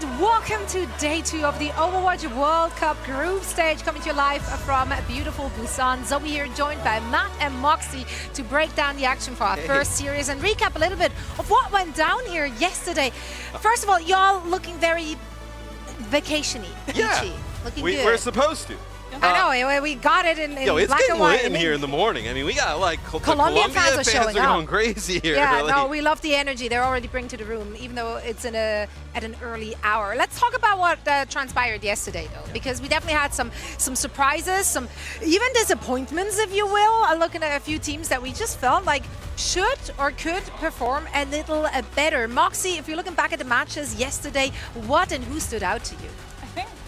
and welcome to day 2 of the Overwatch World Cup group stage, coming to you live from beautiful Busan. Zoe here, joined by Matt and Moxie to break down the action for our first series and recap a little bit of what went down here yesterday. First of all, y'all looking very vacation-y, beachy, looking good. We're supposed to. I know, we got it in it's black getting and white. lit in here in the morning. I mean, we got like Colombian fans are showing up. going crazy here. Yeah, really. no, we love the energy they're already bringing to the room, even though it's at an early hour. Let's talk about what transpired yesterday, though, because we definitely had some surprises, some even disappointments, if you will. Looking at a few teams that we just felt like should or could perform a little better. Moxie, if you're looking back at the matches yesterday, what and who stood out to you?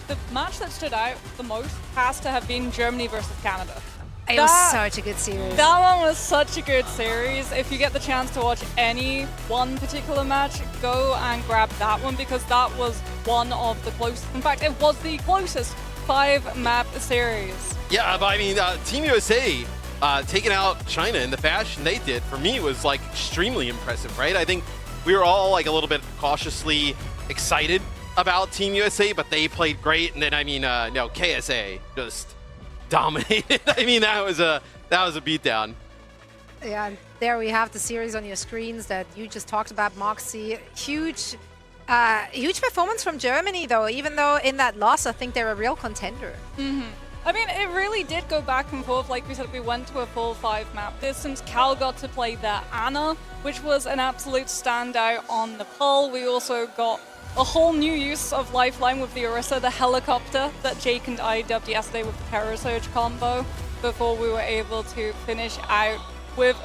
The match that stood out the most has to have been Germany versus Canada. It was such a good series. That one was such a good series. If you get the chance to watch any one particular match, go and grab that one, because that was one of the closest. In fact, it was the closest 5-map series. Yeah, but I mean, Team USA taking out China in the fashion they did, for me, was like extremely impressive, right? I think we were all like a little bit cautiously excited about Team USA, but they played great. And then, I mean, no, KSA just dominated. I mean, that was a beatdown. Yeah, there we have the series on your screens that you just talked about, Moxie. Huge performance from Germany, though. Even though in that loss, I think they're a real contender. I mean, it really did go back and forth. Like we said, we went to a full 5-map distance. Cal got to play their Ana, which was an absolute standout on Nepal. We also got a whole new use of Lifeline with the Orisa, the helicopter that Jake and I dubbed yesterday with the Terror Surge combo, before we were able to finish out with,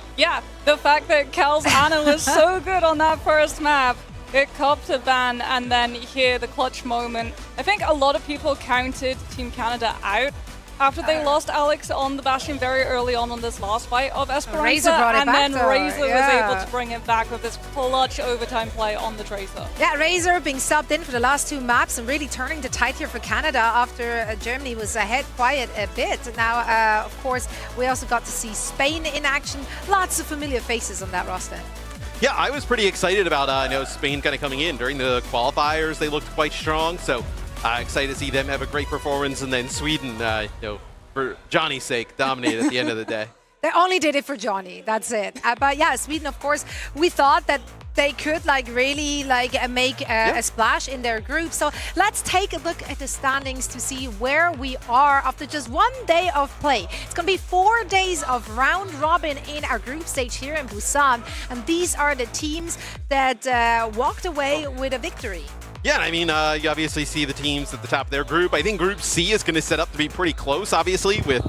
the fact that Cal's Ana was so good on that first map. It copped a ban, and then here, the clutch moment. I think a lot of people counted Team Canada out after they lost Alex on the Bastion very early on this last fight of Esperanza, and then Razor was able to bring it back with this clutch overtime play on the Tracer. Yeah, Razor being subbed in for the last 2 maps and really turning the tide here for Canada after Germany was ahead quite a bit. Now, of course, we also got to see Spain in action. Lots of familiar faces on that roster. Yeah, I was pretty excited about Spain kind of coming in. During the qualifiers, they looked quite strong, so excited to see them have a great performance. And then Sweden, for Johnny's sake, dominated at the end of the day. They only did it for Johnny, that's it. But yeah, Sweden, of course, we thought that they could really make a splash in their group. So let's take a look at the standings to see where we are after just 1 day of play. It's going to be 4 days of round robin in our group stage here in Busan. And these are the teams that walked away with a victory. Yeah, I mean, you obviously see the teams at the top of their group. I think Group C is going to set up to be pretty close, obviously, with,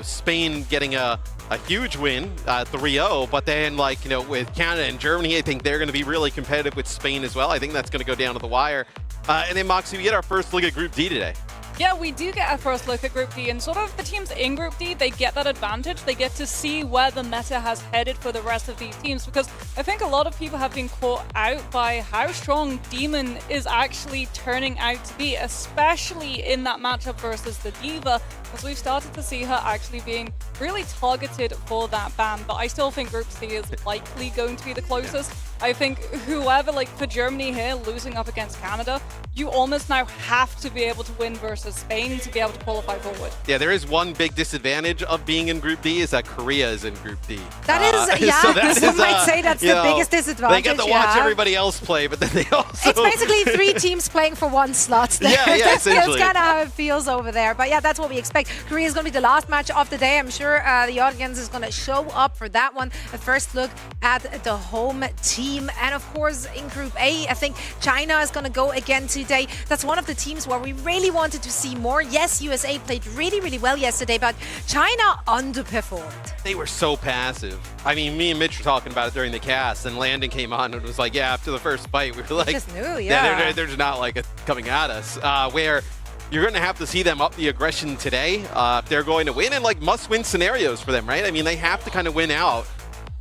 Spain getting a huge win, 3-0. But then, with Canada and Germany, I think they're going to be really competitive with Spain as well. I think that's going to go down to the wire. And then, Moxie, we get our first look at Group D today. Yeah, we do get a first look at Group D, and sort of the teams in Group D, they get that advantage. They get to see where the meta has headed for the rest of these teams, because I think a lot of people have been caught out by how strong Demon is actually turning out to be, especially in that matchup versus the D.Va, as we've started to see her actually being really targeted for that ban. But I still think Group C is likely going to be the closest. I think whoever, for Germany here, losing up against Canada, you almost now have to be able to win versus Spain to be able to qualify forward. Yeah, there is one big disadvantage of being in Group D, is that Korea is in Group D. That is, some might say that's the biggest disadvantage. They get to watch everybody else play, but then they also... It's basically 3 teams playing for 1 slot there. Yeah, That's kind of how it feels over there. But yeah, that's what we expect. Korea is going to be the last match of the day. I'm sure the audience is going to show up for that one. A first look at the home team. And of course, in Group A, I think China is going to go again today. That's one of the teams where we really wanted to see more. Yes, USA played really, really well yesterday, but China underperformed. They were so passive. I mean, me and Mitch were talking about it during the cast, and Landon came on and was like, yeah, after the first fight, we were like, just knew, they're just not coming at us. Where you're going to have to see them up the aggression today if they're going to win, and must-win scenarios for them, right? I mean, they have to kind of win out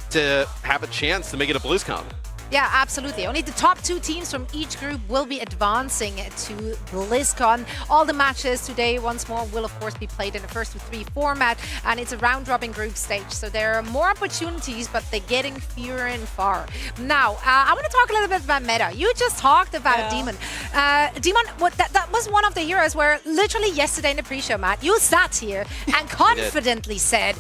to have a chance to make it a BlizzCon. Yeah, absolutely. Only the top 2 teams from each group will be advancing to BlizzCon. All the matches today, once more, will of course be played in the 1-3 format, and it's a round-robin group stage. So there are more opportunities, but they're getting fewer and far. Now, I want to talk a little bit about meta. You just talked about Demon. Demon, that was one of the heroes where literally yesterday in the pre-show, Matt, you sat here and confidently said,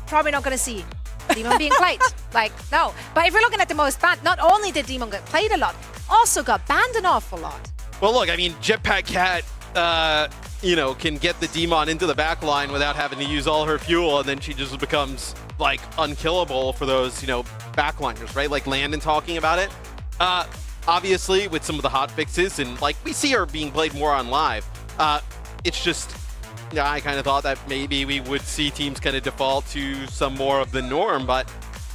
probably not going to see Demon being played. Like, no. But if you're looking at the most banned, not only did Demon get played a lot, also got banned an awful lot. Well, look, I mean, Jetpack Cat, can get the Demon into the back line without having to use all her fuel, and then she just becomes, like, unkillable for those, backliners, right? Like Landon talking about it. Obviously, with some of the hot fixes, and, like, we see her being played more on live. It's just... Yeah, I kind of thought that maybe we would see teams kind of default to some more of the norm, but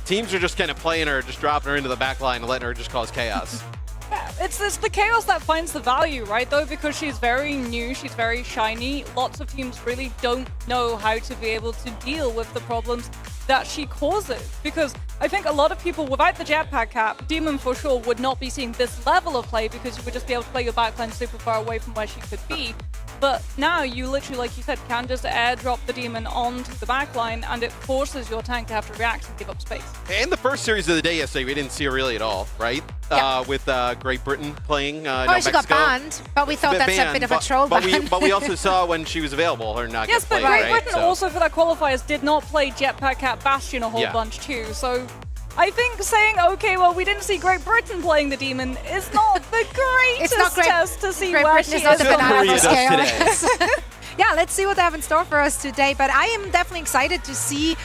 teams are just kind of playing her, just dropping her into the back line and letting her just cause chaos. Yeah, it's the chaos that finds the value, right, though, because she's very new, she's very shiny. Lots of teams really don't know how to be able to deal with the problems that she causes, because I think a lot of people, without the jetpack cap, Demon for sure would not be seeing this level of play, because you would just be able to play your backline super far away from where she could be. But now you literally, like you said, can just airdrop the Demon onto the backline, and it forces your tank to have to react and give up space. And the first series of the day yesterday, we didn't see her really at all, right? Yeah. With Great Britain playing. She got banned, but we thought that's a bit of a troll ban. But we also saw when she was available, her not yes, get played, but Great right? Britain also for that qualifiers did not play Jetpack Cat Bastion a whole bunch too, so I think saying, okay, well, we didn't see Great Britain playing the Demon is not the greatest test to see where she is. Yeah, let's see what they have in store for us today. But I am definitely excited to see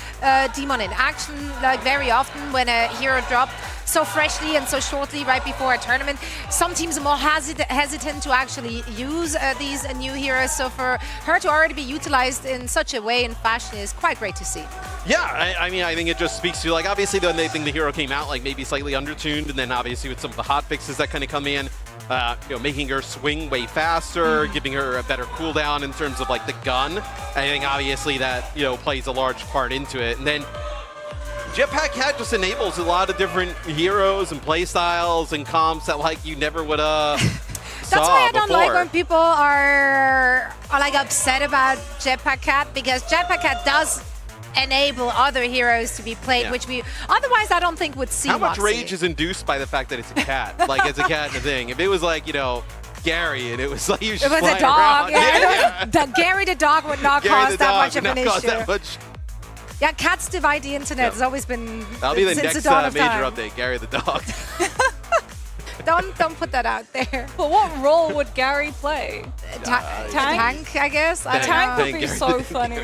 Demon in action, like very often when a hero dropped so freshly and so shortly right before a tournament. Some teams are more hesitant to actually use these new heroes. So for her to already be utilized in such a way and fashion is quite great to see. Yeah, I mean, I think it just speaks to, like, obviously when they think the hero came out, like, maybe slightly undertuned, and then obviously with some of the hot fixes that kind of come in, making her swing way faster, giving her a better cooldown in terms of, like, the gun. I think obviously that, plays a large part into it. And then Jetpack Cat just enables a lot of different heroes and play styles and comps that, like, you never would have That's why I don't like when people are like upset about Jetpack Cat, because Jetpack Cat does enable other heroes to be played, which we otherwise I don't think would see. How much rage is induced by the fact that it's a cat? Like, it's a cat and a thing. If it was like, Gary, and it was like he was just a dog. Gary the dog would not cause that much of an issue. Yeah, cats divide the internet. It's always been. That'll be the next major update. Gary the dog. Don't put that out there. But what role would Gary play? Tank, I guess. Tank would be so funny.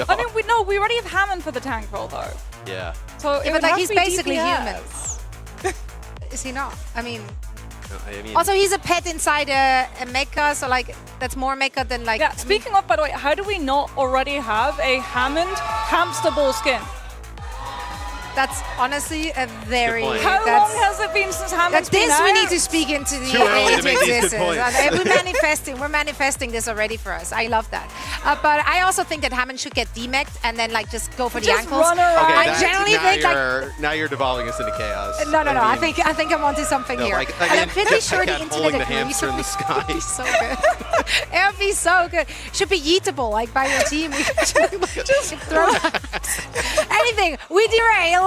I mean, we already have Hammond for the tank role, though. Yeah. So but like, he's basically DPS. human. Is he not? I mean, also he's a pet inside a mecha, so like that's more mecha than like. Yeah. Speaking of, by the way, how do we not already have a Hammond hamster ball skin? That's honestly a very. How long has it been since Hammond's been out? We need to speak into the existence. We're manifesting this already for us. I love that. But I also think that Hammond should get demeched and then like just go for the ankles. Run around. Okay, I generally think now you're devolving us into chaos. No. I think I'm onto something here. Like, I'm pretty sure the internet the hamster in the sky. It would be so good. It would be so good. Should be yeetable like by your team. Just throw anything. We derail.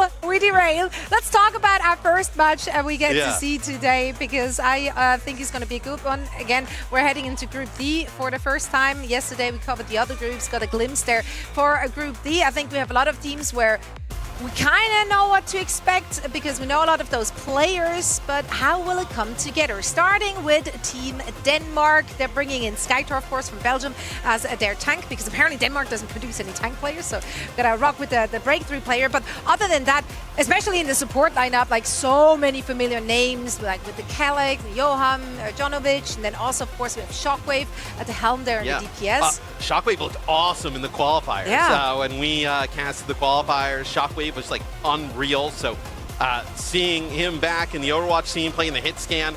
Let's talk about our first match we get to see today, because I think it's going to be a good one. Again, we're heading into Group D for the first time. Yesterday we covered the other groups, got a glimpse there for a Group D. I think we have a lot of teams where we kind of know what to expect because we know a lot of those players, but how will it come together? Starting with Team Denmark. They're bringing in Skytor, of course, from Belgium as their tank, because apparently Denmark doesn't produce any tank players, so gotta rock with the breakthrough player. But other than that, especially in the support lineup, like so many familiar names, like with the Kelek, Johan, Jonovic, and then also, of course, we have Shockwave at the helm there in the DPS. Shockwave looked awesome in the qualifiers. Yeah. When we casted the qualifiers, Shockwave was like unreal. So seeing him back in the Overwatch team playing the hit scan,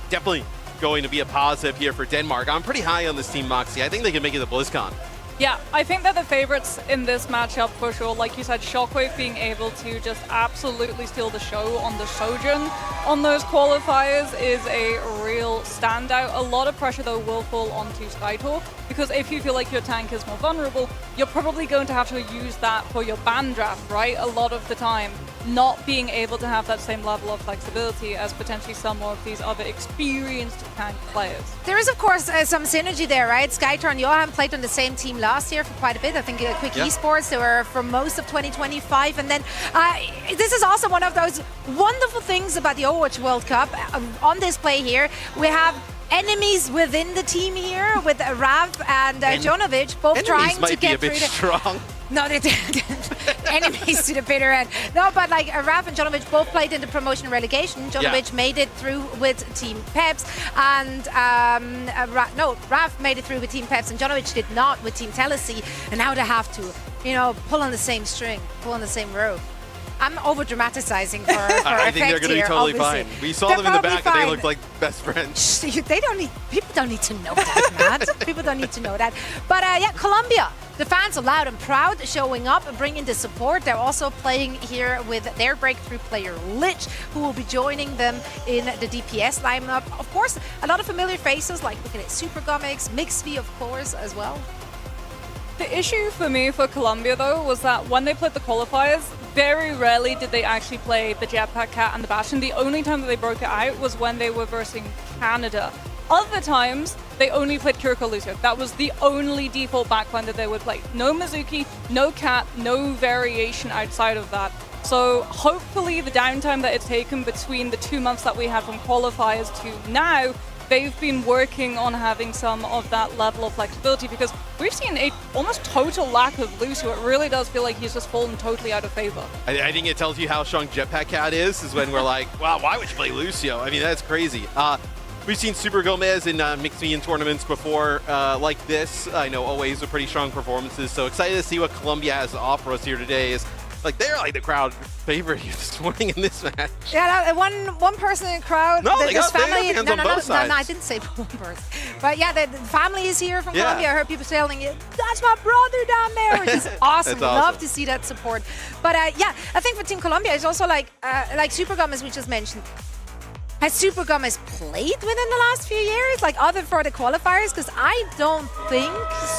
definitely going to be a positive here for Denmark. I'm pretty high on this team, Moxie. I think they can make it to BlizzCon. Yeah, I think they're the favorites in this matchup for sure. Like you said, Shockwave being able to just absolutely steal the show on the Sojourn on those qualifiers is a real standout. A lot of pressure, though, will fall onto Skytor, because if you feel like your tank is more vulnerable, you're probably going to have to use that for your ban draft, right? A lot of the time, not being able to have that same level of flexibility as potentially some of these other experienced tank players. There is, of course, some synergy there, right? Skytor and Johan played on the same team last year for quite a bit. I think Quick Esports, they were for most of 2025. And then this is also one of those wonderful things about the Overwatch World Cup. On display here, we have enemies within the team here with Rav and Jonovic, both trying to get through. Enemies might be a bit strong. No, they didn't. Enemies to the bitter end. No, but like Rav and Jonovic both played in the promotion relegation. Jonovic made it through with Team Peps, and Rav made it through with Team Peps, and Jonovic did not with Team Telesi. And now they have to, pull on the same string, pull on the same rope. I'm over dramatizing for I think they're going to be totally fine. We saw them in the back, and they looked like best friends. People don't need to know that, Matt. People don't need to know that. But yeah, Colombia. The fans are loud and proud, showing up and bringing the support. They're also playing here with their breakthrough player, Lich, who will be joining them in the DPS lineup. Of course, a lot of familiar faces, like looking at Super Gomix, Mixv, of course, as well. The issue for me for Colombia, though, was that when they played the qualifiers, very rarely did they actually play the Jetpack Cat and the Bastion. The only time that they broke it out was when they were versing Canada. Other times, they only played Kiriko Lucio. That was the only default backline that they would play. No Mizuki, no Cat, no variation outside of that. So hopefully the downtime that it's taken between the 2 months that we had from qualifiers to now, they've been working on having some of that level of flexibility, because we've seen a almost total lack of Lucio. It really does feel like he's just fallen totally out of favor. I think it tells you how strong Jetpack Cat is when we're like, wow, why would you play Lucio? I mean, that's crazy. We've seen Super Gomez in Mixed tournaments before like this. I know always are pretty strong performances, so excited to see what Colombia has to offer us here today. They're like the crowd favorite here this morning in this match. Yeah, one person in the crowd. No, they got family. hands on both sides. No, I didn't say one person. But yeah, the family is here from Colombia. I heard people telling you, that's my brother down there, which is awesome. Love to see that support. But yeah, I think for Team Colombia, it's also like Super Gomez, we just mentioned. Has Super Gomez played within the last few years, like other for the qualifiers? Because I don't think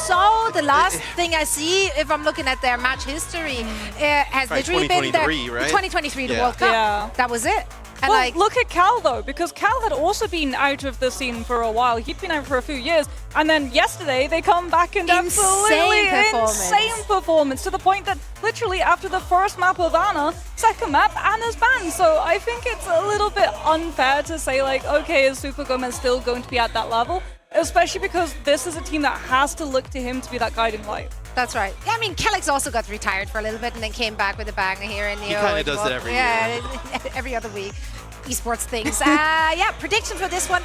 so. The last thing I see, if I'm looking at their match history, has literally been the 2023, the World Cup. Yeah. That was it. And well, look at Cal, though, because Cal had also been out of the scene for a while. He'd been out for a few years. And then yesterday, they come back and absolutely insane performance, to the point that literally after the first map of Ana, second map, Ana's banned. So I think it's a little bit unfair to say, like, okay, is Super Gomez still going to be at that level? Especially because this is a team that has to look to him to be that guiding light. That's right. Yeah, I mean, Kellex also got retired for a little bit and then came back with a bang here in the. He kind of does it every year. Every other week. Esports things. Yeah, prediction for this one.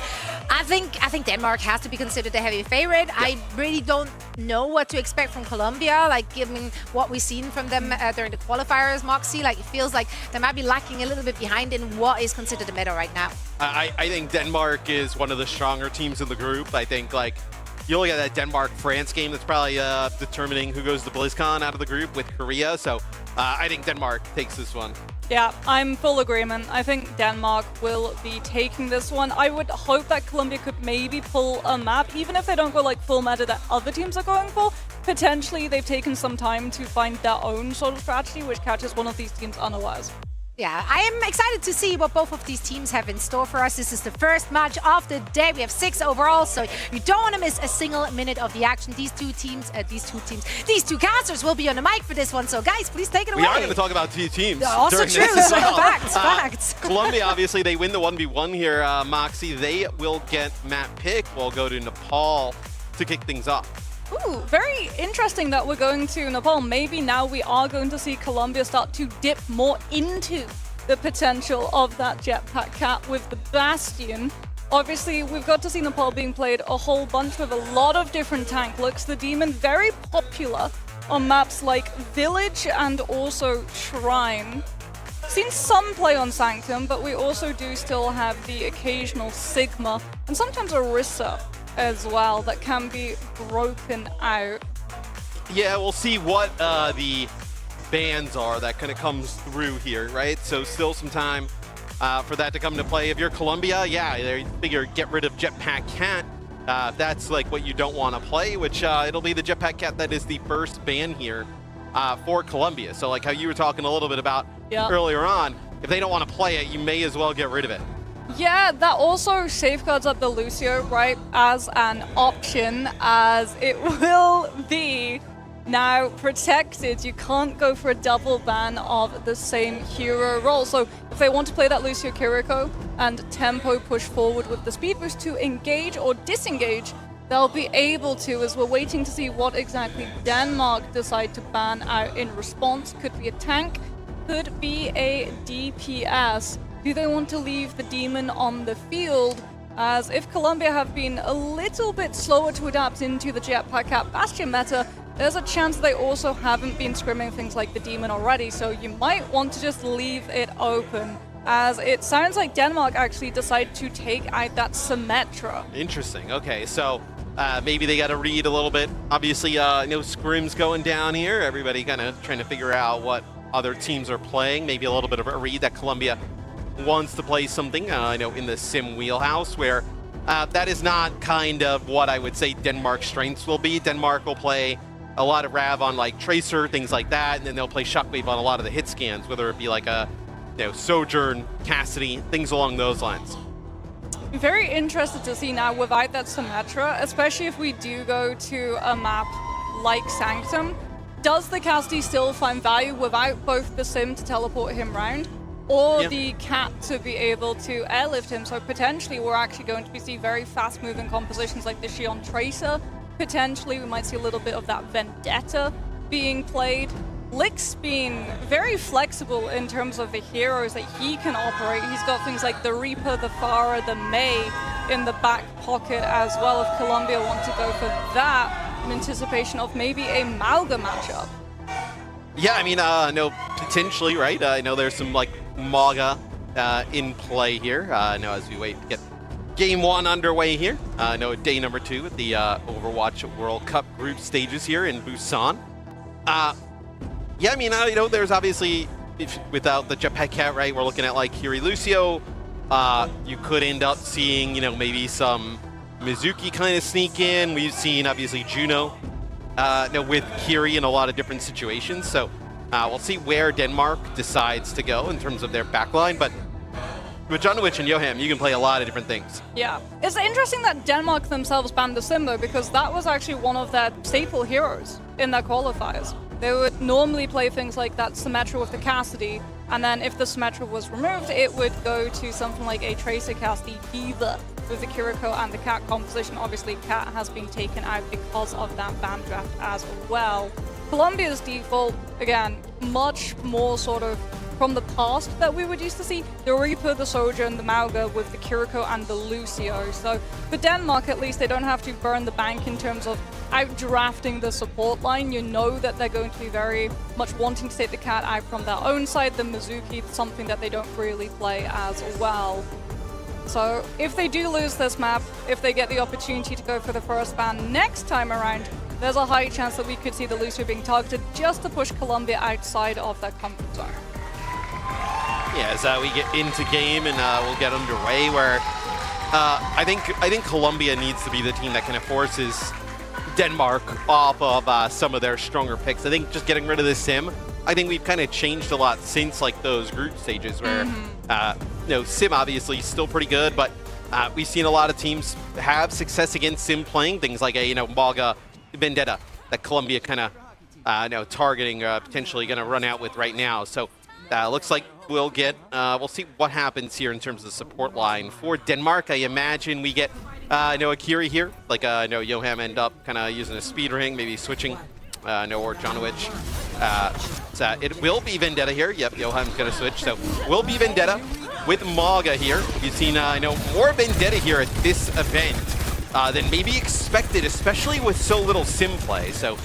I think Denmark has to be considered the heavy favorite. Yeah. I really don't know what to expect from Colombia, like given what we've seen from them during the qualifiers, Moxie. Like it feels like they might be lacking a little bit behind in what is considered the meta right now. I think Denmark is one of the stronger teams in the group. I think like you look at that Denmark-France game, that's probably determining who goes to BlizzCon out of the group with Korea. So I think Denmark takes this one. Yeah, I'm full agreement. I think Denmark will be taking this one. I would hope that Colombia could maybe pull a map, even if they don't go like full meta that other teams are going for. Potentially, they've taken some time to find their own sort of strategy, which catches one of these teams unawares. Yeah, I am excited to see what both of these teams have in store for us. This is the first match of the day. We have 6 overall, so you don't want to miss a single minute of the action. These two casters will be on the mic for this one. So guys, please take it away. We are going to talk about two teams. Also true. This as well. Facts. Colombia, obviously, they win the 1v1 here. Moxie, they will get map pick. We'll go to Nepal to kick things off. Ooh, very interesting that we're going to Nepal. Maybe now we are going to see Colombia start to dip more into the potential of that Jetpack Cat with the Bastion. Obviously, we've got to see Nepal being played a whole bunch with a lot of different tank looks. The Demon, very popular on maps like Village and also Shrine. Seen some play on Sanctum, but we also do still have the occasional Sigma and sometimes Orisa as well that can be broken out. Yeah, we'll see what the bans are that kind of comes through here, right? So still some time for that to come into play. If you're Colombia, yeah, they figure get rid of Jetpack Cat. If that's like what you don't want to play, which it'll be the Jetpack Cat that is the first ban here for Colombia. So like how you were talking a little bit about earlier on, if they don't want to play it, you may as well get rid of it. Yeah, that also safeguards up the Lucio, right, as an option, as it will be now protected. You can't go for a double ban of the same hero role. So if they want to play that Lucio Kiriko and tempo push forward with the speed boost to engage or disengage, they'll be able to, as we're waiting to see what exactly Denmark decide to ban out in response. Could be a tank, could be a DPS. Do they want to leave the demon on the field? As if Colombia have been a little bit slower to adapt into the Jetpack Cat Bastion meta, there's a chance they also haven't been scrimming things like the demon already, so you might want to just leave it open, as it sounds like Denmark actually decided to take out that Symmetra. Interesting. Okay, so maybe they got to read a little bit. Obviously, no scrims going down here. Everybody kind of trying to figure out what other teams are playing. Maybe a little bit of a read that Colombia wants to play something, I know, in the sim wheelhouse, where that is not kind of what I would say Denmark's strengths will be. Denmark will play a lot of Rav on like Tracer, things like that, and then they'll play Shockwave on a lot of the hit scans, whether it be like a Sojourn, Cassidy, things along those lines. Very interested to see now without that Symmetra, especially if we do go to a map like Sanctum. Does the Cassidy still find value without both the Sim to teleport him round, or the Cat to be able to airlift him? So potentially we're actually going to see very fast-moving compositions like the Xion Tracer. Potentially we might see a little bit of that Vendetta being played. Lick's been very flexible in terms of the heroes that he can operate. He's got things like the Reaper, the Pharah, the Mei in the back pocket as well, if Colombia want to go for that in anticipation of maybe a Mauga matchup. Yeah, I mean, no, potentially, right? I know there's some like Mauga in play here. Now as we wait to get Game 1 underway here. No, day number 2 at the Overwatch World Cup group stages here in Busan. Yeah, I mean, there's obviously, without the Jetpack Cat, right, we're looking at like Kiri Lucio. You could end up seeing, maybe some Mizuki kind of sneak in. We've seen, obviously, Juno with Kiri in a lot of different situations. So we'll see where Denmark decides to go in terms of their backline. But with Janowicz and Johan, you can play a lot of different things. Yeah. It's interesting that Denmark themselves banned the Sim, though, because that was actually one of their staple heroes in their qualifiers. They would normally play things like that Symmetra with the Cassidy, and then if the Symmetra was removed, it would go to something like a Tracer Cassidy either with the Kiriko and the Cat composition. Obviously, Cat has been taken out because of that ban draft as well. Colombia's default, again, much more sort of from the past that we would used to see. The Reaper, the Soldier, and the Mauga with the Kiriko and the Lucio. So for Denmark, at least, they don't have to burn the bank in terms of out-drafting the support line. You know that they're going to be very much wanting to take the Cat out from their own side. The Mizuki, something that they don't really play as well. So if they do lose this map, if they get the opportunity to go for the first ban next time around, there's a high chance that we could see the Lucio being targeted just to push Colombia outside of their comfort zone. Yeah, as we get into game and we'll get underway, where I think Colombia needs to be the team that kind of forces Denmark off of some of their stronger picks. I think just getting rid of the Sim, I think we've kind of changed a lot since like those group stages where Sim obviously is still pretty good, but we've seen a lot of teams have success against Sim playing things like a Mauga, Vendetta that Colombia kind of targeting, potentially going to run out with right now. So looks like we'll see what happens here in terms of the support line for Denmark. I imagine we get Akiri here, like Johan end up kind of using a speed ring, maybe switching or Janowicz. So it will be Vendetta here. Yep, Johan's going to switch. So will be Vendetta with Mauga here. You've seen more Vendetta here at this event than maybe expected, especially with so little Sim play. So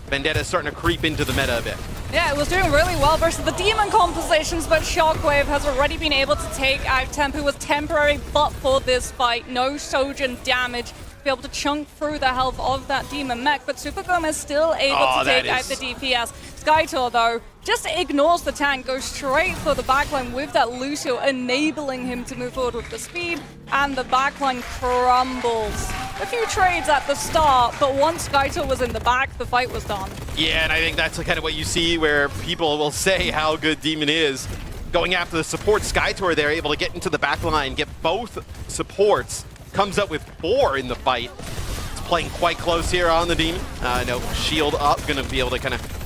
Vendetta is starting to creep into the meta a bit. Yeah, it was doing really well versus the Demon compositions, but Shockwave has already been able to take out Temp, who was temporary but for this fight. No Sojourn damage to be able to chunk through the health of that Demon mech, but Super Gomez still able to take out the DPS. Skytor, though, just ignores the tank, goes straight for the backline with that Lucio, enabling him to move forward with the speed, and the backline crumbles. A few trades at the start, but once Skytor was in the back, the fight was done. Yeah, and I think that's kind of what you see where people will say how good Demon is. Going after the support, Skytor, they're able to get into the back line, get both supports, comes up with 4 in the fight. It's playing quite close here on the Demon. No, shield up, gonna be able to kind of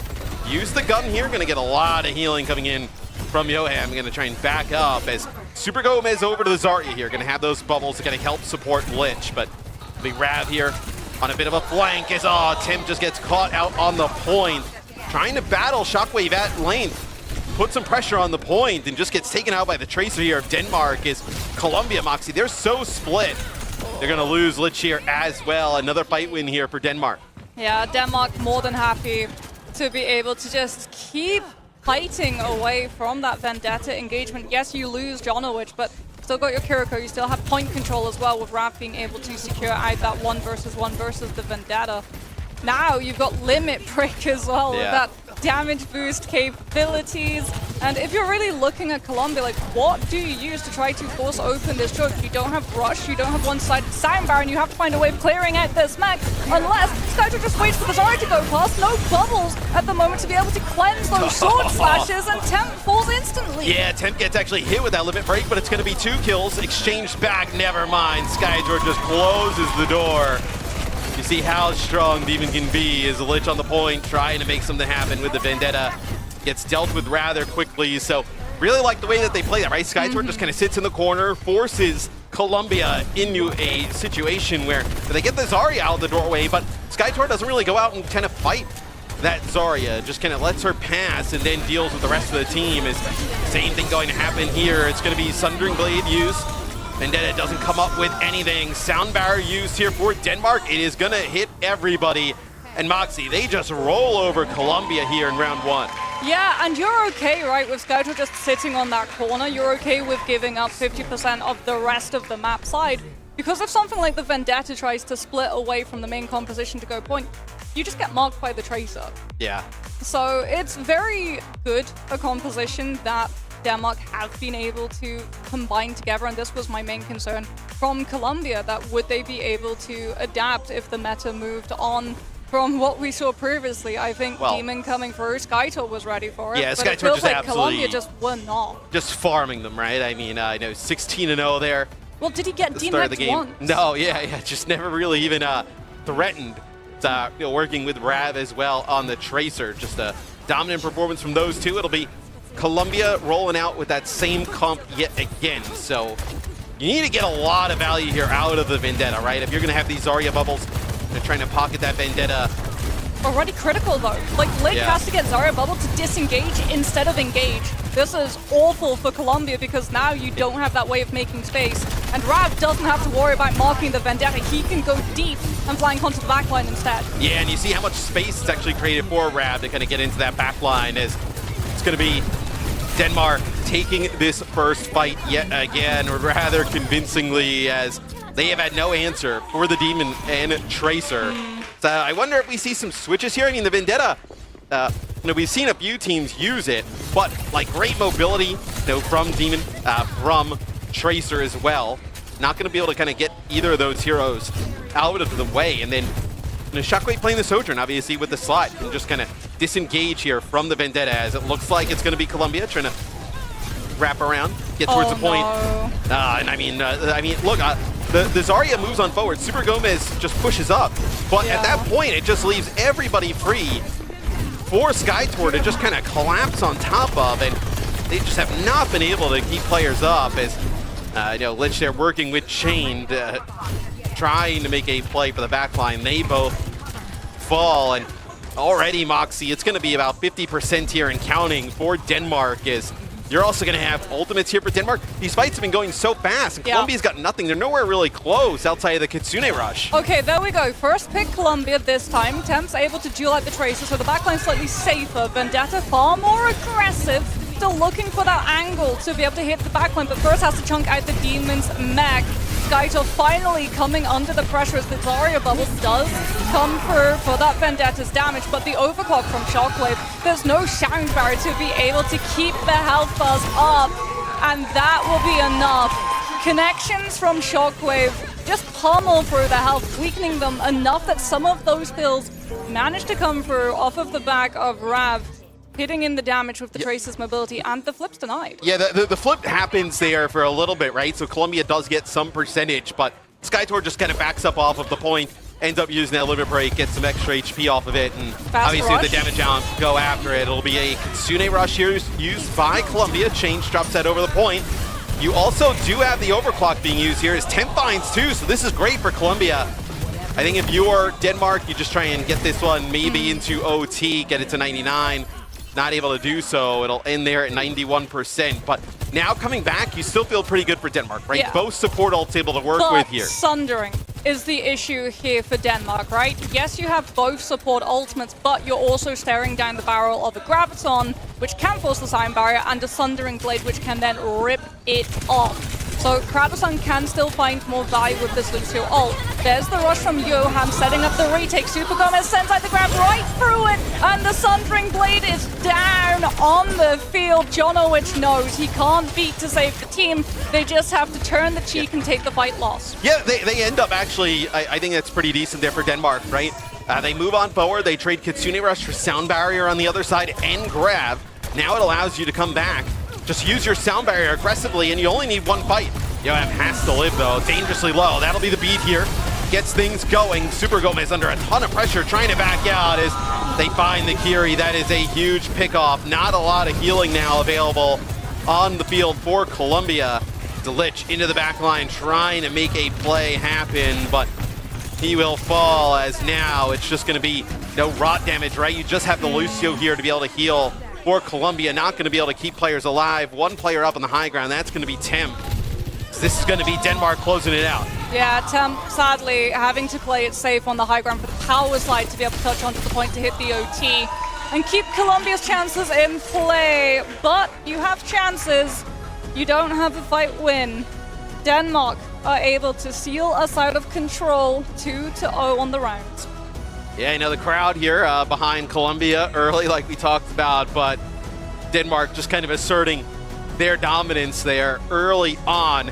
use the gun here, gonna get a lot of healing coming in from Yoham. Gonna try and back up as Super Gomez over to the Zarya here, gonna have those bubbles to kind of help support Lich, but big Rav here on a bit of a flank as Tim just gets caught out on the point. Trying to battle Shockwave at length. Put some pressure on the point and just gets taken out by the Tracer here of Denmark is Colombia. Moxie, they're so split. They're gonna lose Lich here as well. Another fight win here for Denmark. Yeah, Denmark more than happy to be able to just keep fighting away from that Vendetta engagement. Yes, you lose Jonowich, but still got your Kiriko. You still have point control as well, with Raph being able to secure out that 1 versus 1 versus the Vendetta. Now you've got Limit Break as well with that damage boost capabilities. And if you're really looking at Colombia, like, what do you use to try to force open this choke? You don't have Rush, you don't have one-sided Sound Baron, you have to find a way of clearing out this mech, unless Skytor just waits for the Zarya to go past. No bubbles at the moment to be able to cleanse those sword slashes, and Temp falls instantly. Yeah, Temp gets actually hit with that Limit Break, but it's going to be 2 kills. Exchanged back, never mind. Skytor just closes the door. You see how strong Demon can be. Is Lich on the point, trying to make something happen with the Vendetta. Gets dealt with rather quickly, so really like the way that they play that, right? Skytor just kind of sits in the corner, forces Colombia into a situation where they get the Zarya out of the doorway, but Skytor doesn't really go out and kind of fight that Zarya, just kind of lets her pass and then deals with the rest of the team. Is same thing going to happen here. It's going to be Sundering Blade used. Vendetta doesn't come up with anything. Sound Barrier used here for Denmark. It is going to hit everybody. And Moxie, they just roll over Colombia here in round 1. Yeah, and you're okay, right, with Skytor just sitting on that corner. You're okay with giving up 50% of the rest of the map side. Because if something like the Vendetta tries to split away from the main composition to go point, you just get marked by the Tracer. Yeah. So it's very good, a composition that Denmark have been able to combine together, and this was my main concern from Colombia, that would they be able to adapt if the meta moved on from what we saw previously. I think Demon coming through, Skytor was ready for it, yeah, but Skytor it feels just like absolutely Colombia just were not. Just farming them, right? I mean, I know 16-0 there. Well, did he get DMAX once? No, yeah, just never really even threatened. Working with Rav as well on the Tracer. Just a dominant performance from those two. It'll be Colombia rolling out with that same comp yet again. So you need to get a lot of value here out of the Vendetta, right? If you're going to have these Zarya bubbles, they're trying to pocket that Vendetta. Already critical though. Like, Lich has to get Zarya bubble to disengage instead of engage. This is awful for Colombia because now you don't have that way of making space. And Rav doesn't have to worry about marking the Vendetta. He can go deep and flank onto the backline instead. Yeah, and you see how much space it's actually created for Rav to kind of get into that backline, as it's going to be Denmark taking this first fight yet again, rather convincingly, as they have had no answer for the Demon and Tracer. So I wonder if we see some switches here. I mean, the Vendetta, we've seen a few teams use it, but like great mobility, from Demon, from Tracer as well. Not going to be able to kind of get either of those heroes out of the way. And then Shockwave playing the Sojourn, obviously, with the slot, and just kind of disengage here from the Vendetta, as it looks like it's going to be Colombia trying to wrap around, get towards the point. And I mean, look, the Zarya moves on forward. Super Gomez just pushes up, but at that point, it just leaves everybody free for Skytor to just kind of collapse on top of, and they just have not been able to keep players up. As Lich there working with Chained, trying to make a play for the backline. They both fall, and already Moxie, it's going to be about 50% here and counting for Denmark, as You're also going to have ultimates here for Denmark. These fights have been going so fast, and Colombia's got nothing. They're nowhere really close outside of the Kitsune rush. Okay, there we go. First pick Colombia this time. Temp's able to duel out the Tracer, so the backline slightly safer. Vendetta far more aggressive. Still looking for that angle to be able to hit the backline, but first has to chunk out the Demon's mech. Skytor finally coming under the pressure as the Zarya bubble does come for that Vendetta's damage, but the overclock from Shockwave, there's no sound barrier to be able to keep the health buzz up, and that will be enough. Connections from Shockwave just pummel through the health, weakening them enough that some of those kills manage to come through off of the back of Rav, hitting in the damage with the Tracer's mobility, and the flip's denied. Yeah, the flip happens there for a little bit, right? So Colombia does get some percentage, but Skytor just kind of backs up off of the point, ends up using that limit break, gets some extra HP off of it, and obviously the damage out go after it. It'll be a Kitsune rush here used by Colombia. Change drops that over the point. You also do have the overclock being used here as Temp finds too, so this is great for Colombia. I think if you're Denmark, you just try and get this one maybe into OT, get it to 99. Not able to do so. It'll end there at 91%. But now coming back, you still feel pretty good for Denmark, right? Yeah. Both support ults able to work with here. Sundering is the issue here for Denmark, right? Yes, you have both support ultimates, but you're also staring down the barrel of a Graviton, which can force the Sound Barrier, and a Sundering Blade, which can then rip it off. So Graviton can still find more value with this Lucio ult. There's the rush from Johan, setting up the retake. Super Gomez sends out the grab right through it, and the Sundering Blade is down on the field. Jonowich knows he can't beat to save the team. They just have to turn the cheek and take the fight loss. Yeah, they end up actually, I think that's pretty decent there for Denmark, right? They move on forward, they trade Kitsune Rush for Sound Barrier on the other side and grab. Now it allows you to come back. Just use your Sound Barrier aggressively, and you only need one fight. Johan has to live, though. Dangerously low. That'll be the beat here. Gets things going. Super Gomez under a ton of pressure, trying to back out as they find the Kiri. That is a huge pickoff. Not a lot of healing now available on the field for Colombia. Delich into the back line, trying to make a play happen, but he will fall, as now it's just going to be no rot damage, right? You just have the Lucio here to be able to heal for Colombia. Not going to be able to keep players alive. One player up on the high ground, that's going to be Temp. This is going to be Denmark closing it out. Yeah, Temp sadly having to play it safe on the high ground for the power slide to be able to touch onto the point to hit the OT and keep Colombia's chances in play. But you have chances. You don't have a fight win. Denmark are able to seal us out of control 2-0 on the round. Yeah, you know, the crowd here behind Colombia early, like we talked about, but Denmark just kind of asserting their dominance there early on.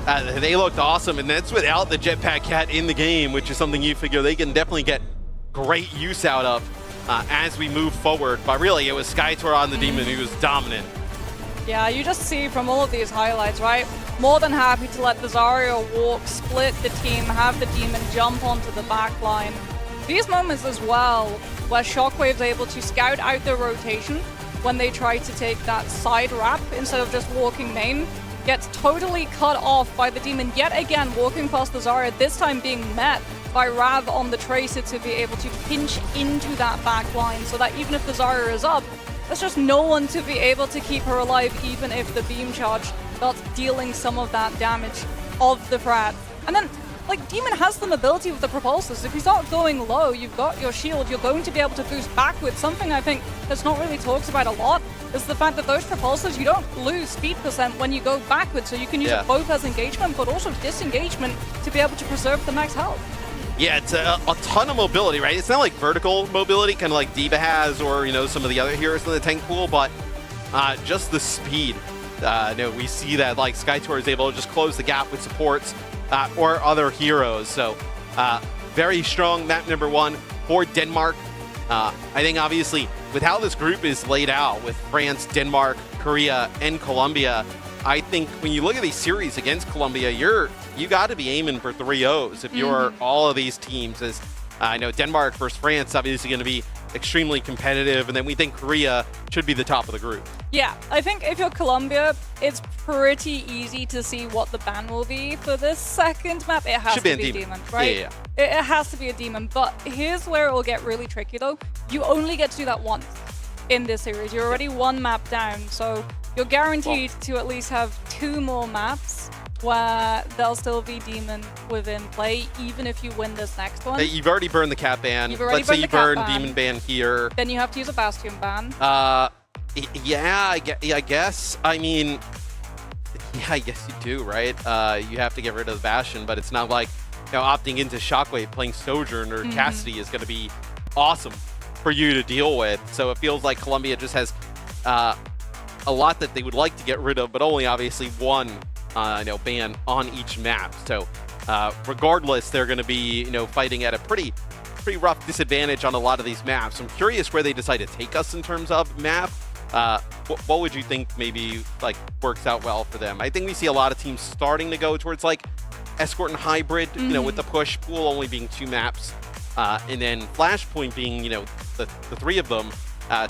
They looked awesome, and that's without the Jetpack Cat in the game, which is something you figure they can definitely get great use out of as we move forward. But really, it was Skytor on the Demon who was dominant. Yeah, you just see from all of these highlights, right? More than happy to let the Zarya walk, split the team, have the Demon jump onto the back line. These moments as well, where Shockwave's able to scout out their rotation when they try to take that side wrap instead of just walking main, gets totally cut off by the Demon yet again, walking past the Zarya, this time being met by Rav on the Tracer to be able to pinch into that back line, so that even if the Zarya is up, there's just no one to be able to keep her alive, even if the beam charge starts dealing some of that damage of the Frat. And then, like, Demon has the mobility with the propulsors. If you start going low, you've got your shield, you're going to be able to boost backwards. Something I think that's not really talked about a lot is the fact that those propulsors, you don't lose speed percent when you go backwards, so you can use it both as engagement, but also disengagement to be able to preserve the max health. Yeah, it's a ton of mobility, right? It's not like vertical mobility, kind of like D.Va has, or, you know, some of the other heroes in the tank pool, but just the speed. No, we see that, like, Skytor is able to just close the gap with supports or other heroes. So very strong map number one for Denmark. I think, obviously, with how this group is laid out with France, Denmark, Korea, and Colombia, I think when you look at these series against Colombia, you got to be aiming for 3-0s if you're all of these teams. As I know, Denmark versus France obviously going to be extremely competitive, and then we think Korea should be the top of the group. Yeah, I think if you're Colombia, it's pretty easy to see what the ban will be for this second map. It has to be a demon, right? Yeah. It has to be a demon, but here's where it will get really tricky though. You only get to do that once in this series. You're already one map down, so you're guaranteed to at least have 2 more maps where there'll still be Demon within play, even if you win this next one. You've already burned the Cat ban. Let's say you burn Demon ban here. Then you have to use a Bastion ban. Yeah, I guess. I mean, yeah, I guess you do, right? You have to get rid of the Bastion, but it's not like, you know, opting into Shockwave, playing Sojourn or Cassidy is going to be awesome for you to deal with. So it feels like Columbia just has a lot that they would like to get rid of, but only obviously one ban on each map. So regardless, they're going to be fighting at a pretty rough disadvantage on a lot of these maps. I'm curious where they decide to take us in terms of map. What would you think maybe like works out well for them? I think we see a lot of teams starting to go towards like Escort and Hybrid, with the push pool only being 2 maps, and then Flashpoint being the 3 of them.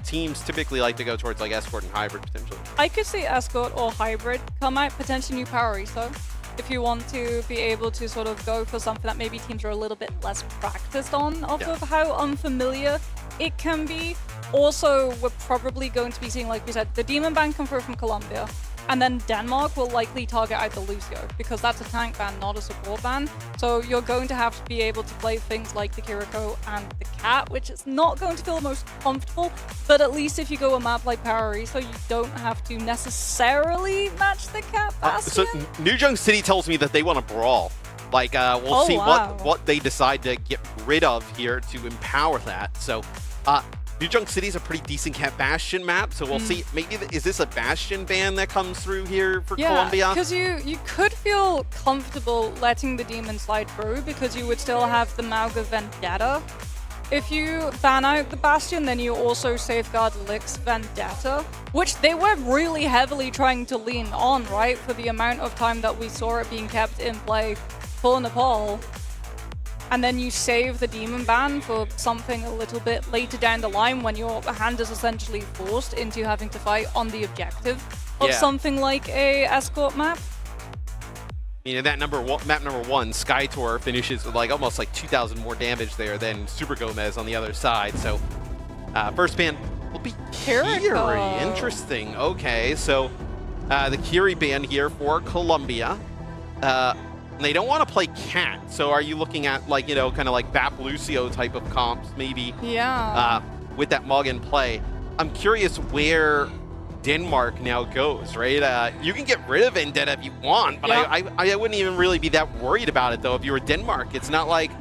Teams typically like to go towards like Escort and Hybrid potentially. I could see Escort or Hybrid come out, potentially new Power Reso, if you want to be able to sort of go for something that maybe teams are a little bit less practiced on, off of how unfamiliar it can be. Also, we're probably going to be seeing, like we said, the Demon ban come through from Colombia, and then Denmark will likely target either Lucio, because that's a tank ban, not a support ban. So you're going to have to be able to play things like the Kiriko and the Cat, which is not going to feel the most comfortable, but at least if you go a map like Power so you don't have to necessarily match the Cat Bastion. So New Jung City tells me that they want to brawl. Like, we'll see what they decide to get rid of here to empower that. So, New Jung City is a pretty decent Cat Bastion map, so we'll see. Maybe is this a Bastion ban that comes through here for Colombia? Because you could feel comfortable letting the Demon slide through, because you would still have the Mauga Vendetta. If you ban out the Bastion, then you also safeguard Lick's Vendetta, which they were really heavily trying to lean on, right? For the amount of time that we saw it being kept in play for Nepal. And then you save the Demon ban for something a little bit later down the line when your hand is essentially forced into having to fight on the objective of something like a Escort map. That map number 1, Sky Tour, finishes with like almost like 2,000 more damage there than Super Gomez on the other side. So first ban will be Kiri. Interesting. Okay, so the Kiri ban here for Colombia. They don't want to play Cat, so are you looking at like, kind of like Bap Lucio type of comps maybe? Yeah. With that Mog in play. I'm curious where Denmark now goes, right? You can get rid of Vendetta if you want, but I wouldn't even really be that worried about it though. If you were Denmark, it's not like,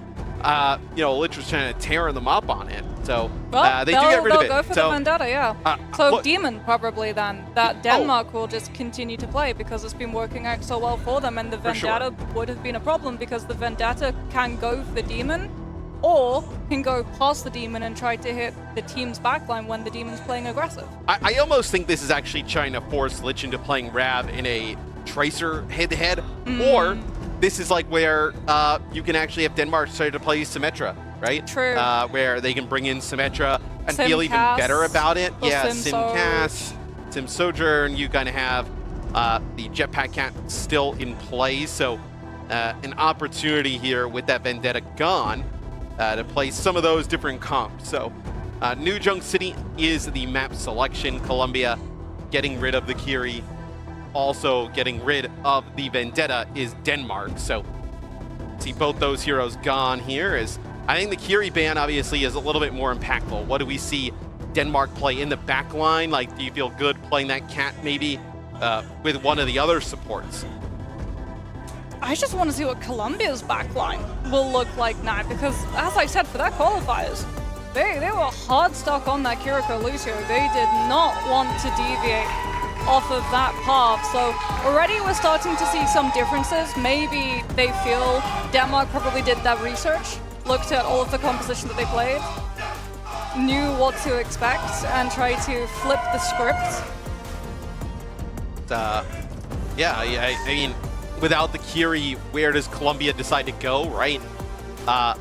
Litra's trying to tear them up on it. So they do get rid of it. They'll go for the Vendetta, so Demon probably then. That Denmark will just continue to play because it's been working out so well for them, and the Vendetta would have been a problem because the Vendetta can go for the Demon or can go past the Demon and try to hit the team's backline when the Demon's playing aggressive. I almost think this is actually trying to force Lich into playing Rav in a Tracer head-to-head, or this is like where you can actually have Denmark start to play Symmetra, right? True. Where they can bring in Symmetra and feel even better about it. Yeah, Simcast, Sim Sojourn, you kind of have the Jetpack Cat still in play, so an opportunity here with that Vendetta gone to play some of those different comps. So New Jung City is the map selection. Colombia getting rid of the Kiri. Also getting rid of the Vendetta is Denmark. So see both those heroes gone here. As I think the Kiri ban obviously is a little bit more impactful. What do we see Denmark play in the back line? Like, do you feel good playing that Cat maybe with one of the other supports? I just want to see what Colombia's backline will look like now, because as I said, for their qualifiers, they were hard stuck on that Kiriko Lucio. They did not want to deviate off of that path. So already we're starting to see some differences. Maybe they feel Denmark probably did that research, looked at all of the composition that they played, knew what to expect, and tried to flip the script. I mean, without the Kiri, where does Colombia decide to go, right? I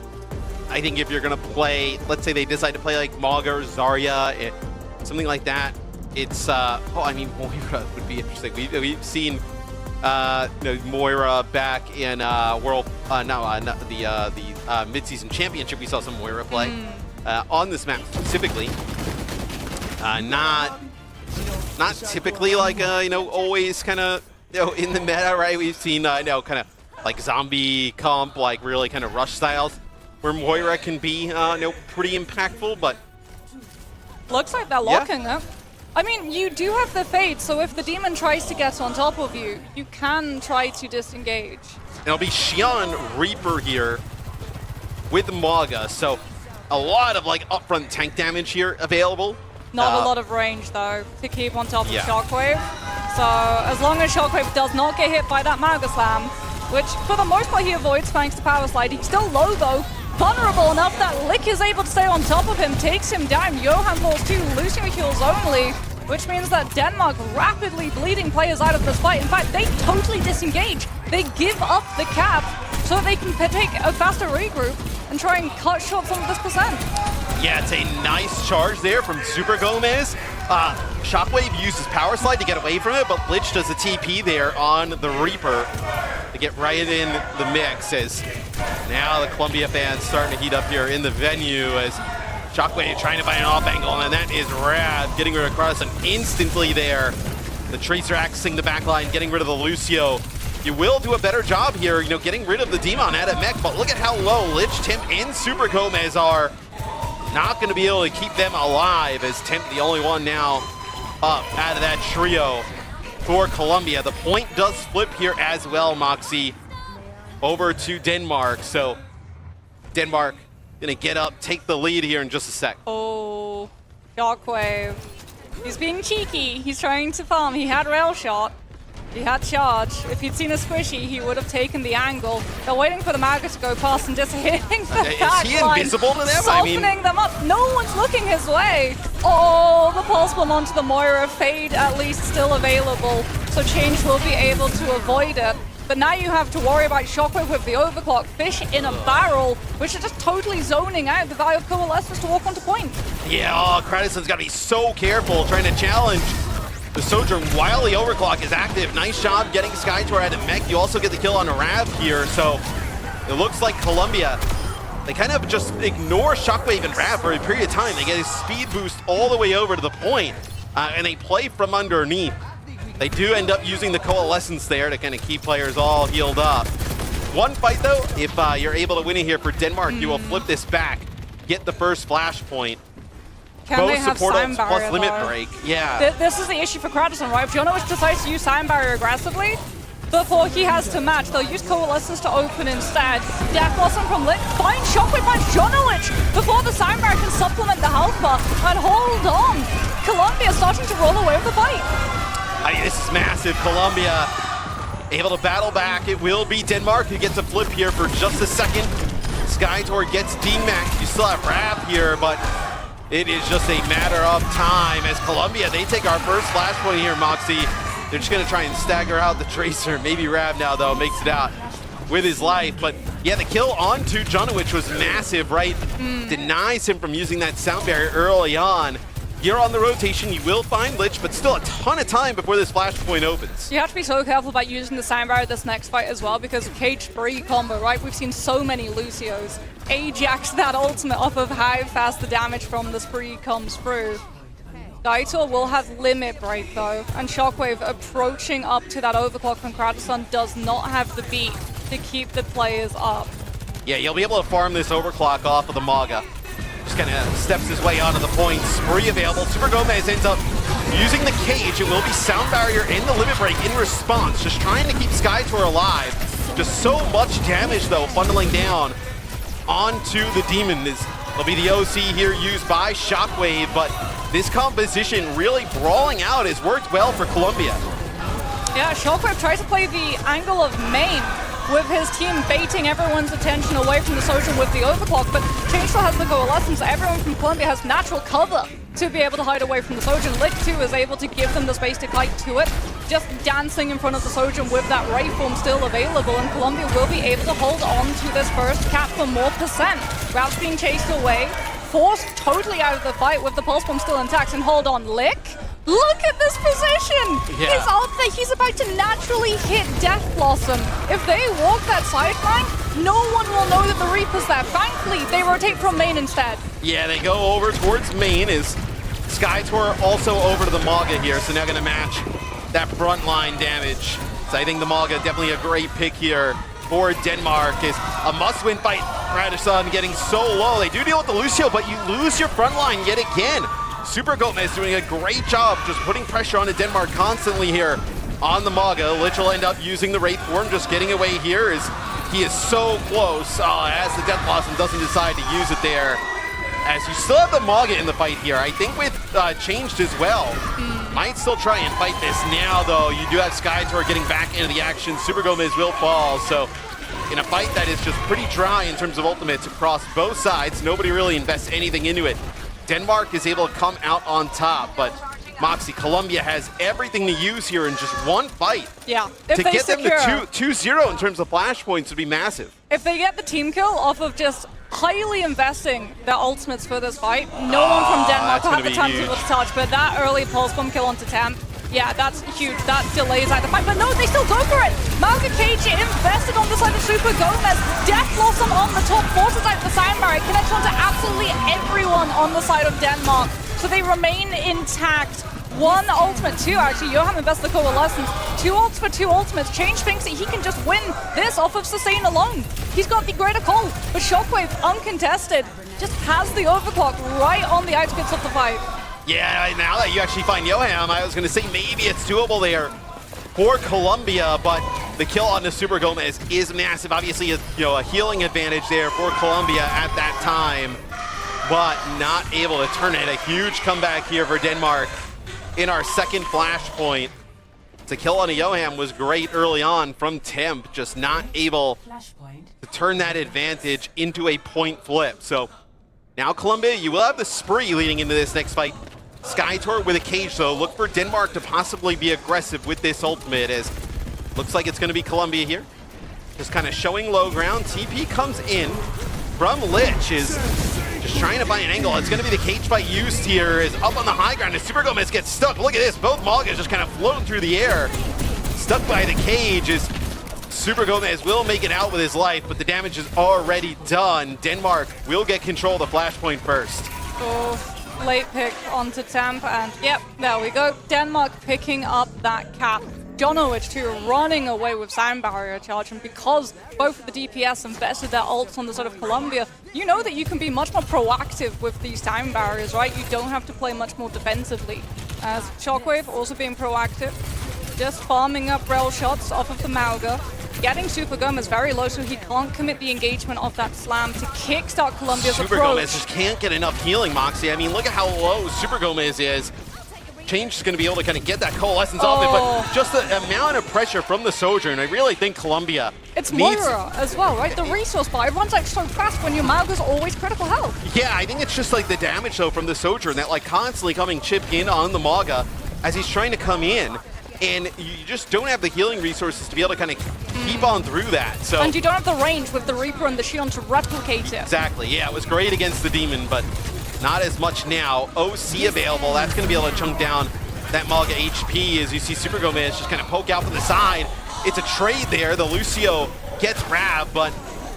think if you're going to play, let's say they decide to play like Mog or Zarya, something like that, it's, Moira would be interesting. We've seen, Moira back in the mid-season championship. We saw some Moira play on this map specifically. Not not typically like, you know, always kind of, you know, in the meta, right? We've seen, you know, kind of like zombie comp, like really kind of rush styles where Moira can be, you know, pretty impactful, but... Looks like they're locking up. I mean, you do have the Fade, so if the Demon tries to get on top of you, you can try to disengage. It'll be Xian Reaper here with Maga, so a lot of like upfront tank damage here available. Not a lot of range though to keep on top of Shockwave. So as long as Shockwave does not get hit by that Maga Slam, which for the most part he avoids thanks to Power Slide, he's still low though. Vulnerable enough that Lick is able to stay on top of him, takes him down. Johan falls too, Lucio heals only, which means that Denmark rapidly bleeding players out of this fight. In fact, they totally disengage. They give up the cap so they can take a faster regroup and try and cut short some of this percent. Yeah, it's a nice charge there from Super Gomez. Shockwave uses Power Slide to get away from it, but Lich does a TP there on the Reaper to get right in the mix as now the Columbia fans starting to heat up here in the venue as Shockwave trying to find an off angle, and that is Rad getting rid of Carlson instantly there. The Tracer axing the backline, getting rid of the Lucio. You will do a better job here, you know, getting rid of the Demon out of mech, but look at how low Lich, Temp, and Super Gomez are. Not going to be able to keep them alive as Temp, the only one now up out of that trio for Columbia. The point does flip here as well, Moxie, over to Denmark. So Denmark going to get up, take the lead here in just a sec. Oh, Shockwave. He's being cheeky. He's trying to farm. He had Rail Shot. He had charge. If he'd seen a squishy, he would have taken the angle. They're waiting for the Maga to go past and just hitting the back Is he line, invisible to them? softening them up. No one's looking his way. Oh, the Pulse Bomb onto the Moira. Fade at least still available, so Change will be able to avoid it. But now you have to worry about Shockwave with the overclock, Fish in a barrel, which is just totally zoning out the value of Coalescence to walk onto point. Yeah, oh, Kratison's got to be so careful trying to challenge the Sojourn while the overclock is active. Nice job getting Skytor out of mech. You also get the kill on Rav here, so it looks like Columbia, they kind of just ignore Shockwave and Rav for a period of time. They get a speed boost all the way over to the point, and they play from underneath. They do end up using the Coalescence there to kind of keep players all healed up. One fight though, if you're able to win it here for Denmark, you will flip this back, get the first flashpoint. Can they have Sign Barrier plus limit though? break, yeah. This is the issue for Kratison, right? If Jonovich decides to use Sign Barrier aggressively, before he has to match, they'll use Coalescence to open instead. Death Blossom from Lit, find Shockwave, finds Jonovich before the Sign Barrier can supplement the health bar, and hold on. Columbia starting to roll away with the fight. This is massive. Columbia able to battle back. It will be Denmark who gets a flip here for just a second. Skytor gets D-Max. You still have Rap here, but it is just a matter of time as Columbia, they take our first flashpoint here, Moxie. They're just going to try and stagger out the Tracer. Maybe Rav now, though, makes it out with his life. But yeah, the kill onto Jonovich was massive, right? Denies him from using that sound barrier early on. You're on the rotation, you will find Lich, but still a ton of time before this flashpoint opens. You have to be so careful about using the Sign Barrier this next fight as well, because cage-free combo, right? We've seen so many Lucios. Ajax that ultimate off of how fast the damage from the spree comes through. Daitor will have limit break though, and Shockwave approaching up to that overclock from Kratison does not have the beat to keep the players up. Yeah, you'll be able to farm this overclock off of the Maga. Just kind of steps his way onto the point. Spree available. Super Gomez ends up using the cage. It will be Sound Barrier and the limit break in response. Just trying to keep Skytor alive. Just so much damage though, funneling down onto the Demon. There'll be the OC here used by Shockwave, but this composition really brawling out has worked well for Columbia. Yeah, Shockwave tries to play the angle of main with his team baiting everyone's attention away from the Sojourn with the overclock, but Change still has the Coalescence, so everyone from Columbia has natural cover to be able to hide away from the Sojourn. Lick 2 is able to give them the space to kite to it, just dancing in front of the Sojourn with that Ray form still available, and Columbia will be able to hold on to this first cap for more percent. Routes being chased away, forced totally out of the fight with the Pulse Bomb still intact, and hold on, Lick. Look at this position! Yeah. He's up there, he's about to naturally hit Death Blossom. If they walk that sideline, no one will know that the Reaper's there. Thankfully, they rotate from main instead. Yeah, they go over towards main as SkyTour also over to the Maga here, so now going to match that frontline damage. So I think the Maga definitely a great pick here for Denmark. Is a must-win fight. Radisson getting so low. They do deal with the Lucio, but you lose your frontline yet again. Super Gomez doing a great job just putting pressure onto Denmark constantly here on the Maga. Lich will end up using the Wraith form, just getting away here. He is so close as the Death Blossom doesn't decide to use it there. As you still have the Maga in the fight here. I think with changed as well. Might still try and fight this now, though. You do have SkyTour getting back into the action. Super Gomez will fall, so in a fight that is just pretty dry in terms of ultimates across both sides, nobody really invests anything into it. Denmark is able to come out on top, but Moxie, Colombia has everything to use here in just one fight. Yeah. To get them to 2-0 in terms of flash points would be massive. If they get the team kill off of just highly investing their ultimates for this fight, no one from Denmark will have the time to touch, but that early pulse bomb kill onto Temp, yeah, that's huge. That delays out the fight, but no, they still go for it. Malga Cage invested on the side of Super Gomez. Death Blossom on the top, forces out the sound barrier, connects onto absolutely everyone on the side of Denmark. So they remain intact. One ultimate, two actually. Johan invests the Coalescence. 2 ults for 2 ultimates. Change thinks that he can just win this off of Sustain alone. He's got the greater call, but Shockwave, uncontested, just has the overclock right on the outskirts of the fight. Yeah, now that you actually find Johan, I was going to say maybe it's doable there for Colombia, but the kill on the Super Gomez is massive. Obviously, a healing advantage there for Colombia at that time, but not able to turn it. A huge comeback here for Denmark in our second flashpoint. The kill on a Johan was great early on from Temp, just not able to turn that advantage into a point flip. So now Colombia, you will have the spree leading into this next fight. SkyTour with a cage, though. Look for Denmark to possibly be aggressive with this ultimate, as looks like it's going to be Colombia here. Just kind of showing low ground. TP comes in from Lich, is just trying to buy an angle. It's going to be the cage fight used here, is up on the high ground, and Super Gomez gets stuck. Look at this, both Magas just kind of floating through the air. Stuck by the cage, is Super Gomez will make it out with his life, but the damage is already done. Denmark will get control of the flashpoint first. Oh, late pick onto Temp, and yep, there we go. Denmark picking up that cap. Jonowich too running away with sound barrier charge, and because both of the DPS invested their ults on the side of Colombia, you know that you can be much more proactive with these sound barriers, right? You don't have to play much more defensively. As Shockwave also being proactive, just farming up rail shots off of the Mauga, getting Super Gomez very low so he can't commit the engagement of that slam to kickstart Colombia's approach. Super Gomez just can't get enough healing, Moxie. I mean, look at how low Super Gomez is. Change is going to be able to kind of get that coalescence off it, but just the amount of pressure from the Sojourn, I really think Colombia It's Moira as well, right? The resource buy runs out so fast when your Mauga's always critical health. Yeah, I think it's just like the damage, though, from the Sojourn that like constantly coming chipped in on the Maga as he's trying to come in. And you just don't have the healing resources to be able to kind of keep on through that. So, and you don't have the range with the Reaper and the Shion to replicate it. Exactly, yeah, it was great against the Demon, but not as much now. OC available, that's going to be able to chunk down that Maga HP as you see Super Gomez just kind of poke out from the side. It's a trade there, the Lucio gets grabbed, but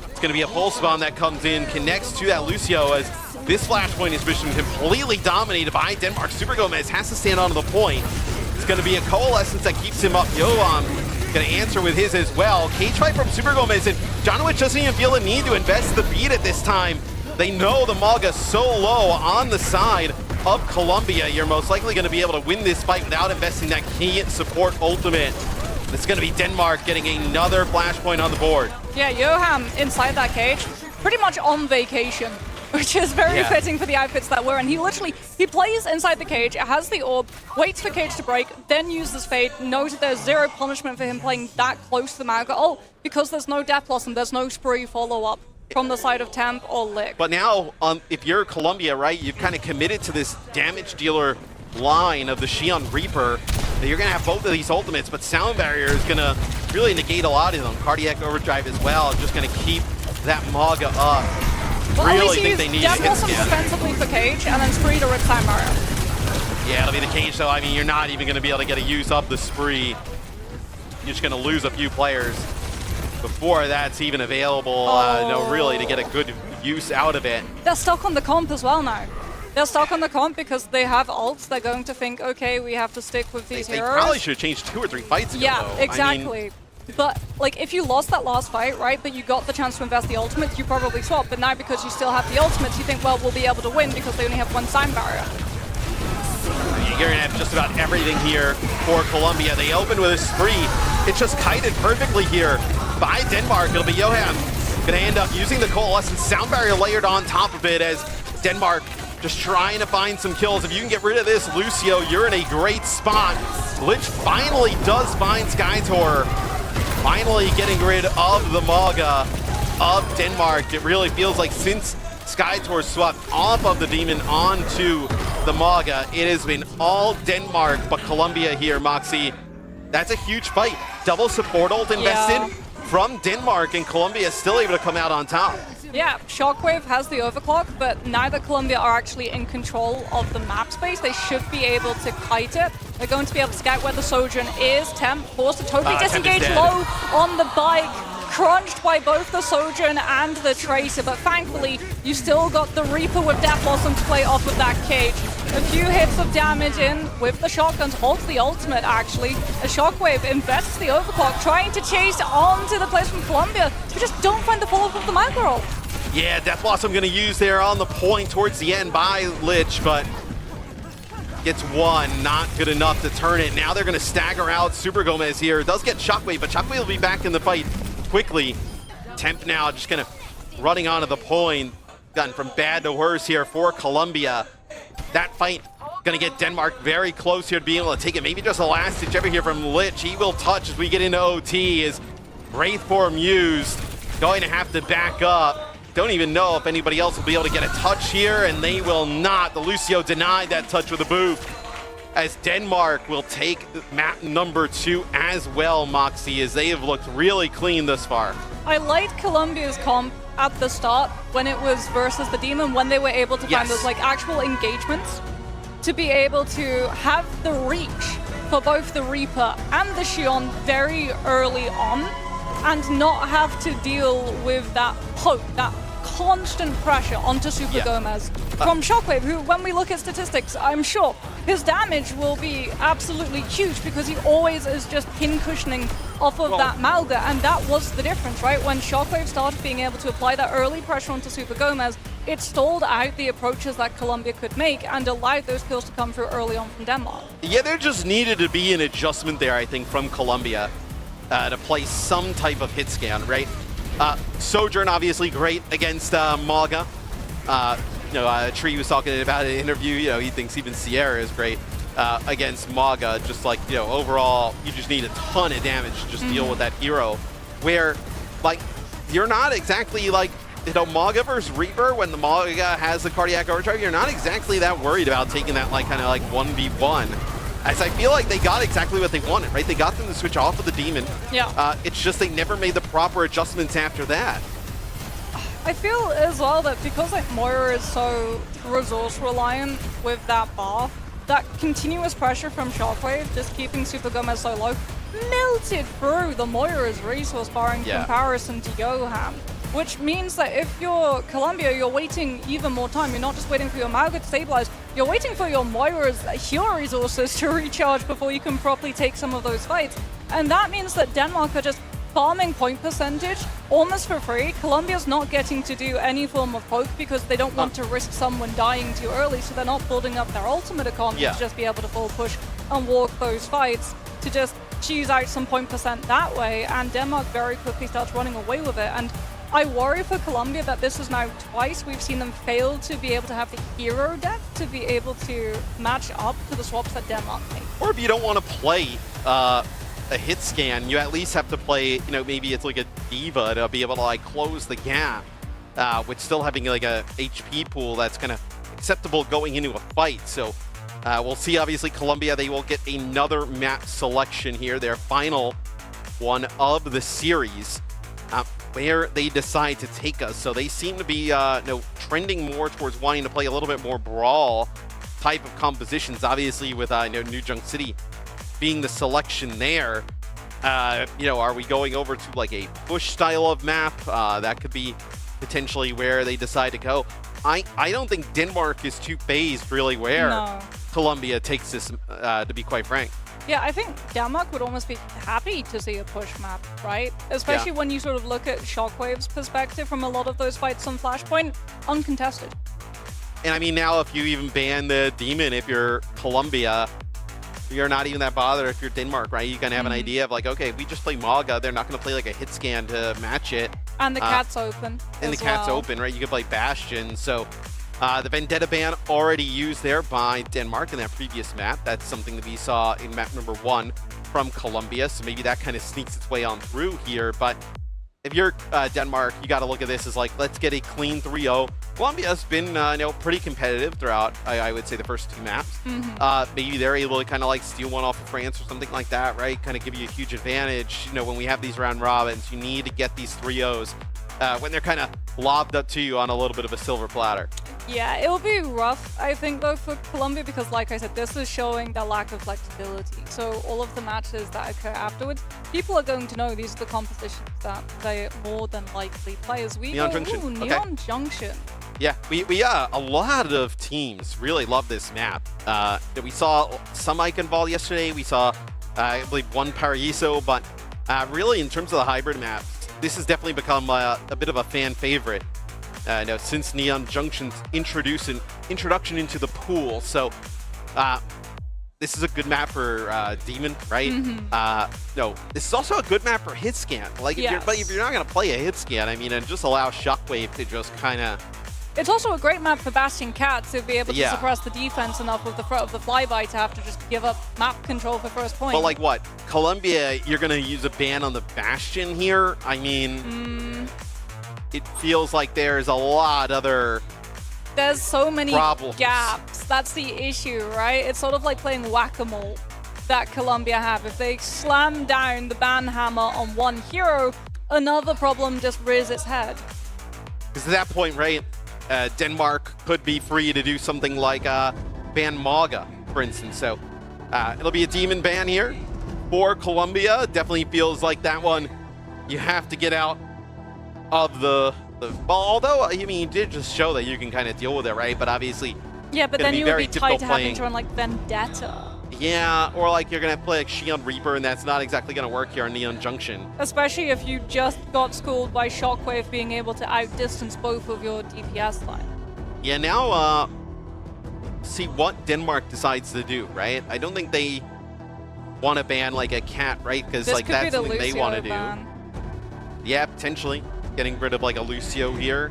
it's going to be a pulse bomb that comes in, connects to that Lucio as this flashpoint is being completely dominated by Denmark. Super Gomez has to stand onto the point. It's going to be a coalescence that keeps him up. Yoam going to answer with his as well. Cage fight from Super Gomez, and Jonowich doesn't even feel a need to invest the beat at this time. They know the Maga so low on the side of Colombia. You're most likely going to be able to win this fight without investing that key support ultimate. It's going to be Denmark getting another flashpoint on the board. Yeah, Johan inside that cage, pretty much on vacation, which is very fitting for the outfits that we're in. He plays inside the cage, has the orb, waits for cage to break, then uses Fade, knows that there's zero punishment for him playing that close to the Mauga. Oh, because there's no Death Blossom, there's no spree follow-up from the side of Temp or Lick. But now, if you're Colombia, right, you've kind of committed to this damage dealer line of the Shion Reaper. You're going to have both of these ultimates, but Sound Barrier is going to really negate a lot of them. Cardiac Overdrive as well, just going to keep that Maga up. Well, really think they need Death to Blossom defensively for cage, and then spree to rip Sound Barrier. Yeah, it'll be the cage, though. I mean, you're not even going to be able to get a use of the spree. You're just going to lose a few players before that's even available, really, to get a good use out of it. They're stuck on the comp as well now. They're stuck on the comp because they have ults. They're going to think, okay, we have to stick with these heroes. They probably should have changed 2 or 3 fights ago, Yeah, though. exactly. I mean, but like, if you lost that last fight, right, but you got the chance to invest the ultimates, you probably swap. But now because you still have the ultimates, you think, well, we'll be able to win because they only have 1 sign barrier. You're going to have just about everything here for Colombia. They open with a spree. It's just kited perfectly here by Denmark. It'll be Johan going to end up using the Coalescence sound barrier layered on top of it as Denmark just trying to find some kills. If you can get rid of this, Lucio, you're in a great spot. Lich finally does find Skytor. Finally getting rid of the Maga of Denmark. It really feels like since Skytor swept off of the Demon onto the Maga, it has been all Denmark, but Colombia here, Moxie. That's a huge fight. Double support ult invested from Denmark, and Colombia is still able to come out on top. Yeah, Shockwave has the overclock, but neither Colombia are actually in control of the map space. They should be able to kite it. They're going to be able to scout where the Sojourn is. Temp forced to totally disengage low on the bike. Crunched by both the Sojourn and the Tracer, but thankfully you still got the Reaper with Death Blossom to play off of that cage. A few hits of damage in with the shotguns, holds the ultimate actually. A Shockwave invests the overclock, trying to chase onto the players from Colombia, who just don't find the follow-up of the micro. Yeah, Death Blossom gonna use there on the point towards the end by Lich, but gets one, not good enough to turn it. Now they're gonna stagger out Super Gomez here. Does get Shockwave, but Shockwave will be back in the fight quickly. Temp now just kind of running onto the point. Gotten from bad to worse here for Colombia. That fight gonna get Denmark very close here to being able to take it. Maybe just a last ditch ever here from Lich. He will touch as we get into OT. Is Wraith form used. Going to have to back up. Don't even know if anybody else will be able to get a touch here, and they will not. The Lucio denied that touch with a boot, as Denmark will take map number 2 as well, Moxie, as they have looked really clean thus far. I liked Colombia's comp at the start when it was versus the Demon, when they were able to find those like actual engagements, to be able to have the reach for both the Reaper and the Xion very early on, and not have to deal with that poke, that constant pressure onto Super Gomez from Shockwave, who, when we look at statistics, I'm sure his damage will be absolutely huge because he always is just pin cushioning off of that Malga, and that was the difference, right? When Shockwave started being able to apply that early pressure onto Super Gomez, it stalled out the approaches that Colombia could make and allowed those kills to come through early on from Denmark. Yeah, there just needed to be an adjustment there, I think, from Colombia to play some type of hit scan, right? Sojourn obviously great against Maga. Tree was talking about it in an interview. He thinks even Sierra is great against Maga. Just like, overall, you just need a ton of damage to just deal with that hero. Where, like, you're not exactly like, Maga versus Reaper, when the Maga has the cardiac overdrive, you're not exactly that worried about taking that kind of 1v1. As I feel like they got exactly what they wanted, right? They got them to switch off of the Demon. Yeah. It's just they never made the proper adjustments after that. I feel as well that because Moira is so resource reliant with that bar, that continuous pressure from Shockwave, just keeping Super Gomez so low, melted through the Moira's resource bar in comparison to Johan. Which means that if you're Colombia, you're waiting even more time. You're not just waiting for your Malga to stabilize, you're waiting for your Moira's heal resources to recharge before you can properly take some of those fights. And that means that Denmark are just farming point percentage almost for free. Colombia's not getting to do any form of poke because they don't want to risk someone dying too early, so they're not building up their ultimate economy to just be able to full push and walk those fights, to just choose out some point percent that way, and Denmark very quickly starts running away with it. And I worry for Colombia that this is now twice we've seen them fail to be able to have the hero depth to be able to match up to the swaps that Denmark make. Or if you don't want to play a hit scan, you at least have to play, maybe it's like a diva to be able to close the gap with still having a HP pool that's kind of acceptable going into a fight. So we'll see. Obviously, Colombia, they will get another map selection here, their final one of the series. Where they decide to take us. So they seem to be trending more towards wanting to play a little bit more brawl type of compositions. Obviously, with New Junk City being the selection there, are we going over to a push style of map? That could be potentially where they decide to go. I don't think Denmark is too phased really where Colombia takes this, to be quite frank. Yeah, I think Denmark would almost be happy to see a push map, right? Especially when you sort of look at Shockwave's perspective from a lot of those fights on Flashpoint, uncontested. And I mean, now if you even ban the Demon, if you're Colombia, you're not even that bothered if you're Denmark, right? You kind of have an idea of like, okay, we just play Maga. They're not going to play like a hit scan to match it. And the cat's open. And the cat's open, right? You could play Bastion. So the Vendetta ban already used there by Denmark in that previous map. That's something that we saw in map number 1 from Colombia. So maybe that kind of sneaks its way on through here. But if you're Denmark, you got to look at this as like, let's get a clean 3-0. Colombia's been pretty competitive throughout, I would say, the first 2 maps. Maybe they're able to kind of like steal one off of France or something like that, right? Kind of give you a huge advantage. When we have these round robins, you need to get these 3-0s when they're kind of lobbed up to you on a little bit of a silver platter. Yeah, it will be rough, I think, though, for Colombia, because, like I said, this is showing their lack of flexibility. So all of the matches that occur afterwards, people are going to know these are the compositions that they more than likely play. As we Neon go, Junction. Neon Junction. Yeah, we a lot of teams really love this map. We saw some Icon Ball yesterday. We saw, I believe, one Paraiso, but really, in terms of the hybrid maps, this has definitely become a bit of a fan favorite. Since Neon Junction's introduction into the pool. So this is a good map for Demon, right? No, this is also a good map for hit scan. Like, if you're not going to play a hit scan, I mean, and just allow Shockwave to just kind of... It's also a great map for Bastion Cat to be able to suppress the defense enough with the threat of the flyby to have to just give up map control for first point. But like what? Colombia, you're going to use a ban on the Bastion here? I mean... It feels like there's a lot other There's so many problems. gaps. That's the issue, right? It's sort of like playing whack-a-mole that Colombia have. If they slam down the ban hammer on one hero, another problem just rears its head. Because at that point, right, Denmark could be free to do something like ban Maga, for instance. So it'll be a Demon ban here for Colombia. Definitely feels like that one you have to get out of the although, I mean, you did just show that you can kind of deal with it, right? But obviously, yeah, but then you would be tied to having to run like Vendetta. Yeah, or like you're going to play like Xion Reaper, and that's not exactly going to work here on Neon Junction. Especially if you just got schooled by Shockwave being able to outdistance both of your DPS line. Yeah, now see what Denmark decides to do, right? I don't think they want to ban like a cat, right? Because like that's something they want to do. Yeah, potentially. Getting rid of like a Lucio here.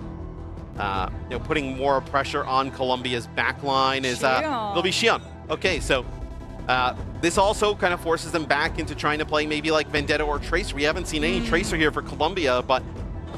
Putting more pressure on Colombia's backline is it'll be Xion. Okay, so this also kind of forces them back into trying to play maybe like Vendetta or Tracer. We haven't seen any Tracer here for Colombia, but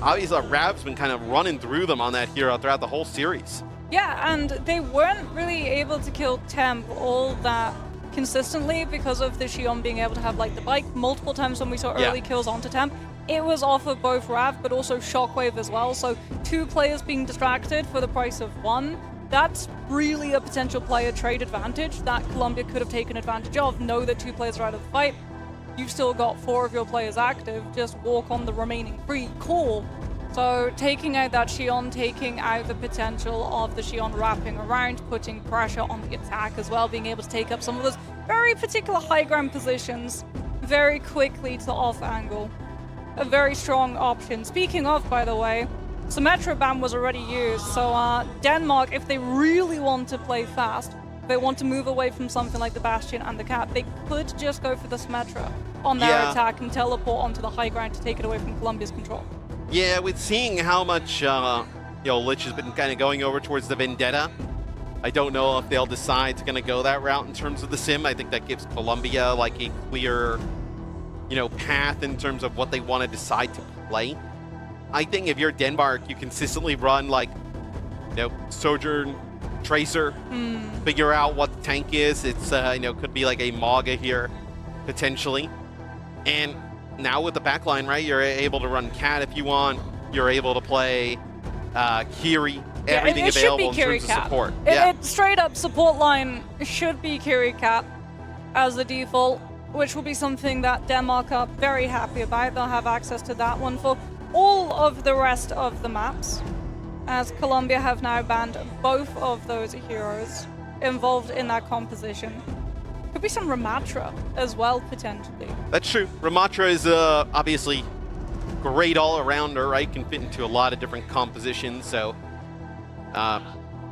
obviously Rav's been kind of running through them on that hero throughout the whole series. Yeah, and they weren't really able to kill Temp all that consistently because of the Xion being able to have like the bike multiple times when we saw early kills onto Temp. It was off of both Rav, but also Shockwave as well. So 2 players being distracted for the price of 1. That's really a potential player trade advantage that Colombia could have taken advantage of. Know that 2 players are out of the fight. You've still got 4 of your players active. Just walk on the remaining 3. Cool. So taking out that Xion, taking out the potential of the Xion wrapping around, putting pressure on the attack as well, being able to take up some of those very particular high ground positions very quickly to off angle. A very strong option. Speaking of, by the way, Symmetra ban was already used, so Denmark, if they really want to play fast, they want to move away from something like the Bastion and the Cat, they could just go for the Symmetra on their attack and teleport onto the high ground to take it away from Colombia's control. Yeah, with seeing how much Lich has been kind of going over towards the Vendetta, I don't know if they'll decide to kind of go that route in terms of the sim. I think that gives Colombia like a clear path in terms of what they want to decide to play. I think if you're Denmark, you consistently run like, Sojourn, Tracer, figure out what the tank is. It's, could be like a Maga here, potentially. And now with the backline, right, you're able to run Cat if you want. You're able to play Kiri, everything available in terms of support. Straight up support line should be Kiri Cat as the default, which will be something that Denmark are very happy about. They'll have access to that one for all of the rest of the maps. as Colombia have now banned both of those heroes involved in that composition. Could be some Ramatra as well, potentially. That's true. Ramatra is obviously great all-arounder, right? Can fit into a lot of different compositions, so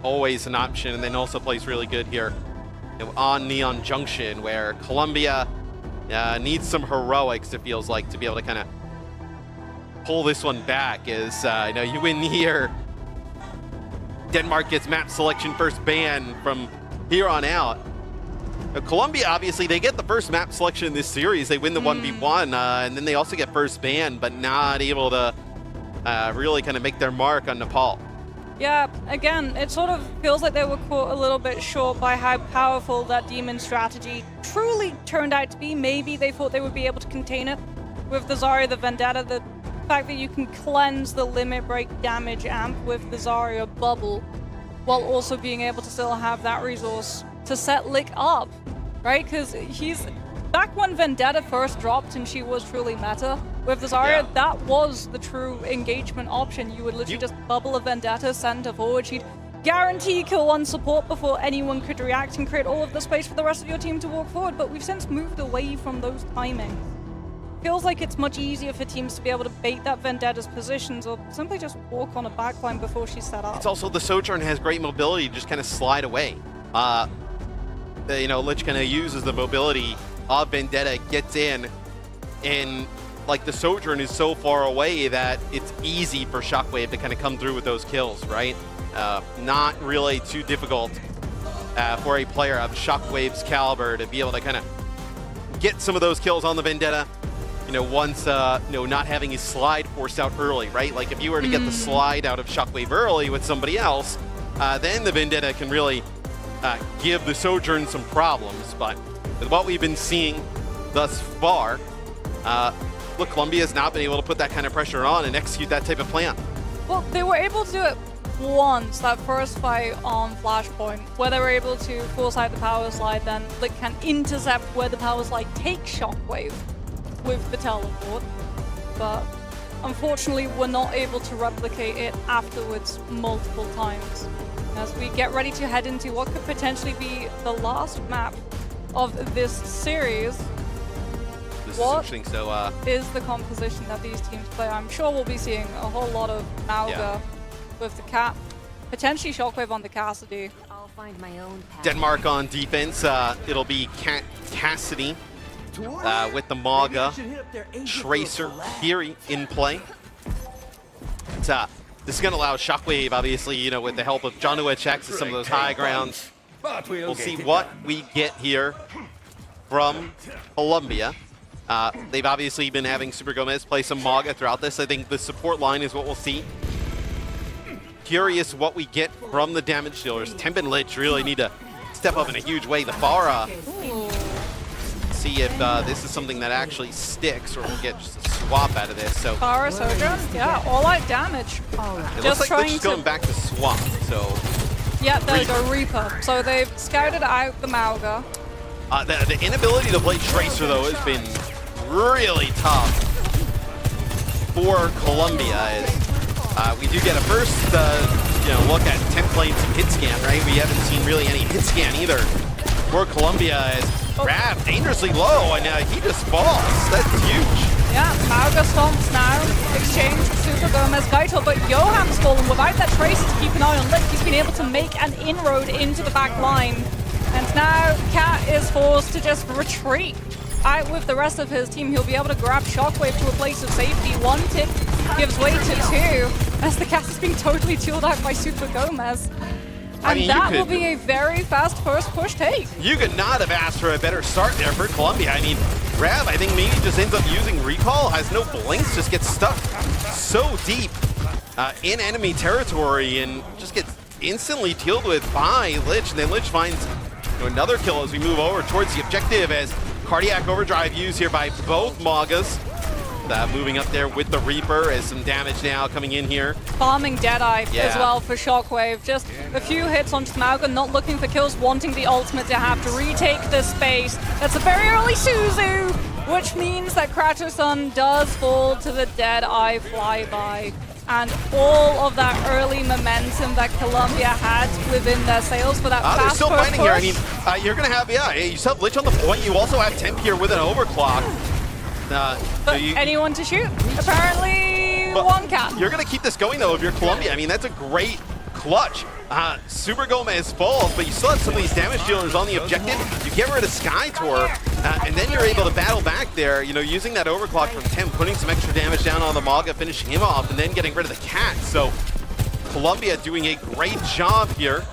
always an option. And then also plays really good here on Neon Junction, where Colombia needs some heroics, it feels like, to be able to kind of pull this one back. As you win here, Denmark gets map selection first ban from here on out. Colombia, obviously, they get the first map selection in this series. They win the 1v1, and then they also get first ban, but not able to really kind of make their mark on Nepal. Yeah, again, it sort of feels like they were caught a little bit short by how powerful that demon strategy truly turned out to be. Maybe they thought they would be able to contain it with the Zarya, the Vendetta, the fact that you can cleanse the limit break damage amp with the Zarya bubble, while also being able to still have that resource to set Lick up, right? Because he's back when Vendetta first dropped and she was truly meta with the Zarya, that was the true engagement option. You would literally just bubble a Vendetta, send her forward, she'd guarantee kill one support before anyone could react and create all of the space for the rest of your team to walk forward. But we've since moved away from those timings. Feels like it's much easier for teams to be able to bait that Vendetta's positions or simply just walk on a backline before she's set up. It's also the Sojourn has great mobility to just kind of slide away. Lich kind of uses the mobility of Vendetta, gets in, and like the Sojourn is so far away that it's easy for Shockwave to kind of come through with those kills, right? Not really too difficult for a player of Shockwave's caliber to be able to kind of get some of those kills on the Vendetta. Once not having his slide forced out early, right? Like if you were to get the slide out of Shockwave early with somebody else, then the Vendetta can really give the Sojourn some problems. But with what we've been seeing thus far, look, Colombia has not been able to put that kind of pressure on and execute that type of plan. Well, they were able to do it once, that first fight on Flashpoint, where they were able to force out the power slide, then Lick can intercept where the power slide takes Shockwave with the teleport. But unfortunately, we're not able to replicate it afterwards multiple times. As we get ready to head into what could potentially be the last map of this series. This is interesting. So, is the composition that these teams play? I'm sure we'll be seeing a whole lot of Mauga with the Cap, potentially Shockwave on the Cassidy. I'll find my own path. Denmark on defense. It'll be Cassidy with the Mauga, Tracer, Fury in play. This is going to allow Shockwave, obviously, with the help of John checks to some of those high grounds. We'll see what we get here from Colombia. They've obviously been having Super Gomez play some Mauga throughout this. I think the support line is what we'll see. Curious what we get from the damage dealers. Temp and Lich really need to step up in a huge way. The Pharah, see if this is something that actually sticks, or we'll get just a swap out of this. So Pharah, Sojourn, yeah, all out damage. It looks like Lich is going back to swap. So yeah, there you go, Reaper. So they've scouted out the Mauga. The inability to play Tracer, though, has been really tough for Colombia. We do get a first look at temp playing some hit scan, right? We haven't seen really any hit scan either for Colombia, as Rav dangerously low, and he just falls. That's huge. Yeah, Mauga stomps now, exchange Super Gomez Vital, but Johan's fallen without that Tracer to keep an eye on Lick. He's been able to make an inroad into the back line, and now Cat is forced to just retreat. Out with the rest of his team, he'll be able to grab Shockwave to a place of safety. One tick gives way to two, as the Cat is being totally chilled out by Super Gomez. And that will be a very fast first push take. You could not have asked for a better start there for Colombia. I mean, Rav, I think maybe just ends up using Recall, has no blinks, just gets stuck so deep in enemy territory and just gets instantly killed with by Lich. And then Lich finds another kill as we move over towards the objective, as Cardiac Overdrive used here by both Maugas. Moving up there with the Reaper, as some damage now coming in here. Farming Deadeye as well for Shockwave. Just a few hits on Mauga, not looking for kills, wanting the ultimate to have to retake the space. That's a very early Suzu, which means that Kratosun does fall to the Deadeye flyby. and all of that early momentum that Colombia had within their sails for that they're fast still first fighting push. here. I mean, you're going to have, you still have Lich on the point. You also have Temp here with an overclock. But anyone to shoot? Apparently, one cat. You're going to keep this going, though, if you're Colombia. I mean, that's a great clutch. Super Gomez falls, but you still have some of these damage dealers on the objective. You get rid of Sky Tour, and then you're able to battle back there, using that overclock from Temp, putting some extra damage down on the Maga, finishing him off, and then getting rid of the cat. So Colombia doing a great job here,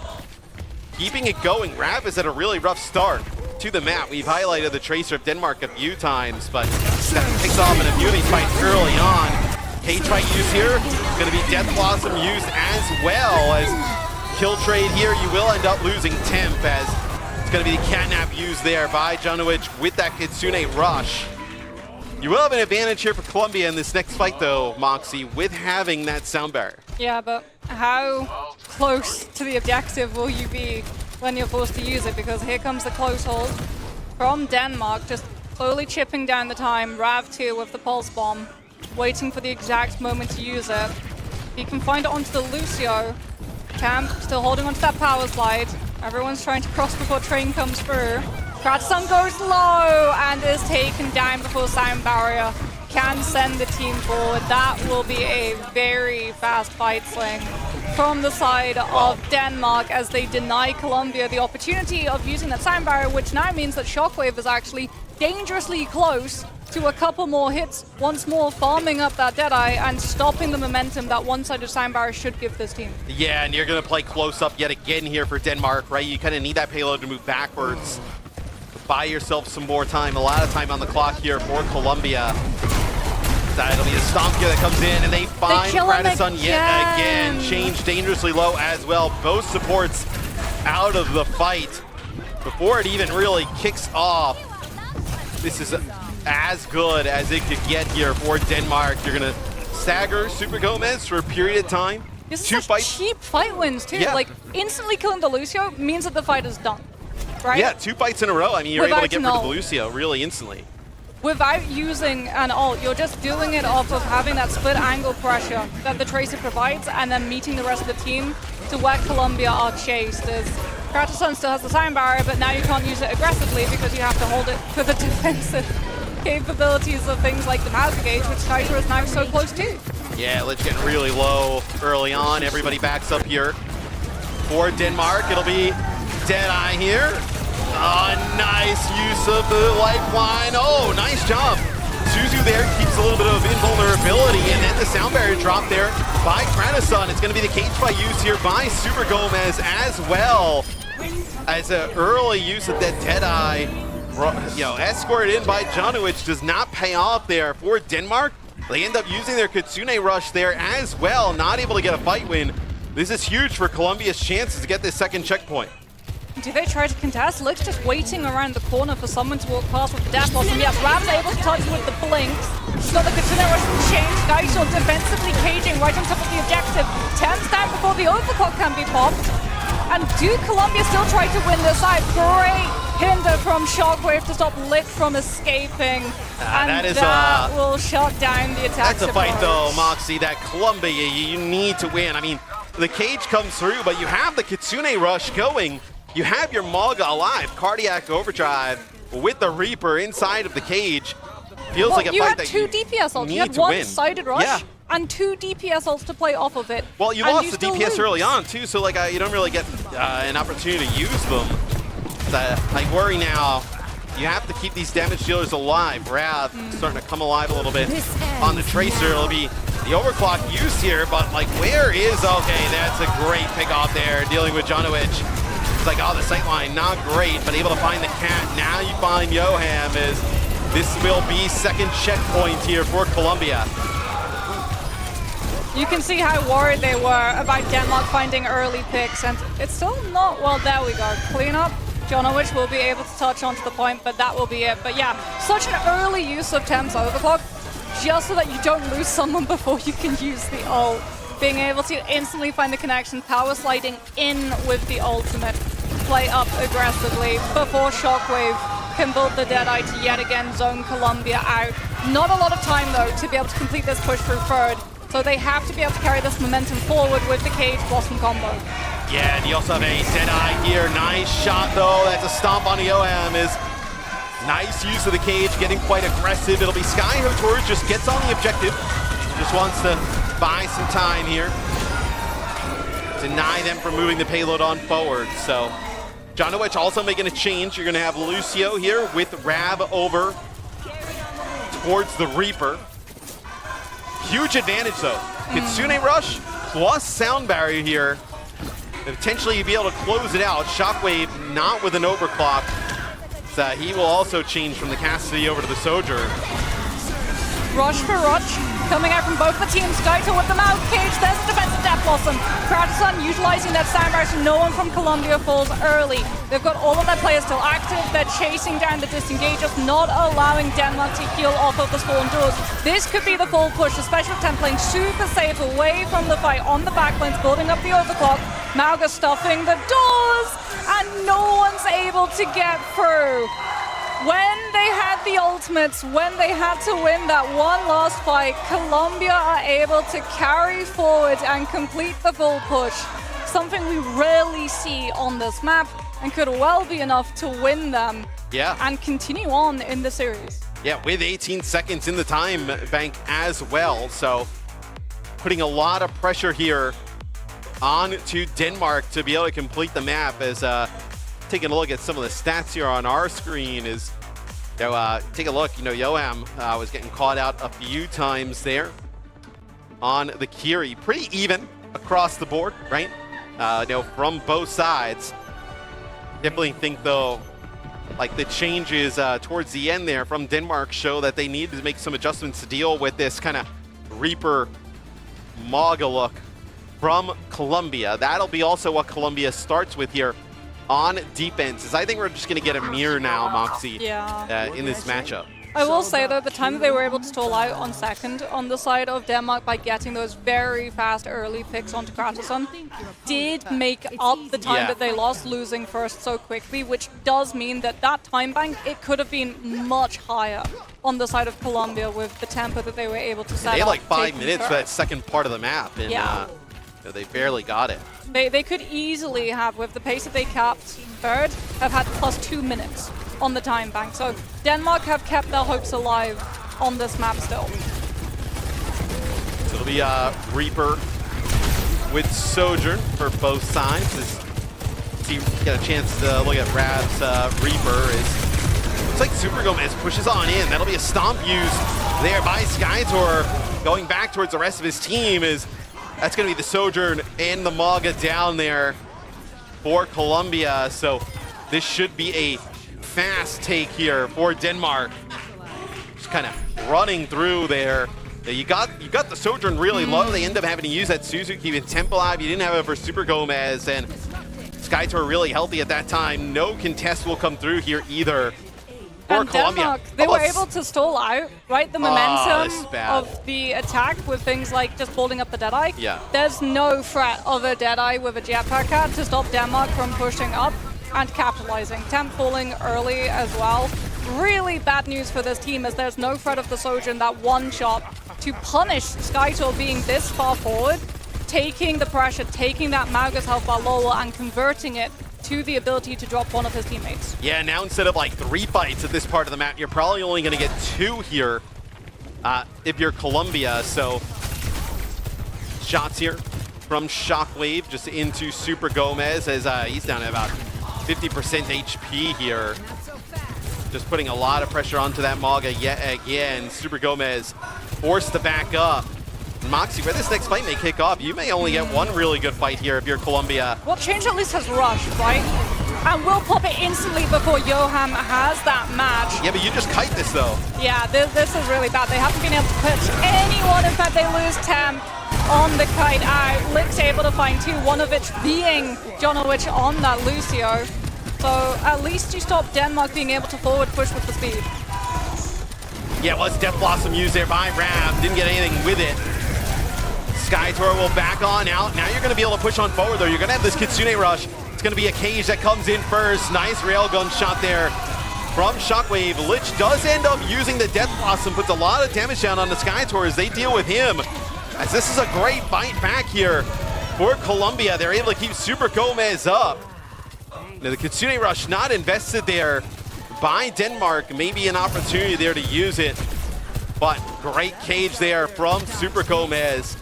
keeping it going. Rav is at a really rough start to the map. We've highlighted the Tracer of Denmark a few times, but that picks off in a few of these fights early on. Cage fight used here, going to be Death Blossom used as well as kill trade here. You will end up losing Temp as it's going to be the Catnap used there by Janowicz with that Kitsune Rush. You will have an advantage here for Colombia in this next fight though, Moxie, with having that sound barrier. Yeah, but how close to the objective will you be when you're forced to use it? Because here comes the close hold from Denmark, just slowly chipping down the time. Rav2 with the pulse bomb, waiting for the exact moment to use it. He can find it onto the Lucio. Camp still holding onto that power slide. Everyone's trying to cross before train comes through. Kratson goes low and is taken down before sound barrier can send the team forward. That will be a very fast fight swing from the side of Denmark as they deny Colombia the opportunity of using that sound barrier, which now means that Shockwave is actually dangerously close to a couple more hits, once more farming up that Deadeye and stopping the momentum that one-sided sound barrier should give this team. Yeah, and you're going to play close up yet again here for Denmark, right? You kind of need that payload to move backwards. Buy yourself some more time, a lot of time on the clock here for Colombia. It'll be a stomp here that comes in, and they find Kratson yet again. Change dangerously low as well. Both supports out of the fight before it even really kicks off. This is as good as it could get here for Denmark. You're going to stagger Super Gomez for a period of time. This is such cheap fight wins, too. Yeah. Like, instantly killing the Lucio means that the fight is done, right? Yeah, 2 fights in a row. I mean, you're able to get rid of the Lucio really instantly. Without using an ult, you're just doing it off of having that split angle pressure that the Tracer provides and then meeting the rest of the team to where Colombia are chased. As Kratson still has the sound barrier, but now you can't use it aggressively because you have to hold it for the defensive capabilities of things like the Mazda Gauge, which Tiger is now so close to. Yeah, Lich getting really low early on. Everybody backs up here for Denmark. It'll be Deadeye here. Nice use of the lifeline. Oh, nice job. Suzu there keeps a little bit of invulnerability, and then the sound barrier drop there by Kratson. It's going to be the cage fight used here by Super Gomez as well. As an early use of that Deadeye, escorted in by Janowicz, does not pay off there for Denmark. They end up using their Kitsune Rush there as well, not able to get a fight win. This is huge for Colombia's chances to get this second checkpoint. Do they try to contest? Luke's just waiting around the corner for someone to walk past with the Death Blossom. Yes, Rav's able to touch with the blinks. She's got the Kitsune Rush from Change. Geisel defensively caging right on top of the objective. Temps down before the overclock can be popped. And do Colombia still try to win this out? Great hinder from Shockwave to stop Lich from escaping. And that will shut down the attack. That's a fight though, Moxie, that Colombia, you need to win. I mean, the cage comes through, but you have the Kitsune Rush going. You have your Maga alive, Cardiac Overdrive with the Reaper inside of the cage. Feels like a fight that you had 2 DPS ults. You had one-sided rush and 2 DPS ults to play off of it. Well, you lost the DPS early on too, so like you don't really get an opportunity to use them. I worry now. You have to keep these damage dealers alive. Rav starting to come alive a little bit on the Tracer. It'll be the overclock used here, but like where is, okay, that's a great pick off there, dealing with Janowicz. It's like, oh, the sightline, not great, but able to find the cat. Now you find Yoham as this will be second checkpoint here for Colombia. You can see how worried they were about Denmark finding early picks, and it's still not, well, there we go. Clean up. Janowicz will be able to touch onto the point, but that will be it. But yeah, such an early use of Temps overclock, just so that you don't lose someone before you can use the ult. Being able to instantly find the connection, power sliding in with the ultimate, play up aggressively before Shockwave can build the Deadeye to yet again zone Colombia out. Not a lot of time though to be able to complete this push through third. So they have to be able to carry this momentum forward with the Cage Blossom combo. Yeah, and you also have a Deadeye here. Nice shot, though. That's a stomp on the OM. Is nice use of the Cage, getting quite aggressive. It'll be Skyhotor, just gets on the objective. Just wants to buy some time here. Deny them from moving the payload on forward. So OWWC also making a change. You're going to have Lucio here with Rab over towards the Reaper. Huge advantage, though. Kitsune Rush plus Sound Barrier here. And potentially be able to close it out. Shockwave not with an overclock. So he will also change from the Cassidy over to the Sojourn. Rush for Rush, coming out from both the teams. Skyto with the mouth cage, there's the defensive Death Blossom. Kratosun utilizing that Sandbar so no one from Colombia falls early. They've got all of their players still active. They're chasing down the disengagers, not allowing Denmark to heal off of the Spawn doors. This could be the full push, especially with Temp playing super safe away from the fight on the backlines, building up the overclock. Mauga stuffing the doors, and no one's able to get through. When they had the ultimates, when they had to win that one last fight, Colombia are able to carry forward and complete the full push. Something we rarely see on this map and could well be enough to win them and continue on in the series. Yeah, with 18 seconds in the time bank as well. So putting a lot of pressure here on to Denmark to be able to complete the map. As taking a look at some of the stats here on our screen is, take a look, Yoam was getting caught out a few times there on the Kiri. Pretty even across the board, right? From both sides. Definitely think, though, like the changes towards the end there from Denmark show that they need to make some adjustments to deal with this kind of Reaper Mauga look from Colombia. That'll be also what Colombia starts with here on defense. Is I think we're just going to get a mirror now, Moxie, in this matchup. I will say, though, the time that they were able to stall out on second on the side of Denmark by getting those very fast early picks onto Kratosun did make up the time that they lost losing first so quickly, which does mean that that time bank, it could have been much higher on the side of Colombia with the tempo that they were able to set up. They had like 5 minutes for that second part of the map, and they barely got it. They could easily have, with the pace that they capped third, have had plus 2 minutes on the time bank. So Denmark have kept their hopes alive on this map still. So it'll be Reaper with Sojourn for both sides. See, get a chance to look at Rab's Reaper. Looks like Super Gomez pushes on in. That'll be a stomp used there by Skytor. Going back towards the rest of his team that's going to be the Sojourn and the Mauga down there for Colombia. So this should be a fast take here for Denmark. Just kind of running through there. You got the Sojourn really low. They end up having to use that Suzuki with Temple Live. You didn't have it for Super Gomez, and Skytor really healthy at that time. No contest will come through here either. And Denmark, they were able to stall out, right? The momentum of the attack with things like just building up the Deadeye. Yeah. There's no threat of a Deadeye with a jetpack cat to stop Denmark from pushing up and capitalizing. Temp falling early as well. Really bad news for this team as there's no threat of the Sojourn, that one shot to punish Skytor being this far forward, taking the pressure, taking that Mauga's health bar lower and converting it to the ability to drop one of his teammates. Yeah, now instead of like 3 fights at this part of the map, you're probably only going to get 2 here if you're Colombia. So shots here from Shockwave just into Super Gomez as he's down at about 50% HP here. Just putting a lot of pressure onto that Mauga yet again. Super Gomez forced to back up. Moxie, where this next fight may kick off, you may only get one really good fight here if you're Colombia. Well, Change at least has Rush, right? And we'll pop it instantly before Yoham has that match. Yeah, but you just kite this, though. Yeah, this is really bad. They haven't been able to pitch anyone. In fact, they lose Temp on the kite out. Lick's able to find 2, one of which being OWWC on that Lucio. So at least you stop Denmark being able to forward push with the speed. Yeah, it was Death Blossom used there by Rab. Didn't get anything with it. Skytor will back on out. Now you're going to be able to push on forward, though. You're going to have this Kitsune Rush. It's going to be a Cage that comes in first. Nice railgun shot there from Shockwave. Lich does end up using the Death Blossom. Puts a lot of damage down on the Skytor as they deal with him. As this is a great fight back here for Colombia. They're able to keep Super Gomez up. Now the Kitsune Rush not invested there by Denmark. Maybe an opportunity there to use it. But great cage there from Super Gomez.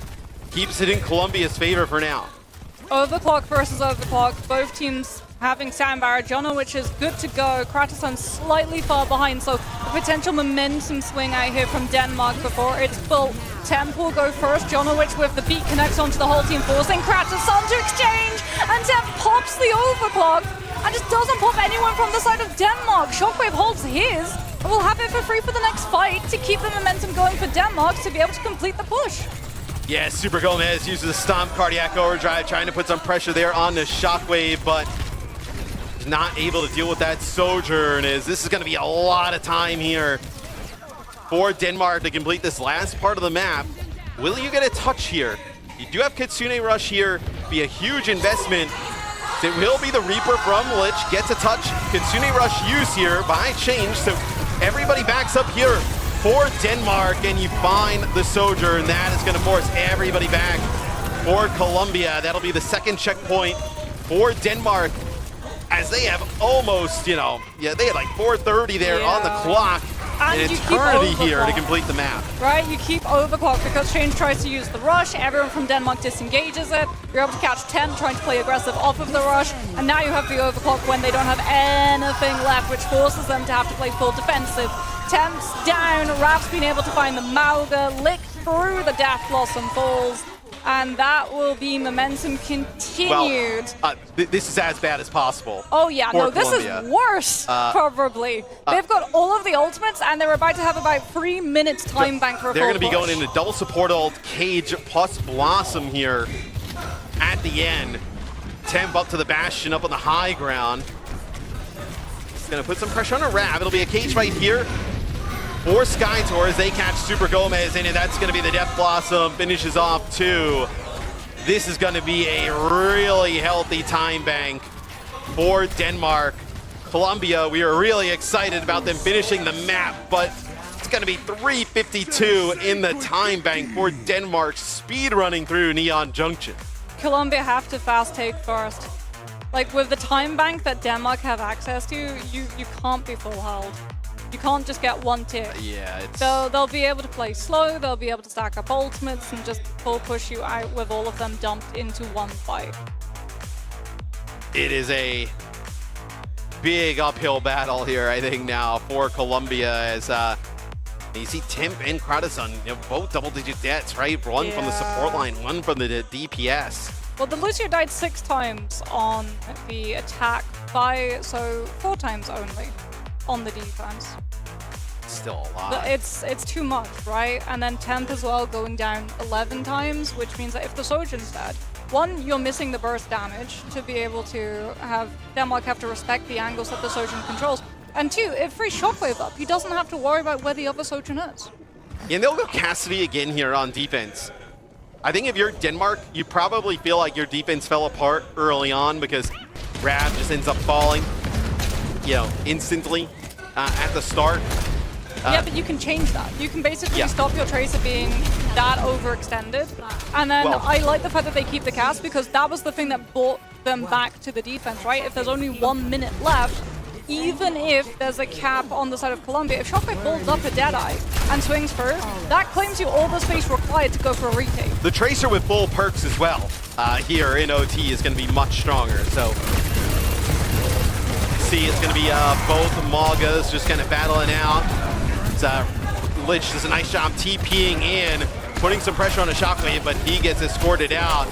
Keeps it in Colombia's favor for now. Overclock versus Overclock. Both teams having Sandbar. Jonowich is good to go. Kratos slightly far behind, so a potential momentum swing out here from Denmark before it's full. Temp will go first. Jonowich with the beat connects onto the whole team, forcing Kratos onto exchange. And Temp pops the Overclock and just doesn't pop anyone from the side of Denmark. Shockwave holds his. We'll have it for free for the next fight to keep the momentum going for Denmark to be able to complete the push. Yeah, Super Gomez uses a Stomp Cardiac Overdrive, trying to put some pressure there on the Shockwave, but not able to deal with that Sojourn. This is going to be a lot of time here for Denmark to complete this last part of the map. Will you get a touch here? You do have Kitsune Rush here, be a huge investment. It will be the Reaper from Lich, gets a touch. Kitsune Rush used here by Change, so everybody backs up here for Denmark, and you find the Sojourn. That is going to force everybody back for Colombia. That'll be the second checkpoint for Denmark, as they have almost, they had like 4:30 there on the clock. And an eternity here to complete the map. Right, you keep Overclock because Change tries to use the rush. Everyone from Denmark disengages it. You're able to catch 10 trying to play aggressive off of the rush. And now you have the Overclock when they don't have anything left, which forces them to have to play full defensive. Temp's down, Raf's been able to find the Mauga, lick through the Death Blossom Falls. And that will be momentum continued. Well, this is as bad as possible. Oh yeah, no, this Colombia. is worse, probably. They've got all of the ultimates, and they're about to have about 3 minutes time bank for a They're full going to be push. going into double support ult, Cage plus Blossom here at the end. Temp up to the Bastion, up on the high ground. It's going to put some pressure on a Rav. It'll be a cage fight here for Skytor as they catch Super Gomez in, and that's going to be the Death Blossom. Finishes off 2. This is going to be a really healthy time bank for Denmark. Colombia, we are really excited about them finishing the map, but it's going to be 3:52 in the time bank for Denmark, speed running through Neon Junction. Colombia have to fast take first. Like, with the time bank that Denmark have access to, you can't be full held. You can't just get one tick. Yeah, it's... They'll be able to play slow, they'll be able to stack up ultimates and just full push you out with all of them dumped into one fight. It is a big uphill battle here, I think, now for Colombia, as you see Temp and Kratos, both double-digit deaths, right? One from the support line, one from the DPS. Well, the Lucio died 6 times on the attack so 4 times only on the defense. Still a lot. But it's too much, right? And then Temp as well going down 11 times, which means that if the Sojourn's dead, 1, you're missing the burst damage to be able to have Denmark have to respect the angles that the Sojourn controls. And 2, if free Shockwave up, he doesn't have to worry about where the other Sojourn is. Yeah, and they'll go Cassidy again here on defense. I think if you're Denmark, you probably feel like your defense fell apart early on because Rav just ends up falling, instantly at the start. Yeah, but you can change that. You can basically stop your Tracer being that overextended. And then I like the fact that they keep the cast because that was the thing that brought them back to the defense, right? If there's only 1 minute left, even if there's a cap on the side of Colombia, if Shockwave holds up a Deadeye and swings first, that claims you all the space required to go for a retake. The Tracer with full perks as well here in OT is going to be much stronger. So see, it's going to be both Maugas just kind of battling out. Lich does a nice job TPing in, putting some pressure on a Shockwave, but he gets escorted out.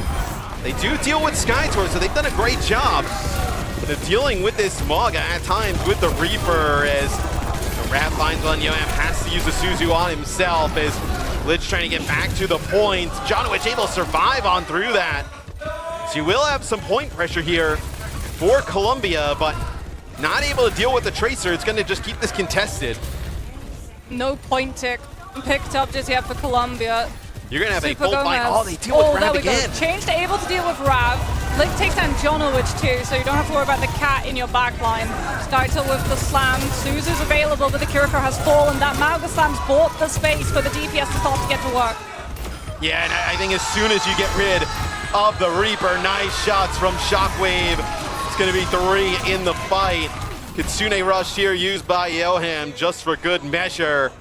They do deal with Skytor, so they've done a great job. They're dealing with this Mauga at times with the Reaper as the Rat finds one. Yoam has to use the Suzu on himself as Lich trying to get back to the point. Jonowich able to survive on through that. So you will have some point pressure here for Colombia, but not able to deal with the Tracer. It's going to just keep this contested. No point tick picked up just yet for Colombia. You're going to have Super a full fight. Gomez. Oh, they deal with Rav again. Change to able to deal with Rav. Lick takes down Jonowich too, so you don't have to worry about the cat in your backline. Skytor with the slam. Suzu's available, but the Kiriko has fallen. That Mauga slam's bought the space for the DPS to start to get to work. Yeah, and I think as soon as you get rid of the Reaper, nice shots from Shockwave. It's going to be 3 in the fight. Kitsune Rush here used by Yoham just for good measure.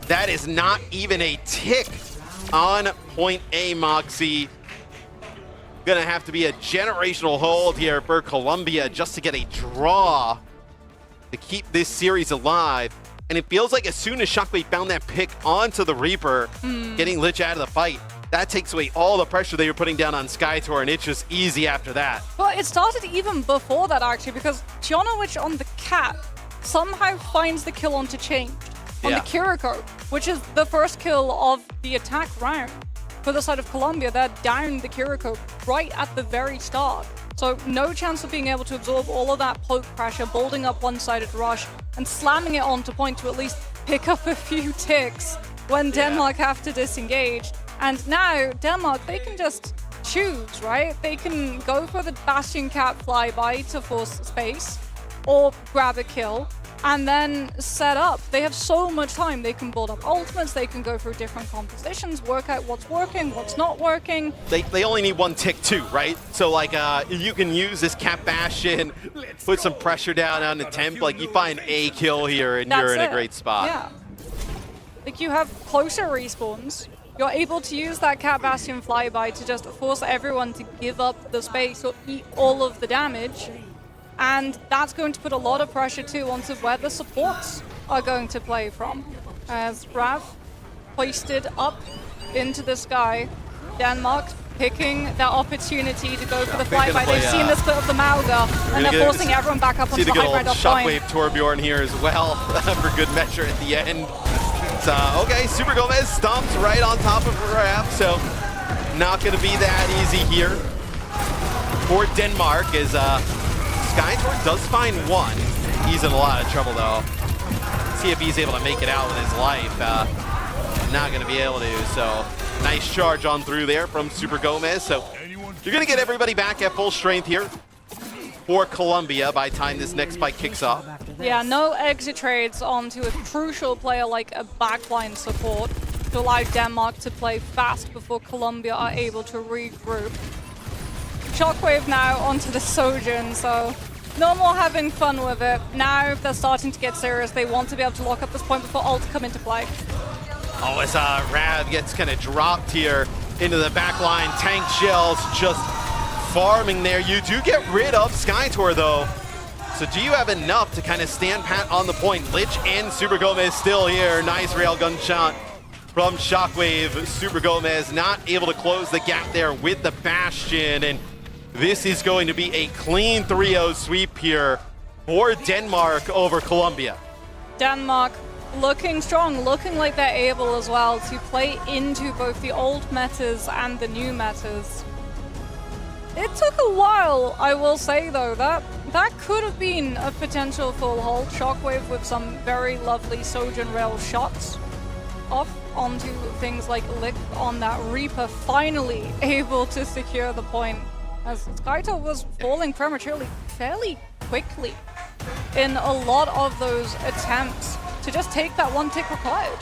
That is not even a tick on point A, Moxie. Gonna have to be a generational hold here for Colombia just to get a draw to keep this series alive. And it feels like as soon as Shockwave found that pick onto the Reaper, getting Lich out of the fight, that takes away all the pressure they were putting down on SkyTour, and it's just easy after that. Well, it started even before that, actually, because Tionowich on the Cat somehow finds the kill onto Change on the Kiriko, which is the first kill of the attack round. For the side of Colombia, they're down the Kiriko right at the very start. So no chance of being able to absorb all of that poke pressure, building up one-sided rush, and slamming it onto point to at least pick up a few ticks when Denmark have to disengage. And now, Denmark, they can just choose, right? They can go for the Bastion Cat flyby to force space, or grab a kill, and then set up. They have so much time. They can build up ultimates, they can go through different compositions, work out what's working, what's not working. They only need 1 tick too, right? So like you can use this Cat Bastion, put some pressure down on the temp, like you find a kill here and you're in a great spot. Yeah. Like you have closer respawns, you're able to use that Cat Bastion flyby to just force everyone to give up the space or eat all of the damage. And that's going to put a lot of pressure too onto where the supports are going to play from. As Rav hoisted up into the sky, Denmark picking their opportunity to go for the flyby. They've seen the split of the Mauga, and they're forcing everyone back up onto the high ground off point. Shockwave Torbjorn here as well for good measure at the end. So, okay, Super Gomez stomps right on top of Rav, so not going to be that easy here for Denmark as SkyTour does find 1. He's in a lot of trouble though. See if he's able to make it out with his life. Not going to be able to, so nice charge on through there from Super Gomez. So you're going to get everybody back at full strength here for Colombia by the time this next fight kicks off. Yeah, no exit trades onto a crucial player like a backline support to allow Denmark to play fast before Colombia are able to regroup. Shockwave now onto the Sojourn, so no more having fun with it. Now if they're starting to get serious, they want to be able to lock up this point before ult come into play. Oh, as Rav gets kind of dropped here into the back line. Tank shells just farming there. You do get rid of SkyTour though. So do you have enough to kind of stand pat on the point? Lich and Super Gomez still here. Nice railgun shot from Shockwave. Super Gomez not able to close the gap there with the Bastion, and this is going to be a clean 3-0 sweep here for Denmark over Colombia. Denmark looking strong, looking like they're able as well to play into both the old metas and the new metas. It took a while, I will say though, that could have been a potential full hold. Shockwave with some very lovely Sojourn rail shots off onto things like Lick on that Reaper, finally able to secure the point, as SkyTour was falling prematurely fairly quickly in a lot of those attempts to just take that 1 tick required.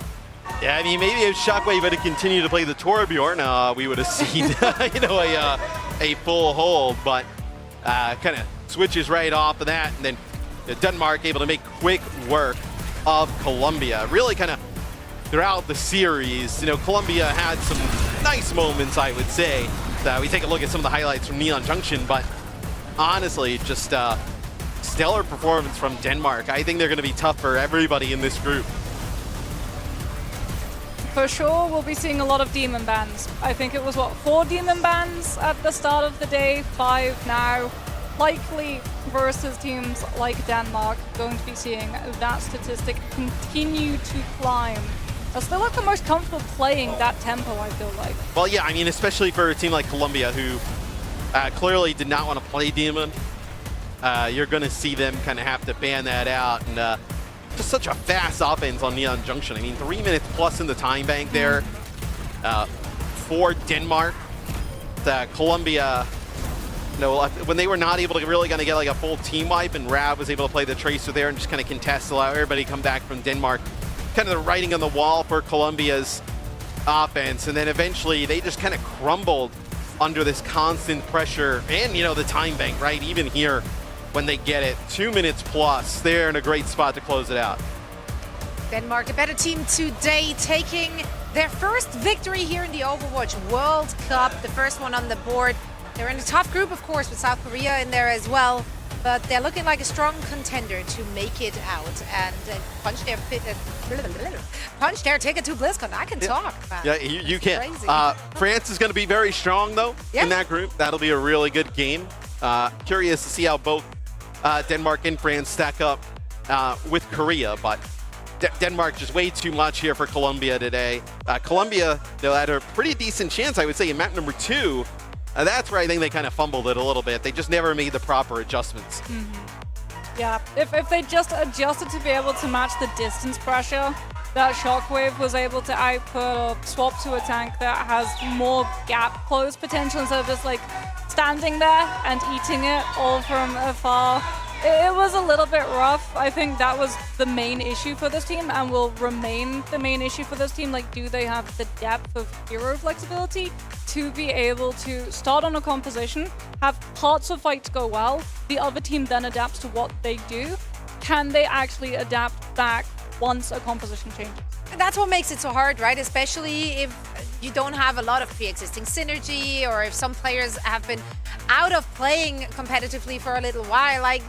Yeah, I mean, maybe if Shockwave had continued to play the Torbjorn, we would have seen a full hold, but kind of switches right off of that, and then Denmark able to make quick work of Colombia. Really kind of throughout the series, Colombia had some nice moments, I would say. We take a look at some of the highlights from Neon Junction, but honestly, just stellar performance from Denmark. I think they're going to be tough for everybody in this group. For sure, we'll be seeing a lot of demon bans. I think it was, 4 demon bans at the start of the day, 5 now. Likely versus teams like Denmark, going to be seeing that statistic continue to climb. They're still like the most comfortable playing that tempo, I feel like. Well, yeah, I mean, especially for a team like Colombia, who clearly did not want to play Demon. You're going to see them kind of have to ban that out. And just such a fast offense on Neon Junction. I mean, 3 minutes plus in the time bank there for Denmark. Colombia, when they were not able to really get like a full team wipe, and Rav was able to play the Tracer there and just kind of contest, allow everybody to come back from Denmark. Kind of the writing on the wall for Colombia's offense, and then eventually they just kind of crumbled under this constant pressure and, you know, the time bank, right? Even here, when they get it, 2 minutes plus, they're in a great spot to close it out. Denmark, a better team today, taking their first victory here in the Overwatch World Cup, the first one on the board. They're in a tough group, of course, with South Korea in there as well, but they're looking like a strong contender to make it out and punch their ticket to BlizzCon. I can talk, man. Yeah, you can. Crazy. France is going to be very strong, though, in that group. That'll be a really good game. Curious to see how both Denmark and France stack up with Korea, but Denmark just way too much here for Colombia today. Colombia, they had a pretty decent chance, I would say, in map number 2. That's where I think they kind of fumbled it a little bit. They just never made the proper adjustments. Yeah, if they just adjusted to be able to match the distance pressure that Shockwave was able to output or swap to a tank that has more gap close potential instead of just like standing there and eating it all from afar. It was a little bit rough. I think that was the main issue for this team and will remain the main issue for this team. Like, do they have the depth of hero flexibility to be able to start on a composition, have parts of fights go well, the other team then adapts to what they do? Can they actually adapt back once a composition changes? And that's what makes it so hard, right? Especially if you don't have a lot of pre-existing synergy, or if some players have been out of playing competitively for a little while. Like,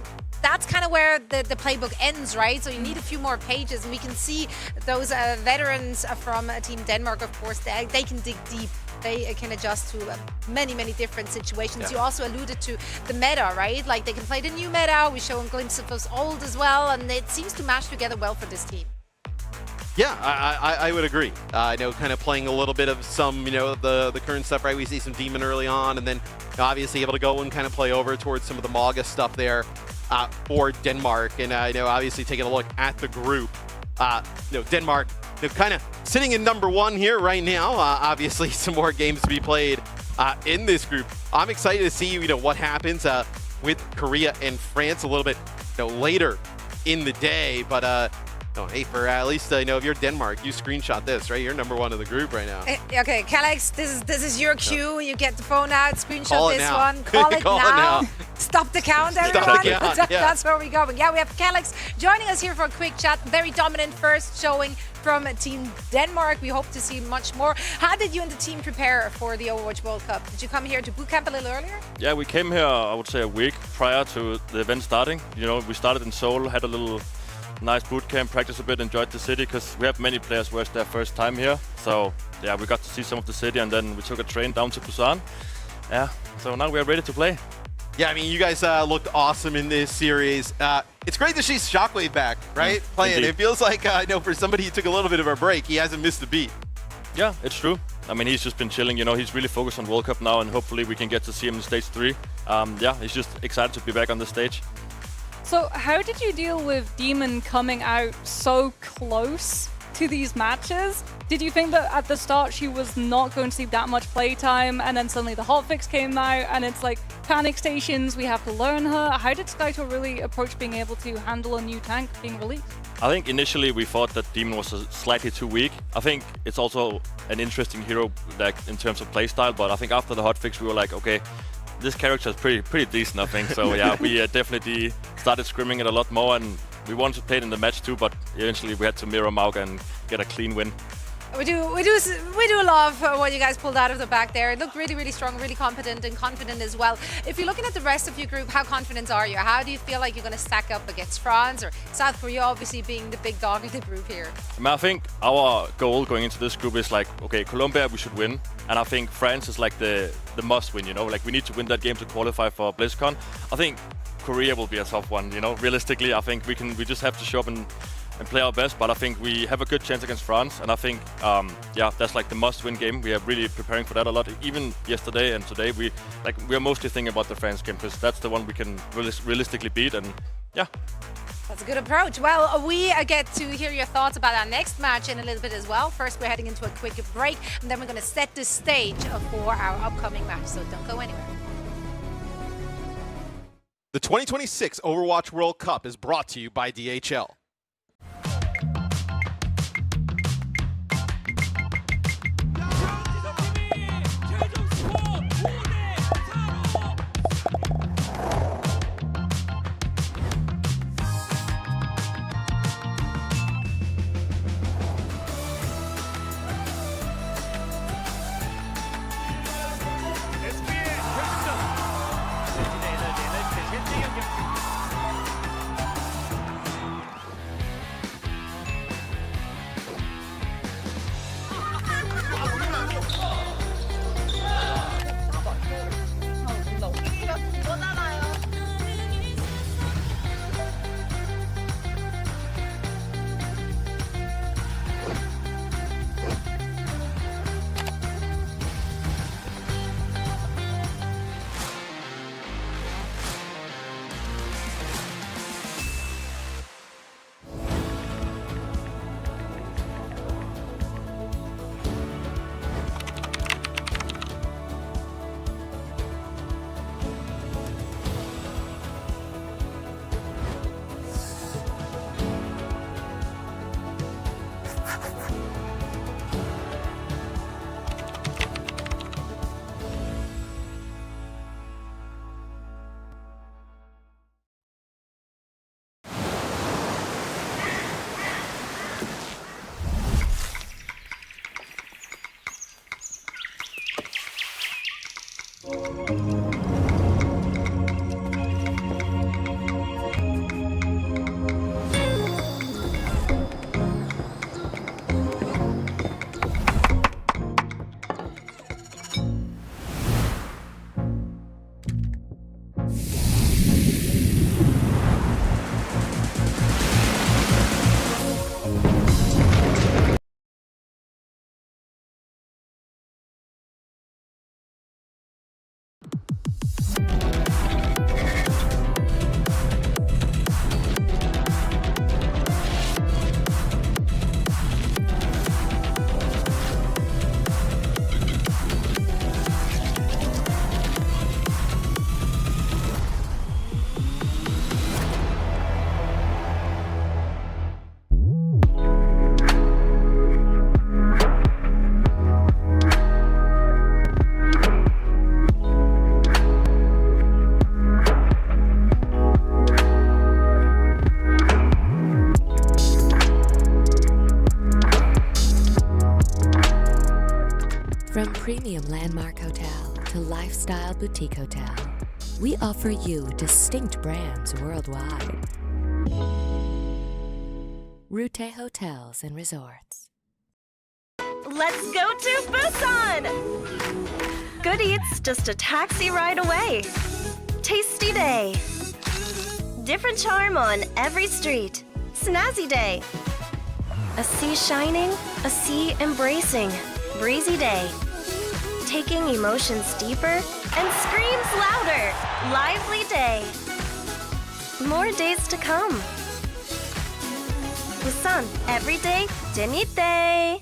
that's kind of where the playbook ends, right? So you need a few more pages, and we can see those veterans from Team Denmark, of course, they can dig deep. They can adjust to many, many different situations. Yeah. You also alluded to the meta, right? Like, they can play the new meta. We show a glimpse of those old as well, and it seems to match together well for this team. Yeah, I would agree. I know, kind of playing a little bit of some, you know, the current stuff, right? We see some Demon early on, and then obviously able to go and kind of play over towards some of the Maga stuff there for Denmark. And I know, obviously, taking a look at the group, you know, Denmark, they're kind of sitting in number 1 here right now. Obviously, some more games to be played in this group. I'm excited to see, you know, what happens with Korea and France a little bit, you know, later in the day, but. Oh, hey, for at least, you know, if you're Denmark, you screenshot this, right? You're number 1 in the group right now. Okay, Calix, this is your cue. You get the phone out, screenshot this now. one. Call it now. Stop the count, everyone. The count, yeah. That's where we're going. Yeah, we have Calix joining us here for a quick chat. Very dominant first showing from Team Denmark. We hope to see much more. How did you and the team prepare for the Overwatch World Cup? Did you come here to boot camp a little earlier? Yeah, we came here, I would say, a week prior to the event starting. You know, we started in Seoul, had a little nice boot camp, practiced a bit, enjoyed the city, because we have many players where it's their first time here. So yeah, we got to see some of the city, and then we took a train down to Busan. Yeah, so now we are ready to play. Yeah, I mean, you guys looked awesome in this series. It's great to see Shockwave back, right? Playing. Indeed. It feels like, you know, for somebody who took a little bit of a break, he hasn't missed a beat. Yeah, it's true. I mean, he's just been chilling, you know, he's really focused on World Cup now, and hopefully we can get to see him in Stage 3. Yeah, he's just excited to be back on the stage. So how did you deal with Demon coming out so close to these matches? Did you think that at the start she was not going to see that much playtime, and then suddenly the hotfix came out and it's like panic stations, we have to learn her? How did Skytor really approach being able to handle a new tank being released? I think initially we thought that Demon was slightly too weak. I think it's also an interesting hero, like, in terms of playstyle, but I think after the hotfix we were like, okay, this character is pretty decent, I think. So yeah, we definitely started scrimming it a lot more, and we wanted to play it in the match too, but eventually we had to mirror Mauga and get a clean win. We do love what you guys pulled out of the back there. It looked really, really strong, really competent and confident as well. If you're looking at the rest of your group, how confident are you? How do you feel like you're going to stack up against France or South Korea, obviously being the big dog in the group here? I mean, I think our goal going into this group is like, okay, Colombia we should win, and I think France is like the must win, you know, like we need to win that game to qualify for BlizzCon. I think Korea will be a tough one, you know, realistically. I think we just have to show up and play our best, but I think we have a good chance against France, and I think yeah, that's like the must-win game. We are really preparing for that a lot. Even yesterday and today, we are mostly thinking about the France game, because that's the one we can realistically beat, and yeah. That's a good approach. Well, we get to hear your thoughts about our next match in a little bit as well. First, we're heading into a quick break, and then we're going to set the stage for our upcoming match, so don't go anywhere. The 2026 Overwatch World Cup is brought to you by DHL. premium landmark hotel to lifestyle boutique hotel, we offer you distinct brands worldwide. Rute Hotels and Resorts. Let's go to Busan! Good eats just a taxi ride away. Tasty day. Different charm on every street. Snazzy day. A sea shining, a sea embracing. Breezy day. Taking emotions deeper and screams louder. Lively day. More days to come. Busan, every day, 재밌대.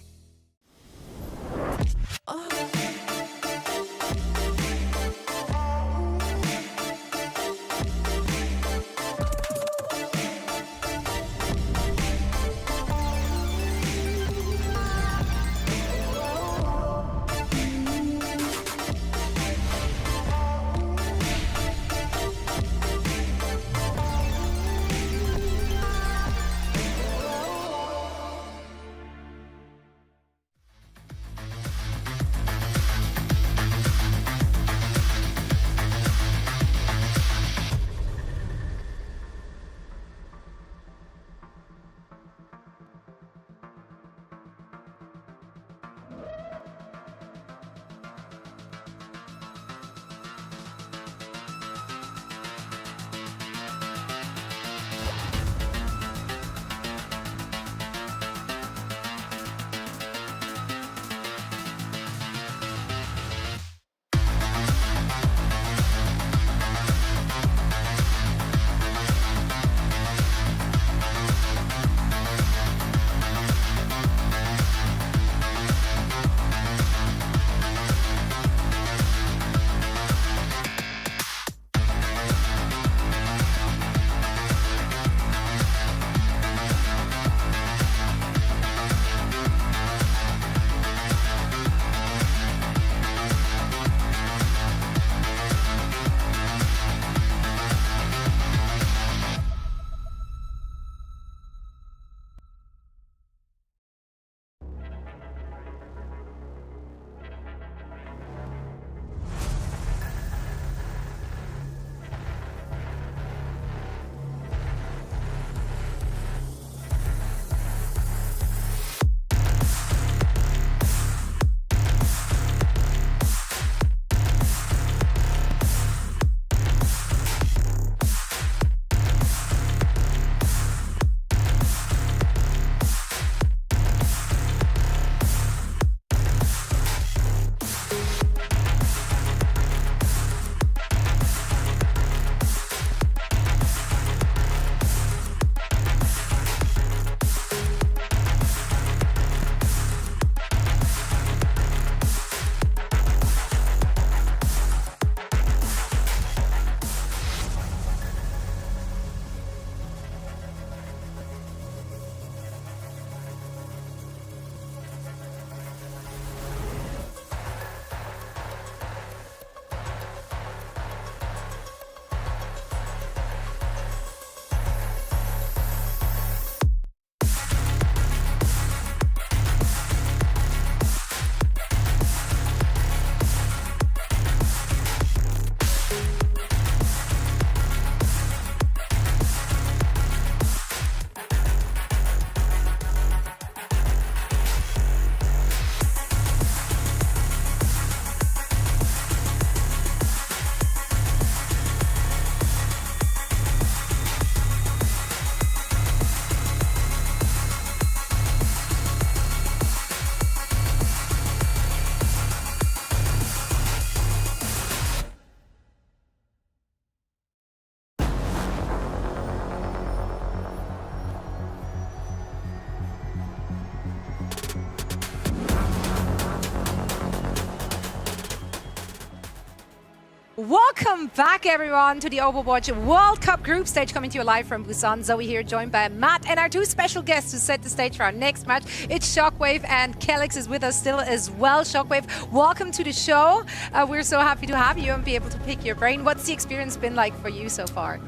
Welcome back, everyone, to the Overwatch World Cup group stage, coming to you live from Busan. Zoe here, joined by Matt, and our two special guests to set the stage for our next match. It's Shockwave, and Kelix is with us still as well. Shockwave, welcome to the show. We're so happy to have you and be able to pick your brain. What's the experience been like for you so far?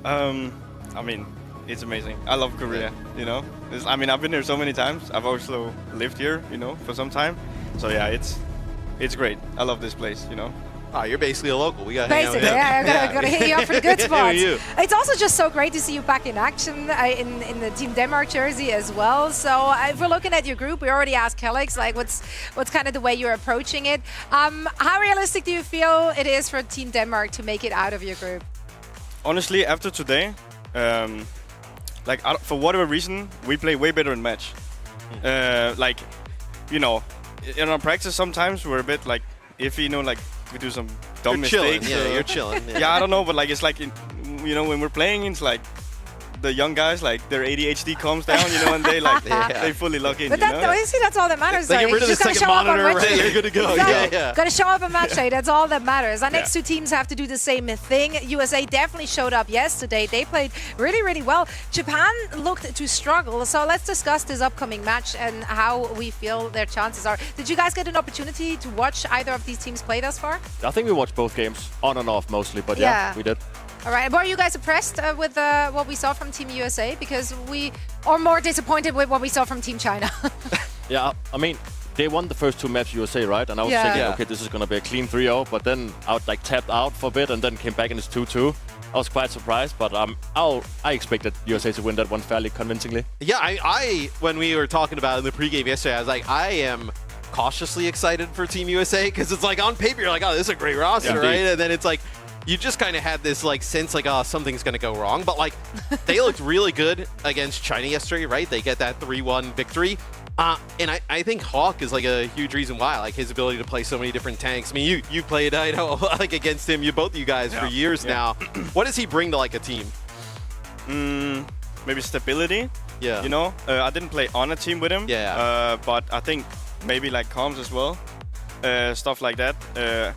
I mean, it's amazing. I love Korea, you know. I mean, I've been here so many times. I've also lived here, you know, for some time. So yeah, it's it's great. I love this place, you know. Oh, you're basically a local. We got to hang out with Basically, him. yeah, I gotta hit you up for the good Hit spots. you. It's also just so great to see you back in action in the Team Denmark jersey as well. So if we're looking at your group, we already asked Kelix, like what's kind of the way you're approaching it. How realistic do you feel it is for Team Denmark to make it out of your group? Honestly, after today, for whatever reason, we play way better in match. Like, you know, in our practice sometimes we're a bit like iffy, you know, like we do some dumb mistakes. You're chilling. Yeah, I don't know, but like it's like, you know, when we're playing, it's like the young guys, like their ADHD calms down, you know, and they like they fully lock in. But you know? that's all that matters. They get rid of the second monitor, right? You're good to go. Exactly. Yeah. Got to show up a match day. That's all that matters. Our next two teams have to do the same thing. USA definitely showed up yesterday. They played really, really well. Japan looked to struggle. So let's discuss this upcoming match and how we feel their chances are. Did you guys get an opportunity to watch either of these teams play thus far? I think we watched both games on and off mostly, but yeah we did. All right. Were you guys impressed with what we saw from Team USA? Because we are more disappointed with what we saw from Team China. Yeah, I mean, they won the first two maps USA, right? And I was thinking, okay, this is going to be a clean 3-0. But then I like tapped out for a bit and then came back and it's 2-2. I was quite surprised, but I expected USA to win that one fairly convincingly. Yeah, I when we were talking about it in the pregame yesterday, I was like, I am cautiously excited for Team USA because it's like on paper, you're like, oh, this is a great roster, right? And then it's like, you just kind of had this like sense like, oh, something's going to go wrong. But like, they looked really good against China yesterday, right? They get that 3-1 victory. And I think Hawk is like a huge reason why, like his ability to play so many different tanks. I mean, you played, I know, like against him, both of you guys for years now. What does he bring to like a team? Maybe stability. Yeah. You know, I didn't play on a team with him. Yeah. But I think maybe like comms as well, stuff like that. I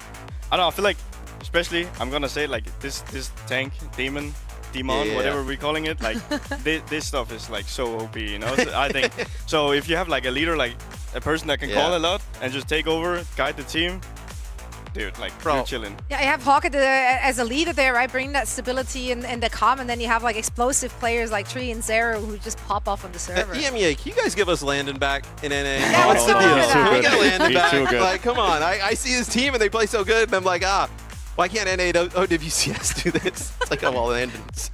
don't know. I feel like, especially, I'm gonna say like this tank demon, whatever we're calling it, like this stuff is like so OP, you know. So I think so. If you have like a leader, like a person that can call a lot and just take over, guide the team, dude, like you're chilling. Yeah, you have Hawk as a leader there, right? Bringing that stability and the calm, and then you have like explosive players like Tree and Zero who just pop off on the server. EMEA, can you guys give us Landon back in NA? Yeah, what's going on with that? Can we get Landon He's back? too good. Like, come on. I see his team and they play so good, and I'm like, why can't NA OWCS do this? It's like, oh, well, Landon's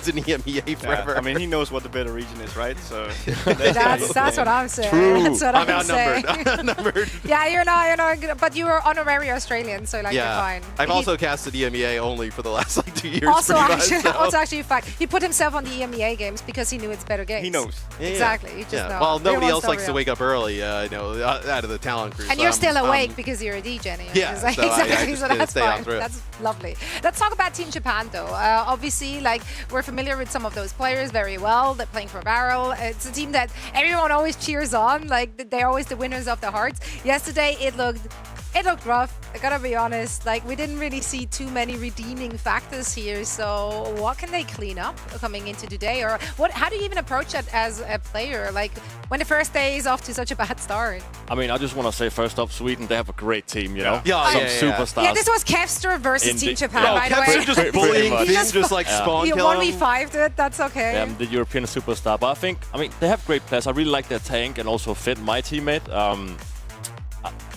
in EMEA forever. Yeah, I mean, he knows what the better region is, right? So that's what I'm saying. True. That's what I'm saying. outnumbered. Yeah, you're not good, but you were honorary Australian, so like you're fine. I've also casted EMEA only for the last like 2 years. Also, pretty much, also actually, in fact, he put himself on the EMEA games because he knew it's better games. he knows. Exactly. You just know. Well, nobody Real else likes to real. wake up early, out of the talent crew. And so you're still I'm- awake because you're a D, Jenny. Yeah, Exactly. so I just So didn't that's stay on fine. through it. That's lovely. Let's talk about Team Japan, though. Obviously, like we're familiar with some of those players very well. They're playing for Barrel. It's a team that everyone always cheers on. Like they're always the winners of the hearts. Yesterday, it looked rough. I gotta be honest. Like we didn't really see too many redeeming factors here. So what can they clean up coming into today, or what? How do you even approach it as a player? Like when the first day is off to such a bad start. I mean, I just want to say first off, Sweden, they have a great team, you know? Yeah, Some yeah. superstars. Yeah, this was Kevster versus Team Japan, No, by the way. Kevster just Pretty bullying much. Finn, just like spawn You kill him. 1v5'd it, that's okay. The European superstar. But I mean, they have great players. I really like their tank and also Finn, my teammate.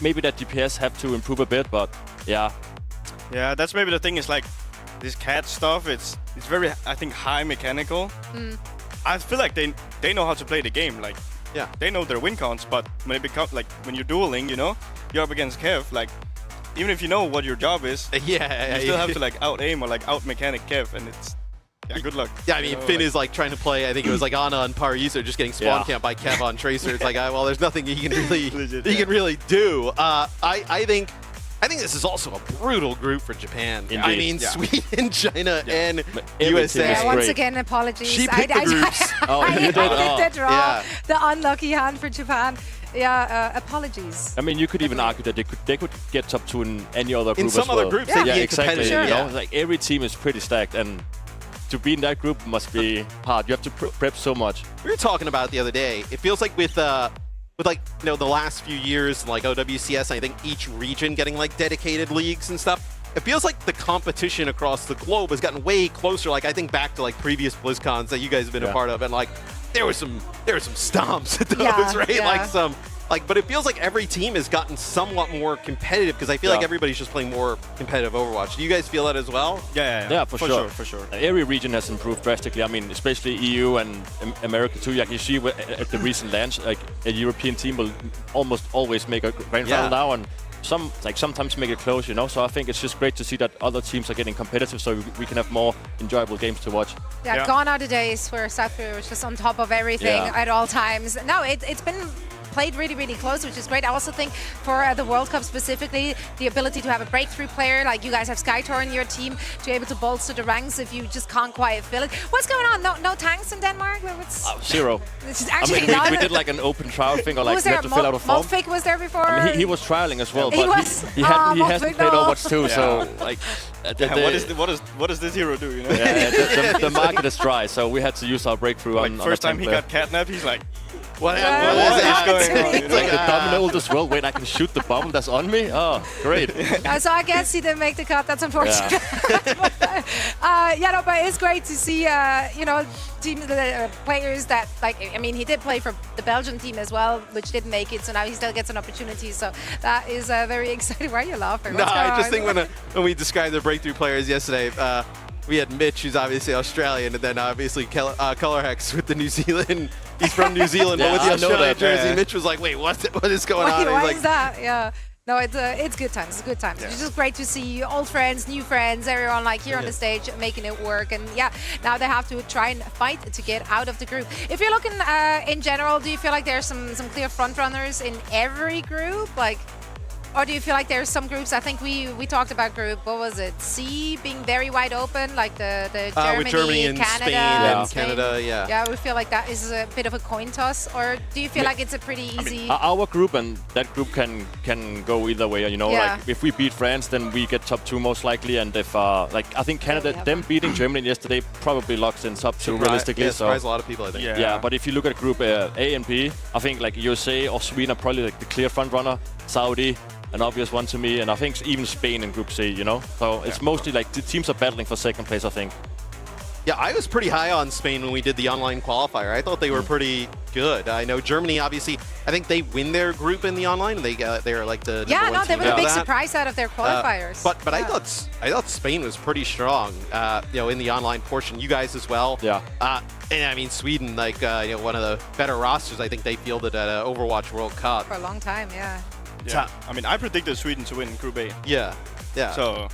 Maybe that DPS have to improve a bit, but yeah. Yeah, that's maybe the thing is like this cat stuff. It's very, I think, high mechanical. I feel like they know how to play the game. Like they know their win counts, but when it becomes like when you're dueling, you know, you're up against Kev. Like even if you know what your job is, you still have to like out aim or like out mechanic Kev, and it's good luck. Yeah, I mean, Finn is like trying to play. I think it was like Ana and Paraiso just getting spawn camped by Kev on Tracer. It's like, well, there's nothing he can really do. I think this is also a brutal group for Japan. Indeed. I mean, Yeah. Sweden, China, and Every USA. team is Yeah, once great. again, apologies. She picked the groups. Oh, you did? I did draw Yeah. the unlucky hand for Japan. Yeah, apologies. I mean, you could even argue that they could get top 2 in any other group In some as well. other groups, Yeah. they'd be exactly. competitive. You Yeah. know, like every team is pretty stacked, and to be in that group must be hard. You have to prep so much. We were talking about it the other day. It feels like with like the last few years, like OWCS, I think each region getting like dedicated leagues and stuff. It feels like the competition across the globe has gotten way closer. Like I think back to like previous BlizzCons that you guys have been a part of, and like there were some stomps at those, right? Yeah. Like some but it feels like every team has gotten somewhat more competitive because I feel like everybody's just playing more competitive Overwatch. Do you guys feel that as well? Yeah, for sure. Every region has improved drastically. I mean, especially EU and America too. Like you see at the recent lands, like a European team will almost always make a grand final now, and sometimes make it close, you know. So I think it's just great to see that other teams are getting competitive, so we can have more enjoyable games to watch. Yeah, gone are the days where South Korea was just on top of everything at all times. No, it's been played really, really close, which is great. I also think for the World Cup specifically, the ability to have a breakthrough player, like you guys have Skytor in your team, to be able to bolster the ranks if you just can't quite fill it. What's going on? No tanks in Denmark? Zero. This is actually we did like an open trial thing, or like we had to fill out a form. Molfik was there before? I mean, he was trialing as well, but he hasn't played Overwatch too, so like... what does this hero do, you know? The market is dry, so we had to use our breakthrough on first time he got catnapped, he's like... What is going on? It's like the domino will just roll. Wait, I can shoot the bubble that's on me? Oh, great. So I guess he didn't make the cut. That's unfortunate. But it's great to see, players that, he did play for the Belgian team as well, which didn't make it. So now he still gets an opportunity. So that is very exciting. Why are you laughing? No, I just think when we described the breakthrough players yesterday, we had Mitch, who's obviously Australian, and then obviously Colorhex with the New Zealand. He's from New Zealand, but with the Australian jersey, Mitch was like, "Wait, what is going on?" Why is that? Yeah. No, it's good times. It's good times. Yeah. It's just great to see old friends, new friends, everyone here on the stage making it work. And now they have to try and fight to get out of the group. If you're looking in general, do you feel like there's some clear front runners in every group? Or do you feel like there's some groups? I think we talked about group, what was it? C being very wide open, like the Germany and Canada, Spain and Canada, yeah. Yeah, we feel like that is a bit of a coin toss. Or do you feel like it's a pretty easy? Our group and that group can go either way. You know, like if we beat France, then we get top 2 most likely. And if I think Canada, them beating Germany yesterday probably locks in top 2 realistically. Surprise a lot of people, I think. Yeah, but if you look at group A and B, I think like USA or Sweden are probably like the clear front runner. Saudi, an obvious one to me, and I think even Spain in Group C, you know? So it's mostly like the teams are battling for second place, I think. Yeah, I was pretty high on Spain when we did the online qualifier. I thought they were pretty good. I know Germany, obviously, I think they win their group in the online. They're like the number one they team were a big surprise out of their qualifiers. But I thought Spain was pretty strong, in the online portion. You guys as well. Yeah. And I mean Sweden, one of the better rosters. I think they fielded at Overwatch World Cup for a long time. Yeah. Yeah. I mean, I predicted Sweden to win Group A. Yeah. So.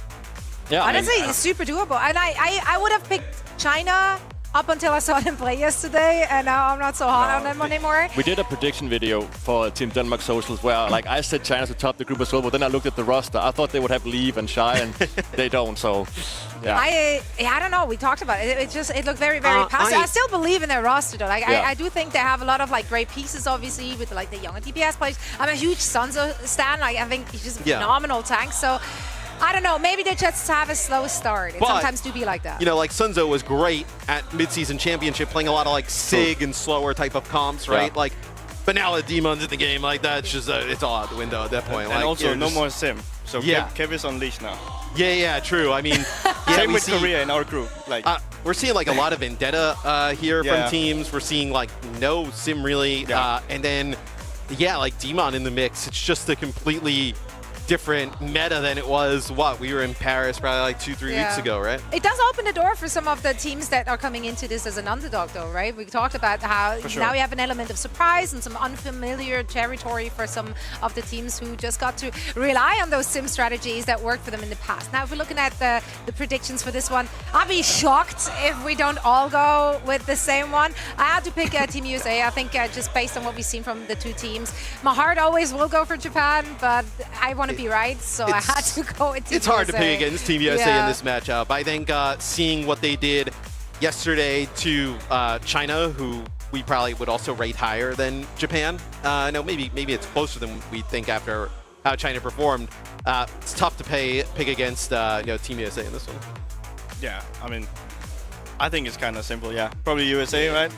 Yeah. Honestly, it's super doable, and I would have picked China up until I saw them play yesterday, and now I'm not so hot on them anymore. We did a prediction video for Team Denmark Socials where I said China to top the group as well, but then I looked at the roster. I thought they would have Leave and Shy, and they don't, so yeah. I don't know. We talked about it. It looked very, very passive. I still believe in their roster, though. I do think they have a lot of great pieces, obviously, with the younger DPS players. I'm a huge Sunzo stan. I think he's just a phenomenal tank, so I don't know. Maybe they just have a slow start. It sometimes do be like that. Sunzo was great at mid-season championship, playing a lot of SIG and slower type of comps, right? Yeah. But now the Demons in the game, that's just it's all out the window at that point. And also no more Sim. So Kev is unleashed now. Yeah, true. I mean, same with Korea in our group. We're seeing a lot of Vendetta here from teams. We're seeing no Sim really, and then Demon in the mix. It's just a completely different meta than it was. We were in Paris probably 2-3 weeks ago, right? It does open the door for some of the teams that are coming into this as an underdog, though, right? We talked about how now we have an element of surprise and some unfamiliar territory for some of the teams who just got to rely on those sim strategies that worked for them in the past. Now, if we're looking at the predictions for this one, I'd be shocked if we don't all go with the same one. I had to pick Team USA. I think just based on what we've seen from the two teams, my heart always will go for Japan, but I want to be right, so I had to go with Team USA. It's hard to pick against Team USA in this matchup. I think seeing what they did yesterday to China, who we probably would also rate higher than Japan. No, maybe it's closer than we think after how China performed. It's tough to pick against Team USA in this one. Yeah, I mean, I think it's kind of simple. Yeah, probably USA, right?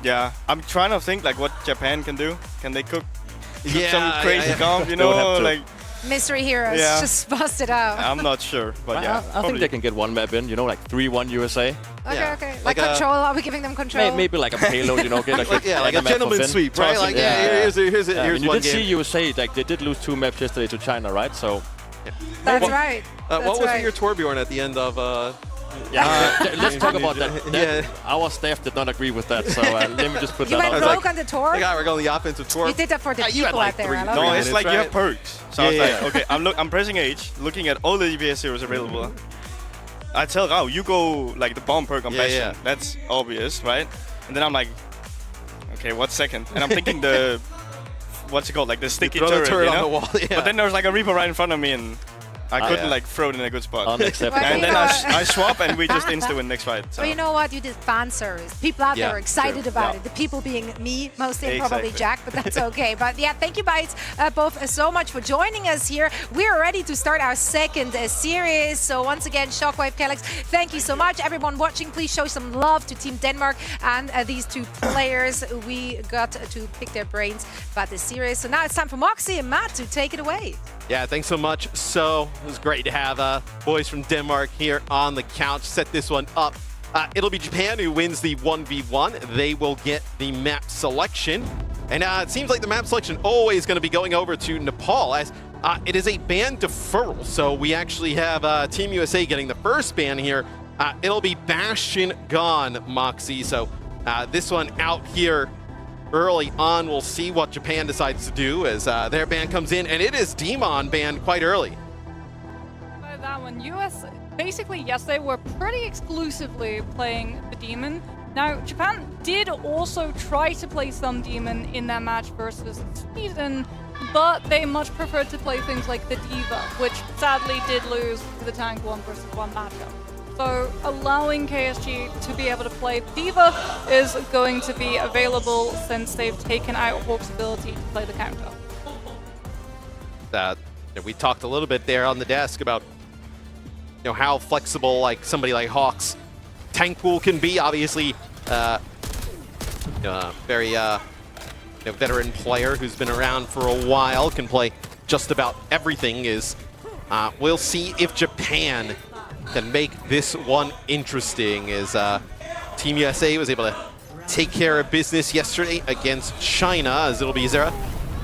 Yeah, I'm trying to think what Japan can do. Can they cook? Some crazy comp, mystery heroes just busted out. I'm not sure, but I think they can get one map in, 3-1 USA. Yeah. Okay. Like Like a- control. Are we giving them control? Maybe like a payload, you know, get like, like a map for gentleman's Finn. sweep, right? Toss it, Like, here's and you one did see game. USA, like they did lose 2 maps yesterday to China, right? So That's What- right. What That's was right. your Torbjorn at the end of? let's talk about that. Yeah. Our staff did not agree with that, so let me just put You that went out. was broke on the tour? Like, we're going the offensive Torb. You did that for the You had people like out there. 3 I love No, it. it's minutes, like you right? have perks. So I was like, okay, I'm pressing H, looking at all the DPS heroes available. I tell Rao, you go like the bomb perk on Yeah, Bastion. yeah. That's obvious, right? And then I'm like, okay, what's second? And I'm thinking the, what's it called? Like the sticky Throw the turret, turret you on know? the wall. Yeah. But then there was like a Reaper right in front of me and I couldn't yeah. like throw it in a good spot. Unacceptable. Well, And you then know I swap and we just insta-win next fight. So. But you know what? You did fan service. People out there Yeah, are excited true. about Yeah. it. The people being me, mostly, and probably Exactly. Jack, but that's okay. But yeah, thank you, Bites, both so much for joining us here. We're ready to start our second series. So once again, Shockwave, Kellex, thank you so much. Everyone watching, please show some love to Team Denmark and these 2 players. We got to pick their brains about this series. So now it's time for Moxie and Matt to take it away. Yeah, thanks so much. So it was great to have boys from Denmark here on the couch set this one up. It'll be Japan who wins the 1v1. They will get the map selection. And it seems like the map selection always going to be going over to Nepal as it is a ban deferral. So we actually have Team USA getting the first ban here. It'll be Bastion gone, Moxie. So this one out here early on. We'll see what Japan decides to do as their ban comes in, and it is Demon banned quite early. That one, US basically yesterday were pretty exclusively playing the Demon. Now, Japan did also try to play some Demon in their match versus Sweden, but they much preferred to play things like the Diva, which sadly did lose to the tank 1 versus 1 matchup. So allowing KSG to be able to play Diva is going to be available since they've taken out Hawk's ability to play the counter. We talked a little bit there on the desk about how flexible like somebody like Hawk's tank pool can be. Obviously, very veteran player who's been around for a while, can play just about everything. We'll see if Japan can make this one interesting, as Team USA was able to take care of business yesterday against China, as it'll be Zera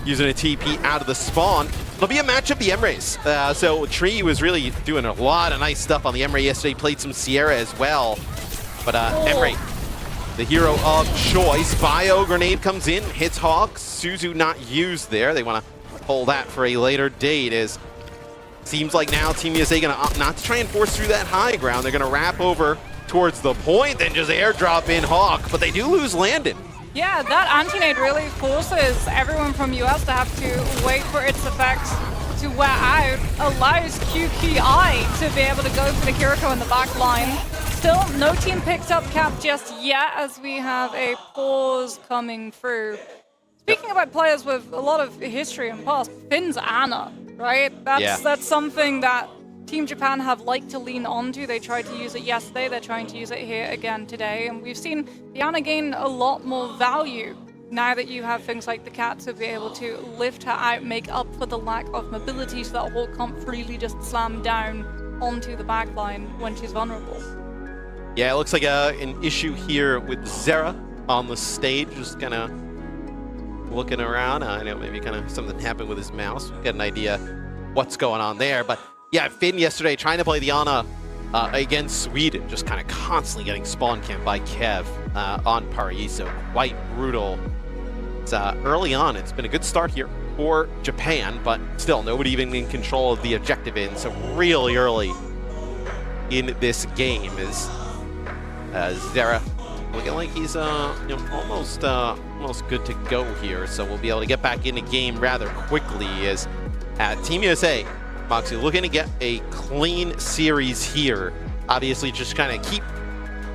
using a TP out of the spawn. It'll be a match of the M-Rays. So Tree was really doing a lot of nice stuff on the M-Ray yesterday, played some Sierra as well. But M-Ray, the hero of choice. Bio grenade comes in, hits Hawk. Suzu not used there. They want to pull that for a later date, as seems like now Team USA going to opt not to try and force through that high ground. They're going to wrap over towards the point, then just airdrop in Hawk. But they do lose Landon. Yeah, that anti-nade really forces everyone from US to have to wait for its effects to wear out, allows QQI to be able to go for the Kiriko in the back line. Still, no team picked up Cap just yet, as we have a pause coming through. Speaking about players with a lot of history and past, Finn's Ana, right? That's something that Team Japan have liked to lean onto. They tried to use it yesterday, they're trying to use it here again today, and we've seen the Ana gain a lot more value now that you have things like the Cat to be able to lift her out, make up for the lack of mobility so that Hawk can't freely just slam down onto the backline when she's vulnerable. Yeah, it looks like an issue here with Zera on the stage, just kind of looking around. I know maybe kind of something happened with his mouse. We'll get an idea what's going on there, but yeah, Finn yesterday trying to play the Ana against Sweden, just kind of constantly getting spawn camped by Kev on Paraiso. Quite brutal. It's early on. It's been a good start here for Japan, but still nobody even in control of the objective in. So really early in this game is Zera looking like he's almost good to go here. So we'll be able to get back in the game rather quickly as Team USA, Moxie, looking to get a clean series here. Obviously, just kind of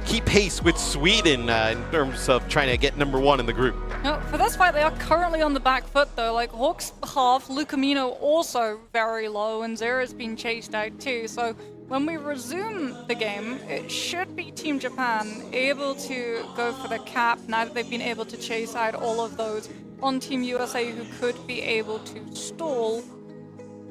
keep pace with Sweden in terms of trying to get #1 in the group. No, for this fight, they are currently on the back foot, though. Like, Hawk's half, Lucamino also very low, and Zera's been chased out too. So when we resume the game, it should be Team Japan able to go for the cap now that they've been able to chase out all of those on Team USA who could be able to stall.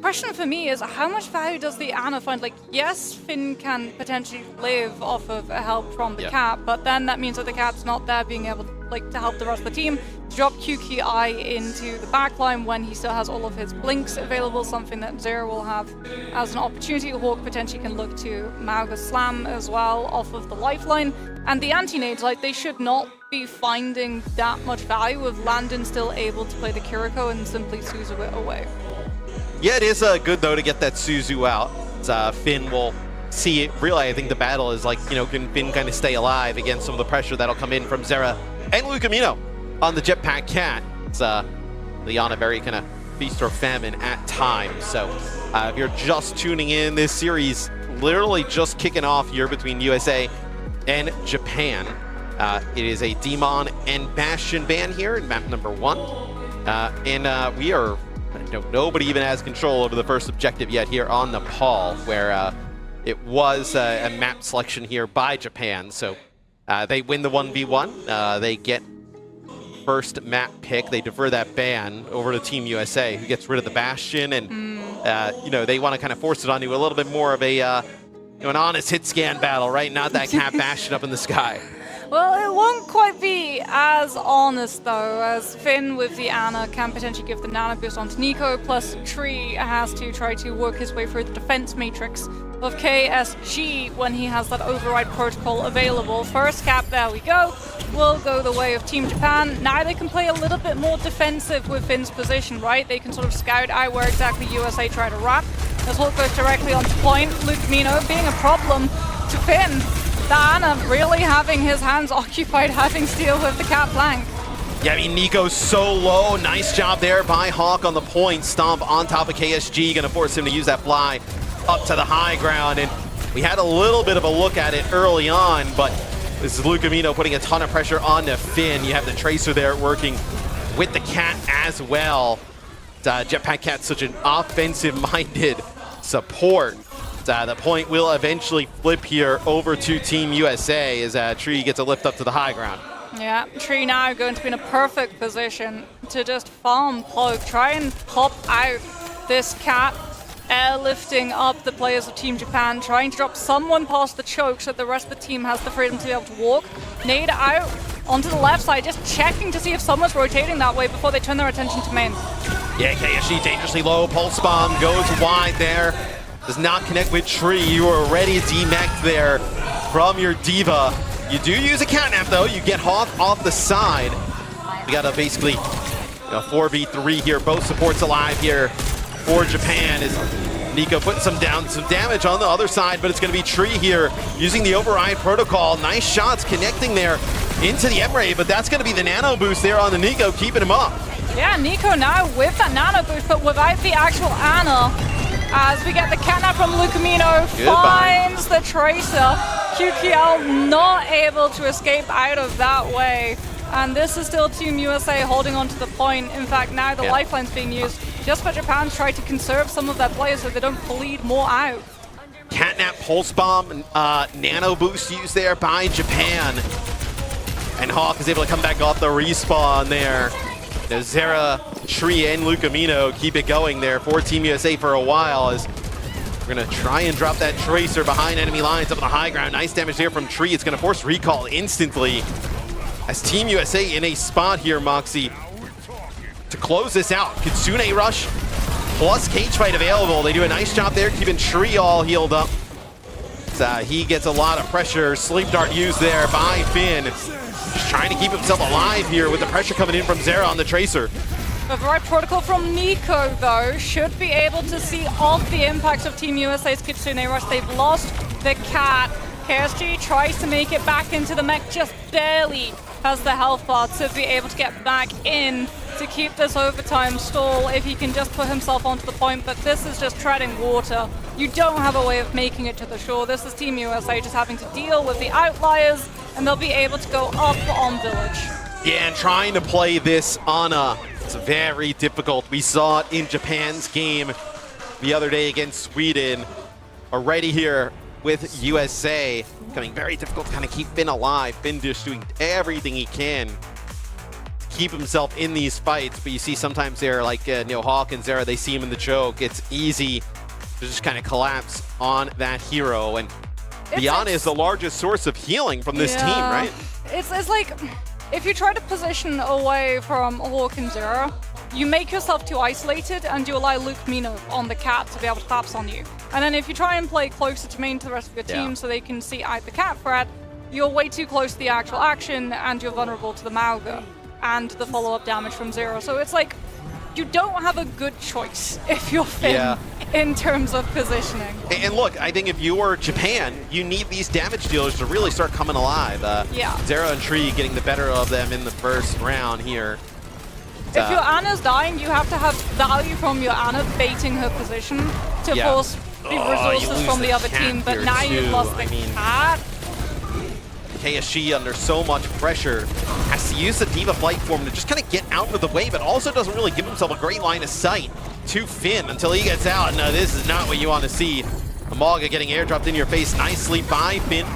question for me is, how much value does the Ana find? Like, yes, Finn can potentially live off of help from the cat, but then that means that the cat's not there being able to help the rest of the team. To drop QQI into the backline when he still has all of his blinks available, something that Zero will have as an opportunity. Hawk potentially can look to Mauga's Slam as well off of the lifeline. And the anti-nades, like, they should not be finding that much value with Landon still able to play the Kiriko and simply Suzu it away. Yeah, it is good, though, to get that Suzu out. Finn will see it. Really, I think the battle is like, can Finn kind of stay alive against some of the pressure that'll come in from Zera and Lucamino on the Jetpack Cat. It's Liana very kind of feast or famine at times. So if you're just tuning in, this series literally just kicking off here between USA and Japan. It is a Demon and Bastion ban here in map number 1. And we are, nobody even has control over the first objective yet here on Nepal, where it was a map selection here by Japan. So they win the 1v1. They get first map pick. They defer that ban over to Team USA, who gets rid of the Bastion. And, they want to kind of force it onto a little bit more of a, an honest hit scan battle, right? Not that cat Bastion up in the sky. Well, it won't quite be as honest, though, as Finn with the Ana can potentially give the nano boost onto Nico, plus Tree has to try to work his way through the defense matrix of KSG when he has that override protocol available. First cap, there we go, will go the way of Team Japan. Now they can play a little bit more defensive with Finn's position, right? They can sort of scout out where exactly USA try to wrap. As Hawk goes directly onto point, Lucamino being a problem to Finn. The Ana really having his hands occupied, having to deal with the cat flank. Yeah, I mean, Nico's so low. Nice job there by Hawk on the point. Stomp on top of KSG, gonna force him to use that fly up to the high ground. And we had a little bit of a look at it early on, but this is Lucamino putting a ton of pressure onto Finn. You have the Tracer there working with the cat as well. Jetpack Cat's such an offensive-minded support. The point will eventually flip here over to Team USA as Tree gets a lift up to the high ground. Yeah, Tree now going to be in a perfect position to just farm Cloak, try and pop out this cat, airlifting up the players of Team Japan, trying to drop someone past the choke so that the rest of the team has the freedom to be able to walk. Nade out onto the left side, just checking to see if someone's rotating that way before they turn their attention to main. Yeah, KSG dangerously low, Pulse Bomb goes wide there. Does not connect with Tree. You are already demeched there from your Diva. You do use a catnap though. You get Hawk off the side. We got a basically 4v3 here. Both supports alive here for Japan as Nico putting some damage on the other side, but it's going to be Tree here using the override protocol. Nice shots connecting there into the Emre, but that's going to be the nano boost there on the Nico, keeping him up. Yeah, Nico now with that nano boost, but without the actual Ana. As we get the catnap from Lucamino, finds the Tracer. QQL not able to escape out of that way. And this is still Team USA holding on to the point. In fact, now the lifeline's being used just for Japan to try to conserve some of their players so they don't bleed more out. Catnap, Pulse Bomb, nano boost used there by Japan. And Hawk is able to come back off the respawn there. Zera, Tree, and Lucamino keep it going there for Team USA for a while as we're going to try and drop that Tracer behind enemy lines up on the high ground. Nice damage there from Tree. It's going to force recall instantly as Team USA in a spot here, Moxie, to close this out. Kitsune Rush plus Cage Fight available. They do a nice job there keeping Tree all healed up. He gets a lot of pressure. Sleep Dart used there by Finn. Just trying to keep himself alive here with the pressure coming in from Zera on the Tracer. The right protocol from Nico, though, should be able to see off the impacts of Team USA's Kitsune Rush. They've lost the cat. KSG tries to make it back into the mech, just barely has the health bar to be able to get back in to keep this overtime stall if he can just put himself onto the point, but this is just treading water. You don't have a way of making it to the shore. This is Team USA just having to deal with the outliers, and they'll be able to go up on Village. Yeah, and trying to play this on it's very difficult. We saw it in Japan's game the other day against Sweden. Already here with USA, becoming very difficult to kind of keep Finn alive. Finn just doing everything he can to keep himself in these fights, but you see sometimes they're like Hawk and Zera, they see him in the choke. It's easy to just kind of collapse on that hero. And Diana is the largest source of healing from this team, right? It's like, if you try to position away from Hawk and Zera, you make yourself too isolated and you allow Lucamino on the cat to be able to collapse on you. And then if you try and play closer to main to the rest of your team so they can see out the cat threat, you're way too close to the actual action and you're vulnerable to the Mauga and the follow-up damage from Zero. So it's like, you don't have a good choice if you're Finn in terms of positioning. And look, I think if you were Japan, you need these damage dealers to really start coming alive. Zero and Tree getting the better of them in the first round here. If your Ana's dying, you have to have value from your Ana baiting her position to force the resources from the other team, but now you've lost the cat. KSG under so much pressure has to use the D.Va flight form to just kind of get out of the way, but also doesn't really give himself a great line of sight to Finn until he gets out. No, this is not what you want to see. Amaga getting airdropped in your face nicely by Finn.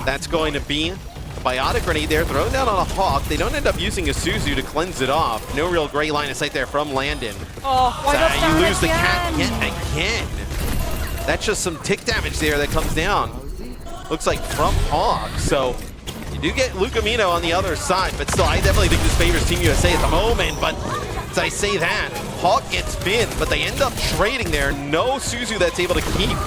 That's going to be Biotic Grenade there, thrown down on a Hawk. They don't end up using a Suzu to cleanse it off. No real great line of sight there from Landon. You lose the cat yet again. That's just some tick damage there that comes down. Looks like from Hawk. So you do get Lucamino on the other side, but still, I definitely think this favors Team USA at the moment. But as I say that, Hawk gets Finn, but they end up trading there. No Suzu that's able to keep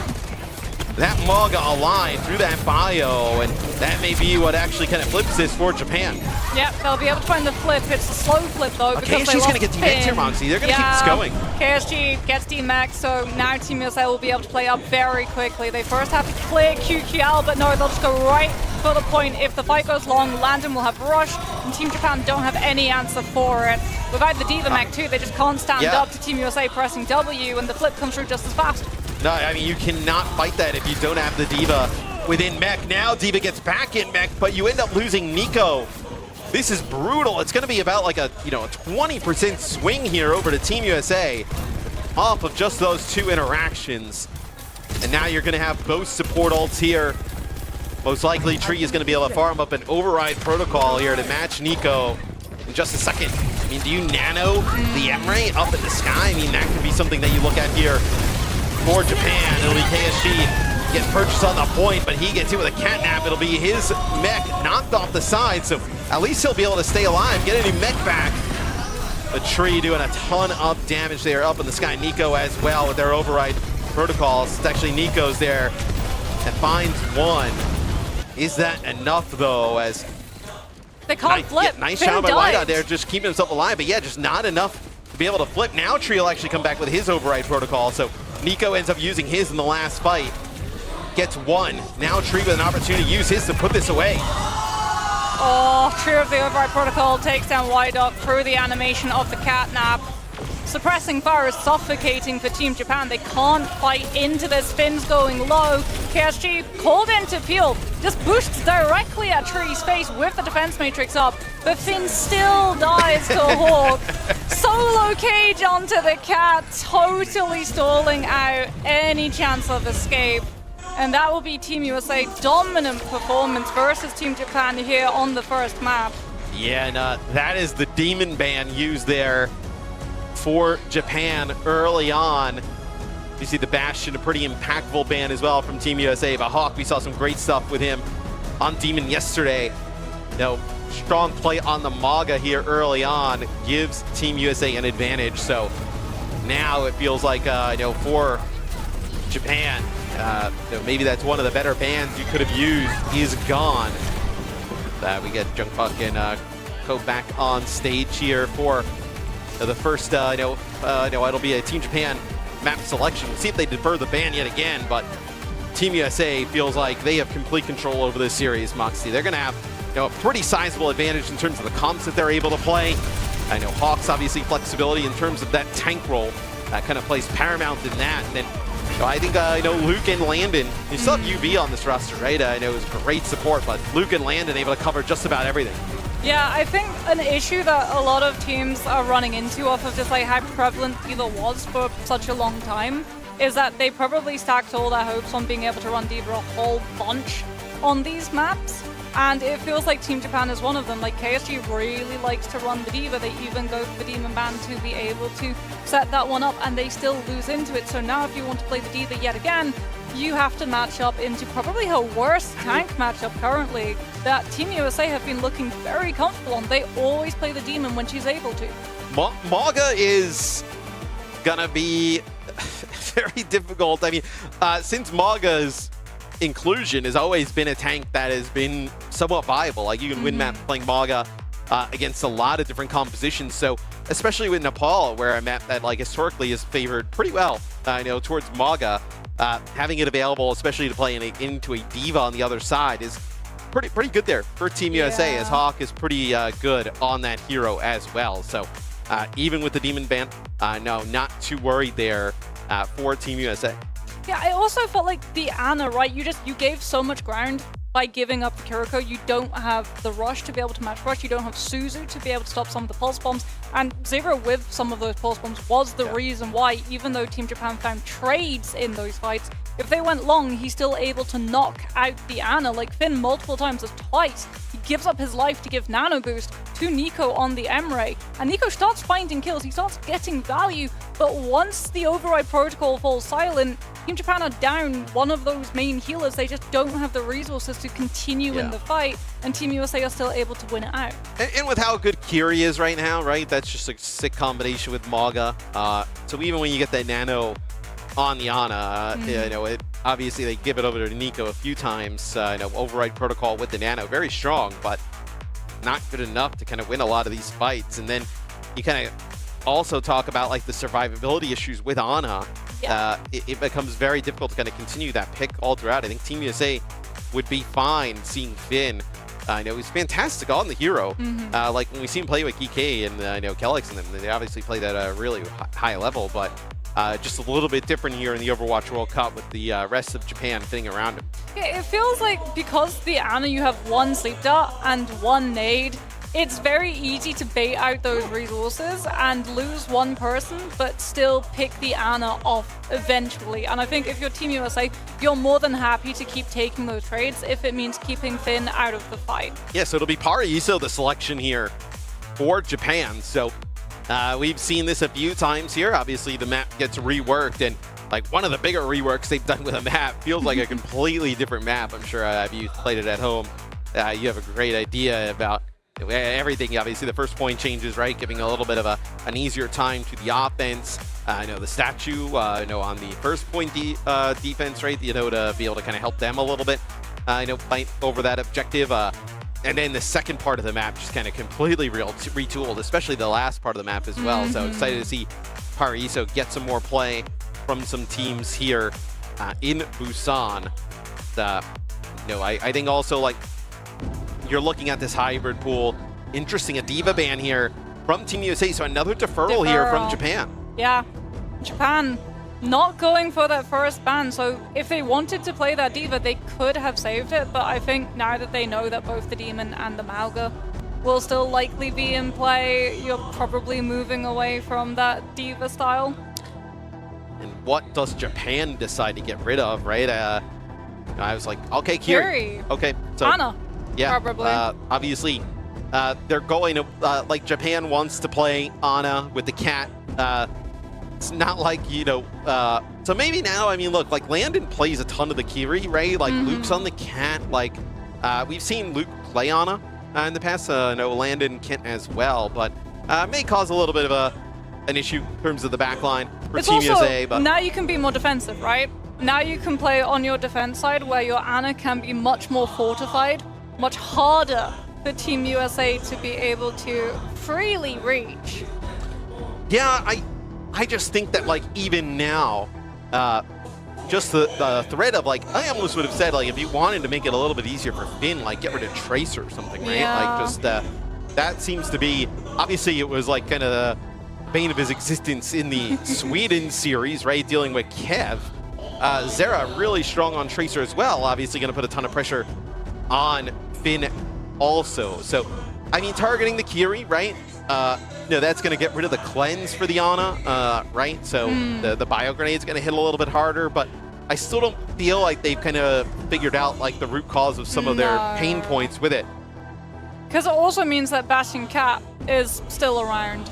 that Maga alive through that bio, and that may be what actually kind of flips this for Japan. Yep, they'll be able to find the flip. It's a slow flip though, because KSG's going to get DMAX here, Moxie. They're going to keep this going. KSG gets DMAX, so now Team USA will be able to play up very quickly. They first have to clear QQL, but no, they'll just go right for the point. If the fight goes long, Landon will have Rush, and Team Japan don't have any answer for it. Without the D.Va mech too, they just can't stand up to Team USA pressing W, and the flip comes through just as fast. No, I mean, you cannot fight that if you don't have the D.Va within mech. Now D.Va gets back in mech, but you end up losing Nico. This is brutal. It's going to be about like a 20% swing here over to Team USA off of just those two interactions. And now you're going to have both support ults here. Most likely Tree is going to be able to farm up an override protocol here to match Nico in just a second. I mean, do you nano the M-Ray up in the sky? I mean, that could be something that you look at here. For Japan, it'll be KSG getting purchased on the point, but he gets hit with a catnap. It'll be his mech knocked off the side, so at least he'll be able to stay alive, get a new mech back. The Tree doing a ton of damage there up in the sky. Nico as well with their override protocols. It's actually Nico's there that finds one. Is that enough though? As they can't flip. Nice shot by Light out there, just keeping himself alive, but yeah, just not enough to be able to flip. Now Tree will actually come back with his override protocol, so Nico ends up using his in the last fight. Gets one. Now Tree with an opportunity to use his to put this away. Oh, Tree of the override protocol takes down White through the animation of the catnap. Suppressing fire is suffocating for Team Japan. They can't fight into this. Finn's going low. KSG called into peel. Just pushed directly at Tree's face with the defense matrix up. But Finn still dies to Hawk. Solo cage onto the cat, totally stalling out any chance of escape. And that will be Team USA dominant performance versus Team Japan here on the first map. Yeah, and that is the demon ban used there for Japan early on. You see the Bastion, a pretty impactful ban as well from Team USA. But Hawk, we saw some great stuff with him on Demon yesterday. Strong play on the Maga here early on gives Team USA an advantage. So now it feels like, for Japan, maybe that's one of the better bans you could have used is gone. We get Jungkook and Ko back on stage here for the first, it'll be a Team Japan map selection. We'll see if they defer the ban yet again, but Team USA feels like they have complete control over this series, Moxie. They're going to have a pretty sizable advantage in terms of the comps that they're able to play. I know Hawk's obviously flexibility in terms of that tank role that kind of plays paramount in that. And then I think Luke and Landon, you still have UB on this roster, right? I know it was great support, but Luke and Landon able to cover just about everything. Yeah, I think an issue that a lot of teams are running into off of just like how prevalent D.Va was for such a long time is that they probably stacked all their hopes on being able to run D.Va a whole bunch on these maps. And it feels like Team Japan is one of them. Like KSG really likes to run the D.Va. They even go for the Demon Ban to be able to set that one up, and they still lose into it. So now if you want to play the D.Va yet again, you have to match up into probably her worst tank matchup currently that Team USA have been looking very comfortable on. They always play the Demon when she's able to. Maga is gonna be very difficult. I mean, since Maga's inclusion has always been a tank that has been somewhat viable. Like, you can win map playing Maga against a lot of different compositions. So, especially with Nepal, where a map that like historically is favored pretty well, towards Maga, having it available, especially to play into a D.Va on the other side, is pretty good there for Team USA, as Hawk is pretty good on that hero as well. So, even with the Demon Ban, no, not too worried there for Team USA. Yeah, I also felt like the Ana, right? You gave so much ground by giving up the Kiriko. You don't have the Rush to be able to match Rush. You don't have Suzu to be able to stop some of the Pulse Bombs. And Zero with some of those Pulse Bombs was the reason why, even though Team Japan found trades in those fights, if they went long, he's still able to knock out the Ana. Like Finn multiple times, as twice. He gives up his life to give Nano Boost to Nico on the Emre. And Nico starts finding kills, he starts getting value. But once the Override Protocol falls silent, Team Japan are down one of those main healers. They just don't have the resources to continue in the fight, and Team USA are still able to win it out. And with how good Kiri is right now, right? That's just a sick combination with Maga. So even when you get that Nano on the Ana, it obviously they give it over to Nico a few times. Override Protocol with the Nano, very strong, but not good enough to kind of win a lot of these fights. And then you kind of also talk about like the survivability issues with Ana. It becomes very difficult to kind of continue that pick all throughout. I think Team USA would be fine seeing Finn. He's fantastic on the hero. Like when we see him play with GK and Kellex and them, they obviously play that at a really high level, but just a little bit different here in the Overwatch World Cup with the rest of Japan fitting around him. Yeah, it feels like because the Ana you have one sleep dart and one nade, it's very easy to bait out those resources and lose one person, but still pick the Ana off eventually. And I think if you're Team USA, you're more than happy to keep taking those trades if it means keeping Finn out of the fight. Yeah, so it'll be Paraiso the selection here for Japan. So we've seen this a few times here. Obviously, the map gets reworked, and like one of the bigger reworks they've done with a map feels like a completely different map. I'm sure if you played it at home, you have a great idea about everything. Obviously, the first point changes, right? Giving a little bit of an easier time to the offense. The statue, on the first point defense, right? To be able to kind of help them a little bit, fight over that objective. And then the second part of the map just kind of completely retooled, especially the last part of the map as well. So excited to see Paraiso get some more play from some teams here in Busan. I think also like you're looking at this hybrid pool. Interesting, a D.Va ban here from Team USA. So another deferral here from Japan. Yeah, Japan not going for that first ban. So if they wanted to play that D.Va, they could have saved it. But I think now that they know that both the Demon and the Mauga will still likely be in play, you're probably moving away from that D.Va style. And what does Japan decide to get rid of, right? I was like, okay, Kiri. Okay, so Ana. Yeah, probably. Obviously, they're going to, like Japan wants to play Ana with the cat. It's not like, so maybe now, I mean, look, like Landon plays a ton of the Kiri, right? Like Luke's on the cat. Like, we've seen Luke play Ana in the past. Landon Kent as well, but may cause a little bit of an issue in terms of the backline for Team USA. But now you can be more defensive, right? Now you can play on your defense side where your Ana can be much more fortified, much harder for Team USA to be able to freely reach. Yeah, I just think that like even now, just the threat of like, I almost would have said like if you wanted to make it a little bit easier for Finn, like get rid of Tracer or something, right? Yeah. Like just that seems to be, obviously it was like kind of the bane of his existence in the Sweden series, right? Dealing with Kev. Zera really strong on Tracer as well, obviously going to put a ton of pressure on Finn also. So, I mean, targeting the Kiri, right? That's going to get rid of the cleanse for the Ana, right? So the bio grenade's going to hit a little bit harder, but I still don't feel like they've kind of figured out like the root cause of some of their pain points with it. Because it also means that Bastion Cat is still around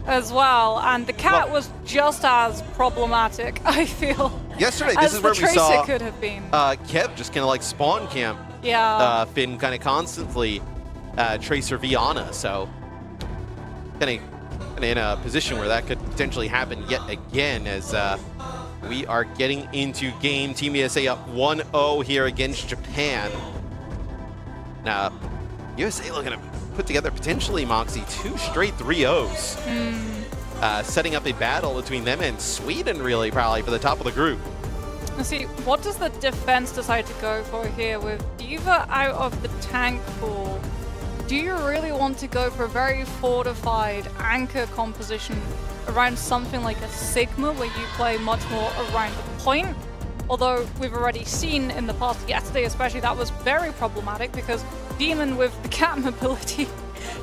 as well, and the cat was just as problematic, I feel. Yesterday, this is where we Tracer saw could have been. Kev just kind of like spawn camp. Yeah. Finn kind of constantly Tracer Viana, so kind of in a position where that could potentially happen yet again as we are getting into game. Team USA up 1-0 here against Japan. Now, USA looking to put together potentially, Moxie, 2 straight 3-0s. Setting up a battle between them and Sweden, really, probably, for the top of the group. Let's see, what does the defense decide to go for here with D.Va out of the tank pool? Do you really want to go for a very fortified anchor composition around something like a Sigma where you play much more around the point? Although we've already seen in the past, yesterday especially, that was very problematic because Demon with the cat mobility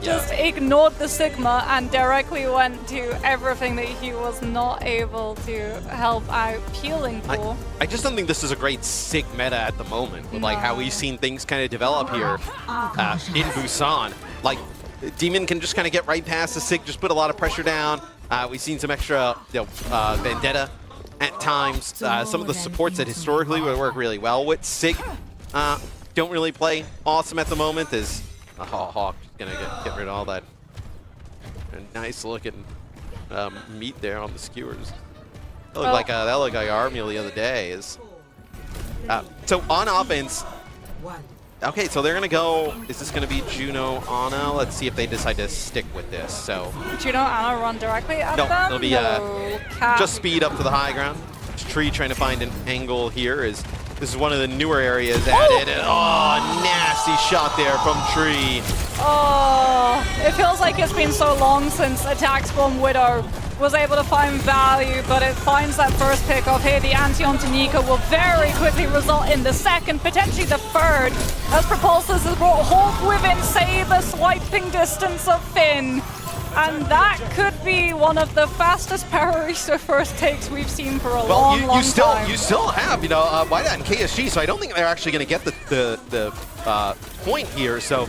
just ignored the Sigma and directly went to everything that he was not able to help out peeling for. I just don't think this is a great Sig meta at the moment, with like how we've seen things kind of develop here in Busan. Like, Demon can just kind of get right past the Sig, just put a lot of pressure down. We've seen some extra Vendetta at times. Some of the supports that historically would work really well with Sig don't really play awesome at the moment, as Hawk just gonna get rid of all that nice looking meat there on the skewers. That looked like our meal the other day. So on offense, okay, so they're gonna go. Is this gonna be Juno Ana? Let's see if they decide to stick with this. So Juno Ana run directly at them? it'll be just speed up to the high ground. Tree trying to find an angle here. This is one of the newer areas added. And, nasty shot there from Tree. Oh, it feels like it's been so long since Attack Spawn Widow was able to find value, but it finds that first pick off here. The anti-onto Nico will very quickly result in the second, potentially the third, as Propulsors has brought Hawk within Saber swiping distance of Finn. And that could be one of the fastest Pararisa first takes we've seen for a long time. You still have, Whiteout and KSG, so I don't think they're actually going to get the point here. So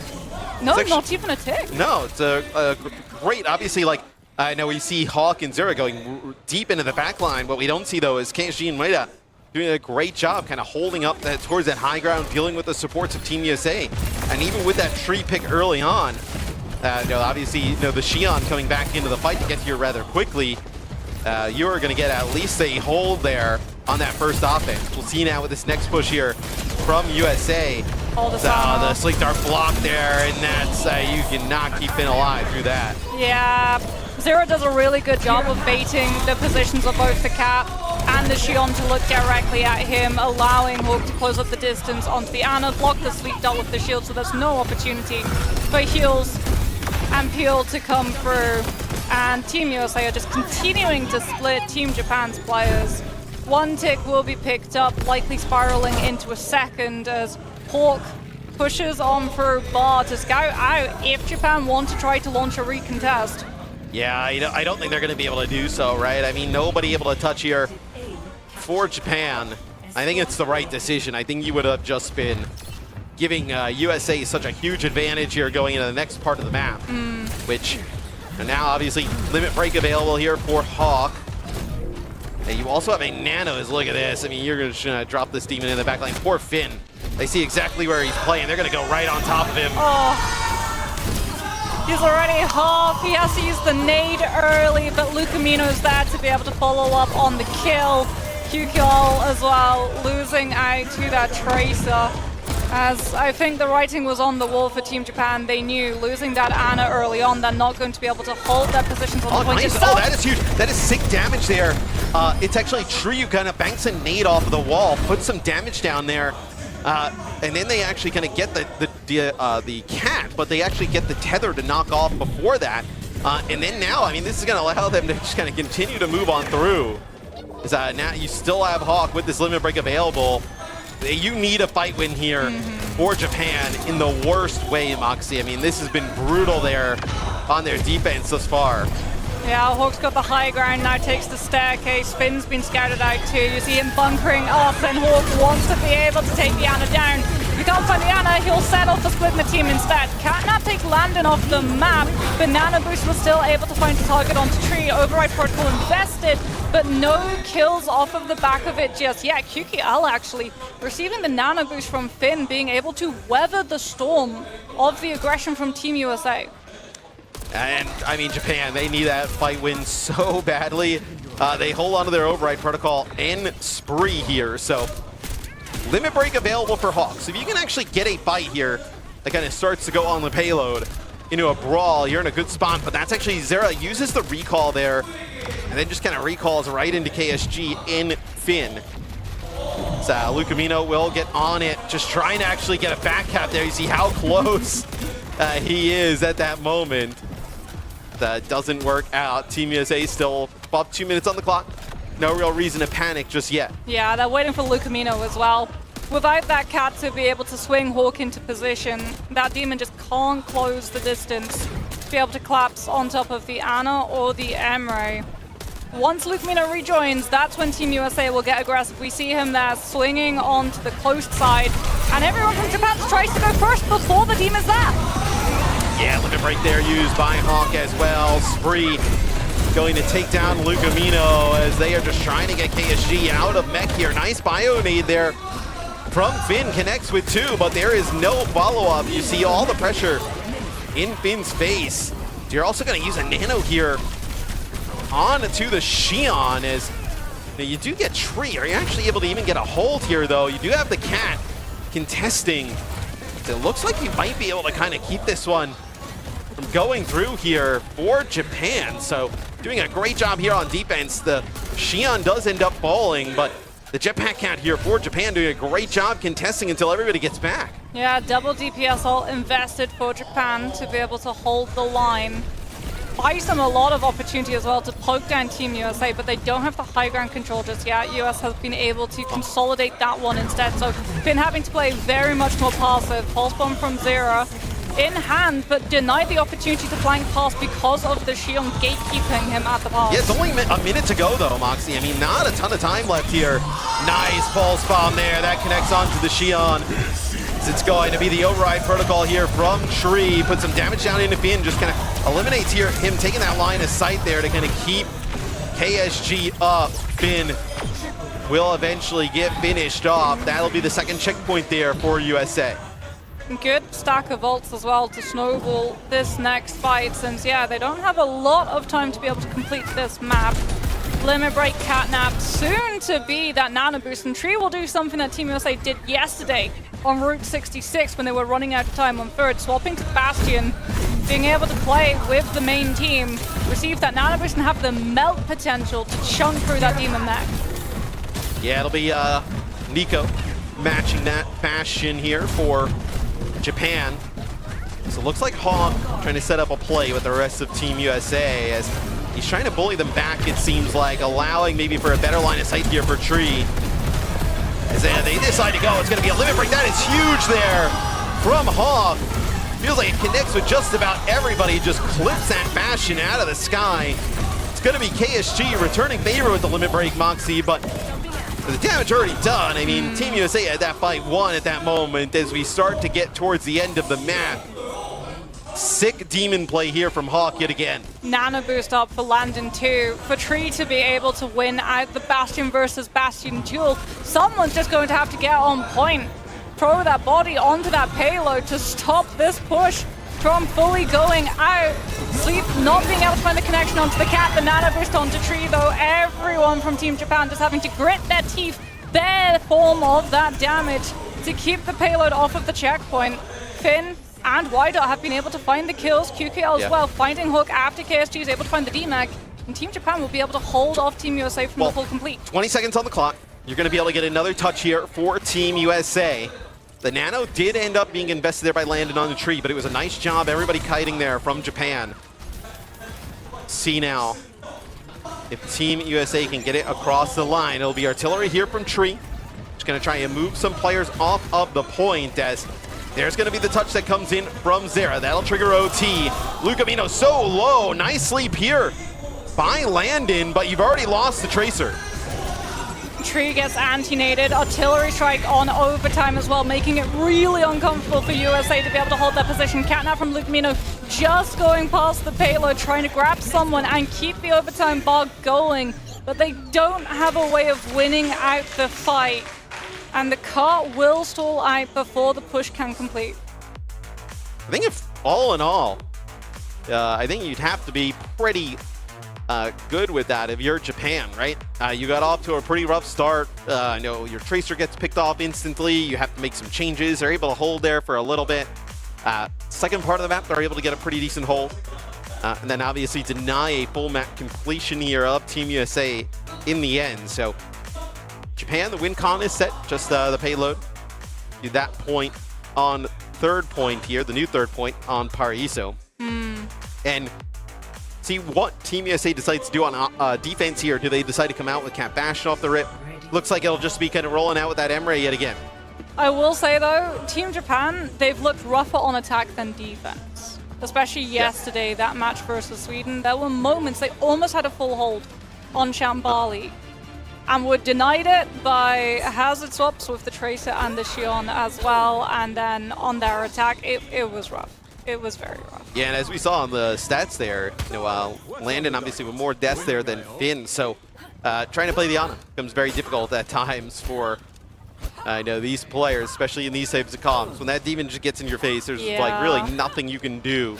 no, not even a tick. No, it's a great, obviously, like, I know we see Hawk and Zera going deep into the back line. What we don't see, though, is KSG and Whiteout doing a great job kind of holding up towards that high ground, dealing with the supports of Team USA. And even with that Tree pick early on, obviously, the Xion coming back into the fight to get here rather quickly. You are going to get at least a hold there on that first offense. We'll see now with this next push here from USA. The Sleek Dart block there, and that's, you cannot keep Finn alive through that. Yeah, Zera does a really good job of baiting the positions of both the Cap and the Xion to look directly at him, allowing Hawk to close up the distance onto the Ana, block the Sleek Dart with the shield, so there's no opportunity for heals and Peel to come through, and Team USA are just continuing to split Team Japan's players. One tick will be picked up, likely spiraling into a second as Hawk pushes on through Bar to scout out if Japan want to try to launch a recontest. Yeah, I don't think they're going to be able to do so, right? I mean, nobody able to touch here for Japan. I think it's the right decision. I think you would have just been giving USA such a huge advantage here going into the next part of the map, which now obviously limit break available here for Hawk. And you also have a Nanos. Look at this. I mean, you're just gonna drop this Demon in the back line. Poor Finn. They see exactly where he's playing. They're gonna go right on top of him. Oh, he's already half. He has to use the nade early, but Lucamino's there to be able to follow up on the kill. QQL as well, losing out to that Tracer. As I think the writing was on the wall for Team Japan, they knew losing that Ana early on, they're not going to be able to hold their positions on the point. That is huge. That is sick damage there. It's actually Tree who kind of banks a nade off of the wall, puts some damage down there, and then they actually kind of get the cat, but they actually get the tether to knock off before that. And then now, I mean, this is going to allow them to just kind of continue to move on through. Now you still have Hawk with this limit break available. You need a fight win here for Japan in the worst way, Moxie. I mean, this has been brutal there on their defense thus far. Yeah, Hawk's got the high ground, now takes the staircase. Finn's been scouted out too. You see him bunkering up, and Hawk wants to be able to take the Ana down. If he can't find the Ana, he'll settle for splitting the team instead. Catnap takes Landon off the map, but Nano Boost was still able to find a target onto Tree. Override Protocol invested, but no kills off of the back of it just yet. QQL actually receiving the Nano Boost from Finn, being able to weather the storm of the aggression from Team USA. And, I mean, Japan, they need that fight win so badly. They hold on to their Override Protocol and Spree here, so Limit Break available for Hawk. So if you can actually get a fight here that kind of starts to go on the payload into a brawl, you're in a good spot, but that's actually Zera uses the recall there, and then just kind of recalls right into KSG in Finn. So Lucamino will get on it, just trying to actually get a back cap there. You see how close he is at that moment. That doesn't work out. Team USA still about 2 minutes on the clock. No real reason to panic just yet. Yeah, they're waiting for Lucamino as well. Without that cat to be able to swing Hawk into position, that Demon just can't close the distance to be able to collapse on top of the Ana or the Emre. Once Lucamino rejoins, that's when Team USA will get aggressive. We see him there swinging onto the coast side, and everyone from Japan tries to go first before the Demon's there. Yeah, limit break there used by Hawk as well. Spree going to take down Lucamino as they are just trying to get KSG out of mech here. Nice bio nade there from Finn, connects with two, but there is no follow-up. You see all the pressure in Finn's face. You're also going to use a nano here on to the Xion as you do get Tree. Are you actually able to even get a hold here, though? You do have the cat contesting. So it looks like you might be able to kind of keep this one from going through here for Japan. So doing a great job here on defense. The Xion does end up falling, but the jetpack cat here for Japan doing a great job contesting until everybody gets back. Yeah, double DPS ult invested for Japan to be able to hold the line. Buys them a lot of opportunity as well to poke down Team USA, but they don't have the high ground control just yet. US has been able to consolidate that one instead, so been having to play very much more passive. Pulse bomb from Zera in hand, but denied the opportunity to flank pass because of the Xion gatekeeping him at the pass. Yeah, it's only a minute to go though, Moxie. I mean, not a ton of time left here. Nice pulse bomb there. That connects onto the Xion. It's going to be the Override Protocol here from Tree. Put some damage down into Finn. Just kind of eliminates here him taking that line of sight there to kind of keep KSG up. Finn will eventually get finished off. That'll be the second checkpoint there for USA. Good stack of ults as well to snowball this next fight, since yeah, they don't have a lot of time to be able to complete this map. Limit break, catnap, soon to be that nano boost, and Tree will do something that Team USA did yesterday on Route 66 when they were running out of time on third, swapping to Bastion, being able to play with the main team, receive that nano boost and have the melt potential to chunk through that Demon mech. Yeah, it'll be Nico matching that Bastion here for Japan. So it looks like Hawk trying to set up a play with the rest of Team USA as he's trying to bully them back, it seems like, allowing maybe for a better line of sight here for Tree. As they decide to go, it's going to be a limit break. That is huge there from Hawk. Feels like it connects with just about everybody. Just clips that Bastion out of the sky. It's going to be KSG returning favor with the limit break, Moxie, but the damage already done. I mean, Team USA had that fight won at that moment as we start to get towards the end of the map. Sick Demon play here from Hawk yet again. Nano boost up for Landon too. For Tree to be able to win out the Bastion versus Bastion duel, someone's just going to have to get on point. Throw that body onto that payload to stop this push from fully going out. Sleep not being able to find the connection onto the cat. The nano boost onto Tree though. Everyone from Team Japan just having to grit their teeth, their form of that damage to keep the payload off of the checkpoint. Finn and Wydot have been able to find the kills. QKL as well, finding Hook after KSG is able to find the DMAC. And Team Japan will be able to hold off Team USA from the full complete. 20 seconds on the clock. You're going to be able to get another touch here for Team USA. The Nano did end up being invested there by Landon on the Tree, but it was a nice job, everybody kiting there from Japan. See now if Team USA can get it across the line. It'll be artillery here from Tree. Just going to try and move some players off of the point as there's going to be the touch that comes in from Zera. That'll trigger OT. Lucamino so low. Nice sleep here by Landon, but you've already lost the Tracer. Tree gets anti-nated, artillery strike on overtime as well, making it really uncomfortable for USA to be able to hold that position. Catnap from Lukemino just going past the payload, trying to grab someone and keep the overtime bar going, but they don't have a way of winning out the fight, and the cart will stall out before the push can complete. I think if all in all, I think you'd have to be pretty good with that if you're Japan, right? You got off to a pretty rough start. I know your Tracer gets picked off instantly. You have to make some changes. They're able to hold there for a little bit. Second part of the map, they're able to get a pretty decent hold. And then obviously deny a full map completion here of Team USA in the end. So Japan, the win con is set, just the payload. To that point on third point here, the new third point on Paraiso. And see what Team USA decides to do on defense here. Do they decide to come out with Cat Bastion off the rip? Looks like it'll just be kind of rolling out with that Emre yet again. I will say though, Team Japan, they've looked rougher on attack than defense. Especially yesterday, that match versus Sweden. There were moments they almost had a full hold on Shambali and were denied it by hazard swaps with the Tracer and the Xion as well. And then on their attack, it was rough. It was very rough. Yeah, and as we saw on the stats there, you know, Landon obviously with more deaths there than Finn, so trying to play the Ana becomes very difficult at times for I know these players, especially in these types of comps. When that demon just gets in your face, there's like really nothing you can do.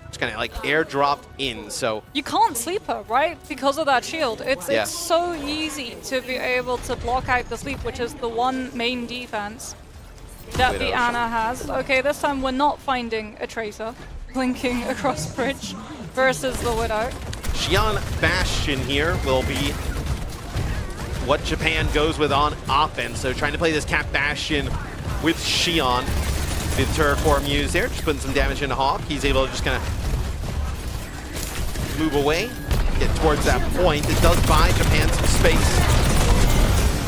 It's kind of like airdropped in, so you can't sleep her, right? Because of that shield. It's so easy to be able to block out the sleep, which is the one main defense that the Ana has. Okay, this time we're not finding a Tracer blinking across bridge versus the Widow. Xion Bastion here will be what Japan goes with on offense. So trying to play this Cat Bastion with Xion. The Terraform used there, just putting some damage into Hawk. He's able to just kind of move away, get towards that point. It does buy Japan some space.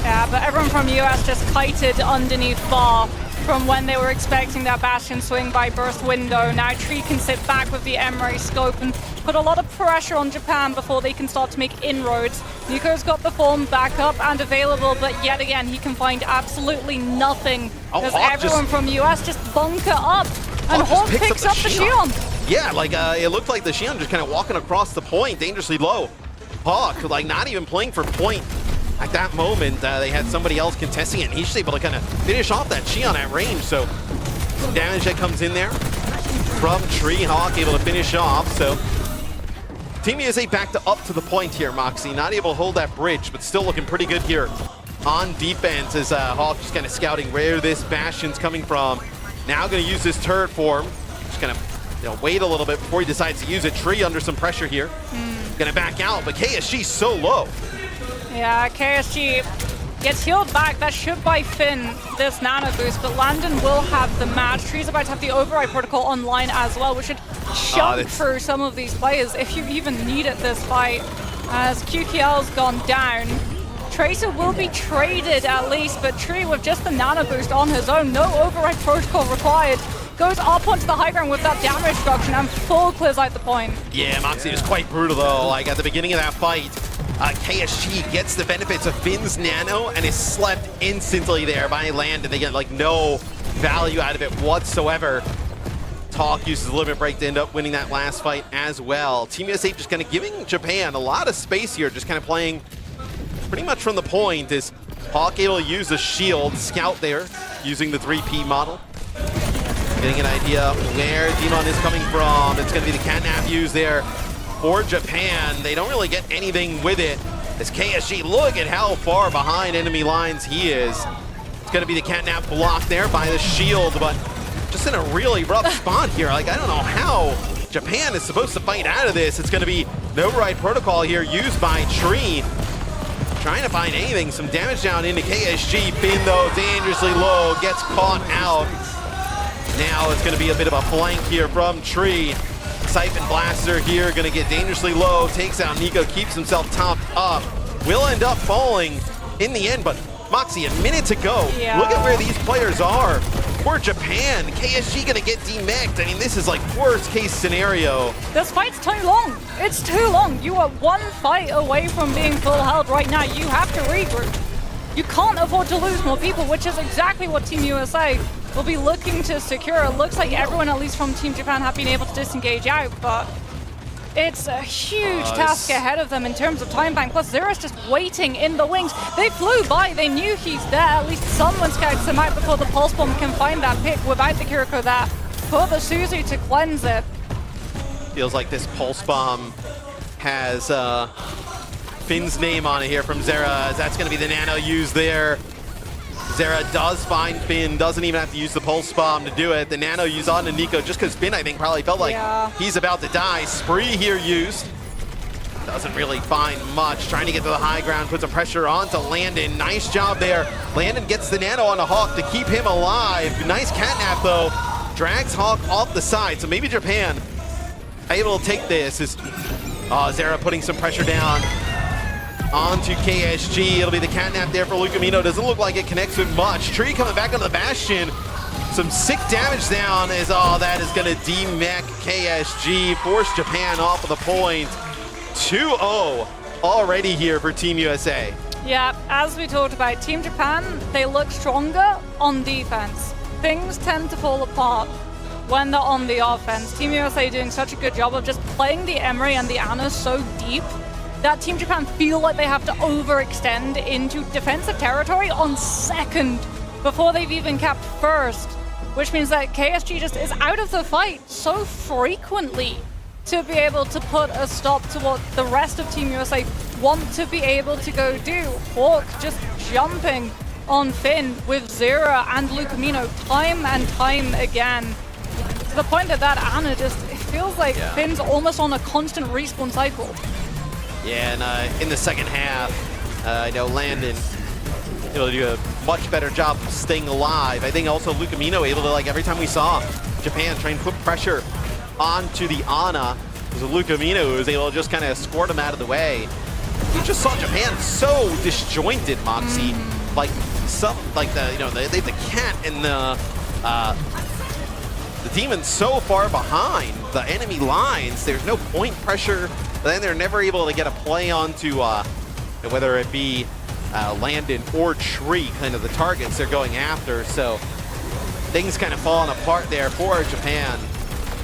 Yeah, but everyone from US just kited underneath bar from when they were expecting that Bastion swing by burst window. Now Tree can sit back with the Emre scope and put a lot of pressure on Japan before they can start to make inroads. Nico's got the form back up and available, but yet again, he can find absolutely nothing because everyone from US just bunker up, and Hawk picks up the Xion. Yeah, like it looked like the Xion just kind of walking across the point, dangerously low. Hawk, like not even playing for point. At that moment, they had somebody else contesting it, and he's just able to kind of finish off that Xion at range. So some damage that comes in there from Tree. Hawk able to finish off. So Team USA back to up to the point here, Moxie. Not able to hold that bridge, but still looking pretty good here on defense as Hawk just kind of scouting where this Bastion's coming from. Now going to use this turret form. Just kind of wait a little bit before he decides to use it. Tree under some pressure here. Going to back out, but KSG's so low. Yeah, KSG gets healed back. That should buy Finn this nano boost, but Landon will have the match. Tree's about to have the override protocol online as well, which should chunk through some of these players if you even need it this fight. As QQL's gone down, Tracer will be traded at least, but Tree with just the nano boost on his own, no override protocol required, goes up onto the high ground with that damage reduction and full clears out the point. Yeah, Moxie was quite brutal though. Like at the beginning of that fight, KSG gets the benefits of Finn's nano and is slept instantly there by Landon. They get like no value out of it whatsoever. Talk uses the limit break to end up winning that last fight as well. Team USA just kind of giving Japan a lot of space here, just kind of playing pretty much from the point. Is Hawk able to use the shield, scout there, using the 3P model. Getting an idea where Demon is coming from. It's going to be the catnap use there for Japan. They don't really get anything with it. As KSG, look at how far behind enemy lines he is. It's going to be the catnap block there by the shield, but just in a really rough spot here. Like, I don't know how Japan is supposed to fight out of this. It's going to be no override protocol here used by Tree. Trying to find anything. Some damage down into KSG. Finn, though, dangerously low. Gets caught out. Now it's going to be a bit of a flank here from Tree. Siphon Blaster here, going to get dangerously low. Takes out Nico, keeps himself topped up. Will end up falling in the end, but Moxie, a minute to go. Yeah. Look at where these players are. for Japan. KSG gonna get demeched. I mean, this is like worst case scenario. This fight's too long. It's too long. You are one fight away from being full health right now. You have to regroup. You can't afford to lose more people, which is exactly what Team USA will be looking to secure. It looks like everyone, at least from Team Japan, have been able to disengage out, but it's a huge task ahead of them in terms of time bank. Plus, Zera's just waiting in the wings. They flew by. They knew he's there. At least someone scouts him out before the Pulse Bomb can find that pick without the Kiriko there for the Suzu to cleanse it. Feels like this Pulse Bomb has Finn's name on it here from Zera, as that's going to be the nano used there. Zera does find Finn, doesn't even have to use the Pulse Bomb to do it. The nano used on to Nico just because Finn, I think, probably felt like he's about to die. Spree here used. Doesn't really find much. Trying to get to the high ground, put some pressure onto Landon. Nice job there. Landon gets the nano on the Hawk to keep him alive. Nice catnap, though. Drags Hawk off the side, so maybe Japan able to take this. Zera putting some pressure down onto KSG. It'll be the catnap there for Lucamino. Doesn't look like it connects with much. Tree coming back onto the Bastion. Some sick damage down as that is going to demech KSG. Force Japan off of the point. 2-0 already here for Team USA. Yeah, as we talked about, Team Japan, they look stronger on defense. Things tend to fall apart when they're on the offense. Team USA doing such a good job of just playing the Emery and the Ana so deep that Team Japan feel like they have to overextend into defensive territory on second before they've even capped first, which means that KSG just is out of the fight so frequently to be able to put a stop to what the rest of Team USA want to be able to go do. Hawk just jumping on Finn with Zera and Lucamino time and time again, to the point that Ana just, it feels like Finn's almost on a constant respawn cycle. Yeah, and in the second half, I know Landon able to do a much better job of staying alive. I think also Lucamino able to, like, every time we saw Japan try and put pressure onto the Ana, it was Lucamino who was able to just kind of escort him out of the way. We just saw Japan so disjointed, Moxie. Like some, like the, you know, they have the cat and the demon so far behind the enemy lines. There's no point pressure. But then they're never able to get a play onto whether it be Landon or Tree, kind of the targets they're going after. So things kind of falling apart there for Japan.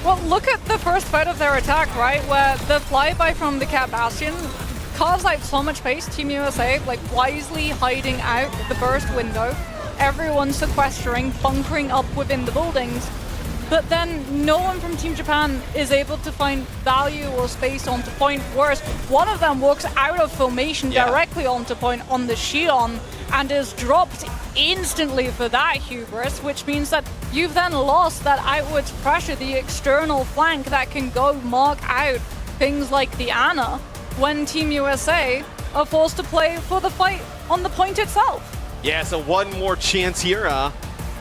Well, look at the first fight of their attack, right? Where the flyby from the Cat Bastion carves out so much space. Team USA, like, wisely hiding out the burst window. Everyone sequestering, bunkering up within the buildings. But then no one from Team Japan is able to find value or space onto point. Worse, one of them walks out of formation directly onto point on the Xion and is dropped instantly for that hubris, which means that you've then lost that outwards pressure, the external flank that can go mark out things like the Ana when Team USA are forced to play for the fight on the point itself. Yeah, so one more chance here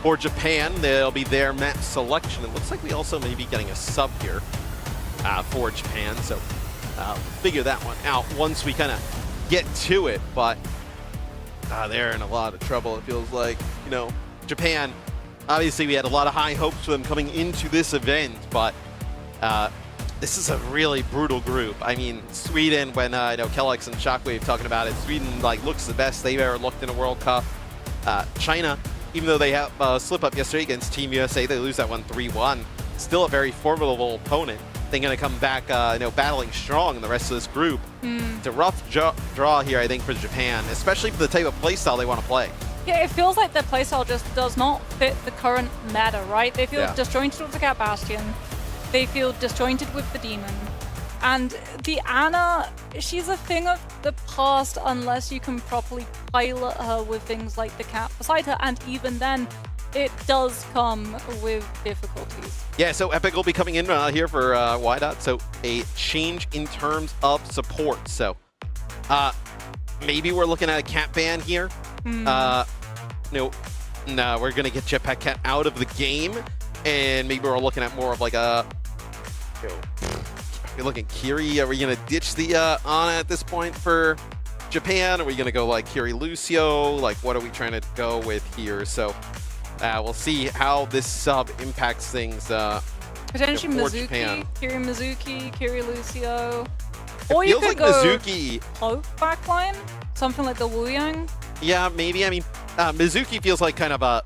for Japan. They'll be their map selection. It looks like we also may be getting a sub here for Japan, so figure that one out once we kind of get to it. But they're in a lot of trouble, it feels like. You know, Japan, obviously we had a lot of high hopes for them coming into this event, but this is a really brutal group. I mean, Sweden, when I know Kellex and Shockwave talking about it, Sweden like looks the best they've ever looked in a World Cup. China, even though they have a slip up yesterday against Team USA, they lose that one 3-1. Still a very formidable opponent. They're going to come back, you know, battling strong in the rest of this group. It's a rough draw here, I think, for Japan, especially for the type of playstyle they want to play. Yeah, it feels like their playstyle just does not fit the current meta, right? They feel disjointed with the Cat Bastion. They feel disjointed with the Demon. And the Ana, she's a thing of the past unless you can properly pilot her with things like the Cat beside her. And even then, it does come with difficulties. Yeah, so Epic will be coming in here for YDOT. So a change in terms of support. So maybe we're looking at a Cat ban here. No, we're going to get Jetpack Cat out of the game. And maybe we're looking at more of like a... You're looking Kiri. Are we going to ditch the Ana at this point for Japan? Are we going to go like Kiri Lucio? Like, what are we trying to go with here? So We'll see how this sub impacts things. Potentially for Mizuki, Japan. Kiri Mizuki, Kiri Lucio. It Or you feels could like go Mizuki. Cloak backline, something like the Wu Yang. Yeah, maybe. I mean, Mizuki feels like kind of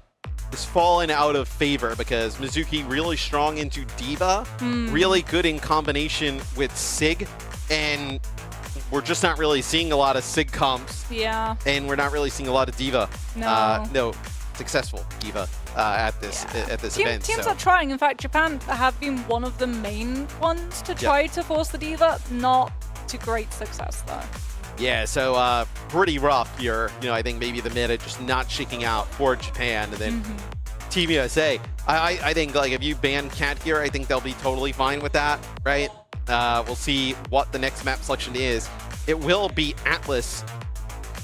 is fallen out of favor because Mizuki really strong into Diva, really good in combination with Sig, and we're just not really seeing a lot of Sig comps. Yeah. And we're not really seeing a lot of Diva. No. Successful Diva at this event. Teams so. are trying. In fact, Japan have been one of the main ones to try to force the Diva. Not to great success though. Yeah, so pretty rough here. I think maybe the meta just not shaking out for Japan, and then Team USA. I think like if you ban Cat here, I think they'll be totally fine with that, right? We'll see what the next map selection is. It will be Atlas,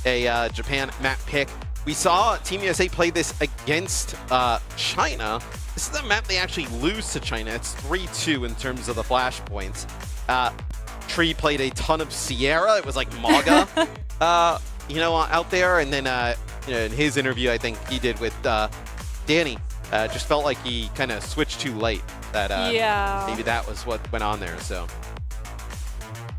a Japan map pick. We saw Team USA play this against China. This is the map they actually lose to China. It's 3-2 in terms of the flashpoints. Tree played a ton of Sierra. It was like Maga, out there. And then, in his interview, I think he did with Danny, just felt like he kind of switched too late. That maybe that was what went on there. So.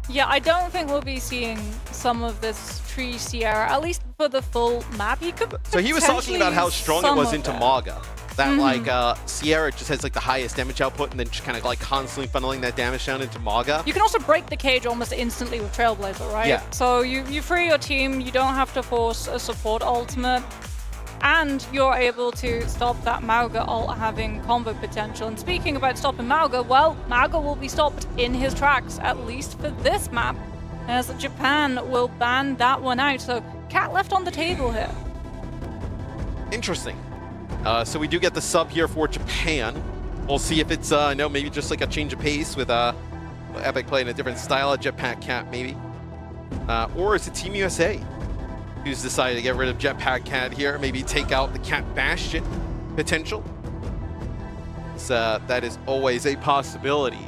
Yeah, I don't think we'll be seeing some of this Tree Sierra, at least for the full map. So he was talking about how strong it was into Maga. That like Sierra just has like the highest damage output and then just kind of like constantly funneling that damage down into Maga. You can also break the cage almost instantly with Trailblazer, right? Yeah. So you free your team, you don't have to force a support ultimate, and you're able to stop that Mauga ult having combo potential. And speaking about stopping Mauga, well, Mauga will be stopped in his tracks, at least for this map, as Japan will ban that one out. So Cat left on the table here. Interesting. So we do get the sub here for Japan. We'll see if it's, maybe just like a change of pace with Epic playing a different style of Jetpack Cat, maybe. Or is it Team USA who's decided to get rid of Jetpack Cat here, maybe take out the Cat Bastion potential? So that is always a possibility.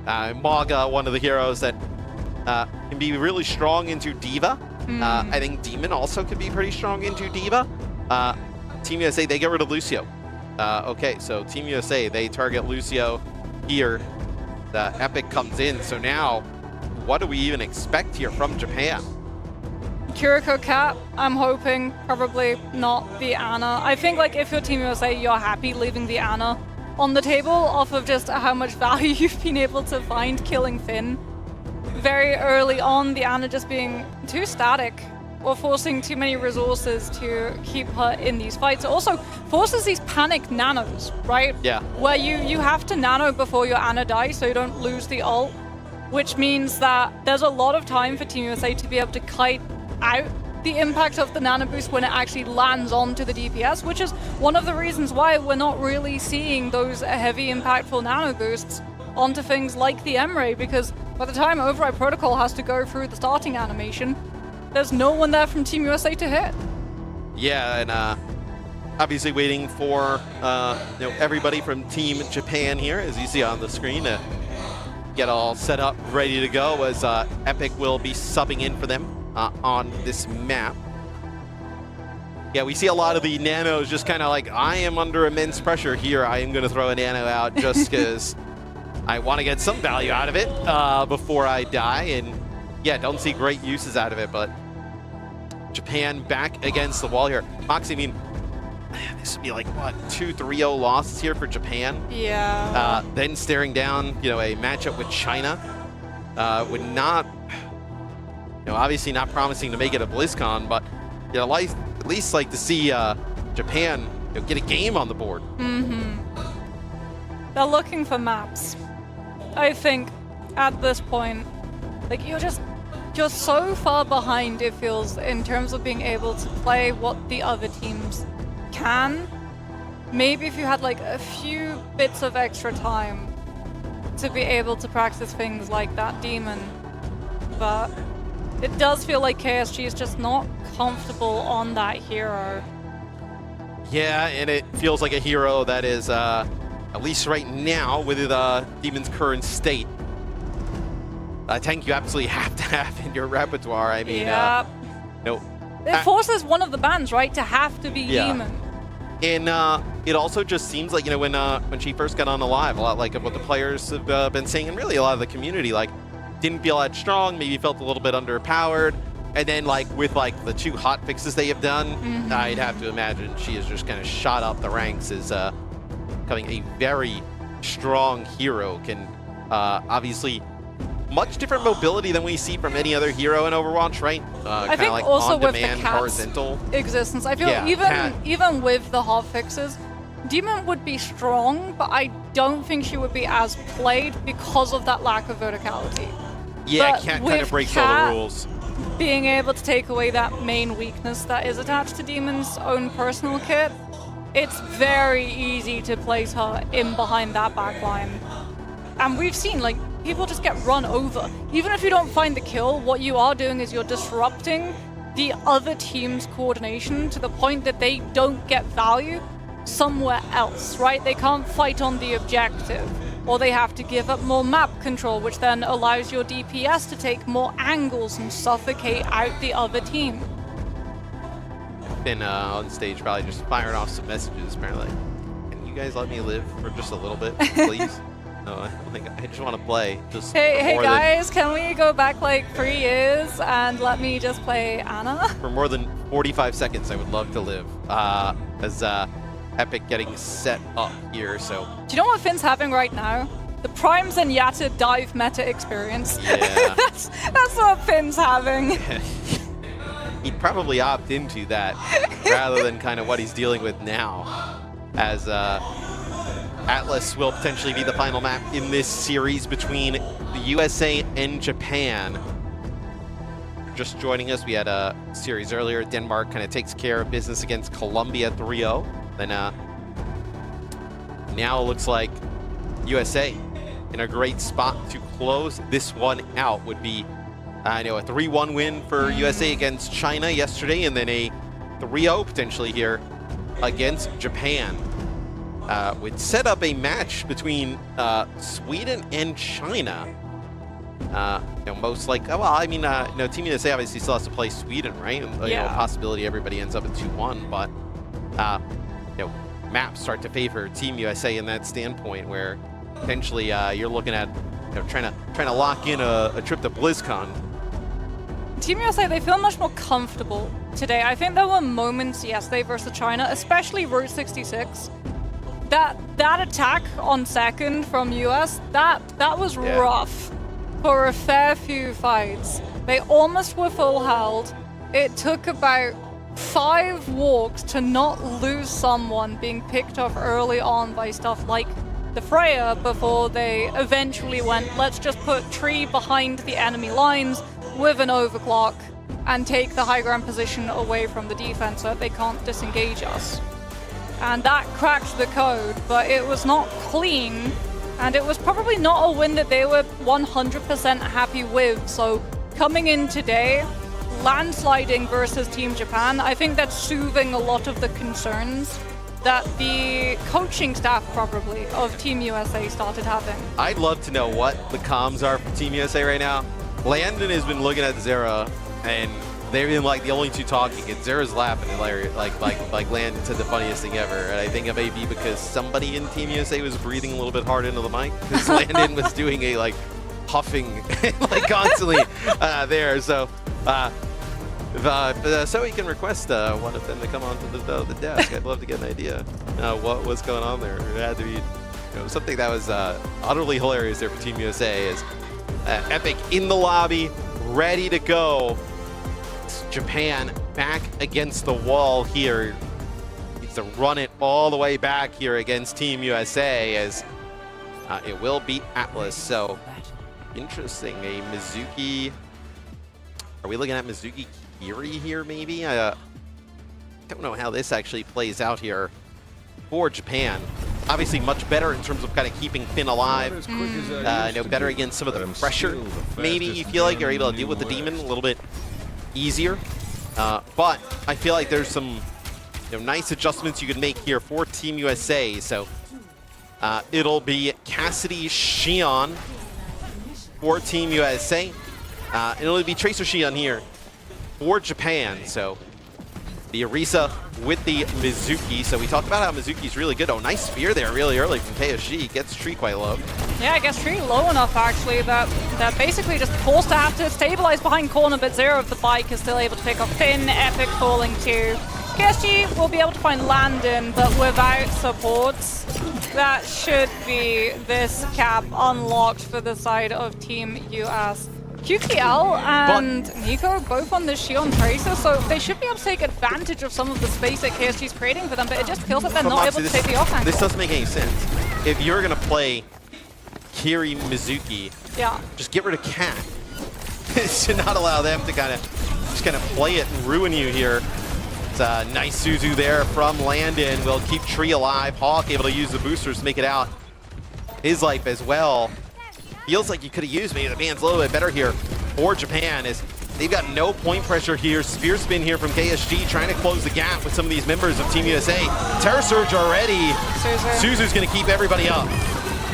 Maga, one of the heroes that can be really strong into Diva. I think Demon also could be pretty strong into Diva. Team USA, they get rid of Lucio. Okay, so Team USA, they target Lucio here. The Epic comes in, so now what do we even expect here from Japan? Kiriko Cat, I'm hoping, probably not the Ana. I think like if you're Team USA, you're happy leaving the Ana on the table off of just how much value you've been able to find killing Finn. Very early on, the Ana just being too static or forcing too many resources to keep her in these fights. It also forces these panic nanos, right? Yeah. Where you have to nano before your Ana dies so you don't lose the ult, which means that there's a lot of time for Team USA to be able to kite out the impact of the nano boost when it actually lands onto the DPS, which is one of the reasons why we're not really seeing those heavy impactful nano boosts onto things like the Emre, because by the time Override Protocol has to go through the starting animation, there's no one there from Team USA to hit. Yeah, and obviously waiting for everybody from Team Japan here, as you see on the screen, to get all set up, ready to go, as Epic will be subbing in for them on this map. Yeah, we see a lot of the nanos just kind of like, I am under immense pressure here. I am going to throw a nano out just because I want to get some value out of it before I die. And yeah, don't see great uses out of it, but Japan back against the wall here. Moxie, I mean, this would be like, what, 2-3-0 losses here for Japan? Yeah. Then staring down, a matchup with China. Would not, obviously not promising to make it a BlizzCon, but, at least like to see Japan get a game on the board. They're looking for maps. I think at this point, like you're so far behind, it feels, in terms of being able to play what the other teams can. Maybe if you had like a few bits of extra time to be able to practice things like that Demon. But it does feel like KSG is just not comfortable on that hero. Yeah, and it feels like a hero that is, at least right now, with Demon's current state, a tank you absolutely have to have in your repertoire. I mean, It forces one of the bans, right, to have to be Demon. And it also just seems like, you know, when she first got on the live, a lot like of what the players have been saying, and really a lot of the community, like, didn't feel that strong, maybe felt a little bit underpowered. And then, like, with, like, the 2 hot fixes they have done, I'd have to imagine she has just kind of shot up the ranks as becoming a very strong hero. Can obviously much different mobility than we see from any other hero in Overwatch, right? I think like also with the on-demand, Cat's horizontal existence, I feel even with the hot fixes, Demon would be strong, but I don't think she would be as played because of that lack of verticality. Yeah, But Cat with kind of breaks all Cat the rules. being able to take away that main weakness that is attached to Demon's own personal kit, it's very easy to place her in behind that backline. And we've seen, like, people just get run over. Even if you don't find the kill, what you are doing is you're disrupting the other team's coordination to the point that they don't get value somewhere else, right? They can't fight on the objective, or they have to give up more map control, which then allows your DPS to take more angles and suffocate out the other team. Been on stage probably just firing off some messages, apparently. Can you guys let me live for just a little bit, please? No, I don't think I just want to play. Just Hey guys, can we go back like 3 years and let me just play Anna? For more than 45 seconds, I would love to live. As Epic getting set up here, so. Do you know what Finn's having right now? The Prime Zenyatta dive meta experience. Yeah. that's what Finn's having. He'd probably opt into that rather than kind of what he's dealing with now, as Atlas will potentially be the final map in this series between the USA and Japan. Just joining us, we had a series earlier. Denmark kind of takes care of business against Colombia 3-0. Then now it looks like USA in a great spot to close this one out. Would be a 3-1 win for USA against China yesterday, and then a 3-0 potentially here against Japan. Would set up a match between Sweden and China. Most like, well, I mean, Team USA obviously still has to play Sweden, right? Yeah. Possibility everybody ends up at 2-1, but maps start to favor Team USA in that standpoint, where potentially you're looking at trying to lock in a trip to BlizzCon. Team USA, they feel much more comfortable today. I think there were moments yesterday versus China, especially Route 66. That attack on second from US, that was rough for a fair few fights. They almost were full held. It took about 5 walks to not lose someone being picked off early on by stuff like the Freya before they eventually went, let's just put tree behind the enemy lines with an overclock and take the high ground position away from the defense so that they can't disengage us. And that cracked the code, but it was not clean, and it was probably not a win that they were 100% happy with. So coming in today, landsliding versus Team Japan, I think that's soothing a lot of the concerns that the coaching staff probably of Team USA started having. I'd love to know what the comms are for Team USA right now. Landon has been looking at Zera, and they've been like the only two talking, and Zera's laughing hilarious, like Landon said the funniest thing ever. And I think it may be because somebody in Team USA was breathing a little bit hard into the mic, because Landon was doing a like huffing like constantly there. So so he can request one of them to come onto the desk. I'd love to get an idea what was going on there. It had to be something that was utterly hilarious there for Team USA. Is Epic in the lobby, ready to go. Japan back against the wall here. Needs to run it all the way back here against Team USA, as it will beat Atlas. So interesting. A Mizuki. Are we looking at Mizuki Kiri here, maybe? I don't know how this actually plays out here for Japan. Obviously much better in terms of kind of keeping Finn alive. Better against some of the pressure. Maybe you feel like you're able to deal with the Demon a little bit easier. But I feel like there's some nice adjustments you can make here for Team USA. So it'll be Cassidy Shion for Team USA. And it'll be Tracer Shion here for Japan. So The Orisa with the Mizuki. So we talked about how Mizuki's really good. Oh, nice spear there really early from KSG. Gets Tree quite low. Yeah, I guess Tree low enough actually that they're basically just forced to have to stabilize behind corner, but Zero of the bike is still able to pick up Finn. Epic falling too. KSG will be able to find Landon, but without supports, that should be this cap unlocked for the side of Team US. QTL and Nico both on the Shion Tracer, so they should be able to take advantage of some of the space that KSG is creating for them, but it just feels like they're not able to take the offense. This doesn't make any sense. If you're going to play Kiri Mizuki, just get rid of Cat. To not allow them to kind of play it and ruin you here. It's a nice Suzu there from Landon. Will keep Tree alive. Hawk able to use the boosters to make it out. His life as well. Feels like you could have used maybe the band's a little bit better here for Japan as they've got no point pressure here. Spear spin here from KSG trying to close the gap with some of these members of Team USA. Terror Surge already. Suzu's going to keep everybody up.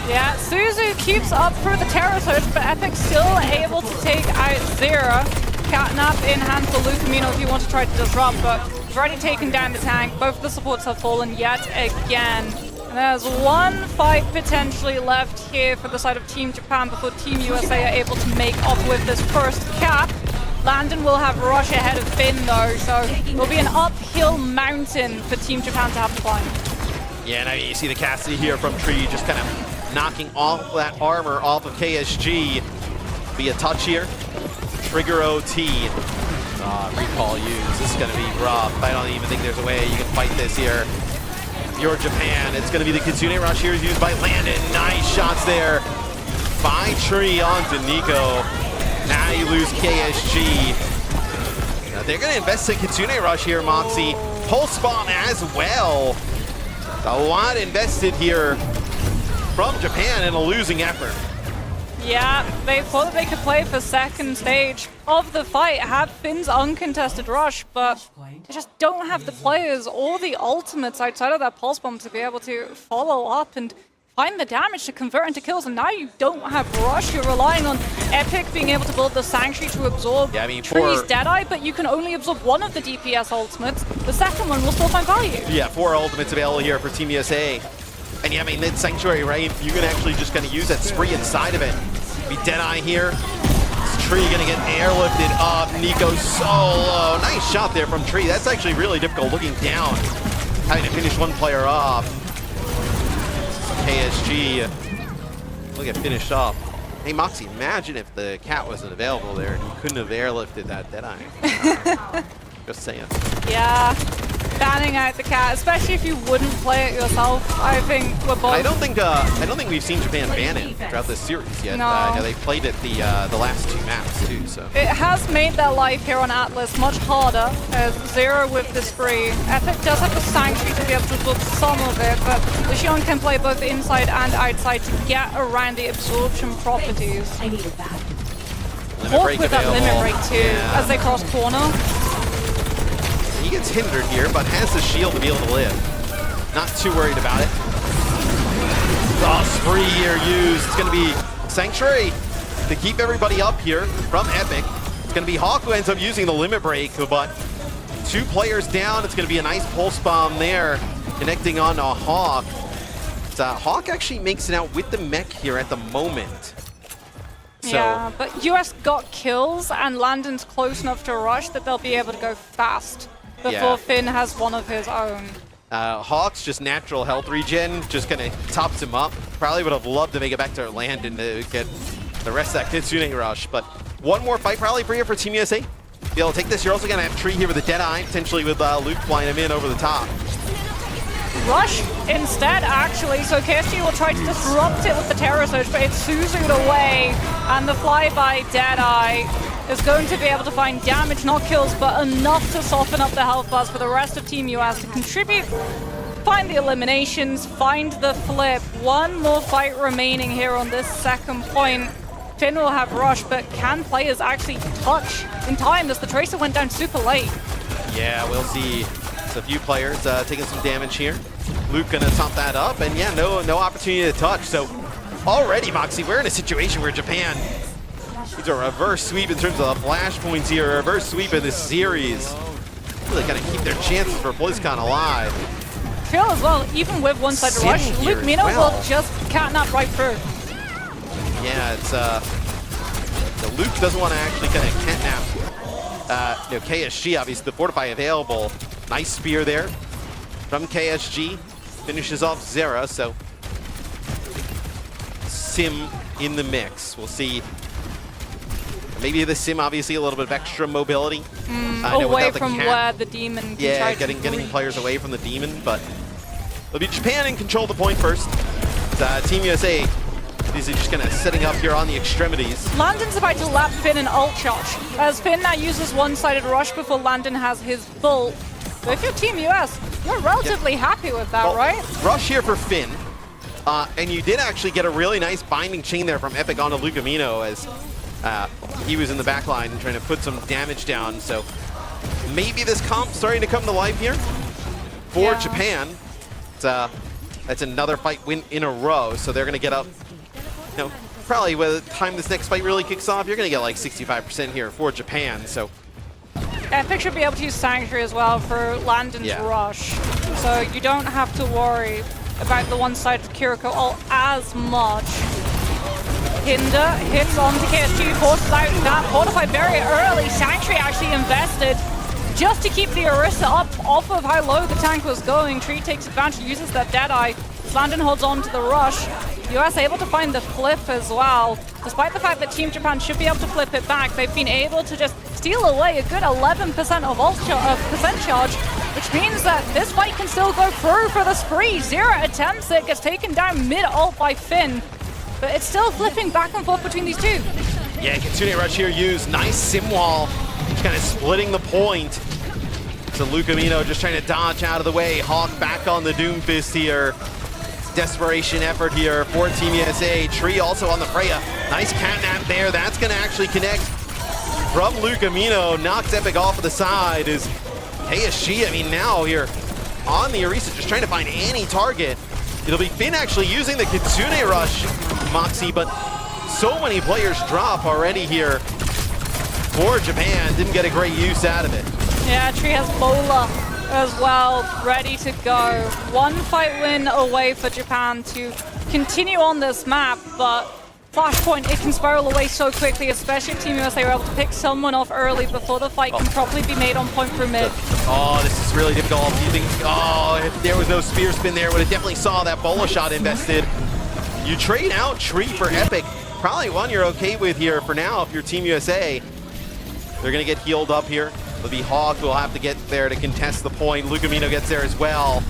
Yeah, Suzu keeps up for the Terror Surge, but Epic still able to take out Zera. Catnap in hand for Lucamino if you want to try to disrupt, but he's already taken down the tank. Both of the supports have fallen yet again. And there's one fight potentially left here for the side of Team Japan before Team USA are able to make off with this first cap. Landon will have Rush ahead of Finn though, so it'll be an uphill mountain for Team Japan to have to climb. Yeah, and I mean, you see the Cassidy here from Tree just kind of knocking off that armor off of KSG. Be a touch here. Trigger OT. Recall use. This is going to be rough. I don't even think there's a way you can fight this here. If you're Japan, it's going to be the Kitsune Rush here used by Landon. Nice shots there by Tree onto Nico. Now you lose KSG. Now they're going to invest in Kitsune Rush here, Moxie. Pulse Bomb as well. A lot invested here from Japan in a losing effort. Yeah, they thought that they could play for second stage of the fight, have Finn's uncontested rush, but they just don't have the players or the ultimates outside of that pulse bomb to be able to follow up and find the damage to convert into kills. And now you don't have rush, you're relying on Epic being able to build the Sanctuary to absorb Tree's Deadeye, but you can only absorb one of the DPS ultimates. The second one will still find value. Yeah, 4 ultimates available here for Team USA. And yeah, I mean, that Sanctuary, right? You can actually just kind of use that spree inside of it. Be Deadeye here. Is Tree going to get airlifted up? Nico solo. Nice shot there from Tree. That's actually really difficult looking down. Having to finish one player off. KSG will get finished off. Hey, Moxie, imagine if the cat wasn't available there and you couldn't have airlifted that Deadeye. Just saying. Yeah. Banning out the cat, especially if you wouldn't play it yourself. I think we're both. I don't think we've seen Japan ban it throughout this series yet. No. They played it the last 2 maps too. So it has made their life here on Atlas much harder. As Zero with the spree. Epic does have the Sanctuary to be able to absorb some of it, but the Shion can play both inside and outside to get around the absorption properties. I need a back. Hawk with that limit break too, as they cross corner. He gets hindered here, but has the shield to be able to live. Not too worried about it. Oh, spree here used. It's going to be Sanctuary to keep everybody up here from Epic. It's going to be Hawk who ends up using the limit break, but 2 players down. It's going to be a nice pulse bomb there, connecting on a Hawk. Hawk actually makes it out with the mech here at the moment. So, yeah, but US got kills, and Landon's close enough to rush that they'll be able to go fast before Finn has one of his own. Hawk's just natural health regen, just kind of tops him up. Probably would have loved to make it back to Landon to get the rest of that Kitsune Rush, but one more fight probably for you for Team USA. Be able to take this. You're also going to have Tree here with a Deadeye, potentially with Luke flying him in over the top. Rush instead, actually, so KSG will try to disrupt it with the Terror Surge, but it's Suzu'd away, and the flyby Deadeye is going to be able to find damage, not kills, but enough to soften up the health bars for the rest of Team US to contribute, find the eliminations, find the flip. One more fight remaining here on this second point. Finn will have Rush, but can players actually touch in time as the Tracer went down super late? Yeah, we'll see. It's a few players taking some damage here. Luke gonna top that up, and yeah, no opportunity to touch. So already, Moxie, we're in a situation where Japan needs a reverse sweep in terms of the flashpoints here, a reverse sweep in this series. really kind of keep their chances for BlizzCon alive. Feel as well, even with one-sided Sim rush, here Luke as Mino well. will just catnap right through. Yeah, it's so Luke doesn't want to actually kind of catnap. KSG, obviously the Fortify available. Nice spear there from KSG. Finishes off Zera, so Sim in the mix. We'll see. Maybe the Sim, obviously a little bit of extra mobility. Away from where the Demon can try to getting players away from the Demon, but it'll be Japan in control of the point first. Team USA, these are just kind of setting up here on the extremities. Landon's about to lap Finn and ult charge, as Finn now uses one-sided rush before Landon has his bolt. So if you're Team US, you're relatively happy with that, right? Rush here for Finn. And you did actually get a really nice binding chain there from Epic onto Lucamino as he was in the back line trying to put some damage down. So maybe this comp starting to come to life here for Japan. That's another fight win in a row. So they're going to get up, probably by the time this next fight really kicks off, you're going to get like 65% here for Japan. So Epic should be able to use Sanctuary as well for Landon's rush. So you don't have to worry about the one-sided Kiriko ult as much. Hinder hits onto KSG, forces out that Fortify very early. Sanctuary actually invested just to keep the Orisa up off of how low the tank was going. Tree takes advantage, uses that Deadeye. Landon holds on to the rush. US able to find the flip as well. Despite the fact that Team Japan should be able to flip it back, they've been able to just steal away a good 11% of percent charge, which means that this fight can still go through for the spree. Zera attempts it, gets taken down mid-ult by Finn, but it's still flipping back and forth between these two. yeah, Kitsune Rush here used. Nice sim wall, just kind of splitting the point. So Lucamino just trying to dodge out of the way. Hawk back on the Doomfist here. Desperation effort here for Team USA. Tree also on the Freya. Nice catnap there. That's going to actually connect from Lucamino. Knocks Epic off of the side. Is KSG, I mean, now here on the Orisa, just trying to find any target. It'll be Finn actually using the Kitsune Rush, Moxie, but so many players drop already here for Japan. Didn't get a great use out of it. Yeah, Tree has Bola as well, ready to go. One fight win away for Japan to continue on this map, but Flashpoint, it can spiral away so quickly, especially if Team USA were able to pick someone off early before the fight can properly be made on point for mid. Oh, this is really difficult. You think, if there was no spear spin there, would have definitely saw that Bola shot invested. You trade out Tree for Epic. Probably one you're okay with here for now if you're Team USA. They're going to get healed up here. It'll be Hawk who will have to get there to contest the point. Lucamino gets there as well.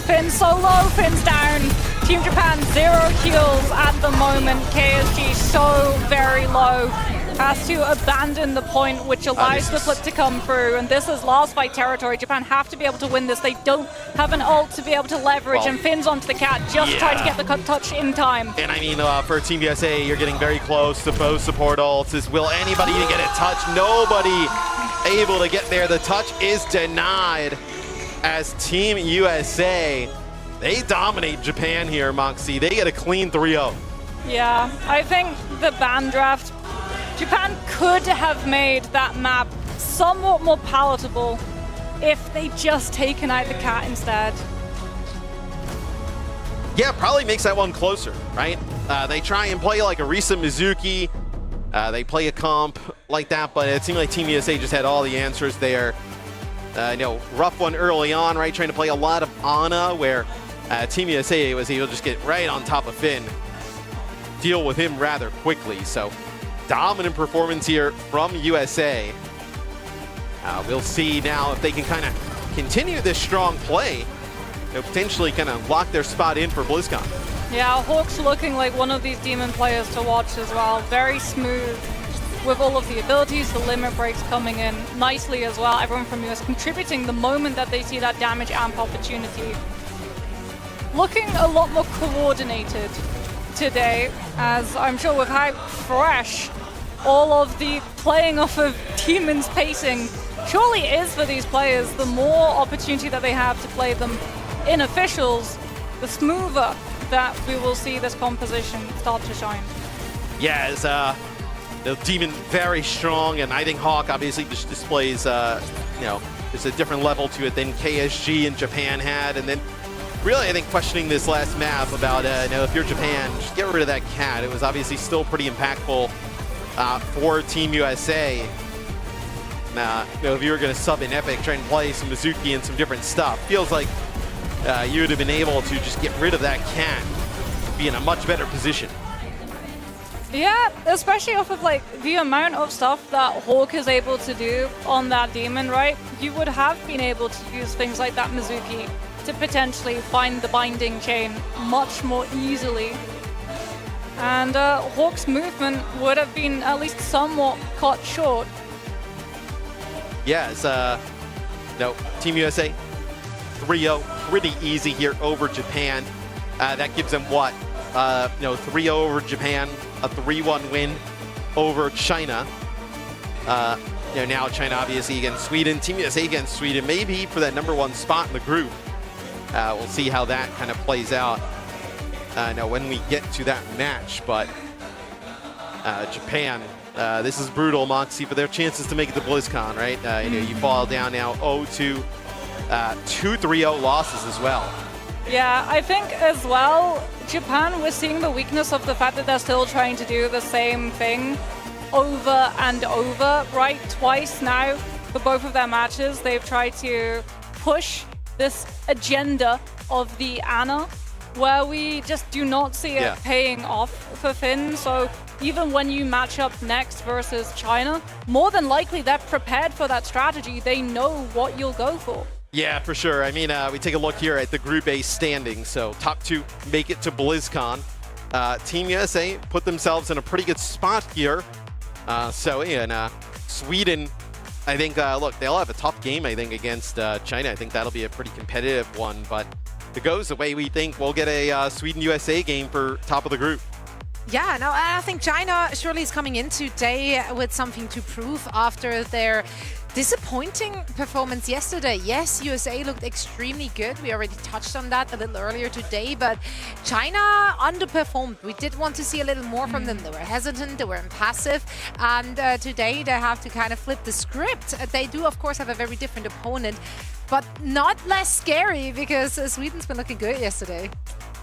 Finn's so low, Finn's down. Team Japan 0 kills at the moment. KSG so very low. Has to abandon the point, which allows the flip to come through. And this is last fight territory. Japan have to be able to win this. They don't have an ult to be able to leverage, and Finn's onto the cat, just trying to get the cut touch in time. And I mean, for Team USA, you're getting very close to both support ults. Will anybody get a touch? Nobody able to get there. The touch is denied as Team USA. They dominate Japan here, Moxie. They get a clean 3-0. Yeah, I think the ban draft, Japan could have made that map somewhat more palatable if they just taken out the cat instead. Yeah, probably makes that one closer, right? They try and play like Orisa Mizuki. They play a comp like that, but it seemed like Team USA just had all the answers there. Rough one early on, right? Trying to play a lot of Ana, where Team USA was able to just get right on top of Finn. Deal with him rather quickly, so dominant performance here from USA. We'll see now if they can kind of continue this strong play. Potentially kind of lock their spot in for BlizzCon. Yeah, Hawk's looking like one of these Demon players to watch as well. Very smooth with all of the abilities, the limit breaks coming in nicely as well. Everyone from US contributing the moment that they see that damage amp opportunity. Looking a lot more coordinated today, as I'm sure with how fresh all of the playing off of Demon's pacing surely is for these players. The more opportunity that they have to play them in officials, the smoother that we will see this composition start to shine. Yeah, as Demon very strong, and I think Hawk obviously just displays, there's a different level to it than KSG in Japan had. And then really, I think questioning this last map about, if you're Japan, just get rid of that cat. It was obviously still pretty impactful for Team USA. If you were going to sub in Epic, try and play some Mizuki and some different stuff, feels like you would have been able to just get rid of that cat, be in a much better position. Yeah, especially off of like the amount of stuff that Hawk is able to do on that Demon, right? You would have been able to use things like that Mizuki to potentially find the binding chain much more easily. And Hawk's movement would have been at least somewhat cut short. Yeah, it's Team USA 3-0, pretty easy here over Japan. That gives them what? 3-0 over Japan, a 3-1 win over China. Now China obviously against Sweden, Team USA against Sweden, maybe for that #1 spot in the group. We'll see how that kind of plays out when we get to that match. But Japan, this is brutal, Moxie, for their chances to make it to BlizzCon, right? You fall down now 0-2, 2 3-0 losses as well. Yeah, I think as well, Japan, we're seeing the weakness of the fact that they're still trying to do the same thing over and over, right? Twice now for both of their matches, they've tried to push this agenda of the Ana, where we just do not see it paying off for Finn. So even when you match up next versus China, more than likely they're prepared for that strategy. They know what you'll go for. Yeah, for sure. I mean, we take a look here at the Group A standings. So top 2 make it to BlizzCon. Team USA put themselves in a pretty good spot here. Sweden, I think, look, they'll have a tough game, I think, against China. I think that'll be a pretty competitive one. But if it goes the way we think, we'll get a Sweden-USA game for top of the group. Yeah, no, I think China surely is coming in today with something to prove after their disappointing performance yesterday. Yes, USA looked extremely good. We already touched on that a little earlier today, but China underperformed. We did want to see a little more from them. They were hesitant, they were impassive, and today they have to kind of flip the script. They do, of course, have a very different opponent, but not less scary because Sweden's been looking good yesterday.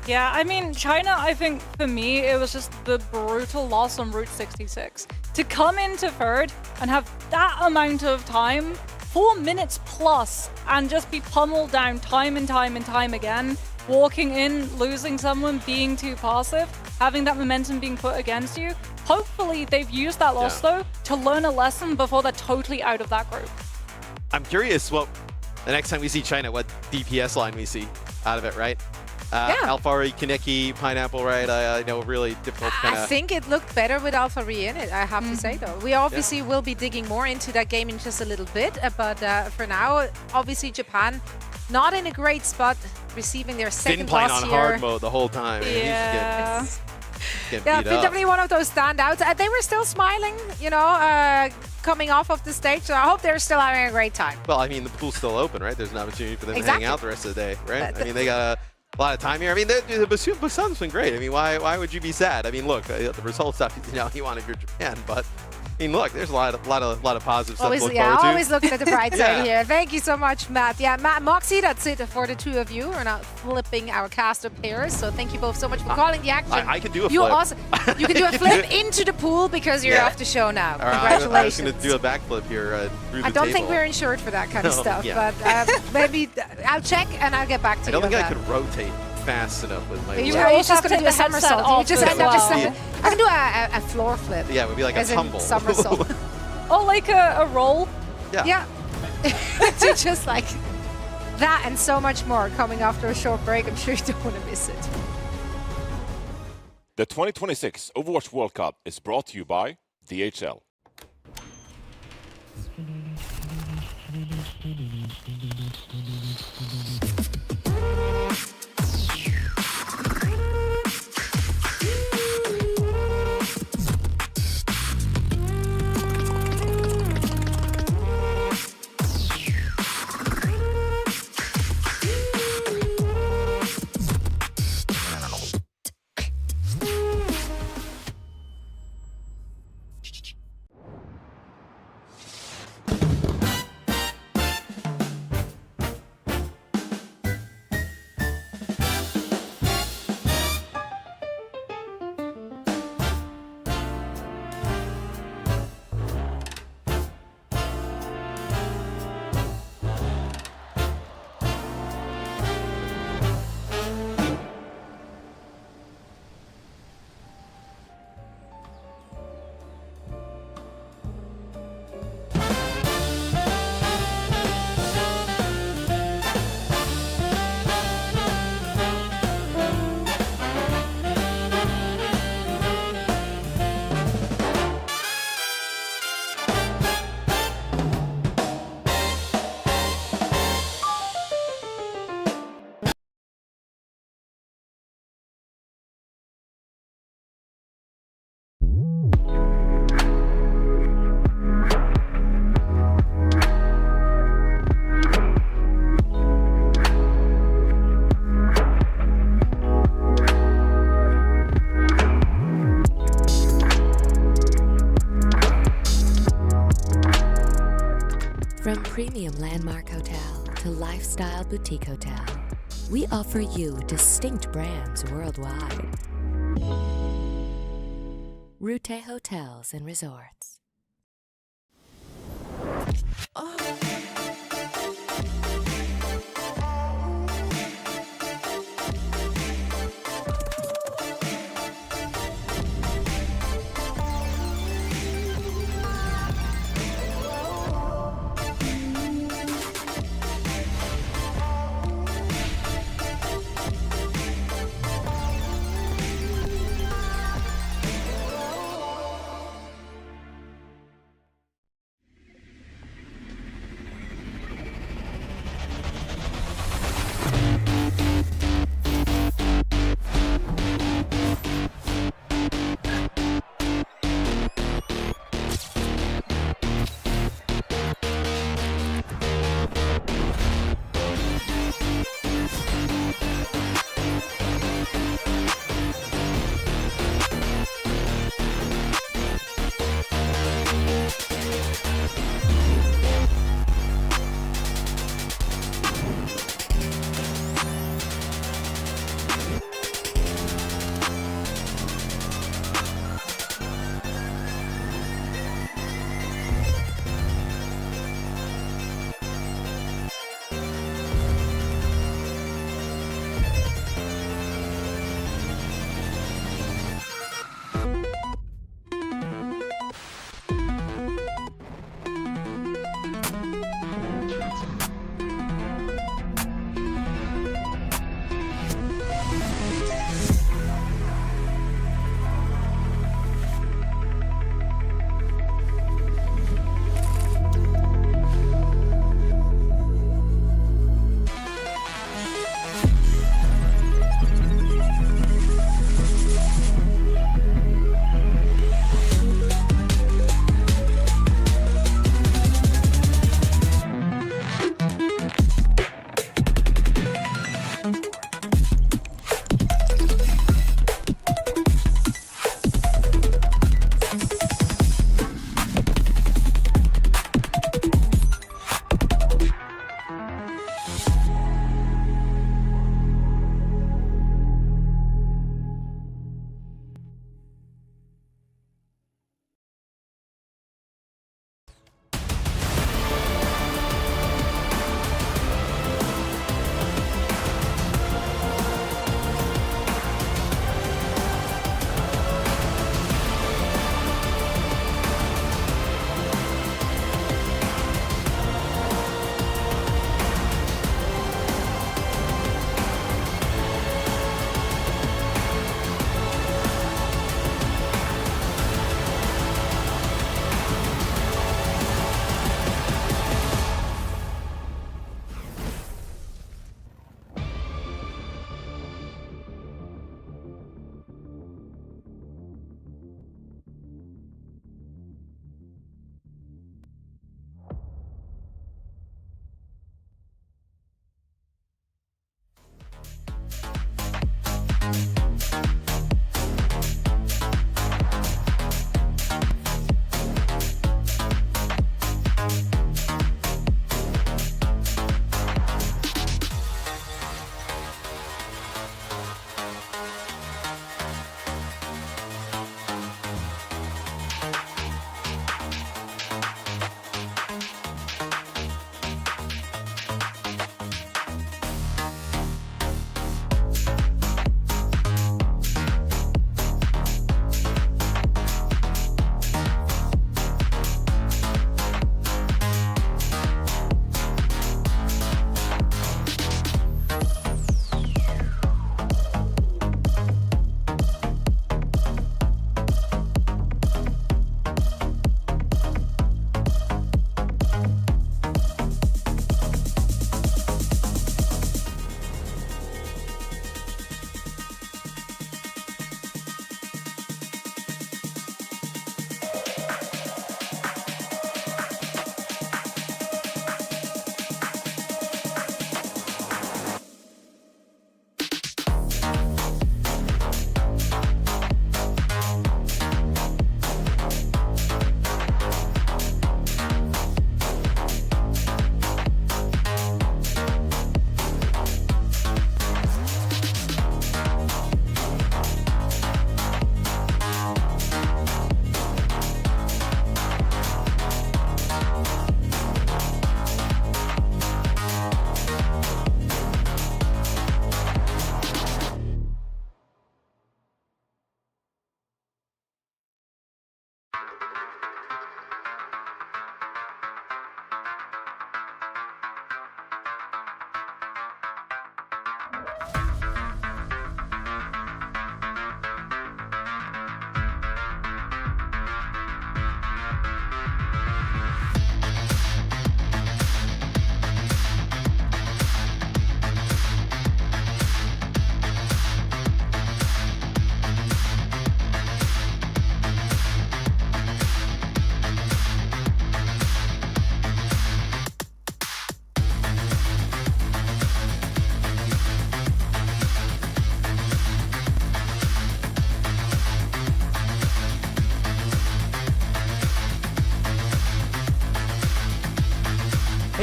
Yeah, I mean, China, I think for me, it was just the brutal loss on Route 66. To come into third and have that amount of time, 4 minutes plus, and just be pummeled down time and time and time again, walking in, losing someone, being too passive, having that momentum being put against you. Hopefully they've used that loss, though, to learn a lesson before they're totally out of that group. I'm curious, well, the next time we see China, what DPS line we see out of it, right? Alphari, Kaneki, Pineapple, right? I know, really difficult kind of... I think it looked better with Alphari in it, I have to say, though. We obviously will be digging more into that game in just a little bit, but for now, obviously Japan not in a great spot, receiving their second loss here. Been playing on hard mode the whole time. Yeah. Get Yeah, beat up. definitely one of those standouts. They were still smiling, coming off of the stage, so I hope they're still having a great time. Well, I mean, the pool's still open, right? There's an opportunity for them to hang out the rest of the day, right? I mean, they got a lot of time here. I mean, the Busan's been great. I mean, why would you be sad? I mean, look, the results stuff, you want if you're Japan, but I mean, look, there's a lot of positive stuff to look forward to. Always looking at the bright side here. Thank you so much, Matt. Yeah, Matt, Moxie, that's it for the two of you. We're not flipping our caster pairs, so thank you both so much for calling the action. I can do a flip. You can do a flip into the pool because you're off the show now. Congratulations. I was going to do a backflip here through the I don't table. think we're insured for that kind of stuff, but maybe I'll check and I'll get back to you. I don't think I could rotate fast enough with my You're legs. just going to do a somersault. You just end up just I can do a floor flip. Yeah, it would be like a tumble. Somersault. Or like a roll. Yeah. Just like that and so much more coming after a short break. I'm sure you don't want to miss it. The 2026 Overwatch World Cup is brought to you by DHL. premium landmark hotel to lifestyle boutique hotel, we offer you distinct brands worldwide. Route Hotels and Resorts.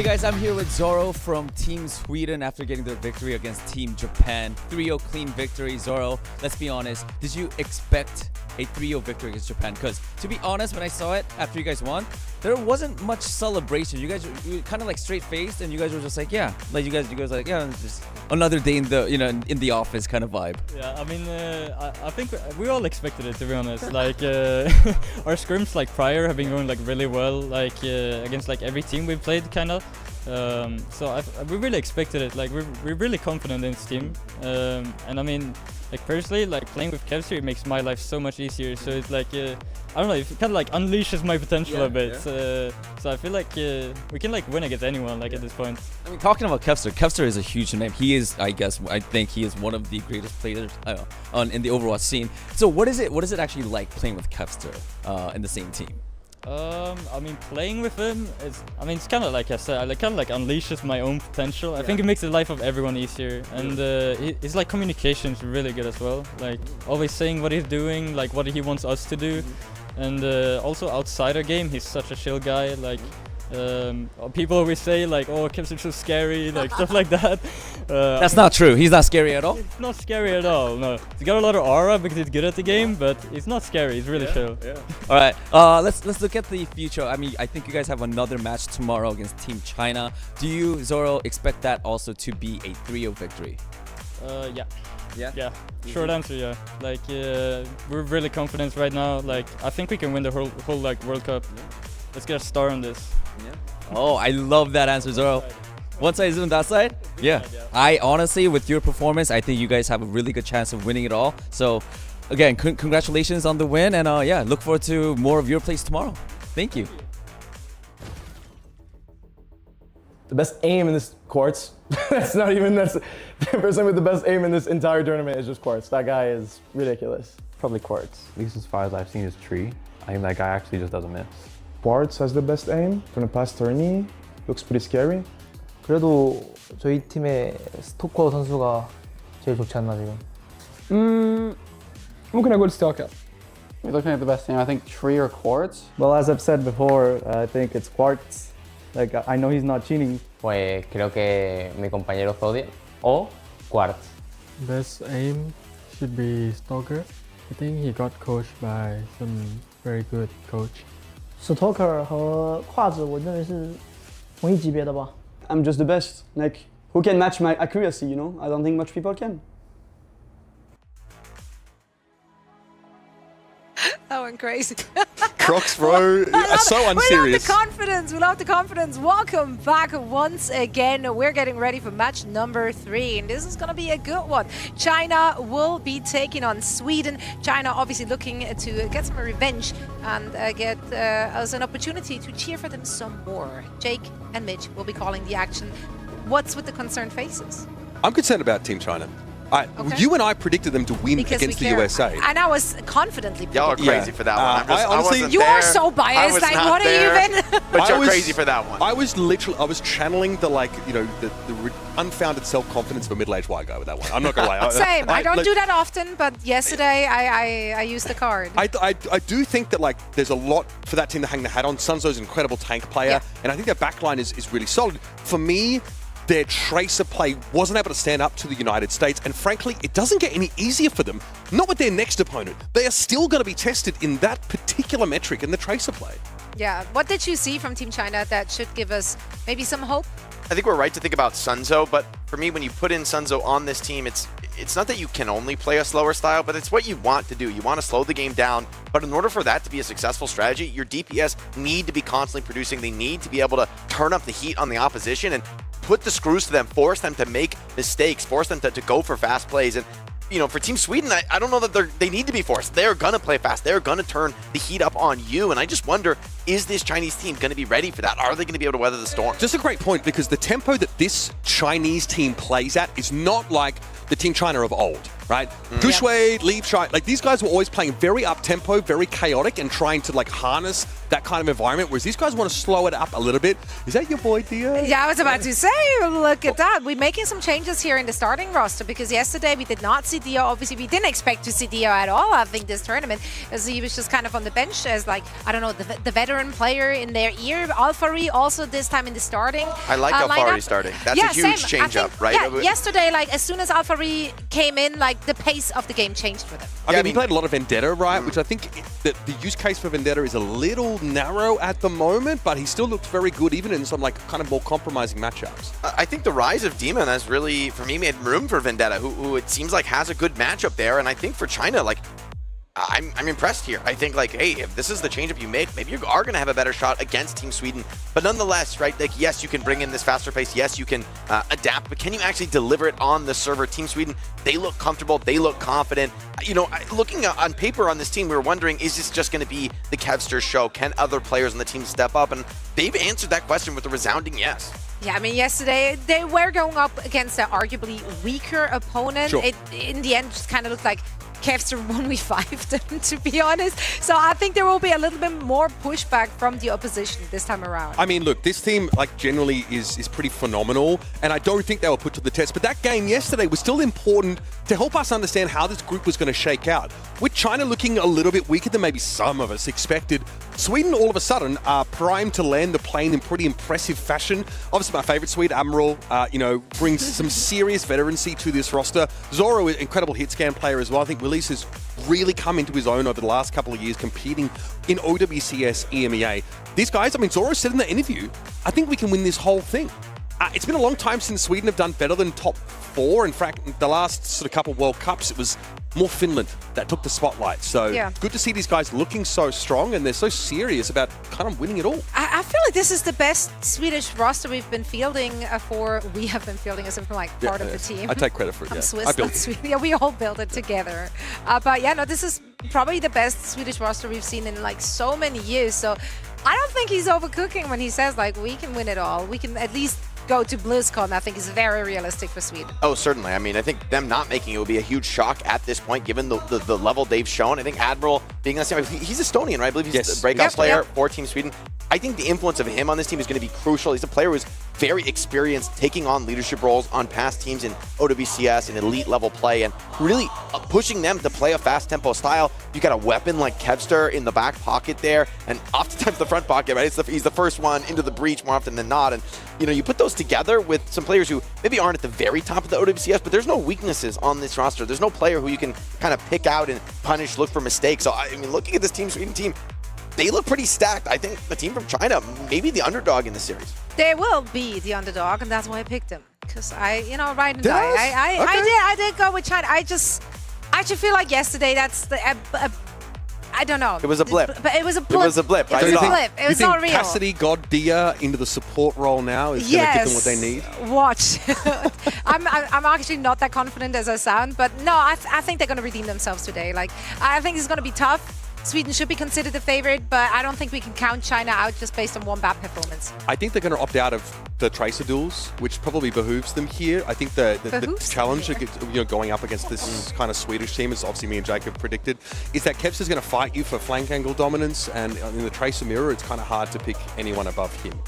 Hey guys, I'm here with Zoro from Team Sweden after getting their victory against Team Japan. 3-0 clean victory. Zoro, let's be honest, did you expect a 3-0 victory against Japan? Because to be honest, when I saw it after you guys won, there wasn't much celebration. You guys were kind of like straight-faced, and you guys were just like, yeah, like you guys like, yeah, it's just another day in the in the office kind of vibe. Yeah, I mean, I think we all expected it, to be honest. Like our scrims like prior have been going like really well, like against like every team we've played, kind of. So we really expected it. Like we're really confident in this team, and I mean, like personally, like playing with Kevster, it makes my life so much easier. So it's like I don't know, it kind of like unleashes my potential a bit. So I feel like we can like win against anyone like at this point. I mean, talking about Kevster is a huge name. He is, I think he is one of the greatest players in the Overwatch scene. So what is it actually like playing with Kevster in the same team? I mean, playing with him is, I mean, it's kind of like I said, kind of like unleashes my own potential. I think it makes the life of everyone easier, and his like communication is really good as well. Like always saying what he's doing, like what he wants us to do, and also outside our game, he's such a chill guy. Like people always say like, oh, Kevster's so scary, like stuff like that. That's not true. He's not scary at all. It's not scary at all. No, he's got a lot of aura because he's good at the game, but he's not scary. He's really chill. Yeah. All right. Let's look at the future. I mean, I think you guys have another match tomorrow against Team China. Do you, Zoro, expect that also to be a 3-0 victory? Yeah. Yeah. Yeah. Short answer, yeah. Like we're really confident right now. Like I think we can win the whole like World Cup. Let's get a star on this. Yeah. Oh, I love that answer, Zoro. One side is on that side? Yeah. I honestly, with your performance, I think you guys have a really good chance of winning it all. So, again, congratulations on the win, and yeah, look forward to more of your plays tomorrow. Thank you. The best aim in this Quartz. That's the person with the best aim in this entire tournament is just Quartz. That guy is ridiculous. Probably Quartz. At least as far as I've seen his tree. I mean, that guy actually just doesn't miss. Quartz has the best aim from the past tourney. Looks pretty scary. 그래도 저희 팀의 스토커 선수가 제일 좋지 않나 지금? Who can I go to Stalker? We're looking at the best team. I think Tree or Quartz. Well, as I've said before, I think it's Quartz. Like, I know he's not cheating. Pues creo que mi compañero Zodiac o Quartz. Best aim should be Stalker. I think he got coached by some very good coach. Stalker 和胯子我认为是同一级别的吧。I'm just the best. Like, who can match my accuracy, you know? I don't think much people can. That went crazy. Crocs, bro. So unserious. We love the confidence. Welcome back once again. We're getting ready for match number 3, and this is going to be a good one. China will be taking on Sweden. China obviously looking to get some revenge and get us an opportunity to cheer for them some more. Jake and Mitch will be calling the action. What's with the concerned faces? I'm concerned about Team China. You and I predicted them to win against the USA. And I was confidently predicting. Y'all are crazy for that one. I wasn't you there. are so biased. Like, what are you even? But you're crazy for that one. I was channeling the the unfounded self-confidence of a middle-aged white guy with that one. I'm not gonna lie. Same. I don't do that often, but yesterday I used the card. I do think that there's a lot for that team to hang their hat on. Sunzo's an incredible tank player, and I think their backline is really solid. For me, their tracer play wasn't able to stand up to the United States, and frankly, it doesn't get any easier for them. Not with their next opponent. They are still going to be tested in that particular metric in the tracer play. Yeah. What did you see from Team China that should give us maybe some hope? I think we're right to think about Sunzo, but for me, when you put in Sunzo on this team, it's not that you can only play a slower style, but it's what you want to do. You want to slow the game down, but in order for that to be a successful strategy, your DPS need to be constantly producing. They need to be able to turn up the heat on the opposition and put the screws to them, force them to make mistakes, force them to go for fast plays. And, for Team Sweden, I don't know that they need to be forced. They're going to play fast. They're going to turn the heat up on you. And I just wonder, is this Chinese team going to be ready for that? Are they going to be able to weather the storm? Just a great point, because the tempo that this Chinese team plays at is not like the Team China of old. right? Gushue, Leaf Shy, like these guys were always playing very up-tempo, very chaotic, and trying to like harness that kind of environment, whereas these guys want to slow it up a little bit. Is that your boy, Dia? Yeah, I was about to say, look at that. We're making some changes here in the starting roster because yesterday we did not see Dio. Obviously, we didn't expect to see Dio at all, I think, this tournament, as he was just kind of on the bench as, like, I don't know, the veteran player in their ear. Alphari also this time in the starting I like Alphari lineup. starting. That's a huge change up, right? Yeah, yesterday, like, as soon as Alphari came in, like, the pace of the game changed with him. I mean, he played a lot of Vendetta, right? Which I think the use case for Vendetta is a little narrow at the moment, but he still looks very good, even in some like kind of more compromising matchups. I think the rise of Demon has really, for me, made room for Vendetta, who it seems like has a good matchup there. And I think for China, like, I'm impressed here. I think, like, hey, if this is the changeup you make, maybe you are going to have a better shot against Team Sweden. But nonetheless, right, like, yes, you can bring in this faster pace. Yes, you can adapt. But can you actually deliver it on the server? Team Sweden, they look comfortable. They look confident. You know, looking on paper on this team, we were wondering, is this just going to be the Kevster show? Can other players on the team step up? And they've answered that question with a resounding yes. Yeah, I mean, yesterday they were going up against an arguably weaker opponent. Sure. It, in the end, just kind of looked like Kevster 1v5'd them, to be honest. So I think there will be a little bit more pushback from the opposition this time around. I mean, look, this team, like, generally is pretty phenomenal, and I don't think they were put to the test. But that game yesterday was still important to help us understand how this group was going to shake out. With China looking a little bit weaker than maybe some of us expected, Sweden all of a sudden are primed to land the plane in pretty impressive fashion. Obviously, my favorite Swede, Admiral, you know, brings some serious veterancy to this roster. Zoro, an incredible hit scan player as well. I think Willis has really come into his own over the last couple of years competing in OWCS EMEA. These guys, I mean, Zoro said in the interview, I think we can win this whole thing. It's been a long time since Sweden have done better than top 4. In fact, the last sort of couple World Cups, it was more Finland that took the spotlight. So good to see these guys looking so strong, and they're so serious about kind of winning it all. I feel like this is the best Swedish roster we've been fielding we have been fielding as if like part of the team. I take credit for it, I'm yeah. Swiss, I built not Sweden. Yeah, we all built it together. But yeah, no, this is probably the best Swedish roster we've seen in like so many years. So I don't think he's overcooking when he says like we can win it all. We can at least go to BlizzCon. I think is very realistic for Sweden. Oh, certainly. I mean, I think them not making it would be a huge shock at this point, given the level they've shown. I think Admiral being on the same, he's Estonian, right? I believe he's the breakout player for Team Sweden. I think the influence of him on this team is going to be crucial. He's a player who's very experienced, taking on leadership roles on past teams in OWCS and elite level play, and really pushing them to play a fast tempo style. You got a weapon like Kevster in the back pocket there, and oftentimes the front pocket, right? He's the first one into the breach more often than not. And you know, you put those together with some players who maybe aren't at the very top of the OWCS, but there's no weaknesses on this roster. There's no player who you can kind of pick out and punish, look for mistakes. So I mean, looking at this Team Sweden team, they look pretty stacked. I think the team from China, maybe the underdog in the series. They will be the underdog, and that's why I picked them. Because you know, ride and Does? die. Okay. I did go with China. I just feel like yesterday that's the I don't know. It was a blip. But it was a blip. It was a blip. It was a blip. It was not real. Cassidy got Dia into the support role now is going to give them what they need? Watch. I'm actually not that confident as I sound, but no, I think they're going to redeem themselves today. Like, I think it's going to be tough. Sweden should be considered the favorite, but I don't think we can count China out just based on one bad performance. I think they're going to opt out of the Tracer duels, which probably behooves them here. I think the challenge, going up against this kind of Swedish team, as obviously me and Jake have predicted, is that Kevster's going to fight you for flank angle dominance, and in the Tracer mirror, it's kind of hard to pick anyone above him.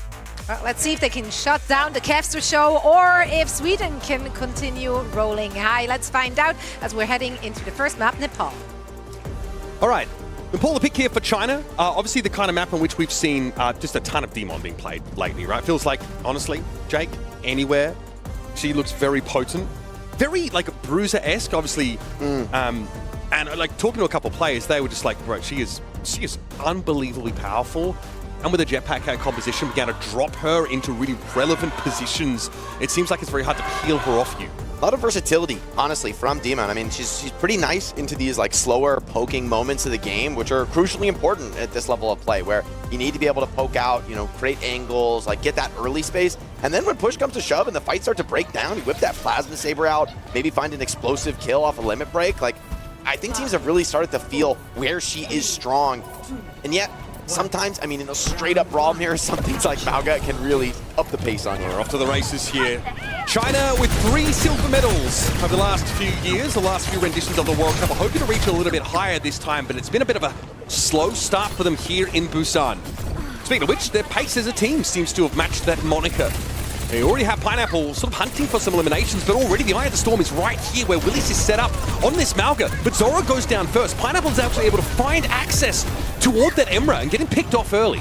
Well, let's see if they can shut down the Kevster show or if Sweden can continue rolling high. Let's find out as we're heading into the first map, Nepal. All right. Nepal, the pick here for China. Obviously, the kind of map in which we've seen just a ton of Demon being played lately, right? Feels like, honestly, Jake, anywhere. She looks very potent. Very, like, Bruiser-esque, obviously. And, like, talking to a couple of players, they were just like, bro, she is unbelievably powerful. And with a jetpack composition, began to drop her into really relevant positions. It seems like it's very hard to peel her off you. A lot of versatility, honestly, from Demon. I mean, she's pretty nice into these like slower poking moments of the game, which are crucially important at this level of play, where you need to be able to poke out, you know, create angles, like get that early space. And then when push comes to shove and the fight starts to break down, you whip that plasma saber out, maybe find an explosive kill off a limit break. Like, I think teams have really started to feel where she is strong. And yet, sometimes, I mean, in those straight up brawl mirrors, some things like Mauga can really up the pace on you. We're off to the races here. China with 3 silver medals over the last few years, the last few renditions of the World Cup. We're hoping to reach a little bit higher this time, but it's been a bit of a slow start for them here in Busan. Speaking of which, their pace as a team seems to have matched that moniker. They already have Pineapple sort of hunting for some eliminations, but already the Eye of the Storm is right here where Willis is set up on this Mauga. But Zoro goes down first. Pineapple's actually able to find access toward that Emra and get him picked off early.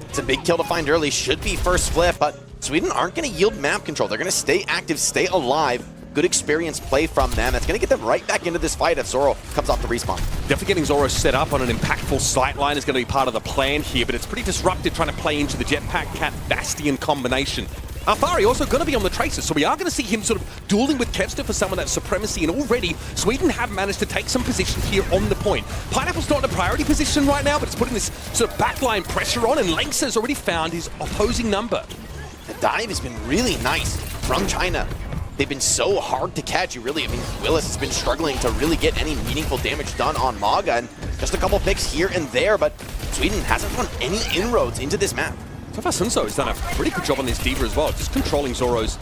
It's a big kill to find early, should be first flip, but Sweden aren't going to yield map control. They're going to stay active, stay alive. Good experience play from them. That's going to get them right back into this fight if Zoro comes off the respawn. Definitely getting Zoro set up on an impactful sightline is going to be part of the plan here, but it's pretty disruptive trying to play into the Jetpack Cat Bastion combination. Alfari also going to be on the Tracer, so we are going to see him sort of dueling with Kevster for some of that supremacy, and already Sweden have managed to take some position here on the point. Pineapple's not in a priority position right now, but it's putting this sort of backline pressure on, and Lengsa has already found his opposing number. The dive has been really nice from China. They've been so hard to catch. Willis has been struggling to really get any meaningful damage done on Mauga, and just a couple picks here and there, but Sweden hasn't found any inroads into this map. So far, Sunso has done a pretty good job on this D.Va as well, just controlling Zoro's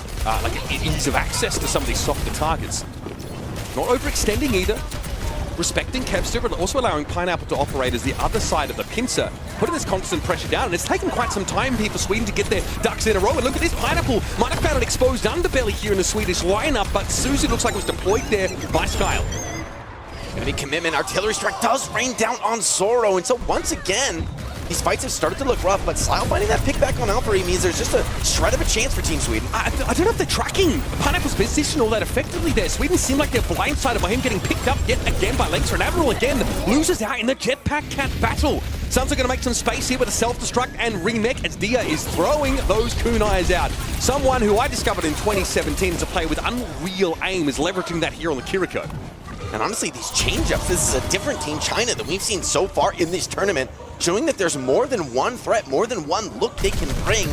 ease of access to some of these softer targets. Not overextending either, respecting Kevster, but also allowing Pineapple to operate as the other side of the pincer, putting this constant pressure down, and it's taken quite some time here for Sweden to get their ducks in a row. And look at this, Pineapple might have found an exposed underbelly here in the Swedish lineup, but Susie looks like it was deployed there by Skyle. Gonna be commitment. Artillery strike does rain down on Zoro, and so once again, these fights have started to look rough, but Sile finding that pick back on Alfari means there's just a shred of a chance for Team Sweden. I don't know if they're tracking Pineapple's position all that effectively there. Sweden seem like they're blindsided by him getting picked up yet again by Lengsa, and Admiral again loses out in the Jetpack Cat battle. Suns are going to make some space here with a self-destruct and remake as Dia is throwing those kunais out. Someone who I discovered in 2017 as a player with unreal aim is leveraging that here on the Kiriko. And honestly, these change-ups, this is a different Team China than we've seen so far in this tournament, showing that there's more than one threat, more than one look they can bring.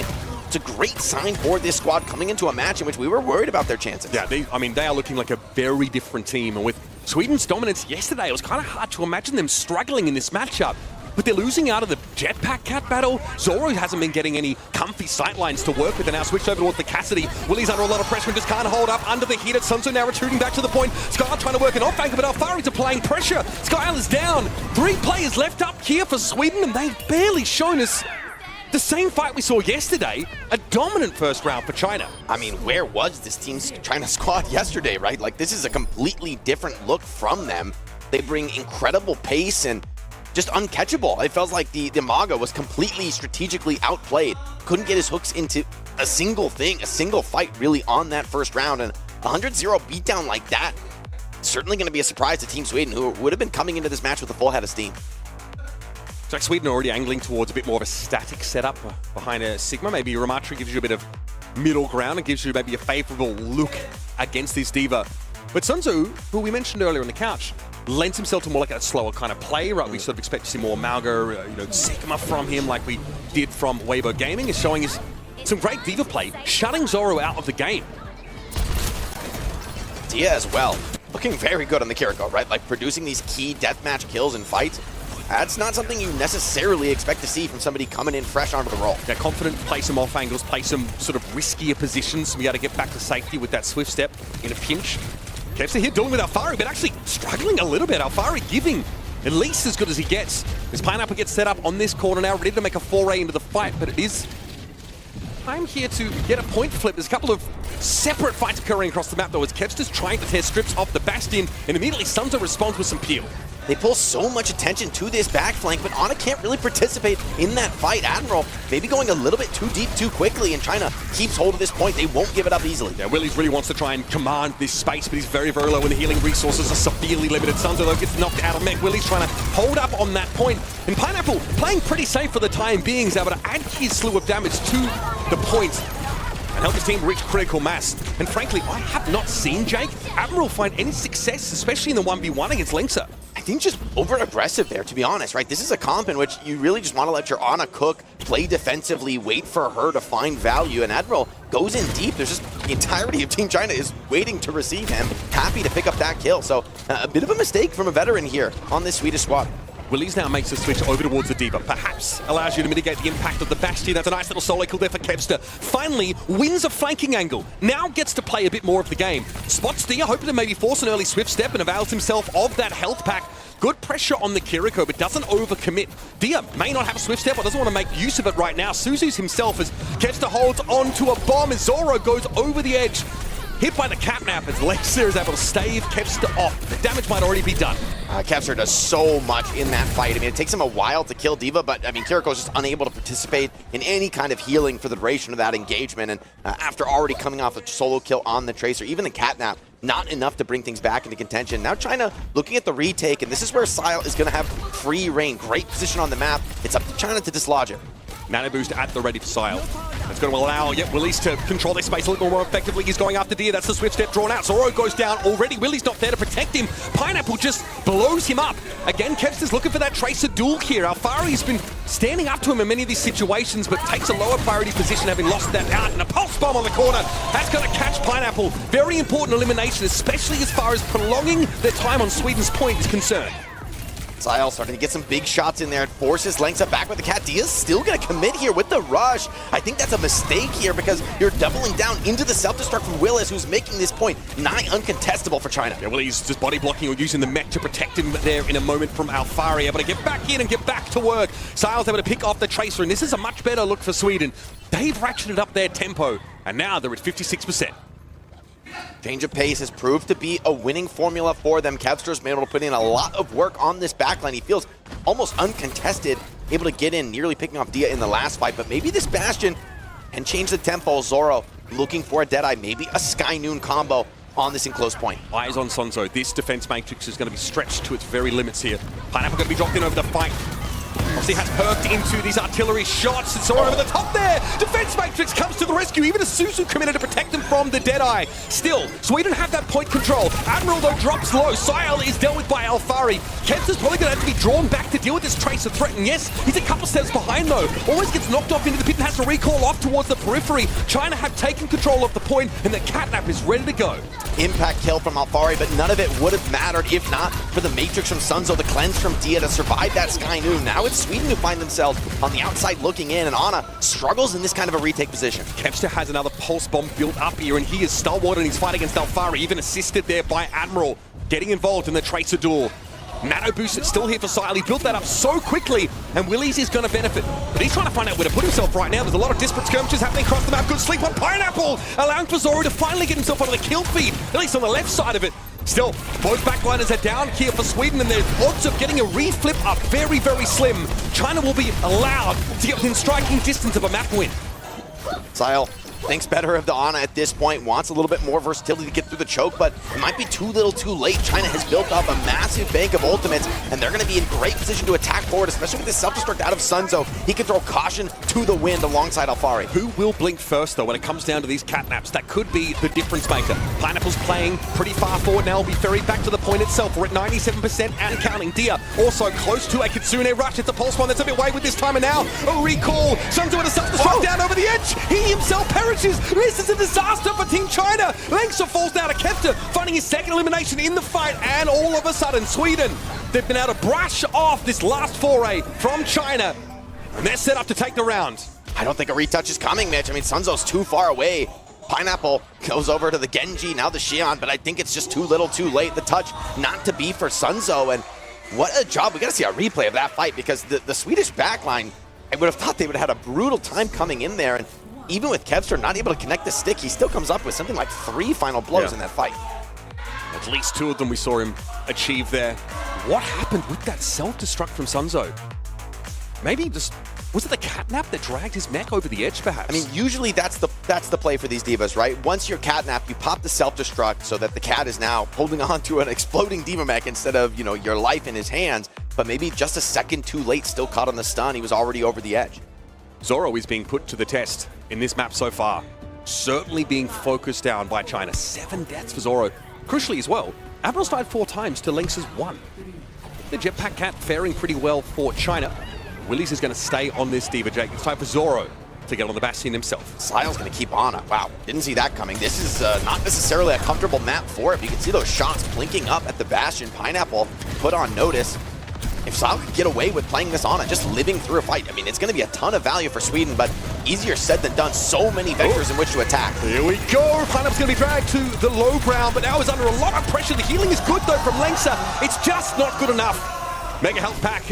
It's a great sign for this squad coming into a match in which we were worried about their chances. Yeah, they are looking like a very different team. And with Sweden's dominance yesterday, it was kind of hard to imagine them struggling in this matchup. But they're losing out of the Jetpack Cat battle. Zoro hasn't been getting any comfy sightlines to work with, and now switched over towards the Cassidy. Willie's under a lot of pressure and just can't hold up under the hit. Sunso now retreating back to the point. Skyle trying to work an off-anchor, but Alfari's applying pressure. Skyle is down. 3 players left up here for Sweden, and they've barely shown us the same fight we saw yesterday. A dominant first round for China. I mean, where was this Team China squad yesterday, right? Like, this is a completely different look from them. They bring incredible pace and just uncatchable. It felt like the Mauga was completely strategically outplayed. Couldn't get his hooks into a single thing, a single fight really on that first round. And 100-0 beatdown like that, certainly going to be a surprise to Team Sweden, who would have been coming into this match with a full head of steam. It's like Sweden already angling towards a bit more of a static setup behind a Sigma. Maybe Ramatri gives you a bit of middle ground and gives you maybe a favorable look against this D.Va. But Sunso, who we mentioned earlier on the couch, lends himself to more like a slower kind of play, right? We sort of expect to see more Mauga, Sigma from him like we did from Weibo Gaming, is showing us some great D.Va play, shutting Zoro out of the game. Dia as well, looking very good on the Kiriko, right? Like producing these key deathmatch kills and fights. That's not something you necessarily expect to see from somebody coming in fresh onto the roll. Yeah, confident, play some off angles, play some sort of riskier positions. We got to get back to safety with that swift step in a pinch. Kevster here dealing with Alfari, but actually struggling a little bit. Alfari giving at least as good as he gets. As Pineapple gets set up on this corner now, ready to make a foray into the fight, but it is time here to get a point flip. There's a couple of separate fights occurring across the map, though, as Kevster's trying to tear strips off the Bastion, and immediately Sunso responds with some peel. They pull so much attention to this back flank, but Ana can't really participate in that fight. Admiral maybe going a little bit too deep too quickly, and China keeps hold of this point. They won't give it up easily. Yeah, Willies really wants to try and command this space, but he's very, very low, and the healing resources are severely limited. Sunso, though, gets knocked out of mech. Willie's trying to hold up on that point, and Pineapple playing pretty safe for the time being, is able to add his slew of damage to the point and help his team reach critical mass. And frankly, I have not seen Jake Admiral find any success, especially in the 1v1 against Lengsa. I think just over-aggressive there, to be honest, right? This is a comp in which you really just want to let your Ana cook, play defensively, wait for her to find value, and Admiral goes in deep. There's just the entirety of Team China is waiting to receive him, happy to pick up that kill. So a bit of a mistake from a veteran here on this Swedish squad. Willies now makes the switch over towards the Diva. Perhaps allows you to mitigate the impact of the Bastion. That's a nice little solo kill there for Kevster. Finally, wins a flanking angle. Now gets to play a bit more of the game. Spots Dia, hoping to maybe force an early swift step and avails himself of that health pack. Good pressure on the Kiriko, but doesn't overcommit. Dia may not have a swift step or doesn't want to make use of it right now. Suzu's himself as Kevster holds onto a bomb as Zoro goes over the edge. Hit by the catnap as Lexer is able to stave Kevster off. The damage might already be done. Kevster does so much in that fight. I mean, it takes him a while to kill Diva, but I mean, Kiriko's just unable to participate in any kind of healing for the duration of that engagement. And after already coming off a solo kill on the Tracer, even the catnap, not enough to bring things back into contention. Now China looking at the retake, and this is where Sile is going to have free reign. Great position on the map. It's up to China to dislodge it. Nano boost at the ready for Sile. That's going to allow Willies to control their space a little more effectively. He's going after Dia. That's the swift step drawn out. Zoro goes down already. Willie's not there to protect him. Pineapple just blows him up. Again, Kevster's looking for that Tracer duel here. Alfari's been standing up to him in many of these situations, but takes a lower priority position, having lost that out. And a pulse bomb on the corner. That's going to catch Pineapple. Very important elimination, especially as far as prolonging their time on Sweden's point is concerned. Sile starting to get some big shots in there and forces Lengsa back with the cat. Dia's still going to commit here with the rush. I think that's a mistake here because you're doubling down into the self-destruct from Willis, who's making this point nigh uncontestable for China. Yeah, Willie's just body blocking or using the mech to protect him there in a moment from Alfari. Able to get back in and get back to work. Sile's able to pick off the Tracer, and this is a much better look for Sweden. They've ratcheted up their tempo, and now they're at 56%. Change of pace has proved to be a winning formula for them. Kevster's been able to put in a lot of work on this backline. He feels almost uncontested, able to get in, nearly picking off Dia in the last fight. But maybe this Bastion can change the tempo. Zoro looking for a Deadeye, maybe a Sky Noon combo on this enclosed point. Eyes on Sunzo. This defense matrix is going to be stretched to its very limits here. Pineapple going to be dropped in over the fight. Obviously has perked into these artillery shots. It's all over the top there. Defense Matrix comes to the rescue. Even a Suzu committed to protect them from the Deadeye. Still, Sweden have that point control. Admiral, though, drops low. Sile is dealt with by Alfari. Kevster's probably going to have to be drawn back to deal with this Tracer threat. And yes, he's a couple steps behind, though. Always gets knocked off into the pit and has to recall off towards the periphery. China have taken control of the point, and the catnap is ready to go. Impact kill from Alfari, but none of it would have mattered if not for the Matrix from Sunzo, the cleanse from Dia to survive that Sky Noon. Now it's Sweden who find themselves on the outside looking in, and Ana struggles in this kind of a retake position. Kevster has another pulse bomb built up here, and he is stalwart in his fight against Alfari, even assisted there by Admiral, getting involved in the Tracer duel. Nano boost is still here for Sile. He built that up so quickly, and Willies is going to benefit. But he's trying to find out where to put himself right now. There's a lot of disparate skirmishes happening across the map. Good sleep on Pineapple, allowing for Zoro to finally get himself onto the kill feed, at least on the left side of it. Still, both backliners are down here for Sweden, and their odds of getting a reflip are very, very slim. China will be allowed to get within striking distance of a map win. Sile thinks better of the Ana at this point, wants a little bit more versatility to get through the choke, but it might be too little too late. China has built up a massive bank of ultimates, and they're going to be in great position to attack forward, especially with this self-destruct out of Sunzo. He can throw caution to the wind alongside Alfari. Who will blink first, though, when it comes down to these catnaps? That could be the difference maker. Pineapple's playing pretty far forward now. Will be ferried back to the point itself. We're at 97% and counting. Dia also close to a Kitsune rush. It's a pulse one that's a bit wayward this time, and now a recall. Sunzo with a self-destruct down over the edge. He himself perishes. This is a disaster for Team China. Lengsa falls down to Kevster, finding his second elimination in the fight, and all of a sudden, Sweden, they've been able to brush off this last foray from China, and they're set up to take the round. I don't think a retouch is coming, Mitch. I mean, Sunzo's too far away. Pineapple goes over to the Genji, now the Xion, but I think it's just too little too late. The touch not to be for Sunzo, and what a job. We got to see a replay of that fight, because the Swedish backline, I would have thought they would have had a brutal time coming in there, and even with Kevster not able to connect the stick, he still comes up with something like 3 final blows in that fight. At least 2 of them we saw him achieve there. What happened with that self-destruct from Sunzo? Maybe just, was it the catnap that dragged his mech over the edge, perhaps? I mean, usually that's the play for these divas, right? Once you're catnap, you pop the self-destruct so that the cat is now holding on to an exploding diva mech instead of, you know, your life in his hands. But maybe just a second too late, still caught on the stun. He was already over the edge. Zoro is being put to the test in this map so far. Certainly being focused down by China. 7 deaths for Zoro. Crucially as well, Admiral's died 4 times to Lynx's 1. The Jetpack Cat faring pretty well for China. Willies is going to stay on this diva, Jake. It's time for Zoro to get on the Bastion himself. Sile's going to keep on it. Wow, didn't see that coming. This is not necessarily a comfortable map for it. You can see those shots blinking up at the Bastion. Pineapple put on notice. If if Sile could get away with playing this on and just living through a fight, I mean, it's going to be a ton of value for Sweden, but easier said than done. So many vectors in which to attack. Here we go. Pineapple's going to be dragged to the low ground, but now is under a lot of pressure. The healing is good, though, from Lengsa. It's just not good enough. Mega health pack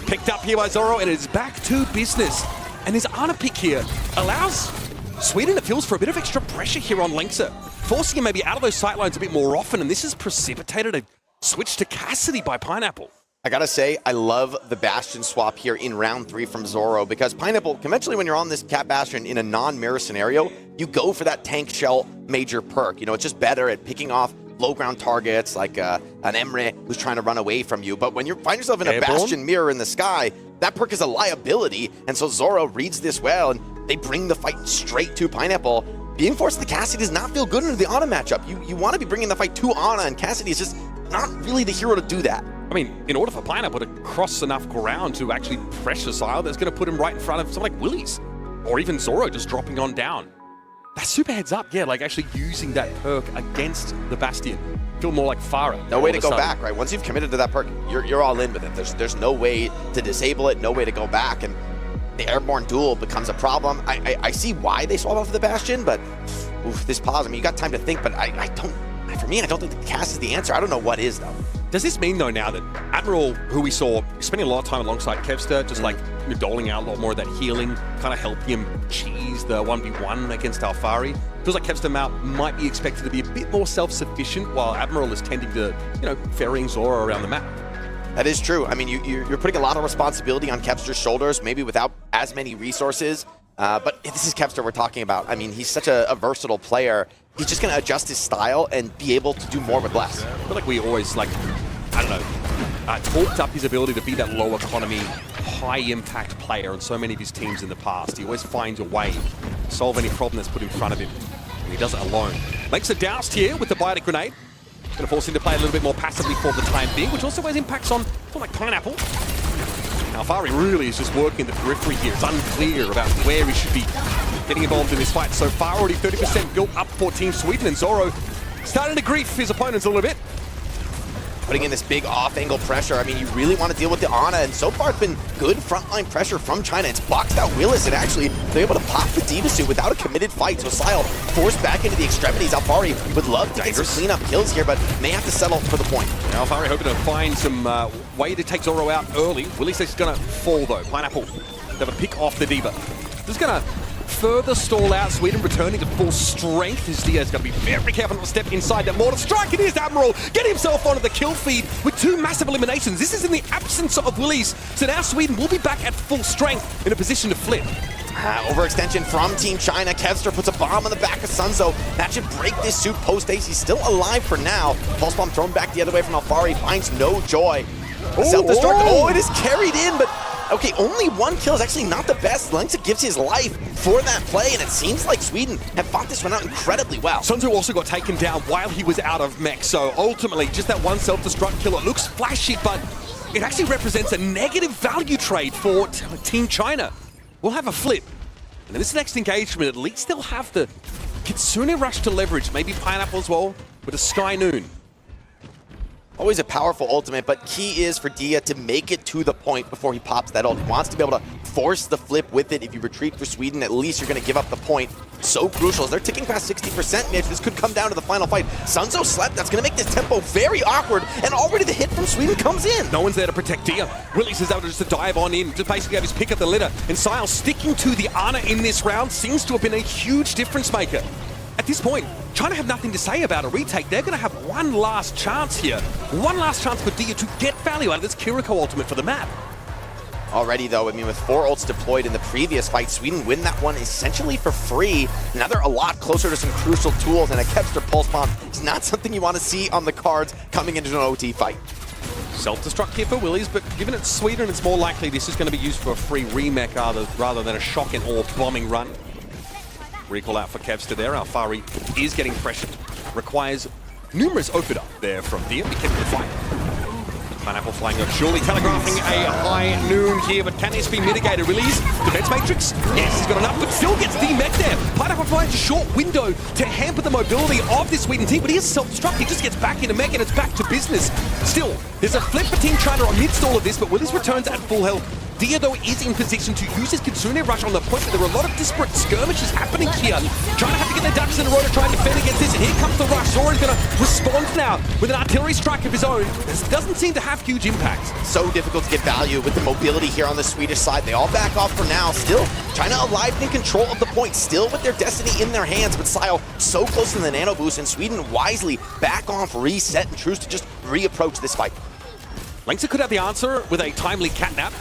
picked up here by Zoro, and it's back to business. And his Ana pick here allows Sweden, it feels, for a bit of extra pressure here on Lengsa, forcing him maybe out of those sightlines a bit more often, and this has precipitated a switch to Cassidy by Pineapple. I gotta say, I love the Bastion swap here in round 3 from Zoro, because Pineapple, conventionally when you're on this Cat Bastion in a non-mirror scenario, you go for that tank shell major perk. You know, it's just better at picking off low ground targets like an Emre who's trying to run away from you. But when you find yourself in a Bastion mirror in the sky, that perk is a liability. And so Zoro reads this well, and they bring the fight straight to Pineapple. Being forced to Cassidy does not feel good into the Ana matchup. You want to be bringing the fight to Ana, and Cassidy is just not really the hero to do that. I mean, in order for Pineapple to cross enough ground to actually pressure Sile, that's going to put him right in front of someone like Willies, or even Zoro just dropping on down. That super heads up, yeah, like actually using that perk against the Bastion. Feel more like Farah. No way to go back, right? Once you've committed to that perk, you're all in with it. There's no way to disable it, no way to go back, and the airborne duel becomes a problem. I see why they swap off the Bastion, but oof, this pause, I mean, you got time to think, but I don't, for me, I don't think the cast is the answer. I don't know what is, though. Does this mean, though, now that Admiral, who we saw spending a lot of time alongside Kevster, just like doling out a lot more of that healing, kind of helping him cheese the 1v1 against Alfari, feels like Kevster might be expected to be a bit more self-sufficient, while Admiral is tending to, ferrying Zoro around the map. That is true. I mean, you're putting a lot of responsibility on Kevster's shoulders, maybe without as many resources. But this is Kevster we're talking about. I mean, he's such a versatile player. He's just going to adjust his style and be able to do more with less. I feel like we always, talked up his ability to be that low economy, high impact player on so many of his teams in the past. He always finds a way to solve any problem that's put in front of him, and he does it alone. Makes a doused here with the biotic grenade. Going to force him to play a little bit more passively for the time being, which also has impacts on someone like Pineapple. Alfari really is just working in the periphery here. It's unclear about where he should be getting involved in this fight. So far, already 30% built up for Team Sweden, and Zoro starting to grief his opponents a little bit. Putting in this big off-angle pressure. I mean, you really want to deal with the Ana, and so far it's been good frontline pressure from China. It's boxed out Willis, and actually they're able to pop the D.Va suit without a committed fight. So Sile forced back into the extremities. Alfari would love to get some cleanup kills here, but may have to settle for the point. Now Alfari hoping to find some way to take Zoro out early. Willis is going to fall, though. Pineapple, they have a pick off the D.Va. This is going to further stall out. Sweden returning to full strength. His Diaz got to be very careful not to step inside that mortar strike. And here's Admiral getting himself onto the kill feed with 2 massive eliminations. This is in the absence of Willies. So now Sweden will be back at full strength in a position to flip. Overextension from Team China. Kevster puts a bomb on the back of Sunzo. That should break this suit post-haste. He's still alive for now. Pulse bomb thrown back the other way from Alfari. Finds no joy. Self-destruct. Oh, it is carried in, but okay, only 1 kill is actually not the best. Lengsa gives his life for that play, and it seems like Sweden have fought this one out incredibly well. Sunzo also got taken down while he was out of mech, so ultimately just that 1 self-destruct kill. It looks flashy, but it actually represents a negative value trade for Team China. We'll have a flip. And in this next engagement, at least they'll have the Kitsune Rush to leverage. Maybe Pineapple as well with a Sky Noon. Always a powerful ultimate, but key is for Dia to make it to the point before he pops that ult. He wants to be able to force the flip with it. If you retreat for Sweden, at least you're going to give up the point. So crucial as they're ticking past 60%, Mitch. This could come down to the final fight. Sunzo slept. That's going to make this tempo very awkward, and already the hit from Sweden comes in. No one's there to protect Dia. Willis is able just to dive on in, just basically have his pick of the litter. And Sile sticking to the Ana in this round seems to have been a huge difference maker. At this point, China have nothing to say about a retake. They're going to have one last chance here. One last chance for Dia to get value out of this Kiriko ultimate for the map. Already, though, I mean, with 4 ults deployed in the previous fight, Sweden win that one essentially for free. Now they're a lot closer to some crucial tools, and a Kevster Pulse Bomb is not something you want to see on the cards coming into an OT fight. Self-destruct here for Willies, but given it's Sweden, it's more likely this is going to be used for a free remech rather than a shock and awe bombing run. Recall out for Kevster there. Alfari is getting pressured. Requires numerous open up there from Dia. Be careful to fight. Pineapple flying up, surely telegraphing a high noon here, but can this be mitigated? Release, defense matrix, yes, he's got enough, but still gets demech there. Pineapple finds a short window to hamper the mobility of this Sweden team, but he is self-destruct, he just gets back into mech and it's back to business. Still, there's a flip for Team China amidst all of this, but Willis returns at full health. Dia, though, is in position to use his Kitsune Rush on the point, but there are a lot of disparate skirmishes happening here. Trying to have to get their ducks in a row to try and defend against this, and here comes the rush. Zora's going to respond now with an artillery strike of his own. This doesn't seem to have huge impact. So difficult to get value with the mobility here on the Swedish side. They all back off for now. Still, China alive and in control of the point, still with their destiny in their hands, but Sio so close to the nano boost, and Sweden wisely back off, reset, and choose to just reapproach this fight. Lengsa could have the answer with a timely catnap.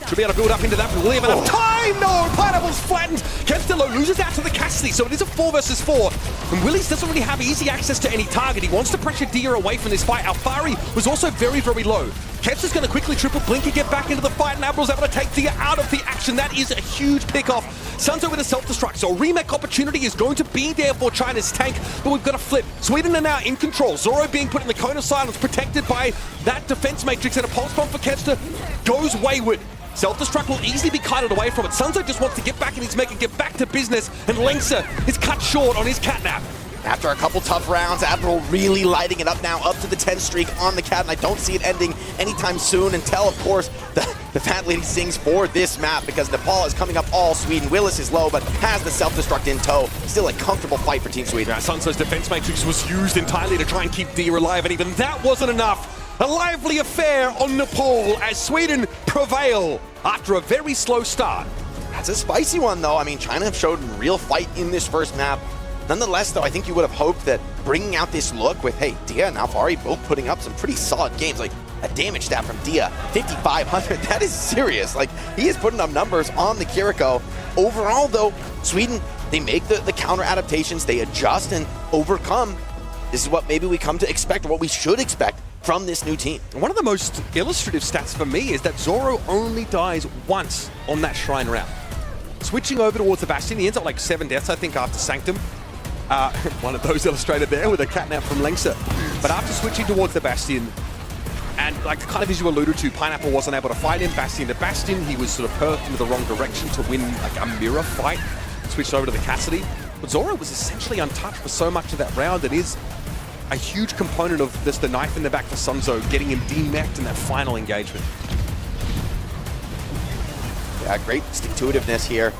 Should be able to build up into that, but will he have enough time? No, Pineapple's flattened. Kevstillo loses out to the Cassidy, so it is a 4 versus 4. And Willis doesn't really have easy access to any target. He wants to pressure Dia away from this fight. Alfari was also very, very low. Kevs is going to quickly triple blink and get back into the fight, and Admiral's able to take Dia out of the action. That is a huge pick-off. Sunzo with a self-destruct, so a remake opportunity is going to be there for China's tank, but we've got a flip. Sweden are now in control. Zoro being put in the cone of silence, protected by that defense matrix, and a pulse bomb for Kevster goes wayward. Self-destruct will easily be kited away from it. Sunzo just wants to get back in his mech and get back to business, and Lengsa is cut short on his catnap. After a couple tough rounds, Admiral really lighting it up now, up to the 10 streak on the cat, and I don't see it ending anytime soon until, of course, the Fat Lady sings for this map, because Nepal is coming up all Sweden. Willis is low, but has the self-destruct in tow. Still a comfortable fight for Team Sweden. Yeah, Sunzo's defense matrix was used entirely to try and keep Dia alive, and even that wasn't enough. A lively affair on Nepal as Sweden prevail after a very slow start. That's a spicy one, though. I mean, China have showed real fight in this first map. Nonetheless, though, I think you would have hoped that bringing out this look with, hey, Dia and Alfari both putting up some pretty solid games, like a damage stat from Dia, 5,500, that is serious. Like, he is putting up numbers on the Kiriko. Overall, though, Sweden, they make the counter adaptations, they adjust and overcome. This is what maybe we come to expect, or what we should expect from this new team. One of the most illustrative stats for me is that Zoro only dies once on that Shrine round. Switching over towards the Bastion, he ends up like 7 deaths, I think, after Sanctum. One of those illustrated there with a catnap from Lengsa. But after switching towards the Bastion, and like kind of as you alluded to, Pineapple wasn't able to fight him, Bastion to Bastion, he was sort of perfed into the wrong direction to win like a mirror fight, switched over to the Cassidy. But Zoro was essentially untouched for so much of that round. It is a huge component of this, the knife in the back for Sunzo, getting him demeched in that final engagement. Yeah, great stick-to-itiveness here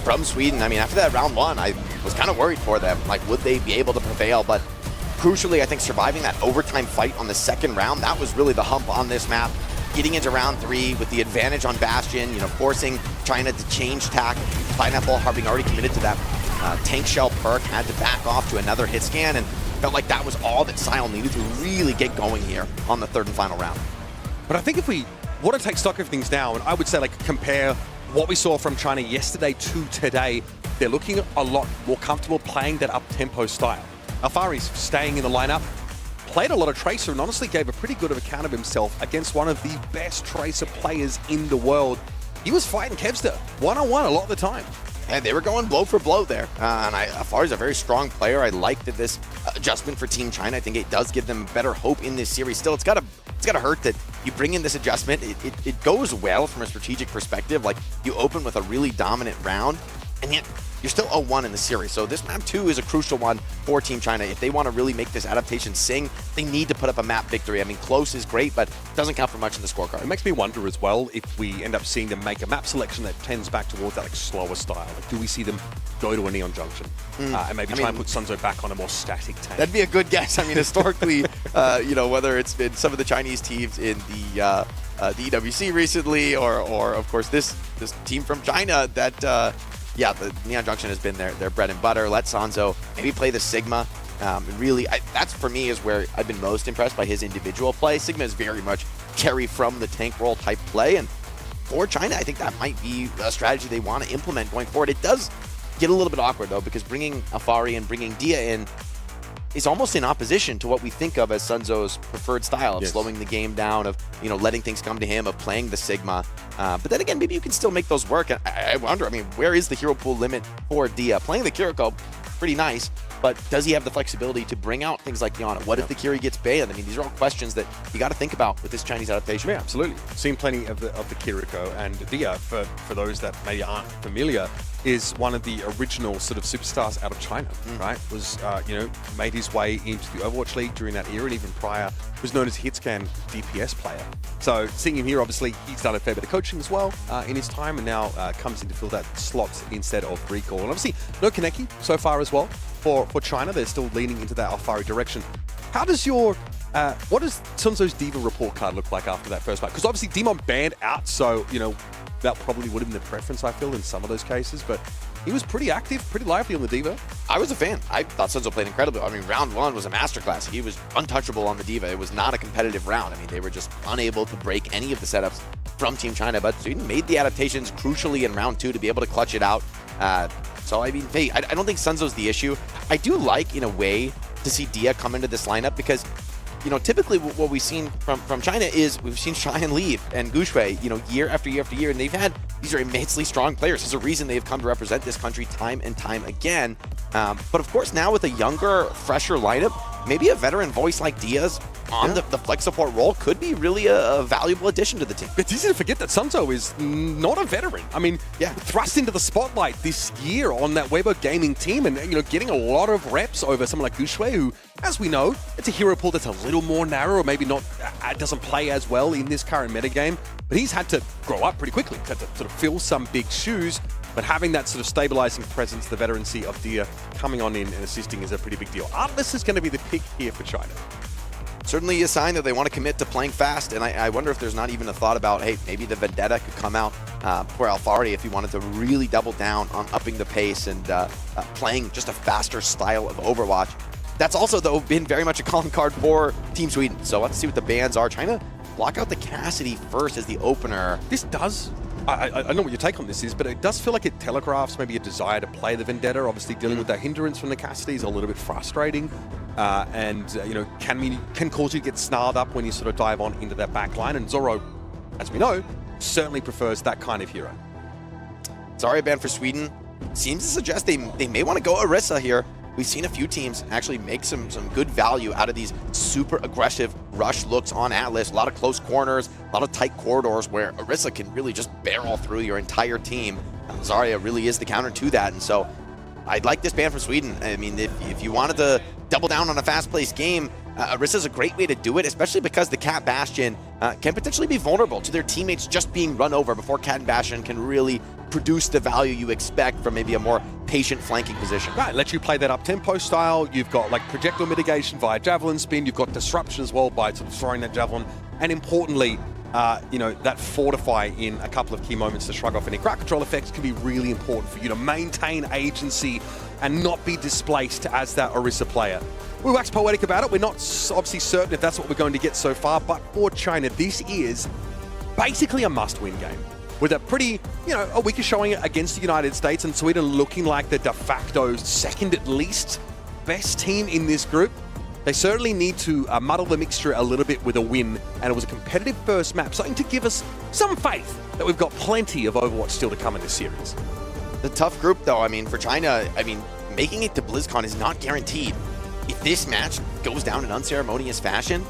from Sweden. I mean, after that round 1, I was kind of worried for them. Like, would they be able to prevail? But crucially, I think surviving that overtime fight on the second round, that was really the hump on this map. Getting into round 3 with the advantage on Bastion, you know, forcing China to change tack. Pineapple, having already committed to that tank shell perk, had to back off to another hit scan, and felt like that was all that Sion needed to really get going here on the third and final round. But I think if we want to take stock of things now, and I would say like compare what we saw from China yesterday to today, they're looking a lot more comfortable playing that up-tempo style. Alfari's staying in the lineup, played a lot of Tracer, and honestly gave a pretty good of account of himself against one of the best Tracer players in the world. He was fighting Kevster one-on-one a lot of the time. And they were going blow for blow there. And Alfari's a very strong player. I like that this adjustment for Team China. I think it does give them better hope in this series. Still, it's gotta hurt that you bring in this adjustment. It goes well from a strategic perspective. Like, you open with a really dominant round, and yet you're still 0-1 in the series. So this map 2 is a crucial one for Team China. If they want to really make this adaptation sing, they need to put up a map victory. I mean, close is great, but doesn't count for much in the scorecard. It makes me wonder as well if we end up seeing them make a map selection that tends back towards that like slower style. Like, do we see them go to a Neon Junction and maybe try and put Sunzo back on a more static tank? That'd be a good guess. I mean, historically, you know, whether it's been some of the Chinese teams in the OWC recently, or of course this team from China that. Yeah, the Neon Junction has been their bread and butter. Let Sanzo maybe play the Sigma. Really, that's for me is where I've been most impressed by his individual play. Sigma is very much carry from the tank role type play. And for China, I think that might be a strategy they want to implement going forward. It does get a little bit awkward, though, because bringing Alfari and bringing Dia in is almost in opposition to what we think of as Sunzo's preferred style of slowing the game down, of, you know, letting things come to him, of playing the Sigma. But then again, maybe you can still make those work. I wonder, I mean, where is the hero pool limit for Dia? Playing the Kiriko, pretty nice. but does he have the flexibility to bring out things like Yana? What if the Kiri gets banned? I mean, these are all questions that you got to think about with this Chinese adaptation. Yeah, absolutely. Seen plenty of the Kiriko, and Dia, for those that maybe aren't familiar, is one of the original sort of superstars out of China, right? Was, made his way into the Overwatch League during that era, and even prior was known as a hitscan DPS player. So seeing him here, obviously, he's done a fair bit of coaching as well in his time, and now comes in to fill that slot instead of Recall. And obviously, no Kaneki so far as well for China. They're still leaning into that Alfari direction. How does your... what does Sunzo's Diva report card look like after that first fight? Because obviously Demon banned out, so, that probably would have been the preference, I feel, in some of those cases. But he was pretty active, pretty lively on the Diva. I was a fan. I thought Sunzo played incredibly. I mean, round 1 was a masterclass. He was untouchable on the Diva. It was not a competitive round. I mean, they were just unable to break any of the setups from Team China. But Sweden made the adaptations crucially in round 2 to be able to clutch it out. So, I mean, hey, I don't think Sunzo's the issue. I do like, in a way, to see Dia come into this lineup because... typically what we've seen from China is we've seen Cheyenne leave and Gushui, year after year after year, and these are immensely strong players. There's a reason they've come to represent this country time and time again. But of course, now with a younger, fresher lineup, maybe a veteran voice like Diaz on the flex support role could be really a valuable addition to the team. It's easy to forget that Sunzo is not a veteran. I mean, thrust into the spotlight this year on that Weibo Gaming team and, getting a lot of reps over someone like Gushui, who, as we know, it's a hero pool that's a little more narrow, or maybe not, doesn't play as well in this current metagame. But he's had to grow up pretty quickly. He's had to sort of fill some big shoes. But having that sort of stabilizing presence, the veterancy of Dia coming on in and assisting is a pretty big deal. Artless is going to be the pick here for China. Certainly a sign that they want to commit to playing fast, and I wonder if there's not even a thought about, hey, maybe the Vendetta could come out for Alfari if he wanted to really double down on upping the pace and playing just a faster style of Overwatch. That's also, though, been very much a calling card for Team Sweden. So let's see what the bans are. China block out the Cassidy first as the opener. This does... I don't know what your take on this is, but it does feel like it telegraphs maybe a desire to play the Vendetta. Obviously, dealing with that hindrance from the Cassidy is a little bit frustrating, and can cause you to get snarled up when you sort of dive on into that back line. And Zoro, as we know, certainly prefers that kind of hero. Zarya ban for Sweden seems to suggest they may want to go Orisa here. We've seen a few teams actually make some good value out of these super aggressive rush looks on Atlas. A lot of close corners, a lot of tight corridors where Orisa can really just barrel through your entire team. Zarya really is the counter to that, and so I'd like this ban from Sweden. I mean, if you wanted to double down on a fast-paced game, Orisa is a great way to do it, especially because the Cat Bastion can potentially be vulnerable to their teammates just being run over before Cat Bastion can really produce the value you expect from maybe a more patient flanking position. Right, let you play that up-tempo style. You've got like projectile mitigation via javelin spin. You've got disruption as well by sort of throwing that javelin. And importantly, that fortify in a couple of key moments to shrug off any crowd control effects can be really important for you to maintain agency and not be displaced as that Orisa player. We wax poetic about it. We're not obviously certain if that's what we're going to get so far, but for China, this is basically a must-win game. With a pretty, a weaker showing against the United States and Sweden looking like the de facto second at least best team in this group. They certainly need to muddle the mixture a little bit with a win, and it was a competitive first map, something to give us some faith that we've got plenty of Overwatch still to come in this series. The tough group, though, I mean, for China, making it to BlizzCon is not guaranteed. If this match goes down in unceremonious fashion,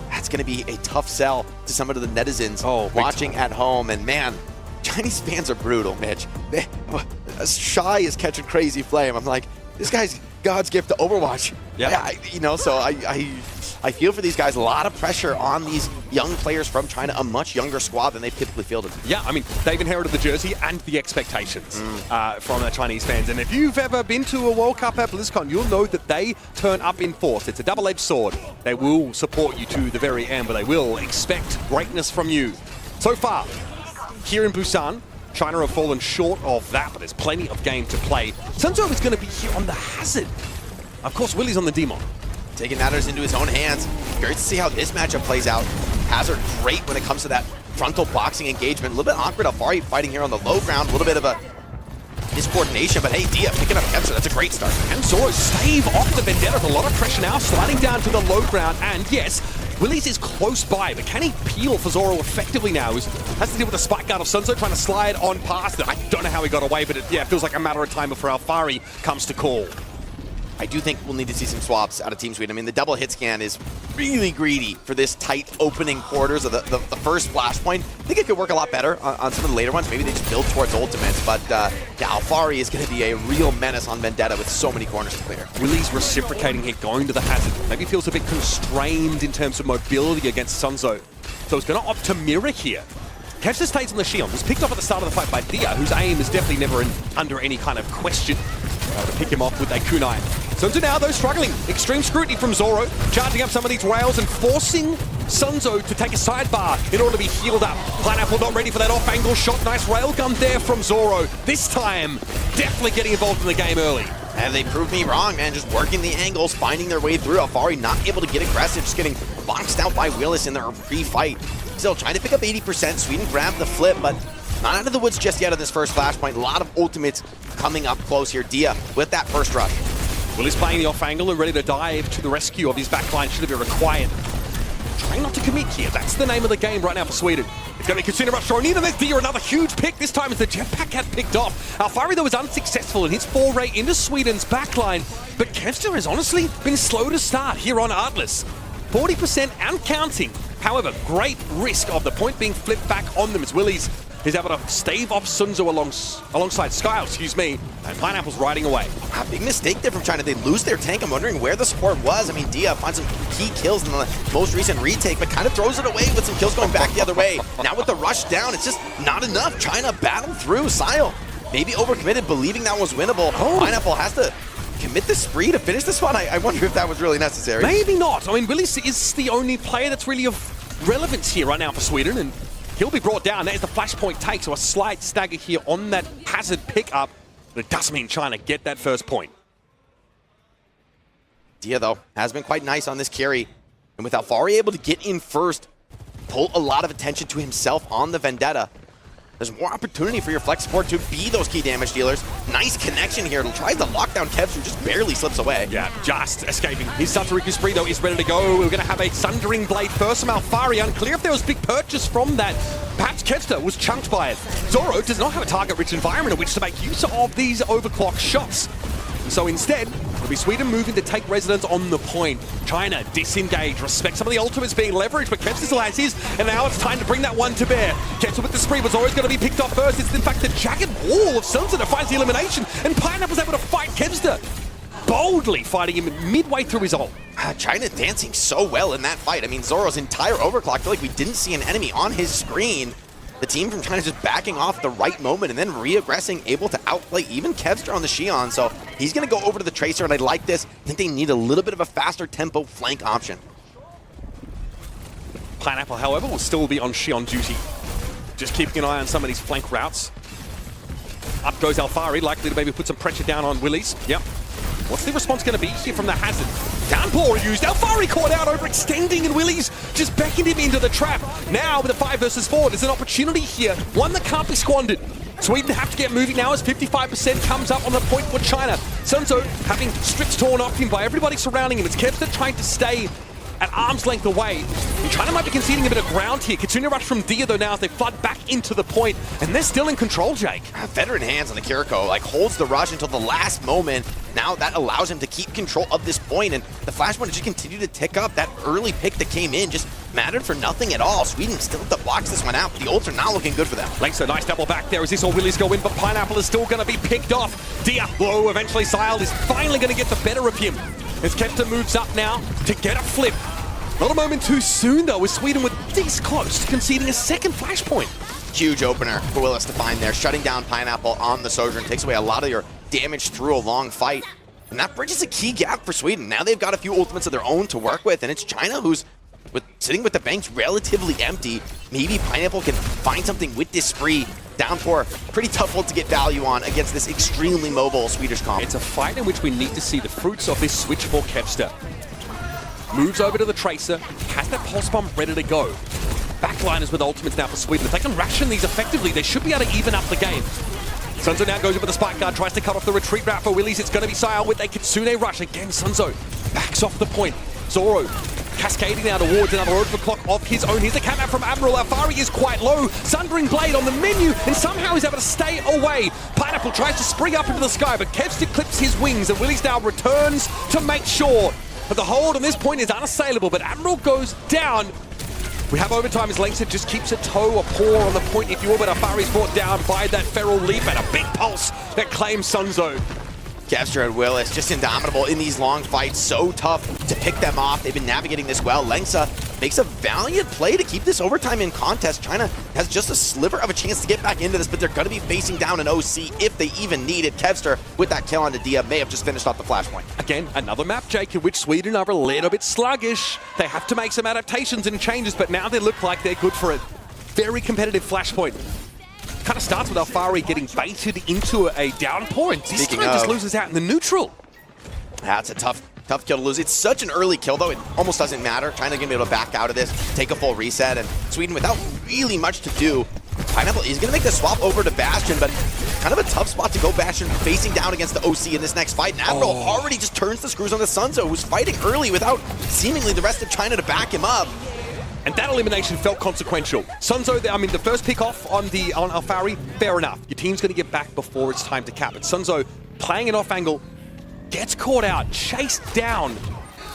that's going to be a tough sell to some of the netizens watching at home. And man, Chinese fans are brutal, Mitch. Shy is catching crazy flame. I'm like, this guy's God's gift to Overwatch. Yeah. So I feel for these guys. A lot of pressure on these young players from China, a much younger squad than they've typically fielded. Yeah, I mean, they've inherited the jersey and the expectations from the Chinese fans. And if you've ever been to a World Cup at BlizzCon, you'll know that they turn up in force. It's a double-edged sword. They will support you to the very end, but they will expect greatness from you. So far, here in Busan, China have fallen short of that, but there's plenty of game to play. Sunzo is going to be here on the Hazard. Of course, Willie's on the Demon. Taking matters into his own hands. Curious to see how this matchup plays out. Hazard great when it comes to that frontal boxing engagement. A little bit awkward. Alfari fighting here on the low ground. A little bit of a discoordination, but hey, Dia picking up Kemsa. That's a great start. And Zoro stave off the Vendetta. A lot of pressure now, sliding down to the low ground. And yes, Willie's is close by, but can he peel for Zoro effectively now? Has to deal with the spike guard of Sunzo trying to slide on past it. I don't know how he got away, but it feels like a matter of time before Alfari comes to call. I do think we'll need to see some swaps out of Team Sweden. I mean, the double hit scan is really greedy for this tight opening quarters of the first flashpoint. I think it could work a lot better on some of the later ones. Maybe they just build towards ultimates. But yeah, Alfari is going to be a real menace on Vendetta with so many corners to clear. Willie's reciprocating here, going to the hazard. Maybe feels a bit constrained in terms of mobility against Sunzo. So he's going to opt to mirror here. Kevster stays on the Shion. Was picked off at the start of the fight by Dia, whose aim is definitely never under any kind of question. Able to pick him off with a kunai. Sunzo now, though, struggling. Extreme scrutiny from Zoro, charging up some of these rails and forcing Sunzo to take a sidebar in order to be healed up. Pineapple not ready for that off-angle shot. Nice railgun there from Zoro. This time, definitely getting involved in the game early. And they proved me wrong, man. Just working the angles, finding their way through. Alfari not able to get aggressive, just getting boxed out by Willis in their pre-fight. Still trying to pick up 80%. Sweden grabbed the flip, but not out of the woods just yet on this first flashpoint. A lot of ultimates coming up close here. Dia with that first rush. Willie's playing the off angle and ready to dive to the rescue of his backline should it be required. Trying not to commit here. That's the name of the game right now for Sweden. It's going to be Katsuna Rush thrown in, and there's Dia, another huge pick. This time as the jetpack got picked off. Alfari, though, was unsuccessful in his foray into Sweden's backline, but Kevster has honestly been slow to start here on Artless. 40% and counting. However, great risk of the point being flipped back on them as Willie's is able to stave off Sunzo alongside Skyle, and Pineapple's riding away. A big mistake there from China. They lose their tank. I'm wondering where the support was. I mean, Dia finds some key kills in the most recent retake, but kind of throws it away with some kills going back the other way. Now with the rush down, it's just not enough. China battled through. Sile maybe overcommitted, believing that was winnable. Pineapple has to commit the spree to finish this one. I wonder if that was really necessary. Maybe not. I mean, Willie is the only player that's really of relevance here right now for Sweden, and he'll be brought down. There's the flashpoint take, so a slight stagger here on that hazard pickup, but it does mean China get that first point. Dia, though, has been quite nice on this carry, and with Alfari able to get in first, pull a lot of attention to himself on the Vendetta. There's more opportunity for your flex support to be those key damage dealers. Nice connection here. Tries to lock down Kevs, who just barely slips away. Yeah, just escaping. His Satsuruku spree, though, is ready to go. We're going to have a Sundering Blade first from Alfari. Unclear if there was big purchase from that. Perhaps Kevster was chunked by it. Zoro does not have a target-rich environment in which to make use of these overclock shots. So instead, it'll be Sweden moving to take residence on the point. China disengage, respect some of the ultimates being leveraged, but Kevster still has his, and now it's time to bring that one to bear. Kevster with the spree was always going to be picked off first. It's in fact the jagged wall of Sunzo that finds the elimination, and Pineapple's able to fight Kevster, boldly fighting him midway through his ult. China dancing so well in that fight. I mean, Zoro's entire overclock, I feel like we didn't see an enemy on his screen. The team from China just backing off the right moment and then re-aggressing, able to outplay even Kevster on the Shion. So he's going to go over to the Tracer, and I like this. I think they need a little bit of a faster tempo flank option. Pineapple, however, will still be on Shion duty. Just keeping an eye on some of these flank routes. Up goes Alfari, likely to maybe put some pressure down on Willies. Yep. What's the response going to be here from the hazard? Downpour used. Alfari caught out, overextending, and Willies just beckoned him into the trap. Now with a 5 versus 4, there's an opportunity here, one that can't be squandered. Sweden have to get moving now as 55% comes up on the point for China. Sunzo having strips torn off him by everybody surrounding him. It's Kevster trying to stay at arm's length away. And China might be conceding a bit of ground here. Katsuna Rush from Dia, though, now as they flood back into the point, and they're still in control, Jake. Veteran hands on the Kiriko, like, holds the rush until the last moment. Now that allows him to keep control of this point, and the flashpoint just continued to tick up. That early pick that came in just mattered for nothing at all. Sweden still have to box this one out, but the ults are not looking good for them. Lakes a nice double back there as this all Willies go in, but Pineapple is still going to be picked off. Dia, low, eventually Sile is finally going to get the better of him as Kevster moves up now to get a flip. Not a moment too soon, though, as Sweden were this close to conceding a second flashpoint. Huge opener for Willis to find there. Shutting down Pineapple on the Sojourn takes away a lot of your damage through a long fight. And that bridges a key gap for Sweden. Now they've got a few ultimates of their own to work with, and it's China who's sitting with the banks relatively empty. Maybe Pineapple can find something with this spree. Downpour, pretty tough ult to get value on against this extremely mobile Swedish comp. It's a fight in which we need to see the fruits of this switch for Kevster. Moves over to the Tracer, has that pulse bomb ready to go. Backliners with ultimates now for Sweden. If they can ration these effectively, they should be able to even up the game. Sunzo now goes over the spike guard, tries to cut off the retreat route for Willies. It's going to be Sile with a Kitsune rush. Again, Sunzo backs off the point. Zoro cascading now towards another overclock of his own. Here's the catnap from Admiral. Alfari is quite low. Sundering Blade on the menu, and somehow he's able to stay away. Pineapple tries to spring up into the sky, but Kevster clips his wings, and Willy's now returns to make sure that the hold on this point is unassailable, but Admiral goes down. We have overtime as Langston just keeps a toe, a paw on the point, if you will, but Alfari's brought down by that feral leap and a big pulse that claims Sunzo. Kevster and Willis just indomitable in these long fights. So tough to pick them off. They've been navigating this well. Lengsa makes a valiant play to keep this overtime in contest. China has just a sliver of a chance to get back into this, but they're going to be facing down an OC if they even need it. Kevster, with that kill on the Dia, may have just finished off the flashpoint. Again, another map, Jake, in which Sweden are a little bit sluggish. They have to make some adaptations and changes, but now they look like they're good for it. Very competitive flashpoint. Kind of starts with Alfari getting baited into a downpour, and this time just loses out in the neutral. That's a tough kill to lose. It's such an early kill, though, it almost doesn't matter. China gonna be able to back out of this, take a full reset, and Sweden, without really much to do, Pineapple is gonna make the swap over to Bastion, but kind of a tough spot to go. Bastion facing down against the OC in this next fight, and Admiral already just turns the screws on the Sunzo, who's fighting early without seemingly the rest of China to back him up. And that elimination felt consequential. Sunzo, I mean, the first pick off on Alfari, fair enough. Your team's going to get back before it's time to cap it. Sunzo, playing an off angle, gets caught out, chased down.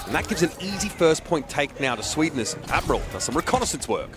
And that gives an easy first point take now to Sweden as Admiral does some reconnaissance work.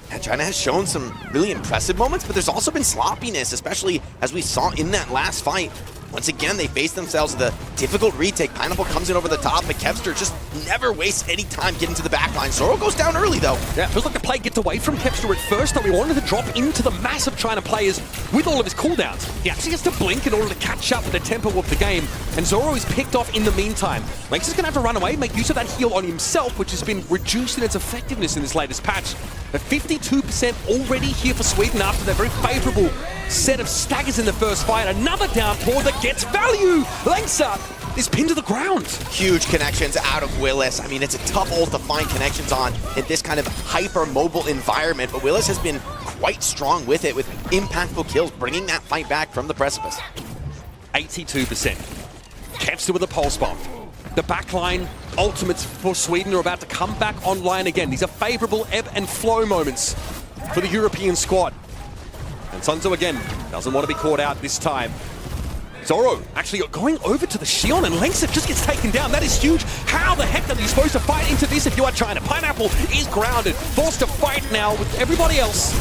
And China has shown some really impressive moments, but there's also been sloppiness, especially as we saw in that last fight. Once again, they face themselves with a difficult retake. Pineapple comes in over the top, but Kevster just never wastes any time getting to the back line. Zoro goes down early, though. Yeah, feels like the play gets away from Kevster at first, though. He wanted to drop into the massive China players with all of his cooldowns. He actually has to blink in order to catch up with the tempo of the game, and Zoro is picked off in the meantime. Lanx is going to have to run away, make use of that heal on himself, which has been reduced in its effectiveness in this latest patch. But 52% already here for Sweden after their very favourable set of staggers in the first fight. Another downpour that gets value. Langsa is pinned to the ground. Huge connections out of Willis. I mean, it's a tough ult to find connections on in this kind of hyper-mobile environment, but Willis has been quite strong with it, with impactful kills, bringing that fight back from the precipice. 82%. Kevster with a pulse bomb. The backline ultimates for Sweden are about to come back online again. These are favourable ebb and flow moments for the European squad. And Sunzo again doesn't want to be caught out this time. Zoro actually going over to the Shion, and Langsa just gets taken down. That is huge. How the heck are you supposed to fight into this if you are China? Pineapple is grounded, forced to fight now with everybody else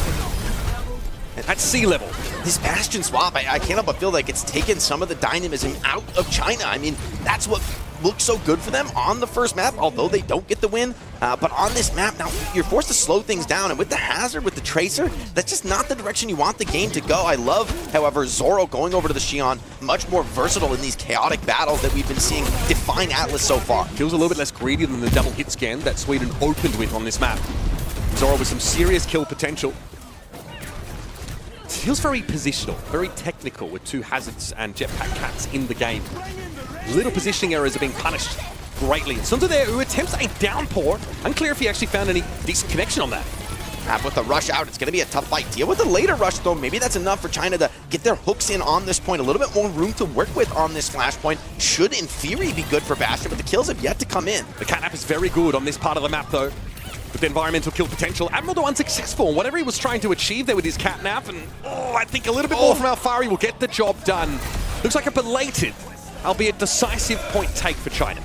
at sea level. This Bastion swap, I can't help but feel like it's taken some of the dynamism out of China. I mean, that's what looks so good for them on the first map, although they don't get the win. But on this map, now you're forced to slow things down, and with the Hazard, with the Tracer, that's just not the direction you want the game to go. I love, however, Zoro going over to the Shion, much more versatile in these chaotic battles that we've been seeing define Atlas so far. Feels a little bit less greedy than the double hit scan that Sweden opened with on this map. Zoro with some serious kill potential. Feels very positional, very technical with two Hazards and Jetpack Cats in the game. Little positioning errors are being punished greatly. And Sunzo there who attempts a downpour. Unclear if he actually found any decent connection on that. With the rush out, it's going to be a tough fight. Deal with the later rush, though. Maybe that's enough for China to get their hooks in on this point. A little bit more room to work with on this flashpoint. Should, in theory, be good for Bastion, but the kills have yet to come in. The catnap is very good on this part of the map, though. With the environmental kill potential. Admiral though unsuccessful. Whatever he was trying to achieve there with his catnap, and I think a little bit more from Alfari will get the job done. Looks like a belated, albeit decisive point take for China.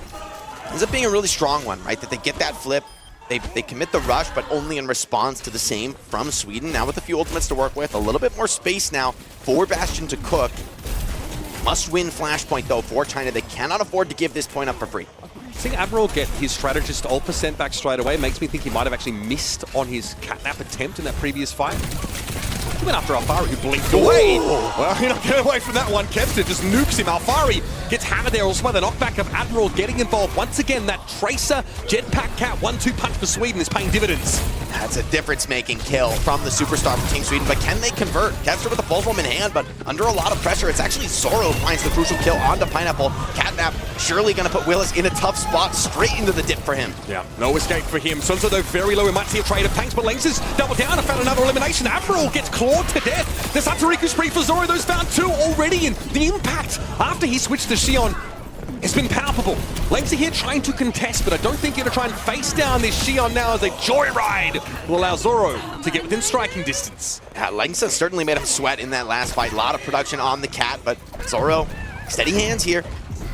Ends up being a really strong one, right? That they get that flip, they commit the rush, but only in response to the same from Sweden. Now with a few ultimates to work with, a little bit more space now for Bastion to cook. Must-win flashpoint, though, for China. They cannot afford to give this point up for free. Seeing Admiral get his strategist ult percent back straight away makes me think he might have actually missed on his catnap attempt in that previous fight. He went after Alfari, who blinked away. Well, you're not getting away from that one. Kevster just nukes him. Alfari gets hammered there also by the knockback of Admiral getting involved. Once again, that Tracer Jetpack Cat 1-2 punch for Sweden is paying dividends. That's a difference-making kill from the superstar from Team Sweden, but can they convert? Kevster with the pulse bomb in hand, but under a lot of pressure. It's actually Zoro finds the crucial kill onto Pineapple. Catnap surely going to put Willis in a tough spot, straight into the dip for him. Yeah, no escape for him. Sunzo, though, very low. We might see a trade of tanks, but Lanx is double down and found another elimination. Admiral gets clawed to death. There's Hatariku spree for Zoro. Those found two already in the impact after he switched to Shion. It's been palpable. Lengsa here trying to contest, but I don't think you're going to try and face down this Xion now as a joyride will allow Zoro to get within striking distance. Yeah, Lengsa certainly made him sweat in that last fight. A lot of production on the cat, but Zoro, steady hands here.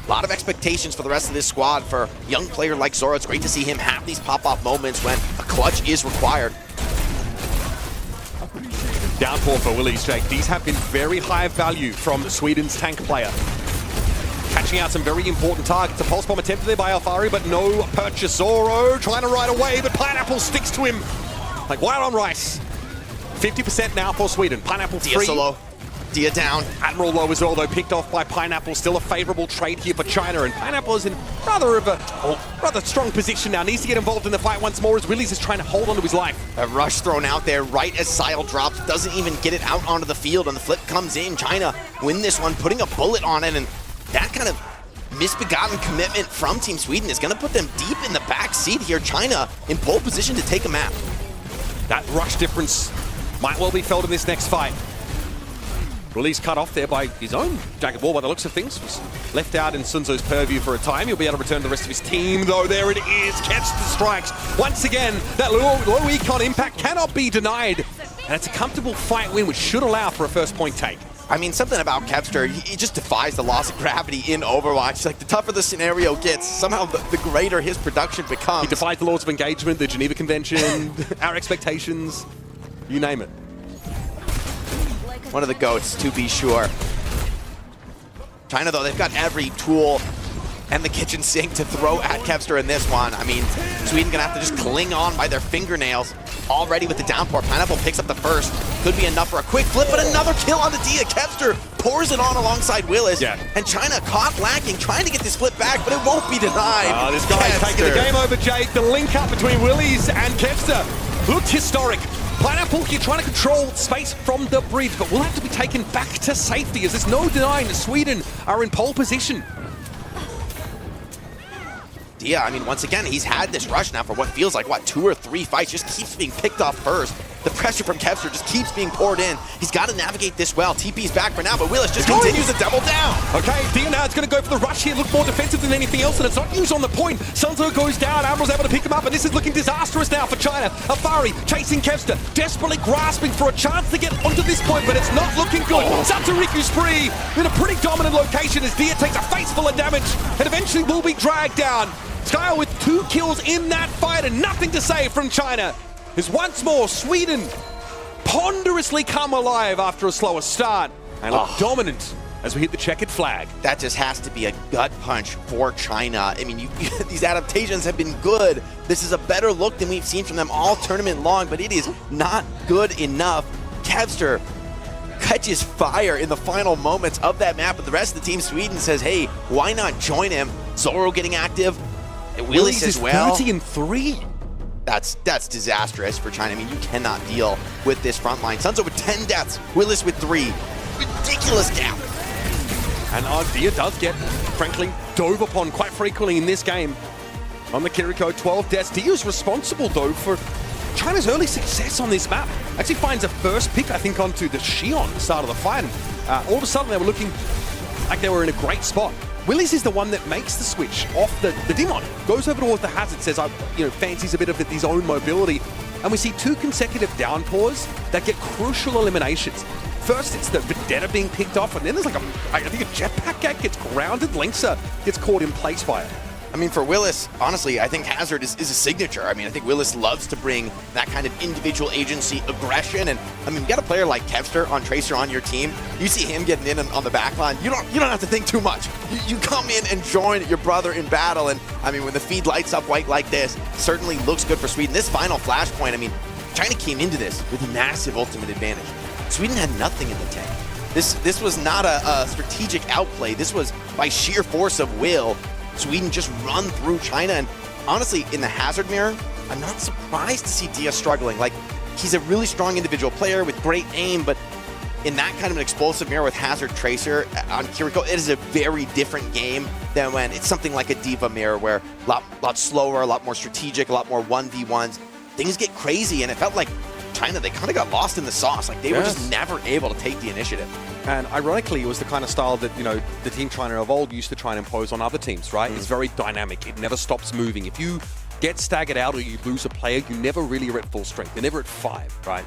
A lot of expectations for the rest of this squad. For a young player like Zoro, it's great to see him have these pop-off moments when a clutch is required. Downpour for Willies, Jake. These have been very high value from Sweden's tank player. Catching out some very important targets. A pulse bomb attempted there by Alfari, but no purchase. Zoro trying to ride away, but Pineapple sticks to him like wild on rice. 50% now for Sweden. Pineapple Dia 3. solo. Dia down. Admiral low as well, though, picked off by Pineapple. Still a favorable trade here for China, and Pineapple is in rather strong position now. Needs to get involved in the fight once more as Willies is trying to hold on to his life. A rush thrown out there right as Sile drops. Doesn't even get it out onto the field, and the flip comes in. China win this one, putting a bullet on it, and that kind of misbegotten commitment from Team Sweden is going to put them deep in the back seat here. China in pole position to take a map. That rush difference might well be felt in this next fight. Willies cut off there by his own Jagged Wall by the looks of things. Was left out in Sunzo's purview for a time. He'll be able to return to the rest of his team, though. There it is. Catch the strikes. Once again, that low econ impact cannot be denied. And it's a comfortable fight win, which should allow for a first point take. I mean, something about Kevster, he just defies the loss of gravity in Overwatch. Like, the tougher the scenario gets, somehow the greater his production becomes. He defies the laws of engagement, the Geneva Convention, our expectations, you name it. One of the GOATs, to be sure. China, though, they've got every tool and the kitchen sink to throw at Kevster in this one. I mean, Sweden gonna have to just cling on by their fingernails. Already with the downpour, Pineapple picks up the first. Could be enough for a quick flip, but another kill on the Dia. Kevster pours it on alongside Willis. Yeah. And China caught lacking, trying to get this flip back, but it won't be denied. Oh, this guy's taking the game over, Jake. The link up between Willies and Kevster looked historic. Pineapple here trying to control space from the bridge, but will have to be taken back to safety as there's no denying that Sweden are in pole position. Dia, I mean, once again, he's had this rush now for what feels like, 2 or 3 fights, just keeps being picked off first. The pressure from Kevster just keeps being poured in. He's got to navigate this well. TP's back for now, but Willis just continues to double down. Okay, Dia now is going to go for the rush here, look more defensive than anything else, and it's not used on the point. Sunzo goes down, Admiral's able to pick him up, and this is looking disastrous now for China. Alfari chasing Kevster, desperately grasping for a chance to get onto this point, but it's not looking good. Satsuriku spree in a pretty dominant location as Dia takes a face full of damage and eventually will be dragged down. Skyle with 2 kills in that fight and nothing to say from China. As once more, Sweden ponderously come alive after a slower start and look dominant as we hit the checkered flag. That just has to be a gut punch for China. I mean, these adaptations have been good. This is a better look than we've seen from them all tournament long, but it is not good enough. Kevster catches fire in the final moments of that map, but the rest of the team, Sweden, says, hey, why not join him? Zoro getting active. Willis as well. 30-3. That's disastrous for China. I mean, you cannot deal with this front line. Sunzo with 10 deaths, Willis with 3. Ridiculous gap. And Dia does get, frankly, dove upon quite frequently in this game. On the Kiriko, 12 deaths. Dia's responsible, though, for China's early success on this map. Actually finds a first pick, I think, onto the Xion at the start of the fight. And all of a sudden, they were looking like they were in a great spot. Willis is the one that makes the switch off the demon, goes over towards the hazard, says, fancies a bit of his own mobility. And we see 2 consecutive downpours that get crucial eliminations. First, it's the Vendetta being picked off, and then there's I think a jetpack gag gets grounded. Linksa gets caught in place by it. I mean, for Willis, honestly, I think Hazard is a signature. I mean, I think Willis loves to bring that kind of individual agency, aggression, and I mean, you got a player like Kevster on Tracer on your team. You see him getting in on the back line. You don't have to think too much. You come in and join your brother in battle, and I mean, when the feed lights up white like this, certainly looks good for Sweden. This final flashpoint, I mean, China came into this with a massive ultimate advantage. Sweden had nothing in the tank. This was not a strategic outplay. This was by sheer force of will. Sweden just run through China, and honestly, in the hazard mirror, I'm not surprised to see Dia struggling. Like, he's a really strong individual player with great aim, but in that kind of an explosive mirror with Hazard Tracer on Kiriko, it is a very different game than when it's something like a Diva mirror where a lot slower, a lot more strategic, a lot more 1v1s. Things get crazy, and it felt like China, they kind of got lost in the sauce. Like, they were just never able to take the initiative. And ironically, it was the kind of style that, you know, the Team China of old used to try and impose on other teams, right? It's very dynamic. It never stops moving. If you get staggered out or you lose a player, you never really are at full strength. You're never at 5, right?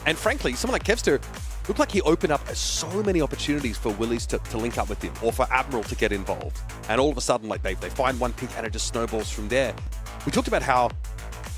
And frankly, someone like Kevster looked like he opened up so many opportunities for Willies to link up with him, or for Admiral to get involved. And all of a sudden, like, they find one pick and it just snowballs from there. We talked about how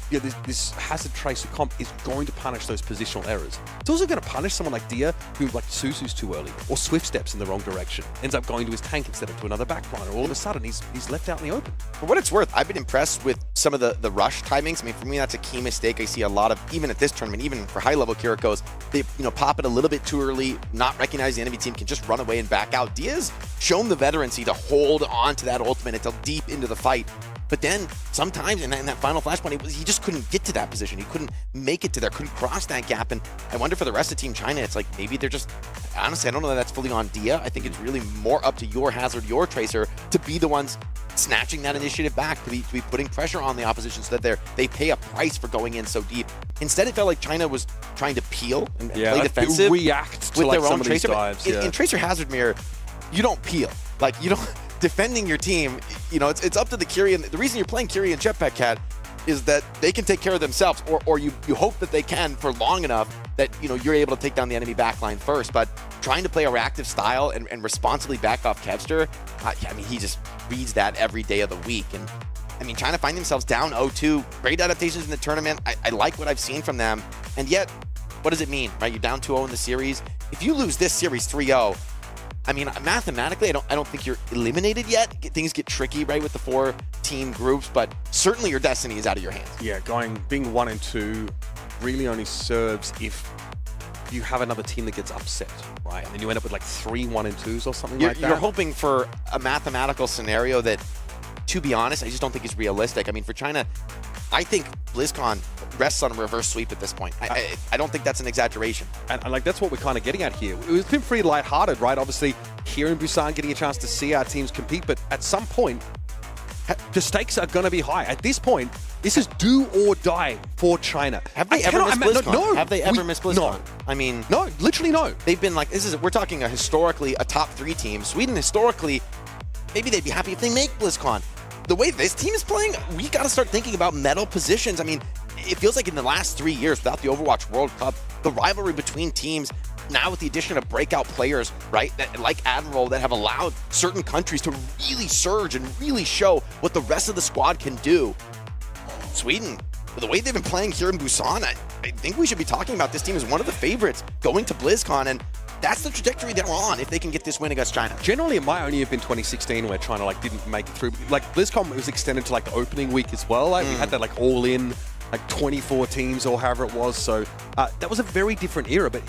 this Hazard Tracer comp is going to punish those positional errors. It's also going to punish someone like Dia, who like Suzu's too early, or Swift steps in the wrong direction, ends up going to his tank instead of to another backline, or all of a sudden he's left out in the open. For what it's worth, I've been impressed with some of the rush timings. I mean, for me, that's a key mistake. I see a lot of, even at this tournament, even for high-level Kirikos, they pop it a little bit too early, not recognize the enemy team, can just run away and back out. Dia's shown the veterancy to hold on to that ultimate until deep into the fight. But then sometimes in that final flashpoint, he just couldn't get to that position. He couldn't make it to there, couldn't cross that gap. And I wonder for the rest of Team China, it's like maybe they're just, honestly, I don't know that that's fully on Dia. I think it's really more up to your Hazard, your Tracer, to be the ones snatching that initiative back, to be putting pressure on the opposition so that they pay a price for going in so deep. Instead, it felt like China was trying to peel and play defensive, react to with like their some own of these Tracer. dives. In Tracer Hazard Mirror, you don't peel. Like, you don't. Defending your team, you know, it's up to the Kyrie. And the reason you're playing Kyrie and Jetpack Cat is that they can take care of themselves, or you hope that they can for long enough that, you know, you're able to take down the enemy backline first. But trying to play a reactive style and responsibly back off Kevster, I mean, he just reads that every day of the week. And I mean, trying to find themselves down 0-2, great adaptations in the tournament. I like what I've seen from them. And yet, what does it mean, right? You're down 2-0 in the series. If you lose this series 3-0, I mean, mathematically, I don't think you're eliminated yet. Things get tricky, right, with the 4-team groups, but certainly your destiny is out of your hands. Yeah, being 1-2 really only serves if you have another team that gets upset, right? And then you end up with like 3 1-2s or something like that. You're hoping for a mathematical scenario that, to be honest, I just don't think is realistic. I mean, for China, I think BlizzCon rests on a reverse sweep at this point. I don't think that's an exaggeration. And like, that's what we're kind of getting at here. It's been pretty lighthearted, right? Obviously, here in Busan, getting a chance to see our teams compete, but at some point, the stakes are going to be high. At this point, this is do or die for China. Have they ever missed BlizzCon? No. Have they ever missed BlizzCon? No. I mean, no, literally no. They've been like, we're talking historically a top 3 team. Sweden historically, maybe they'd be happy if they make BlizzCon. The way this team is playing, we got to start thinking about medal positions. I mean, it feels like in the last 3 years, without the Overwatch World Cup, the rivalry between teams, now with the addition of breakout players, right, that, like Admiral, that have allowed certain countries to really surge and really show what the rest of the squad can do. Sweden, the way they've been playing here in Busan, I think we should be talking about this team as one of the favorites going to BlizzCon, and that's the trajectory they're on if they can get this win against China. Generally, it might only have been 2016 where China like didn't make it through. Like BlizzCon was extended to like the opening week as well. Like we had that like all in, like 24 teams or however it was. So that was a very different era. But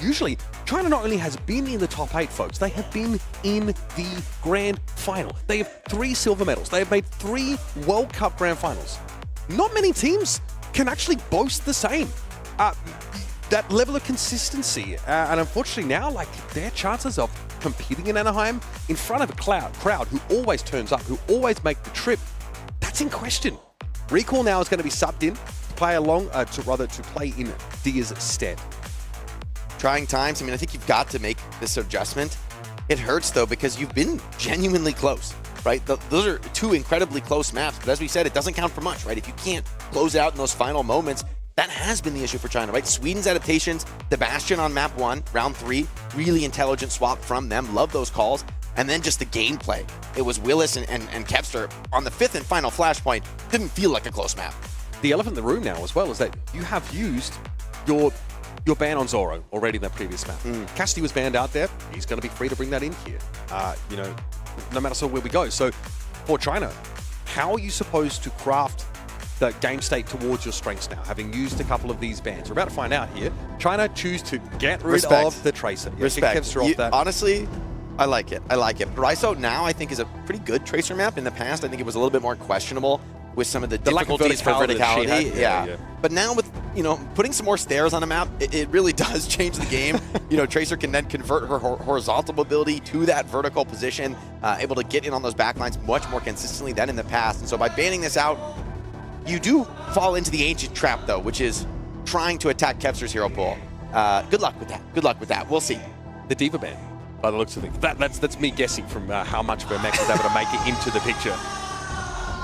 usually, China not only has been in the top 8, folks, they have been in the grand final. They have 3 silver medals. They have made 3 World Cup grand finals. Not many teams can actually boast the same. That level of consistency, and unfortunately now, like, their chances of competing in Anaheim in front of a crowd who always turns up, who always make the trip, that's in question. Recall now is going to be subbed in to play along, to play in Dia's stead. Trying times. I mean, I think you've got to make this adjustment. It hurts though because you've been genuinely close, right? Those are 2 incredibly close maps, but as we said, it doesn't count for much, right? If you can't close out in those final moments. That has been the issue for China, right? Sweden's adaptations, the Bastion on map 1, round 3, really intelligent swap from them. Love those calls. And then just the gameplay. It was Willis and Kevster on the 5th and final flashpoint. Didn't feel like a close map. The elephant in the room now as well is that you have used your ban on Zoro already in that previous map. Cassidy was banned out there. He's going to be free to bring that in here. You know, no matter where we go. So for China, how are you supposed to craft the game state towards your strengths now, having used a couple of these bans? We're about to find out here. China choose to get rid of the Tracer. Yeah, Respect. Honestly, I like it. Raiso now, I think, is a pretty good Tracer map. In the past, I think it was a little bit more questionable with some of the difficulties for verticality. Yeah. But now with, you know, putting some more stairs on a map, it really does change the game. You know, Tracer can then convert her horizontal mobility to that vertical position, able to get in on those backlines much more consistently than in the past. And so by banning this out, you do fall into the ancient trap, though, which is trying to attack Kevster's hero pool. Good luck with that. Good luck with that. We'll see. The Diva ban, by the looks of things. That's me guessing from how much Vermex was able to make it into the picture.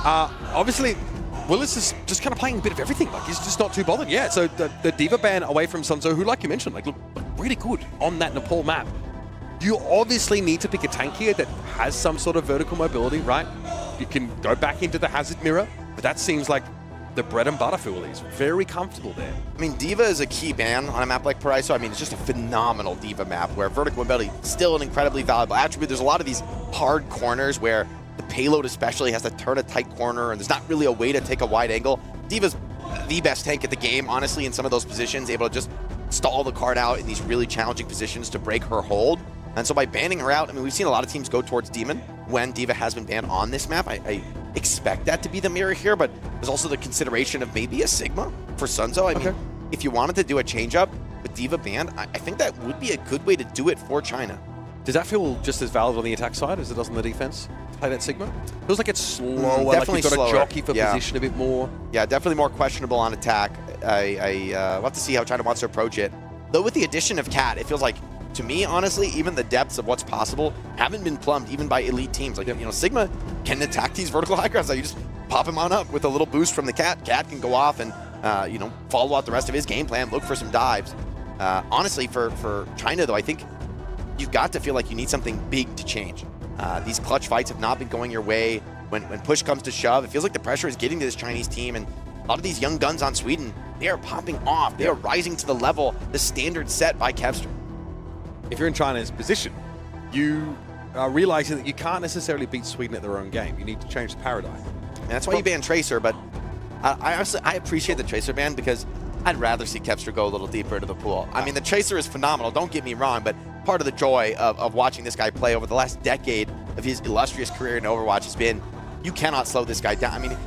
Obviously, Willis is just kind of playing a bit of everything. Like, he's just not too bothered. Yeah, so the Diva ban away from Sunzo, who, like you mentioned, like, look really good on that Nepal map. You obviously need to pick a tank here that has some sort of vertical mobility, right? You can go back into the Hazard Mirror, but that seems like the bread and butter for Willis. Very comfortable there. I mean, Diva is a key ban on a map like Paraiso. I mean, it's just a phenomenal Diva map where vertical mobility is still an incredibly valuable attribute. There's a lot of these hard corners where the payload especially has to turn a tight corner and there's not really a way to take a wide angle. Diva's the best tank at the game, honestly, in some of those positions, able to just stall the card out in these really challenging positions to break her hold. And so by banning her out, I mean, we've seen a lot of teams go towards Demon when Diva has been banned on this map. I expect that to be the mirror here, but there's also the consideration of maybe a Sigma for Sunzo. I mean, if you wanted to do a change-up with Diva banned, I think that would be a good way to do it for China. Does that feel just as valid on the attack side as it does on the defense? Play that Sigma? Feels like it's slower, definitely like you've got slower. to jockey for position a bit more. Yeah, definitely more questionable on attack. We'll have to see how China wants to approach it. Though with the addition of Cat, it feels like, to me, honestly, even the depths of what's possible haven't been plumbed even by elite teams. Like, you know, Sigma can attack these vertical high grounds. Like, you just pop him on up with a little boost from the Cat. Cat can go off and, you know, follow out the rest of his game plan, look for some dives. Honestly, for China, though, I think you've got to feel like you need something big to change. These clutch fights have not been going your way. When push comes to shove, it feels like the pressure is getting to this Chinese team, and a lot of these young guns on Sweden, they are popping off. They are rising to the level, the standard set by Kevster. If you're in China's position, you are realizing that you can't necessarily beat Sweden at their own game. You need to change the paradigm. And that's why you ban Tracer, but I honestly appreciate the Tracer ban because I'd rather see Kevster go a little deeper into the pool. I mean, the Tracer is phenomenal, don't get me wrong, but part of the joy of watching this guy play over the last decade of his illustrious career in Overwatch has been, you cannot slow this guy down. I mean,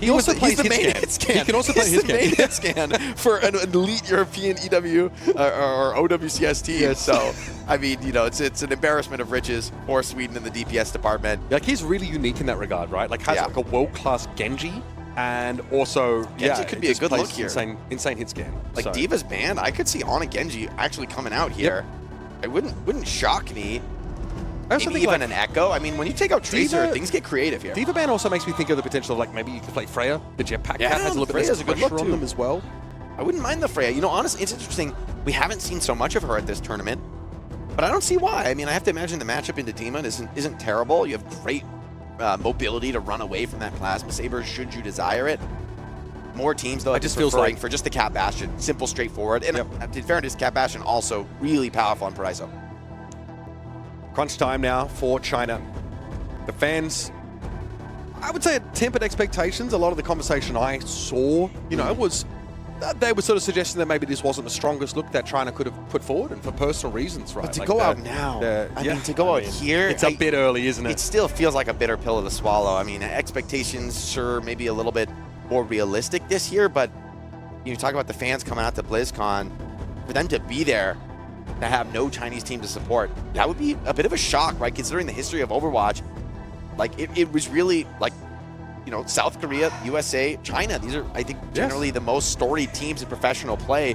He also plays he's the main hit scan. He can also play hit main hit scan for an elite European EW or OWCS team. So, I mean, you know, it's an embarrassment of riches for Sweden in the DPS department. Like, he's really unique in that regard, right? Like, has like a world-class Genji, and also Genji could be a good look here. Insane hit scan. Like, Diva's banned, I could see Ana Genji actually coming out here. It wouldn't shock me. I also maybe think, even like, an Echo. I mean, when you take out Tracer, things get creative here. Diva ban also makes me think of the potential of, like, maybe you could play Freya. The jetpack cat has a little bit Freya's of pressure on them as well. I wouldn't mind the Freya. You know, honestly, it's interesting. We haven't seen so much of her at this tournament, but I don't see why. I mean, I have to imagine the matchup into Demon isn't terrible. You have great mobility to run away from that Plasma Saber should you desire it. More teams, though, I just feels like for just the Cat Bastion. Simple, straightforward. And in fairness, Cat Bastion also really powerful on Paraiso. Crunch time now for China. The fans, I would say, tempered expectations. A lot of the conversation I saw, you know, was they were sort of suggesting that maybe this wasn't the strongest look that China could have put forward, and for personal reasons, right? But to go out now, I mean, to go out here, it's a bit early, isn't it? It still feels like a bitter pill to swallow. I mean, expectations, sure, maybe a little bit more realistic this year, but you talk about the fans coming out to BlizzCon, for them to be there, to have no Chinese team to support, that would be a bit of a shock, right? Considering the history of Overwatch, like it was really like, you know, South Korea, USA, China. These are, I think, generally the most storied teams in professional play.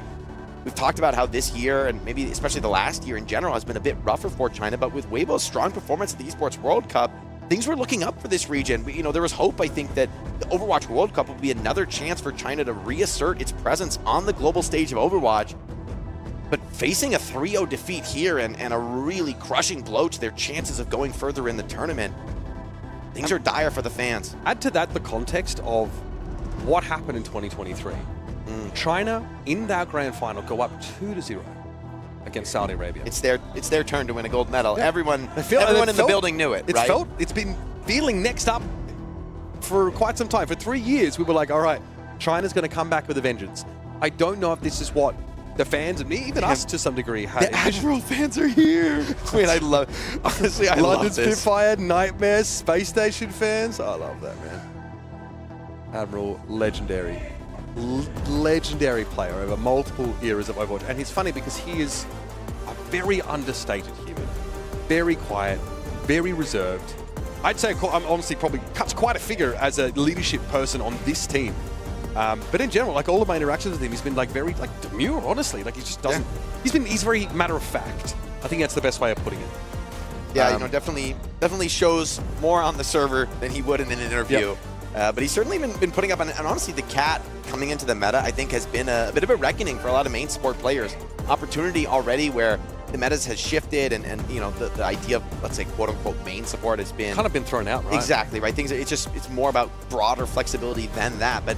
We've talked about how this year, and maybe especially the last year in general, has been a bit rougher for China, but with Weibo's strong performance at the Esports World Cup, things were looking up for this region. You know, there was hope, I think, that the Overwatch World Cup would be another chance for China to reassert its presence on the global stage of Overwatch. But facing a 3-0 defeat here and a really crushing blow to their chances of going further in the tournament, things are dire for the fans. Add to that the context of what happened in 2023. China, in that grand final, go up 2-0 against Saudi Arabia. It's their turn to win a gold medal. Yeah. Everyone in the building knew it, right? It's been feeling next up for quite some time. For 3 years, we were like, all right, China's going to come back with a vengeance. I don't know if this is what the fans, and even us to some degree, the Admiral fans are here. I mean, I love London love this. Spitfire, Nightmares, Space Station fans. I love that, man. Admiral, legendary player over multiple eras of Overwatch. And he's funny because he is a very understated human. Very quiet, very reserved. I'd say, honestly, probably cuts quite a figure as a leadership person on this team. But in general, like all of my interactions with him, he's been like very like demure, honestly. Like he just doesn't. He's very matter of fact. I think that's the best way of putting it. Yeah, you know, definitely shows more on the server than he would in an interview. But he's certainly been putting up, and honestly, the cat coming into the meta, I think, has been a bit of a reckoning for a lot of main support players. Opportunity already where the metas has shifted, and you know, the idea of, let's say, quote unquote main support has been kind of been thrown out, right? Exactly, right. It's more about broader flexibility than that. But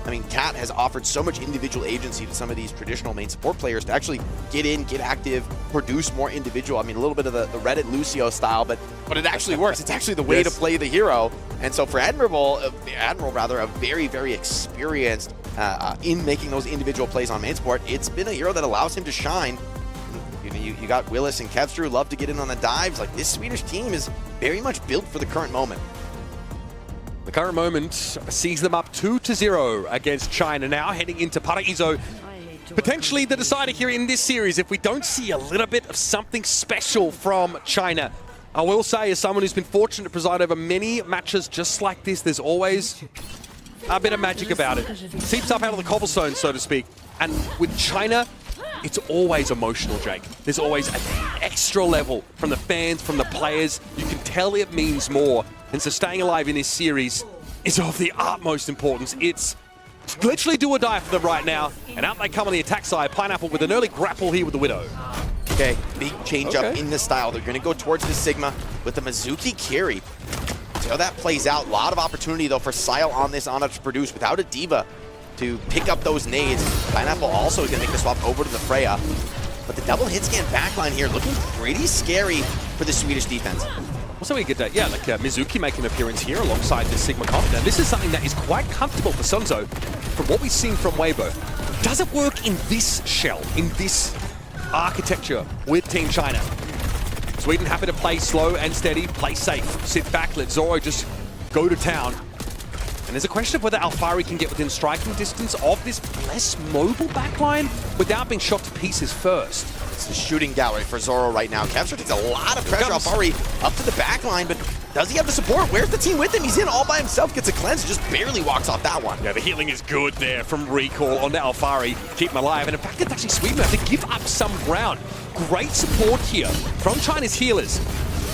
I mean, Cat has offered so much individual agency to some of these traditional main support players to actually get in, get active, produce more individual. I mean, a little bit of the Reddit Lucio style, but it actually works. It's actually the way to play the hero. And so for Admiral, a very, very experienced in making those individual plays on main support, it's been a hero that allows him to shine. You know, you got Willis and Kevstru, love to get in on the dives. Like, this Swedish team is very much built for the current moment. The current moment sees them up 2-0 against China now, heading into Paraíso. Potentially the decider here in this series if we don't see a little bit of something special from China. I will say, as someone who's been fortunate to preside over many matches just like this, there's always a bit of magic about it. Seeps up out of the cobblestone, so to speak. And with China, it's always emotional, Jake. There's always an extra level from the fans, from the players. You can tell it means more. And so staying alive in this series is of the utmost importance. It's literally do or die for them right now. And out they come on the attack side. Pineapple with an early grapple here with the Widow. Okay, big change up in the style. They're going to go towards the Sigma with the Mizuki carry. See how that plays out. A lot of opportunity, though, for Sile on this Ana to produce without a Diva to pick up those nades. Pineapple also is going to make the swap over to the Freya. But the double hit scan backline here looking pretty scary for the Swedish defense. Also, we get that, Mizuki making an appearance here alongside the Sigma comp. Now, this is something that is quite comfortable for Sunzo from what we've seen from Weibo. Does it work in this shell, in this architecture with Team China? Sweden happy to play slow and steady, play safe, sit back, let Zoro just go to town. And there's a question of whether Alfari can get within striking distance of this less mobile backline without being shot to pieces first. It's a shooting gallery for Zoro right now. Kevstru takes a lot of pressure. Alfari up to the backline, but does he have the support? Where's the team with him? He's in all by himself, gets a cleanse, just barely walks off that one. Yeah, the healing is good there from Recall onto Alfari. Keep him alive, and in fact, it's actually Sweden have to give up some ground. Great support here from China's healers.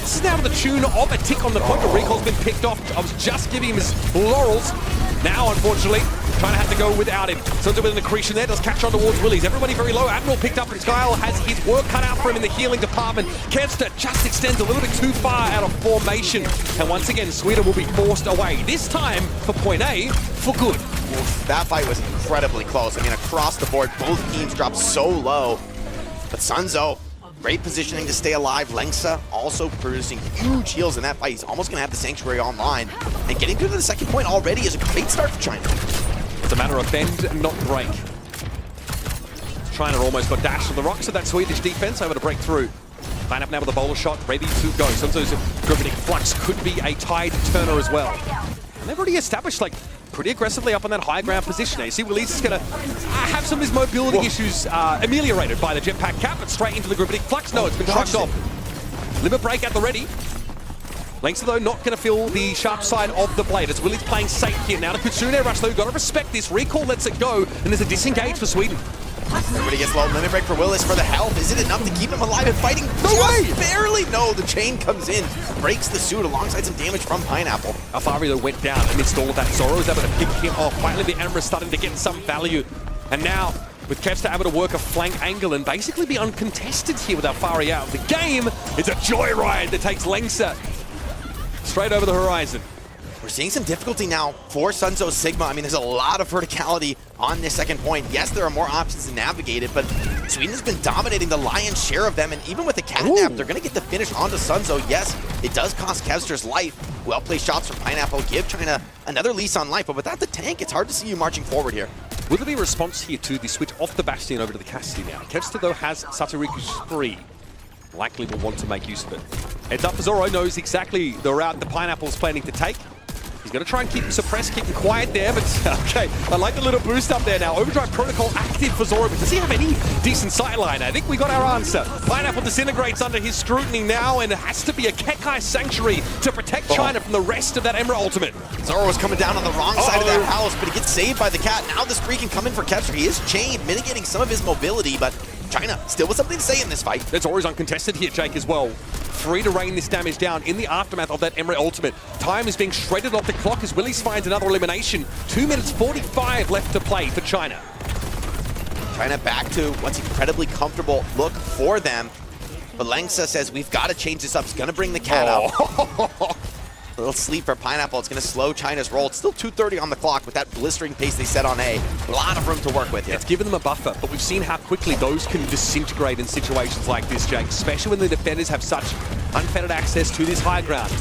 This is now to the tune of a tick on the point, but Recall's been picked off. I was just giving him his laurels. Now, unfortunately, China had to go without him. Sunzo with an accretion there, does catch on towards Willies. Everybody very low. Admiral picked up, and Skyle has his work cut out for him in the healing department. Kevster just extends a little bit too far out of formation. And once again, Sweden will be forced away. This time, for point A, for good. Oof, that fight was incredibly close. I mean, across the board, both teams dropped so low. But Sunzo, great positioning to stay alive. Lengsa also producing huge heals in that fight. He's almost going to have the Sanctuary online. And getting through to the second point already is a great start for China. It's a matter of bend, not break. China almost got dashed on the rocks of that Swedish defense, able to break through. Line up now with a bowler shot, ready to go. Sunzo's Gravitic Flux could be a tide turner as well. And they've already established, like, pretty aggressively up on that high ground position. You see Willis is going to have some of his mobility issues ameliorated by the jetpack cap, but straight into the Gravitic Flux. No, it's been shrugged off. Limit break at the ready. Lengsa, though, not going to feel the sharp side of the blade. It's Willis playing safe here. Now to Kutsune Rush, though. Got to respect this. Recall lets it go, and there's a disengage for Sweden. Everybody gets low. Limit break for Willis for the health. Is it enough to keep him alive and fighting? No way! Barely. No, the chain comes in, breaks the suit alongside some damage from Pineapple. Alfari, though, went down amidst all of that. Zoro is able to pick him off. Finally, the Emperor starting to get some value. And now, with Kevster able to work a flank angle and basically be uncontested here with Alfari out. The game is a joyride that takes Lengsa straight over the horizon. We're seeing some difficulty now for Sunzo Sigma. I mean, there's a lot of verticality on this second point. Yes, there are more options to navigate it, but Sweden has been dominating the lion's share of them, and even with the catnap, they're going to get the finish onto Sunzo. Yes, it does cost Kevster's life. Well-placed shots from Pineapple give China another lease on life, but without the tank, it's hard to see you marching forward here. Will there be a response here to the switch off the Bastion over to the Cassidy now? Kevster, though, has Satoriku's spree. Likely will want to make use of it. Heads up, Zoro knows exactly the route the Pineapple's planning to take. He's going to try and keep him suppressed, keep him quiet there, but okay. I like the little boost up there now. Overdrive Protocol active for Zoro, but does he have any decent sightline? I think we got our answer. Pineapple disintegrates under his scrutiny now, and it has to be a Kekai Sanctuary to protect China from the rest of that Emerald ultimate. Zoro was coming down on the wrong side of that house, but he gets saved by the cat. Now the spree can come in for Kepster. He is chained, mitigating some of his mobility, but China still with something to say in this fight. That's always uncontested here, Jake, as well. Free to rain this damage down in the aftermath of that Emery ultimate. Time is being shredded off the clock as Willis finds another elimination. 2 minutes 45 left to play for China. China back to what's incredibly comfortable look for them. But Langsa says, we've got to change this up. He's going to bring the cat out. A little sleep for Pineapple. It's going to slow China's roll. It's still 2:30 on the clock with that blistering pace they set on A. A lot of room to work with here. It's given them a buffer, but we've seen how quickly those can disintegrate in situations like this, Jake, especially when the defenders have such unfettered access to this high ground.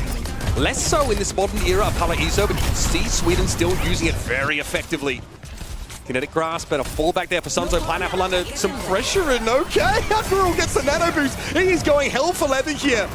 Less so in this modern era of Palaiso, but you can see Sweden still using it very effectively. Kinetic grasp and a fallback there for Sunzo. Pineapple under some pressure, and okay, Admiral gets the nano boost. He is going hell for leather here.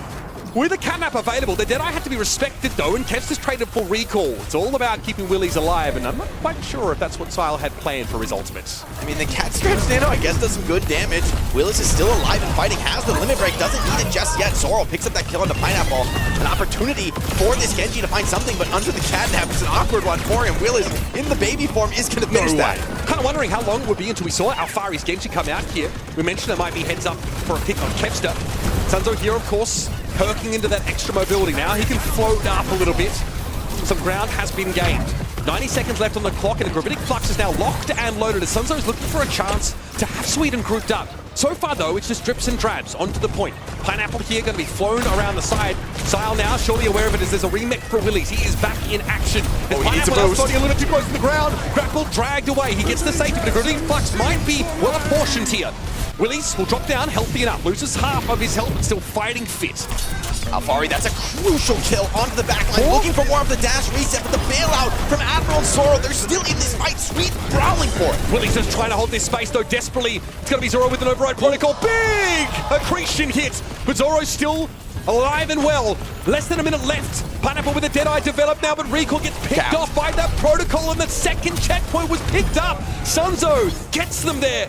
With a catnap available, the Deadeye had to be respected though, and Kev's just traded for recall. It's all about keeping Willies alive, and I'm not quite sure if that's what Sile had planned for his ultimates. I mean, the cat straps nano, I guess, does some good damage. Willis is still alive and fighting, has the limit break, doesn't need it just yet. Zoro picks up that kill onto Pineapple. An opportunity for this Genji to find something, but under the catnap, it's an awkward one for him. Willis, in the baby form, is going to finish that. Kind of wondering how long it would be until we saw Alfari's Genji come out here. We mentioned there might be heads up for a pick on Kevster. Sunzo here, of course, perking into that extra mobility now. He can float up a little bit. Some ground has been gained. 90 seconds left on the clock, and a Gravitic Flux is now locked and loaded as Sunzo is looking for a chance to have Sweden grouped up. So far, though, it's just drips and drabs onto the point. Pineapple here going to be flown around the side. Sile now, surely aware of it, as there's a remake for Willies. He is back in action. Pineapple now floating a little too close to the ground. Grapple dragged away. He gets the safety, but a Gravitic Flux might be well apportioned here. Willis will drop down, healthy enough, loses half of his health, but still fighting fit. Alfari, that's a crucial kill onto the backline, looking for more of the dash reset, but the bailout from Admiral and Zoro, they're still in this fight, Sweet brawling for it. Willis just trying to hold this space, though, desperately. It's going to be Zoro with an override protocol. Big accretion hit, but Zoro's still alive and well. Less than a minute left. Pineapple with a Deadeye developed now, but Recall gets picked off by that protocol, and the second checkpoint was picked up. Sunzo gets them there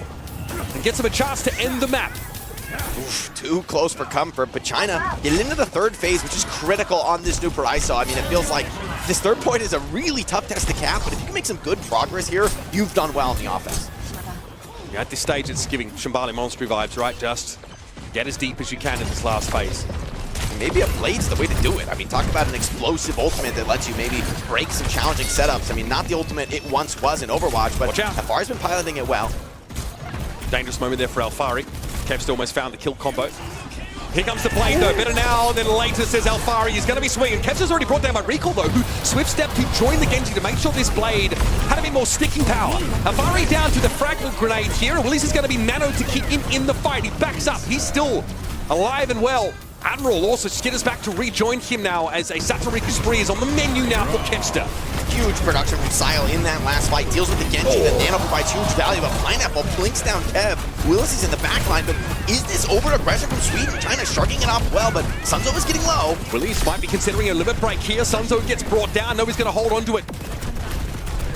and gets him a chance to end the map. Oof, too close for comfort, but China getting into the third phase, which is critical on this new Paraiso. I mean, it feels like this third point is a really tough test to cap, but if you can make some good progress here, you've done well in the offense. Yeah, at this stage, it's giving Shambali Monster vibes, right? Just get as deep as you can in this last phase. Maybe a Blade's the way to do it. I mean, talk about an explosive ultimate that lets you maybe break some challenging setups. I mean, not the ultimate it once was in Overwatch, but Alfari's been piloting it well. Dangerous moment there for Alfari. Kev's almost found the kill combo. Here comes the Blade, though. Better now than later, says Alfari. He's going to be swinging. Kev's has already brought down by Recall, though, who swift stepped to join the Genji to make sure this Blade had a bit more sticking power. Alfari down to the fragment grenade here, and Willis is going to be nanoed to keep him in the fight. He backs up. He's still alive and well. Admiral also skitters back to rejoin him now as a Satoriku spree is on the menu now for Kevster. Huge production from Sile in that last fight. Deals with the Genji. The Nano provides huge value, but Pineapple blinks down Kev. Willis is in the backline, but is this over-aggression from Sweden? China shrugging it off well, but Sunzo is getting low. Willis might be considering a limit break here. Sunzo gets brought down. Nobody's going to hold on to it.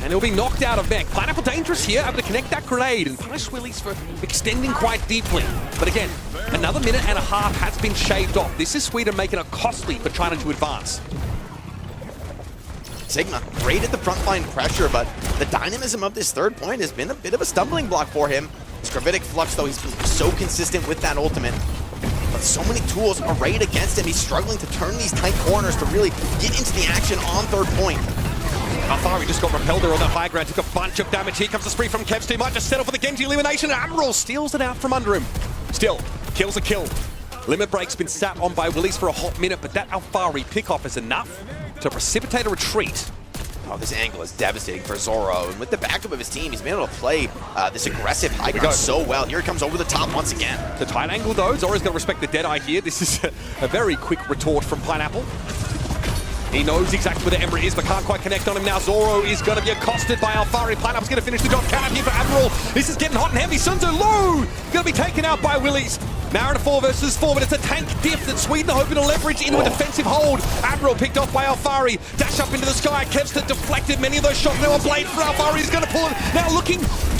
And he'll be knocked out of mech. Pineapple dangerous here, able to connect that grenade and punish Willis for extending quite deeply. But again, another minute and a half has been shaved off. This is Sweden making it costly for China to advance. Sigma, great at the frontline pressure, but the dynamism of this third point has been a bit of a stumbling block for him. His Gravitic Flux, though, he's been so consistent with that ultimate. But so many tools arrayed against him. He's struggling to turn these tight corners to really get into the action on third point. Alfari just got repelled there on that high ground, took a bunch of damage. Here comes the spree from Kev's team. Might just settle for the Genji elimination. Admiral steals it out from under him. Still, kill's a kill. Limit break's been sat on by Willis for a hot minute, but that Alfari pick-off is enough to precipitate a retreat. Oh, this angle is devastating for Zoro, and with the backup of his team, he's been able to play this aggressive high ground so well. Here he comes over the top once again. The tight angle, though, Zoro's going to respect the Deadeye here. This is a very quick retort from Pineapple. He knows exactly where the Ember is, but can't quite connect on him now. Zoro is going to be accosted by Alfari. Pineapple's going to finish the job. Count here for Admiral. This is getting hot and heavy. Sunzo low. Going to be taken out by Willis. Now in a 4 versus 4, but it's a tank diff that Sweden are hoping to leverage into a defensive hold. Admiral picked off by Alfari. Dash up into the sky. Kevster deflected many of those shots. Now a blade for Alfari. He's going to pull it. Now looking,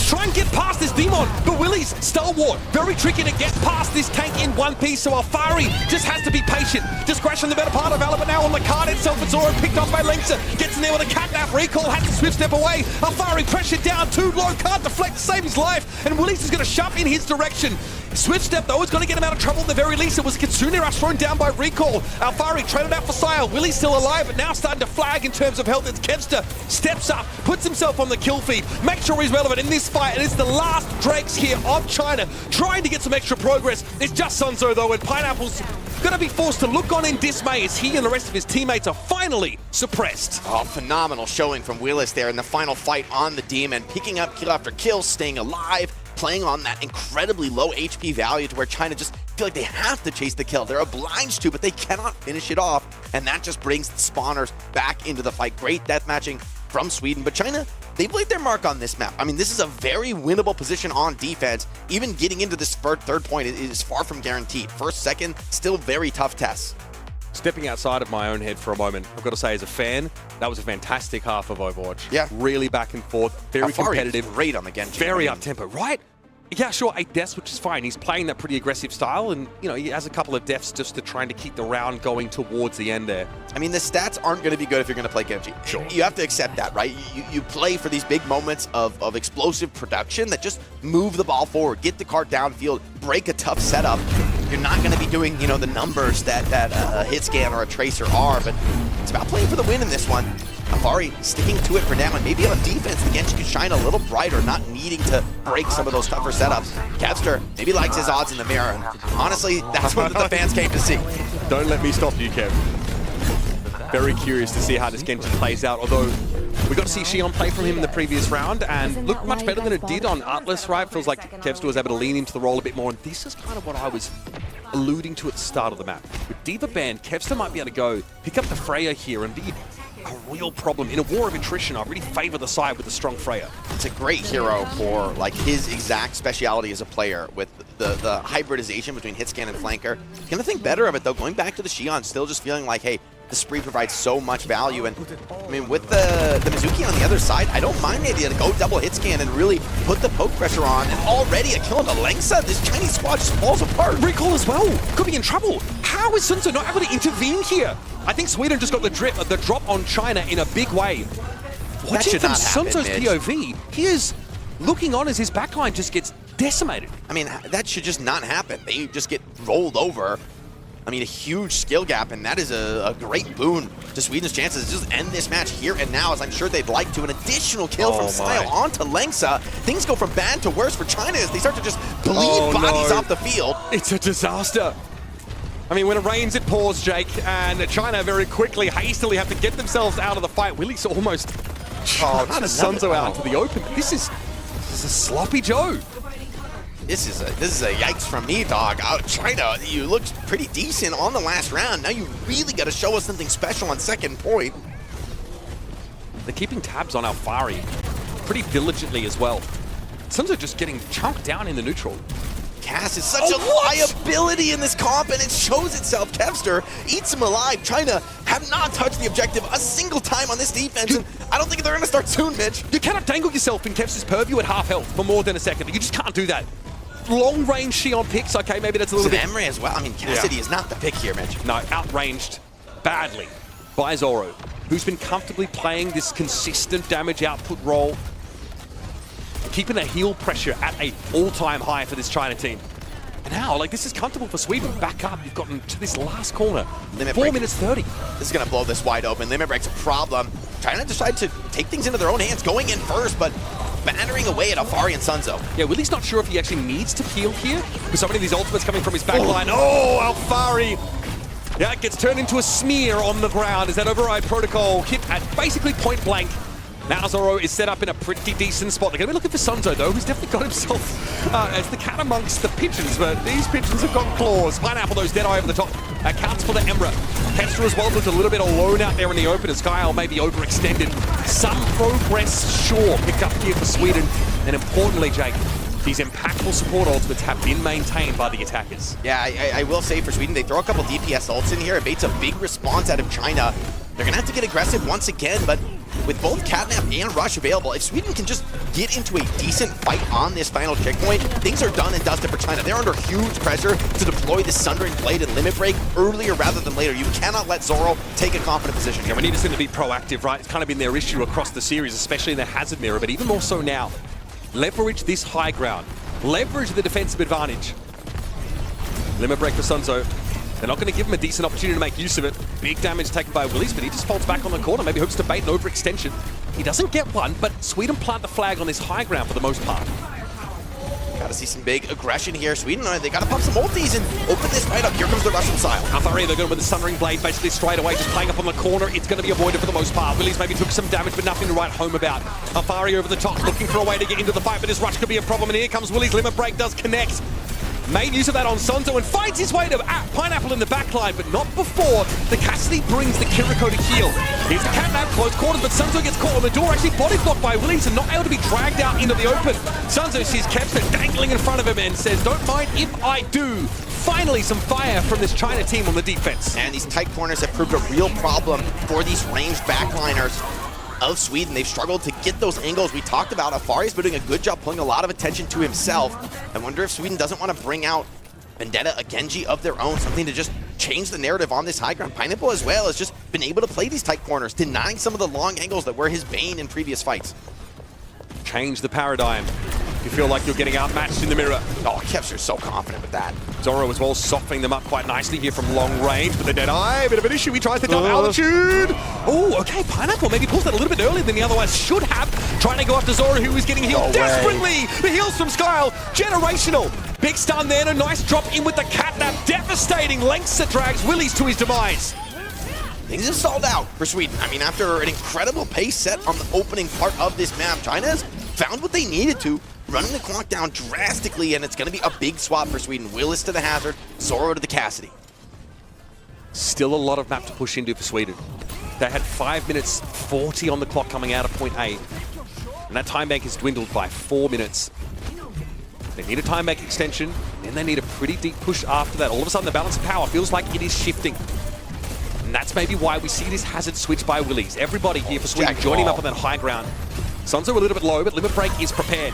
try and get past this Demon. But Willie's stalwart. Very tricky to get past this tank in one piece. So Alfari just has to be patient. Just crashing the better part of Valor, but now on the card itself, it's Zoro picked off by Lengsa. Gets in there with a catnap recall. Has to swift step away. Alfari pressured down. Too low. Can't deflect to save his life. And Willie's is going to shove in his direction. Swift step though is going to get him out of trouble at the very least. It was Kitsune Rush thrown down by recall. Alfari traded out for Sire. Willie's still alive, but now starting to flag in terms of health. It's Kevster steps up, puts himself on the kill feed, makes sure he's relevant in this fight, and it's the last dregs here of China trying to get some extra progress. It's just Sunzo though, and Pineapple's going to be forced to look on in dismay as he and the rest of his teammates are finally suppressed. Oh, phenomenal showing from Willis there in the final fight on the Demon, picking up kill after kill, staying alive, playing on that incredibly low HP value to where China just feel like they have to chase the kill. They're obliged to, but they cannot finish it off, and that just brings the spawners back into the fight. Great deathmatching from Sweden, but China, they played their mark on this map. I mean, this is a very winnable position on defense. Even getting into this third point is far from guaranteed. First, second, still very tough tests. Stepping outside of my own head for a moment, I've got to say as a fan, that was a fantastic half of Overwatch. Yeah. Really back and forth, very competitive. Great on the Genji. Very up-tempo, right? Yeah, sure, 8 deaths, which is fine. He's playing that pretty aggressive style, and, you know, he has a couple of deaths just to trying to keep the round going towards the end there. I mean, the stats aren't going to be good if you're going to play Genji. Sure. You have to accept that, right? You play for these big moments of explosive production that just move the ball forward, get the cart downfield, break a tough setup. You're not going to be doing, you know, the numbers that a hit scan or a tracer are, but it's about playing for the win in this one. Alfari sticking to it for now, and maybe on defense, the Genji could shine a little brighter, not needing to break some of those tougher setups. Kevster maybe likes his odds in the mirror. Honestly, that's what the fans came to see. Don't let me stop you, Kev. Very curious to see how this Genji plays out, although we got to see Xion play from him in the previous round and looked much better than it did on Artless, right? Feels like Kevster was able to lean into the role a bit more, and this is kind of what I was alluding to at the start of the map. With D.Va banned, Kevster might be able to go pick up the Freya here and be a real problem. In a war of attrition, I really favor the side with the strong Freya. It's a great hero for like his exact speciality as a player with the hybridization between hitscan and flanker. Gonna think better of it though, going back to the Xion, still just feeling like, hey, the spree provides so much value, and I mean with the Mizuki on the other side, I don't mind the idea to go double hit scan and really put the poke pressure on, and already a kill on the Lengsa. This Chinese squad just falls apart. Recall as well, could be in trouble. How is Sunzo not able to intervene here? I think Sweden just got the drop on China in a big way. Watching from Sunzo's POV, he is looking on as his backline just gets decimated. I mean, that should just not happen. They just get rolled over. I mean, a huge skill gap, and that is a great boon to Sweden's chances to just end this match here and now, as I'm sure they'd like to. An additional kill from Sile onto Lengsa. Things go from bad to worse for China as they start to just bleed bodies off the field. It's a disaster. I mean, when it rains, it pours, Jake, and China very quickly, hastily have to get themselves out of the fight. Willie's almost Sunzo out into the open. This is a sloppy Joe. This is a yikes from me, dog. China, you looked pretty decent on the last round. Now you really got to show us something special on second point. They're keeping tabs on Alfari pretty diligently as well. Sunzo just getting chunked down in the neutral. Cass is such a liability in this comp, and it shows itself. Kevster eats him alive. China have not touched the objective a single time on this defense, and I don't think they're going to start soon, Mitch. You cannot dangle yourself in Kevster's purview at half health for more than a second. You just can't do that. Long range Xion picks, okay, maybe that's a little bit. Emery as well. I mean, Cassidy is not the pick here, Mitch. No, outranged badly by Zoro, who's been comfortably playing this consistent damage output role, keeping a heal pressure at an all-time high for this China team. And now, like, this is comfortable for Sweden. Back up, you've gotten to this last corner. 4 minutes 30. This is going to blow this wide open. Limit Break's a problem. China decided to take things into their own hands, going in first, but battering away at Alfari and Sunzo. Yeah, Willie's not sure if he actually needs to peel here, with so many of these ultimates coming from his backline. Oh, Alfari! Yeah, it gets turned into a smear on the ground as that override protocol hit at basically point blank. Now Zoro is set up in a pretty decent spot. They're going to be looking for Sunzo, though, who's definitely got himself as the cat amongst the pigeons, but these pigeons have got claws. Pineapple, though, is dead eye over the top. Accounts for the Emra. Kevster as well looked a little bit alone out there in the open as Kyle maybe overextended. Some progress, sure, picked up here for Sweden. And importantly, Jake, these impactful support ultimates have been maintained by the attackers. Yeah, I will say for Sweden, they throw a couple DPS ults in here. It baits a big response out of China. They're going to have to get aggressive once again, but with both Catnap and Rush available, if Sweden can just get into a decent fight on this final checkpoint, things are done and dusted for China. They're under huge pressure to deploy the Sundering Blade and Limit Break earlier rather than later. You cannot let Zoro take a confident position here. We need to be proactive, right? It's kind of been their issue across the series, especially in the Hazard Mirror, but even more so now. Leverage this high ground. Leverage the defensive advantage. Limit Break for Sunzo. They're not going to give him a decent opportunity to make use of it. Big damage taken by Willies, but he just folds back on the corner. Maybe hopes to bait an overextension. He doesn't get one, but Sweden plant the flag on this high ground for the most part. Gotta see some big aggression here. Sweden, they gotta pump some ultis and open this fight up. Here comes the Russian style. Alfari, they're going with the Sundering Blade basically straight away, just playing up on the corner. It's going to be avoided for the most part. Willies maybe took some damage, but nothing to write home about. Alfari over the top, looking for a way to get into the fight, but this Rush could be a problem. And here comes Willies. Limit Break does connect. Made use of that on Sonzo and finds his way to Pineapple in the backline, but not before the Cassidy brings the Kiriko to heal. Here's the Catnap, close quarters, but Sonzo gets caught on the door, actually body blocked by Willies and not able to be dragged out into the open. Sonzo sees Kepster dangling in front of him and says, don't mind if I do. Finally, some fire from this China team on the defense. And these tight corners have proved a real problem for these ranged backliners of Sweden. They've struggled to get those angles. We talked about Afari's been doing a good job pulling a lot of attention to himself. I wonder if Sweden doesn't want to bring out Vendetta, a Genji of their own, something to just change the narrative on this high ground. Pineapple as well has just been able to play these tight corners, denying some of the long angles that were his bane in previous fights. Change the paradigm. You feel like you're getting outmatched in the mirror. Oh, Kepster's so confident with that. Zoro as well, softening them up quite nicely here from long range, but the dead eye, bit of an issue. He tries to jump altitude. Oh, okay, Pineapple maybe pulls that a little bit earlier than he otherwise should have. Trying to go after Zoro, who is getting healed desperately. The heals from Skyle, generational. Big stun there, and a nice drop in with the Catnap. Devastating lengths that drags Willies to his demise. Things have stalled out for Sweden. I mean, after an incredible pace set on the opening part of this map, China's found what they needed to, running the clock down drastically, and it's going to be a big swap for Sweden. Willis to the Hazard, Zoro to the Cassidy. Still a lot of map to push into for Sweden. They had 5 minutes 40 on the clock coming out of point A, and that time bank has dwindled by 4 minutes. They need a time bank extension, then they need a pretty deep push after that. All of a sudden, the balance of power feels like it is shifting. And that's maybe why we see this Hazard switch by Willies. Everybody here for Sweden joining him up on that high ground. Sunzo a little bit low, but Limit Break is prepared.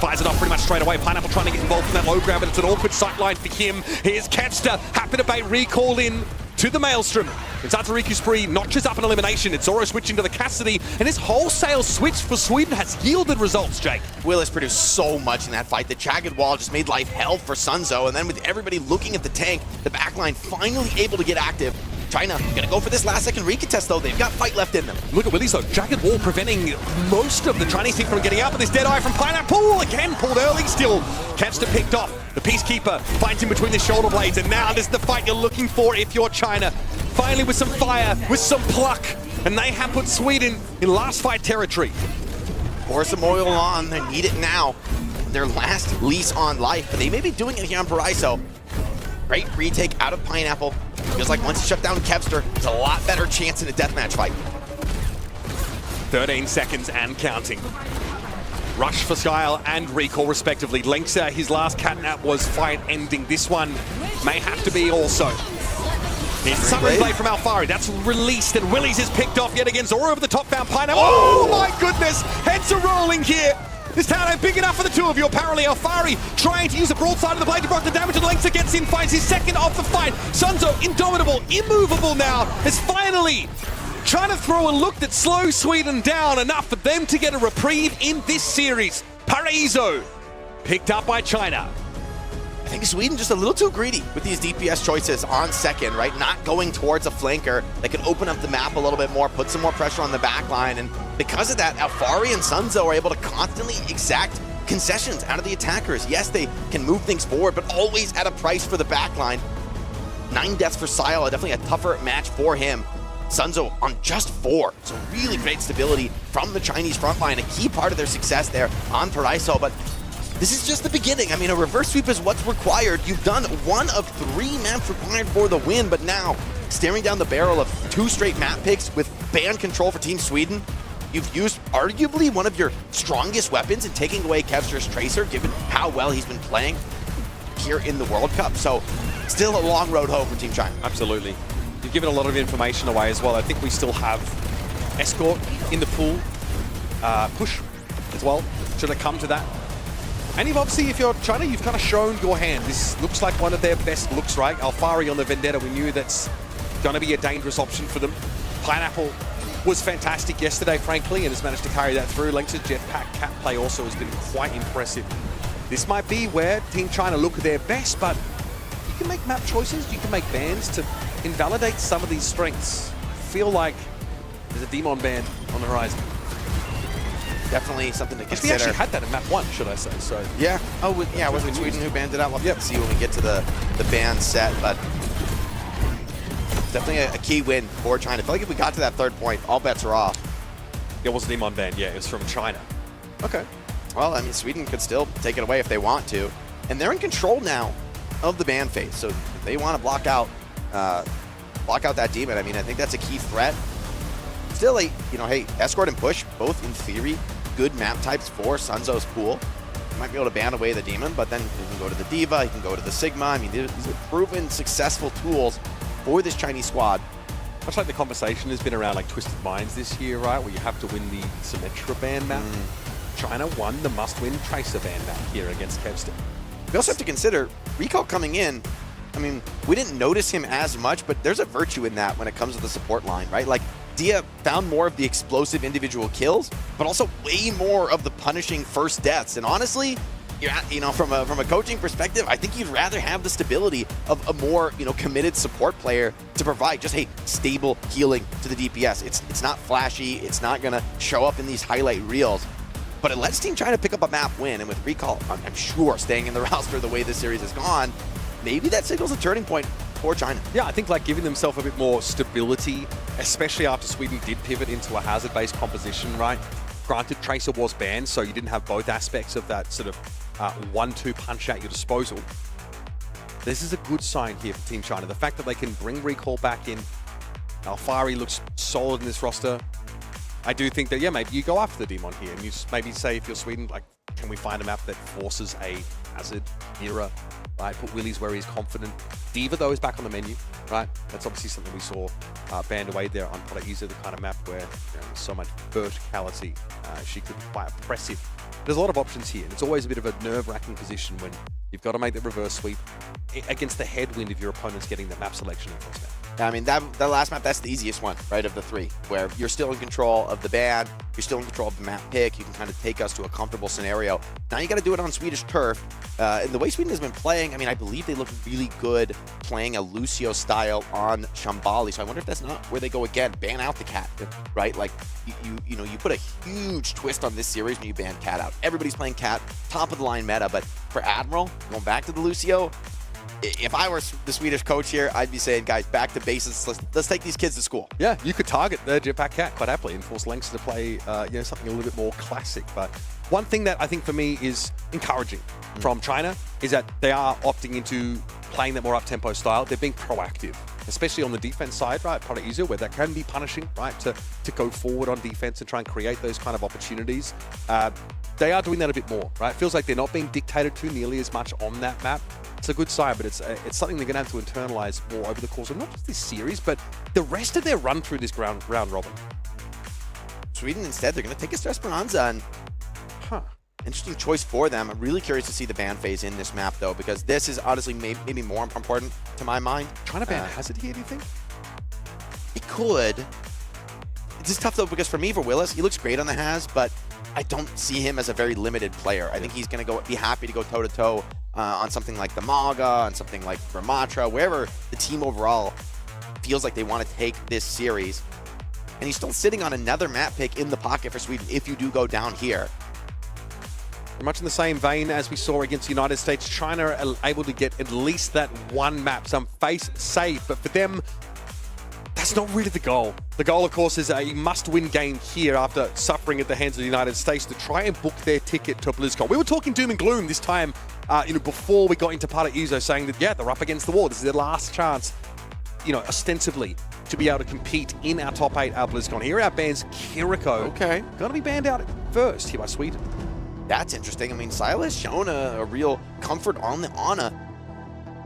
Fires it off pretty much straight away. Pineapple trying to get involved in that low ground, but it's an awkward sightline for him. Here's Kepster, happy to bait recall in to the Maelstrom. It's Atariku Spree, notches up an elimination. It's Zoro switching to the Cassidy, and his wholesale switch for Sweden has yielded results, Jake. Willis produced so much in that fight. The jagged wall just made life hell for Sunzo, and then with everybody looking at the tank, the backline finally able to get active. China gonna go for this last second recontest though. They've got fight left in them. Look at Willies though. Jagged wall preventing most of the Chinese team from getting out, but this dead eye from Pineapple again pulled early still. Kepster picked off. The Peacekeeper finds him between the shoulder blades, and now this is the fight you're looking for if you're China. Finally with some fire, with some pluck, and they have put Sweden in last fight territory. Pour some oil on, they need it now. Their last lease on life, but they may be doing it here on Paraiso. Great retake out of Pineapple. Feels like once you shut down Kepster, there's a lot better chance in a deathmatch fight. 13 seconds and counting. Rush for Skyle and recall respectively. Lenksa, his last Catnap was fight ending. This one may have to be also. Here's the Sundering Blade from Alfari. That's released, and Willies is picked off yet again. Zoro over the top, found Pineapple. Oh my goodness! Heads are rolling here. This town ain't big enough for the two of you. Apparently, Alfari trying to use the broadside of the blade to block the damage, and Lenksa gets in, finds his second of the fight. Sunzo, indomitable, immovable now, is finally trying to throw a look that slows Sweden down enough for them to get a reprieve in this series. Paraiso picked up by China. I think Sweden just a little too greedy with these DPS choices on second, right? Not going towards a flanker that could open up the map a little bit more, put some more pressure on the back line, and because of that, Alfari and Sunzo are able to constantly exact concessions out of the attackers. Yes, they can move things forward, but always at a price for the back line. 9 deaths for Sile, definitely a tougher match for him. Sunzo on just 4, so really great stability from the Chinese front line, a key part of their success there on Paraiso, but this is just the beginning. I mean, a reverse sweep is what's required. You've done 1 of 3 maps required for the win, but now staring down the barrel of 2 straight map picks with ban control for Team Sweden, You've used arguably one of your strongest weapons in taking away Kevster's Tracer, given how well he's been playing here in the World Cup. So still a long road home for Team China. Absolutely. You've given a lot of information away as well. I think we still have Escort in the pool. Push as well, should it come to that. And you've obviously, if you're China, you've kind of shown your hand. This looks like one of their best looks, right? Alfari on the Vendetta, we knew that's going to be a dangerous option for them. Pineapple was fantastic yesterday, frankly, and has managed to carry that through. Length's jetpack cat play also has been quite impressive. This might be where Team China look their best, but you can make map choices, you can make bans to invalidate some of these strengths. Feel like there's a Demon ban on the horizon. Definitely something to consider. We actually had that in map 1, should I say? So yeah. Oh, yeah. Was it Sweden who banned it out? We'll have to see when we get to the ban set, but definitely a key win for China. I feel like if we got to that third point, all bets are off. It wasn't Demon ban, yeah. It was from China. Okay. Well, I mean, Sweden could still take it away if they want to, and they're in control now of the ban phase. So if they want to block out that demon, I mean, I think that's a key threat. Still, hey, Escort and Push, both in theory, good map types for Sunzo's pool. You might be able to ban away the demon, but then you can go to the Diva, you can go to the Sigma. I mean, these are proven successful tools for this Chinese squad. Much like the conversation has been around like Twisted Minds this year, right? Where you have to win the Symmetra ban map. China won the must-win Tracer ban map here against Kevster. We also have to consider Recall coming in. I mean, we didn't notice him as much, but there's a virtue in that when it comes to the support line, right? Like, Dia found more of the explosive individual kills, but also way more of the punishing first deaths. And honestly, from a coaching perspective, I think you'd rather have the stability of a more, committed support player to provide just, hey, stable healing to the DPS. It's not flashy. It's not going to show up in these highlight reels. But it lets Team China pick up a map win. And with Recall, I'm sure, staying in the roster the way this series has gone, maybe that signals a turning point for China. Yeah, I think like giving themselves a bit more stability, especially after Sweden did pivot into a hazard-based composition, right? Granted, Tracer was banned, so you didn't have both aspects of that sort of 1-2 punch at your disposal. This is a good sign here for Team China. The fact that they can bring Recall back in. Alfari looks solid in this roster. I do think that, yeah, maybe you go after the Demon here, and you maybe say if you're Sweden, like, can we find a map that forces a hazard era, right? Put Willies where he's confident. Diva, though, is back on the menu, right? That's obviously something we saw banned away there on Paraíso, the kind of map where there's so much verticality. She could be quite oppressive. There's a lot of options here, and it's always a bit of a nerve-wracking position when you've got to make the reverse sweep against the headwind of your opponents getting the map selection across now. I mean, that last map, that's the easiest one, right, of the three, where you're still in control of the ban, you're still in control of the map pick, you can kind of take us to a comfortable scenario. Now you got to do it on Swedish turf. And the way Sweden has been playing, I mean, I believe they look really good playing a Lucio style on Shambali. So I wonder if that's not where they go again, ban out the cat, right? Like, you put a huge twist on this series when you ban cat out. Everybody's playing cat, top of the line meta, but for Admiral, going back to the Lucio, if I were the Swedish coach here, I'd be saying, guys, back to basics. Let's take these kids to school. Yeah, you could target the Jetpack Cat quite happily and force Lynx to play something a little bit more classic. But one thing that I think for me is encouraging from China is that they are opting into playing that more up-tempo style. They're being proactive, especially on the defense side, right? Paraíso, where that can be punishing, right? To go forward on defense and try and create those kind of opportunities. They are doing that a bit more, right? It feels like they're not being dictated to nearly as much on that map. It's a good sign, but it's something they're going to have to internalize more over the course of not just this series, but the rest of their run through this round robin. Sweden, instead, they're going to take us to Esperanza, and interesting choice for them. I'm really curious to see the ban phase in this map, though, because this is honestly maybe more important to my mind. Trying to ban Hazard here, do you think? It could. It's just tough, though, because for me, for Willis, he looks great on the Haz, but I don't see him as a very limited player. I think he's going to be happy to go toe-to-toe on something like the Maga, on something like Ramatra, wherever the team overall feels like they want to take this series. And he's still sitting on another map pick in the pocket for Sweden if you do go down here. Much in the same vein as we saw against the United States, China are able to get at least that one map, some FACEIT, but for them, that's not really the goal. The goal, of course, is a must-win game here after suffering at the hands of the United States to try and book their ticket to BlizzCon. We were talking doom and gloom this time, before we got into Paraíso, saying that, yeah, they're up against the wall. This is their last chance, ostensibly, to be able to compete in our top 8 at BlizzCon. Here are our bans. Kiriko. Okay. Gonna be banned out first here by Sweden. That's interesting. I mean, Syla has shown a real comfort on the Ana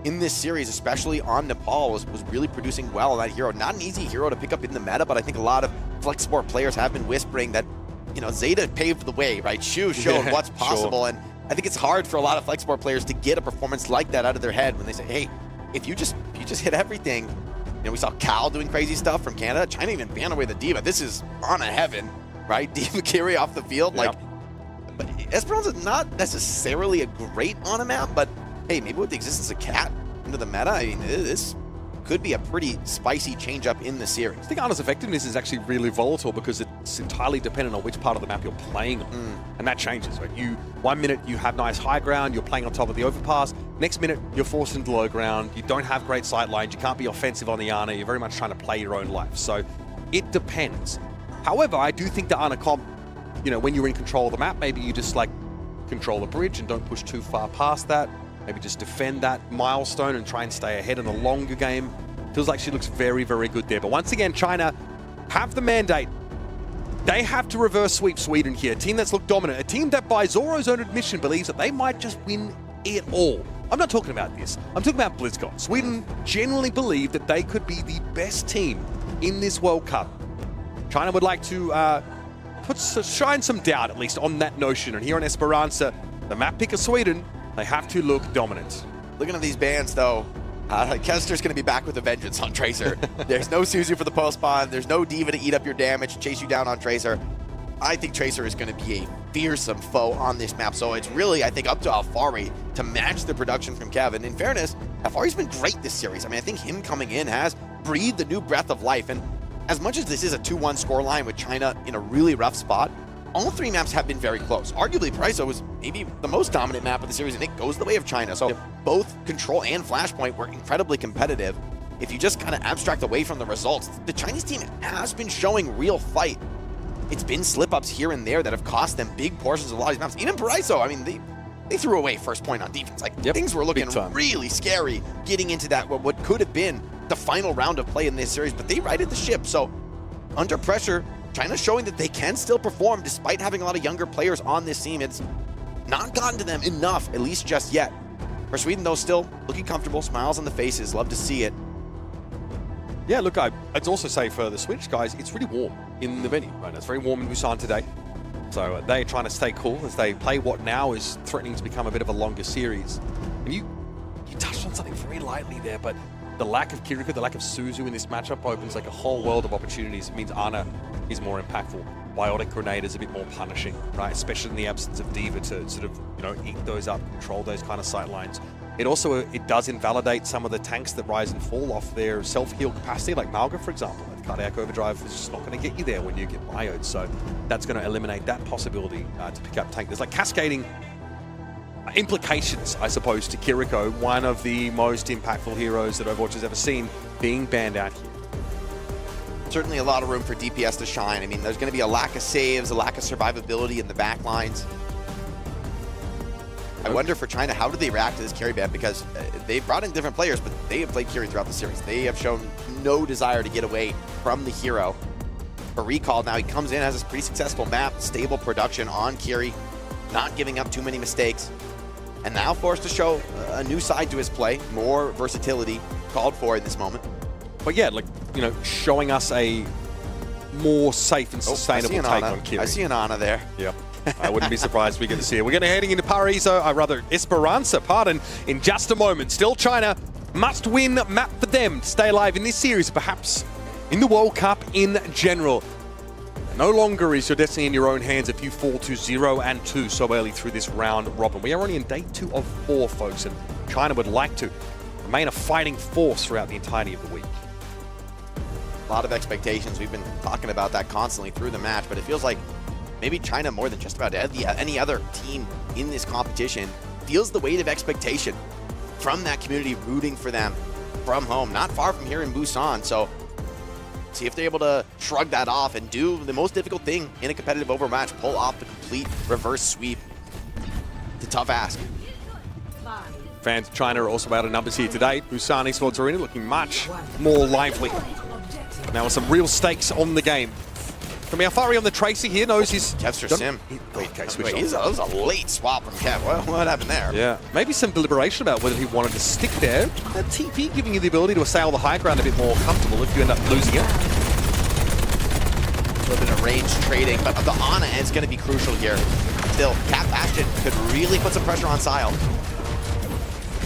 in this series, especially on Nepal, was really producing well on that hero. Not an easy hero to pick up in the meta, but I think a lot of FlexSport players have been whispering that, you know, Zeta paved the way, right? Shu showed what's possible, and I think it's hard for a lot of FlexSport players to get a performance like that out of their head when they say, hey, if you just hit everything. You know, we saw Cal doing crazy stuff from Canada. China even banned away the D.Va. This is Ana heaven, right? D.Va carry off the field. Like, but Esperanza is not necessarily a great Ana map, but hey, maybe with the existence of Cat into the meta, I mean, this could be a pretty spicy change-up in the series. I think Ana's effectiveness is actually really volatile because it's entirely dependent on which part of the map you're playing on. And that changes, right? 1 minute you have nice high ground, you're playing on top of the overpass. Next minute, you're forced into low ground. You don't have great sight lines. You can't be offensive on the Ana. You're very much trying to play your own life. So it depends. However, I do think the Ana comp, you know, when you're in control of the map, maybe you just like control the bridge and don't push too far past that. Maybe just defend that milestone and try and stay ahead in the longer game. Feels like she looks very, very good there. But once again, China have the mandate. They have to reverse sweep Sweden here. A team that's looked dominant. A team that, by Zoro's own admission, believes that they might just win it all. I'm not talking about this. I'm talking about BlizzCon. Sweden genuinely believe that they could be the best team in this World Cup. China would like to shine some doubt, at least, on that notion. And here on Esperanza, the map pick of Sweden, they have to look dominant. Looking at these bans, though, Kester's going to be back with a vengeance on Tracer. There's no Suzu for the post spawn. There's no D.Va to eat up your damage, chase you down on Tracer. I think Tracer is going to be a fearsome foe on this map. So it's really, I think, up to Alfari to match the production from Kevin. In fairness, Alfari's been great this series. I mean, I think him coming in has breathed a new breath of life. And as much as this is a 2-1 scoreline with China in a really rough spot, all 3 maps have been very close. Arguably, Paraiso was maybe the most dominant map of the series, and it goes the way of China. So both Control and Flashpoint were incredibly competitive. If you just kind of abstract away from the results, the Chinese team has been showing real fight. It's been slip-ups here and there that have cost them big portions of a lot of these maps. Even Paraiso, I mean, they threw away first point on defense. Like, things were looking really scary getting into that, what could have been the final round of play in this series, but they righted the ship. So under pressure, China's showing that they can still perform despite having a lot of younger players on this team. It's not gotten to them enough, at least just yet. For Sweden, though, still looking comfortable, smiles on the faces, love to see it. Yeah, look, I'd also say for the Swedish guys, it's really warm in the venue. Right? It's very warm in Busan today. So they're trying to stay cool as they play what now is threatening to become a bit of a longer series. And you touched on something very lightly there, but the lack of Kiriko, the lack of Suzu in this matchup opens like a whole world of opportunities. It means Ana is more impactful. Biotic Grenade is a bit more punishing, right? Especially in the absence of D.Va to sort of, you know, eat those up, control those kind of sight lines. It does invalidate some of the tanks that rise and fall off their self-heal capacity, like Malga, for example. Cardiac Overdrive is just not going to get you there when you get bioed, so that's going to eliminate that possibility to pick up tank. There's like cascading implications, I suppose, to Kiriko, one of the most impactful heroes that Overwatch has ever seen, being banned out here. Certainly a lot of room for DPS to shine. I mean, there's going to be a lack of saves, a lack of survivability in the back lines. I wonder for China, how do they react to this carry ban? Because they've brought in different players, but they have played carry throughout the series. They have shown no desire to get away from the hero. For Recall, now he comes in, has this pretty successful map, stable production on Kiri, not giving up too many mistakes, and now forced to show a new side to his play, more versatility called for in this moment. But yeah, like, you know, showing us a more safe and sustainable take on Kiri. I see an Ana there. Yeah. I wouldn't be surprised if we get to see it. We're going to heading into Esperanza, in just a moment. Still China, must-win map for them to stay alive in this series, perhaps in the World Cup in general. No longer is your destiny in your own hands if you fall to 0-2 so early through this round robin. We are only in day 2 of 4, folks, and China would like to remain a fighting force throughout the entirety of the week. A lot of expectations. We've been talking about that constantly through the match, but it feels like maybe China, more than just about any other team in this competition, feels the weight of expectation from that community rooting for them from home, not far from here in Busan. So see if they're able to shrug that off and do the most difficult thing in a competitive Overwatch, pull off the complete reverse sweep. It's a tough ask. Fans of China are also out of numbers here today. Busan Esports Arena looking much more lively Now with some real stakes on the game. From Alfari on the Tracer here, knows he's... Kevster Sim. Wait, that was a late swap from Kev. What happened there? Yeah, maybe some deliberation about whether he wanted to stick there. That TP giving you the ability to assail the high ground a bit more comfortable if you end up losing it. A little bit of range trading, but the Ana is going to be crucial here. Still, Cat Bastion could really put some pressure on Sile.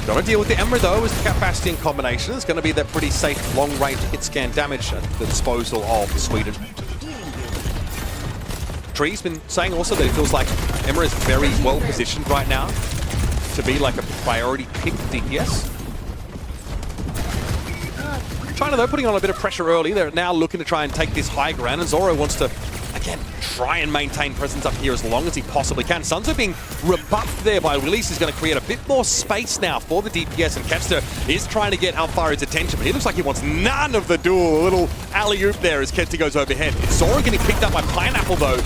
Got to deal with the Emra though, as the Cat Bastion combination is going to be that pretty safe long-range hit scan damage at the disposal of Sweden. Tree's been saying also that it feels like Emra is very well positioned right now to be like a priority pick DPS. China though putting on a bit of pressure early. They're now looking to try and take this high ground, and Zoro wants to again try and maintain presence up here as long as he possibly can. Sunzo being rebuffed there by Willis is going to create a bit more space now for the DPS, and Kevster is trying to get Alfari's attention, but he looks like he wants none of the duel. A little alley-oop there as Kevster goes overhead. Zoro getting picked up by Pineapple though.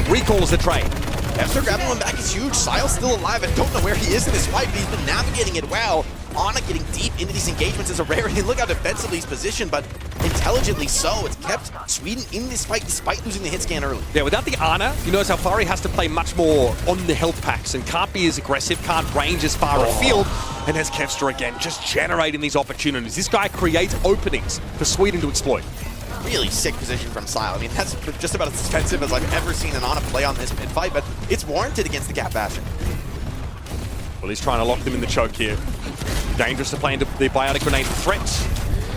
Recalls the trade. Kevster grabbing one back is huge. Sile's still alive. I don't know where he is in this fight, but he's been navigating it well. Ana getting deep into these engagements is a rarity. Look how defensively he's positioned, but intelligently so. It's kept Sweden in this fight despite losing the hit scan early. Yeah, without the Ana, you notice Alfari has to play much more on the health packs and can't be as aggressive, can't range as far afield. And there's Kevster again, just generating these opportunities. This guy creates openings for Sweden to exploit. Really sick position from Sile. I mean, that's just about as defensive as I've ever seen an Ana play on this mid fight, but it's warranted against the Cat Bastion. Well, he's trying to lock them in the choke here. Dangerous to play into the biotic grenade threat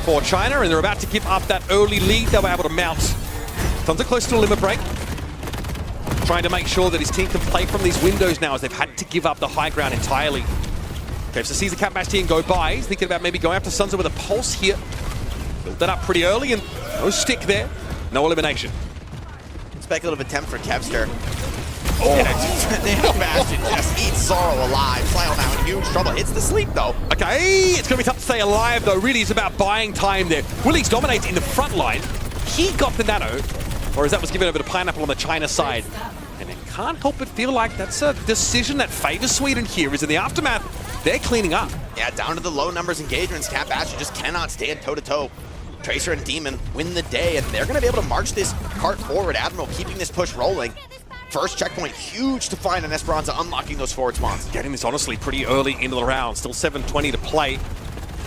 for China, and they're about to give up that early lead they were able to mount. Tons are close to a limit break. Trying to make sure that his team can play from these windows now as they've had to give up the high ground entirely. Kevster sees the Cat Bastion go by. He's thinking about maybe going after Sunzo with a pulse here. Built that up pretty early, and no stick there. No elimination. Speculative attempt for Kevster. The Bastion just eats Zoro alive. Sile now in huge trouble. Hits the sleep though. Okay, it's going to be tough to stay alive though. Really, it's about buying time there. Willis dominates in the front line. He got the nano, whereas that was given over to Pineapple on the China side. And it can't help but feel like that's a decision that favors Sweden here, is in the aftermath. They're cleaning up. Yeah, down to the low numbers engagements. Cat Bastion just cannot stand toe-to-toe. Tracer and Demon win the day, and they're going to be able to march this cart forward. Admiral keeping this push rolling. First checkpoint, huge to find on Esperanza, unlocking those forward spawns. Getting this honestly pretty early into the round. Still 7:20 to play.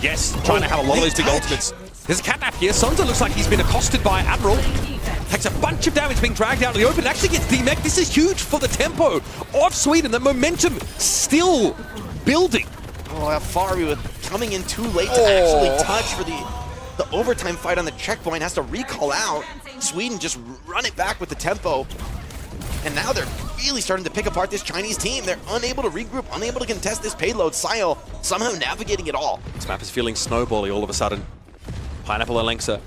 Yes, trying to have a lot of those big ultimates. There's a catnap here. Sunzo looks like he's been accosted by Admiral. Takes a bunch of damage being dragged out in the open. Actually gets DMEC. This is huge for the tempo of Sweden. The momentum still building. Oh, Alfari with coming in too late to actually touch for the overtime fight on the checkpoint. Has to recall out. Sweden just run it back with the tempo. And now they're really starting to pick apart this Chinese team. They're unable to regroup, unable to contest this payload. Sile somehow navigating it all. This map is feeling snowbally all of a sudden. Pineapple and Lengsa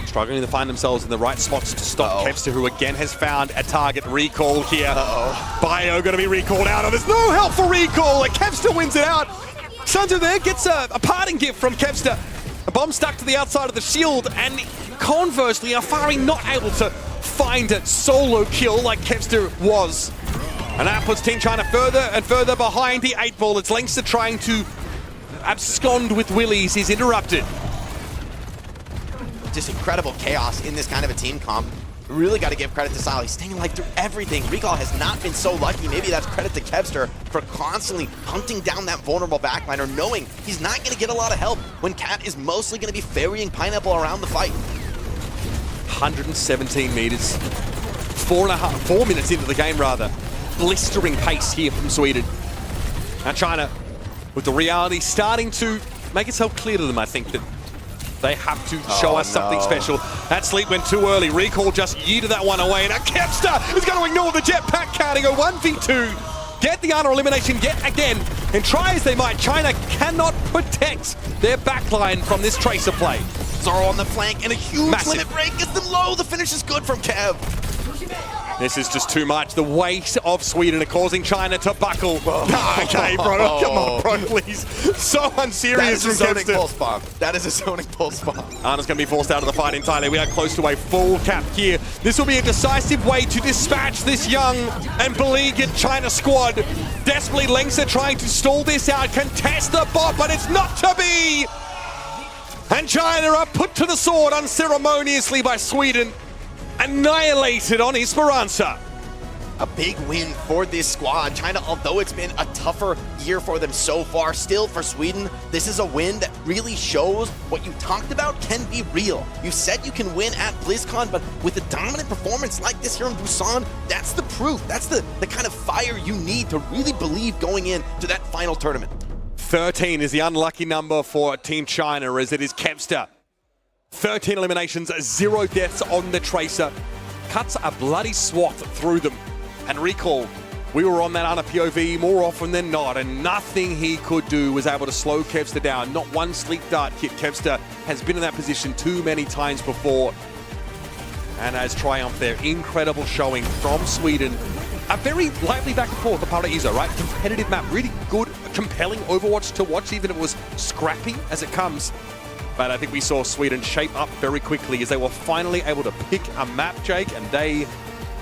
struggling to find themselves in the right spots to stop Kevster, who again has found a target. Recall here. Bio going to be recalled out. Oh, there's no help for recall. And Kevster wins it out. Sunzo there gets a parting gift from Kevster. A bomb stuck to the outside of the shield, and conversely, Alfari not able to find a solo kill like Kevster was. And that puts Team China further and further behind the 8-ball. It's Lengster trying to abscond with Willies. He's interrupted. Just incredible chaos in this kind of a team comp. Really got to give credit to Sile. He's staying alive through everything. Recall has not been so lucky. Maybe that's credit to Kevster for constantly hunting down that vulnerable backliner, knowing he's not going to get a lot of help when Cat is mostly going to be ferrying Pineapple around the fight. 117 meters. 4 minutes into the game, rather. Blistering pace here from Sweden. Now China, with the reality starting to make itself clear to them, I think, that they have to show us something special. That sleep went too early. Recall just yeeted that one away. And Kevster is going to ignore the jetpack counting. A 1v2. Get the honor elimination yet again. And try as they might, China cannot protect their backline from this Tracer play. Zoro on the flank and a huge limit break. Gets them low. The finish is good from Kev. This is just too much. The weight of Sweden are causing China to buckle. Okay, bro. Come on, bro, please. So unserious from Kevster. That is a zoning pulse bomb. That is a zoning pulse bomb. Ana's going to be forced out of the fight entirely. We are close to a full cap here. This will be a decisive way to dispatch this young and beleaguered China squad. Desperately, Lengsa trying to stall this out, contest the bot, but it's not to be. And China are put to the sword unceremoniously by Sweden. Annihilated on Esperanza. A big win for this squad. China, although it's been a tougher year for them so far, still for Sweden, this is a win that really shows what you talked about can be real. You said you can win at BlizzCon, but with a dominant performance like this here in Busan, that's the proof. That's the kind of fire you need to really believe going into that final tournament. 13 is the unlucky number for Team China, as it is Kevster. 13 eliminations, 0 deaths on the Tracer. Cuts a bloody swath through them. And recall, we were on that Ana POV more often than not, and nothing he could do was able to slow Kevster down. Not one sleep dart hit Kevster. Has been in that position too many times before. And as triumph there, incredible showing from Sweden. A very lively back and forth, the Paraíso, right? Competitive map, really good, compelling Overwatch to watch, even if it was scrappy as it comes. But I think we saw Sweden shape up very quickly as they were finally able to pick a map, Jake, and they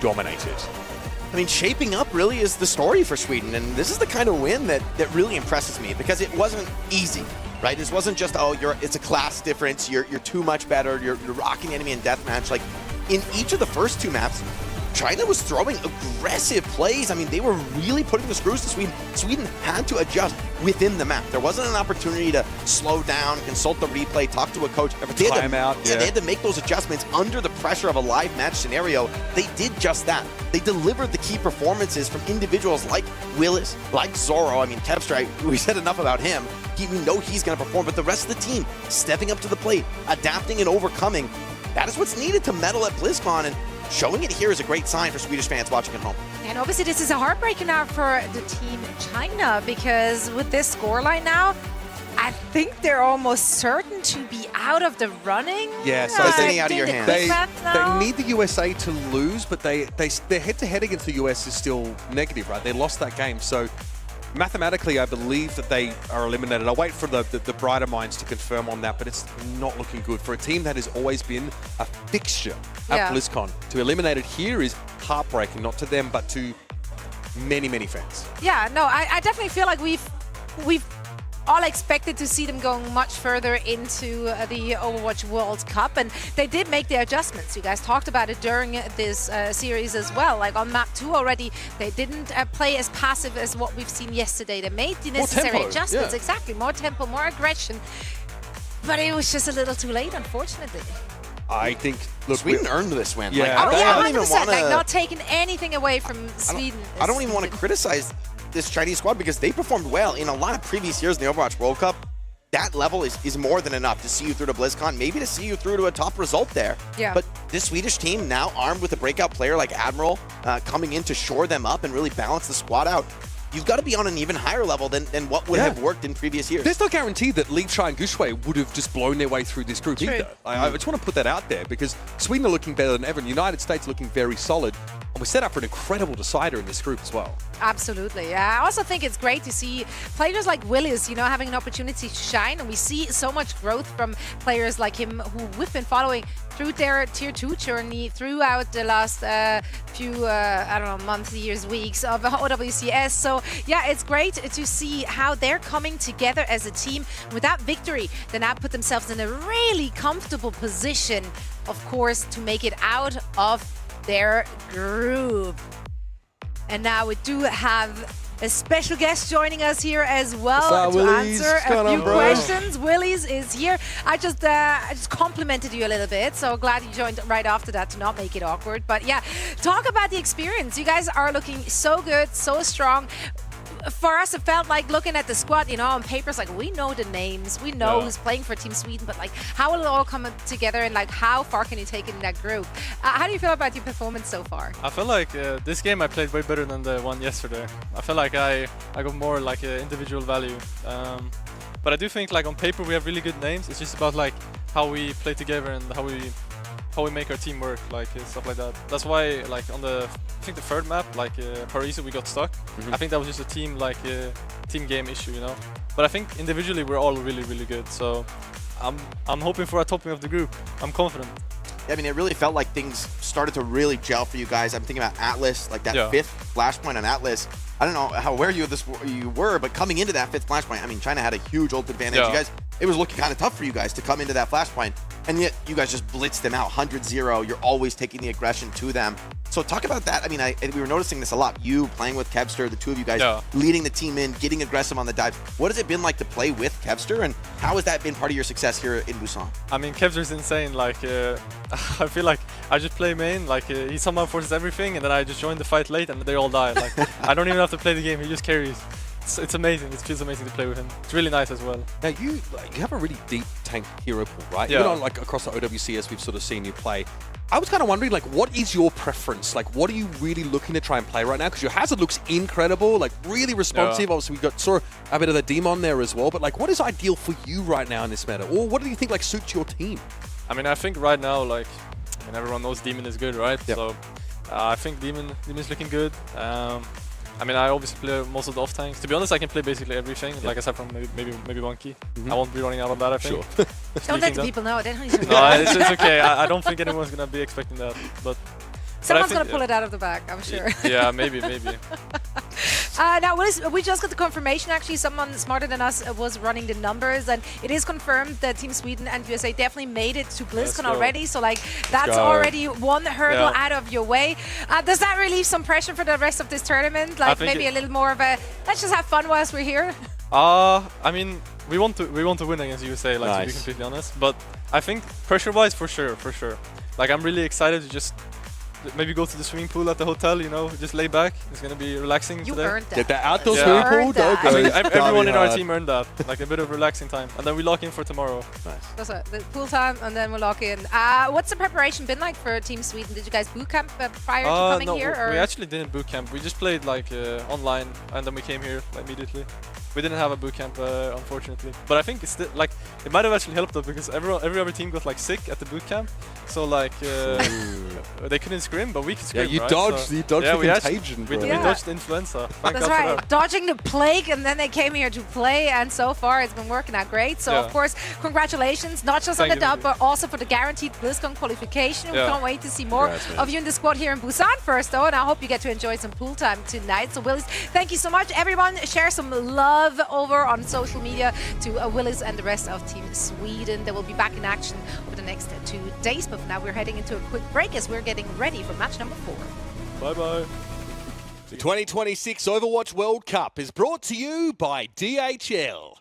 dominated. I mean, shaping up really is the story for Sweden, and this is the kind of win that really impresses me because it wasn't easy, right? This wasn't just, oh, it's a class difference, you're too much better, you're rocking enemy in deathmatch. Like, in each of the first 2 maps, China was throwing aggressive plays. I mean, they were really putting the screws to Sweden. Sweden had to adjust within the map. There wasn't an opportunity to slow down, consult the replay, talk to a coach. They had to make those adjustments under the pressure of a live match scenario. They did just that. They delivered the key performances from individuals like Willis, like Zoro. I mean, Kevster, we said enough about him. We know he's going to perform, but the rest of the team stepping up to the plate, adapting and overcoming. That is what's needed to medal at BlizzCon, and showing it here is a great sign for Swedish fans watching at home. And obviously this is a heartbreaker now for the team China, because with this scoreline now, I think they're almost certain to be out of the running. Yeah, so it's getting out of your hands. They need the USA to lose, but their head-to-head against the US is still negative, right? They lost that game, so mathematically, I believe that they are eliminated. I'll wait for the brighter minds to confirm on that, but it's not looking good. For a team that has always been a fixture at BlizzCon, to eliminate it here is heartbreaking, not to them, but to many, many fans. Yeah, no, I definitely feel like we've all expected to see them going much further into the Overwatch World Cup, and they did make their adjustments. You guys talked about it during this series as well. Like on map 2 already, they didn't play as passive as what we've seen yesterday. They made the necessary adjustments, exactly, more tempo, more aggression, but it was just a little too late, unfortunately. I think, look, Sweden earned this win. Yeah, like, I don't even 100%, want like not taking anything away from Sweden. I don't even want to criticize this Chinese squad because they performed well in a lot of previous years in the Overwatch World Cup. That level is more than enough to see you through to BlizzCon, maybe to see you through to a top result there. Yeah. But this Swedish team, now armed with a breakout player like Admiral, coming in to shore them up and really balance the squad out, you've got to be on an even higher level than what would have worked in previous years. There's no guarantee that Lee Chai and Gushue would have just blown their way through this group either. I just want to put that out there because Sweden are looking better than ever, and the United States are looking very solid. And we're set up for an incredible decider in this group as well. Absolutely. I also think it's great to see players like Willis, having an opportunity to shine. And we see so much growth from players like him who we've been following through their Tier 2 journey throughout the last few, I don't know, months, years, weeks of OWCS. So, yeah, it's great to see how they're coming together as a team. With that victory, they now put themselves in a really comfortable position, of course, to make it out of their group. And now we do have a special guest joining us here as well to answer a few questions. Willis is here. I just complimented you a little bit, so glad you joined right after that to not make it awkward. But yeah, talk about the experience. You guys are looking so good, so strong. For us, it felt like looking at the squad, on paper, it's like we know the names, we know who's playing for Team Sweden, but like how will it all come together and like how far can you take it in that group? How do you feel about your performance so far? I feel like this game I played way better than the one yesterday. I feel like I got more like individual value. But I do think like on paper we have really good names. It's just about like how we play together and how we make our team work, like stuff like that. That's why like on the I think the third map, like Parisa, we got stuck. I think that was just a team team game issue, But I think individually we're all really, really good. So I'm hoping for a topping of the group. I'm confident. I mean, it really felt like things started to really gel for you guys. I'm thinking about Atlas, like that 5th flashpoint on Atlas. I don't know how aware you were, but coming into that 5th flashpoint, I mean, China had a huge ult advantage. You guys it was looking kind of tough for you guys to come into that flashpoint, and yet you guys just blitzed them out 100-0. You're always taking the aggression to them. So talk about that. I mean, we were noticing this a lot. You playing with Kevster, the two of you guys leading the team in, getting aggressive on the dives. What has it been like to play with Kevster, and how has that been part of your success here in Busan? I mean, Kevster's insane. Like, I feel like I just play main. Like, he somehow forces everything, and then I just join the fight late, and they all die. Like, I don't even have to play the game. He just carries. It's amazing. It feels amazing to play with him. It's really nice as well. Now you have a really deep tank hero pool, right? Yeah. Even on, like across the OWCS, we've sort of seen you play. I was kind of wondering, like, what is your preference? Like, what are you really looking to try and play right now? Because your Hazard looks incredible, like really responsive. Yeah. Obviously, we saw a bit of the Demon there as well. But like, what is ideal for you right now in this meta, or what do you think like suits your team? I mean, I think right now, like, I mean, everyone knows Demon is good, right? Yep. So I think Demon's looking good. I mean, I obviously play most of the off tanks. To be honest, I can play basically everything. Like aside from maybe Monkey. I won't be running out of that, I think. Sure. Don't let the people know. They don't need to know. No, it's okay. I don't think anyone's gonna be expecting that, but. Someone's going to pull it out of the bag, I'm sure. Yeah, maybe. Now, we just got the confirmation, actually. Someone smarter than us was running the numbers, and it is confirmed that Team Sweden and USA definitely made it to BlizzCon already. So, like, that's already one hurdle out of your way. Does that relieve some pressure for the rest of this tournament? Like, maybe a little more of a, let's just have fun whilst we're here? I mean, we want to win against USA, like, to be completely honest. But I think pressure-wise, for sure. Like, I'm really excited to just maybe go to the swimming pool at the hotel, you know, just lay back. It's going to be relaxing today. You earned that. Get that outdoor swimming pool, don't go. I mean, everyone in our team earned that. Like a bit of relaxing time. And then we lock in for tomorrow. Nice. That's it. The pool time, and then we'll lock in. What's the preparation been like for Team Sweden? Did you guys boot camp prior to coming here? No, we actually didn't boot camp. We just played like online, and then we came here like, immediately. We didn't have a boot camp, unfortunately. But I think it's still, like, it might have actually helped us because every other team got like sick at the boot camp. So like they couldn't scrim, but we could scrim. Yeah, you right? dodged the contagion. We dodged the influenza. Thank That's God right. for that. Dodging the plague, and then they came here to play, and so far it's been working out great. So of course, congratulations, not just on the dub, but also for the guaranteed BlizzCon qualification. We can't wait to see more of you in the squad here in Busan first, though, and I hope you get to enjoy some pool time tonight. So Willis, thank you so much. Everyone, share some love over on social media to Willis and the rest of Team Sweden. They will be back in action over the next 2 days, but for now we're heading into a quick break as we're getting ready for match number 4. Bye-bye. The 2026 Overwatch World Cup is brought to you by DHL.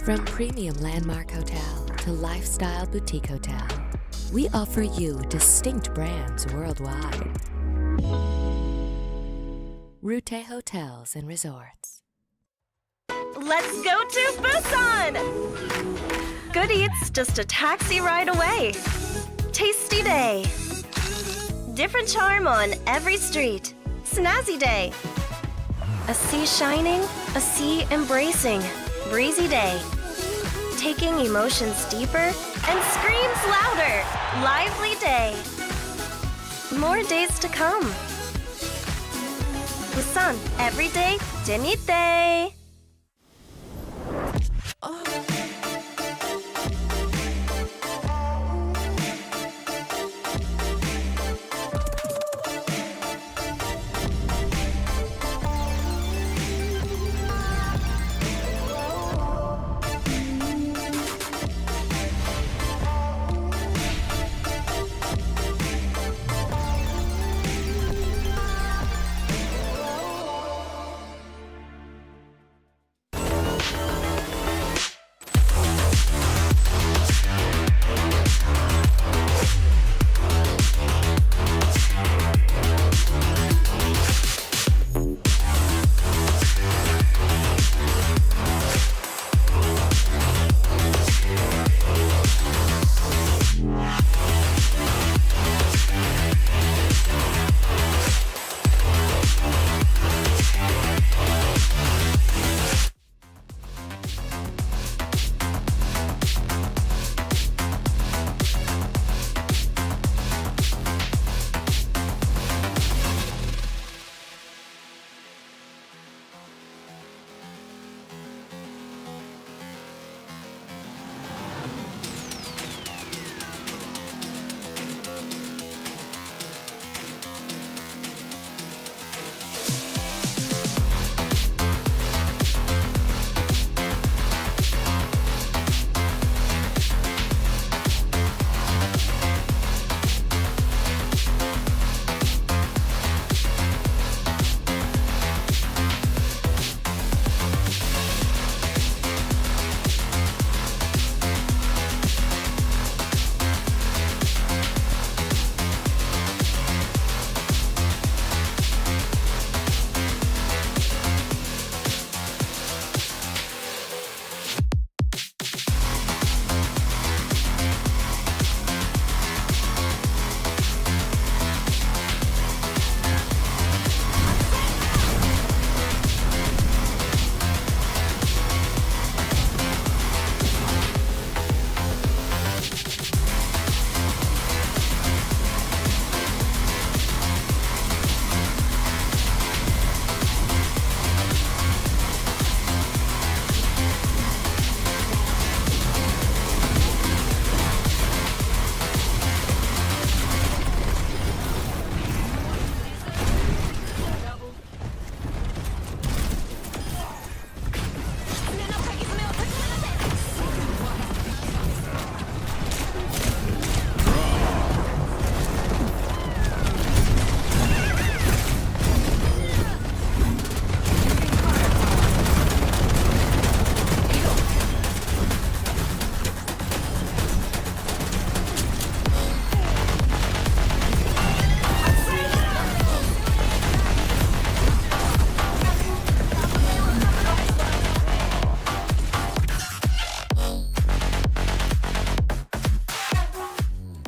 From premium landmark hotel to lifestyle boutique hotel, we offer you distinct brands worldwide. Rute Hotels and Resorts. Let's go to Busan! Good eats just a taxi ride away. Tasty day. Different charm on every street. Snazzy day. A sea shining, a sea embracing. Breezy day. Taking emotions deeper and screams louder. Lively day. More days to come. Busan, every day, 재밌대.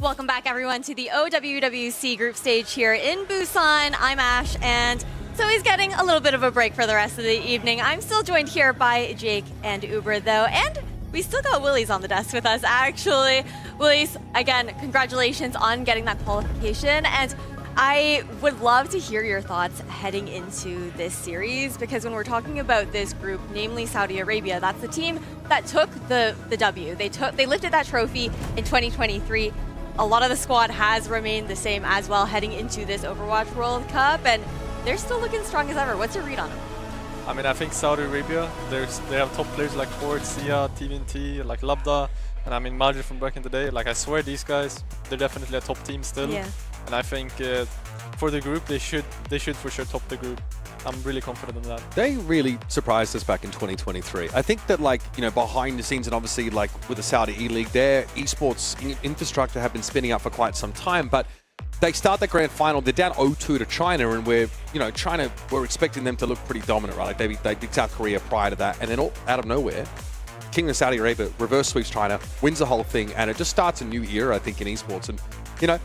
Welcome back, everyone, to the OWWC group stage here in Busan. I'm Ash, and so he's getting a little bit of a break for the rest of the evening. I'm still joined here by Jake and Uber, though, and we still got Willy's on the desk with us, actually. Willy's, again, congratulations on getting that qualification, and I would love to hear your thoughts heading into this series, because when we're talking about this group, namely Saudi Arabia, that's the team that took the W. They lifted that trophy in 2023. A lot of the squad has remained the same as well heading into this Overwatch World Cup, and they're still looking strong as ever. What's your read on them? I mean, I think Saudi Arabia, they have top players like Ford, Sia, TVNT, like Labda, and I mean Majid from back in the day. Like, I swear these guys, they're definitely a top team still. Yeah. And I think for the group, they should for sure top the group. I'm really confident in that. They really surprised us back in 2023. I think that, like, you know, behind the scenes and obviously like with the Saudi E-League, their esports infrastructure have been spinning up for quite some time, but they start the grand final, they're down 0-2 to China, and China, we're expecting them to look pretty dominant, right? Like they beat South Korea prior to that, and then all out of nowhere, Kingdom of Saudi Arabia reverse sweeps China, wins the whole thing, and it just starts a new era, I think, in esports. And, you know,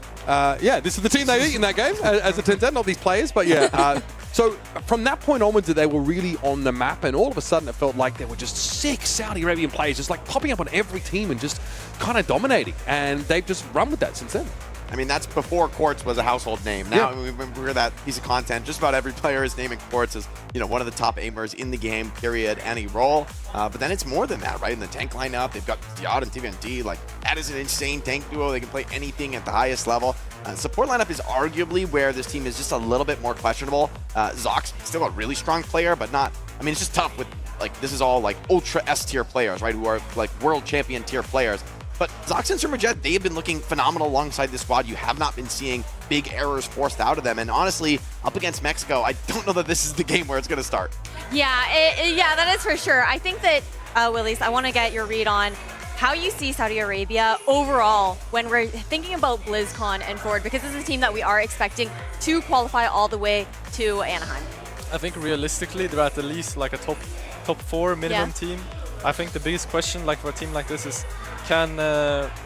yeah, this is the team they beat in that game, as it turns out, not these players, but yeah. So from that point onwards, they were really on the map, and all of a sudden it felt like there were just 6 Saudi Arabian players just like popping up on every team and just kind of dominating, and they've just run with that since then. I mean, that's before Quartz was a household name. Now we're that piece of content. Just about every player is naming Quartz as, you know, one of the top aimers in the game, period, any role. But then it's more than that, right? In the tank lineup, they've got Ziad and TVND. Like, that is an insane tank duo. They can play anything at the highest level. Support lineup is arguably where this team is just a little bit more questionable. Zox, still a really strong player, but not, I mean, it's just tough with, like, this is all, like, ultra S-tier players, right? Who are, like, world champion tier players. But Zox and Surmajet, they have been looking phenomenal alongside this squad. You have not been seeing big errors forced out of them. And honestly, up against Mexico, I don't know that this is the game where it's going to start. Yeah, yeah, that is for sure. I think that, Willis, I want to get your read on how you see Saudi Arabia overall when we're thinking about BlizzCon and forward, because this is a team that we are expecting to qualify all the way to Anaheim. I think realistically, they're at least like a top 4 minimum team. I think the biggest question, like for a team like this, is can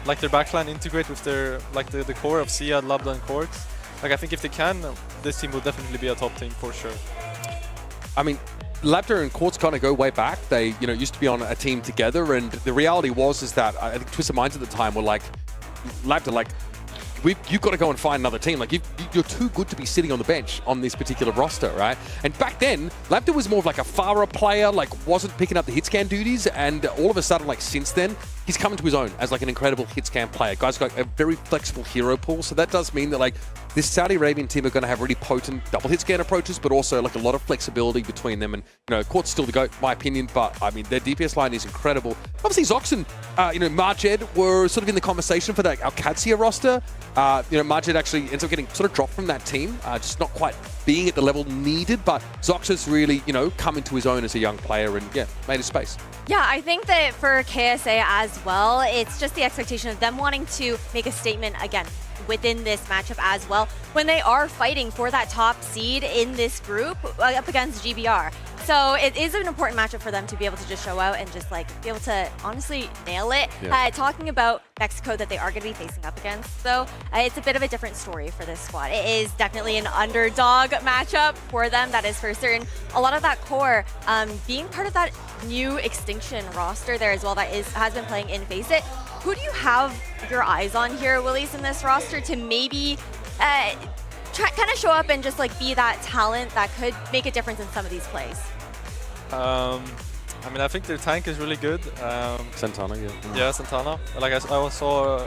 like their backline integrate with their the core of Ziad, Labda, and Quartz? Like, I think if they can, this team will definitely be a top team for sure. I mean, Labda and Quartz kind of go way back. They, you know, used to be on a team together, and the reality is that I think Twisted Minds at the time were like, Labda, like, you've got to go and find another team. Like, you're too good to be sitting on the bench on this particular roster, right? And back then, Labda was more of like a Farah player, like wasn't picking up the hit scan duties, and all of a sudden, like since then, he's come into his own as like an incredible hit scan player. Guy's got a very flexible hero pool, so that does mean that like this Saudi Arabian team are going to have really potent double hit scan approaches, but also like a lot of flexibility between them. And, you know, Quartz still the GOAT, in my opinion, but I mean, their DPS line is incredible. Obviously, Zox and, you know, Marjed were sort of in the conversation for that Alcadzia roster. You know, Marjed actually ends up getting sort of dropped from that team, just not quite being at the level needed, but Zox has really, you know, come into his own as a young player and, yeah, made his space. Yeah, I think that for KSA as well, it's just the expectation of them wanting to make a statement again within this matchup as well when they are fighting for that top seed in this group up against GBR. So it is an important matchup for them to be able to just show out and just like be able to honestly nail it. Yeah. Talking about Mexico that they are going to be facing up against, though, it's a bit of a different story for this squad. It is definitely an underdog matchup for them, that is for certain. A lot of that core being part of that new Extinction roster there as well that has been playing in FACEIT. Who do you have your eyes on here, Willis, in this roster to maybe kind of show up and just like be that talent that could make a difference in some of these plays? I mean, I think their tank is really good. Santana, yeah. Yeah, Santana. Like I saw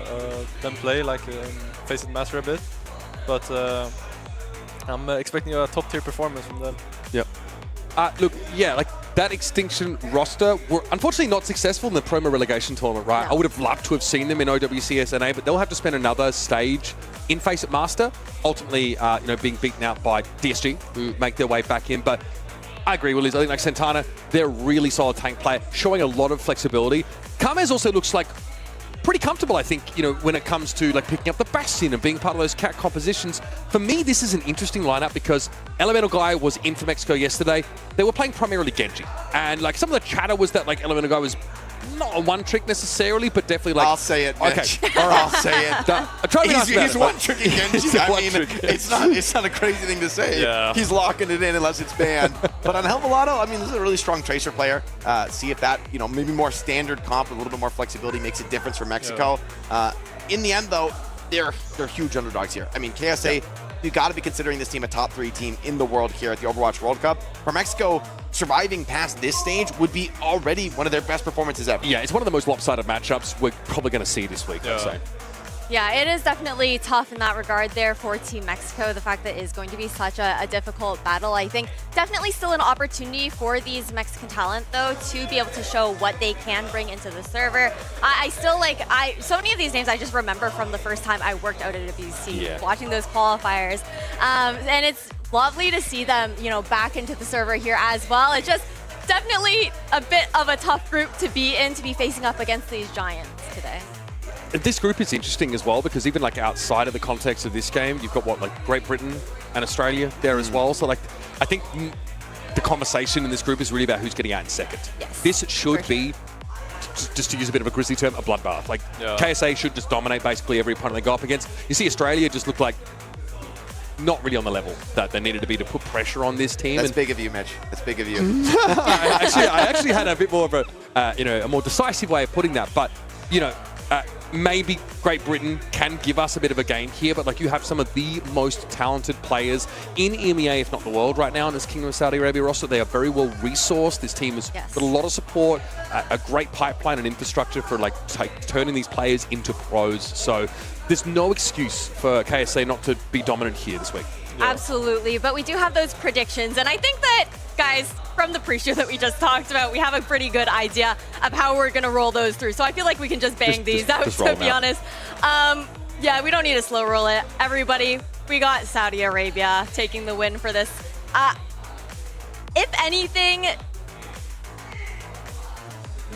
them play like in FACEIT Master a bit, but I'm expecting a top tier performance from them. Yep. Look, yeah, like that Extinction roster were unfortunately not successful in the promo relegation tournament, right? No. I would have loved to have seen them in OWCS NA, but they'll have to spend another stage in FACEIT Master, ultimately, you know, being beaten out by DSG, who make their way back in. But I agree, Willis. I think like Santana, they're a really solid tank player, showing a lot of flexibility. Kamez also looks like pretty comfortable, I think, you know, when it comes to like picking up the Bastion and being part of those cat compositions. For me, this is an interesting lineup because Elemental Guy was in for Mexico yesterday. They were playing primarily Genji. And like some of the chatter was that like Elemental Guy was not a one trick necessarily, but definitely like... I'll say it, Mitch. Okay. Or I'll say it. He's one tricking Genji. I mean, it's not a crazy thing to say. Yeah. He's locking it in unless it's banned. But on Helvalato, I mean, this is a really strong Tracer player. See if that, you know, maybe more standard comp, a little bit more flexibility makes a difference for Mexico. Yeah. In the end, though, they're huge underdogs here. I mean, KSA, you got to be considering this team a top 3 team in the world here at the Overwatch World Cup. For Mexico, surviving past this stage would be already one of their best performances ever. Yeah, it's one of the most lopsided matchups we're probably going to see this week, I'd say. Yeah, it is definitely tough in that regard there for Team Mexico. The fact that it is going to be such a difficult battle, I think definitely still an opportunity for these Mexican talent, though, to be able to show what they can bring into the server. I still like, so many of these names I just remember from the first time I worked out at OWWC, watching those qualifiers. And it's lovely to see them, you know, back into the server here as well. It's just definitely a bit of a tough group to be in, to be facing up against these giants today. This group is interesting as well because even like outside of the context of this game, you've got what, like Great Britain and Australia there as well. So like, I think the conversation in this group is really about who's getting out in second. Yes, this should be, just to use a bit of a grisly term, a bloodbath. Like KSA should just dominate basically every opponent they go up against. You see Australia just look like not really on the level that they needed to be to put pressure on this team. That's big of you, Mitch. That's big of you. I actually had a bit more of a, a more decisive way of putting that. But, maybe Great Britain can give us a bit of a game here, but like you have some of the most talented players in EMEA, if not the world right now, in this Kingdom of Saudi Arabia roster. They are very well resourced. This team has got a lot of support, a great pipeline and infrastructure for like turning these players into pros. So there's no excuse for KSA not to be dominant here this week. Absolutely, but we do have those predictions, and I think that, guys, from the pre-show that we just talked about, we have a pretty good idea of how we're going to roll those through. So I feel like we can just bang these out, to be honest. Yeah, we don't need to slow roll it. Everybody, we got Saudi Arabia taking the win for this. If anything,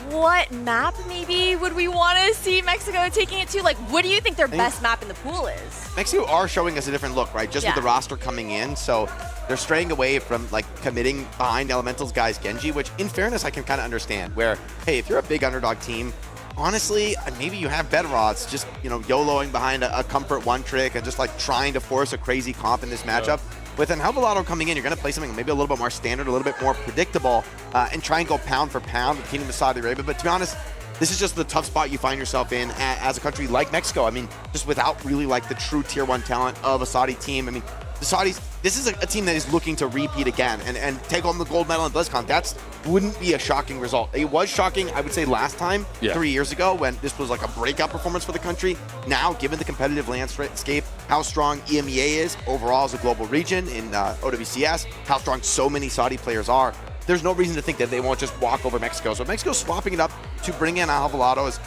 what map maybe would we want to see Mexico taking it to? Like, what do you think their best map in the pool is? Mexico are showing us a different look, right? Just with the roster coming in, so they're straying away from like committing behind Elemental's guys Genji, which in fairness I can kind of understand. Where, hey, if you're a big underdog team, honestly, maybe you have better odds just, YOLOing behind a comfort one trick and just like trying to force a crazy comp in this matchup. With Overwatch coming in, you're going to play something maybe a little bit more standard, a little bit more predictable, and try and go pound for pound with the Kingdom of Saudi Arabia. But to be honest, this is just the tough spot you find yourself in as a country like Mexico. I mean, just without really like the true tier 1 talent of a Saudi team. I mean, the Saudis, this is a team that is looking to repeat again and take home the gold medal in BlizzCon. That wouldn't be a shocking result. It was shocking, I would say, last time, 3 years ago, when this was like a breakout performance for the country. Now, given the competitive landscape, how strong EMEA is overall as a global region in OWCS, how strong so many Saudi players are, there's no reason to think that they won't just walk over Mexico. So Mexico's swapping it up to bring in Overwatch as,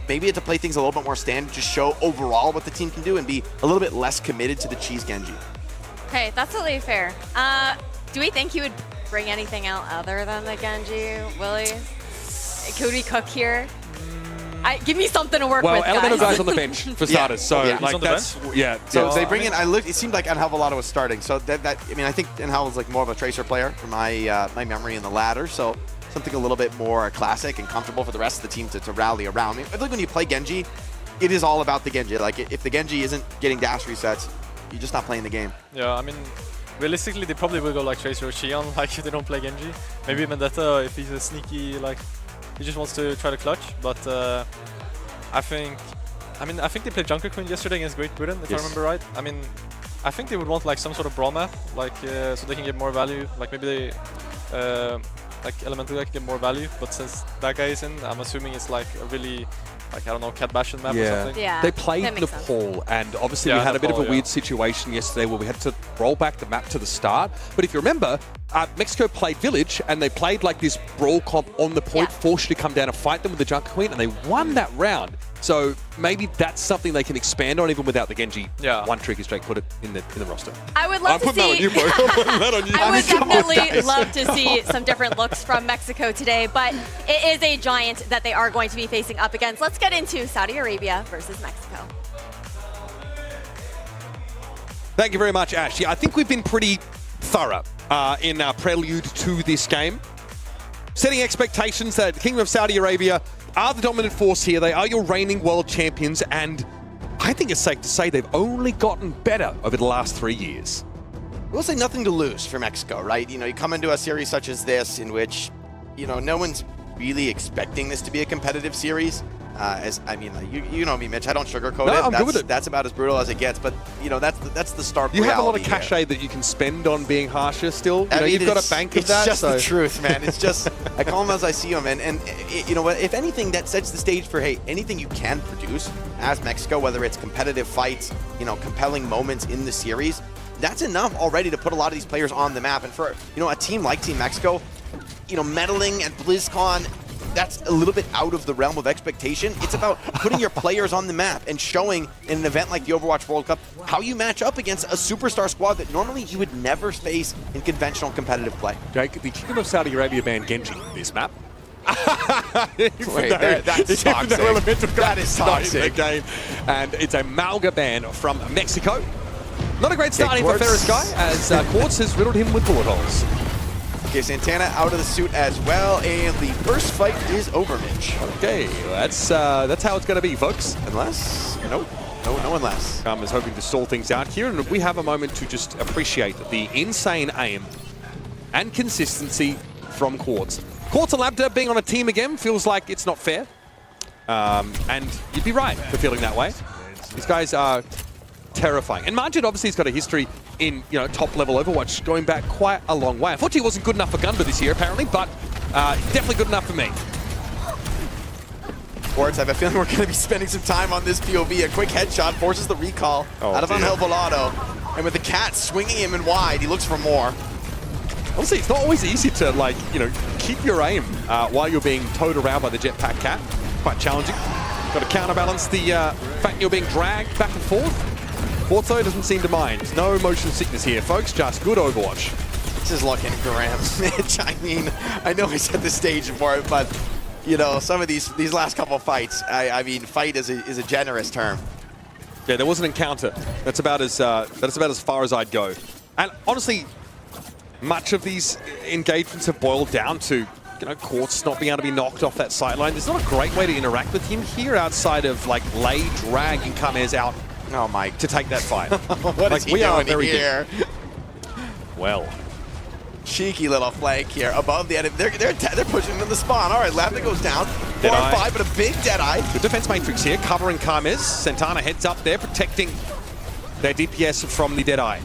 maybe to play things a little bit more standard, just show overall what the team can do and be a little bit less committed to the cheese Genji. Okay, that's totally fair. Do we think he would bring anything out other than the Genji, Willie? Could we cook here? Give me something to work with, guys. Well, Elemental guys on the bench for starters, so like that's So they bring in. It seemed like Enhalvalado was starting. So I think Enhal was like more of a tracer player from my memory in the ladder. So something a little bit more classic and comfortable for the rest of the team to rally around. I mean, I think when you play Genji, it is all about the Genji. Like if the Genji isn't getting dash resets, you're just not playing the game. Yeah, I mean, realistically, they probably will go like Tracer or Xion, like if they don't play Genji. Maybe Vendetta if he's a sneaky, like he just wants to try to clutch. But I think they played Junker Queen yesterday against Great Britain, if I remember right. I mean, I think they would want like some sort of brawl map, like so they can get more value. Like maybe they like Elemental can get more value. But since that guy is in, I'm assuming it's like a really, like, I don't know, Cat Bastion map or something. Yeah, they played Nepal, and obviously we had a bit of a weird situation yesterday where we had to roll back the map to the start. But if you remember, Mexico played Village, and they played like this brawl comp on the point, forced you to come down and fight them with the Junker Queen, and they won that round. So maybe that's something they can expand on even without the Genji. One trick is Jake put it in the roster. I would love to see. That on you, bro. That on you. I would definitely love to see some different looks from Mexico today, but it is a giant that they are going to be facing up against. Let's get into Saudi Arabia versus Mexico. Thank you very much, Ash. Yeah, I think we've been pretty thorough in our prelude to this game, setting expectations that the Kingdom of Saudi Arabia are the dominant force here. They are your reigning world champions, and I think it's safe to say they've only gotten better over the last 3 years. We'll say nothing to lose for Mexico, right? You come into a series such as this in which, no one's really expecting this to be a competitive series. You know me, Mitch. I don't sugarcoat it. I'm good with it. That's about as brutal as it gets. But that's the stark reality. You have a lot of cachet that you can spend on being harsher. Still, you've got a bank of that. It's just the truth, man. It's just I call them as I see them, and you know what? If anything, that sets the stage for anything you can produce as Mexico, whether it's competitive fights, compelling moments in the series. That's enough already to put a lot of these players on the map. And for a team like Team Mexico, medaling at BlizzCon, that's a little bit out of the realm of expectation. It's about putting your players on the map and showing in an event like the Overwatch World Cup how you match up against a superstar squad that normally you would never face in conventional competitive play. Jake, the Kingdom of Saudi Arabia banned Genji this map. Wait, that's toxic. That is toxic. In the game. And it's a Malga ban from Mexico. Not a great starting for FACEIT, as Quartz has riddled him with bullet holes. Okay, Santana out of the suit as well, and the first fight is over, Mitch. Okay, that's how it's going to be, folks. Unless, no unless. Is hoping to stall things out here, and we have a moment to just appreciate the insane aim and consistency from Quartz. Quartz and Labda being on a team again feels like it's not fair, and you'd be right for feeling that way. These guys are terrifying. And Margin obviously has got a history in, top-level Overwatch going back quite a long way. Unfortunately, he wasn't good enough for Gunba this year, apparently, but definitely good enough for me. Quartz, I have a feeling we're going to be spending some time on this POV. A quick headshot forces the recall out of Angel Volado. And with the cat swinging him in wide, he looks for more. Honestly, it's not always easy to, keep your aim while you're being towed around by the jetpack cat. Quite challenging. Got to counterbalance the fact you're being dragged back and forth. Quartz doesn't seem to mind. No motion sickness here, folks. Just good Overwatch. This is looking grim, Mitch. I mean, I know I set the stage for it, but, some of these last couple fights, I mean, fight is a generous term. Yeah, there was an encounter. That's about as far as I'd go. And honestly, much of these engagements have boiled down to, Quartz not being able to be knocked off that sideline. There's not a great way to interact with him here outside of, lay, drag, and Kamez out. Oh, Mike. To take that fight. What is he doing here? Well. Cheeky little flank here above the enemy. They're pushing him in the spawn. All right, Labda goes down. 4 on 5, but a big Deadeye. Good defense matrix here, covering Kamez. Santana heads up there, protecting their DPS from the Deadeye.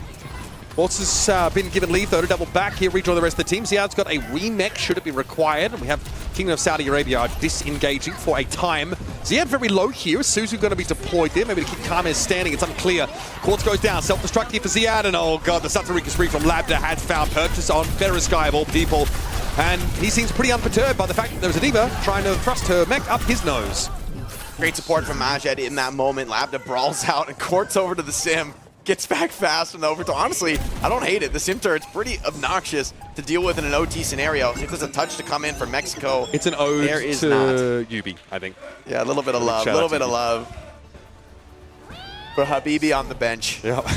Quartz has been given leave, though, to double back here, rejoin the rest of the team. Ziad's got a remech, should it be required. And we have Kingdom of Saudi Arabia are disengaging for a time. Ziad very low here. Suzu going to be deployed there, maybe to keep Kamez standing. It's unclear. Quartz goes down, self-destruct here for Ziad. And oh god, the Satsarika spree from Labda has found purchase on FACEIT of all people. And he seems pretty unperturbed by the fact that there's a Diva trying to thrust her mech up his nose. Great support from Majed in that moment. Labda brawls out and Quartz over to the sim. Gets back fast and over to, honestly, I don't hate it. The sim turret's pretty obnoxious to deal with in an OT scenario. If there's a touch to come in from Mexico, it's an ode to Yubi, I think. Yeah, a little bit of love, a little bit of love for Habibi on the bench. Yeah,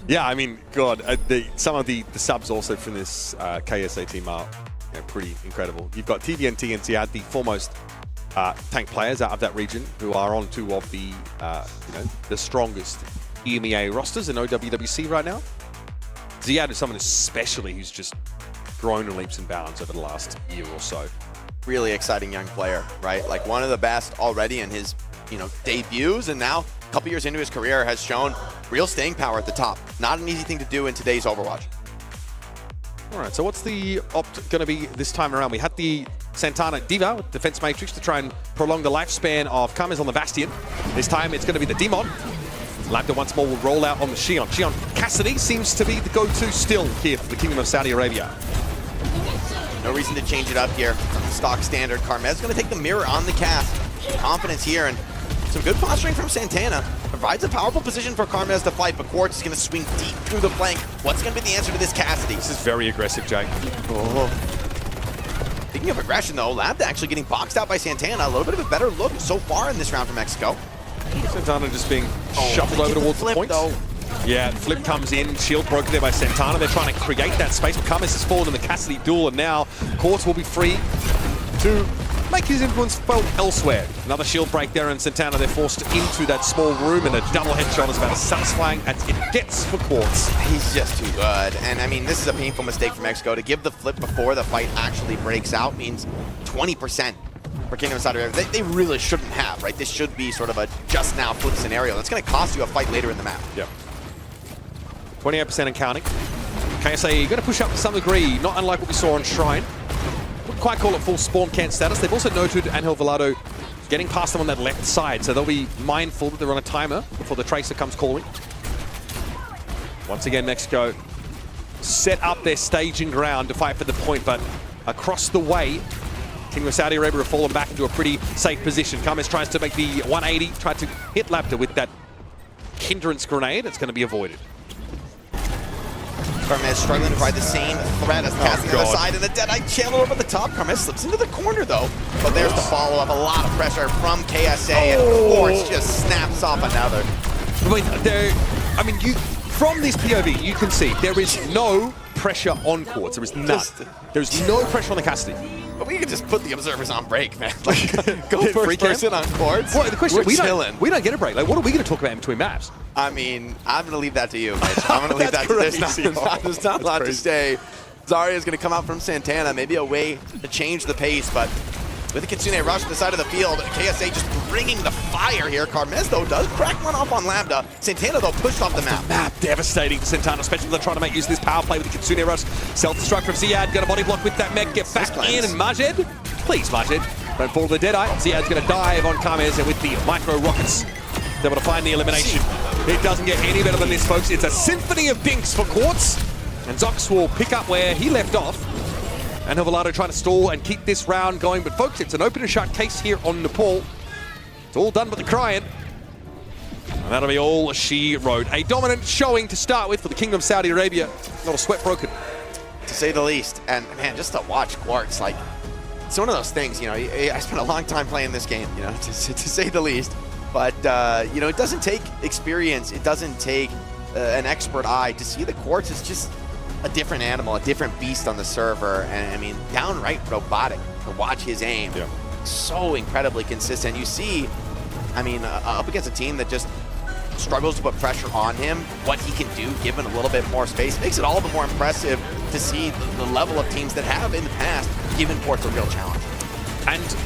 yeah. I mean, God, some of the subs also from this KSA team are pretty incredible. You've got TVNT and Ziad, the foremost tank players out of that region, who are on 2 of the the strongest EMEA rosters in OWWC right now. Ziad is someone especially who's just grown in leaps and bounds over the last year or so. Really exciting young player, right? Like one of the best already in his, debuts, and now a couple years into his career has shown real staying power at the top. Not an easy thing to do in today's Overwatch. All right, so what's the opt going to be this time around? We had the Santana Diva with Defense Matrix to try and prolong the lifespan of Kamez on the Bastion. This time it's going to be the Demon. Labda once more will roll out on the Xion. Xion Cassidy seems to be the go-to still here for the Kingdom of Saudi Arabia. No reason to change it up here. Stock standard. Karmez going to take the mirror on the cast. Confidence here and some good posturing from Santana. Provides a powerful position for Karmez to fight, but Quartz is going to swing deep through the flank. What's going to be the answer to this Cassidy? This is very aggressive, Jake. Oh. Speaking of aggression, though, Labda actually getting boxed out by Santana. A little bit of a better look so far in this round from Mexico. Santana just being shuffled over towards the point. Though. Yeah, flip comes in, shield broken there by Santana. They're trying to create that space. Kamez has fallen in the Cassidy duel, and now Quartz will be free to make his influence felt elsewhere. Another shield break there, and Santana, they're forced into that small room, and a double headshot is about as satisfying as it gets for Quartz. He's just too good. And I mean, this is a painful mistake for Mexico. To give the flip before the fight actually breaks out means 20%. For Kingdom of Saudi Arabia, they really shouldn't have, right? This should be sort of a just now flip scenario. That's going to cost you a fight later in the map. Yeah. 28% and counting. KSA going to push up to some degree, not unlike what we saw on Shrine. Wouldn't quite call it full spawn camp status. They've also noted Angel Volado getting past them on that left side, so they'll be mindful that they're on a timer before the Tracer comes calling. Once again, Mexico set up their staging ground to fight for the point, but across the way, Kingdom of Saudi Arabia have fallen back into a pretty safe position. Kames tries to make the 180, tried to hit Lapta with that hindrance grenade. It's going to be avoided. Carmes struggling to provide the same threat as casting on the other side, and the Deadeye channel over the top. Carmes slips into the corner though, but there's the follow-up. A lot of pressure from KSA, and Quartz just snaps off another. Wait, I mean, from this POV, you can see there is no pressure on Quartz. There is none. There's no pressure on the Cassidy. But we can just put the observers on break, man. Like, go first person on Quartz. Well, the question we don't get a break. Like, what are we going to talk about in between maps? I mean, I'm going to leave that to you, Mitch. I'm going to leave that to you. There's not a lot to say. Zarya's going to come out from Santana, maybe a way to change the pace, but with the Kitsune rush to the side of the field, KSA just bringing the fire here. Carmes, though, does crack one off on Lambda. Santana, though, pushed off the map. Devastating to Santana, especially when they're trying to make use of this power play with the Kitsune rush. Self-destruct from Ziad, got a body block with that mech, get back in, and Majed, please Majed, don't fall to the Deadeye. Ziad's going to dive on Carmes, and with the micro rockets, they're able to find the elimination. It doesn't get any better than this, folks. It's a symphony of dinks for Quartz, and Zox will pick up where he left off. And Hovelado trying to stall and keep this round going. But folks, it's an open and shut case here on Nepal. It's all done but the crying. And that'll be all she wrote. A dominant showing to start with for the Kingdom of Saudi Arabia. Not a sweat broken. To say the least. And man, just to watch Quartz, like, it's one of those things, you know, I spent a long time playing this game, you know, to say the least. But, you know, it doesn't take experience. It doesn't take an expert eye to see that Quartz is just a different animal, a different beast on the server, and I mean, downright robotic to watch his aim. Yeah. So incredibly consistent. You see, I mean, up against a team that just struggles to put pressure on him, what he can do given a little bit more space, makes it all the more impressive to see the level of teams that have in the past given Quartz a real challenge. And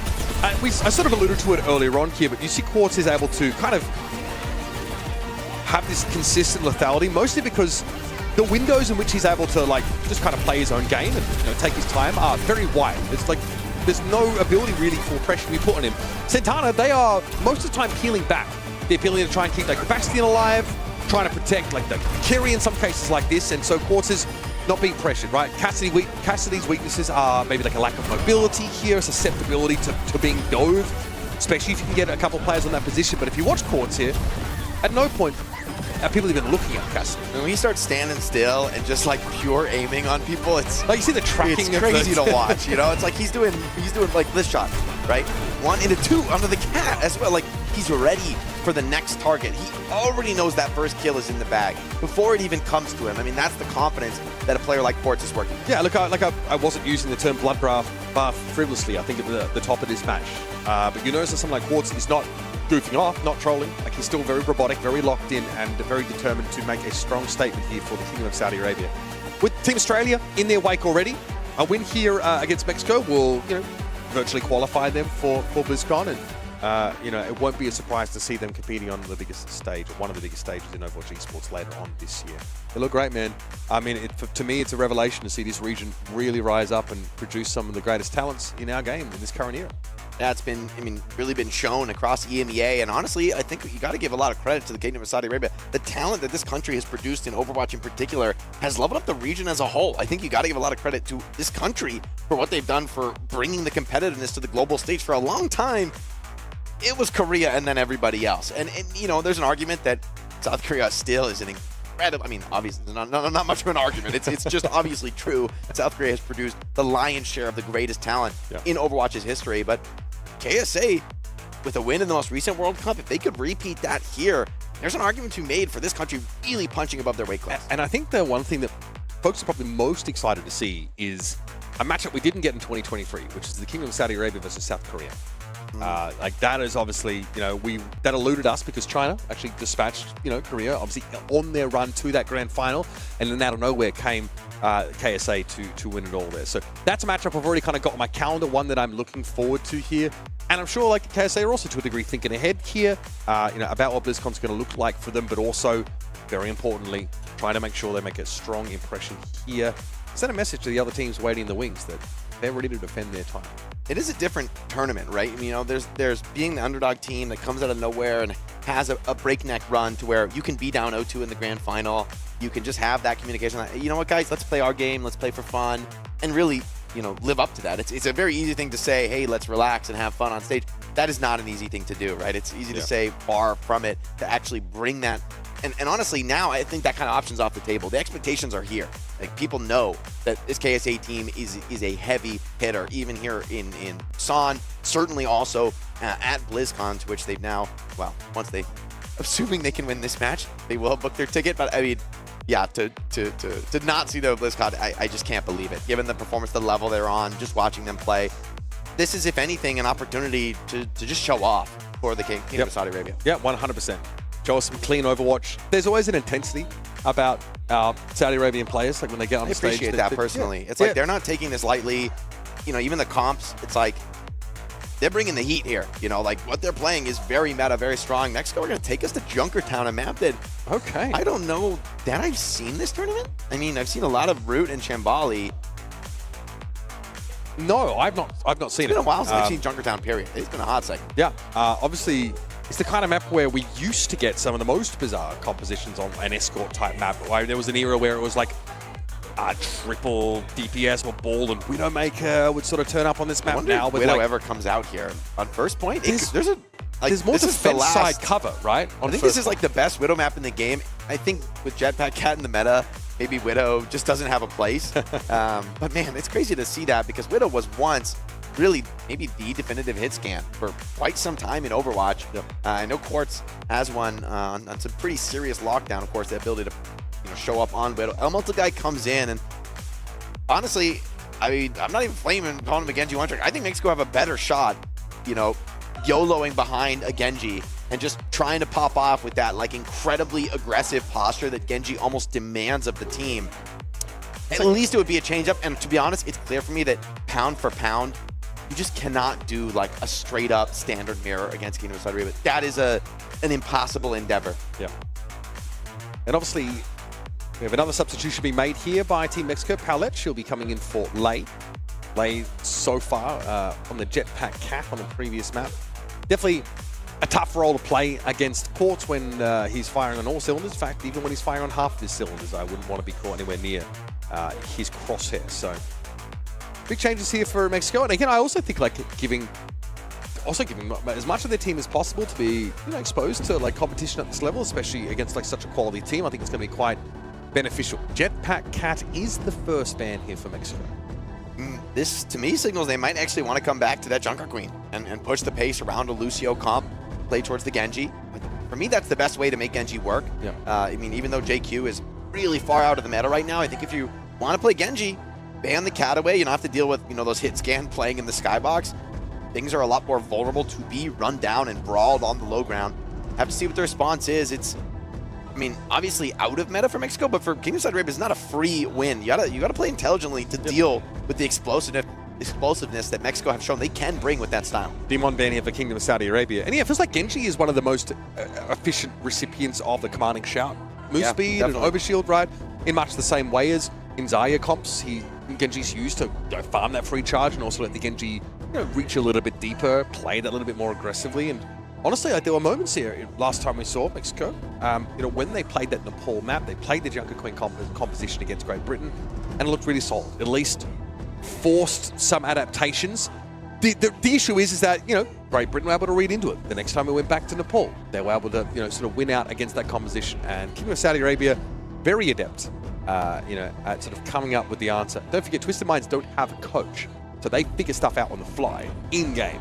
I sort of alluded to it earlier on here, but you see Quartz is able to kind of have this consistent lethality, mostly because the windows in which he's able to like just kind of play his own game and, you know, take his time are very wide. It's like there's no ability really for pressure to be put on him. Santana, they are most of the time peeling back. The ability to try and keep like the Bastion alive, trying to protect like the Kiri in some cases like this, and so Quartz is not being pressured, right? Cassidy's weaknesses are maybe like a lack of mobility here, susceptibility to being dove, especially if you can get a couple of players on that position. But if you watch Quartz here, at no point are people even looking at Cassidy. When he starts standing still and just like pure aiming on people, it's like you see the tracking. It's crazy to watch. You know, it's like he's doing like this shot, right? 1 into 2 under the cat as well. Like he's ready for the next target. He already knows that first kill is in the bag before it even comes to him. I mean, that's the confidence that a player like Quartz is working. Yeah, look, I wasn't using the term blood bath frivolously, I think, at the top of this match. But you notice that someone like Quartz is not goofing off, not trolling. Like he's still very robotic, very locked in, and very determined to make a strong statement here for the Kingdom of Saudi Arabia. With Team Australia in their wake already, a win here against Mexico will, you know, virtually qualify them for BlizzCon, and you know, it won't be a surprise to see them competing on the biggest stage, or one of the biggest stages in Overwatch Esports later on this year. They look great, man. I mean, to me, it's a revelation to see this region really rise up and produce some of the greatest talents in our game in this current era. That's been, I mean, really been shown across EMEA, and honestly, I think you got to give a lot of credit to the Kingdom of Saudi Arabia. The talent that this country has produced in Overwatch in particular has leveled up the region as a whole. I think you got to give a lot of credit to this country for what they've done for bringing the competitiveness to the global stage. For a long time, it was Korea and then everybody else. And you know, there's an argument that South Korea still is an incredible, I mean, obviously, not much of an argument. It's just obviously true. South Korea has produced the lion's share of the greatest talent in Overwatch's history, but KSA, with a win in the most recent World Cup, if they could repeat that here, there's an argument to be made for this country really punching above their weight class. And I think the one thing that folks are probably most excited to see is a matchup we didn't get in 2023, which is the Kingdom of Saudi Arabia versus South Korea. Like that is obviously, you know, that eluded us because China actually dispatched, you know, Korea obviously on their run to that grand final, and then out of nowhere came KSA to win it all there. So that's a matchup I've already kind of got on my calendar, one that I'm looking forward to here. And I'm sure like KSA are also to a degree thinking ahead here, you know, about what BlizzCon's going to look like for them, but also, very importantly, trying to make sure they make a strong impression here. Send a message to the other teams waiting in the wings that they're ready to defend their title. It is a different tournament, right? I mean, you know, there's being the underdog team that comes out of nowhere and has a breakneck run to where you can be down 0-2 in the grand final. You can just have that communication. You know what, guys? Let's play our game. Let's play for fun. And really, live up to that. It's a very easy thing to say, hey, let's relax and have fun on stage. That is not an easy thing to do, right? It's easy to say, far from it, to actually bring that. And honestly, now I think that kind of option's off the table. The expectations are here. Like, people know that this KSA team is a heavy hitter, even here in Busan, certainly also at BlizzCon, to which they've now, well, assuming they can win this match, they will book their ticket. But I mean, yeah, to not see them at BlizzCon, I just can't believe it. Given the performance, the level they're on, just watching them play, this is, if anything, an opportunity to just show off for the Kingdom of Saudi Arabia. Yeah, 100%. Show us some clean Overwatch. There's always an intensity about Saudi Arabian players, like when they get on the stage. I appreciate that personally. It's like they're not taking this lightly. Even the comps, it's like they're bringing the heat here. Like what they're playing is very meta, very strong. Mexico are going to take us to Junkertown, a map that, I don't know that I've seen this tournament. I mean, I've seen a lot of Root and Chambali. No, I've not seen it. It's been a while since I've seen Junkertown, period. It's been a hot second. Yeah, obviously, it's the kind of map where we used to get some of the most bizarre compositions on an escort type map. There was an era where it was like triple DPS or Ball and Widowmaker would sort of turn up on this map now. If Widow ever comes out here on first point, there's more defense side cover, right? I think this is like the best Widow map in the game. I think with Jetpack Cat in the meta, maybe Widow just doesn't have a place. But man, it's crazy to see that, because Widow was once really maybe the definitive hit scan for quite some time in Overwatch. I know Quartz has one on some pretty serious lockdown, of course, the ability to show up on Widow. Elemental guy comes in, and honestly, I mean, I'm not even calling him a Genji one trick. I think Mexico have a better shot, YOLOing behind a Genji and just trying to pop off with that like incredibly aggressive posture that Genji almost demands of the team. At least it would be a change up. And to be honest, it's clear for me that pound for pound, you just cannot do like a straight up standard mirror against Kingdom of Saudi Arabia. That is an impossible endeavor. Yeah. And obviously, we have another substitution being made here by Team Mexico. Paulette, she'll be coming in for Lei. Lei so far on the Jetpack Cat on the previous map. Definitely a tough role to play against Quartz when he's firing on all cylinders. In fact, even when he's firing on half of his cylinders, I wouldn't want to be caught anywhere near his crosshair. So big changes here for Mexico. And again, I also think like giving as much of their team as possible to be exposed to like competition at this level, especially against like such a quality team. I think it's going to be quite beneficial. Jetpack Cat is the first ban here for Mexico. This, to me, signals they might actually want to come back to that Junker Queen and push the pace around a Lucio comp, play towards the Genji. For me, that's the best way to make Genji work. Yeah. I mean, even though JQ is really far out of the meta right now, I think if you want to play Genji, ban the cat away. You don't have to deal with those hit scan playing in the skybox. Things are a lot more vulnerable to be run down and brawled on the low ground. Have to see what the response is. It's, I mean, obviously out of meta for Mexico, but for Kingdom of Saudi Arabia, it's not a free win. You gotta play intelligently to deal with the explosiveness that Mexico have shown they can bring with that style. Demon ban here for Kingdom of Saudi Arabia. And yeah, it feels like Genji is one of the most efficient recipients of the commanding shout. Move speed and overshield, right? In much the same way as in Zarya comps, Genji's used to farm that free charge and also let the Genji reach a little bit deeper, play that a little bit more aggressively. And honestly, like, there were moments here last time we saw Mexico, when they played that Nepal map, they played the Junker Queen composition against Great Britain, and it looked really solid. At least forced some adaptations. The issue is that, Great Britain were able to read into it. The next time we went back to Nepal, they were able to, sort of win out against that composition. And Kingdom of Saudi Arabia, very adept, at sort of coming up with the answer. Don't forget, Twisted Minds don't have a coach, so they figure stuff out on the fly, in-game.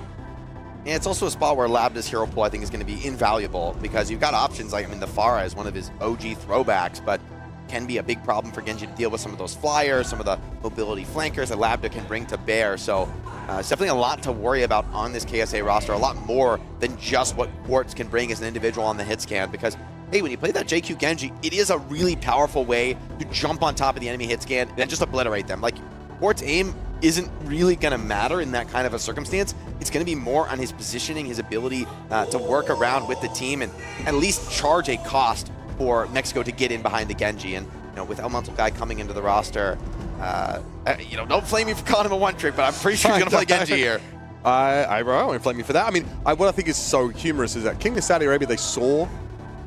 Yeah, it's also a spot where Labda's hero pool, I think, is going to be invaluable because you've got options like, the Pharah is one of his OG throwbacks, but can be a big problem for Genji to deal with some of those flyers, some of the mobility flankers that Labda can bring to bear. So it's definitely a lot to worry about on this KSA roster, a lot more than just what Quartz can bring as an individual on the hit scan because, hey, when you play that JQ Genji, it is a really powerful way to jump on top of the enemy hit scan and just obliterate them. Like, Quartz aim isn't really going to matter in that kind of a circumstance. It's going to be more on his positioning, his ability to work around with the team and at least charge a cost for Mexico to get in behind the Genji. And with Elemental Guy coming into the roster, don't flame me for calling him a one-trick, but I'm pretty sure he's going to play Genji here. I won't flame you for that. I mean, what I think is so humorous is that Kingdom of Saudi Arabia, they saw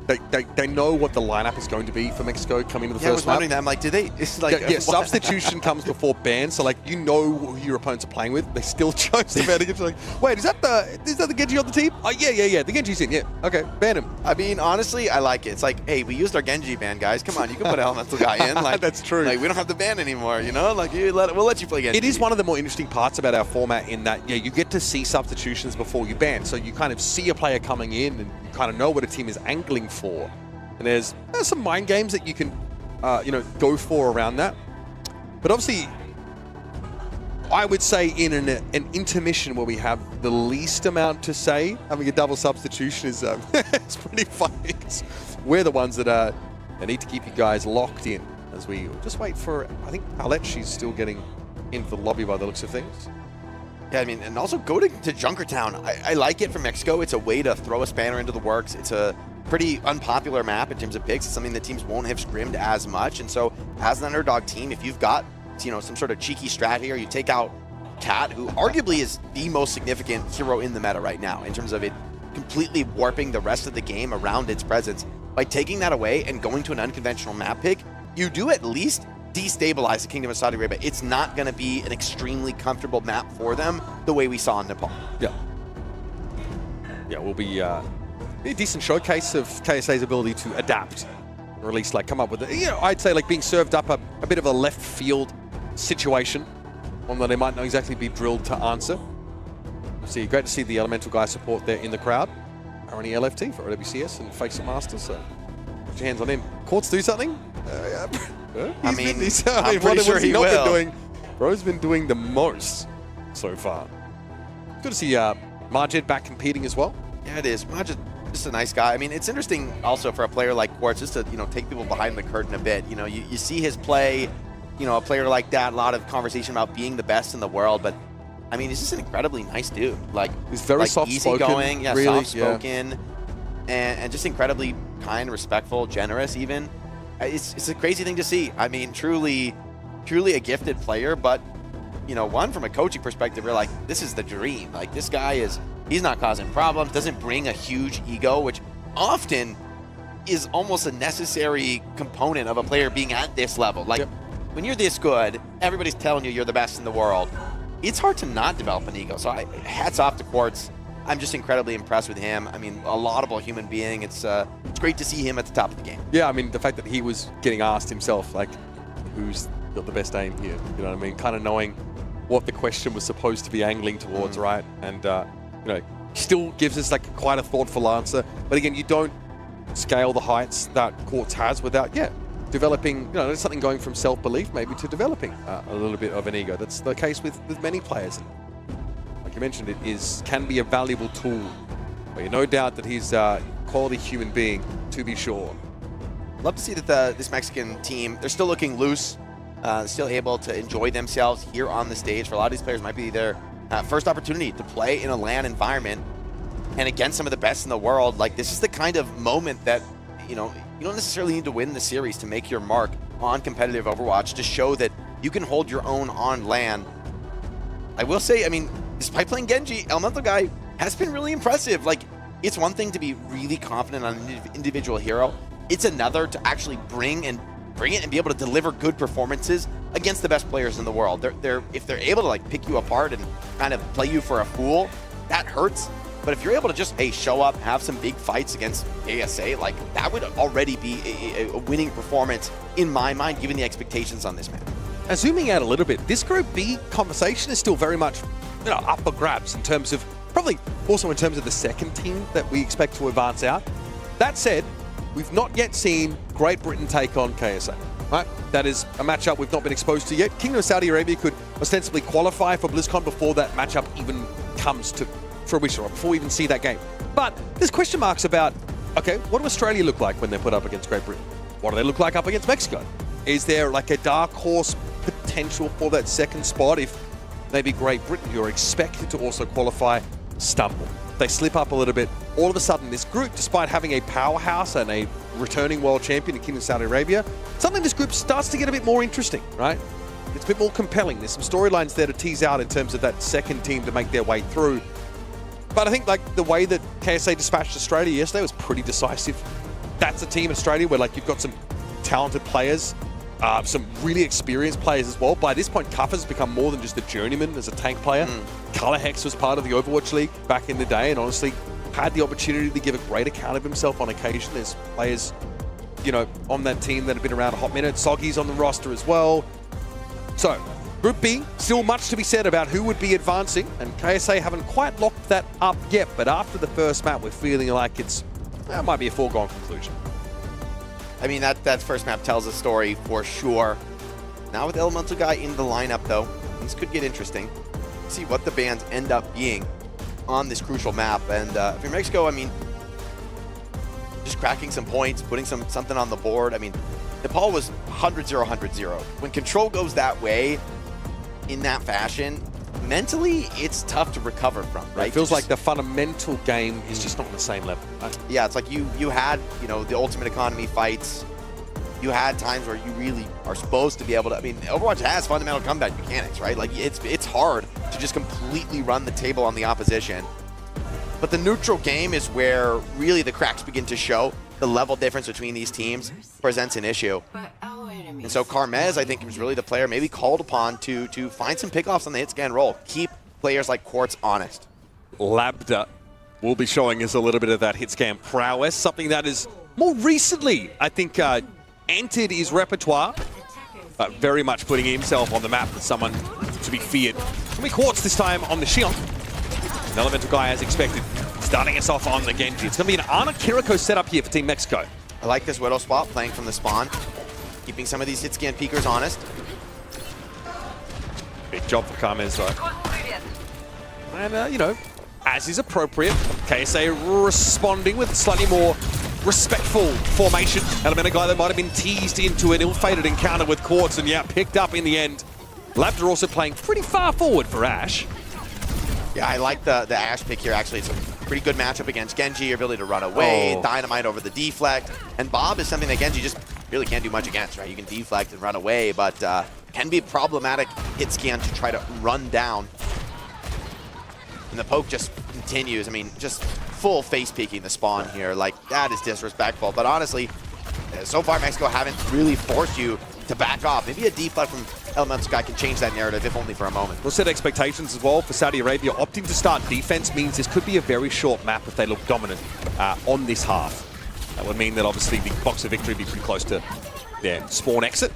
They know what the lineup is going to be for Mexico coming into the I was first map. wondering that. I'm like, did they? It's like Substitution comes before ban, so like you know who your opponents are playing with. They still chose to ban against. Like, wait, is that the Genji on the team? Oh yeah. The Genji's in. Yeah, okay, ban him. I mean, honestly, I like it. It's like, hey, we used our Genji ban, guys. Come on, you can put an elemental guy in. Like that's true. Like we don't have the ban anymore. You know, like we'll let you play Genji. It is one of the more interesting parts about our format in that you get to see substitutions before you ban, so you kind of see a player coming in and you kind of know what a team is angling for. And there's some mind games that you can, go for around that. But obviously, I would say in an intermission where we have the least amount to say, having a double substitution is it's pretty funny. We're the ones that need to keep you guys locked in as we just wait for, I think, Alette, she's still getting into the lobby by the looks of things. Yeah, I mean, and also go to Junkertown. I like it from Mexico. It's a way to throw a spanner into the works. It's a pretty unpopular map in terms of picks. It's something that teams won't have scrimmed as much. And so as an underdog team, if you've got, some sort of cheeky strat here, you take out Cat, who arguably is the most significant hero in the meta right now in terms of it completely warping the rest of the game around its presence. By taking that away and going to an unconventional map pick, you do at least destabilize the Kingdom of Saudi Arabia. It's not going to be an extremely comfortable map for them the way we saw in Nepal. Yeah, will be a decent showcase of KSA's ability to adapt, or at least like come up with I'd say like being served up a bit of a left field situation, one that they might not exactly be drilled to answer. See, great to see the Elemental guy support there in the crowd. RNE LFT for OWCS and FACEIT Masters, so put your hands on him. Courts do something? I'm pretty sure he will. Bro's been doing the most so far. Good to see Majid back competing as well. Yeah, it is. Majid, just a nice guy. I mean, it's interesting also for a player like Quartz just to, take people behind the curtain a bit. You see his play, a player like that, a lot of conversation about being the best in the world, but I mean, he's just an incredibly nice dude. Like, he's very soft-spoken, easygoing, really, soft-spoken, and just incredibly kind, respectful, generous even. It's a crazy thing to see. I mean, truly a gifted player, but, one, from a coaching perspective, we're like, this is the dream. Like, this guy he's not causing problems, doesn't bring a huge ego, which often is almost a necessary component of a player being at this level. Like, when you're this good, everybody's telling you you're the best in the world. It's hard to not develop an ego. So hats off to Quartz. I'm just incredibly impressed with him. I mean, a laudable human being. It's great to see him at the top of the game. Yeah, I mean, the fact that he was getting asked himself, like, who's got the best aim here? You know what I mean? Kind of knowing what the question was supposed to be angling towards, right? And, still gives us, like, quite a thoughtful answer. But again, you don't scale the heights that Quartz has without, developing, there's something going from self-belief maybe to developing a little bit of an ego. That's the case with many players. Like you mentioned, it can be a valuable tool. But you're no doubt that he's a quality human being, to be sure. Love to see that this Mexican team, they're still looking loose, still able to enjoy themselves here on the stage. For a lot of these players, might be their first opportunity to play in a LAN environment and against some of the best in the world. Like, this is the kind of moment that, you don't necessarily need to win the series to make your mark on competitive Overwatch, to show that you can hold your own on LAN. I will say, I mean, despite playing Genji, Elemental guy has been really impressive. Like, it's one thing to be really confident on an individual hero. It's another to actually bring it and be able to deliver good performances against the best players in the world. If they're able to like pick you apart and kind of play you for a fool, that hurts. But if you're able to just, show up, have some big fights against ASA, like, that would already be a winning performance in my mind, given the expectations on this map. Now, zooming out a little bit, this Group B conversation is still very much, up for grabs in terms of, probably also in terms of the second team that we expect to advance out. That said, we've not yet seen Great Britain take on KSA, right? That is a matchup we've not been exposed to yet. Kingdom of Saudi Arabia could ostensibly qualify for BlizzCon before that matchup even comes to fruition, or before we even see that game. But there's question marks about, okay, what do Australia look like when they're put up against Great Britain? What do they look like up against Mexico? Is there like a dark horse potential for that second spot if maybe Great Britain, who are expected to also qualify, stumble? They slip up a little bit. All of a sudden, this group, despite having a powerhouse and a returning world champion in Kingdom of Saudi Arabia, suddenly this group starts to get a bit more interesting, right? It's a bit more compelling. There's some storylines there to tease out in terms of that second team to make their way through. But I think like the way that KSA dispatched Australia yesterday was pretty decisive. that's a team in Australia where like you've got some talented players, some really experienced players as well. By this point, Cuff has become more than just a journeyman as a tank player. Color Hex was part of the Overwatch League back in the day, and honestly had the opportunity to give a great account of himself on occasion. There's players, you know, on that team that have been around a hot minute. Soggy's on the roster as well. So, Group B, still much to be said about who would be advancing, and KSA haven't quite locked that up yet, but after the first map, we're feeling like that might be a foregone conclusion. I mean, that first map tells a story for sure. Now with Elemental Guy in the lineup, though, this could get interesting. See what the bans end up being on this crucial map. And for Mexico, I mean, just cracking some points, putting something on the board. I mean, Nepal was 100-0, 100-0. When control goes that way, in that fashion, mentally, it's tough to recover from, right? It feels like the fundamental game is just not on the same level. Yeah, it's like you had, you know, the ultimate economy fights. You had times where you really are supposed to be able to, I mean, Overwatch has fundamental combat mechanics, right? Like, it's hard to just completely run the table on the opposition. But the neutral game is where really the cracks begin to show. The level difference between these teams presents an issue. And so Carmez, I think, was really the player maybe called upon to find some pickoffs on the hit scan roll. Keep players like Quartz honest. Labda will be showing us a little bit of that hit scan prowess, something that is more recently, I think, entered his repertoire. Very much putting himself on the map as someone to be feared. It's going to be Quartz this time on the Shion. An Elemental Guy as expected, starting us off on the Genji. It's going to be an Ana Kiriko setup here for Team Mexico. I like this Widow spot, playing from the spawn. Keeping some of these hit scan peekers honest. Big job for Carmez, though. And, you know, as is appropriate, KSA responding with slightly more respectful formation. Elemental Guy that might have been teased into an ill-fated encounter with Quartz and, yeah, picked up in the end. Labda also playing pretty far forward for Ash. Yeah, I like the Ash pick here, actually. It's a pretty good matchup against Genji, your ability to run away, Dynamite over the deflect. And Bob is something that Genji just really can't do much against, right? You can deflect and run away, but can be problematic hit scan to try to run down. And the poke just continues. I mean, just full face peeking the spawn here. Like, that is disrespectful. But honestly, so far Mexico haven't really forced you to back off. Maybe a deflect from Elemental Guy can change that narrative, if only for a moment. We'll set expectations as well for Saudi Arabia. Opting to start defense means this could be a very short map if they look dominant on this half. That would mean that obviously the box of victory would be pretty close to their spawn exit.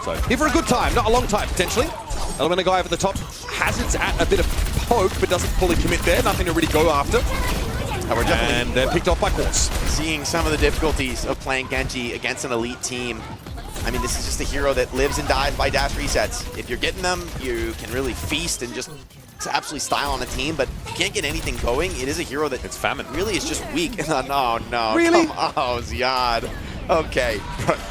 So here for a good time, not a long time potentially. Elemental Guy over the top, hazards at a bit of poke, but doesn't fully commit there. Nothing to really go after. And they're picked off by Quartz. Seeing some of the difficulties of playing Genji against an elite team. I mean, this is just a hero that lives and dies by dash resets. If you're getting them, you can really feast and just absolutely style on a team, but you can't get anything going. It is a hero that it's famine. Really is just weak. No, Really? Come on, Ziad. Okay.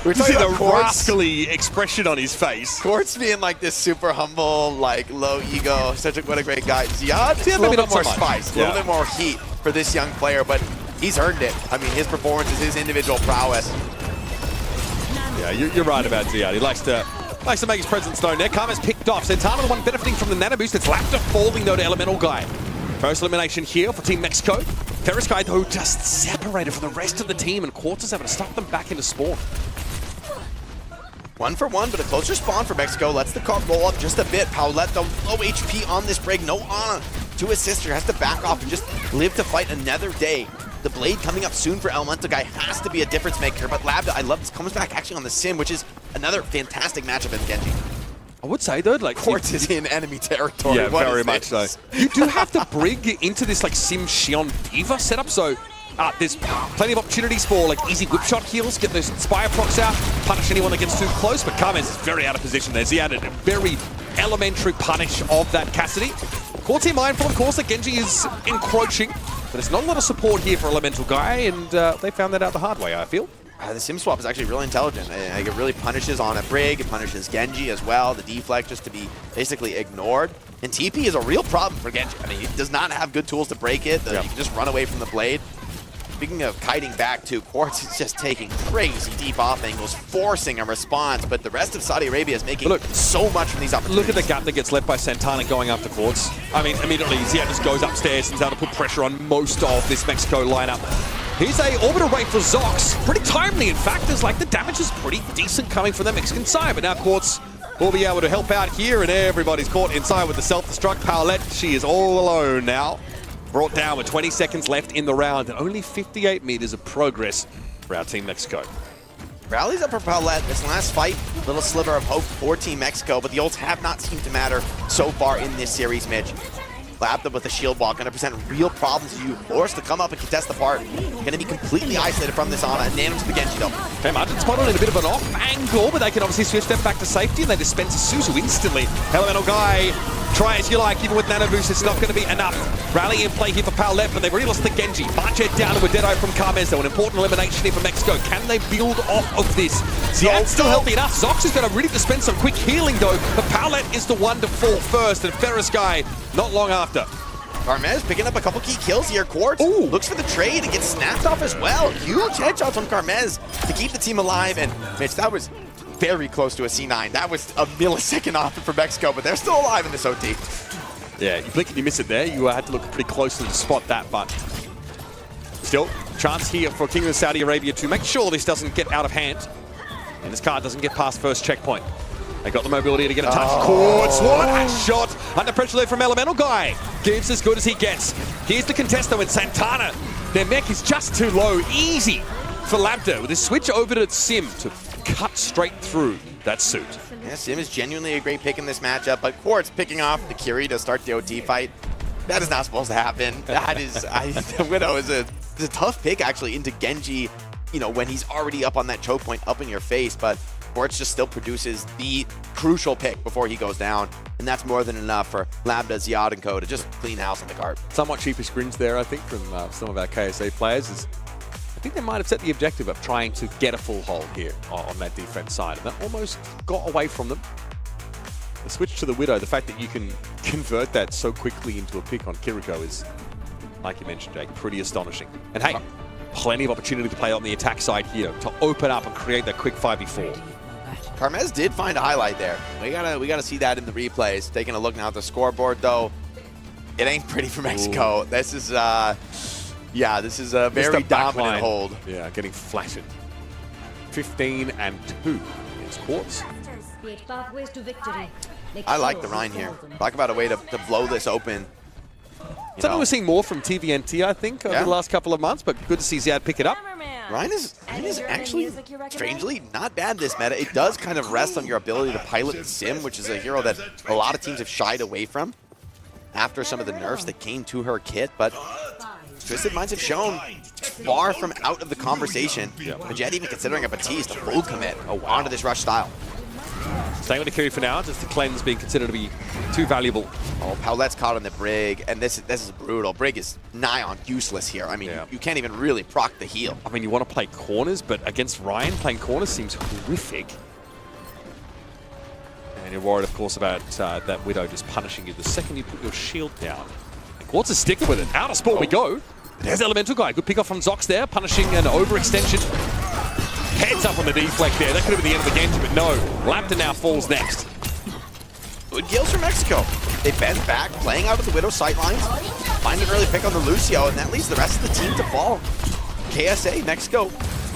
We're talking about the rascally expression on his face. Quartz being like this super humble, like low ego, what a great guy. Ziad, yeah, a little bit more so spice, a little bit more heat for this young player, but he's earned it. I mean, his performances, his individual prowess. Yeah, you're right about Ziad. He likes to make his presence known there. Karma's picked off. Santana the one benefiting from the nano boost. It's Labda falling though to Elemental Guy. First elimination here for Team Mexico. Ferris Guy though just separated from the rest of the team, and Quartz is having to stop them back into spawn. 1 for 1, but a closer spawn for Mexico. Lets the cart roll up just a bit. Paulette, though, low HP on this break. No Ana to assist her. Has to back off and just live to fight another day. The Blade coming up soon for Elemental Guy has to be a difference maker, but Labda, I love this, comes back actually on the Sim, which is another fantastic matchup in Genji. I would say though, like Quartz is in enemy territory. Yeah, very much so. You do have to brig into this like Sim Xion Diva setup, so there's plenty of opportunities for like easy whip shot kills, get those Spire procs out, punish anyone that gets too close, but Carmez is very out of position there. He added a very elementary punish of that Cassidy. Quartz here mindful, of course, that Genji is encroaching, but there's not a lot of support here for Elemental Guy, and they found that out the hard way, I feel. The Sim swap is actually really intelligent. It really punishes on a Brig, it punishes Genji as well, the deflect just to be basically ignored. And TP is a real problem for Genji. I mean, he does not have good tools to break it. You can just run away from the Blade. Speaking of kiting back to Quartz, is just taking crazy deep off angles, forcing a response, but the rest of Saudi Arabia is making so much from these opportunities. Look at the gap that gets left by Santana going after Quartz. I mean, immediately Ziad just goes upstairs and is able to put pressure on most of this Mexico lineup. Here's a orbital ray for Zox. Pretty timely, in fact, as like the damage is pretty decent coming from the Mexican side. But now Quartz will be able to help out here, and everybody's caught inside with the self-destruct. Paulette, she is all alone now. Brought down with 20 seconds left in the round and only 58 meters of progress for our Team Mexico. Rallies up for Paulette. This last fight, little sliver of hope for Team Mexico, but the ults have not seemed to matter so far in this series, Mitch. Lapped up with a shield wall, going to present real problems to you. Forced to come up and contest the part. Going to be completely isolated from this Ana. Nano to the Genji though. Okay, Martin spotted in a bit of an off angle, but they can obviously switch them back to safety, and they dispense a Suzu instantly. Elemental Guy, try as you like, even with Nano Boost, it's not going to be enough. Rally in play here for Paulette, but they've already lost the Genji. Barchet down with Deadeye from Carmez, though. An important elimination here for Mexico. Can they build off of this? Ziad's still healthy enough. Zox is going to really dispense some quick healing, though, but Paulette is the one to fall first, and Ferris Guy not long after. Carmez picking up a couple key kills here. Quartz looks for the trade and gets snapped off as well. Huge headshots from Carmez to keep the team alive. And Mitch, that was very close to a C9. That was a millisecond off for Mexico, but they're still alive in this OT. Yeah, you blink and you miss it there. You had to look pretty closely to spot that, but still, chance here for King of Saudi Arabia to make sure this doesn't get out of hand and this card doesn't get past first checkpoint. They got the mobility to get a touch. Quartz, what a shot! Under pressure there from Elemental Guy. Gives as good as he gets. Here's the contestant with Santana. Their mech is just too low. Easy for Lambda with his switch over to Sim to cut straight through that suit. Yeah, Sim is genuinely a great pick in this matchup, but Quartz picking off the Kiri to start the OT fight. That is not supposed to happen. That is, the Widow is a tough pick actually into Genji, you know, when he's already up on that choke point up in your face, but Quartz just still produces the crucial pick before he goes down, and that's more than enough for Lambda, Ziad, and Co to just clean house on the cart. Somewhat cheapish grins there, I think, from some of our KSA players. I think they might have set the objective of trying to get a full hold here on that defense side, and that almost got away from them. The switch to the Widow, the fact that you can convert that so quickly into a pick on Kiriko is, like you mentioned, Jake, pretty astonishing. And hey, plenty of opportunity to play on the attack side here to open up and create that quick 5v4. Carmez did find a highlight there. We gotta see that in the replays. Taking a look now at the scoreboard, though, it ain't pretty for Mexico. Ooh. This is yeah, this is a very dominant hold. Yeah, getting flattened. 15-2 against Quartz. I like the Rhine here. Talk about a way to blow this open. Something we're seeing more from TVNT, I think, over the last couple of months, but good to see Ziad pick it up. Rhine is actually, strangely, not bad this meta. It does kind of rest on your ability to pilot the Sim, which is a hero that a lot of teams have shied away from after some of the nerfs that came to her kit, but Twisted Minds have shown far from out of the conversation. Jet even considering a Batiste a full commit onto this rush style. Staying with the Kiri for now, just the cleanse being considered to be too valuable. Oh, Paulette's caught on the Brig, and this is brutal. Brig is nigh on useless here. I mean, you can't even really proc the heal. I mean, you want to play corners, but against Ryan, playing corners seems horrific. And you're worried, of course, about that Widow just punishing you the second you put your shield down. And Quartz is sticking with it. Out of sport we go. There's Elemental Guy. Good pick off from Zox there, punishing an overextension. Heads up on the deflect there. That could have been the end of the Genji, but no. Lambda now falls next. Good kills for Mexico. They bend back, playing out of the Widow sightlines, find an early pick on the Lucio, and that leaves the rest of the team to fall. KSA, Mexico,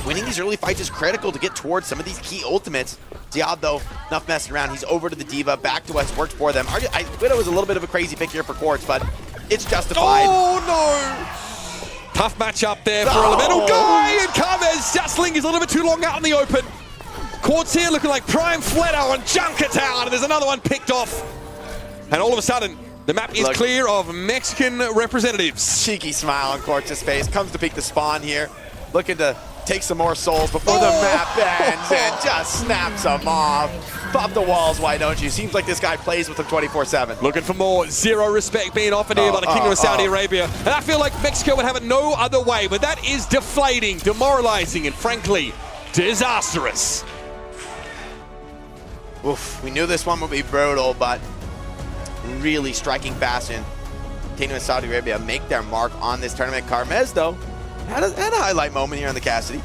winning these early fights is critical to get towards some of these key ultimates. Ziad, though, enough messing around. He's over to the Diva, back to what's worked for them. Widow is a little bit of a crazy pick here for Quartz, but it's justified. Oh, no! Tough matchup there for Elemental Guy, and Carmez just lingers a little bit too long out in the open. Quartz here looking like Prime Fleto on Junkertown, and there's another one picked off. And all of a sudden, the map is clear of Mexican representatives. Cheeky smile on Quartz's face, comes to peek the spawn here, looking to take some more souls before the map ends and just snaps them off. Pop the walls, why don't you? Seems like this guy plays with them 24/7. Looking for more. Zero respect being offered here by the Kingdom of Saudi Arabia. And I feel like Mexico would have it no other way, but that is deflating, demoralizing, and frankly, disastrous. Oof, we knew this one would be brutal, but really striking fashion. Kingdom of Saudi Arabia make their mark on this tournament. Carmez, though, had a highlight moment here on the Cassidy.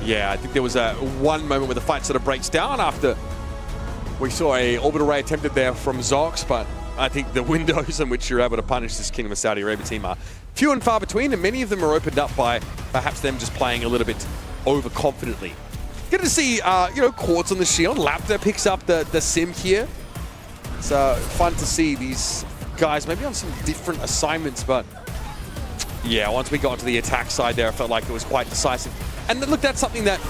Yeah, I think there was one moment where the fight sort of breaks down after we saw a orbital ray attempted there from Zox, but I think the windows in which you're able to punish this Kingdom of Saudi Arabia team are few and far between, and many of them are opened up by perhaps them just playing a little bit overconfidently. Good to see, Quartz on the shield. Lapta picks up the sim here. It's fun to see these guys maybe on some different assignments, but yeah, once we got to the attack side there, I felt like it was quite decisive. And look, that's something that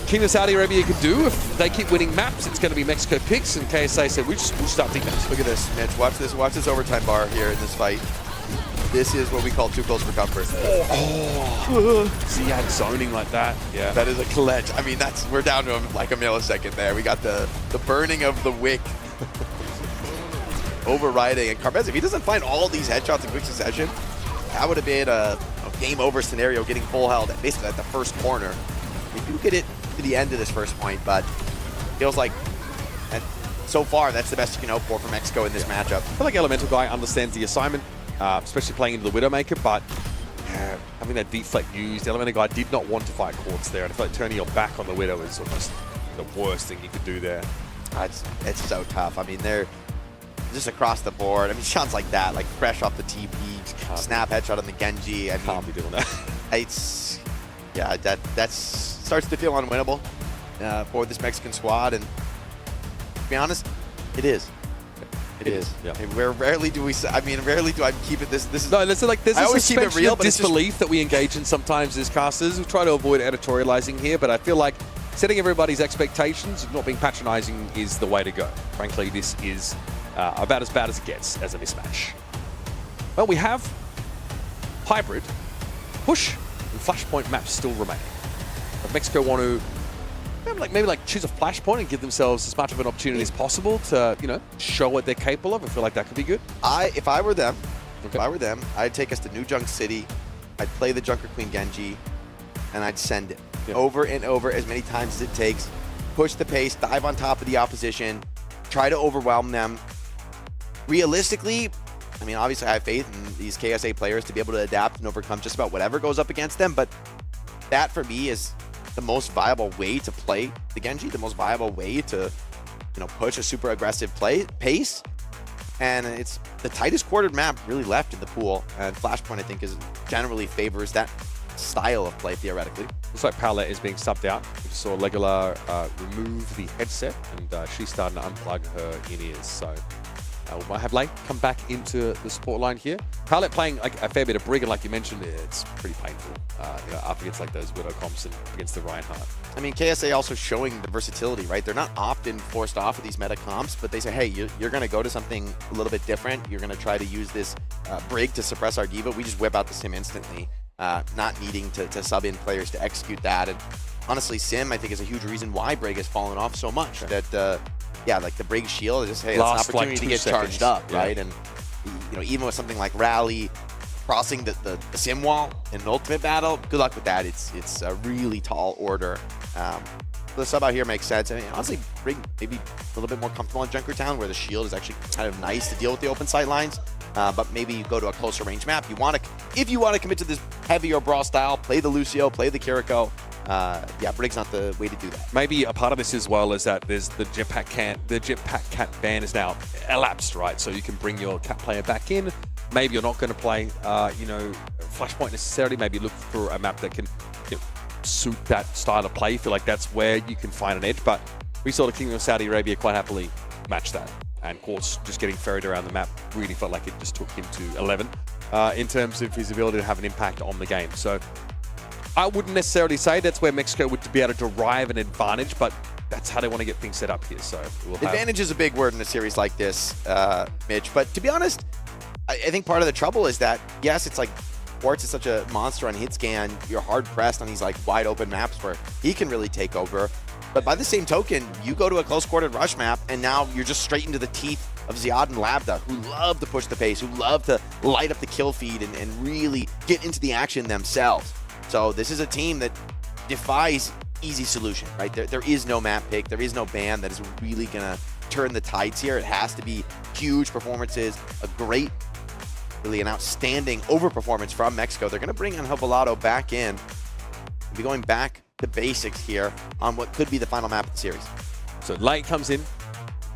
Kingdom of Saudi Arabia could do. If they keep winning maps, it's going to be Mexico picks, and KSA said, we'll start defense. Look at this, Mitch. Watch this overtime bar here in this fight. This is what we call too close for comfort. See, yeah, zoning like that. Yeah. That is a clutch. I mean, we're down to like a millisecond there. We got the burning of the wick overriding. And Carbez, if he doesn't find all these headshots in quick succession, that would have been a game over scenario, getting full held basically at the first corner. We do get it to the end of this first point, but feels like so far that's the best you can hope for Mexico in this matchup. I feel like Elemental Guy understands the assignment, especially playing into the Widowmaker, but having that deflect used, Elemental Guy did not want to fight Quartz there, and I feel like turning your back on the Widow is almost the worst thing you could do there. It's so tough. I mean, they're just across the board. I mean, shots like that, like fresh off the TP, snap headshot on the Genji. I mean, can't be doing that. That starts to feel unwinnable for this Mexican squad, and to be honest, it is. It is. Yeah. And rarely do I keep it this is. No, there's I always keep it real, but disbelief that we engage in sometimes as casters. We try to avoid editorializing here, but I feel like setting everybody's expectations, not being patronizing, is the way to go. Frankly, this is about as bad as it gets as a mismatch. Well, we have hybrid, push, and flashpoint maps still remaining. If Mexico want to maybe choose a flashpoint and give themselves as much of an opportunity as possible to show what they're capable of, I feel like that could be good. If I were them, I'd take us to New Junk City. I'd play the Junker Queen Genji, and I'd send it over and over as many times as it takes. Push the pace, dive on top of the opposition, try to overwhelm them. Realistically, I mean, obviously I have faith in these KSA players to be able to adapt and overcome just about whatever goes up against them, but that for me is the most viable way to play the Genji, the most viable way to push a super aggressive pace. And it's the tightest quartered map really left in the pool, and Flashpoint I think generally favors that style of play theoretically. Looks like Paulette is being subbed out. We just saw Legula remove the headset, and she's starting to unplug her in-ears, so we might have Lane come back into the support line here. Paulette playing a fair bit of Brig, and like you mentioned, it's pretty painful up against those Widow comps and against the Reinhardt. I mean, KSA also showing the versatility, right? They're not often forced off of these meta comps, but they say, hey, you're going to go to something a little bit different. You're going to try to use this Brig to suppress our Diva. We just whip out the Sim instantly, not needing to sub in players to execute that. And honestly, Sim, I think, is a huge reason why Brig has fallen off so much. That, like the Brig shield is just, hey, it's an opportunity to get charged up, right? And, even with something like Rally, crossing the Sim wall in an ultimate battle, good luck with that. It's a really tall order. The sub out here makes sense. I mean, honestly, Brig maybe a little bit more comfortable in Junkertown, where the shield is actually kind of nice to deal with the open sight lines. But maybe you go to a closer range map. If you want to commit to this heavier brawl style, play the Lucio, play the Kiriko. Brig's not the way to do that. Maybe a part of this as well is that there's the jetpack cat ban is now elapsed, right? So you can bring your cat player back in. Maybe you're not going to play, Flashpoint necessarily. Maybe look for a map that can suit that style of play. Feel like that's where you can find an edge. But we saw the Kingdom of Saudi Arabia quite happily match that. And Quartz just getting ferried around the map really felt like it just took him to 11 in terms of his ability to have an impact on the game. So I wouldn't necessarily say that's where Mexico would be able to derive an advantage, but that's how they want to get things set up here. So advantage is a big word in a series like this, Mitch. But to be honest, I think part of the trouble is that, yes, it's like Quartz is such a monster on hit scan. You're hard pressed on these wide open maps where he can really take over. But by the same token, you go to a close quartered rush map, and now you're just straight into the teeth of Ziad and Labda, who love to push the pace, who love to light up the kill feed and really get into the action themselves. So this is a team that defies easy solution, right? There is no map pick. There is no ban that is really going to turn the tides here. It has to be huge performances, really an outstanding overperformance from Mexico. They're going to bring Angel Volado back in. We'll be going back to basics here on what could be the final map of the series. So Light comes in,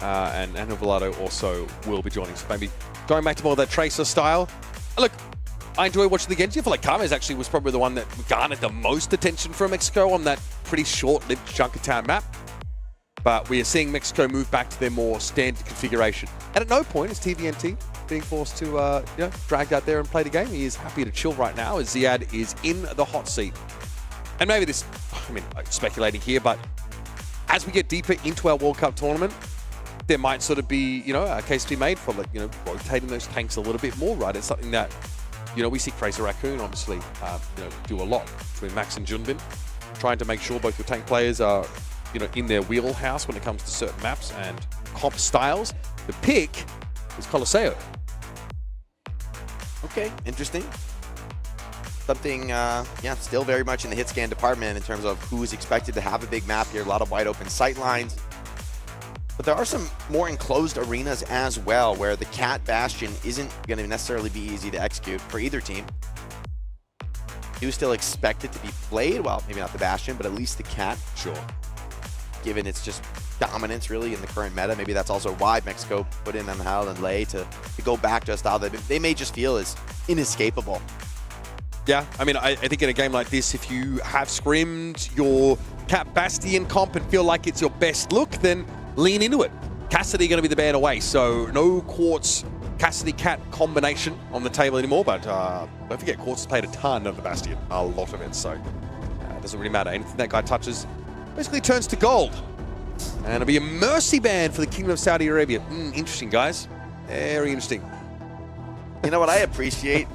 and Overwatch also will be joining. So maybe going back to more of that Tracer style. Look, I enjoy watching the games. I feel like Kames actually was probably the one that garnered the most attention from Mexico on that pretty short-lived Junkertown map. But we are seeing Mexico move back to their more standard configuration. And at no point is TVNT being forced to dragged out there and play the game. He is happy to chill right now as Ziad is in the hot seat. And maybe this, I mean, I'm speculating here, but as we get deeper into our World Cup tournament, there might sort of be, a case to be made for, like, rotating those tanks a little bit more, right? It's something that, we see Fraser Raccoon, obviously, do a lot between Max and Junbin, trying to make sure both your tank players are, in their wheelhouse when it comes to certain maps and comp styles. The pick is Colosseo. Okay, interesting. Something, still very much in the hit scan department in terms of who's expected to have a big map here. A lot of wide open sight lines. But there are some more enclosed arenas as well where the Cat Bastion isn't going to necessarily be easy to execute for either team. Do still expect it to be played. Well, maybe not the Bastion, but at least the Cat. Sure. Given its just dominance really in the current meta. Maybe that's also why Mexico put in Angel and Lei to go back to a style that they may just feel is inescapable. Yeah, I mean, I think in a game like this, if you have scrimmed your Cat Bastion comp and feel like it's your best look, then lean into it. Cassidy going to be the ban away, so no Quartz Cassidy Cat combination on the table anymore, but don't forget, Quartz has played a ton of the Bastion, a lot of it, so it doesn't really matter. Anything that guy touches basically turns to gold. And it'll be a mercy ban for the Kingdom of Saudi Arabia. Interesting, guys. Very interesting. You know what? I appreciate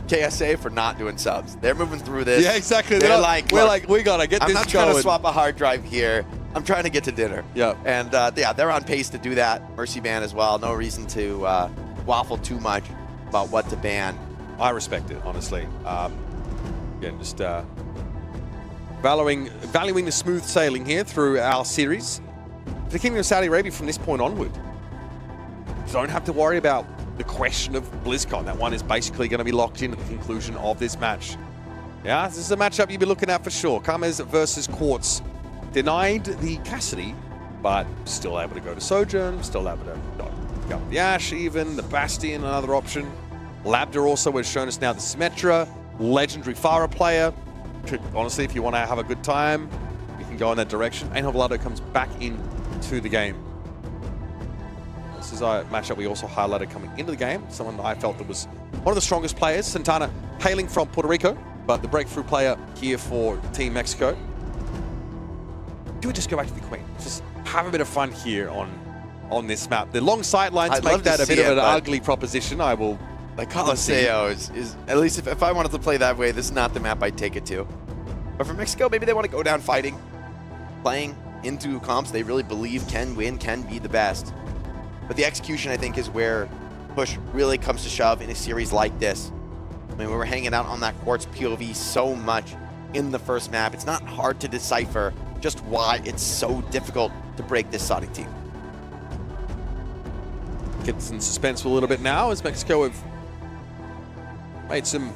KSA for not doing subs. They're moving through this. Yeah, exactly. We're like, we got to get this going. I'm not trying to swap a hard drive here. I'm trying to get to dinner. Yeah. And they're on pace to do that. Mercy ban as well. No reason to waffle too much about what to ban. I respect it, honestly. Again, just valuing the smooth sailing here through our series. For the Kingdom of Saudi Arabia from this point onward, you don't have to worry about the question of BlizzCon. That one is basically going to be locked in at the conclusion of this match. Yeah, this is a matchup you'll be looking at for sure. Kames versus Quartz. Denied the Cassidy, but still able to go to Sojourn, still able to go up the Ash even, the Bastion, another option. Labda also has shown us now the Symmetra, legendary Pharah player. Honestly, if you want to have a good time, you can go in that direction. Angel Velado comes back into the game. This is a matchup we also highlighted coming into the game. Someone I felt that was one of the strongest players. Santana hailing from Puerto Rico, but the breakthrough player here for Team Mexico. Do we just go back to the Queen? Just have a bit of fun here on this map. The long sightlines make that a bit of an ugly proposition. I will. Like Colosseo is at least if I wanted to play that way, this is not the map I'd take it to. But for Mexico, maybe they want to go down fighting, playing into comps they really believe can win, can be the best. But the execution, I think, is where push really comes to shove in a series like this. I mean, we were hanging out on that Quartz POV so much in the first map. It's not hard to decipher just why it's so difficult to break this Sonic team. Gets in suspense for a little bit now as Mexico have made some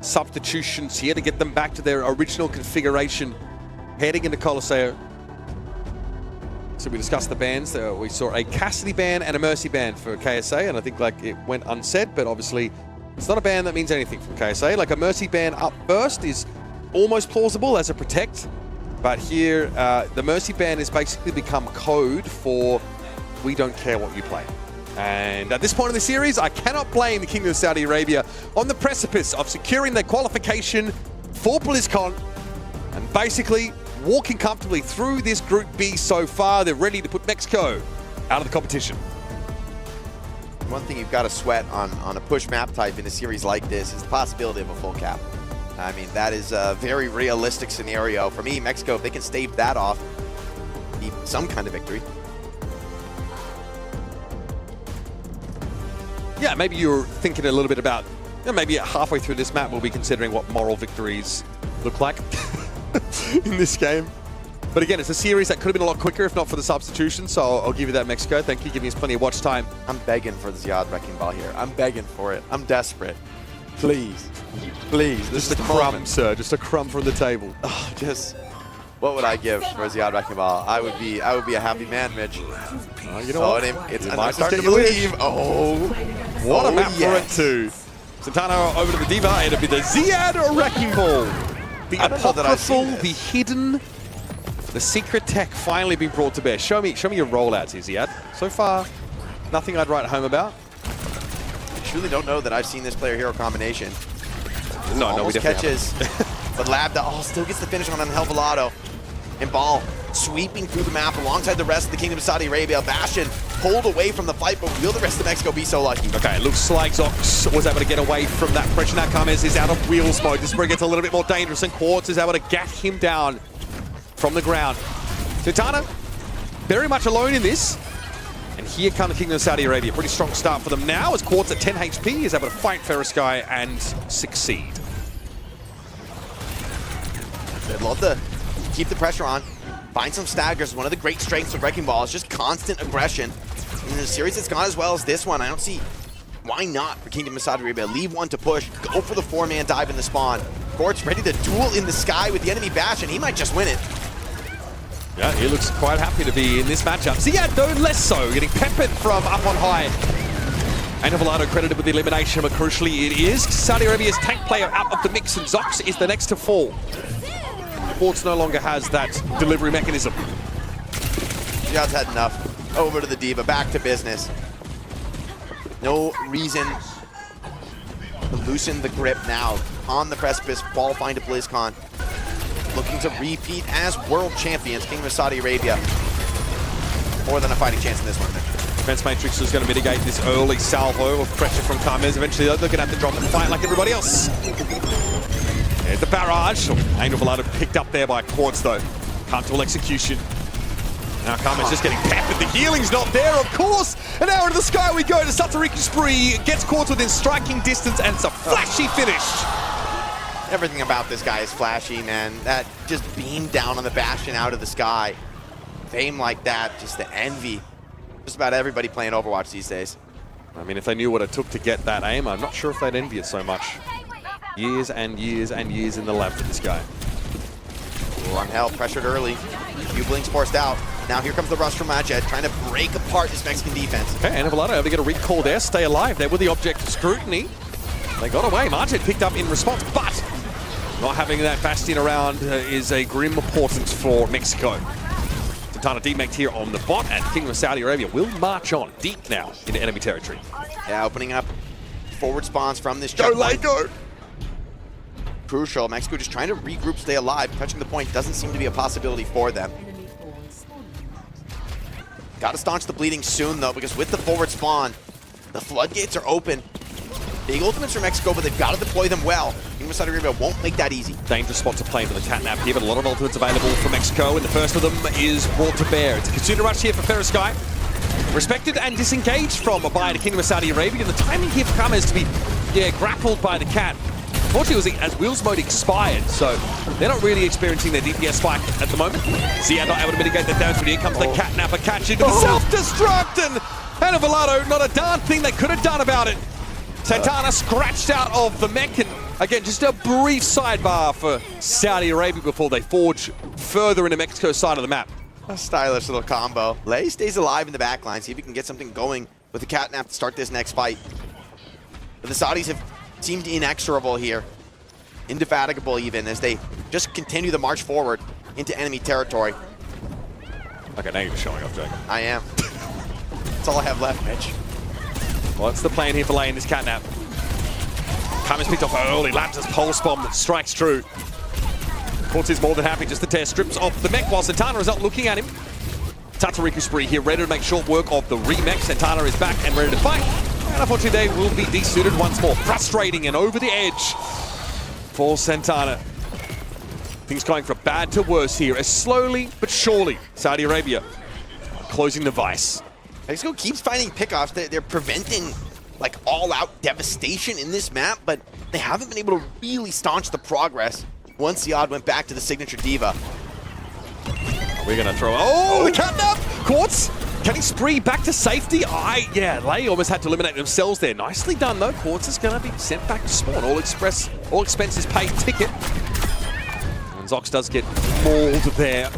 substitutions here to get them back to their original configuration heading into Colosseo. So we discussed the bans. We saw a Cassidy ban and a Mercy ban for KSA, and I think like it went unsaid, but obviously it's not a ban that means anything from KSA. Like a Mercy ban up first is almost plausible as a protect, but here the Mercy ban has basically become code for we don't care what you play. And at this point in the series, I cannot blame the Kingdom of Saudi Arabia on the precipice of securing their qualification for BlizzCon and basically walking comfortably through this Group B so far. They're ready to put Mexico out of the competition. One thing you've got to sweat on a push map type in a series like this is the possibility of a full cap. I mean, that is a very realistic scenario. For me, Mexico, if they can stave that off, need some kind of victory. Yeah, maybe you're thinking a little bit about, maybe halfway through this map we'll be considering what moral victories look like in this game. But again, it's a series that could have been a lot quicker if not for the substitution, so I'll give you that, Mexico. Thank you, giving us plenty of watch time. I'm begging for the Ziad wrecking ball here. I'm begging for it. I'm desperate. Please. Please. Just a crumb, sir. Just a crumb from the table. Oh, just What would I give for Ziad Wrecking Ball? I would be a happy man, Mitch. You know what? I'm starting to believe. Oh, what a map for it too. Santana over to the Diva. It'll be the Ziad Wrecking Ball. The apocryphal, the hidden, the secret tech finally being brought to bear. Show me your rollouts here, Ziad. So far, nothing I'd write home about. I truly don't know that I've seen this player-hero combination. No, we definitely catches, but Lab still gets the finish on Helvalado. And Ball sweeping through the map alongside the rest of the Kingdom of Saudi Arabia. Bastion pulled away from the fight, but will the rest of Mexico be so lucky? Okay, it looks like Zox was able to get away from that pressure. Now Kames is out of wheels mode. This is where it gets a little bit more dangerous, and Quartz is able to get him down from the ground. Santana, very much alone in this. And here come the Kingdom of Saudi Arabia. Pretty strong start for them now, as Quartz at 10 HP is able to fight Ferrosky and succeed. They'd love to keep the pressure on, find some staggers. One of the great strengths of Wrecking Ball is just constant aggression. In a series that's gone as well as this one, I don't see why not for Kingdom of Saudi Arabia. Leave one to push, go for the 4-man dive in the spawn. Quartz ready to duel in the sky with the enemy Bash, and he might just win it. Yeah, he looks quite happy to be in this matchup. Ziad, though, less so, getting peppered from up on high. And Helvalado credited with the elimination, but crucially it is Saudi Arabia's tank player out of the mix, and Zox is the next to fall. Quartz no longer has that delivery mechanism. Ziad's had enough. Over to the Diva, back to business. No reason to loosen the grip now. On the precipice, qualifying to BlizzCon. Looking to repeat as world champions, Kingdom of Saudi Arabia. More than a fighting chance in this one. Defense Matrix is going to mitigate this early salvo of pressure from Kames. Eventually, they're going to have to drop and fight like everybody else. There's the barrage. Angel Velado picked up there by Quartz, though. Can't dual execution. Now Kames just getting peppered. The healing's not there, of course. And now into the sky we go to Satsuriku Spree. Gets Quartz within striking distance, and it's a flashy finish. Everything about this guy is flashy, man. That just beam down on the Bastion out of the sky. Fame like that, just the envy. Just about everybody playing Overwatch these days. I mean, if they knew what it took to get that aim, I'm not sure if they'd envy it so much. Years and years and years in the lab for this guy. Run hell, pressured early. Few blinks forced out. Now here comes the rush from Majed, trying to break apart this Mexican defense. Okay, and Helvalado able to get a recall there, stay alive there with the object of scrutiny. They got away. Majed picked up in response, but not having that Bastion around is a grim portent for Mexico. Santana demeched here on the bot, and Kingdom of Saudi Arabia will march on deep now into enemy territory. Yeah, opening up forward spawns from this Go, Lego! Crucial. Mexico just trying to regroup, stay alive. Touching the point doesn't seem to be a possibility for them. Got to staunch the bleeding soon, though, because with the forward spawn, the floodgates are open. Big ultimates for Mexico, but they've got to deploy them well. Kingdom of Saudi Arabia won't make that easy. Dangerous spot to play into the catnap here, but a lot of ultimates available for Mexico, and the first of them is brought to bear. It's a Kitsuna rush here for Ferrosky. Respected and disengaged from by the Kingdom of Saudi Arabia, and the timing here for Kames to be grappled by the cat. Unfortunately, it was as Wheels mode expired, so they're not really experiencing their DPS spike at the moment. Ziad not able to mitigate that damage, but here comes the catnapper catch into the self-destruct, and Helvalado, not a darn thing they could have done about it. Santana scratched out of the mech, and again, just a brief sidebar for Saudi Arabia before they forge further into Mexico's side of the map. A stylish little combo. Lei stays alive in the backline, see if he can get something going with the catnap to start this next fight. But the Saudis have seemed inexorable here. Indefatigable even, as they just continue the march forward into enemy territory. Okay, now you're showing off, Jake. I am. That's all I have left, Mitch. What's the plan here for Lei in this catnap? Kames picked off early, lands his pulse bomb that strikes true. Quartz is more than happy just to tear strips off the mech while Santana is out looking at him. Satsuriku Spree here, ready to make short work of the remech. Santana is back and ready to fight. And unfortunately, they will be desuited once more. Frustrating and over the edge for Santana. Things going from bad to worse here, as slowly but surely Saudi Arabia closing the vice. Mexico keeps finding pickoffs. They're preventing like all-out devastation in this map, but they haven't been able to really staunch the progress once Ziad went back to the signature Diva. We're gonna throw, the catnap! Quartz getting Spree back to safety. Lei almost had to eliminate themselves there. Nicely done though. Quartz is gonna be sent back to spawn. All expenses paid ticket. And Zox does get mauled there.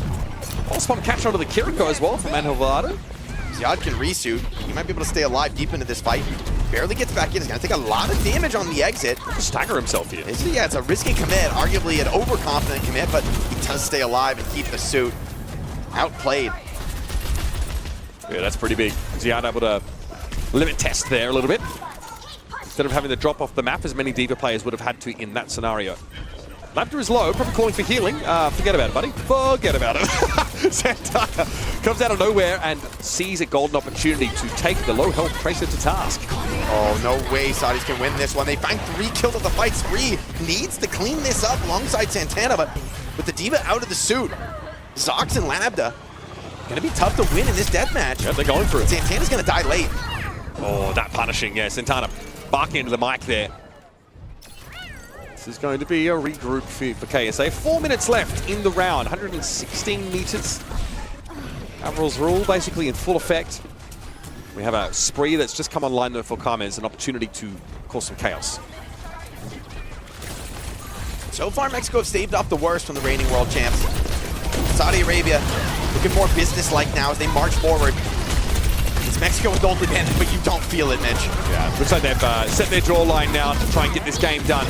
Spawn catch onto the Kiriko as well from Anhelvado. Ziad can resuit. He might be able to stay alive deep into this fight. Barely gets back in. He's going to take a lot of damage on the exit. Stagger himself here. Yeah, it's a risky commit. Arguably an overconfident commit, but he does stay alive and keep the suit. Outplayed. Yeah, that's pretty big. Ziad able to limit test there a little bit. Instead of having to drop off the map as many D.Va players would have had to in that scenario. Lambda is low, probably calling for healing. Forget about it, buddy. Forget about it. Santana comes out of nowhere and sees a golden opportunity to take the low health Tracer to task. Oh, no way Saudis can win this one. They find 3 kills of the fight. Spree needs to clean this up alongside Santana, but with the D.Va out of the suit, Zox and Lambda gonna be tough to win in this deathmatch. Yeah, they're going for it. Santana's gonna die late. Oh, that punishing. Yeah, Santana barking into the mic there. This is going to be a regroup for KSA. 4 minutes left in the round. 116 meters. Avril's rule basically in full effect. We have a Spree that's just come online though for Carmen. An opportunity to cause some chaos. So far, Mexico have staved off the worst from the reigning world champs. Saudi Arabia looking more business-like now as they march forward. It's Mexico with Goldly Bandit, but you don't feel it, Mitch. Yeah, looks like they've set their jawline now to try and get this game done.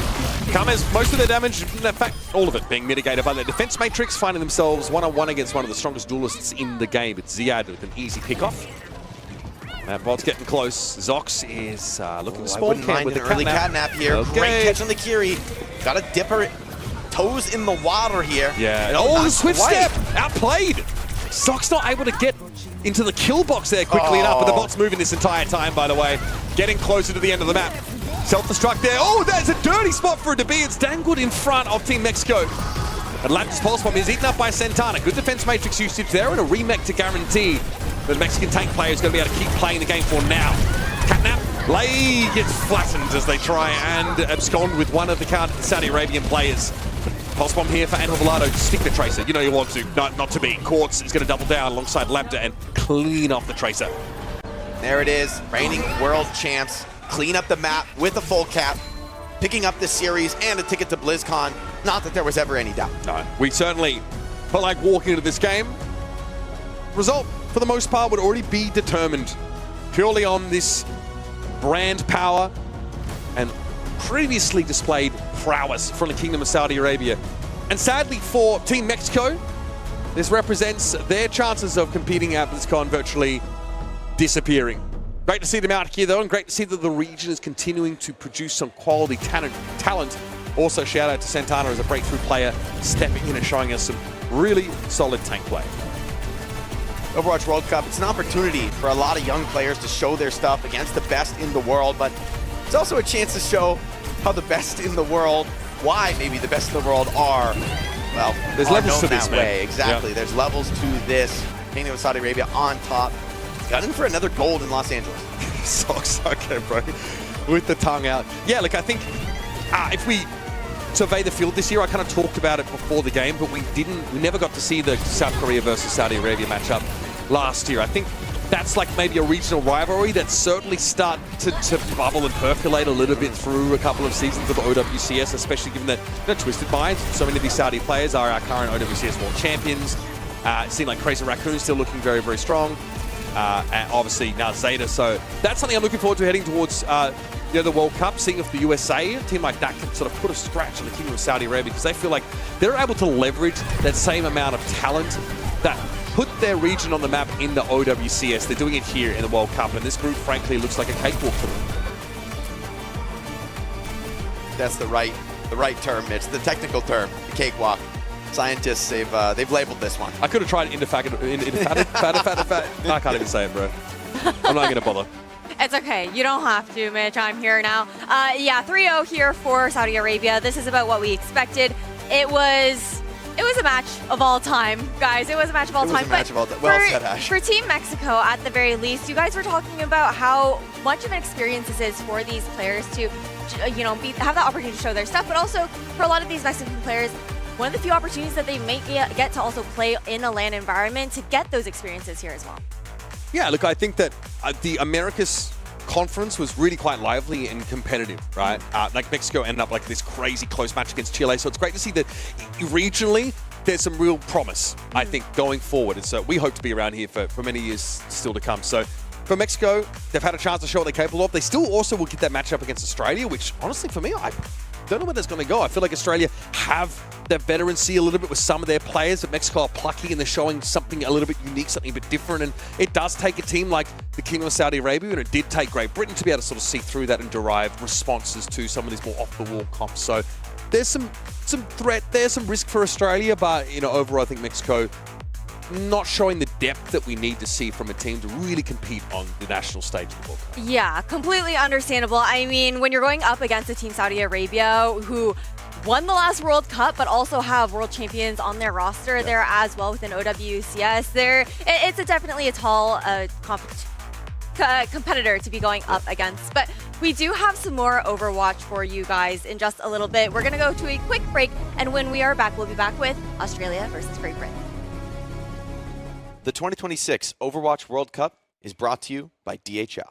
Carmen's most of their damage, in fact, all of it being mitigated by their defense matrix, finding themselves one-on-one against one of the strongest duelists in the game. It's Ziad with an easy pick-off. Bot's getting close. Zox is looking to spawn camp with an early catnap here. Okay. Great catch on the Kiri. Got to dip her toes in the water here. Yeah. Oh, the swift step! Outplayed! Zox not able to get into the kill box there quickly enough, but the bot's moving this entire time, by the way. Getting closer to the end of the map. Self-destruct there. Oh, that's a dirty spot for it to be. It's dangled in front of Team Mexico. And Lambda's pulse bomb is eaten up by Santana. Good defense matrix usage there and a remake to guarantee that the Mexican tank player is going to be able to keep playing the game for now. Catnap, Lay gets flattened as they try and abscond with one of the Saudi Arabian players. Pulse bomb here for Anhel Velado. Stick the Tracer. You know you want to. Not to be. Quartz is going to double down alongside Lambda and clean off the Tracer. There it is. Reigning world champs. Clean up the map with a full cap. Picking up this series and a ticket to BlizzCon. Not that there was ever any doubt. No, we certainly felt like walking into this game. Result, for the most part, would already be determined purely on this brand power and previously displayed prowess from the Kingdom of Saudi Arabia. And sadly for Team Mexico, this represents their chances of competing at BlizzCon virtually disappearing. Great to see them out here though, and great to see that the region is continuing to produce some quality talent. Also shout out to Santana as a breakthrough player, stepping in and showing us some really solid tank play. Overwatch World Cup, it's an opportunity for a lot of young players to show their stuff against the best in the world, but it's also a chance to show how the best in the world, why maybe the best in the world are, well, there's levels to this, man. Exactly, there's levels to this. Kingdom of Saudi Arabia on top. Gunning for another gold in Los Angeles. Socks, okay, bro. With the tongue out. Yeah, look, I think if we survey the field this year, I kind of talked about it before the game, but we never got to see the South Korea versus Saudi Arabia matchup last year. I think that's like maybe a regional rivalry that's certainly starting to bubble and percolate a little bit through a couple of seasons of OWCS, especially given that Twisted Minds, so many of these Saudi players are our current OWCS World Champions. It seemed like Crazy Raccoon still looking very, very strong. And obviously now Zeta, so that's something I'm looking forward to heading towards the World Cup, seeing if the USA, a team like that, can sort of put a scratch on the Kingdom of Saudi Arabia, because they feel like they're able to leverage that same amount of talent that put their region on the map in the OWCS. They're doing it here in the World Cup, and this group, frankly, looks like a cakewalk for them. That's the right term, Mitch, the technical term, the cakewalk. Scientists, they've labeled this one. I could have tried I can't even say it, bro. I'm not going to bother. It's okay. You don't have to, Mitch. I'm here now. Yeah, 3-0 here for Saudi Arabia. This is about what we expected. It was a match of all time, guys. It was a match of all time. Well said, Ash. For Team Mexico, at the very least, you guys were talking about how much of an experience this is for these players to, have that opportunity to show their stuff, but also for a lot of these Mexican players, one of the few opportunities that they may get to also play in a LAN environment to get those experiences here as well. Yeah, look, I think that the Americas conference was really quite lively and competitive, right? Like Mexico ended up like this crazy close match against Chile, so it's great to see that regionally there's some real promise, I think, going forward. And so we hope to be around here for many years still to come. So for Mexico, they've had a chance to show what they're capable of. They still also will get that matchup against Australia, which honestly for me, I don't know where that's going to go. I feel like Australia have their veterancy a little bit with some of their players, but Mexico are plucky and they're showing something a little bit unique, something a bit different. And it does take a team like the Kingdom of Saudi Arabia, and it did take Great Britain to be able to sort of see through that and derive responses to some of these more off-the-wall comps. So there's some threat, there's some risk for Australia, but you know, overall I think Mexico not showing the depth that we need to see from a team to really compete on the national stage of the World Cup. Yeah, completely understandable. I mean, when you're going up against a team Saudi Arabia who won the last World Cup but also have world champions on their roster there as well within OWCS, it's definitely a tall competitor to be going up against. But we do have some more Overwatch for you guys in just a little bit. We're going to go to a quick break, and when we are back, we'll be back with Australia versus Great Britain. The 2026 Overwatch World Cup is brought to you by DHL.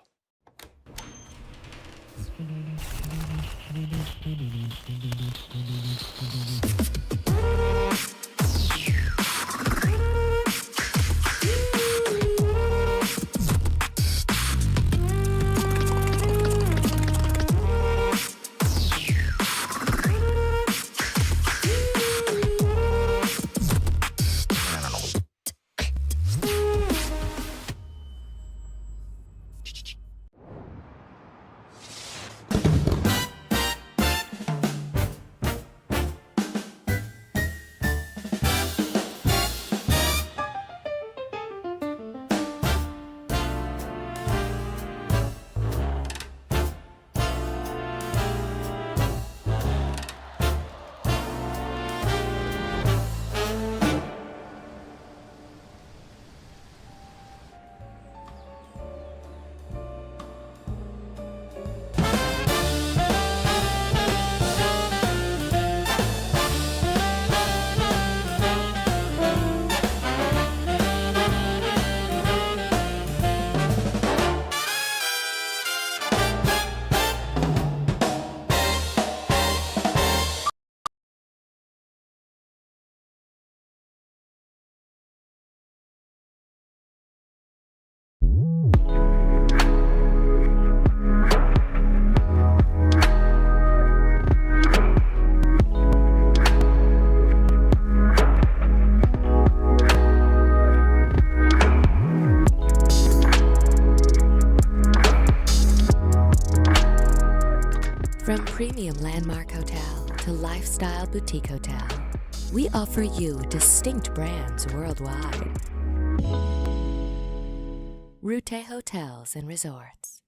From premium landmark hotel to lifestyle boutique hotel, we offer you distinct brands worldwide. Rute Hotels and Resorts.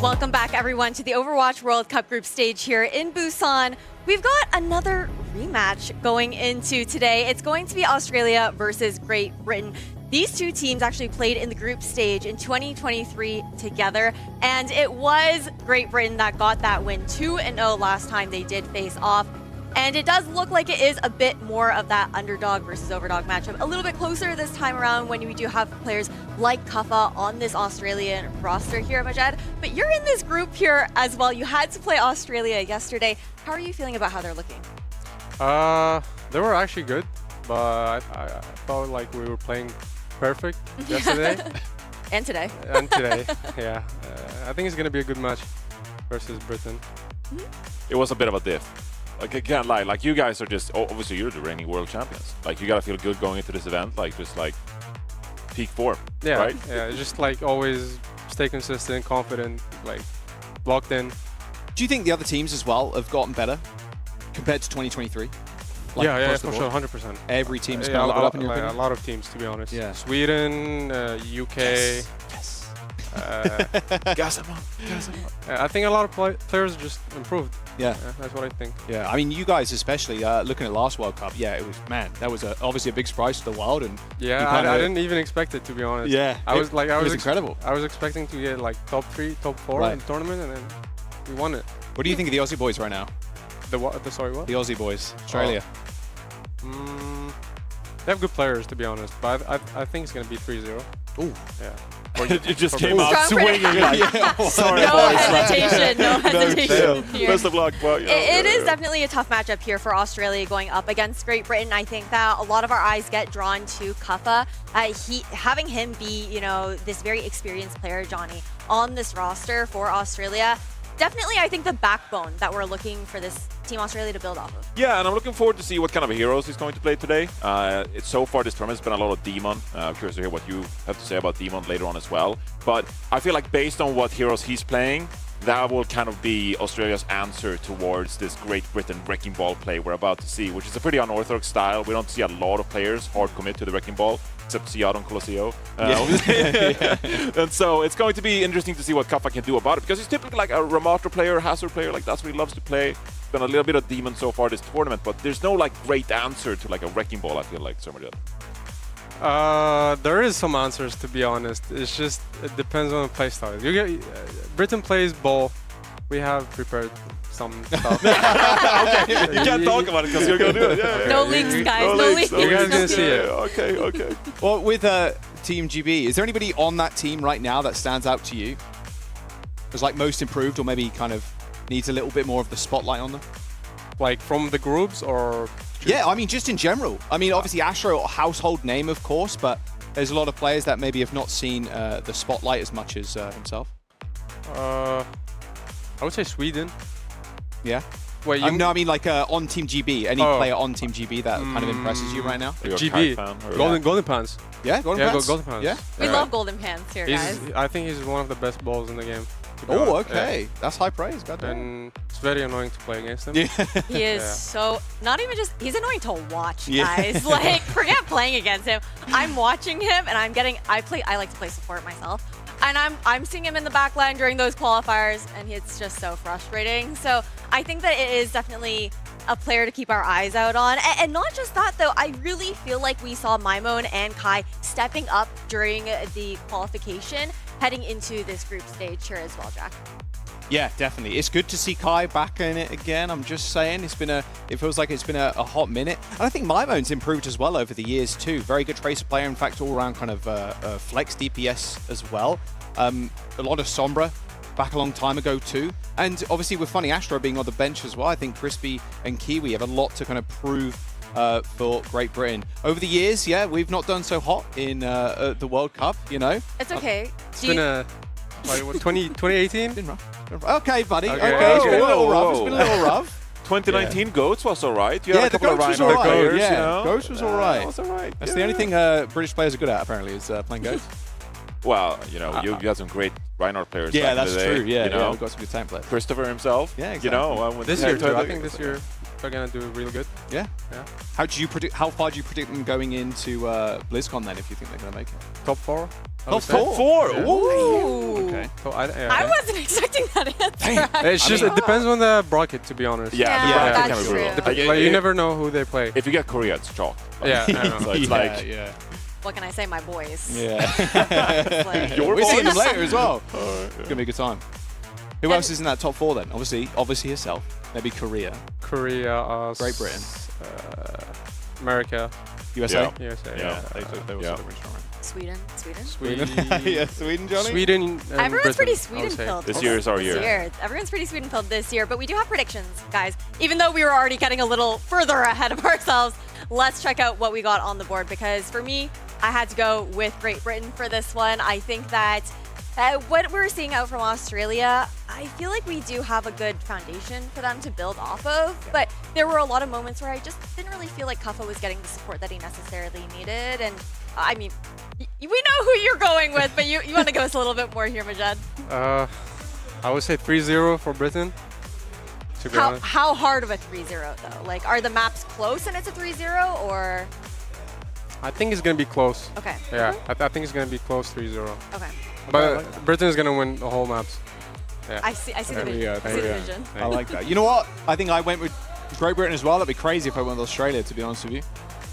Welcome back, everyone, to the Overwatch World Cup group stage here in Busan. We've got another rematch going into today. It's going to be Australia versus Great Britain. These two teams actually played in the group stage in 2023 together, and it was Great Britain that got that win 2-0 last time they did face off. And it does look like it is a bit more of that underdog versus overdog matchup. A little bit closer this time around when we do have players like Kuffa on this Australian roster here, Majed. But you're in this group here as well. You had to play Australia yesterday. How are you feeling about how they're looking? They were actually good, but I felt like we were playing perfect yesterday. And today. And today, yeah. I think it's going to be a good match versus Britain. It was a bit of a diff. Like, I can't lie, like, you guys are just, obviously you're the reigning world champions. Like, you gotta feel good going into this event, like, just like peak form, yeah, right? Yeah, just like always stay consistent, confident, like locked in. Do you think the other teams as well have gotten better compared to 2023? Like, yeah, for sure, 100%. Every team's kind of leveled up in your like, opinion? a lot of teams, to be honest. Yeah. Sweden, UK. Yes. Gas them up. I think a lot of players just improved. Yeah. That's what I think. Yeah, I mean, you guys especially, looking at last World Cup, yeah, it was, man, that was obviously a big surprise to the world. And yeah, I didn't even expect it, to be honest. Yeah, it was incredible. I was expecting to get like top 3, top 4 in the tournament, and then we won it. What do you think of the Aussie boys right now? The what? Sorry, what? The Aussie boys, Australia. They have good players, to be honest, but I think it's going to be 3-0. Ooh. Yeah. It just came out swinging. Sorry, no hesitation, no hesitation here. Best of luck. But, it is definitely a tough matchup here for Australia going up against Great Britain. I think that a lot of our eyes get drawn to Kuffa. Having him be, this very experienced player, Johnny, on this roster for Australia. Definitely, I think the backbone that we're looking for this Team Australia to build off of. Yeah, and I'm looking forward to see what kind of heroes he's going to play today. So far, this tournament's been a lot of Demon. I'm curious to hear what you have to say about Demon later on as well. But I feel like based on what heroes he's playing, that will kind of be Australia's answer towards this Great Britain Wrecking Ball play we're about to see, which is a pretty unorthodox style. We don't see a lot of players hard commit to the Wrecking Ball, except Seattle and Colosseo. And so it's going to be interesting to see what Kuffa can do about it, because he's typically like a Ramato player, Hazard player, like that's what he loves to play. Been a little bit of Demon so far this tournament, but there's no like great answer to like a Wrecking Ball, I feel like, somebody else. There is some answers, to be honest. It's just, it depends on the playstyle. Britain plays ball. We have prepared some stuff. Okay, you can't talk about it because you're going to do it. Yeah, no leaks, guys. No leaks. You guys are going to see it. Okay. Well, with Team GB, is there anybody on that team right now that stands out to you as like most improved, or maybe kind of needs a little bit more of the spotlight on them? Like from the groups, or? Yeah, I mean, just in general. I mean, obviously Astro, a household name, of course, but there's a lot of players that maybe have not seen the spotlight as much as himself. I would say Sweden. Yeah. Wait, no, I mean like on Team GB. Any player on Team GB that kind of impresses you right now? GB. Golden Pants. Yeah, Golden Pants. Golden Pants. Yeah. We love Golden Pants here, guys. I think he's one of the best balls in the game. Oh, okay. Yeah. That's high praise. Goddamn. And it's very annoying to play against him. He is so, not even just, he's annoying to watch, guys. Like, forget playing against him. I'm watching him, and I like to play support myself. And I'm seeing him in the back line during those qualifiers, and it's just so frustrating. So I think that it is definitely a player to keep our eyes out on. And not just that, though. I really feel like we saw Maimon and Kai stepping up during the qualification, heading into this group stage here as well, Jack. Yeah, definitely. It's good to see Kai back in it again. I'm just saying, it feels like it's been a hot minute. And I think Maimon's improved as well over the years too. Very good tracer player, in fact, all around kind of flex DPS as well. A lot of Sombra back a long time ago too. And obviously with Funny Astro being on the bench as well, I think Crispy and Kiwi have a lot to kind of prove for Great Britain. Over the years, yeah, we've not done so hot in the World Cup, It's okay. It's been 2018? Been rough. Okay, buddy. Okay. It's been a little rough. It's been a little rough. 2019 Goats was alright. Yeah, the Goats was alright. Players, Goats was alright. Was alright. That's the only thing British players are good at, apparently, is playing Goats. Well, you had some great Reinhardt players. Yeah, back in that's the day, true. Yeah, we've got some good tank players. Christopher himself. Yeah, exactly. This year too. I think this year they're gonna do really good. Yeah. How far do you predict them going into BlizzCon then? If you think they're gonna make it, top 4. Top 4. Yeah. Ooh. Okay. I wasn't expecting that answer. It's just it depends on the bracket, to be honest. Yeah, that's true. Like, you never know who they play. If you get Korea, it's chalk. Yeah, I know. So it's like What can I say, my boys? Yeah. Like, We're seeing them later as well. It's gonna be a good time. Who else is in that top 4 then? Obviously yourself. Maybe Korea. Korea, Great Britain, America, USA. USA. Yeah, they were sort of original. Sweden. Yeah, Sweden, Johnny. Sweden. And Everyone's Britain, pretty I would say. Sweden-filled. This year is our year. Everyone's pretty Sweden-filled this year, but we do have predictions, guys. Even though we were already getting a little further ahead of ourselves, let's check out what we got on the board, because for me, I had to go with Great Britain for this one. I think that what we're seeing out from Australia, I feel like we do have a good foundation for them to build off of, but there were a lot of moments where I just didn't really feel like Kuffa was getting the support that he necessarily needed. And I mean, we know who you're going with, but you want to give us a little bit more here, Majed? I would say 3-0 for Britain. To be honest. How hard of a 3-0 though? Like, are the maps close and it's a 3-0, or? I think it's gonna be close. Okay. Yeah, I think it's gonna be close 3-0. Okay. But Britain is gonna win the whole maps. Yeah. I see the vision. I see the vision. I like that. You know what? I think I went with Great Britain as well. That'd be crazy if I went with Australia, to be honest with you.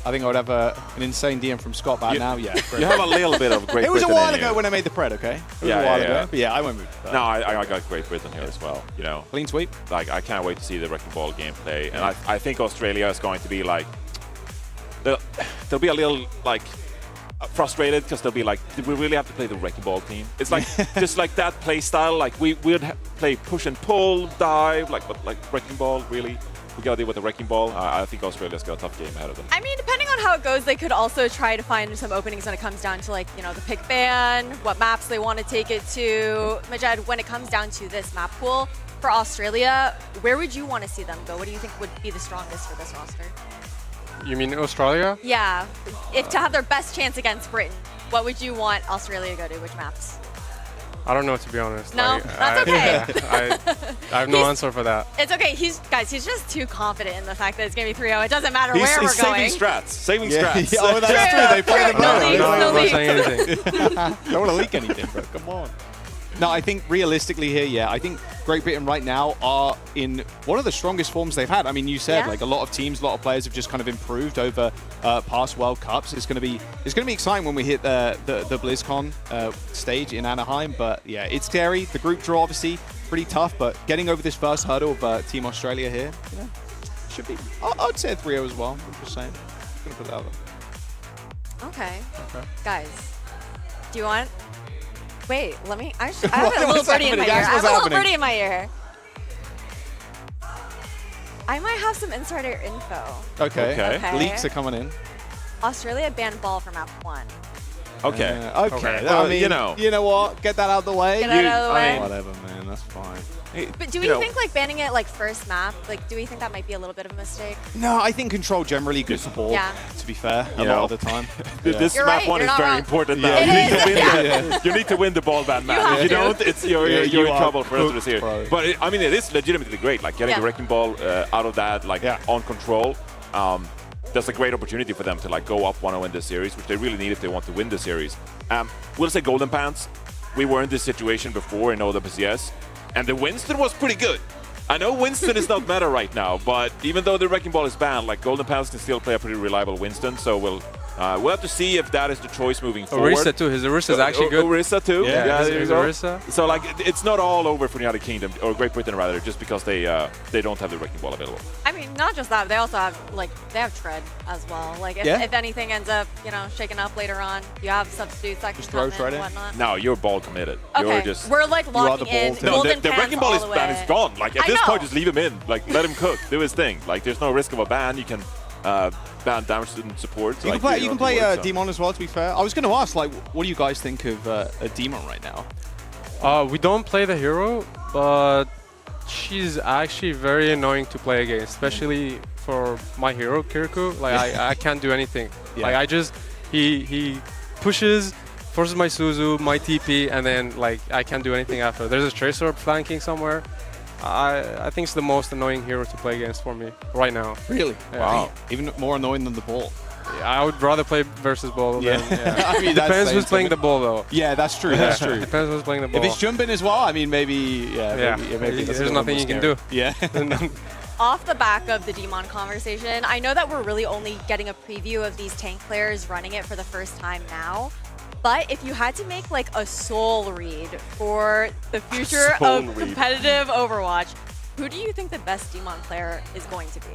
I think I would have an insane DM from Scott by now. Yeah. You have a little bit of Great Britain. It was a while in ago you. when I made the pred, okay? It was Yeah, a while yeah, ago. yeah. But yeah, I went with that. No, I got Great Britain here as well. You know, clean sweep. Like, I can't wait to see the Wrecking Ball gameplay, and I think Australia is going to be like they'll be a little like frustrated, because they'll be like, did we really have to play the Wrecking Ball team? It's like just like that play style. Like we'd play push and pull, dive, but Wrecking Ball, really. We gotta deal with the Wrecking Ball. I think Australia's got a tough game ahead of them. I mean, depending on how it goes, they could also try to find some openings when it comes down to, like, you know, the pick ban, what maps they want to take it to. Majed, when it comes down to this map pool for Australia, where would you want to see them go? What do you think would be the strongest for this roster? You mean Australia? Yeah, if to have their best chance against Britain, what would you want Australia to go to? Which maps? I don't know, to be honest. No, that's okay. I have no answer for that. It's okay. He's just too confident in the fact that it's going to be 3-0. It doesn't matter where He's we're going. saving strats. Oh, that's true. They play them No leaks. Don't want to leak anything, bro. Come on. No, I think realistically here, yeah, I think Great Britain right now are in one of the strongest forms they've had. I mean, you said like a lot of teams, a lot of players have just kind of improved over past World Cups. It's going to be exciting when we hit the BlizzCon stage in Anaheim. But yeah, it's scary. The group draw obviously pretty tough, but getting over this first hurdle of Team Australia here, yeah, should be. I'd say a 3-0 as well. I'm just saying. I'm gonna put that out there. Okay. Guys, do you want? Wait, let me. I have a little birdie in my ear. I have a little birdie in my ear. I might have some insider info. Okay. Leaks are coming in. Australia banned ball from map 1. Okay. Okay. Well, I mean, you know what? Get that out of the way. Get that out of the way. Whatever, man. That's fine. But do we think like banning it like first map? Like, do we think that might be a little bit of a mistake? No, I think control generally good for ball. Yeah. To be fair, a lot of the time. This You're map right, one you're is not very wrong. important now. You need to win the ball ban match. If you don't, you're in trouble for us here. But I mean, it is legitimately great. Like getting the Wrecking Ball out of that, on control. That's a great opportunity for them to go up 1-0 in this series, which they really need if they want to win the series. We'll say Golden Pants. We were in this situation before in OWCS, and the Winston was pretty good. I know Winston is not meta right now, but even though the Wrecking Ball is banned, Golden Pants can still play a pretty reliable Winston. So we'll have to see if that is the choice moving forward. Orisa too. His Orisa is actually good. Orisa too. Yeah, his Orisa. So it's not all over for the United Kingdom or Great Britain rather, just because they don't have the Wrecking Ball available. I mean, not just that, they also have they have tread as well. If anything ends up shaken up later on, you have substitutes that can come in and whatnot. No, you're ball committed. Okay, we're locking in Golden the Wrecking Ball is ban is gone. At this point, just leave him in. Let him cook, do his thing. There's no risk of a ban. You can ban damage and support. You can play Demon as well, to be fair. I was going to ask, what do you guys think of a Demon right now? We don't play the hero, but she's actually very annoying to play against, especially for my hero, Kirku. I can't do anything. Yeah. He pushes, forces my Suzu, my TP, and then I can't do anything after. There's a Tracer flanking somewhere. I think it's the most annoying hero to play against for me right now. Really? Yeah. Wow. Even more annoying than the ball. I would rather play versus ball. Yeah. Than, yeah. I mean, that's depends saying who's playing the something. ball though. Yeah, that's true. That's true. Depends who's playing the ball. If it's jumping as well, I mean, maybe, maybe that's a there's little nothing more you can scary. do. Yeah. Off the back of the Demon conversation, I know that we're really only getting a preview of these tank players running it for the first time now. But if you had to make like a soul read for the future of competitive Overwatch, who do you think the best Demon player is going to be?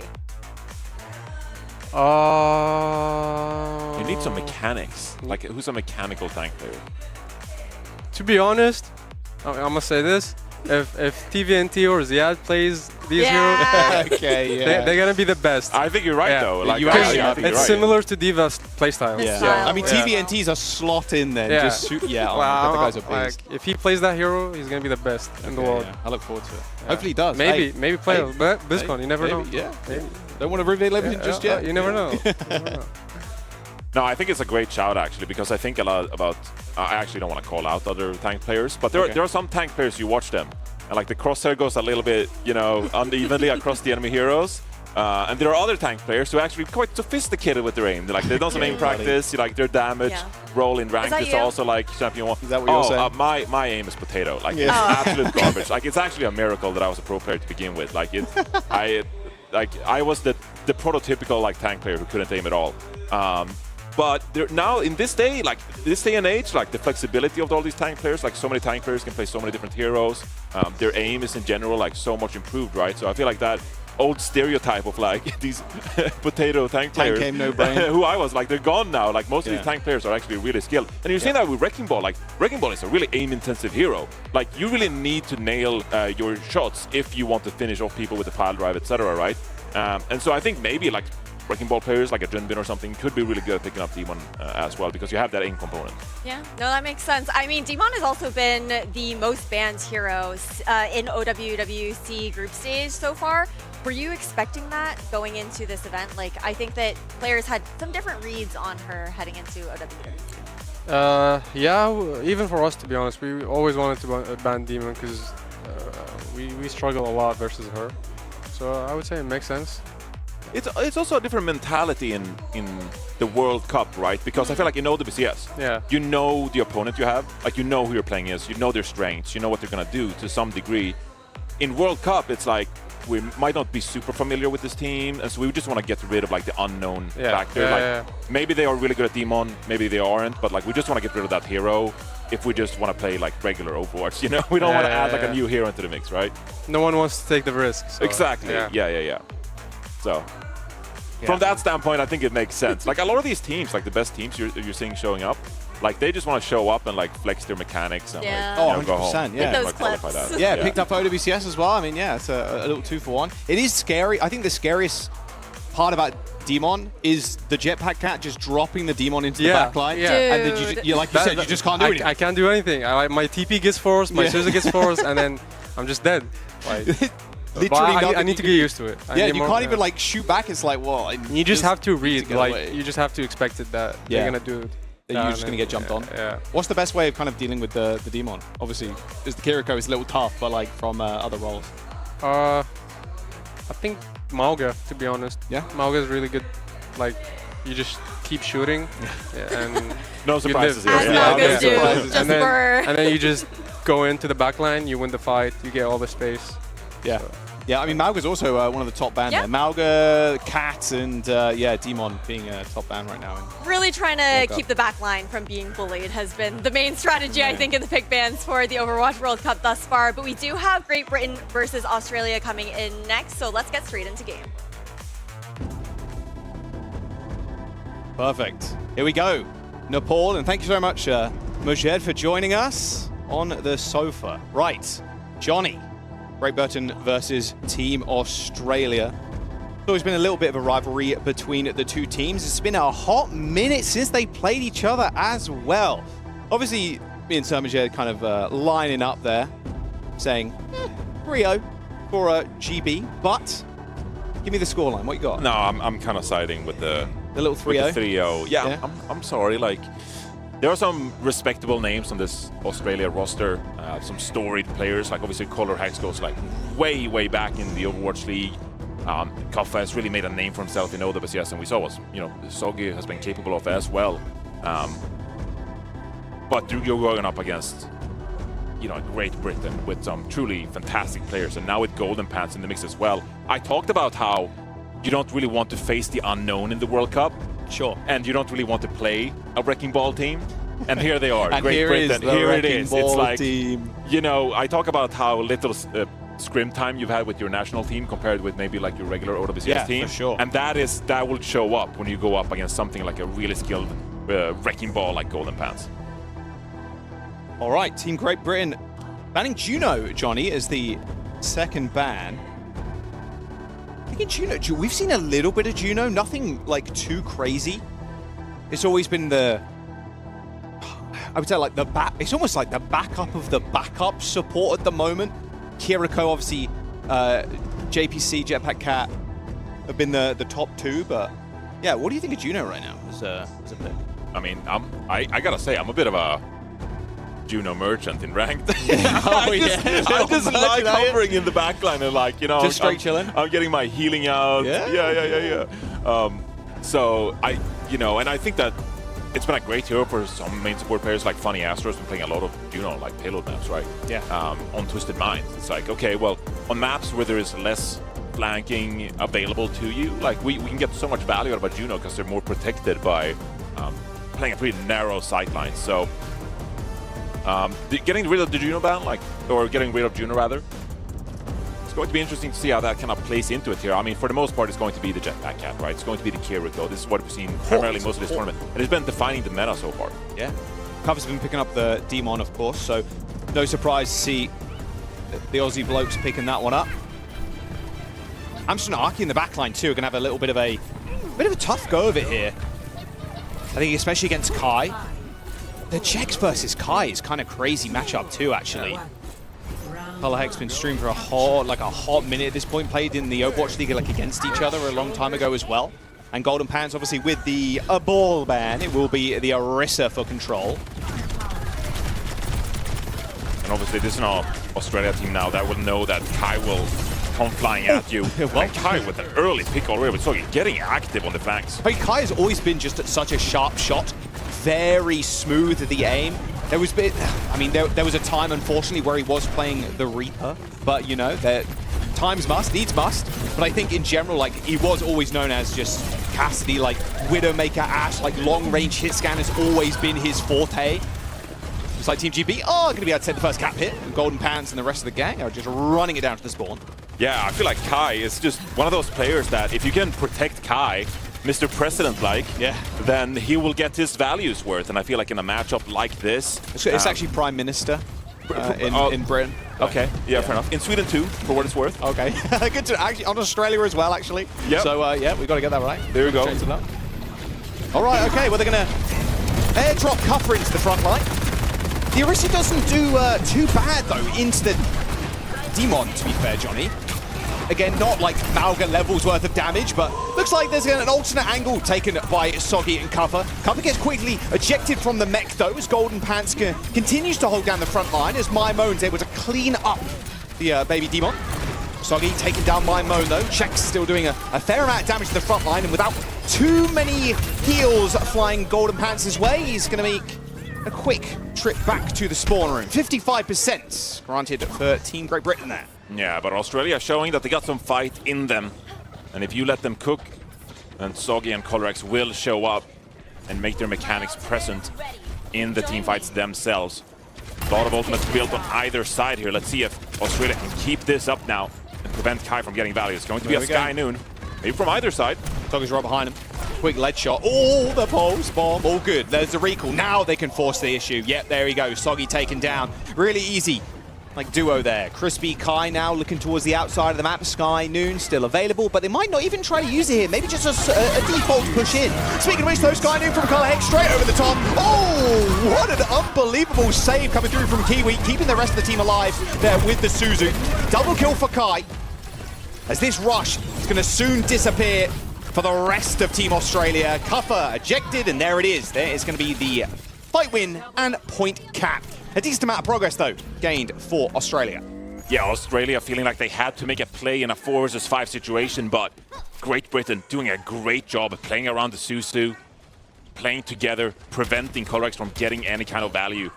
You need some mechanics. Like, who's a mechanical tank player? To be honest, I'm gonna say this. If TVNT or Ziad plays these heroes, okay, they're gonna be the best. I think you're right though. Like, it's similar to D.Va's playstyle. Yeah. I mean, TVNT's a slot in there. Yeah. Just shoot. Yeah. Well, the guys are like, if he plays that hero, he's gonna be the best in the world. Yeah. I look forward to it. Hopefully he does. Maybe play BlizzCon. You never know. Yeah. Maybe. Don't want to reveal everything just yet. You never know. No, I think it's a great shout actually, because I think a lot about. I actually don't want to call out other tank players, but there are some tank players you watch them, and like the crosshair goes a little bit, unevenly across the enemy heroes. And there are other tank players who are actually quite sophisticated with their aim. They've done some aim practice. Their damage roll in ranked is also like champion 1. Is that what you're saying? My aim is potato. Like it's absolute garbage. Like it's actually a miracle that I was a pro player to begin with. Like I was the prototypical like tank player who couldn't aim at all. But now in this day and age, like the flexibility of all these tank players, like so many tank players can play so many different heroes. Their aim is in general like so much improved, right? So I feel like that old stereotype of like these potato tank players no brain. who I was, like they're gone now. Like most of these tank players are actually really skilled. And you're seeing that with Wrecking Ball. Like Wrecking Ball is a really aim-intensive hero. Like you really need to nail your shots if you want to finish off people with the pile drive, etc. Right? And so I think maybe like Wrecking Ball players like a Junbin or something could be really good at picking up Demon as well, because you have that aim component. Yeah, no, that makes sense. I mean, Demon has also been the most banned hero in OWWC group stage so far. Were you expecting that going into this event? Like, I think that players had some different reads on her heading into OWWC. Yeah, even for us, to be honest, we always wanted to ban Demon because we struggle a lot versus her. So I would say it makes sense. It's also a different mentality in the World Cup, right? Because I feel like in OWCS, you know the opponent you have, like you know who you're playing is, you know their strengths, you know what they're gonna do to some degree. In World Cup, it's like we might not be super familiar with this team, and so we just want to get rid of like the unknown factor. Maybe they are really good at Demon, maybe they aren't, but like we just want to get rid of that hero if we just want to play like regular Overwatch, you know? We don't want to add like a new hero into the mix, right? No one wants to take the risk. So, exactly. Yeah. So from that standpoint, I think it makes sense. Like a lot of these teams, like the best teams you're seeing showing up, like they just want to show up and like flex their mechanics and like, go home. 100%, yeah. Those clips. Yeah, picked up OWCS as well. I mean, yeah, it's a little 2-for-1. It is scary. I think the scariest part about Demon is the jetpack cat just dropping the Demon into the back line. Yeah. And then you like you said, you just can't do anything. I can't do anything. My TP gets forced, my scissor gets forced, and then I'm just dead. Like, Literally, I need to get used to it. Yeah, you can't even like shoot back. It's like, well, you just have to read. Like, you just have to expect it that they're gonna do it. That you're just gonna get jumped on. Yeah. What's the best way of kind of dealing with the Demon? Obviously, is the Kiriko is a little tough, but like from other roles. I think Mauga, to be honest. Yeah. Mauga is really good. Like, you just keep shooting, and no surprises here. And then you just go into the back line, you win the fight, you get all the space. Yeah. So. Yeah, I mean, Mauga's also one of the top bans there. Mauga, Cat, and Demon being a top ban right now. Really trying to keep the back line from being bullied has been the main strategy, I think, in the pick bans for the Overwatch World Cup thus far. But we do have Great Britain versus Australia coming in next, so let's get straight into game. Perfect. Here we go. Nepal, and thank you so much, Mujed, for joining us on the sofa. Right, Johnny. Great Britain versus Team Australia. There's always been a little bit of a rivalry between the two teams. It's been a hot minute since they played each other as well. Obviously, me and Sermajed kind of lining up there, saying 3-0 for GB, but give me the scoreline. What you got? No, I'm kind of siding with the little 3-0. 3-0. Yeah, I'm sorry. Like, there are some respectable names on this Australia roster, some storied players, like obviously Color Hex goes like way back in the Overwatch League. Kaffa has really made a name for himself in OWCS, and we saw what Soggy has been capable of as well. But you're going up against Great Britain with some truly fantastic players, and now with Golden Pants in the mix as well. I talked about how you don't really want to face the unknown in the World Cup. Sure. And you don't really want to play a Wrecking Ball team. And here they are, and Great Britain. Here it is. It's like, team. I talk about how little scrim time you've had with your national team compared with maybe like your regular OWCS team. For sure. And that will show up when you go up against something like a really skilled Wrecking Ball like Golden Pants. All right, Team Great Britain banning Juno, Johnny, as the second ban. I think Juno, we've seen a little bit of Juno, nothing like too crazy. It's always been I would say like it's almost like the backup of the backup support at the moment. Kiriko, obviously, JPC, Jetpack Cat have been the top two, but yeah, what do you think of Juno right now as a pick? I mean, I gotta say, I'm a bit of a Juno merchant in ranked. I just like hovering in the backline and just straight chilling. I'm getting my healing out. Yeah. So and I think that it's been a great hero for some main support players like Funny Astro's been playing a lot of like payload maps, right? Yeah. On Twisted Minds, it's like, okay, well, on maps where there is less flanking available to you, like we can get so much value out of Juno because they're more protected by playing a pretty narrow sightline. So. Getting rid of the Juno ban, or getting rid of Juno rather, it's going to be interesting to see how that kind of plays into it here. I mean, for the most part, it's going to be the Jetpack Cat, right? It's going to be the Kiriko. This is what we've seen primarily most of this tournament. And it's been defining the meta so far. Yeah. Covers have been picking up the Demon, of course, so no surprise to see the Aussie blokes picking that one up. Amston Arki in the backline too are going to have a little bit of a tough go of it here. I think especially against Kai. The Czechs versus Kai is kind of crazy matchup too, actually. Color Hex been streamed for a hot minute at this point. Played in the Overwatch League against each other a long time ago as well. And Golden Pants, obviously, with the ball ban, it will be the Orisa for control. And obviously, this is an Australia team now that will know that Kai will come flying at you. And Kai with an early pick already, but so you're getting active on the flanks. I mean, Kai has always been just such a sharp shot. Very smooth at the aim. There was there was a time, unfortunately, where he was playing the Reaper, but times must, needs must. But I think in general, he was always known as just Cassidy, Widowmaker, Ashe, long-range hit scan has always been his forte. It's like Team GB going to be able to take the first cap hit. Golden Pants and the rest of the gang are just running it down to the spawn. Yeah, I feel like Kai is just one of those players that if you can protect Kai, Mr. President-like, then he will get his value's worth. And I feel like in a matchup like this... It's actually Prime Minister in Britain. Okay, yeah, fair enough. In Sweden too, for what it's worth. Okay, good to actually on Australia as well, actually. Yep. So, we've got to get that right. There we go. All right, okay, well, they're going to airdrop Cuffer into the front line. The Orisa doesn't do too bad, though, into the Demon, to be fair, Johnny. Again, not Malga levels worth of damage, but looks like there's an alternate angle taken by Soggy and Cover. Cover gets quickly ejected from the mech, though, as Golden Pants continues to hold down the front line, as Mymone's able to clean up the baby Demon. Soggy taking down Mymone, though. Czech's still doing a fair amount of damage to the front line, and without too many heals flying Golden Pants' way, he's going to make a quick trip back to the spawn room. 55% granted for Team Great Britain there. Yeah, but Australia showing that they got some fight in them. And if you let them cook, then Soggy and Colorex will show up and make their mechanics present in the team fights themselves. A lot of ultimates built on either side here. Let's see if Australia can keep this up now and prevent Kai from getting value. It's going to be a Sky Noon, maybe from either side. Soggy's right behind him. Quick lead shot. Oh, the pulse bomb. All good. There's the recall. Now they can force the issue. Yep, there he goes. Soggy taken down. Really easy. Duo there. Crispy, Kai now looking towards the outside of the map. Sky Noon still available, but they might not even try to use it here. Maybe just a default push in. Speaking of which, though, Sky Noon from Color Hex straight over the top. Oh, what an unbelievable save coming through from Kiwi, keeping the rest of the team alive there with the Suzu. Double kill for Kai, as this rush is going to soon disappear for the rest of Team Australia. Cuffer ejected, and there it is. There is going to be the fight win and point cap. A decent amount of progress, though, gained for Australia. Yeah, Australia feeling like they had to make a play in a 4 versus 5 situation, but Great Britain doing a great job of playing around the Suzu, playing together, preventing Colorex from getting any kind of value.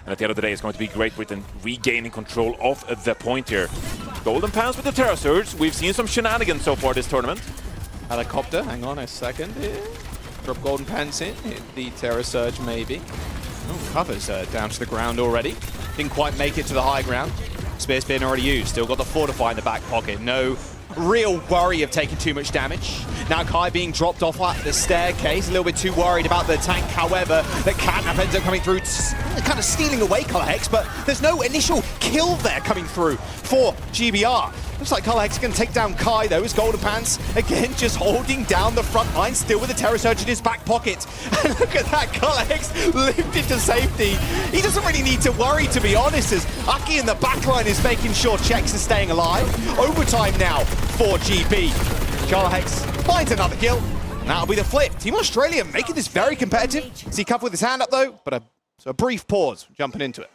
And at the end of the day, it's going to be Great Britain regaining control of the point here. Golden Pants with the Terra Surge. We've seen some shenanigans so far this tournament. Helicopter, hang on a second here. Drop Golden Pants in, hit the Terra Surge maybe. Oh, covers down to the ground already. Didn't quite make it to the high ground. Spear's been already used, still got the Fortify in the back pocket. No real worry of taking too much damage. Now Kai being dropped off at the staircase, a little bit too worried about the tank. However, the Catnap ends up coming through, kind of stealing away Colorhex, but there's no initial kill there coming through for GBR. Looks like Colorhex is going to take down Kai though, as Golden Pants, again, just holding down the front line, still with the Terra Surge in his back pocket. And look at that, Colorhex lifted to safety. He doesn't really need to worry, to be honest, as Aki in the back line is making sure Checks are staying alive. Overtime now for GB. Colorhex finds another kill. And that'll be the flip. Team Australia making this very competitive. See Cuff with his hand up though, but a brief pause jumping into it.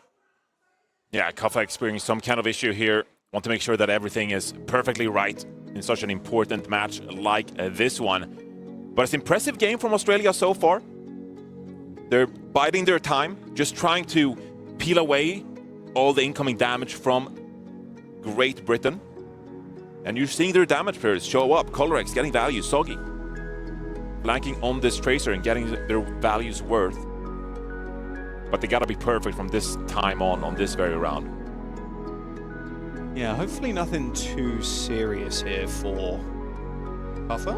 Yeah, Kuffa experiencing some kind of issue here. Want to make sure that everything is perfectly right in such an important match like this one. But it's an impressive game from Australia so far. They're biding their time, just trying to peel away all the incoming damage from Great Britain. And you're seeing their damage pairs show up. Colorex getting value, Soggy flanking on this Tracer and getting their values worth. But they gotta be perfect from this time on this very round. Yeah, hopefully nothing too serious here for Buffer.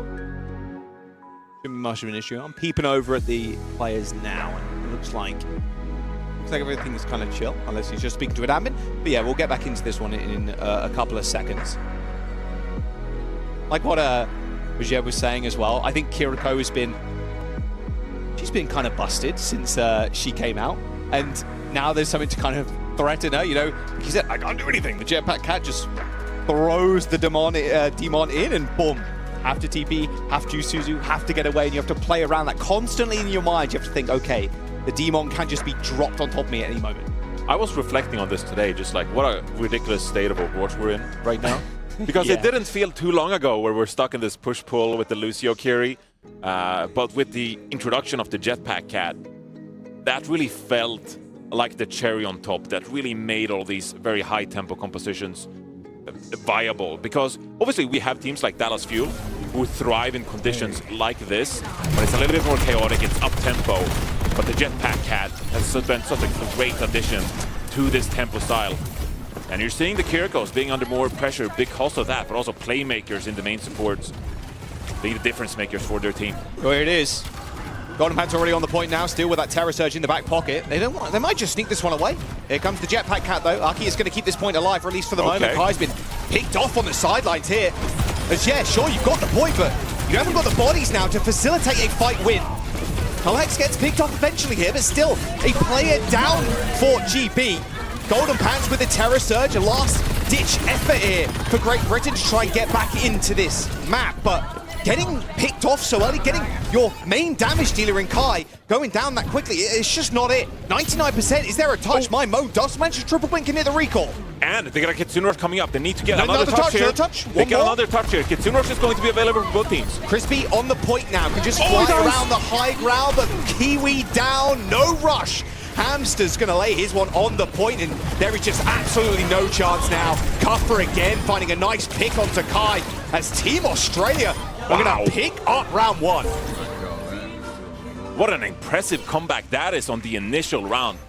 Shouldn't be much of an issue. I'm peeping over at the players now, and it looks like everything's kind of chill, unless he's just speaking to an admin. But yeah, we'll get back into this one in a couple of seconds. Like what Vijay was saying as well, I think Kiriko has been... She's been kind of busted since she came out, and now there's something to kind of threaten her, you know. He said, I can't do anything. The Jetpack Cat just throws the Demon in, and boom. Have to TP, have to Suzu, have to get away, and you have to play around that constantly in your mind. You have to think, okay, the Demon can't just be dropped on top of me at any moment. I was reflecting on this today, just like what a ridiculous state of Overwatch we're in right now. Because it didn't feel too long ago where we're stuck in this push-pull with the Lucio Kiri. But with the introduction of the Jetpack Cat, that really felt like the cherry on top that really made all these very high-tempo compositions viable. Because obviously we have teams like Dallas Fuel who thrive in conditions like this, but it's a little bit more chaotic, it's up-tempo. But the Jetpack Cat has been such a great addition to this tempo style. And you're seeing the Kirikos being under more pressure because of that, but also playmakers in the main supports being the difference makers for their team. Well, here it is. Golden Pants already on the point now, still with that Terra Surge in the back pocket. They might just sneak this one away. Here comes the Jetpack Cat though. Aki is going to keep this point alive, or at least for the moment. Kai's been picked off on the sidelines here. As yeah, sure, you've got the point, but you haven't got the bodies now to facilitate a fight win. Alex gets picked off eventually here, but still a player down for GB. Golden Pants with the Terra Surge, a last-ditch effort here for Great Britain to try and get back into this map, but getting picked off so early, getting your main damage dealer in Kai going down that quickly, it's just not it. 99%, is there a touch? My Mo does manage to triple blink and hit the recall. And they got a Kitsune Rush coming up. They need to get another touch here. They get another touch here. Kitsune Rush is going to be available for both teams. Crispy on the point now, can just fly around the high ground, but Kiwi down, no rush. Hamster's going to lay his one on the point, and there is just absolutely no chance now. Cuffer again, finding a nice pick onto Kai, as Team Australia are going to pick up round one. What an impressive comeback that is on the initial round.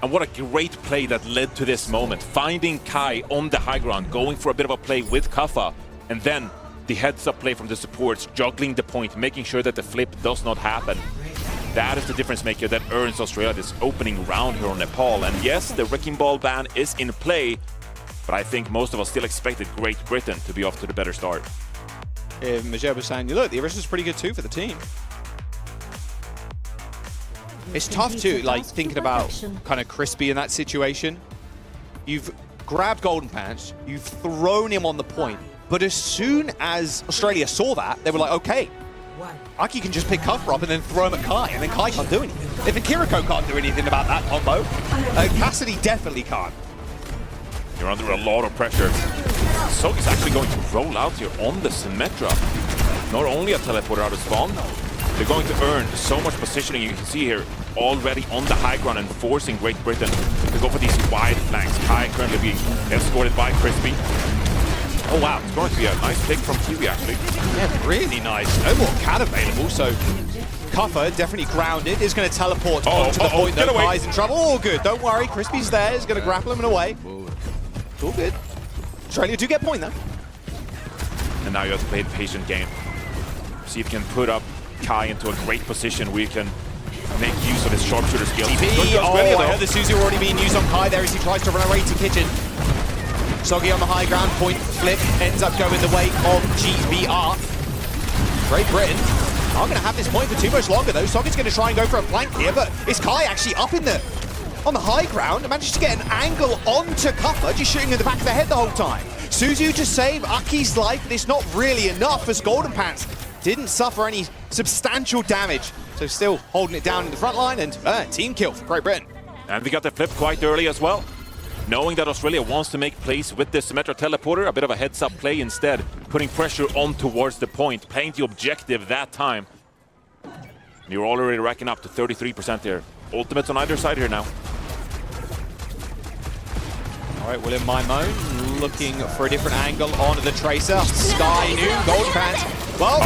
And what a great play that led to this moment. Finding Kai on the high ground, going for a bit of a play with Kaffa, and then the heads-up play from the supports, juggling the point, making sure that the flip does not happen. That is the difference maker that earns Australia this opening round here on Nepal. And yes, the Wrecking Ball ban is in play, but I think most of us still expected Great Britain to be off to the better start. Majeb was saying, look, the Arista's pretty good too for the team. It's tough too, like thinking about kind of Crispy in that situation. You've grabbed Golden Pants, you've thrown him on the point, but as soon as Australia saw that, they were like, okay, Aki can just pick Kuffer up and then throw him at Kai, and then Kai can't do anything. If Kiriko can't do anything about that combo, Cassidy definitely can't. You're under a lot of pressure. Sogi's actually going to roll out here on the Symmetra. Not only a teleporter out of spawn, they're going to earn so much positioning. You can see here already on the high ground and forcing Great Britain to go for these wide flanks. Kai currently being escorted by Crispy. Oh wow, it's going to be a nice pick from Kiwi actually. Yeah, really nice. No more cat available, so Cuffer definitely grounded. Is going to teleport onto the point though. Kai's in trouble. All good, don't worry. Crispy's there. He's going to grapple him and away. It's all good. Australia do get point though. And now you have to play the patient game. See if you can put up Kai into a great position where you can make use of his sharpshooter skills. TP. I heard the Suzu already being used on Kai there as he tries to run away to Kitchen. Soggy on the high ground, point flip, ends up going the way of GBR. Great Britain aren't going to have this point for too much longer though. Soggy's going to try and go for a flank here, but is Kai actually up on the high ground and manages to get an angle onto Cuffer, just shooting in the back of the head the whole time. Suzu to save Aki's life, but it's not really enough as Golden Pants didn't suffer any substantial damage. So still holding it down in the front line and team kill for Great Britain. And we got the flip quite early as well. Knowing that Australia wants to make plays with the Symmetra teleporter, a bit of a heads-up play instead, putting pressure on towards the point, playing the objective that time. You're already racking up to 33% there. Ultimates on either side here now. All right, William Maimone looking for a different angle onto the Tracer. Sky Noon, Golden Pants. Well,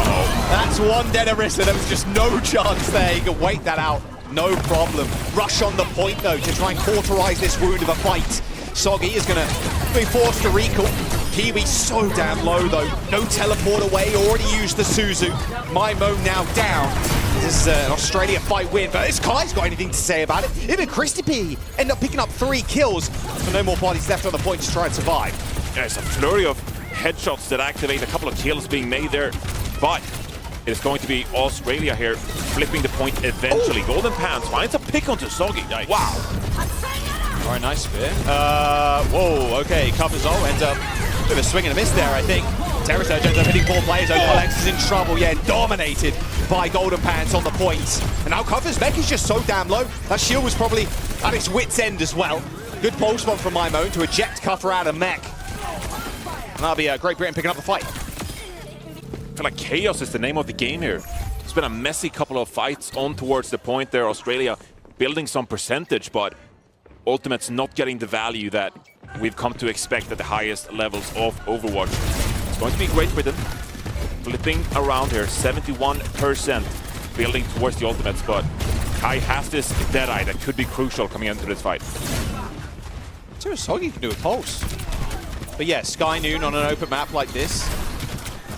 that's one dead Orisa. There was just no chance there. You can wait that out. No problem. Rush on the point, though, to try and cauterize this wound of a fight. Soggy is going to be forced to recall. Kiwi so damn low, though. No teleport away. Already used the Suzu. Maimone now down. This is an Australia fight win, but has Kai's got anything to say about it? Even Christy end up picking up 3 kills. So no more parties left on the point to try and survive. Yeah, it's a flurry of headshots that activate, a couple of kills being made there, but it's going to be Australia here flipping the point eventually. Golden Pants finds a pick onto Soggy. Yikes. Wow. All right, nice spear. Whoa, okay, Cuffer's ult ends up a bit of a swing and a miss there, I think. Terrasurge ends up hitting 4 players. Alex is in trouble, yeah, dominated by Golden Pants on the point. And now Cuffer's mech is just so damn low. That shield was probably at its wit's end as well. Good pole spot from Maimone to eject Cuffer out of mech. And that'll be Great Britain picking up the fight. I feel like chaos is the name of the game here. It's been a messy couple of fights on towards the point there. Australia building some percentage, but Ultimate's not getting the value that we've come to expect at the highest levels of Overwatch. It's going to be Great Britain flipping around here, 71% building towards the Ultimates, but Kai has this Deadeye that could be crucial coming into this fight. Soggy can do a pulse. But yeah, Sky Noon on an open map like this,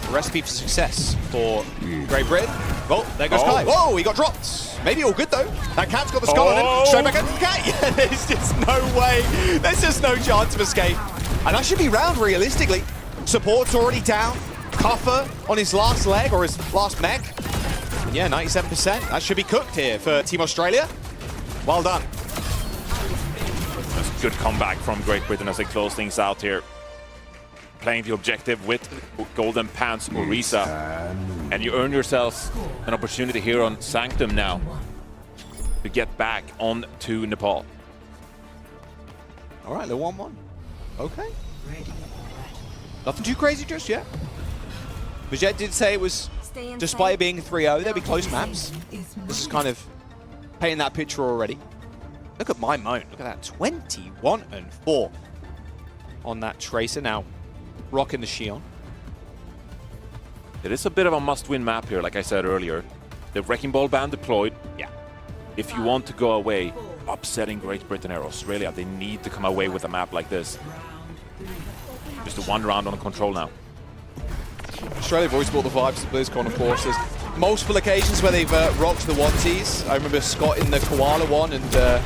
a recipe for success for Great Britain. Well, there goes Kai. Whoa, he got dropped. Maybe all good though. That cat's got the skull on him. Straight back into the cat. Yeah, there's just no way. There's just no chance of escape. And that should be round realistically. Support's already down. Cuffer on his last leg or his last mech. Yeah, 97%. That should be cooked here for Team Australia. Well done. That's a good comeback from Great Britain as they close things out here. Playing the objective with Golden Pants Orisa. And you earn yourself an opportunity here on Sanctum now to get back on to Nepal. All right, the 1-1. Okay. Nothing too crazy just yet. Vegette did say it was, despite it being 3-0, there'd be close maps. This is kind of painting that picture already. Look at Maimone. Look at that. 21-4 on that Tracer now. Rocking the Shion. It is a bit of a must-win map here, like I said earlier. The Wrecking Ball ban deployed. Yeah. If you want to go away, upsetting Great Britain or Australia, they need to come away with a map like this. Just a 1 round on control now. Australia have always brought the vibes to BlizzCon, of course. There's multiple occasions where they've rocked the onesies. I remember Scott in the koala one, and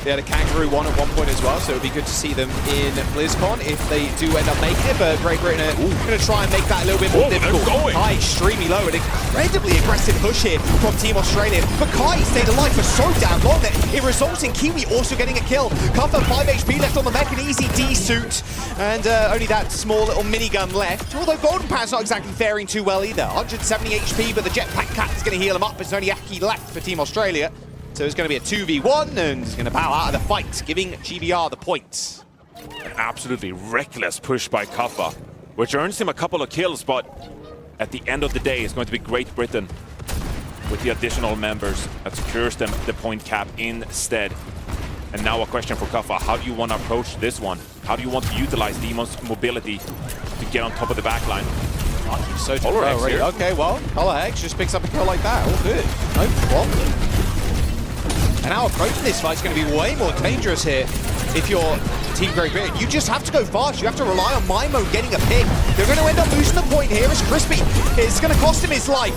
they had a kangaroo one at one point as well, so it would be good to see them in BlizzCon if they do end up making it, but Great Britain are going to try and make that a little bit more difficult. Kai extremely low, an incredibly aggressive push here from Team Australia, but Kai stayed alive for so damn long that it results in Kiwi also getting a kill. Cuffer 5 HP left on the mech, an easy D-suit, and only that small little minigun left, although Golden Pant's not exactly faring too well either. 170 HP, but the Jetpack Cat is going to heal him up. There's only Aki left for Team Australia. So it's going to be a 2v1, and he's going to bow out of the fight, giving GBR the points. An absolutely reckless push by Kaffa, which earns him a couple of kills, but at the end of the day, it's going to be Great Britain with the additional members that secures them the point cap instead. And now a question for Kaffa. How do you want to approach this one? How do you want to utilize Demon's mobility to get on top of the backline? So already. Okay, well, OWWC just picks up a kill like that. All good. No problem. And now approaching this fight's going to be way more dangerous here if you're Team Great Britain. You just have to go fast. You have to rely on Mimo getting a pick. They're going to end up losing the point here as Crispy. It's going to cost him his life.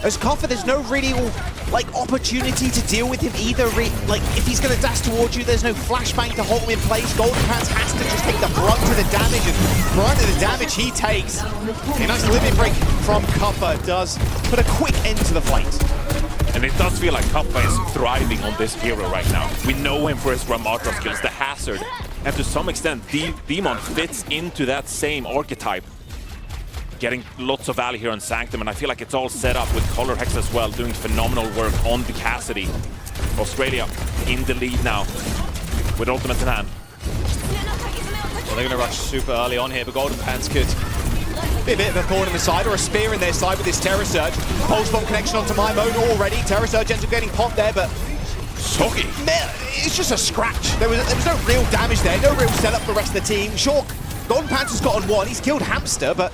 As Kaffa, there's no really opportunity to deal with him either. If he's going to dash towards you, there's no flashbang to hold him in place. Golden Pants has to just take the brunt of the damage, and brunt of the damage he takes. A nice limit break from Kaffa does put a quick end to the fight. And it does feel like Kaffa is thriving on this hero right now. We know him for his Ramatra skills, the hazard. And to some extent, Demon fits into that same archetype. Getting lots of value here on Sanctum, and I feel like it's all set up with Color Hex as well, doing phenomenal work on the Cassidy. Australia in the lead now, with ultimates in hand. Well, they're going to rush super early on here, but Golden Pants could be a bit of a thorn in the side, or a spear in their side with this Terror Surge. Pulse Bomb connection onto Mimo already. Terror Surge ends up getting popped there, but Soggy. It's just a scratch. There was no real damage there, no real setup for the rest of the team. Sure, Golden Pants has got on one. He's killed Hamster, but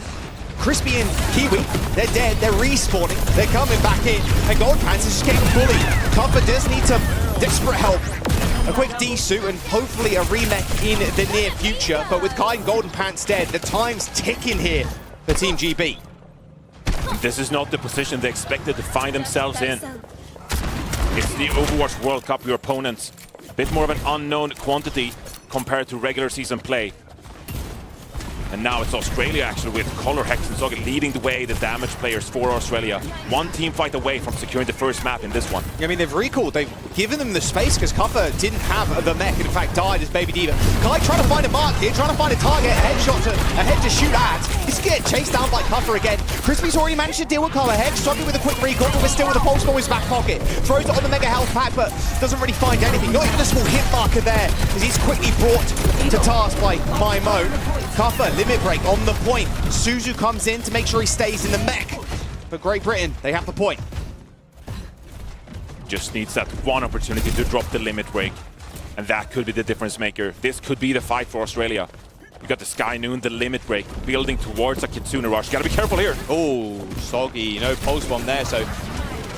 Crispy and Kiwi, they're dead, they're respawning, they're coming back in, and Golden Pants is just getting bullied. Kaffa does need some desperate help. A quick D-suit and hopefully a remake in the near future, but with Kai and Golden Pants dead, the time's ticking here for Team GB. This is not the position they expected to find themselves in. It's the Overwatch World Cup, your opponents. A bit more of an unknown quantity compared to regular season play. And now it's Australia actually with Color Hex and Soggy leading the way, the damage players for Australia. One team fight away from securing the first map in this one. I mean, they've recalled, they've given them the space because Kaffa didn't have the mech and in fact died as Baby Diva. Kai trying to find a mark here, trying to find a target, a head to shoot at. He's getting chased down by Kaffa again. Crispy's already managed to deal with Color Hex, Soggy with a quick recall, but we're still with a pulse bomb in his back pocket. Throws it on the Mega Health Pack, but doesn't really find anything. Not even a small hit marker there, as he's quickly brought to task by Mimo. Kaffa, limit break on the point. Suzu comes in to make sure he stays in the mech. But Great Britain, they have the point. Just needs that one opportunity to drop the limit break. And that could be the difference maker. This could be the fight for Australia. You got the Sky Noon, the limit break, building towards a Kitsune rush. Gotta be careful here. Oh, Soggy, pulse bomb there, so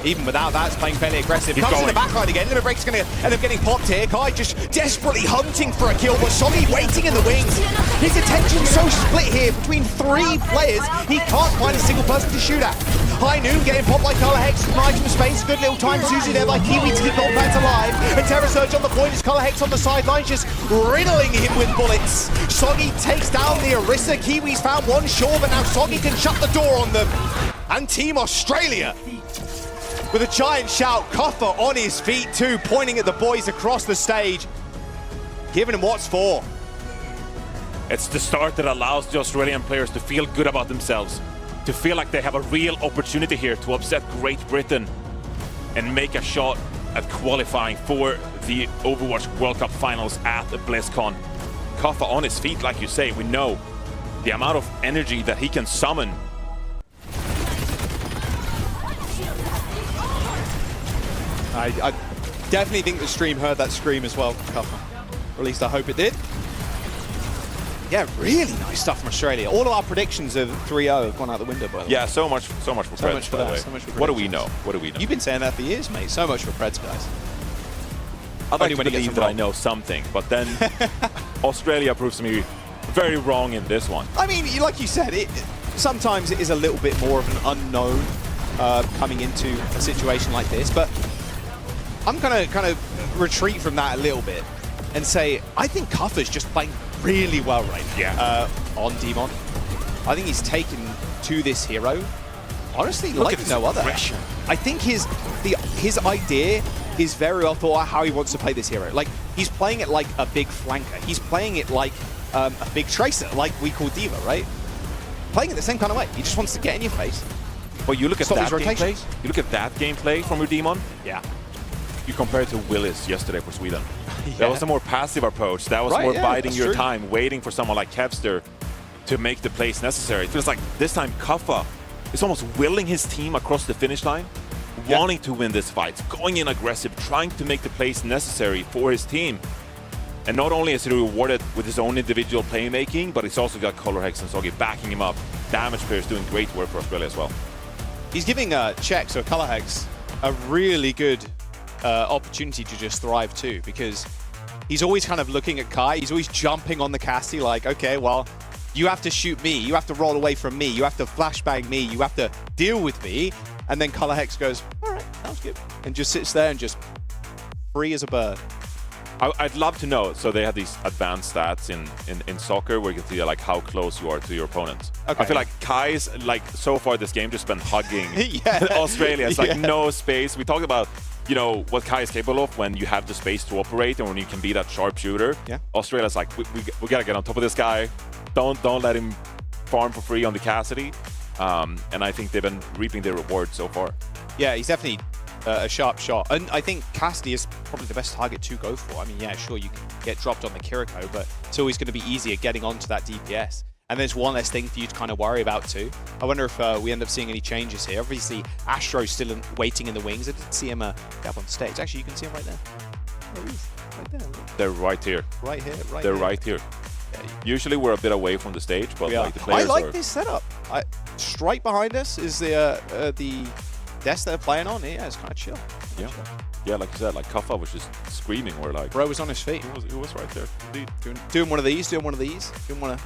even without that, it's playing fairly aggressive. Keep Comes going. in the backline again. Limit break's going to end up getting popped here. Kai just desperately hunting for a kill, but Soggy waiting in the wings. His attention's so split here between three players, he can't find a single person to shoot at. High Noon getting popped by Color Hex, nice from space, good little time. Suzu there by Kiwi to keep Gold Pants alive. And Terror Surge on the point as Color Hex on the sidelines, just riddling him with bullets. Soggy takes down the Orisa. Kiwi's found one, sure, but now Soggy can shut the door on them. And Team Australia, with a giant shout, Kaffa on his feet too, pointing at the boys across the stage, giving them what's for. It's the start that allows the Australian players to feel good about themselves, to feel like they have a real opportunity here to upset Great Britain and make a shot at qualifying for the Overwatch World Cup Finals at BlizzCon. Kaffa on his feet, like you say, we know the amount of energy that he can summon. I definitely think the stream heard that scream as well, Kaffa. Or at least I hope it did. Yeah, really nice stuff from Australia. All of our predictions of 3-0 have gone out the window, by the way. Yeah, so much for Preds, by the way. So much for what do we know? What do we know? You've been saying that for years, mate. So much for Preds, guys. I'd like to believe that I know something, but then Australia proves me very wrong in this one. I mean, like you said, sometimes it is a little bit more of an unknown coming into a situation like this, but I'm gonna kind of retreat from that a little bit and say I think Kaffa's just playing really well right now on Demon. I think he's taken to this hero, honestly, Look like at no other. aggression. I think his idea is very well thought out how he wants to play this hero. Like, he's playing it like a big flanker. He's playing it like a big tracer, like we call Diva, right? Playing it the same kind of way. He just wants to get in your face. Well, you look at Stop that his gameplay. rotations. You look at that gameplay from your Demon. Yeah. You compare it to Willis yesterday for Sweden. That was a more passive approach. That was more biding your time, waiting for someone like Kevster to make the plays necessary. It feels like this time Kuffa is almost willing his team across the finish line, wanting to win this fight, going in aggressive, trying to make the plays necessary for his team. And not only is he rewarded with his own individual playmaking, but he's also got Colorhex and Soggy backing him up. Damage players doing great work for Australia as well. He's giving Czech, so Colorhex, a really good opportunity to just thrive too, because he's always kind of looking at Kai. He's always jumping on the Cassie like, okay, well, you have to shoot me, you have to roll away from me, you have to flashbang me, you have to deal with me. And then Colorhex goes, all right, sounds good. And just sits there and just free as a bird. I'd love to know. So they have these advanced stats in soccer where you can see like how close you are to your opponent. Okay. I feel like Kai's like so far this game just been hugging Australia. It's like no space. We talked about what Kai is capable of when you have the space to operate and when you can be that sharpshooter. Yeah. Australia's like we gotta get on top of this guy. Don't let him farm for free on the Cassidy. And I think they've been reaping their reward so far. Yeah, he's definitely a sharp shot. And I think Cassidy is probably the best target to go for. I mean, yeah, sure, you can get dropped on the Kiriko, but it's always going to be easier getting onto that DPS. And there's one less thing for you to kind of worry about too. I wonder if we end up seeing any changes here. Obviously, Astro's still waiting in the wings. I didn't see him get up on stage. Actually, you can see him right there. There he is, right there. They're right here. Right here, right They're here. right here. Usually we're a bit away from the stage, but like the players I like this setup. Straight behind us is the desk they're playing on. Yeah, it's kind of chill. Yeah, like you said, like Kuffa was just screaming. We're like, bro was on his feet. He was right there. Indeed. Doing one of these. Doing one of these. Doing one of.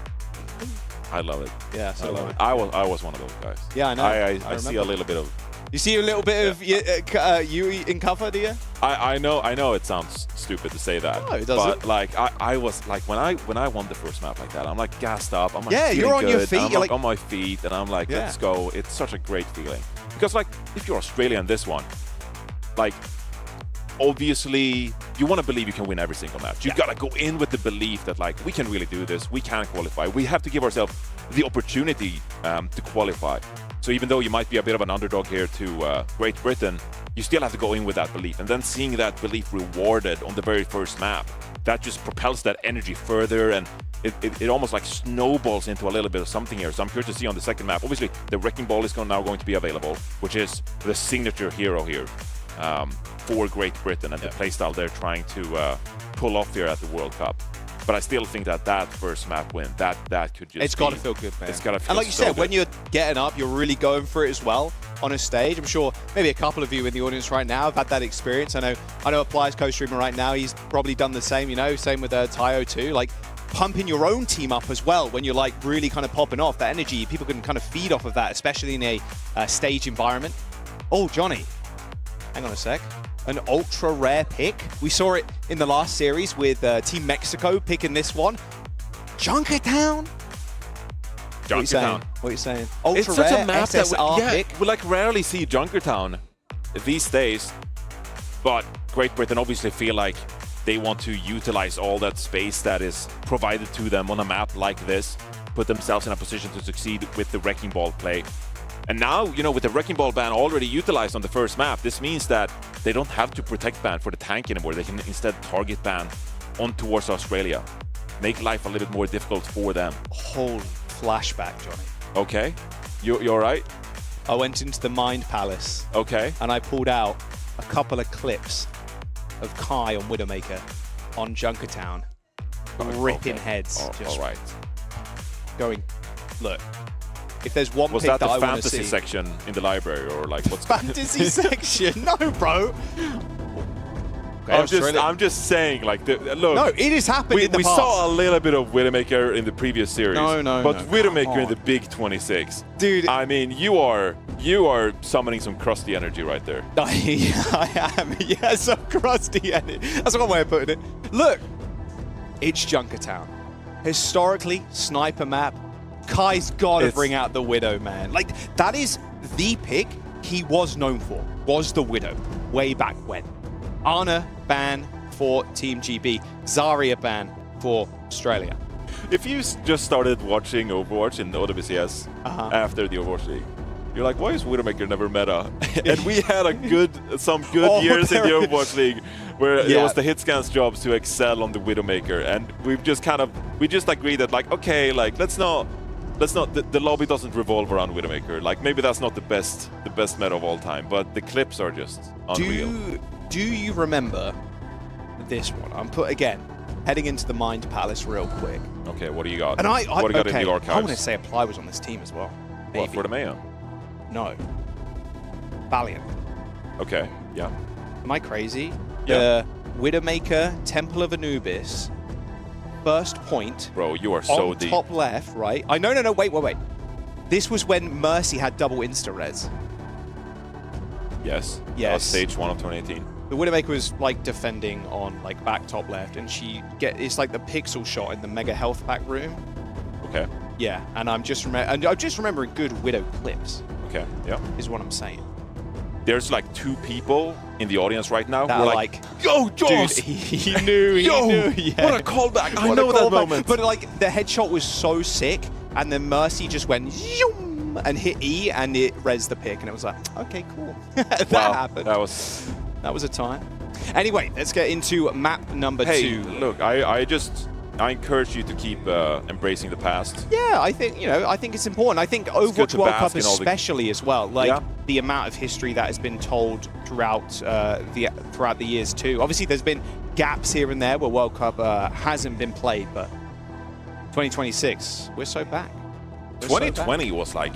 I love it. Yeah, so I love it. I was one of those guys. Yeah, I know. I see a little bit of. You see a little bit of you in Kuffa, do you? I know it sounds stupid to say that. No, it doesn't. But like I was like when I won the first map like that, I'm like gassed up. I'm like you're on good. your feet. I'm you're like on my feet, and I'm like, let's go. It's such a great feeling because like if you're Australia in this one, like obviously you want to believe you can win every single match. You gotta go in with the belief that like we can really do this. We can qualify. We have to give ourselves the opportunity to qualify. So even though you might be a bit of an underdog here to Great Britain, you still have to go in with that belief. And then seeing that belief rewarded on the very first map, that just propels that energy further, and it almost like snowballs into a little bit of something here. So I'm curious to see on the second map. Obviously, the Wrecking Ball is now going to be available, which is the signature hero here for Great Britain and the playstyle they're trying to pull off here at the World Cup. But I still think that first map win, that could just It's got to feel good, man. It's got to feel And like you so said, good. when you're getting up, you're really going for it as well on a stage. I'm sure maybe a couple of you in the audience right now have had that experience. I know Apply's co-streamer right now. He's probably done the same, same with Tayo too. Like pumping your own team up as well when you're like really kind of popping off. That energy, people can kind of feed off of that, especially in a stage environment. Oh, Johnny, hang on a sec. An ultra rare pick. We saw it in the last series with Team Mexico picking this one. Junkertown. Junkertown. What are you saying? Ultra it's such rare a map SSR that pick. we like rarely see Junkertown these days. But Great Britain obviously feel like they want to utilize all that space that is provided to them on a map like this, put themselves in a position to succeed with the Wrecking Ball play. And now, with the Wrecking Ball ban already utilized on the first map, this means that they don't have to protect ban for the tank anymore. They can instead target ban on towards Australia. Make life a little bit more difficult for them. Holy flashback, Johnny. Okay. You all right? I went into the Mind Palace. Okay. And I pulled out a couple of clips of Kai on Widowmaker on Junkertown. Ripping heads. All right. Going, look. If there's one was pick that the I want to fantasy see, section in the library, or like what's fantasy section? No, bro. Okay, I'm just saying, like, look. No, it has happened in the we past. saw a little bit of Widowmaker in the previam series. No. But Widowmaker in the big 26, dude. I mean, you are summoning some crusty energy right there. I am. Yeah, some crusty energy. That's one way of putting it. Look, it's Junkertown. Historically, sniper map. Kai's got to bring out the Widow, man. Like, that is the pick he was known for, was the Widow, way back when. Ana ban for Team GB, Zarya ban for Australia. If you just started watching Overwatch in the OWCS after the Overwatch League, You're like, why is Widowmaker never meta? And we had some good years in the Overwatch League where it was the hitscan's jobs to excel on the Widowmaker, and we just agreed that like, okay, like let's not the lobby doesn't revolve around Widowmaker. Like maybe that's not the best meta of all time, but the clips are just unreal. Do you remember this one? I'm heading into the Mind Palace real quick. Okay, what do you got? And what do you got in the archives? I want to say Apply was on this team as well. What, for the Mayo? No. Valiant. Okay, yeah. Am I crazy? Yeah. The Widowmaker, Temple of Anubis, first point. Bro, you are so deep. Top left, right? No, wait. This was when Mercy had double insta-res. Yes. That was stage 1 of 2018. The Widowmaker was like defending on like back top left, and it's like the pixel shot in the mega health pack room. Okay. Yeah, and I'm just remembering good Widow clips. Okay. Yeah. Is what I'm saying. There's like 2 people in the audience right now that who are like, yo, Joss! Dude, he knew. Yeah. What a callback! I know that moment. But like the headshot was so sick, and then Mercy just went zoom and hit E, and it rezzed the pick, and it was like, okay, cool. That happened. That was a time. Anyway, let's get into map number 2. Hey, look, I encourage you to keep embracing the past. Yeah, I think it's important. I think Overwatch World Cup especially as well. Like the amount of history that has been told throughout the years too. Obviously, there's been gaps here and there where World Cup hasn't been played, but 2026, we're so back. 2020 was like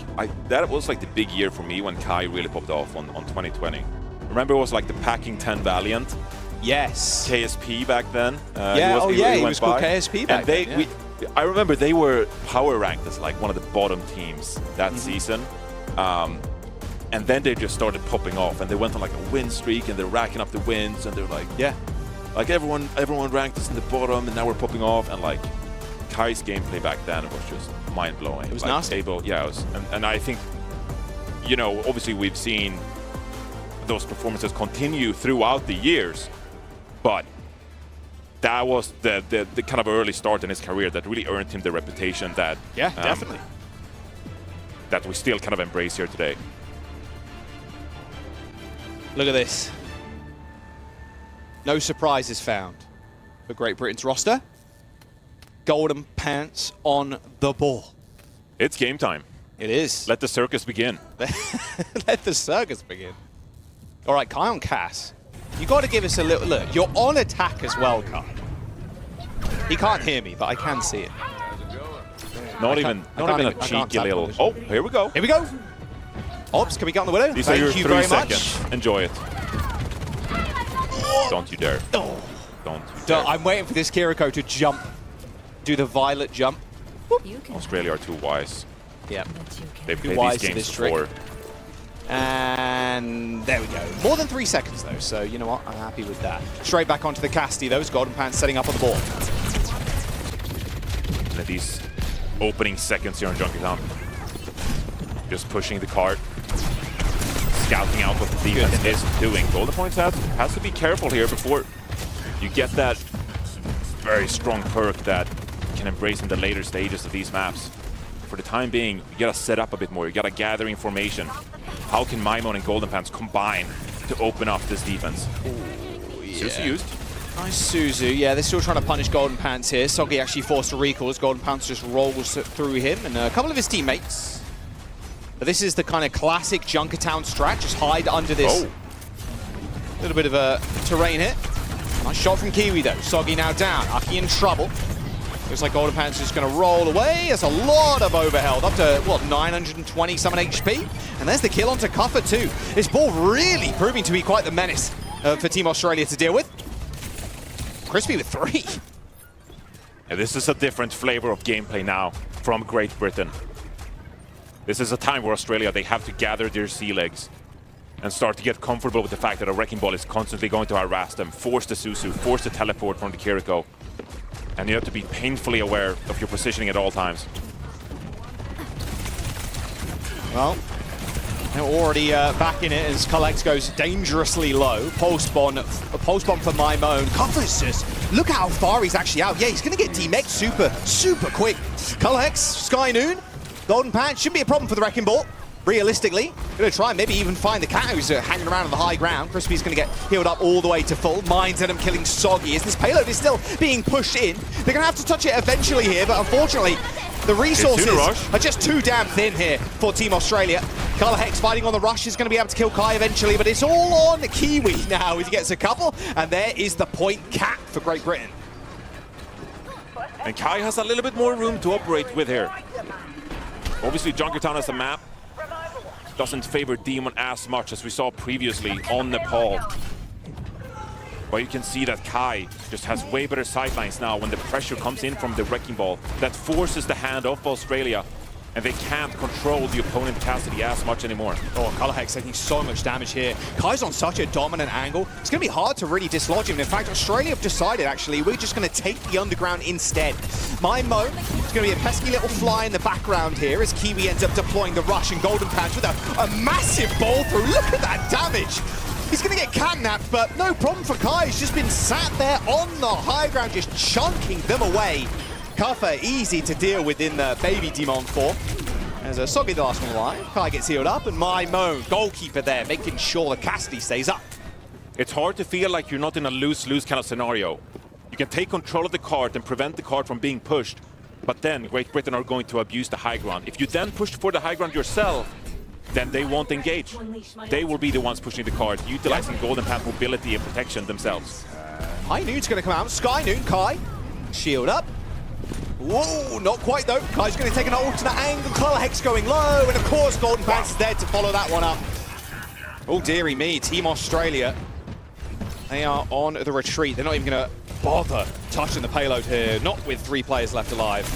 that was like the big year for me when Kai really popped off on 2020. Remember, it was like the Packing 10 Valiant. Yes. KSP back then. He was called KSP back then. I remember they were power ranked as like one of the bottom teams that season. And then they just started popping off, and they went on like a win streak, and they're racking up the wins, and they're like, like everyone ranked us in the bottom, and now we're popping off. And like Kai's gameplay back then was just mind blowing. It was like, nasty. It was, and I think, obviously we've seen those performances continue throughout the years, but that was the kind of early start in his career that really earned him the reputation that definitely that we still kind of embrace here today. Look at this. No surprises found for Great Britain's roster. Golden Pants on the ball. It's game time. It is. Let the circus begin. Let the circus begin. All right, Kai on Cass. You got to give us a little look. You're on attack as well, Kai. He can't hear me, but I can see it. Not even a cheeky little. Oh, here we go. Here we go. Ops, can we get on the Widow? These Thank are your you 3 very seconds. much. Enjoy it. Don't you dare. Don't you dare. I'm waiting for this Kiriko to jump. Do the violet jump. Australia are too wise. Yeah. They've played these games before. And there we go. More than 3 seconds, though, so you know what? I'm happy with that. Straight back onto the Casti, though. Golden Pants setting up on the ball. And these opening seconds here on Junkertown. Just pushing the cart. Scouting out what the defense is doing. Golden Points has to be careful here before you get that very strong perk that you can embrace in the later stages of these maps. For the time being, you gotta set up a bit more. You gotta gather information. How can Maimon and Golden Pants combine to open up this defense? Ooh, yeah. Suzu used. Nice Suzu. Yeah, they're still trying to punish Golden Pants here. Soggy actually forced a recall as Golden Pants just rolls through him and a couple of his teammates. But this is the kind of classic Junkertown strat. Just hide under this little bit of a terrain hit. Nice shot from Kiwi, though. Soggy now down. Aki in trouble. Looks like Golden Pants is going to roll away. There's a lot of overhealth, up to, what, 920 something HP? And there's the kill onto Cuffer, too. This ball really proving to be quite the menace for Team Australia to deal with. Crispy with 3. Yeah, this is a different flavor of gameplay now from Great Britain. This is a time where Australia, they have to gather their sea legs and start to get comfortable with the fact that a Wrecking Ball is constantly going to harass them, force the Suzu, force the teleport from the Kiriko. And you have to be painfully aware of your positioning at all times. Well, they're already back in it as Collex goes dangerously low. Pulse bomb for Maimon. Cuffer's just, look how far he's actually out. Yeah, he's going to get demeked super quick. Collex, Sky Noon, Golden Pants, shouldn't be a problem for the Wrecking Ball. realistically, going to try and maybe even find the cat who's hanging around on the high ground. Crispy's going to get healed up all the way to full. Minds at him killing Soggy as this payload is still being pushed in. They're going to have to touch it eventually here, but unfortunately, the resources are just too damn thin here for Team Australia. Hex fighting on the rush is going to be able to kill Kai eventually, but it's all on Kiwi now as he gets a couple, and there is the point cat for Great Britain. And Kai has a little bit more room to operate with here. Obviously, Junkertown as a map doesn't favor Demon as much as we saw previously on Nepal. But you can see that Kai just has way better sightlines now when the pressure comes in from the Wrecking Ball. That forces the hand of Australia, and they can't control the opponent Cassidy as much anymore. Oh, Hex taking so much damage here. Kai's on such a dominant angle. It's going to be hard to really dislodge him. In fact, Australia have decided, actually, we're just going to take the underground instead. My Mo is going to be a pesky little fly in the background here as Kiwi ends up deploying the rush, and Golden Pants with a massive ball through. Look at that damage. He's going to get catnapped, but no problem for Kai. He's just been sat there on the high ground, just chunking them away. Kuffer easy to deal with in the baby Demon 4. As a Soggy the last one alive, Kai gets healed up, and My Moan, goalkeeper there, making sure the Cassidy stays up. It's hard to feel like you're not in a lose-lose kind of scenario. You can take control of the card and prevent the card from being pushed, but then Great Britain are going to abuse the high ground. If you then push for the high ground yourself, then they won't engage. They will be the ones pushing the card, utilizing Golden Path mobility and protection themselves. High Noon's going to come out. Sky Noon, Kai, shield up. Whoa, not quite though. Kai's going to take an alternate angle. Hex going low, and of course Golden Pants is there to follow that one up. Oh dearie me, Team Australia. They are on the retreat. They're not even going to bother touching the payload here. Not with 3 players left alive.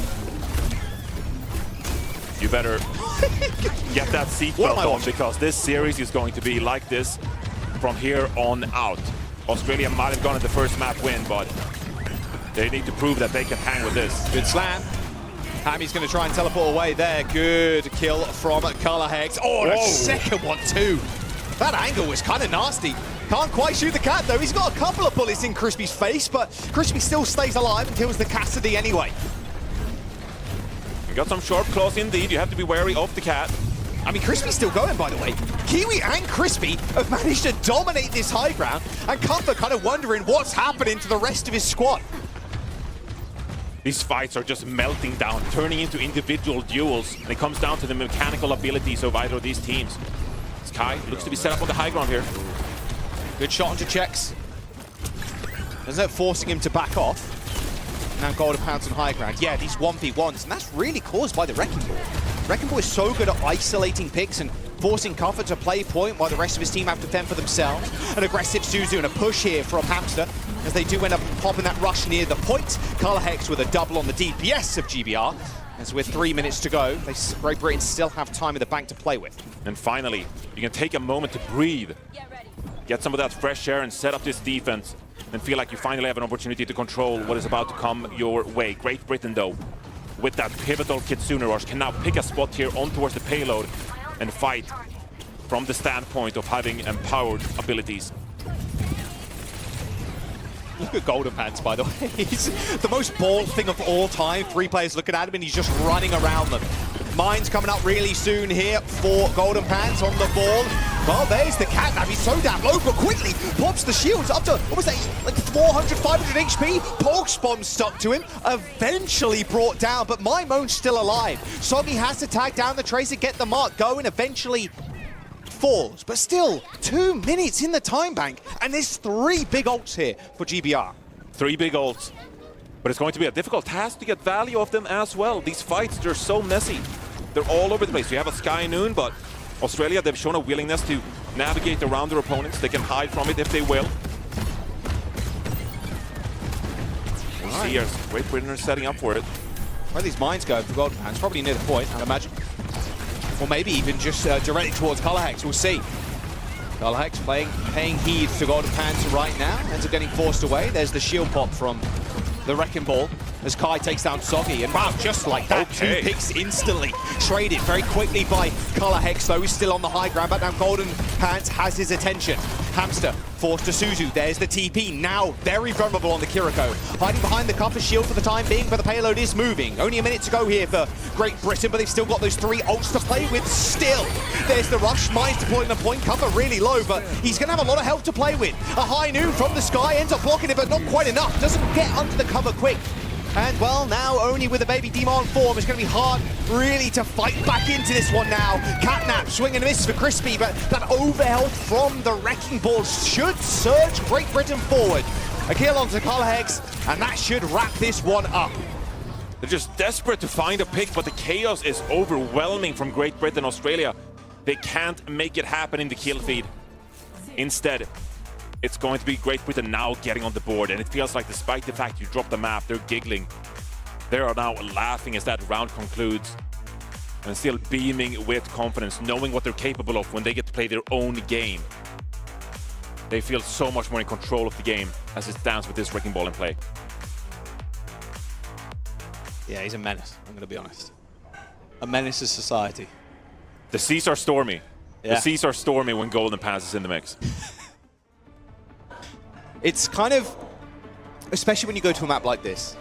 You better get that seatbelt on, because this series is going to be like this from here on out. Australia might have gone at the first map win, but they need to prove that they can hang with this. Good slam. Hammy's going to try and teleport away there. Good kill from Hex. Oh, the second one too. That angle was kind of nasty. Can't quite shoot the cat though. He's got a couple of bullets in Crispy's face, but Crispy still stays alive and kills the Cassidy anyway. You got some sharp claws indeed. You have to be wary of the cat. I mean, Crispy's still going, by the way. Kiwi and Crispy have managed to dominate this high ground, and Comfort kind of wondering what's happening to the rest of his squad. These fights are just melting down, turning into individual duels, and it comes down to the mechanical abilities of either of these teams. Sky looks to be set up on the high ground here. Good shot onto Checks. Isn't it forcing him to back off? Now Golden Pants on high ground. Yeah, these 1v1s, and that's really caused by the Wrecking Ball. Wrecking Ball is so good at isolating picks and forcing Comfort to play point while the rest of his team have to fend for themselves. An aggressive Suzu and a push here from Hamster as they do end up popping that rush near the point. Hex with a double on the DPS of GBR. As with 3 minutes to go, Great Britain still have time in the bank to play with. And finally, you can take a moment to breathe. Get some of that fresh air and set up this defense, and feel like you finally have an opportunity to control what is about to come your way. Great Britain, though, with that pivotal Kitsune rush, can now pick a spot here on towards the payload and fight from the standpoint of having empowered abilities. Look at Golden Pants, by the way. He's the most bald thing of all time. 3 players looking at him, and he's just running around them. Mines coming up really soon here for Golden Pants on the ball. Well, there's the cat. Now he's so damn low, but quickly pops the shields up to, what was that, like 400, 500 HP? Pulse bomb stuck to him, eventually brought down, but My Moan's still alive. Soggy has to tag down the Tracer, get the mark going, eventually falls, but still 2 minutes in the time bank, and there's 3 big ults here for GBR. 3 big ults, but it's going to be a difficult task to get value of them as well. These fights, they're so messy. They're all over the place. You have a Sky Noon, but Australia, they've shown a willingness to navigate around their opponents. They can hide from it if they will. We'll see as Great Britain are setting up for it. Where are these mines going for Golden Pants? Probably near the point, I'd imagine. Or maybe even just directly towards Hex. We'll see. Hex paying heed to Golden Pants right now. Ends up getting forced away. There's the shield pop from the Wrecking Ball as Kai takes down Soggy. And wow, just like that, 2 picks instantly. Traded very quickly by Hex, though. He's still on the high ground, but now Golden Pants has his attention. Hamster forced to Suzu. There's the TP. Now very vulnerable on the Kiriko. Hiding behind the copper shield for the time being, but the payload is moving. Only a minute to go here for Great Britain, but they've still got those 3 ults to play with still. There's the rush. Mine's deploying the point. Cover really low, but he's going to have a lot of health to play with. A high noon from the sky ends up blocking it, but not quite enough. Doesn't get under the cover quick. And well, now only with a baby Demon form, it's going to be hard really to fight back into this one now. Catnap, swing and miss for Crispy, but that overhealth from the Wrecking Ball should surge Great Britain forward. A kill onto Hex, and that should wrap this one up. They're just desperate to find a pick, but the chaos is overwhelming from Great Britain, Australia. They can't make it happen in the kill feed. Instead, it's going to be Great Britain now getting on the board, and it feels like despite the fact you dropped the map, they're giggling. They are now laughing as that round concludes, and still beaming with confidence, knowing what they're capable of when they get to play their own game. They feel so much more in control of the game as it stands with this Wrecking Ball in play. Yeah, he's a menace, I'm going to be honest. A menace to society. The seas are stormy. Yeah. The seas are stormy when Golden Pass is in the mix. It's kind of, especially when you go to a map like this,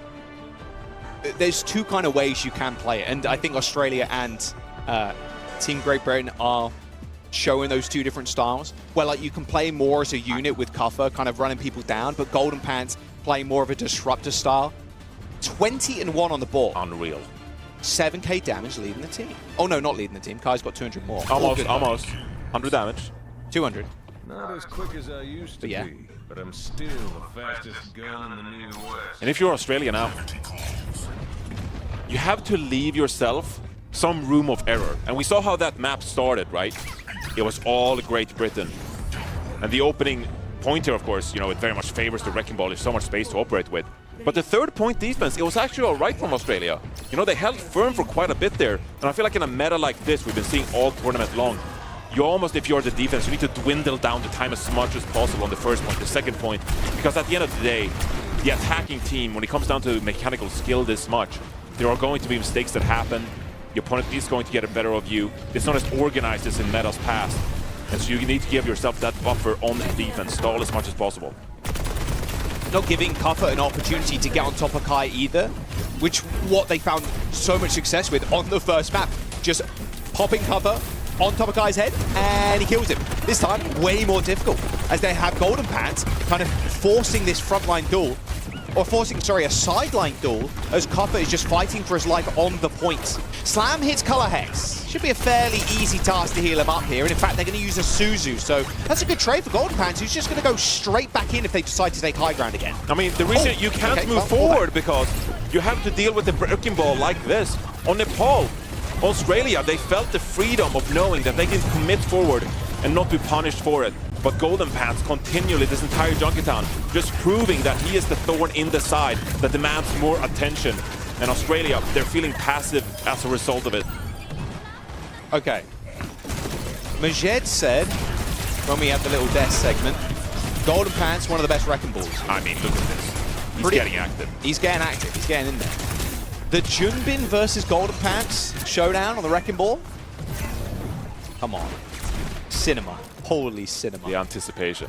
there's 2 kind of ways you can play it. And I think Australia and Team Great Britain are showing those 2 different styles, where like you can play more as a unit with Cuffer, kind of running people down, but Golden Pants play more of a disruptor style. 20-1 on the board. Unreal. 7k damage leading the team. Oh no, not leading the team. Kai's got 200 more. Almost. 100 damage. 200. Not as quick as I used to be, but I'm still the fastest gun in the New West. And if you're Australia now, you have to leave yourself some room of error. And we saw how that map started, right? It was all Great Britain. And the opening pointer, of course, you know, it very much favors the Wrecking Ball. There's so much space to operate with. But the 3rd point defense, it was actually all right from Australia. You know, they held firm for quite a bit there. And I feel like in a meta like this, we've been seeing all tournament long, you almost, if you're the defense, you need to dwindle down the time as much as possible on the 1st point, the 2nd point. Because at the end of the day, the attacking team, when it comes down to mechanical skill this much, there are going to be mistakes that happen. Your opponent is going to get a better of you. It's not as organized as in metas past. And so you need to give yourself that buffer on the defense, stall as much as possible. Not giving Cuffer an opportunity to get on top of Kai either, which what they found so much success with on the first map. Just popping Cuffer on top of Kai's head, and he kills him. This time, way more difficult, as they have Golden Pants kind of forcing this frontline duel, or forcing, sorry, a sideline duel, as Cuffer is just fighting for his life on the points. Slam hits Color Hex. Should be a fairly easy task to heal him up here, and in fact, they're going to use a Suzu, so that's a good trade for Golden Pants, who's just going to go straight back in if they decide to take high ground again. I mean, the reason you can't move forward because you have to deal with the Wrecking Ball like this. On Nepal, Australia, they felt the freedom of knowing that they can commit forward and not be punished for it. But Golden Pants continually, this entire Junkertown, just proving that he is the thorn in the side that demands more attention. And Australia, they're feeling passive as a result of it. Okay. Majed said, when we had the little death segment, Golden Pants, one of the best Wrecking Balls. I mean, look at this. He's getting active. He's getting active. He's getting in there. The Junbin versus Golden Pants showdown on the Wrecking Ball. Come on. Cinema. Holy cinema. The anticipation.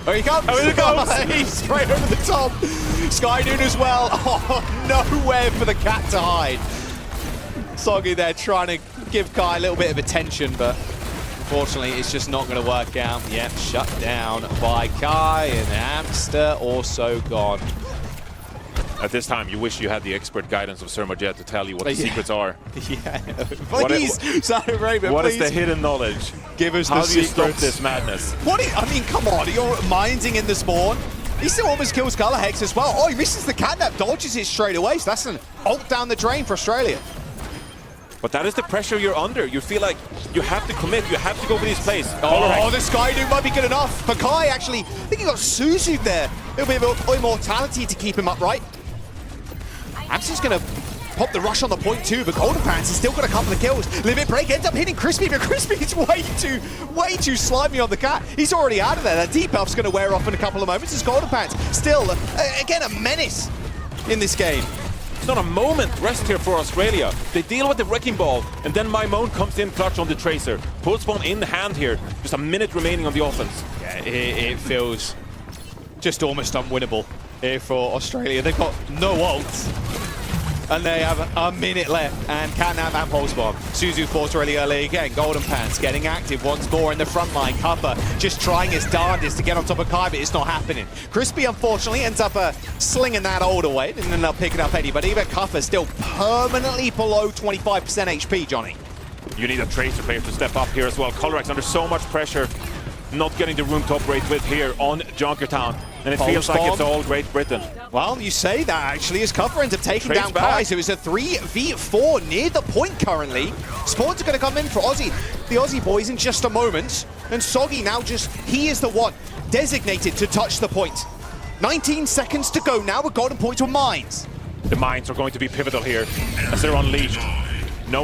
Oh, he comes! Oh, here he comes! He's straight over the top. Sky Noon as well. Oh, nowhere for the cat to hide. Soggy there trying to give Kai a little bit of attention, but unfortunately it's just not going to work out. Yep, shut down by Kai, and Hamster also gone. At this time, you wish you had the expert guidance of Sir Majed to tell you what the secrets are. Yeah, please, Saudi Arabia, What please. is the hidden knowledge? Give us How the do you secrets. stop this madness? What? I mean, come on, you're minding in the spawn. He still almost kills Color Hex as well. Oh, he misses the catnap, dodges it straight away, so that's an ult down the drain for Australia. But that is the pressure you're under. You feel like you have to commit, you have to go for these plays. Oh, the Sky Dude might be good enough. For Kai, actually, I think he got Suzu there. A little bit of immortality to keep him upright. Hamster's going to pop the rush on the point too, but Golden Pants has still got a couple of kills. Limit Break ends up hitting Crispy, but Crispy is way too slimy on the cat. He's already out of there. That debuff's going to wear off in a couple of moments as Golden Pants still, again, a menace in this game. It's not a moment rest here for Australia. They deal with the Wrecking Ball, and then Maimone comes in clutch on the Tracer. Pulse bomb in the hand here. Just a minute remaining on the offense. Yeah, it feels just almost unwinnable here for Australia. They've got no ults, and they have a minute left, and Catnap and Pulse Bomb. Suzu forced really early again. Golden Pants getting active once more in the front line. Cuppa just trying his darndest to get on top of Kai, but it's not happening. Crispy, unfortunately, ends up slinging that ult away. Didn't end up picking up any, but even Cuppa still permanently below 25% HP, Johnny. You need a Tracer player to step up here as well. Colorex under so much pressure, not getting the room to operate with here on Junkertown. And it feels like it's all Great Britain. Well, you say that actually, as Cuppa ends up taking Trace down back. Kai, so it's a 3v4 near the point currently. Sports are going to come in for Aussie, the Aussie boys, in just a moment. And Soggy now he is the one designated to touch the point. 19 seconds to go now with golden points with mines. The mines are going to be pivotal here as they're unleashed. No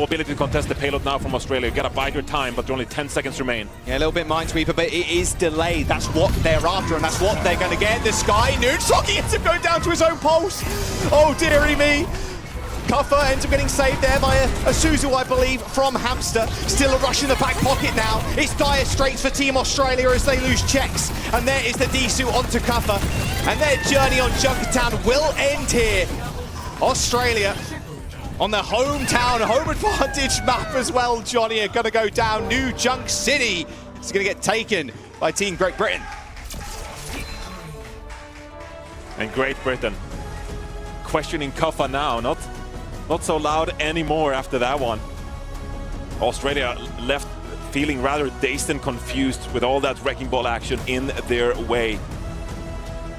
ability to contest the payload now from Australia. You gotta bide your time, but only 10 seconds remain. Yeah, a little bit Minesweeper, but it is delayed. That's what they're after, and that's what they're going to get. The Sky Nude. Soggy ends up going down to his own pulse. Oh, dearie me. Cuffer ends up getting saved there by a Suzu, I believe, from Hamster. Still a rush in the back pocket now. It's dire straits for Team Australia as they lose checks. And there is the Disu onto Cuffer. And their journey on Junkertown will end here. Australia on the home advantage map as well, Johnny, are going to go down. New Junk City is going to get taken by Team Great Britain. And Great Britain questioning Cuffa now, not so loud anymore after that one. Australia left feeling rather dazed and confused with all that Wrecking Ball action in their way.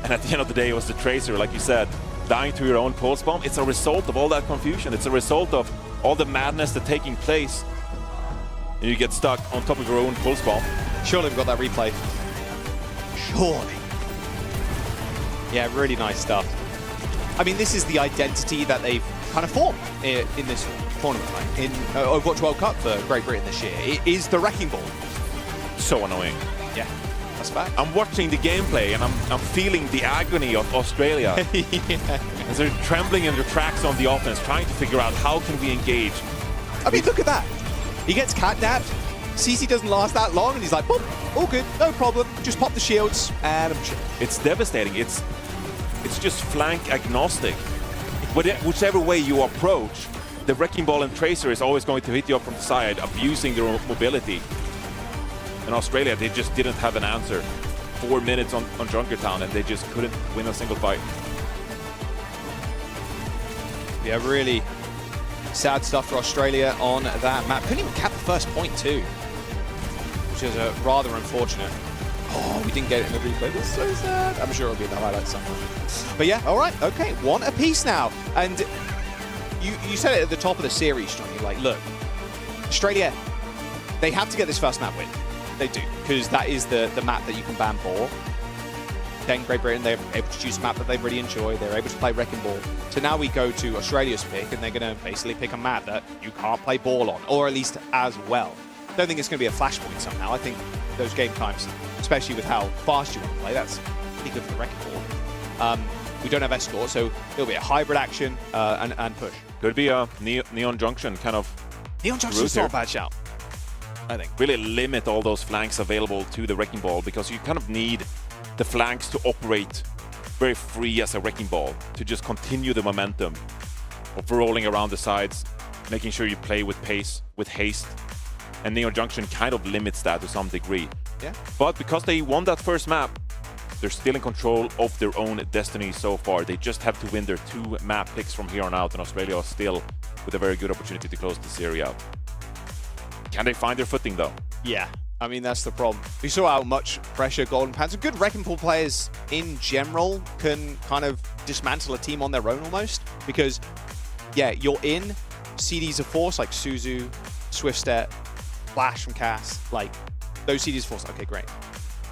And at the end of the day, it was the Tracer, like you said, dying to your own Pulse Bomb. It's a result of all that confusion. It's a result of all the madness that's taking place. And you get stuck on top of your own Pulse Bomb. Surely we've got that replay. Surely. Yeah, really nice stuff. I mean, this is the identity that they've kind of formed in this tournament, right? In Overwatch World Cup for Great Britain this year. It is the Wrecking Ball. So annoying. Yeah. That's fact. I'm watching the gameplay and I'm feeling the agony of Australia. Yeah. As they're trembling in their tracks on the offense, trying to figure out how can we engage. I mean, look at that. He gets catnapped. CC doesn't last that long, and he's like, boom, all good, no problem. Just pop the shields, and I'm chill. It's devastating. It's just flank agnostic. Whichever way you approach, the Wrecking Ball and Tracer is always going to hit you up from the side, abusing their mobility. In Australia, they just didn't have an answer. 4 minutes on Junkertown, and they just couldn't win a single fight. Yeah, really sad stuff for Australia on that map. Couldn't even cap the first point too, which is rather unfortunate. Oh, we didn't get it in the replay. That's so sad. I'm sure it'll be in the highlights somewhere. But yeah, all right, okay, one apiece now. And you said it at the top of the series, Johnny. Like, look, Australia, they have to get this first map win. They do, because that is the map that you can ban for. Then Great Britain, they're able to choose a map that they really enjoy. They're able to play Wrecking Ball. So now we go to Australia's pick, and they're going to basically pick a map that you can't play ball on, or at least as well. I don't think it's going to be a flashpoint somehow. I think those game times, especially with how fast you want to play, that's pretty good for the Wrecking Ball. We don't have escort, so it'll be a hybrid action and push. Could be a Neon Junction kind of. Neon Junction's not a bad shout, I think. Really limit all those flanks available to the Wrecking Ball, because you kind of need the flanks to operate very free as a Wrecking Ball, to just continue the momentum of rolling around the sides, making sure you play with pace, with haste. And Neon Junction kind of limits that to some degree. Yeah. But because they won that first map, they're still in control of their own destiny so far. They just have to win their 2 map picks from here on out, and Australia is still with a very good opportunity to close the series out. Can they find their footing though? Yeah, I mean, that's the problem. We saw how much pressure Golden Pants, and good Wrecking Ball players in general, can kind of dismantle a team on their own almost. Because, yeah, you're in CDs of force like Suzu, Swiftstep, Flash from Cass, like those CDs of force. Okay, great.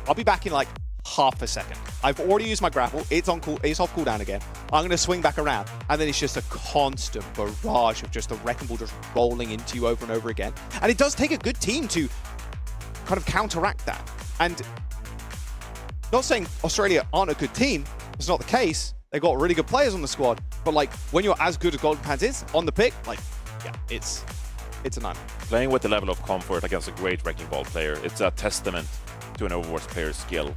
I'll be back in like half a second. I've already used my grapple. It's off cooldown again. I'm going to swing back around, and then it's just a constant barrage of just the Wrecking Ball just rolling into you over and over again. And it does take a good team to kind of counteract that. And not saying Australia aren't a good team, it's not the case, They've got really good players on the squad. But like when you're as good as Golden Pants is on the pick, like yeah, it's a nightmare. Playing with the level of comfort against a great Wrecking Ball player, it's a testament to an Overwatch player's skill.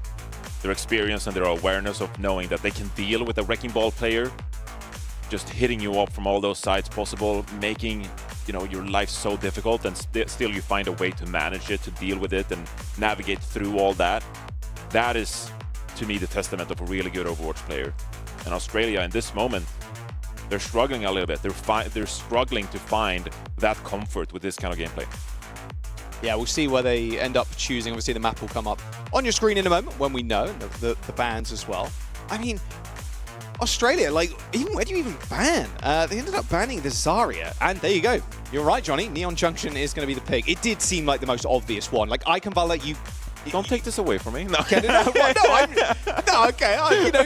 Their experience and their awareness of knowing that they can deal with a Wrecking Ball player, just hitting you up from all those sides possible, making your life so difficult, and still you find a way to manage it, to deal with it, and navigate through all that. That is, to me, the testament of a really good Overwatch player. And Australia, in this moment, they're struggling a little bit. They're struggling to find that comfort with this kind of gameplay. Yeah, we'll see where they end up choosing. Obviously, the map will come up on your screen in a moment when we know the bans as well. I mean, Australia, like, where do you even ban? They ended up banning the Zarya, and there you go. You're right, Johnny. Neon Junction is going to be the pick. It did seem like the most obvious one. Like, Icon Valor, you... Don't take this away from me. No, okay. You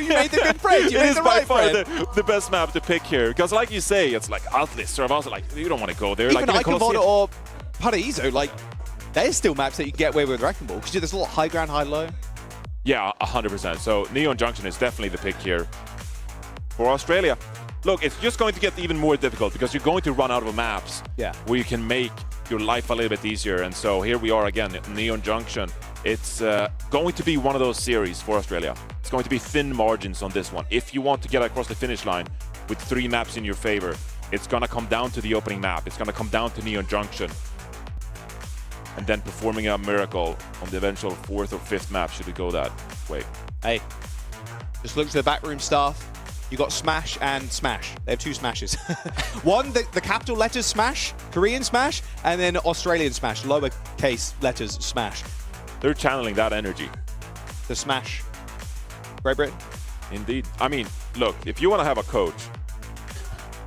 made the good break. You made the right break. The best map to pick here, because like you say, it's like Atlas or also like you don't want to go there. Even like Icon Valor or Paraíso, like there's still maps that you can get away with Wrecking Ball because there's a lot of high ground, high low. Yeah, 100%. So Neon Junction is definitely the pick here for Australia. Look, it's just going to get even more difficult because you're going to run out of maps where you can make your life a little bit easier. And so here we are again, Neon Junction. It's going to be one of those series for Australia. It's going to be thin margins on this one. If you want to get across the finish line with 3 maps in your favor, it's going to come down to the opening map. It's going to come down to Neon Junction. And then performing a miracle on the eventual 4th or 5th map should we go that way. Hey, just look to the backroom staff. You got Smash and Smash. They have 2 smashes. One, the capital letters Smash, Korean Smash, and then Australian Smash, lowercase letters Smash. They're channeling that energy. The Smash. Great Britain. Indeed. I mean, look, if you want to have a coach,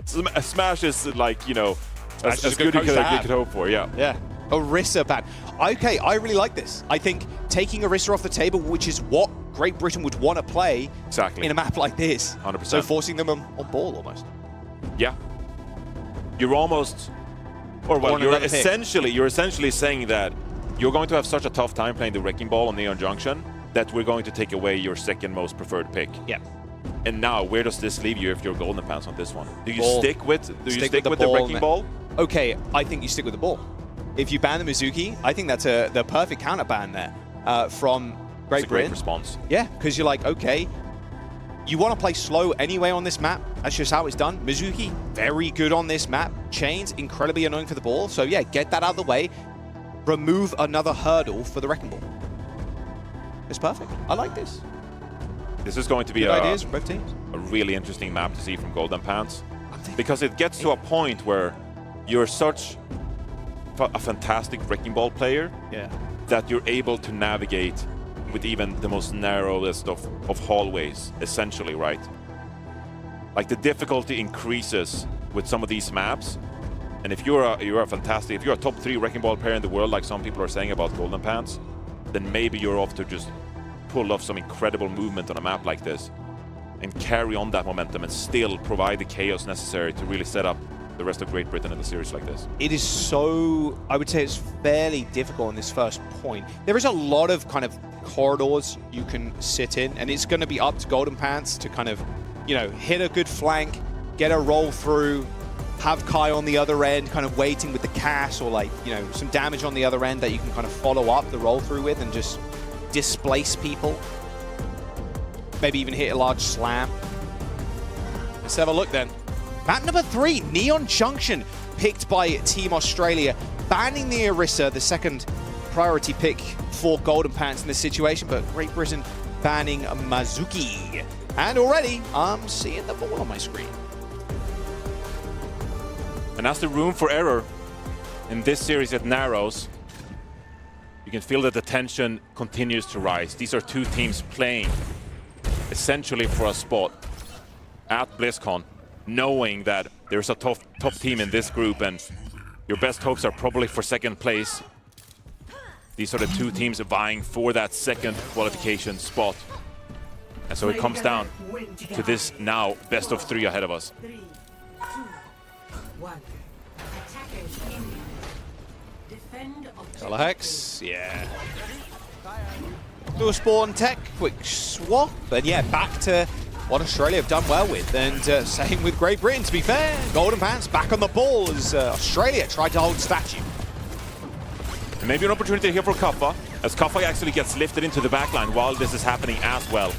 Smash is like, as good as you could hope for, yeah. Yeah. Orisa ban. Okay, I really like this. I think taking Orisa off the table, which is what Great Britain would want to play in a map like this. 100%. So forcing them on ball almost. Yeah. You're almost, or well, you're essentially saying that you're going to have such a tough time playing the Wrecking Ball on Neon Junction that we're going to take away your second most preferred pick. Yeah. And now, where does this leave you if you're Golden Pants on this one? Do you Ball. stick with the Wrecking Ball? Okay, I think you stick with the ball. If you ban the Mizuki, I think that's the perfect counter ban there from Great Britain. Great response. Yeah, because you're like, okay, you want to play slow anyway on this map. That's just how it's done. Mizuki, very good on this map. Chains, incredibly annoying for the ball. So yeah, get that out of the way. Remove another hurdle for the Wrecking Ball. It's perfect. I like this. This is going to be ideas from both teams. A really interesting map to see from Golden Pants. Because it gets to a point where you're such a fantastic Wrecking Ball player that you're able to navigate with even the most narrowest of hallways, essentially, right? Like the difficulty increases with some of these maps, and if you're a top 3 Wrecking Ball player in the world, like some people are saying about Golden Pants, then maybe you're off to just pull off some incredible movement on a map like this and carry on that momentum and still provide the chaos necessary to really set up the rest of Great Britain in a series like this. It is so, I would say it's fairly difficult in this first point. There is a lot of kind of corridors you can sit in, and it's going to be up to Golden Pants to kind of, hit a good flank, get a roll through, have Kai on the other end kind of waiting with the cast or some damage on the other end that you can kind of follow up the roll through with and just displace people. Maybe even hit a large slam. Let's have a look then. Map number 3, Neon Junction, picked by Team Australia, banning the Orisa, the second priority pick for Golden Pants in this situation, but Great Britain banning Mizuki. And already, I'm seeing the ball on my screen. And as the room for error in this series it narrows, you can feel that the tension continues to rise. These are 2 teams playing essentially for a spot at BlizzCon, knowing that there's a top team in this group and your best hopes are probably for second place. These are the 2 teams vying for that second qualification spot. And so it comes down to this now best of 3 ahead of us. 3, 2, 1. Attackers in. Defend objective. Hex, yeah. Do a spawn tech, quick swap, and yeah, back to what Australia have done well with, and same with Great Britain, to be fair. Golden Pants back on the ball as Australia tried to hold statue. And maybe an opportunity here for Kaffa, as Kaffa actually gets lifted into the backline while this is happening as well,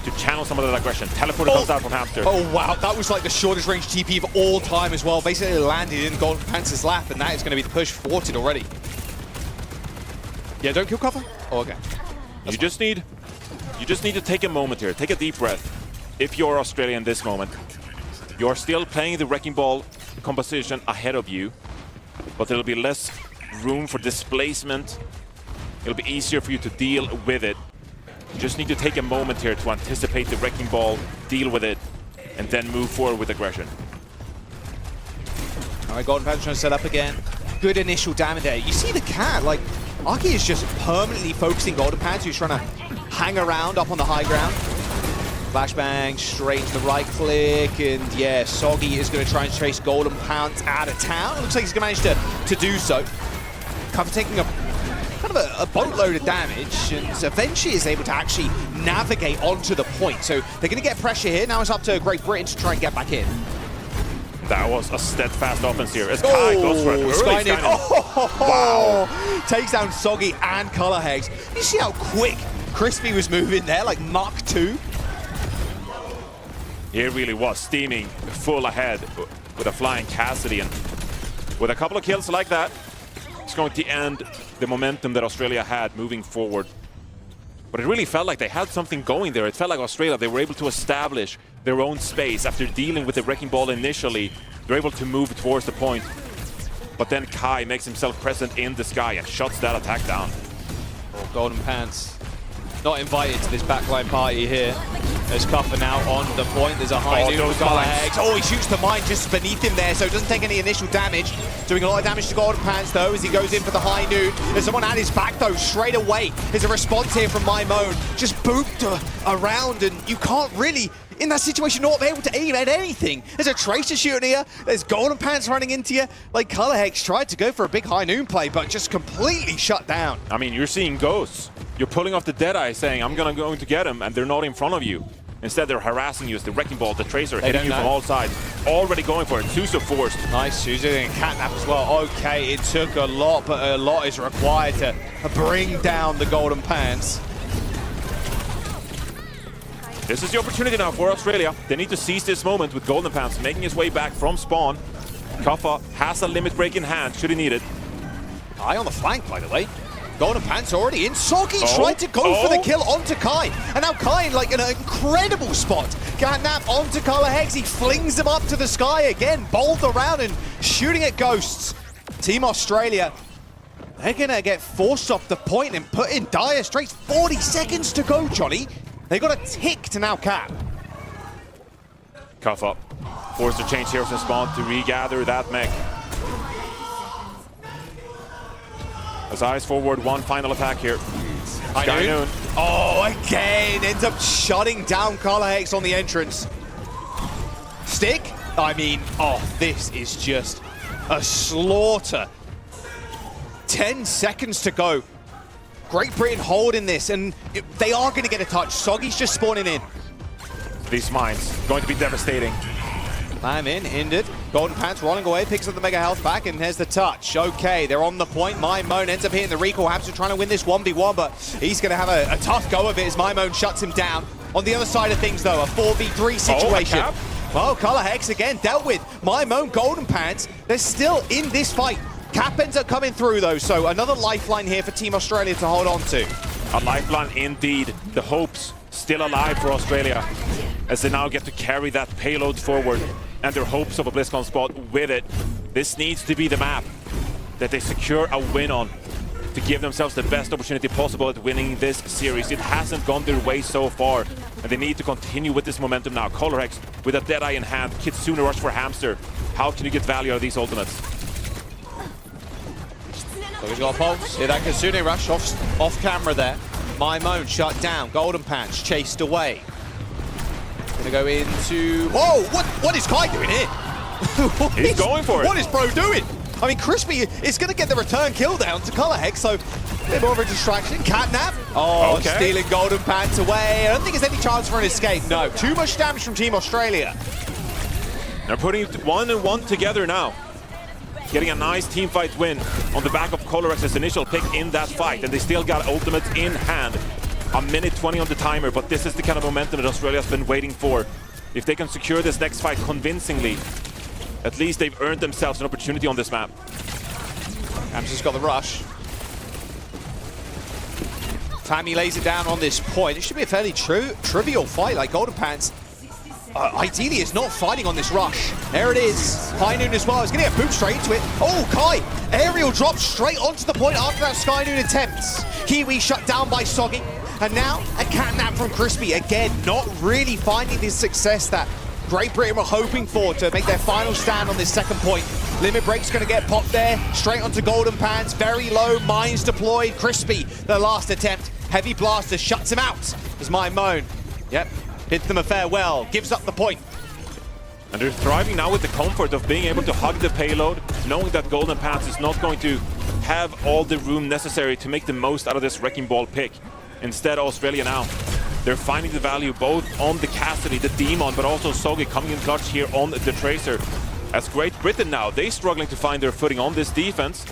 to channel some of that aggression. Teleporter comes out from Hamster. Oh wow, that was like the shortest range TP of all time as well. Basically landed in Golden Pants' lap, and that is going to be the push thwarted already. Yeah, don't kill Kaffa? Oh, okay. You just need to take a moment here, take a deep breath. If you're Australia in this moment, you're still playing the Wrecking Ball composition ahead of you, but there'll be less room for displacement. It'll be easier for you to deal with it. You just need to take a moment here to anticipate the Wrecking Ball, deal with it, and then move forward with aggression. All right, Golden Pants trying to set up again. Good initial damage there. You see the cat, like, Aki is just permanently focusing Golden Pants, who's trying to hang around up on the high ground. Flashbang straight to the right click, and yeah, Soggy is going to try and chase Golden Pants out of town. It looks like he's going to manage to do so. Cover taking a kind of a boatload of damage, and eventually is able to actually navigate onto the point. So they're going to get pressure here. Now it's up to Great Britain to try and get back in. That was a steadfast offense here. As Kai goes for it. Skynet. Wow. Takes down Soggy and Color Hex. You see how quick Crispy was moving there, like Mach 2? He really was steaming full ahead with a flying Cassidy, and with a couple of kills like that, it's going to end the momentum that Australia had moving forward. But it really felt like they had something going there. It felt like Australia, they were able to establish their own space after dealing with the Wrecking Ball initially. They're able to move towards the point. But then Kai makes himself present in the sky and shuts that attack down. Oh, Golden Pants not invited to this backline party here. There's Kuffer now on the point. There's a high noon with Color Hex. Oh, he shoots the mine just beneath him there, so it doesn't take any initial damage. Doing a lot of damage to Golden Pants, though, as he goes in for the high noon. There's someone at his back, though, straight away. There's a response here from MyMoan. Just booped around, and you can't really, in that situation, not be able to aim at anything. There's a Tracer shooting here. There's Golden Pants running into you. Like, Color Hex tried to go for a big high noon play, but just completely shut down. I mean, you're seeing ghosts. You're pulling off the Deadeye saying, I'm going to get him, and they're not in front of you. Instead, they're harassing you as the Wrecking Ball, the Tracer, hitting you from all sides. Already going for it. Suso forced. Nice, Suso and Catnap as well. Okay, it took a lot, but a lot is required to bring down the Golden Pants. This is the opportunity now for Australia. They need to seize this moment with Golden Pants making his way back from spawn. Kaffa has a limit break in hand, should he need it. Eye on the flank, by the way. Golden Pants already in. Soggy tried to go for the kill onto Kai. And now Kai in like an incredible spot. Catnap onto Color Hex. He flings him up to the sky again. Bowled around and shooting at ghosts. Team Australia, they're going to get forced off the point and put in dire straits. 40 seconds to go, Johnny. They got a tick to now cap. Cuff up. Forced to change heroes in spawn to regather that mech. As eyes forward, one final attack here. High noon. Oh, again, ends up shutting down Color Hex on the entrance. Stick? I mean, oh, this is just a slaughter. 10 seconds to go. Great Britain holding this, and they are going to get a touch. Soggy's just spawning in. These mines going to be devastating. I'm in, ended. Golden Pants rolling away, picks up the Mega Health back, and there's the touch. Okay, they're on the point. MyMoan ends up hitting the recall. Hamster trying to win this 1v1, but he's going to have a tough go of it as MyMoan shuts him down. On the other side of things, though, a 4v3 situation. Well, Color Hex again dealt with. MyMoan, Golden Pants, they're still in this fight. Cap ends up coming through, though, so another lifeline here for Team Australia to hold on to. A lifeline indeed. The hopes still alive for Australia as they now get to carry that payload forward and their hopes of a BlizzCon spot with it. This needs to be the map that they secure a win on to give themselves the best opportunity possible at winning this series. It hasn't gone their way so far, and they need to continue with this momentum now. Color Hex with a Deadeye in hand. Kitsune rush for Hamster. How can you get value out of these ultimates? So he's got a pulse. Yeah, that Kitsune rush off camera there. MyMoan shut down. Golden Pants chased away. Gonna go into... Whoa! What is Kai doing here? He's going for it. What is Bro doing? I mean, Crispy is going to get the return kill down to Colorhex, so a bit more of a distraction. Catnap. Oh, okay. Stealing Golden Pants away. I don't think there's any chance for an escape. No, too much damage from Team Australia. They're putting 1 and 1 together now. Getting a nice team fight win on the back of Colorex's initial pick in that fight, and they still got ultimates in hand. A minute 20 on the timer, but this is the kind of momentum that Australia's been waiting for. If they can secure this next fight convincingly, at least they've earned themselves an opportunity on this map. Hamster's got the rush. Tammy lays it down on this point. It should be a fairly trivial fight, like Golden Pants. Ideally, is not fighting on this rush. There it is. High Noon as well. He's going to get booped straight into it. Oh, Kai! Aerial drop straight onto the point after that Sky Noon attempts. Kiwi shut down by Soggy. And now a catnap from Crispy. Again, not really finding the success that Great Britain were hoping for to make their final stand on this second point. Limit Break's going to get popped there. Straight onto Golden Pants. Very low. Mines deployed. Crispy, the last attempt. Heavy Blaster shuts him out. As my moan. Yep. Bids them a farewell, gives up the point. And they're thriving now with the comfort of being able to hug the payload, knowing that Golden Pants is not going to have all the room necessary to make the most out of this Wrecking Ball pick. Instead, Australia now, they're finding the value both on the Cassidy, the Demon, but also Sogi coming in clutch here on the Tracer. As Great Britain now, they're struggling to find their footing on this defense.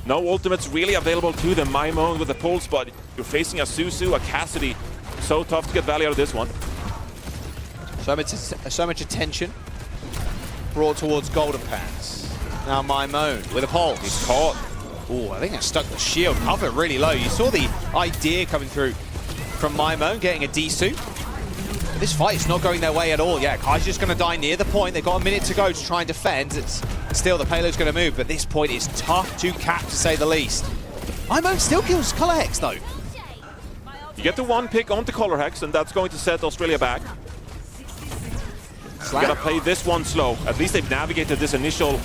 No ultimates really available to them. Maimon with the pulse, but you're facing a Suzu, a Cassidy. So tough to get value out of this one. So much attention brought towards Golden Pants. Now Maimon with a pulse. He's caught. Oh, I think that stuck the shield. Cover really low. You saw the idea coming through from Maimon getting a D-suit. This fight is not going their way at all. Yeah, Kai's just going to die near the point. They've got a minute to go to try and defend. It's still, the payload's going to move, but this point is tough to cap, to say the least. Maimon still kills Colorhex, though. You get the one pick onto Colorhex, and that's going to set Australia back. You gotta play this one slow. At least they've navigated this initial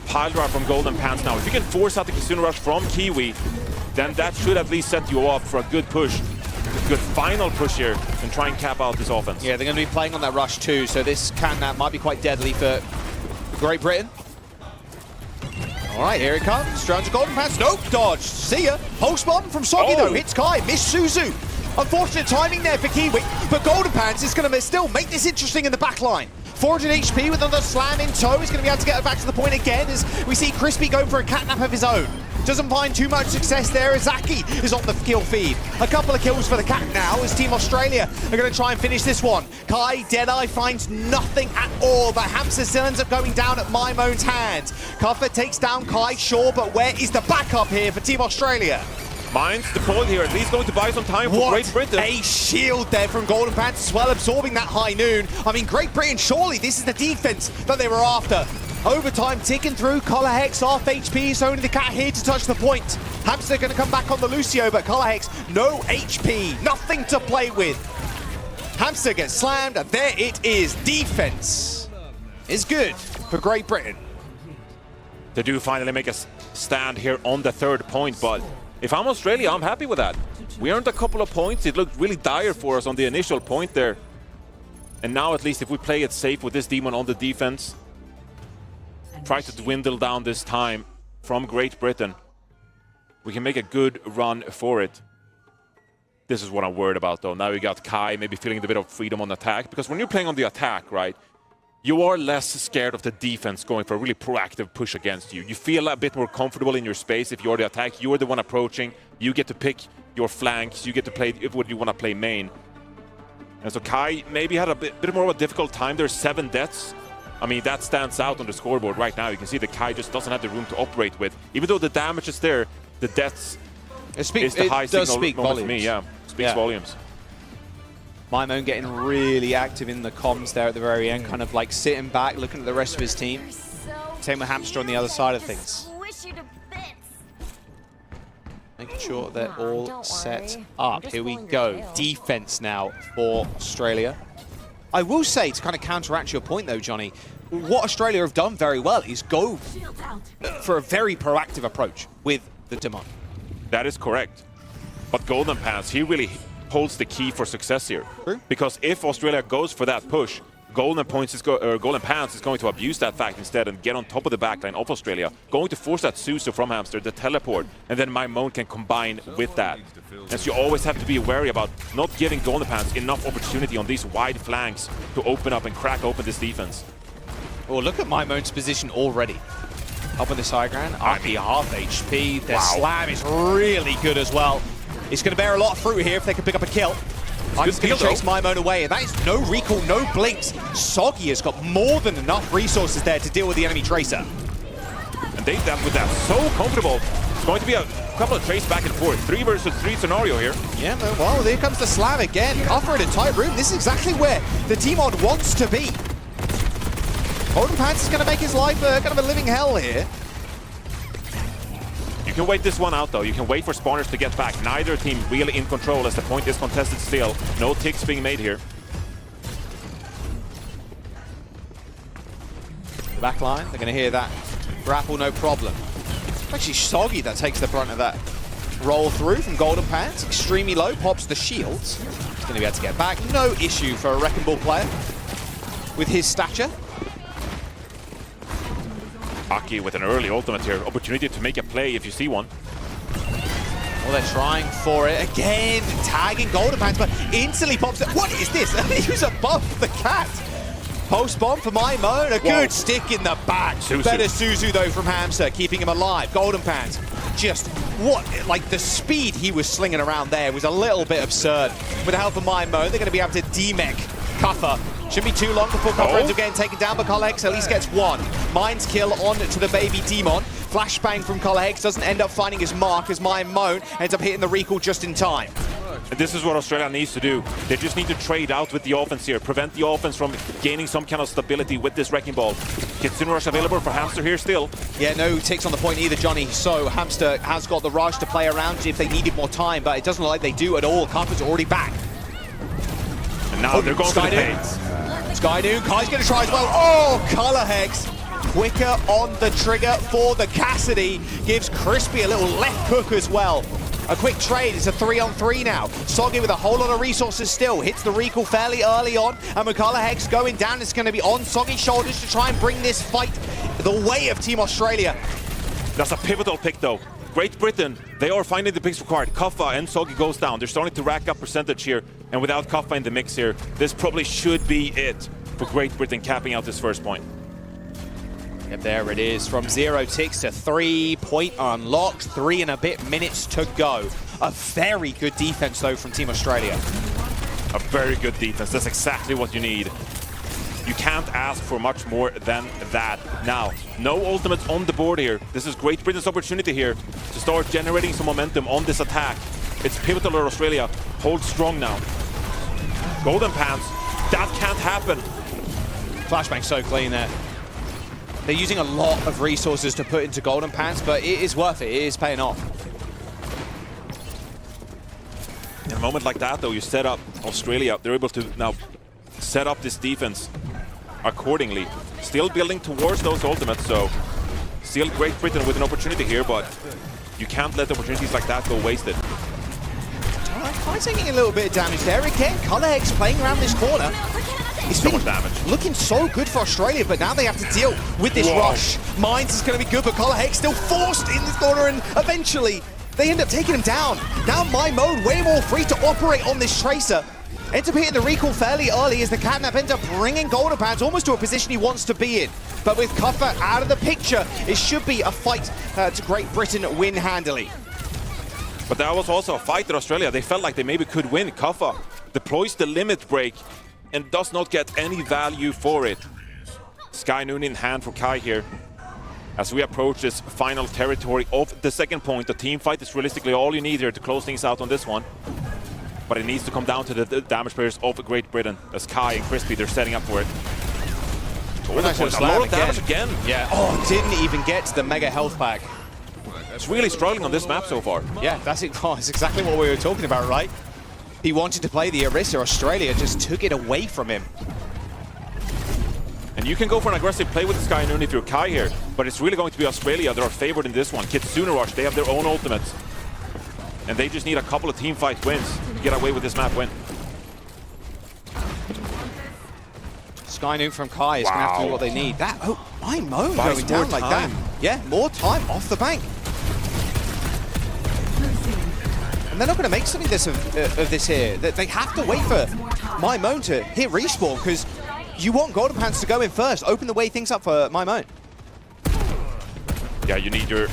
pile drive from Golden Pants now. If you can force out the Kitsune Rush from Kiwi, then that should at least set you up for a good push. A good final push here and try and cap out this offense. Yeah, they're going to be playing on that rush too, so this catnap might be quite deadly for Great Britain. All right, here it comes. Straight to Golden Pants. Nope, dodge. See ya. Pulse bomb from Soggy though. Hits Kai. Miss Suzu. Unfortunate timing there for Kiwi, but Golden Pants is going to still make this interesting in the back line. 400 HP with another slam in tow. He's going to be able to get it back to the point again as we see Crispy going for a catnap of his own. Doesn't find too much success there as Zaki is on the kill feed. A couple of kills for the cat now as Team Australia are going to try and finish this one. Kai, Deadeye finds nothing at all, but Hamster still ends up going down at Maimon's hands. Cuffer takes down Kai, sure, but where is the backup here for Team Australia? Mines deployed here, at least going to buy some time for Great Britain. A shield there from Golden Pants as well, absorbing that High Noon. I mean, Great Britain, surely this is the defense that they were after. Overtime ticking through, Colorhex off HP, is only the cat here to touch the point. Hamster going to come back on the Lucio, but Colorhex, no HP, nothing to play with. Hamster gets slammed, and there it is. Defense is good for Great Britain. They do finally make a stand here on the third point, but if I'm Australia, I'm happy with that. We earned a couple of points. It looked really dire for us on the initial point there. And now at least if we play it safe with this Demon on the defense, try to dwindle down this time from Great Britain, we can make a good run for it. This is what I'm worried about though. Now we got Kai maybe feeling a bit of freedom on attack, because when you're playing on the attack, right, you are less scared of the defense going for a really proactive push against you. You feel a bit more comfortable in your space if you're the attack. You're the one approaching. You get to pick your flanks. You get to play what you want to play main. And so Kai maybe had a bit more of a difficult time. There's 7 deaths. I mean, that stands out on the scoreboard right now. You can see that Kai just doesn't have the room to operate with. Even though the damage is there, the deaths is the high signal moment for me. Yeah, speaks volumes. Maimon getting really active in the comms there at the very end, kind of like sitting back, looking at the rest of his team. Same with Hamster on the other side of things. Making sure they're all set up. Here we go. Defense now for Australia. I will say, to kind of counteract your point though, Johnny, what Australia have done very well is go for a very proactive approach with the Demon. That is correct. But Golden Pants, he really holds the key for success here. True. Because if Australia goes for that push, Golden Pants is going to abuse that fact instead and get on top of the backline of Australia. Going to force that Suzu from Hamster, the teleport, and then Maimon can combine with that. And so you always have to be wary about not giving Golden Pants enough opportunity on these wide flanks to open up and crack open this defense. Oh, look at Maimon's position already. Up on this high ground, Aki half HP. Their slam is really good as well. It's going to bear a lot of fruit here if they can pick up a kill. Aki's going to chase Maimon away, and that is no recall, no blinks. Soggy has got more than enough resources there to deal with the enemy Tracer. And they dealt with that so comfortable. It's going to be a couple of trace back and forth. 3 versus 3 scenario here. Yeah, well, here comes the slam again. Cover in a tight room. This is exactly where the Demon wants to be. Golden Pants is going to make his life kind of a living hell here. You can wait this one out, though. You can wait for spawners to get back. Neither team really in control as the point is contested still. No ticks being made here. The back line, they're going to hear that grapple, no problem. It's actually Soggy that takes the brunt of that roll through from Golden Pants. Extremely low, pops the shields. He's going to be able to get back. No issue for a Wrecking Ball player with his stature. Aki with an early ultimate here. Opportunity to make a play if you see one. Well, they're trying for it again. Tagging Golden Pants, but instantly pops it. What is this? He was above the cat. Post bomb for Maimon. A good stick in the back. Suzu. Better Suzu, though, from Hamster, keeping him alive. Golden Pants, just what? Like, the speed he was slinging around there was a little bit absurd. With the help of Maimon, they're going to be able to demech Kuffer. Shouldn't be too long before Kuffer ends up getting taken down, but Collex at least gets one. Mind's kill on to the baby Demon. Flashbang from Collex doesn't end up finding his mark as Maimon ends up hitting the recall just in time. And this is what Australia needs to do. They just need to trade out with the offense here. Prevent the offense from gaining some kind of stability with this Wrecking Ball. Kitsune Rush available for Hamster here still. Yeah, no ticks on the point either, Johnny. So Hamster has got the rush to play around if they needed more time, but it doesn't look like they do at all. Kuffer's already back. And now they're going to the paints. Skydoon, Kai's going to try as well. Oh, Color Hex. Quicker on the trigger for the Cassidy. Gives Crispy a little left hook as well. A quick trade, it's a 3-on-3 now. Soggy with a whole lot of resources still. Hits the recall fairly early on. And McCullough Hex going down. It's going to be on Soggy's shoulders to try and bring this fight the way of Team Australia. That's a pivotal pick, though. Great Britain, they are finding the picks required. Kuffa and Soggy goes down. They're starting to rack up percentage here. And without Kuffa in the mix here, this probably should be it for Great Britain capping out this first point. Yep, there it is. From 0 ticks to 3-point unlocked. 3 and a bit minutes to go. A very good defense, though, from Team Australia. A very good defense. That's exactly what you need. You can't ask for much more than that. Now, no ultimates on the board here. This is Great Britain's opportunity here to start generating some momentum on this attack. It's pivotal for Australia. Hold strong now. Golden Pants, that can't happen. Flashbang so clean there. They're using a lot of resources to put into Golden Pants, but it is worth it. It is paying off. In a moment like that, though, you set up Australia. They're able to now set up this defense accordingly. Still building towards those ultimates, so still Great Britain with an opportunity here, but you can't let opportunities like that go wasted. Kai's taking a little bit of damage there again. Color Hex playing around this corner. It's so much damage. Looking so good for Australia, but now they have to deal with this rush. Mines is going to be good, but Color Hex still forced in this corner, and eventually they end up taking him down. Now Maimon way more free to operate on this Tracer. Ends up hitting the recall fairly early as the Catnap ends up bringing Golden Pants almost to a position he wants to be in. But with Kuffer out of the picture, it should be a fight to Great Britain win handily. But that was also a fight that Australia, they felt like they maybe could win. Kuffer deploys the limit break and does not get any value for it. Sky Noon in hand for Kai here. As we approach this final territory of the second point, the team fight is realistically all you need here to close things out on this one. But it needs to come down to the damage players of Great Britain. As Kai and Crispy, they're setting up for it. Oh, nice a lot of damage again. Yeah, oh, didn't even get to the mega health pack. It's really struggling on this map so far. Yeah, that's exactly what we were talking about, right? He wanted to play the Orisa. Australia just took it away from him. And you can go for an aggressive play with the Sky Noon if you're Kai here, but it's really going to be Australia that are favored in this one. Kitsune Rush, they have their own ultimates. And they just need a couple of team fight wins to get away with this map win. Skynoon from Kai is going to have to do what they need. That, oh, my Moan going down like that. Yeah, more time off the bank. And they're not going to make something of this here. They have to wait for My Moan to hit respawn because you want Golden Pants to go in first. Open the way things up for My Moan. Yeah, you need your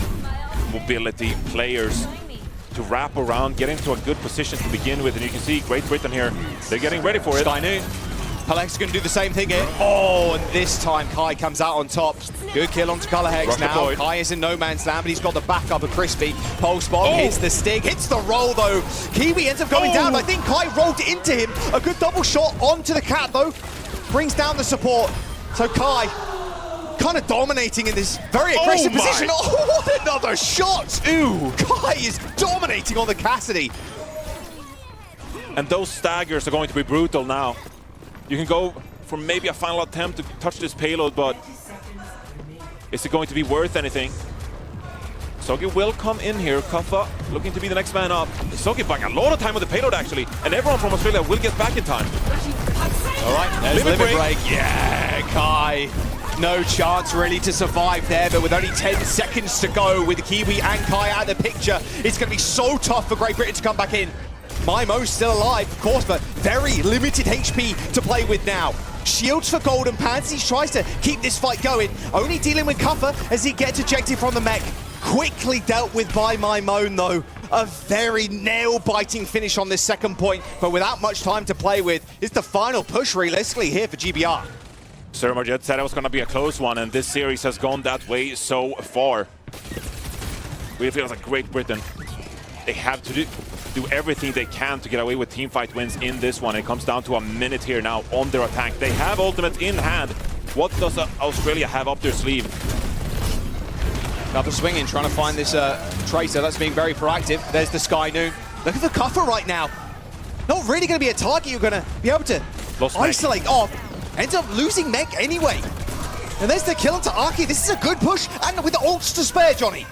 mobility players to wrap around, get into a good position to begin with. And you can see Great Britain here, they're getting ready for it. Skynoon. Kalehex is going to do the same thing here. Oh, and this time Kai comes out on top. Good kill onto Kalehex now. Kai is in no man's land, but he's got the backup of Crispy. Pulse bomb hits the stick, hits the roll though. Kiwi ends up going down. I think Kai rolled into him. A good double shot onto the cat though. Brings down the support. So Kai kind of dominating in this very aggressive position. Oh, what another shot! Ooh, Kai is dominating on the Cassidy. And those staggers are going to be brutal now. You can go for maybe a final attempt to touch this payload, but is it going to be worth anything? Soggy will come in here. Kuffa looking to be the next man up. Soggy buying a lot of time with the payload actually, and everyone from Australia will get back in time. All right, there's limit break. Yeah, Kai. No chance really to survive there, but with only 10 seconds to go with Kiwi and Kai out of the picture, it's going to be so tough for Great Britain to come back in. My Mo's still alive, of course, but very limited HP to play with now. Shields for Golden Pants. He tries to keep this fight going. Only dealing with Kuffa as he gets ejected from the mech. Quickly dealt with by My Moan, though. A very nail-biting finish on this second point, but without much time to play with. It's the final push, realistically, here for GBR. Sir Marjet said it was going to be a close one, and this series has gone that way so far. We feel like Great Britain, they have to do everything they can to get away with teamfight wins in this one. It comes down to a minute here now on their attack. They have ultimate in hand. What does Australia have up their sleeve? Another swinging, trying to find this Tracer. That's being very proactive. There's the Skynoon. Look at the Kuffa right now. Not really going to be a target you're going to be able to isolate off. Ends up losing mech anyway. And there's the kill onto Aki. This is a good push, and with the ults to spare, Johnny.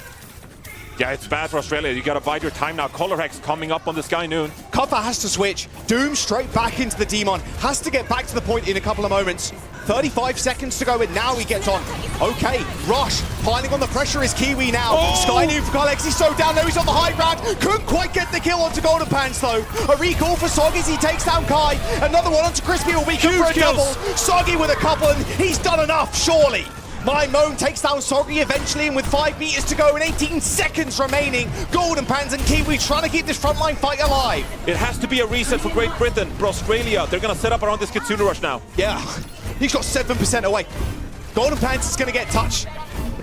Yeah, it's bad for Australia. You got to bide your time now. Colorex coming up on the Skynoon. Kuffa has to switch. Doom straight back into the Demon. Has to get back to the point in a couple of moments. 35 seconds to go, and now he gets on. Okay, Rush piling on the pressure is Kiwi now. Skynoon for Kalehex. He's so down there. He's on the high ground. Couldn't quite get the kill onto Golden Pants, though. A recall for Soggy as he takes down Kai. Another one onto Crispy will be good for a double. Soggy with a couple, and he's done enough, surely. My Moan takes down Soggy eventually, and with 5 meters to go and 18 seconds remaining, Golden Pants and Kiwi trying to keep this frontline fight alive. It has to be a reset for Great Britain. For Australia, they're going to set up around this Kitsune Rush now. Yeah, he's got 7% away. Golden Pants is going to get touched.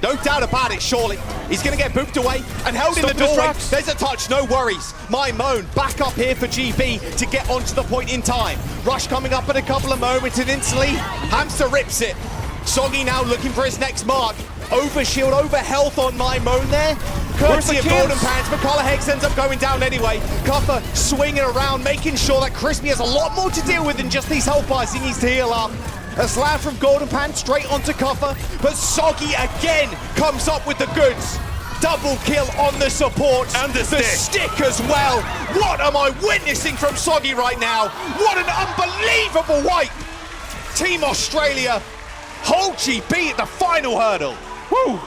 No doubt about it, surely. He's going to get booped away and held in the doorway. There's a touch, no worries. My Moan back up here for GB to get onto the point in time. Rush coming up in a couple of moments, and instantly, Hamster rips it. Soggy now looking for his next mark. Over shield, over health on My Moan there. Courtesy of Golden Pants, but Kalehex ends up going down anyway. Kuffa swinging around, making sure that Crispy has a lot more to deal with than just these health bars. He needs to heal up. A slam from Golden Pants straight onto Kuffa, but Soggy again comes up with the goods. Double kill on the support. And the stick as well. What am I witnessing from Soggy right now? What an unbelievable wipe. Team Australia hold GB at the final hurdle. Woo!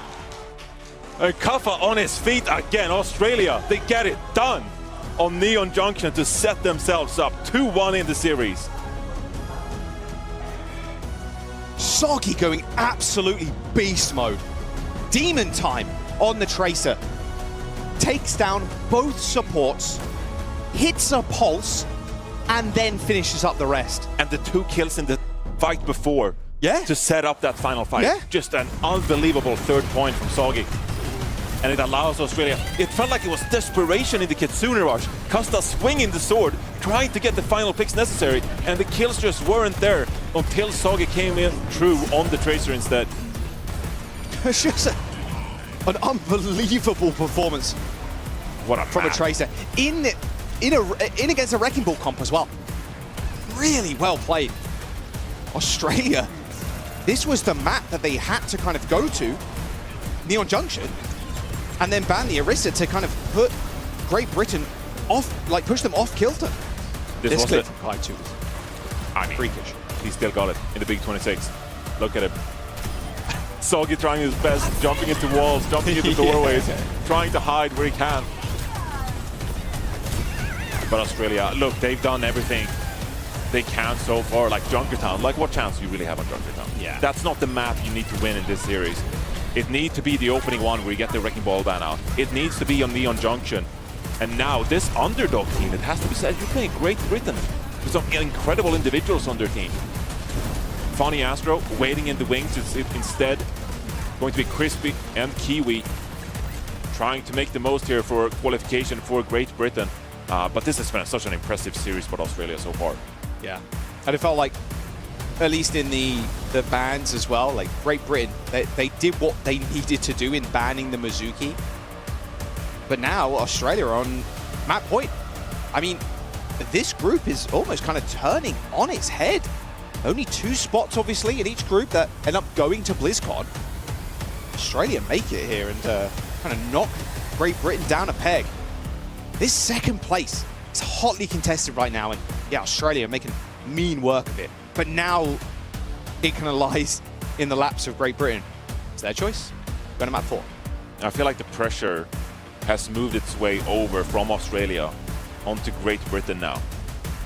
Kuffa on his feet again. Australia, they get it done on Neon Junction to set themselves up 2-1 in the series. Soggy going absolutely beast mode. Demon time on the Tracer. Takes down both supports, hits a pulse, and then finishes up the rest. And the 2 kills in the fight before. Yeah. To set up that final fight. Yeah. Just an unbelievable 3rd point from Soggy. And it allows Australia. It felt like it was desperation in the Kitsune Rush. Costa swinging the sword, trying to get the final picks necessary, and the kills just weren't there until Soggy came in through on the Tracer instead. It's just an unbelievable performance. What a from a Tracer in against a Wrecking Ball comp as well. Really well played. Australia. This was the map that they had to kind of go to, Neon Junction, and then ban the Orisa to kind of put Great Britain off, like push them off kilter. This was clip it. from Kai too. I mean, freakish. he still got it in the big 26. Look at him. Soggy trying his best, jumping into walls, jumping into doorways, trying to hide where he can. But Australia, look, they've done everything they can so far. Like Junkertown, like what chance do you really have on Junkertown? Yeah. That's not the map you need to win in this series. It needs to be the opening one where you get the Wrecking Ball ban out. It needs to be on Neon Junction. And now this underdog team, it has to be said, you're playing Great Britain with some incredible individuals on their team. Funny Astro waiting in the wings. It's instead going to be Crispy and Kiwi trying to make the most here for qualification for Great Britain. But this has been such an impressive series for Australia so far. Yeah, and it felt like, at least in the bans as well, like Great Britain, they did what they needed to do in banning the Mizuki. But now Australia are on map point. I mean, this group is almost kind of turning on its head. Only 2 spots, obviously, in each group that end up going to BlizzCon. Australia make it here and kind of knock Great Britain down a peg. This second place is hotly contested right now, and yeah, Australia are making mean work of it. But now it kind of lies in the laps of Great Britain. It's their choice. Go to map 4. I feel like the pressure has moved its way over from Australia onto Great Britain now.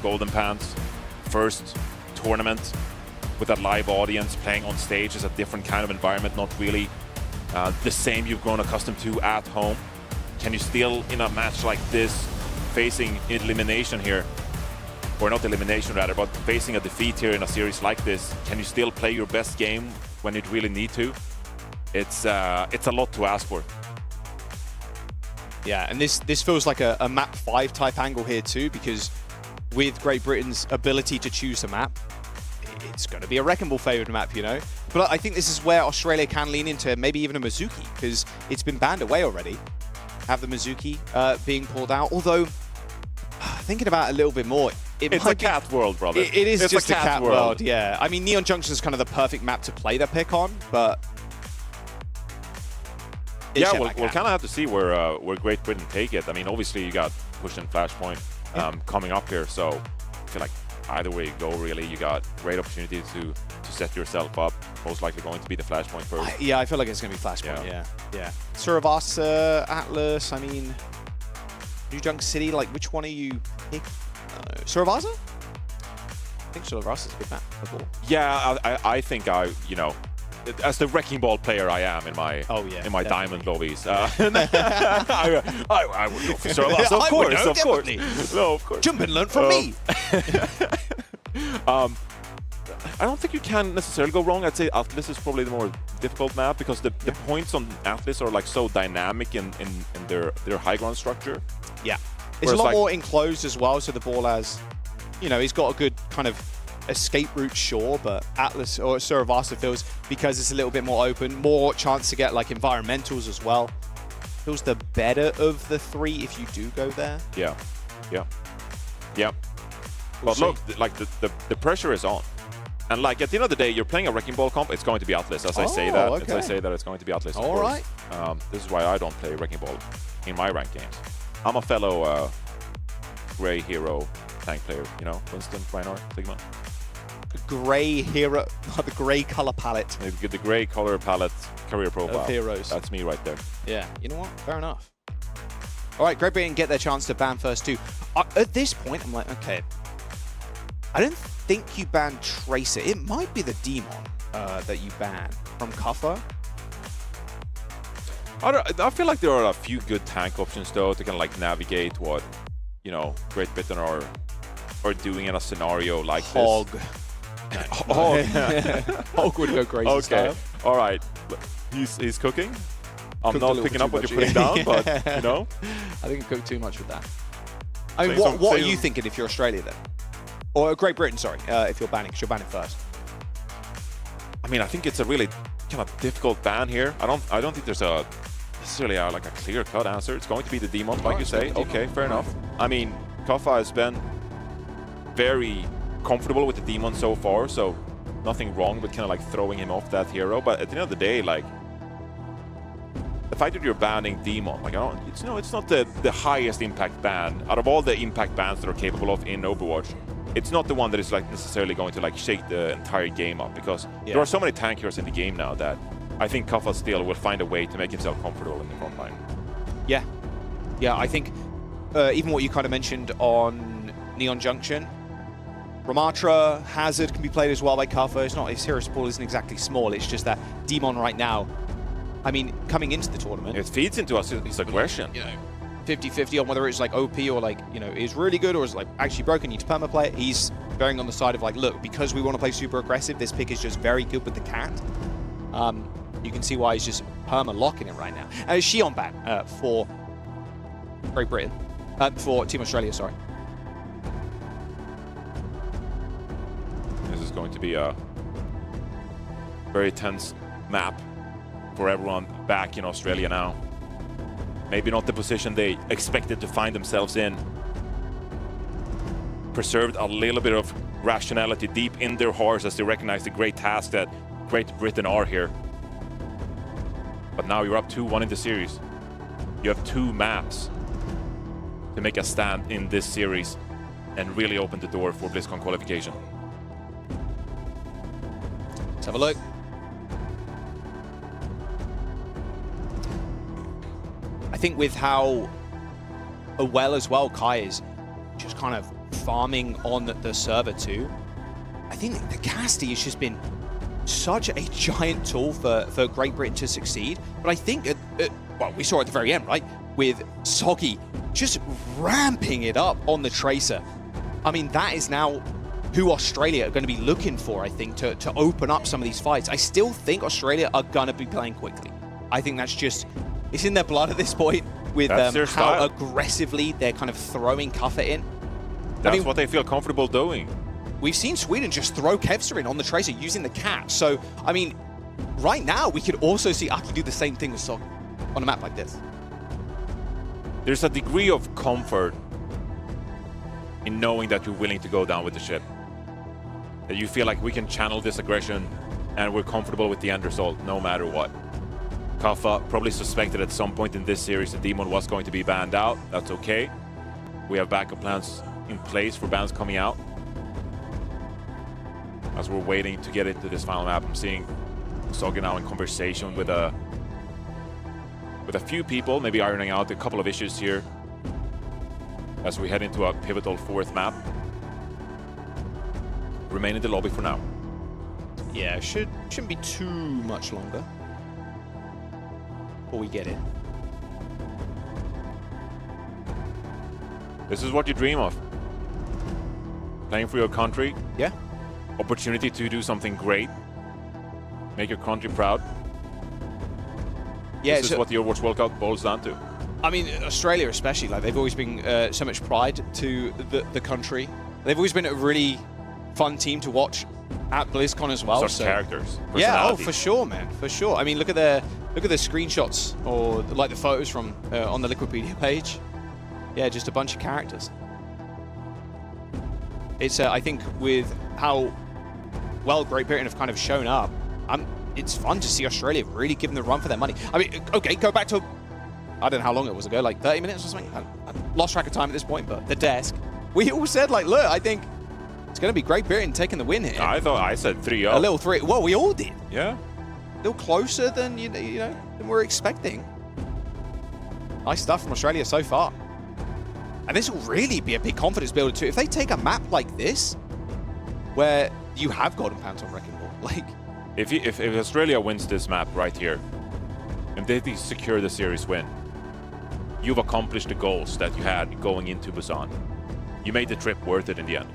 Golden Pants, first tournament with a live audience, playing on stage is a different kind of environment, not really the same you've grown accustomed to at home. Can you still, in a match like this, facing elimination here, or not elimination rather, but facing a defeat here in a series like this, can you still play your best game when you really need to? It's a lot to ask for. Yeah, and this feels like a map 5 type angle here too, because with Great Britain's ability to choose a map, it's going to be a Wrecking Ball favored map, you know? But I think this is where Australia can lean into maybe even a Mizuki, because it's been banned away already. Have the Mizuki being pulled out, although thinking about it a little bit more, it's a cat world, brother. It is just a cat world, yeah. I mean, Neon Junction is kind of the perfect map to play the pick on, but yeah, we'll kind of have to see where Great Britain take it. I mean, obviously you got Push and Flashpoint coming up here, so I feel like either way you go, really, you got great opportunity to set yourself up. Most likely going to be the Flashpoint first. Yeah, I feel like it's going to be Flashpoint, yeah. Suravasa, Atlas, I mean, New Junk City, like which one are you picking? Suravasa? I think Suravasa's a good map before. Yeah, I think you know, as the Wrecking Ball player I am in my diamond lobbies, I would go for Suravasa, of course. No, of course. Jump and learn from me. I don't think you can necessarily go wrong. I'd say Atlas is probably the more difficult map because the points on Atlas are like so dynamic in their high ground structure. Yeah, it's a lot more enclosed as well, so the ball has, you know, he's got a good kind of escape route, sure, but Atlas or Suravasa feels, because it's a little bit more open, more chance to get like environmentals as well. Feels the better of the 3 if you do go there. Yeah. But look, like the pressure is on. And like at the end of the day, you're playing a Wrecking Ball comp, it's going to be Atlas. As I say that, it's going to be Atlas. All right. This is why I don't play Wrecking Ball in my ranked games. I'm a fellow gray hero tank player, you know, Winston, Reinhardt, Sigma. Gray hero, the gray color palette. The gray color palette career profile. Of heroes. That's me right there. Yeah, you know what? Fair enough. All right, Great Britain get their chance to ban first too. At this point, I'm like, okay, I don't think you ban Tracer. It might be the Demon that you ban from Kuffer. I feel like there are a few good tank options though to kind of like navigate what, you know, Great Britain are doing in a scenario like Hog. this. Hog. Hog would go crazy. Okay. All right. He's cooking. I'm not picking up what you're putting down, but you know, I think you cooked too much with that. I mean, what are you thinking if you're Australia then? Or Great Britain, sorry, if you're banning, because you're banning first. I mean, I think it's a really kind of difficult ban here. I don't think there's necessarily like a clear-cut answer. It's going to be the Demon, like you say. Okay, fair enough. I mean, Kaffa has been very comfortable with the Demon so far, so nothing wrong with kind of like throwing him off that hero. But at the end of the day, like the fact that you're banning Demon, like it's not the highest impact ban out of all the impact bans that are capable of in Overwatch. it's not the one that is like necessarily going to like shake the entire game up, because there are so many tank heroes in the game now that I think Kaffa still will find a way to make himself comfortable in the front line. Yeah. Yeah, I think even what you kind of mentioned on Neon Junction, Ramatra, Hazard can be played as well by Kaffa. It's not, his hero pool isn't exactly small, it's just that Demon right now, I mean, coming into the tournament, it feeds into us, it's a question. You know, 50-50 on whether it's like OP or like, you know, is really good or is like actually broken, need to perma play it. He's bearing on the side of like, look, because we want to play super aggressive, this pick is just very good with the cat. You can see why he's just perma locking it right now. And Shion ban for Great Britain, for Team Australia, sorry. This is going to be a very tense map for everyone back in Australia now. Maybe not the position they expected to find themselves in. Preserved a little bit of rationality deep in their hearts as they recognize the great task that Great Britain are here. But now you're up 2-1 in the series. You have 2 maps to make a stand in this series and really open the door for BlizzCon qualification. Let's have a look. I think with how well as well Kai is just kind of farming on the server too, I think the Casty has just been such a giant tool for Great Britain to succeed. But I think, well, we saw at the very end, right, with Soggy just ramping it up on the Tracer. I mean, that is now who Australia are going to be looking for, I think, to open up some of these fights. I still think Australia are going to be playing quickly. I think that's just, it's in their blood at this point with how aggressively they're kind of throwing Kaffa in. That's what they feel comfortable doing. We've seen Sweden just throw Kevster in on the Tracer using the cat. So, I mean, right now we could also see Aki do the same thing with Sog on a map like this. There's a degree of comfort in knowing that you're willing to go down with the ship. That you feel like we can channel this aggression and we're comfortable with the end result no matter what. Kaffa probably suspected at some point in this series that Demon was going to be banned out. That's okay. We have backup plans in place for bans coming out. As we're waiting to get into this final map, I'm seeing Soggy now in conversation with a few people, maybe ironing out a couple of issues here as we head into a pivotal 4th map. Remain in the lobby for now. Yeah, shouldn't be too much longer before we get in. This is what you dream of. Playing for your country. Yeah. Opportunity to do something great. Make your country proud. Yeah, this is what the Overwatch World Cup boils down to. I mean, Australia especially, like they've always been so much pride to the country. They've always been a really fun team to watch at BlizzCon as well. Such characters. Yeah, oh, for sure, man, for sure. I mean, look at the screenshots or like the photos from on the Liquipedia page. Yeah, just a bunch of characters. It's I think with how well Great Britain have kind of shown up, it's fun to see Australia really give them the run for their money. I mean, okay, go back to, I don't know how long it was ago, like 30 minutes or something? I lost track of time at this point, but the desk. We all said, like, look, I think it's going to be Great Britain taking the win here. I said 3-0. A little 3. Well, we all did. Yeah. A little closer than, you know, than we're expecting. Nice stuff from Australia so far. And this will really be a big confidence builder too. If they take a map like this, where you have Golden Pants on Wrecking Ball, like... If Australia wins this map right here, and they secure the series win, you've accomplished the goals that you had going into Busan. You made the trip worth it in the end.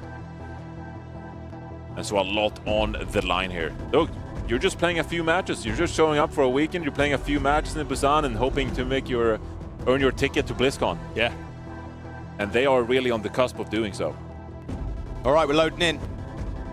And so a lot on the line here. Look, you're just playing a few matches. You're just showing up for a weekend. You're playing a few matches in Busan and hoping to make earn your ticket to BlizzCon. Yeah. And they are really on the cusp of doing so. All right, we're loading in.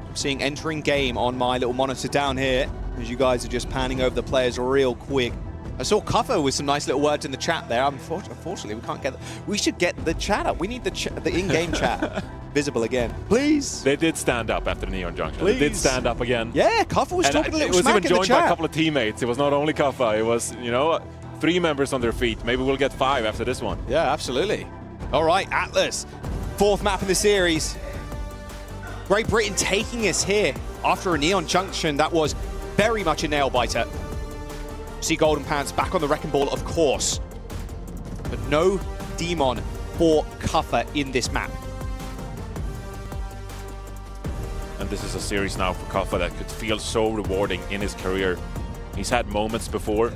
I'm seeing entering game on my little monitor down here as you guys are just panning over the players real quick. I saw Kaffa with some nice little words in the chat there. Unfortunately, we can't get we should get the chat up. We need the in-game chat visible again. Please. They did stand up after the Neon Junction. Please. They did stand up again. Yeah, Kaffa was talking a little smack in the chat. It was even joined by a couple of teammates. It was not only Kaffa. It was, 3 members on their feet. Maybe we'll get 5 after this one. Yeah, absolutely. All right, Atlas. 4th map in the series. Great Britain taking us here after a Neon Junction that was very much a nail-biter. See Golden Pants back on the wrecking ball, of course. But no Demon for Kuffa in this map. And this is a series now for Kuffa that could feel so rewarding in his career. He's had moments before.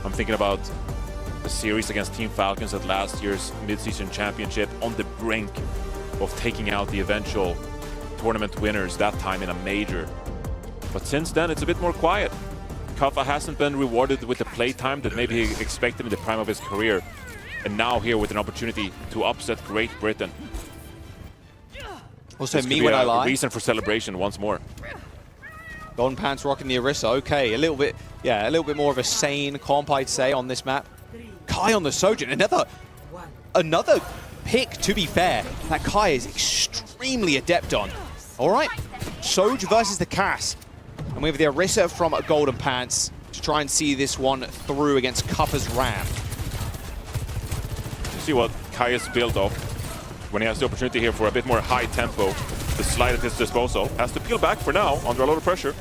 I'm thinking about the series against Team Falcons at last year's mid-season championship, on the brink of taking out the eventual tournament winners, that time in a major. But since then, it's a bit more quiet. Kuffa hasn't been rewarded with the playtime that maybe he expected in the prime of his career. And now here with an opportunity to upset Great Britain. Also, this me when I lie. Reason for celebration once more. Golden Pants rocking the Orisa. Okay, a little bit more of a sane comp, I'd say, on this map. Kai on the Sojourn. Another pick, to be fair, that Kai is extremely adept on. All right, Soj versus the Cass. And we have the Orisa from Golden Pants to try and see this one through against Kuffa's Ram. See what Kai is built of when he has the opportunity here for a bit more high tempo. The slide at his disposal. Has to peel back for now, under a lot of pressure.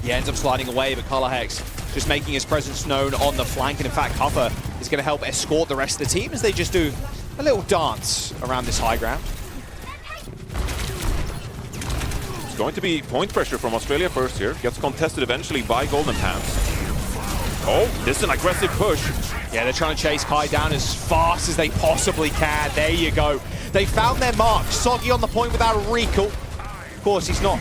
He ends up sliding away, but Colorhex just making his presence known on the flank. And in fact, Kuffa is going to help escort the rest of the team as they just do a little dance around this high ground. It's going to be point pressure from Australia first here. Gets contested eventually by Golden Pants. Oh, this is an aggressive push. Yeah, they're trying to chase Kai down as fast as they possibly can. There you go. They found their mark. Soggy on the point without a recall. Of course, he's not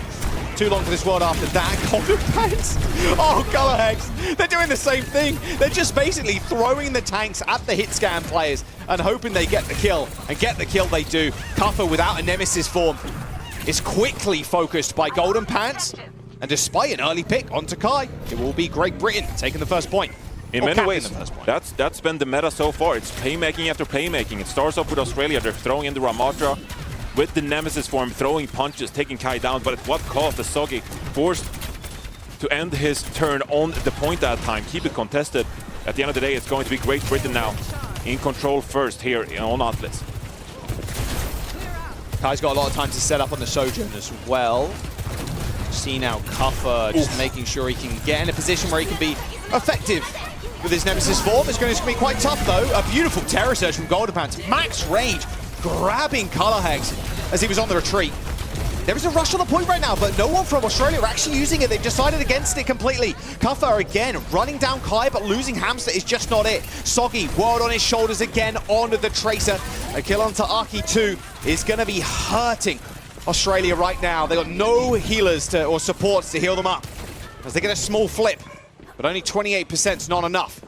too long for this world after that. Golden Pants. Oh, Colorhex. They're doing the same thing. They're just basically throwing the tanks at the hit scan players and hoping they get the kill. And get the kill they do. Kuffa, without a Nemesis form, is quickly focused by Golden Pants. And despite an early pick onto Kai, it will be Great Britain taking the first point. In many ways, that's been the meta so far. It's playmaking after playmaking. It starts off with Australia. They're throwing in the Ramatra with the Nemesis form, throwing punches, taking Kai down. But at what cost? The Soggy forced to end his turn on the point that time. Keep it contested. At the end of the day, it's going to be Great Britain now in control first here on Atlas. Kai's got a lot of time to set up on the Sojourn as well. See now Kuffa just making sure he can get in a position where he can be effective with his Nemesis form. It's going to be quite tough though. A beautiful Terror Surge from Golden Pants. Max range, grabbing Colorhex as he was on the retreat. There is a rush on the point right now, but no one from Australia are actually using it. They've decided against it completely. Kuffa again running down Kai, but losing Hamster is just not it. Soggy, world on his shoulders again onto the Tracer. A kill onto Aki 2 is going to be hurting Australia right now. They got no healers or supports to heal them up as they get a small flip, but only 28% is not enough.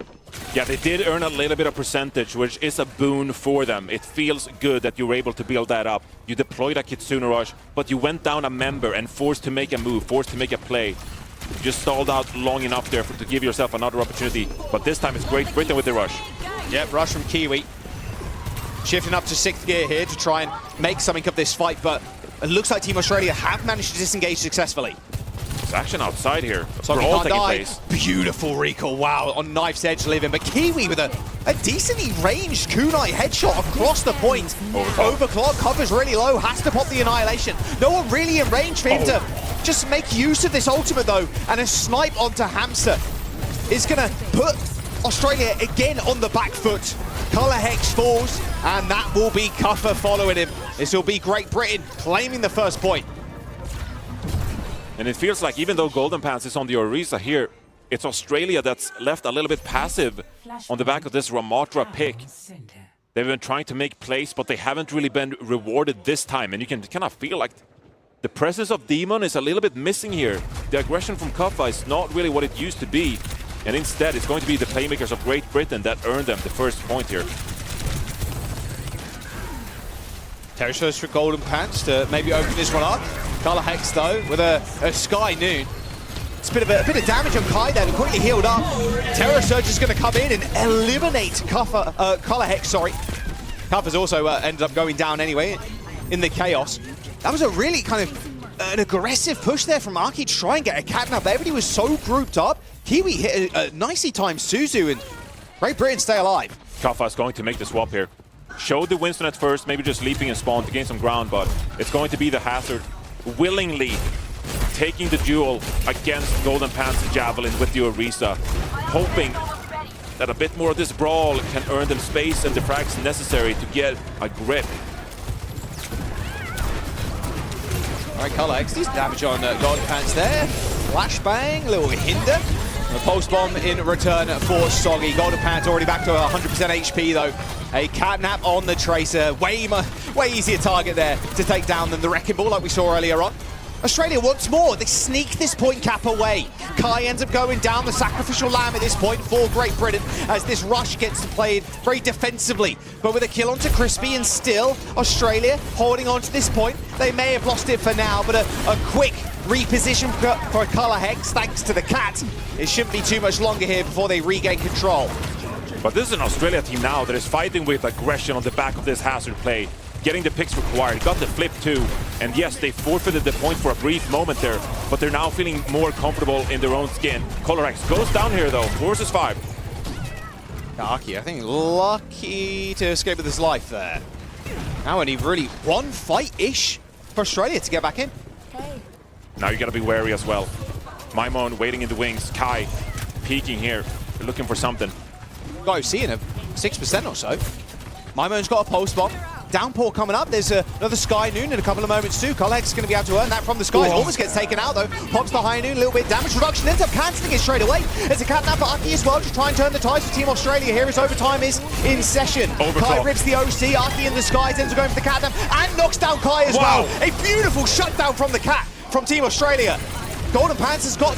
Yeah, they did earn a little bit of percentage, which is a boon for them. It feels good that you were able to build that up. You deployed a Kitsune Rush, but you went down a member and forced to make a move, forced to make a play. You just stalled out long enough there to give yourself another opportunity. But this time it's Great Britain with the rush. Yep, rush from Kiwi. Shifting up to 6th gear here to try and make something of this fight, but it looks like Team Australia have managed to disengage successfully. There's action outside here. So all taking place. Beautiful recall, wow, on Knife's Edge living. But Kiwi with a decently ranged kunai headshot across the point. Overclock, covers really low, has to pop the Annihilation. No one really in range for him to just make use of this ultimate though. And a snipe onto Hamster is gonna put Australia again on the back foot. Colorhex falls, and that will be Kuffa following him. This will be Great Britain claiming the first point. And it feels like even though Golden Pants is on the Orisa here, it's Australia that's left a little bit passive on the back of this Ramatra pick. They've been trying to make plays, but they haven't really been rewarded this time. And you can kind of feel like the presence of Demon is a little bit missing here. The aggression from Kuffa is not really what it used to be. And instead, it's going to be the playmakers of Great Britain that earned them the first point here. Terror Surge for Golden Pants to maybe open this one up. Colorhex though with a Sky Noon. It's a bit of damage on Kai there, but quickly healed up. Terror Surge is going to come in and eliminate Colorhex, sorry. Kuffa's also ended up going down anyway in the chaos. That was a really kind of an aggressive push there from Aki to try and get a catnap. Everybody was so grouped up. Kiwi hit a nicely timed Suzu, and Great Britain stay alive. Kuffa's going to make the swap here. showed the Winston at first, maybe just leaping and spawn to gain some ground, but it's going to be the Hazard willingly taking the duel against Golden Pants Javelin with the Orisa, hoping that a bit more of this brawl can earn them space and the frags necessary to get a grip. All right, Collex, decent damage on Golden Pants there. Flashbang, a little hinder. A post bomb in return for Soggy. Golden Pants already back to 100% HP though. A catnap on the Tracer. Way easier target there to take down than the Wrecking Ball like we saw earlier on. Australia once more, they sneak this point cap away. Kai ends up going down the sacrificial lamb at this point for Great Britain as this rush gets played very defensively. But with a kill onto Crispy and still Australia holding on to this point. They may have lost it for now, but a quick reposition for Color Hex thanks to the cat. It shouldn't be too much longer here before they regain control. But this is an Australia team now that is fighting with aggression on the back of this Hazard play. Getting the picks required, got the flip too. And yes, they forfeited the point for a brief moment there, but they're now feeling more comfortable in their own skin. Colorex goes down here though, 4 versus 5. Aki, I think, lucky to escape with his life there. Now only really one fight-ish for Australia to get back in. Now you gotta be wary as well. Maimon waiting in the wings, Kai peeking here, they're looking for something. Got OC in a 6% or so. Maimon's got a post bomb. Downpour coming up. There's another Sky Noon in a couple of moments too. Collex is going to be able to earn that from the skies. Almost gets taken out though. Pops the High Noon, a little bit damage reduction. Ends up cancelling it straight away. There's a catnap for Aki as well to try and turn the tides for Team Australia here as overtime is in session. Kai rips the OC. Aki in the skies ends up going for the catnap and knocks down Kai as well. A beautiful shutdown from the cat from Team Australia. Golden Pants has got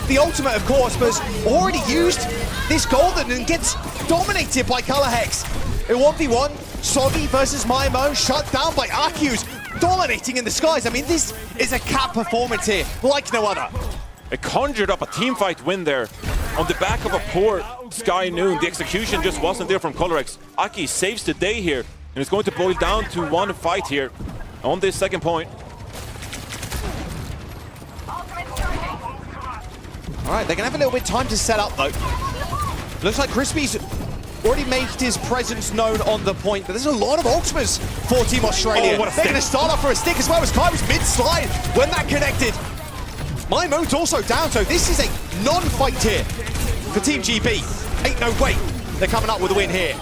the ultimate, of course, but has already used this Golden and gets dominated by Color Hex. In 1v1, Soggy versus Maimon, shut down by Aki's dominating in the skies. I mean, this is a cat performance here, like no other. It conjured up a team fight win there on the back of a poor Sky Noon. The execution just wasn't there from Colorex. Aki saves the day here, and it's going to boil down to one fight here on this second point. All right, they're going to have a little bit of time to set up, though. Looks like Crispy's already made his presence known on the point, but there's a lot of ultimates for Team Australia. Oh, they're going to start off for a stick as well as Kai was mid-slide when that connected. Maimon's also down, so this is a non-fight here for Team GB. Ain't no way they're coming up with a win here.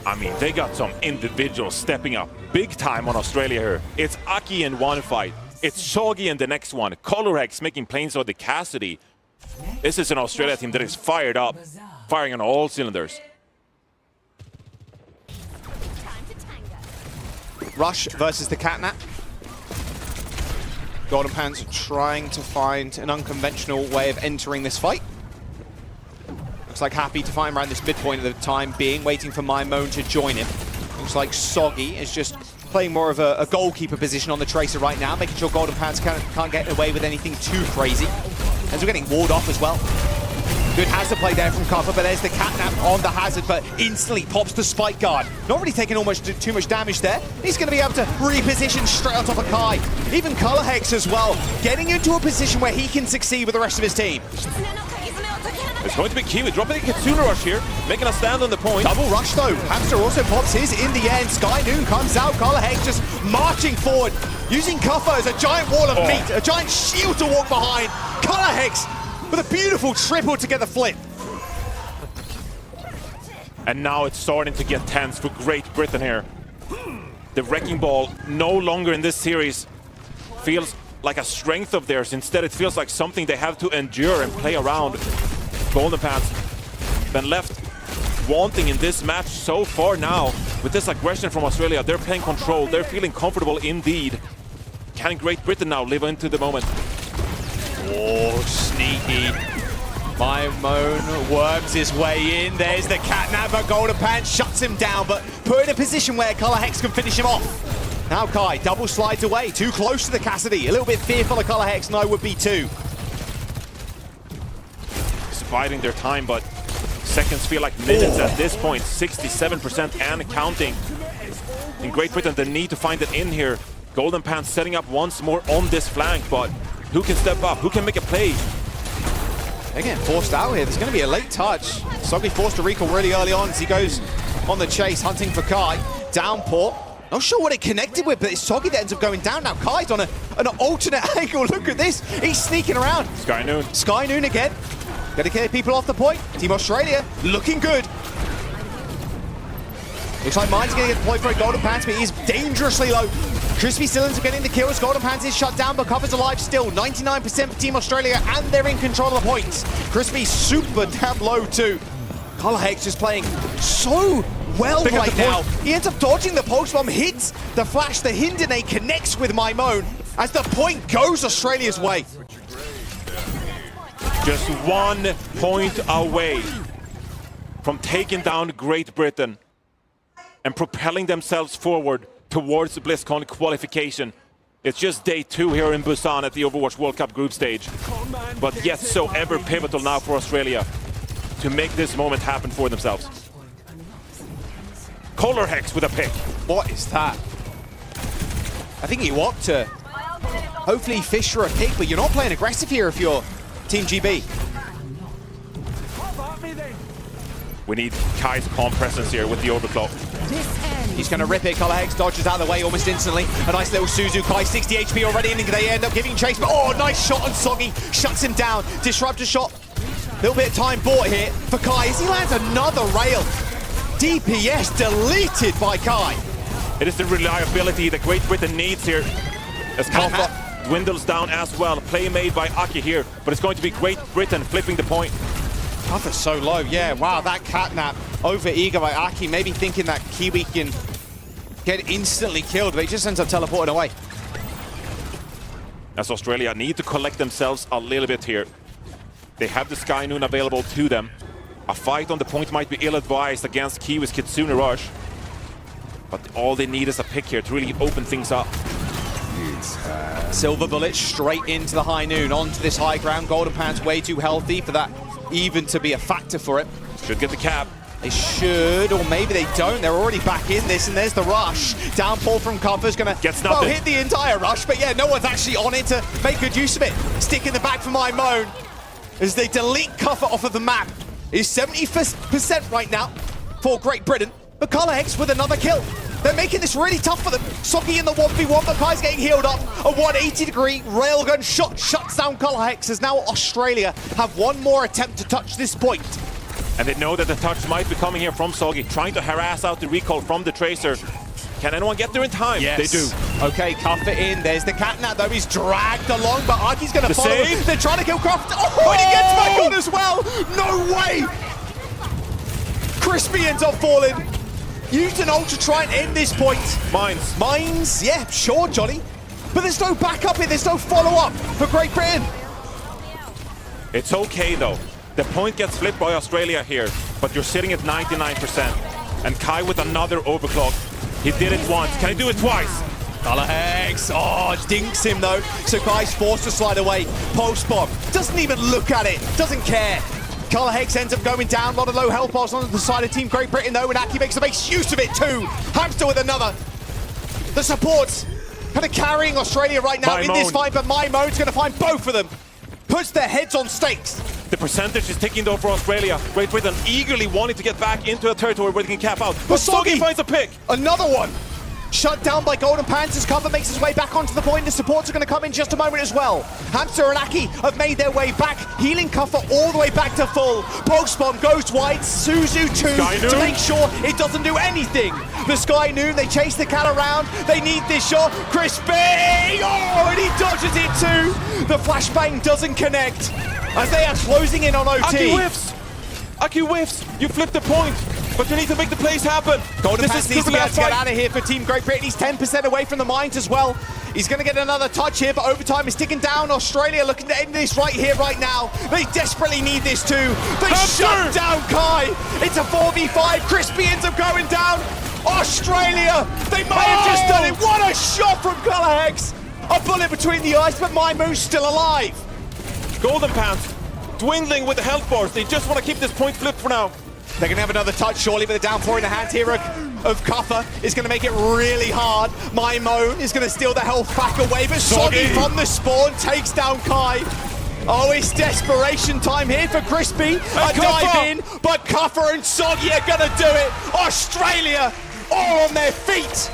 I mean, they got some individuals stepping up big time on Australia here. It's Aki in one fight. It's Shogi in the next one. Colorex making planes on the Cassidy. This is an Australia team that is fired up, firing on all cylinders. Rush versus the Catnap. Golden Pants trying to find an unconventional way of entering this fight. Looks like happy to find around this midpoint at the time being, waiting for Maimon to join him. Looks like Soggy is just playing more of a goalkeeper position on the Tracer right now, making sure Golden Pants can't get away with anything too crazy. As we're getting walled off as well. Good Hazard play there from cover, but there's the catnap on the Hazard, but instantly pops the spike guard. Not really taking too much damage there. He's going to be able to reposition straight on top of Kai. Even Color Hex as well, getting into a position where he can succeed with the rest of his team. It's going to be Kiwi dropping a Kitsune Rush here, making a stand on the point. Double rush though. Hamster also pops his in the end. Sky Noon comes out. Color Hex just marching forward, using Kuffa as a giant wall of meat, a giant shield to walk behind. Color Hex with a beautiful triple together flip. And now it's starting to get tense for Great Britain here. The Wrecking Ball no longer in this series feels like a strength of theirs. Instead, it feels like something they have to endure and play around. Golden Pants been left wanting in this match so far now. With this aggression from Australia, they're playing control. They're feeling comfortable indeed. Can Great Britain now live into the moment? Oh, sneaky. Maimon worms his way in. There's the catnap, but Golden Pants shuts him down, but put in a position where Color Hex can finish him off. Now Kai double slides away, too close to the Cassidy. A little bit fearful of Color Hex, and I would be too. Biding their time, but seconds feel like minutes at this point. 67% and counting. In Great Britain, they need to find it in here. Golden Pants setting up once more on this flank, but who can step up? Who can make a play? They're getting forced out here. There's going to be a late touch. Soggy forced to recall really early on as he goes on the chase, hunting for Kai. Downpour. Not sure what it connected with, but it's Soggy that ends up going down. Now Kai's on an alternate angle. Look at this. He's sneaking around. Sky Noon. Sky Noon again. Gotta clear people off the point. Team Australia looking good. Looks like Mine's gonna get deployed for a Golden Pants, but he's dangerously low. Crispy still ends up getting the kills. Golden Pants is shut down, but Cover's alive still. 99% for Team Australia, and they're in control of the points. Crispy super damn low too. Colorhex just playing so well right now. He ends up dodging the post bomb, hits the flash, the Hindene connects with Maimone as the point goes Australia's way. Just 1 point away from taking down Great Britain and propelling themselves forward towards the BlizzCon qualification. It's just day 2 here in Busan at the Overwatch World Cup group stage. But yet so ever pivotal now for Australia to make this moment happen for themselves. Colorhex with a pick. What is that? I think he walked to hopefully fish for a pick, but you're not playing aggressive here if you're Team GB. We need Kai's calm presence here with the overclock. He's going to rip it. Colorhex dodges out of the way almost instantly. A nice little Suzu. Kai 60 HP already, and they end up giving chase. But oh, nice shot on Soggy. Shuts him down. Disruptor shot. Little bit of time bought here for Kai as he lands another rail. DPS deleted by Kai. It is the reliability that Great Britain needs here. As Kafa dwindles down as well. Play made by Aki here, but it's going to be Great Britain flipping the point. Kafa's so low, yeah. Wow, that catnap over eager by Aki, maybe thinking that Kiwi can get instantly killed, but he just ends up teleporting away. As Australia need to collect themselves a little bit here. They have the Sky Noon available to them. A fight on the point might be ill-advised against Kiwi's Kitsune Rush. But all they need is a pick here to really open things up. Silver Bullet straight into the High Noon, onto this high ground. Golden Pants way too healthy for that even to be a factor for it. Should get the cap. They should, or maybe they don't. They're already back in this, and there's the rush. Downfall from Cover's gonna hit the entire rush, but yeah, no one's actually on it to make good use of it. Stick in the back for Maimone as they delete Cover off of the map. It's 70% right now for Great Britain, but Colorhex with another kill. They're making this really tough for them. Soggy in the 1v1, but Kai's getting healed up. A 180-degree railgun shot shuts down Colorhex as now Australia have one more attempt to touch this point. And they know that the touch might be coming here from Soggy, trying to harass out the recall from the Tracer. Can anyone get there in time? Yes. They do. Okay, Cuff it in. There's the catnap, though. He's dragged along, but Aki's going to follow him. They're trying to kill Croft. Oh, and he gets back on as well. No way. Crispy ends up falling. Used an ult to try and end this point. Mines, yeah, sure, Johnny. But there's no backup here. There's no follow-up for Great Britain. It's okay, though. The point gets flipped by Australia here, but you're sitting at 99%. And Kai with another overclock. He did it once. Can he do it twice? Colorhex, dinks him though. So Kai's forced to slide away. Post bomb, doesn't even look at it, doesn't care. Colorhex ends up going down. A lot of low health bars on the side of Team Great Britain though, and Aki makes use of it too. Hamster with another. The supports kind of carrying Australia right now in this fight, but Maimone's going to find both of them. Puts their heads on stakes. The percentage is ticking though for Australia. Great Britain eagerly wanting to get back into a territory where they can cap out. But Soggy finds a pick. Another one. Shut down by Golden Pants as Cover makes his way back onto the point. The supports are going to come in just a moment as well. Hamster and Aki have made their way back, healing Cover all the way back to full. Post bomb goes wide. Suzu 2 to make sure it doesn't do anything. The Sky Noon, they chase the cat around. They need this shot. Crispy! Oh, and he dodges it too. The flashbang doesn't connect as they are closing in on OT. Aki whiffs. Aki whiffs. You flipped the point. But you need to make the plays happen. Golden Pants needs to be able to get out of here for Team Great Britain. He's 10% away from the mines as well. He's going to get another touch here, but overtime is ticking down. Australia looking to end this right here, right now. They desperately need this too. They shut down Kai. It's a 4v5. Crispy ends up going down. Australia, they might have just done it. What a shot from Colorhex. A bullet between the eyes, but Maimone's still alive. Golden Pants dwindling with the health bars. They just want to keep this point flipped for now. They're going to have another touch, surely, with the down 4 in the hands here of Kuffer is going to make it really hard. Maimone is going to steal the health back away, but Soggy from the spawn takes down Kai. Oh, it's desperation time here for Crispy. A dive in, but Kuffer and Soggy are going to do it. Australia all on their feet.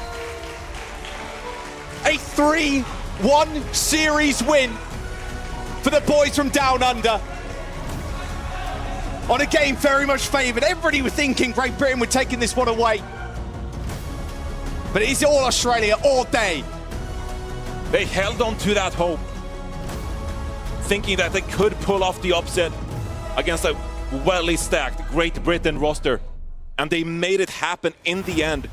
A 3-1 series win for the boys from Down Under. On a game very much favoured. Everybody was thinking Great Britain were taking this one away. But it's all Australia all day. They held on to that hope, thinking that they could pull off the upset against a well stacked Great Britain roster. And they made it happen in the end,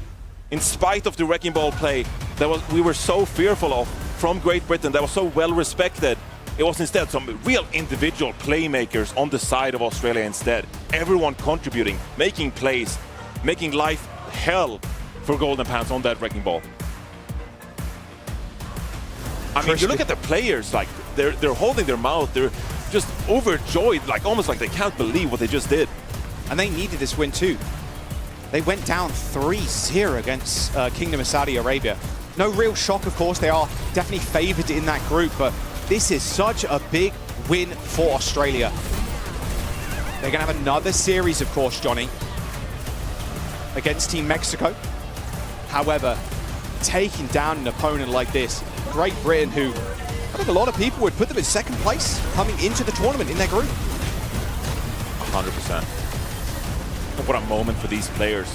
in spite of the wrecking ball play that we were so fearful of from Great Britain, that was so well respected. It was instead some real individual playmakers on the side of Australia instead. Everyone contributing, making plays, making life hell for Golden Pants on that wrecking ball. I mean, you look at the players, like they're holding their mouth, they're just overjoyed, like almost like they can't believe what they just did. And they needed this win too. They went down 3-0 against Kingdom of Saudi Arabia. No real shock, of course. They are definitely favoured in that group, but this is such a big win for Australia. They're going to have another series, of course, Johnny, against Team Mexico. However, taking down an opponent like this, Great Britain, who I think a lot of people would put them in second place coming into the tournament in their group. 100%. What a moment for these players.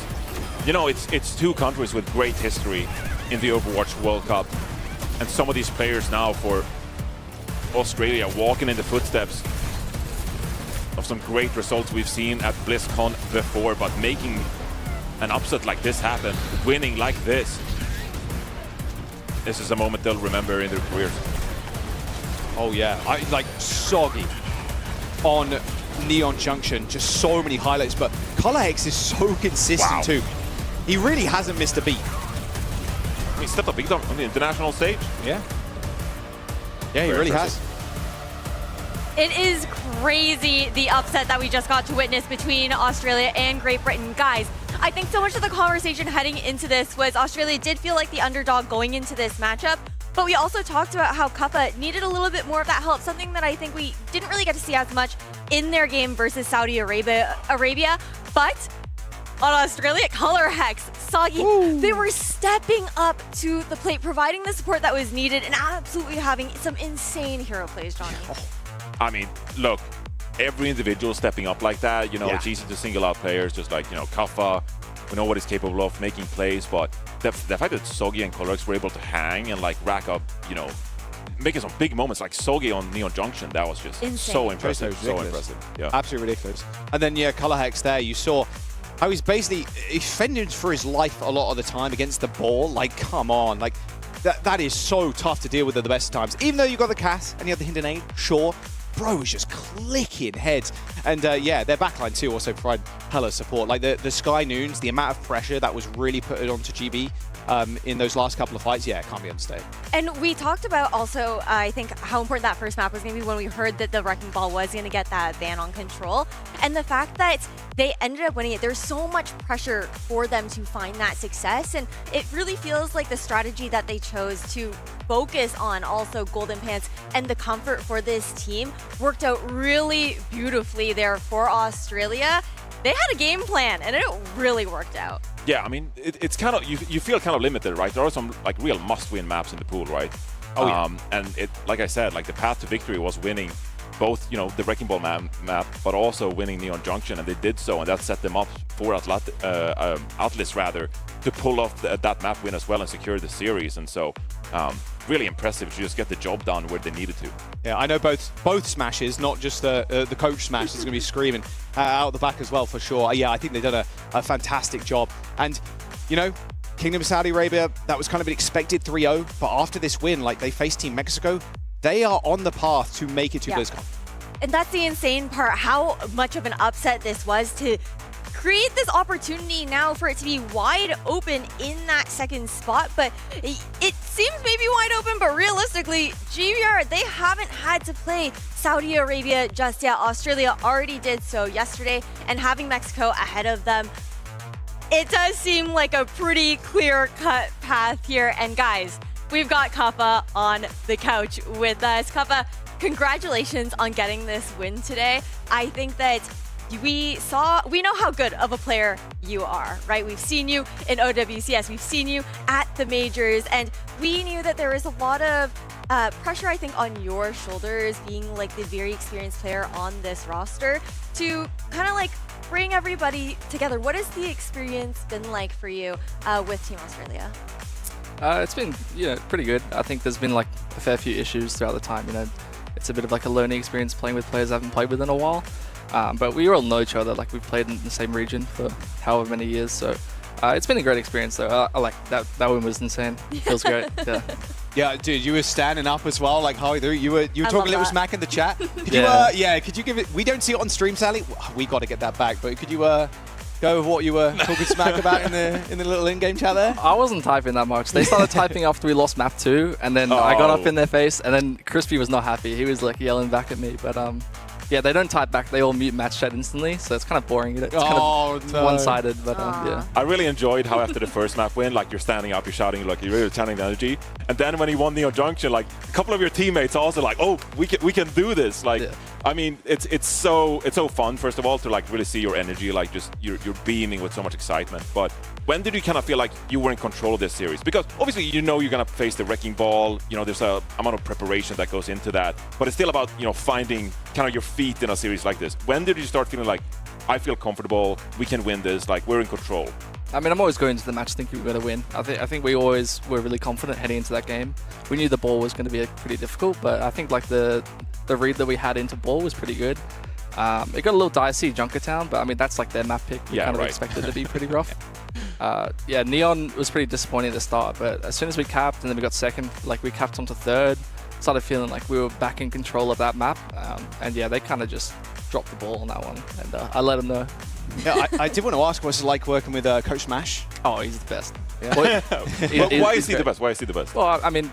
You know, it's two countries with great history in the Overwatch World Cup. And some of these players now for Australia walking in the footsteps of some great results we've seen at BlizzCon before, but making an upset like this happen, winning like this. This is a moment they'll remember in their careers. Oh yeah, like Soggy on Neon Junction, just so many highlights, but ColorX is so consistent too. He really hasn't missed a beat. He stepped up big time on the international stage. Yeah. Yeah, he really has. It is crazy, the upset that we just got to witness between Australia and Great Britain. Guys, I think so much of the conversation heading into this was Australia did feel like the underdog going into this matchup, but we also talked about how Kappa needed a little bit more of that help, something that I think we didn't really get to see as much in their game versus Saudi Arabia. But on Australia, Color Hex, Soggy, they were stepping up to the plate, providing the support that was needed, and absolutely having some insane hero plays, Johnny. I mean, look, every individual stepping up like that, you know, it's easy to single out players, just like, you know, Kaffa, we know what he's capable of, making plays, but the fact that Soggy and Colorx were able to hang and like rack up, you know, making some big moments like Soggy on Neon Junction, that was just so impressive, so impressive. Yeah. Absolutely ridiculous. And then, yeah, Color Hex there, you saw how he's basically fended for his life a lot of the time against the ball. Like, come on, like, that is so tough to deal with at the best of times. Even though you got the Cass and you have the Hidden Aid, sure, bro is just clicking heads. And yeah, their backline too also provide hella support. Like the Sky Noons, the amount of pressure that was really put onto GB in those last couple of fights, yeah, it can't be understated. And we talked about also, I think, how important that first map was going to be when we heard that the Wrecking Ball was going to get that ban on control. And the fact that they ended up winning it, there's so much pressure for them to find that success. And it really feels like the strategy that they chose to focus on also Golden Pants and the comfort for this team worked out really beautifully there for Australia. They had a game plan and it really worked out. Yeah, I mean, it's kind of, you feel kind of limited, right? There are some like real must-win maps in the pool, right? Oh, yeah. And it, like I said, like the path to victory was winning both, you know, the Wrecking Ball map, but also winning Neon Junction, and they did so, and that set them up for Atlas rather to pull off that map win as well and secure the series. And so, really impressive to just get the job done where they needed to. Yeah, I know both smashes, not just the coach smash is going to be screaming out the back as well for sure. Yeah, I think they've done a fantastic job. And, you know, Kingdom of Saudi Arabia, that was kind of an expected 3-0, but after this win, like they face Team Mexico, they are on the path to make it to BlizzCon. And that's the insane part, how much of an upset this was to create this opportunity now for it to be wide open in that second spot. But it seems maybe wide open, but realistically, GBR, they haven't had to play Saudi Arabia just yet. Australia already did so yesterday, and having Mexico ahead of them, it does seem like a pretty clear-cut path here. And guys, we've got Kappa on the couch with us. Kappa, congratulations on getting this win today. I think that we know how good of a player you are, right? We've seen you in OWCS, we've seen you at the majors, and we knew that there was a lot of pressure, I think, on your shoulders, being like the very experienced player on this roster, to kind of like bring everybody together. What has the experience been like for you with Team Australia? It's been, pretty good. I think there's been like a fair few issues throughout the time. It's a bit of like a learning experience playing with players I haven't played with in a while. But we all know each other. Like, we've played in the same region for however many years. So it's been a great experience, though. I like that. That win was insane. It feels great. Yeah. Yeah, dude, you were standing up as well, like how you were talking a little smack in the chat. Could could you give it? We don't see it on stream, Sally. We got to get that back. But could you go with what you were talking smack about in the little in-game chat there? I wasn't typing that much. They started typing after we lost map 2, and then I got up in their face, and then Crispy was not happy. He was like yelling back at me, but yeah, they don't type back. They all mute match chat instantly, so it's kind of boring. It's kind of one-sided, but yeah. I really enjoyed how after the first map win, like, you're standing up, you're shouting, like, you're really channeling the energy. And then when you won Neo Junction, like, a couple of your teammates also like, oh, we can do this. Like, I mean, it's so fun, first of all, to like really see your energy, like just you're beaming with so much excitement. But when did you kind of feel like you were in control of this series? Because obviously you're gonna face the wrecking ball. There's a amount of preparation that goes into that. But it's still about finding kind of your feet in a series like this. When did you start feeling like, I feel comfortable, we can win this, like we're in control? I mean, I'm always going into the match thinking we're going to win. I think we always were really confident heading into that game. We knew the ball was going to be pretty difficult, but I think like the read that we had into ball was pretty good. It got a little dicey, Junkertown, but I mean, that's like their map pick. We kind of expected it to be pretty rough. Yeah, Neon was pretty disappointing at the start, but as soon as we capped and then we got second, like we capped onto third, started feeling like we were back in control of that map. And yeah, they kind of just dropped the ball on that one, and I let them know. Yeah, I did want to ask, what's it like working with Coach Smash? Oh, he's the best. Yeah. Why is he the best? Why is he the best? Well, I mean,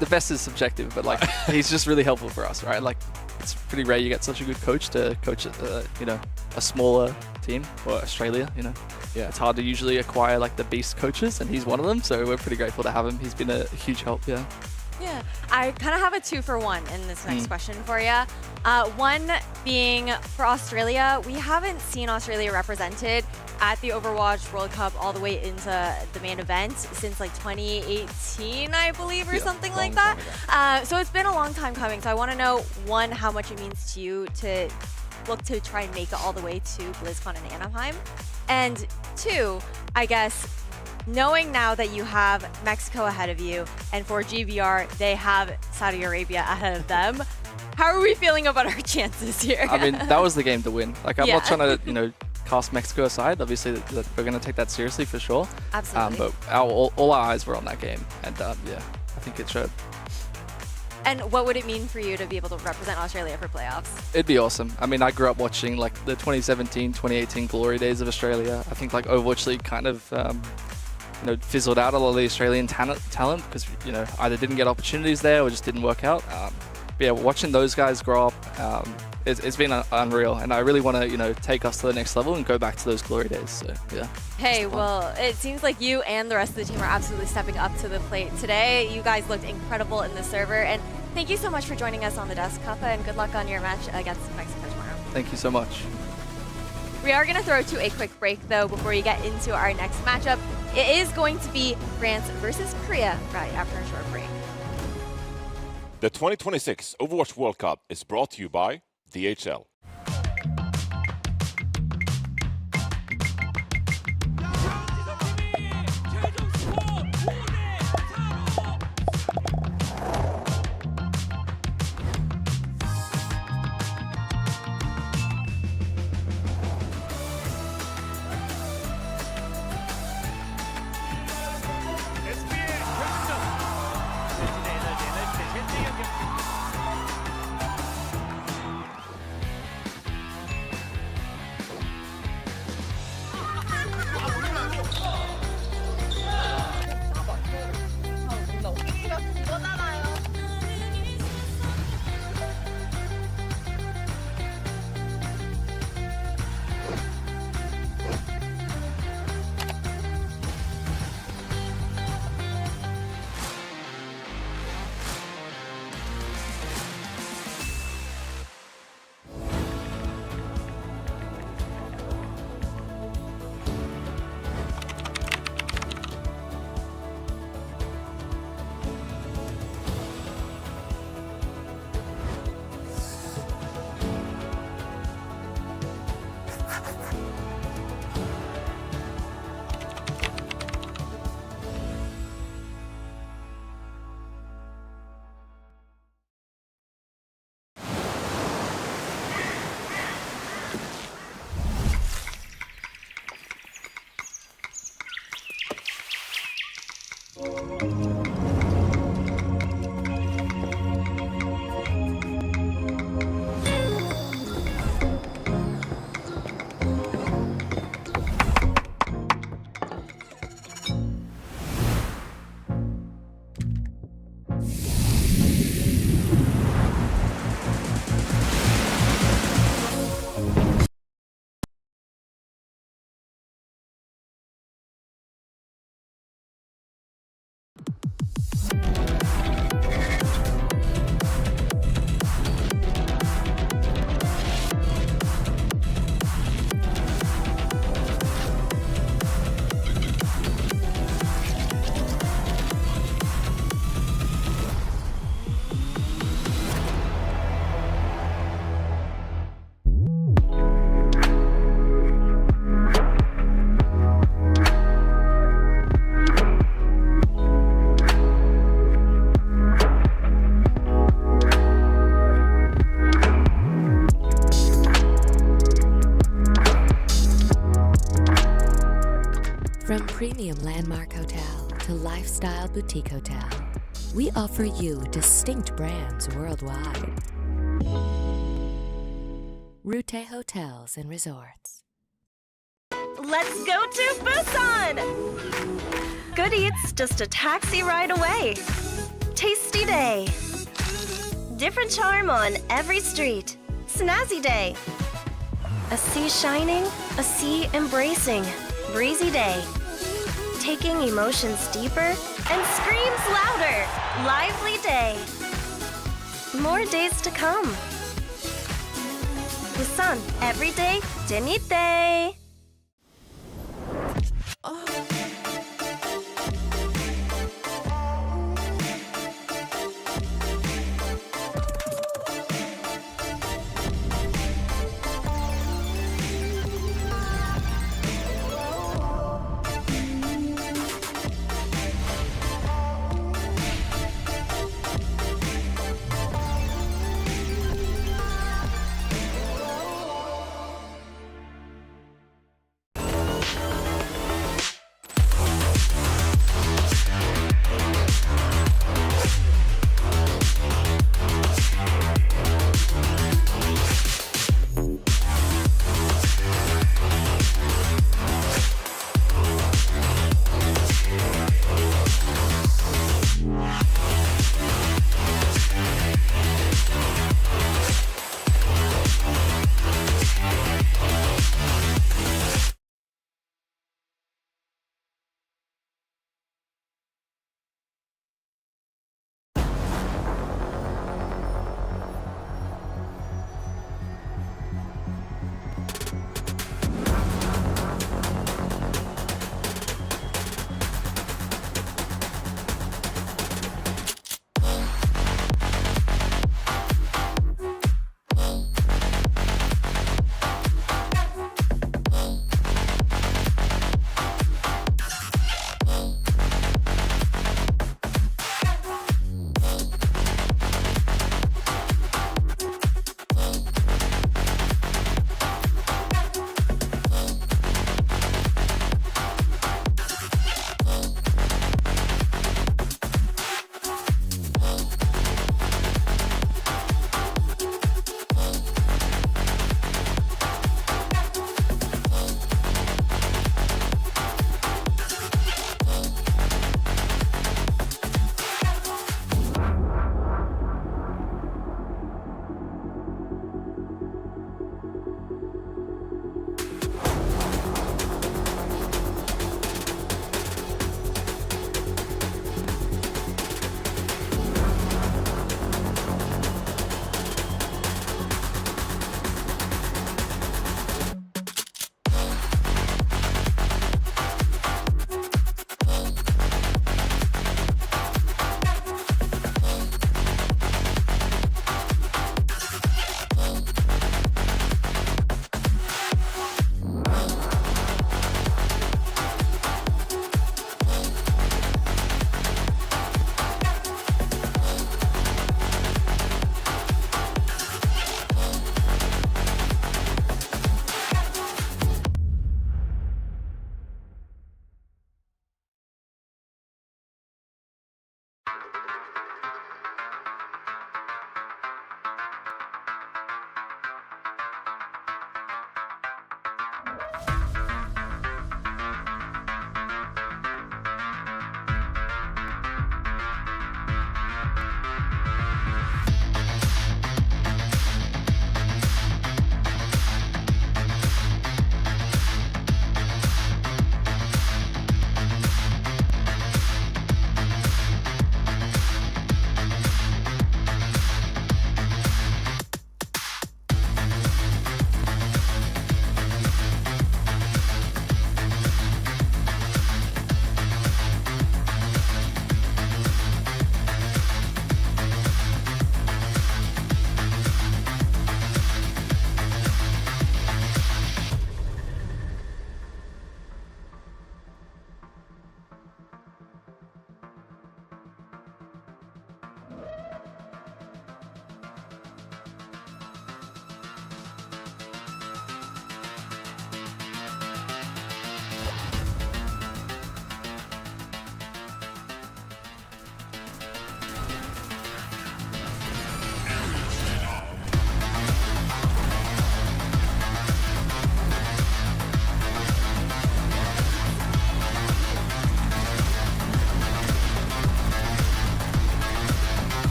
the best is subjective, but like he's just really helpful for us, right? Like, it's pretty rare you get such a good coach to coach a smaller team, or Australia. Yeah, it's hard to usually acquire like the beast coaches, and he's one of them. So we're pretty grateful to have him. He's been a huge help. Yeah. Yeah, I kind of have a 2-for-1 in this next question for you. One being for Australia, we haven't seen Australia represented at the Overwatch World Cup all the way into the main event since like 2018, I believe, or something like that. So it's been a long time coming. So I want to know, one, how much it means to you to look to try and make it all the way to BlizzCon in Anaheim, and two, I guess, knowing now that you have Mexico ahead of you, and for GBR, they have Saudi Arabia ahead of them, how are we feeling about our chances here? I mean, that was the game to win. Like, I'm not trying to, cast Mexico aside. Obviously, we're going to take that seriously for sure. Absolutely. But all our eyes were on that game, and yeah, I think it showed. And what would it mean for you to be able to represent Australia for playoffs? It'd be awesome. I mean, I grew up watching like the 2017, 2018 glory days of Australia. I think like Overwatch League kind of fizzled out a lot of the Australian talent because either didn't get opportunities there or just didn't work out. But yeah, watching those guys grow up, it's been unreal, and I really want to take us to the next level and go back to those glory days. So yeah. Hey, well, it seems like you and the rest of the team are absolutely stepping up to the plate today. You guys looked incredible in the server, and thank you so much for joining us on the Desk Cup, and good luck on your match against Mexico tomorrow. Thank you so much. We are going to throw to a quick break, though, before we get into our next matchup. It is going to be France versus Korea right after a short break. The 2026 Overwatch World Cup is brought to you by DHL. From premium landmark hotel to lifestyle boutique hotel, we offer you distinct brands worldwide. Rute Hotels and Resorts. Let's go to Busan! Good eats just a taxi ride away. Tasty day. Different charm on every street. Snazzy day. A sea shining, a sea embracing. Breezy day. Taking emotions deeper and screams louder. Lively day. More days to come. Busan, every day, 재밌대.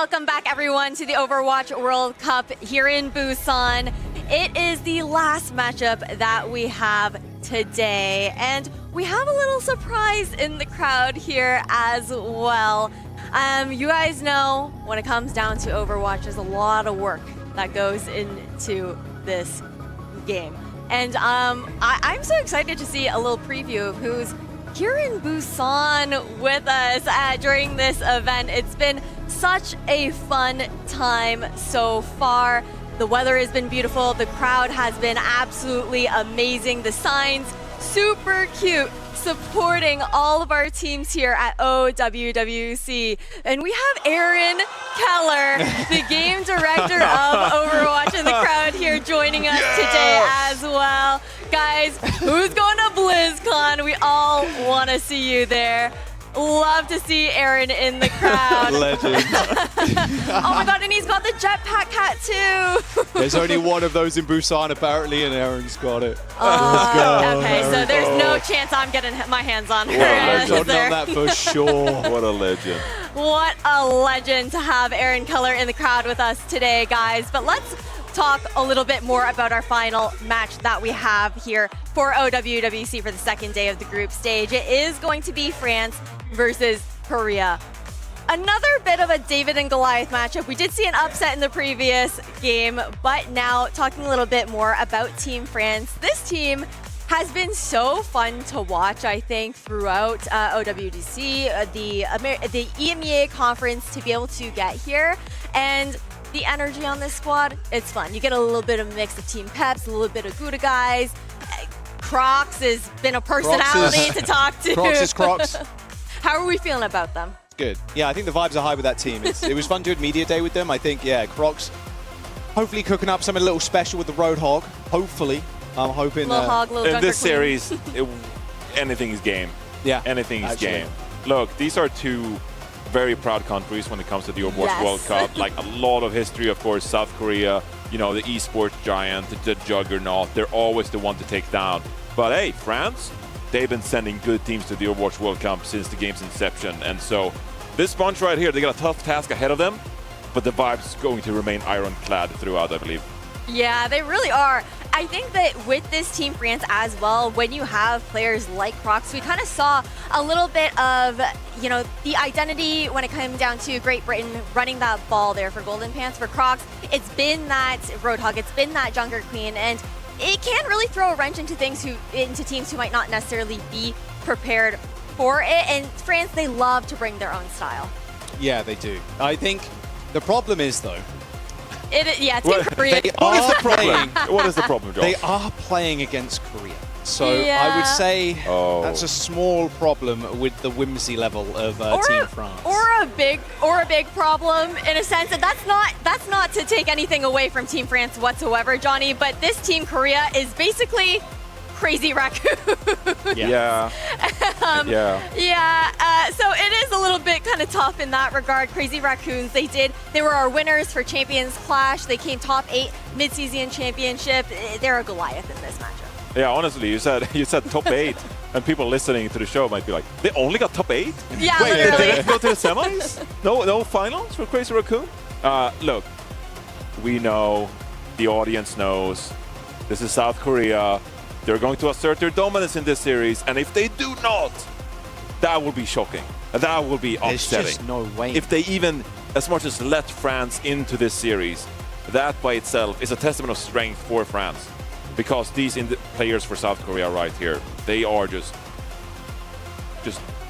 Welcome back, everyone, to the Overwatch World Cup here in Busan. It is the last matchup that we have today, and we have a little surprise in the crowd here as well. You guys know when it comes down to Overwatch, there's a lot of work that goes into this game. And I'm so excited to see a little preview of who's here in Busan with us during this event. It's been such a fun time so far. The weather has been beautiful. The crowd has been absolutely amazing. The signs, super cute, supporting all of our teams here at OWWC. And we have Aaron Keller, the game director of Overwatch, in the crowd here joining us today as well. Guys, who's going to BlizzCon? We all want to see you there. Love to see Aaron in the crowd. Legend. Oh my god, and he's got the jetpack hat too. There's only one of those in Busan apparently, and Aaron's got it. Oh, okay, so there's no chance I'm getting my hands on her. On that for sure. What a legend. What a legend to have Aaron Keller in the crowd with us today, guys. But let's talk a little bit more about our final match that we have here for OWWC for the second day of the group stage. It is going to be France versus Korea. Another bit of a David and Goliath matchup. We did see an upset in the previous game, but now talking a little bit more about Team France. This team has been so fun to watch, I think, throughout OWDC, the EMEA conference, to be able to get here. And the energy on this squad, it's fun. You get a little bit of a mix of Team Peps, a little bit of Gouda guys. Crocs has been a personality to talk to. Crocs is Crocs. How are we feeling about them? Good. Yeah, I think the vibes are high with that team. It was fun doing media day with them. I think, yeah, Crocs hopefully cooking up something a little special with the Roadhog. Hopefully. I'm hoping. Little hog, little in Junker this Queen. series, anything is game. Yeah. Anything is actually. game. Look, these are two very proud countries when it comes to the Overwatch Yes. World Cup. Like a lot of history, of course. South Korea, you know, the esports giant, the juggernaut. They're always the one to take down. But hey, France, they've been sending good teams to the Overwatch World Cup since the game's inception. And so this bunch right here, they got a tough task ahead of them, but the vibe's going to remain ironclad throughout, I believe. Yeah, they really are. I think that with this Team France as well, when you have players like Crocs, we kind of saw a little bit of, you know, the identity when it came down to Great Britain running that ball there for Golden Pants. For Crocs, it's been that Roadhog, it's been that Junker Queen, and it can really throw a wrench into teams who might not necessarily be prepared for it. And France, they love to bring their own style. Yeah, they do. I think the problem is, though, Team Korea. What is the problem? What is the problem, Josh? they are playing against Korea. So I Yeah. would say that's a small problem with the whimsy level of Team France. Or a big problem in a sense, and that's not to take anything away from Team France whatsoever, Johnny. But this Team Korea is basically Crazy Raccoon. Yeah. So it is a little bit kind of tough in that regard. Crazy Raccoons, they were our winners for Champions Clash. They came top 8 mid-season championship. They're a Goliath in this matchup. Yeah, honestly, you said top 8, and people listening to the show might be like, they only got top 8? Yeah, Wait, literally. they didn't go to the semis? No finals for Crazy Raccoon? Look, we know, the audience knows, this is South Korea. They're going to assert their dominance in this series, and if they do not, that will be shocking. That will be upsetting. There's just no way. If they even, as much as let France into this series, that by itself is a testament of strength for France. Because these players for South Korea right here, they are just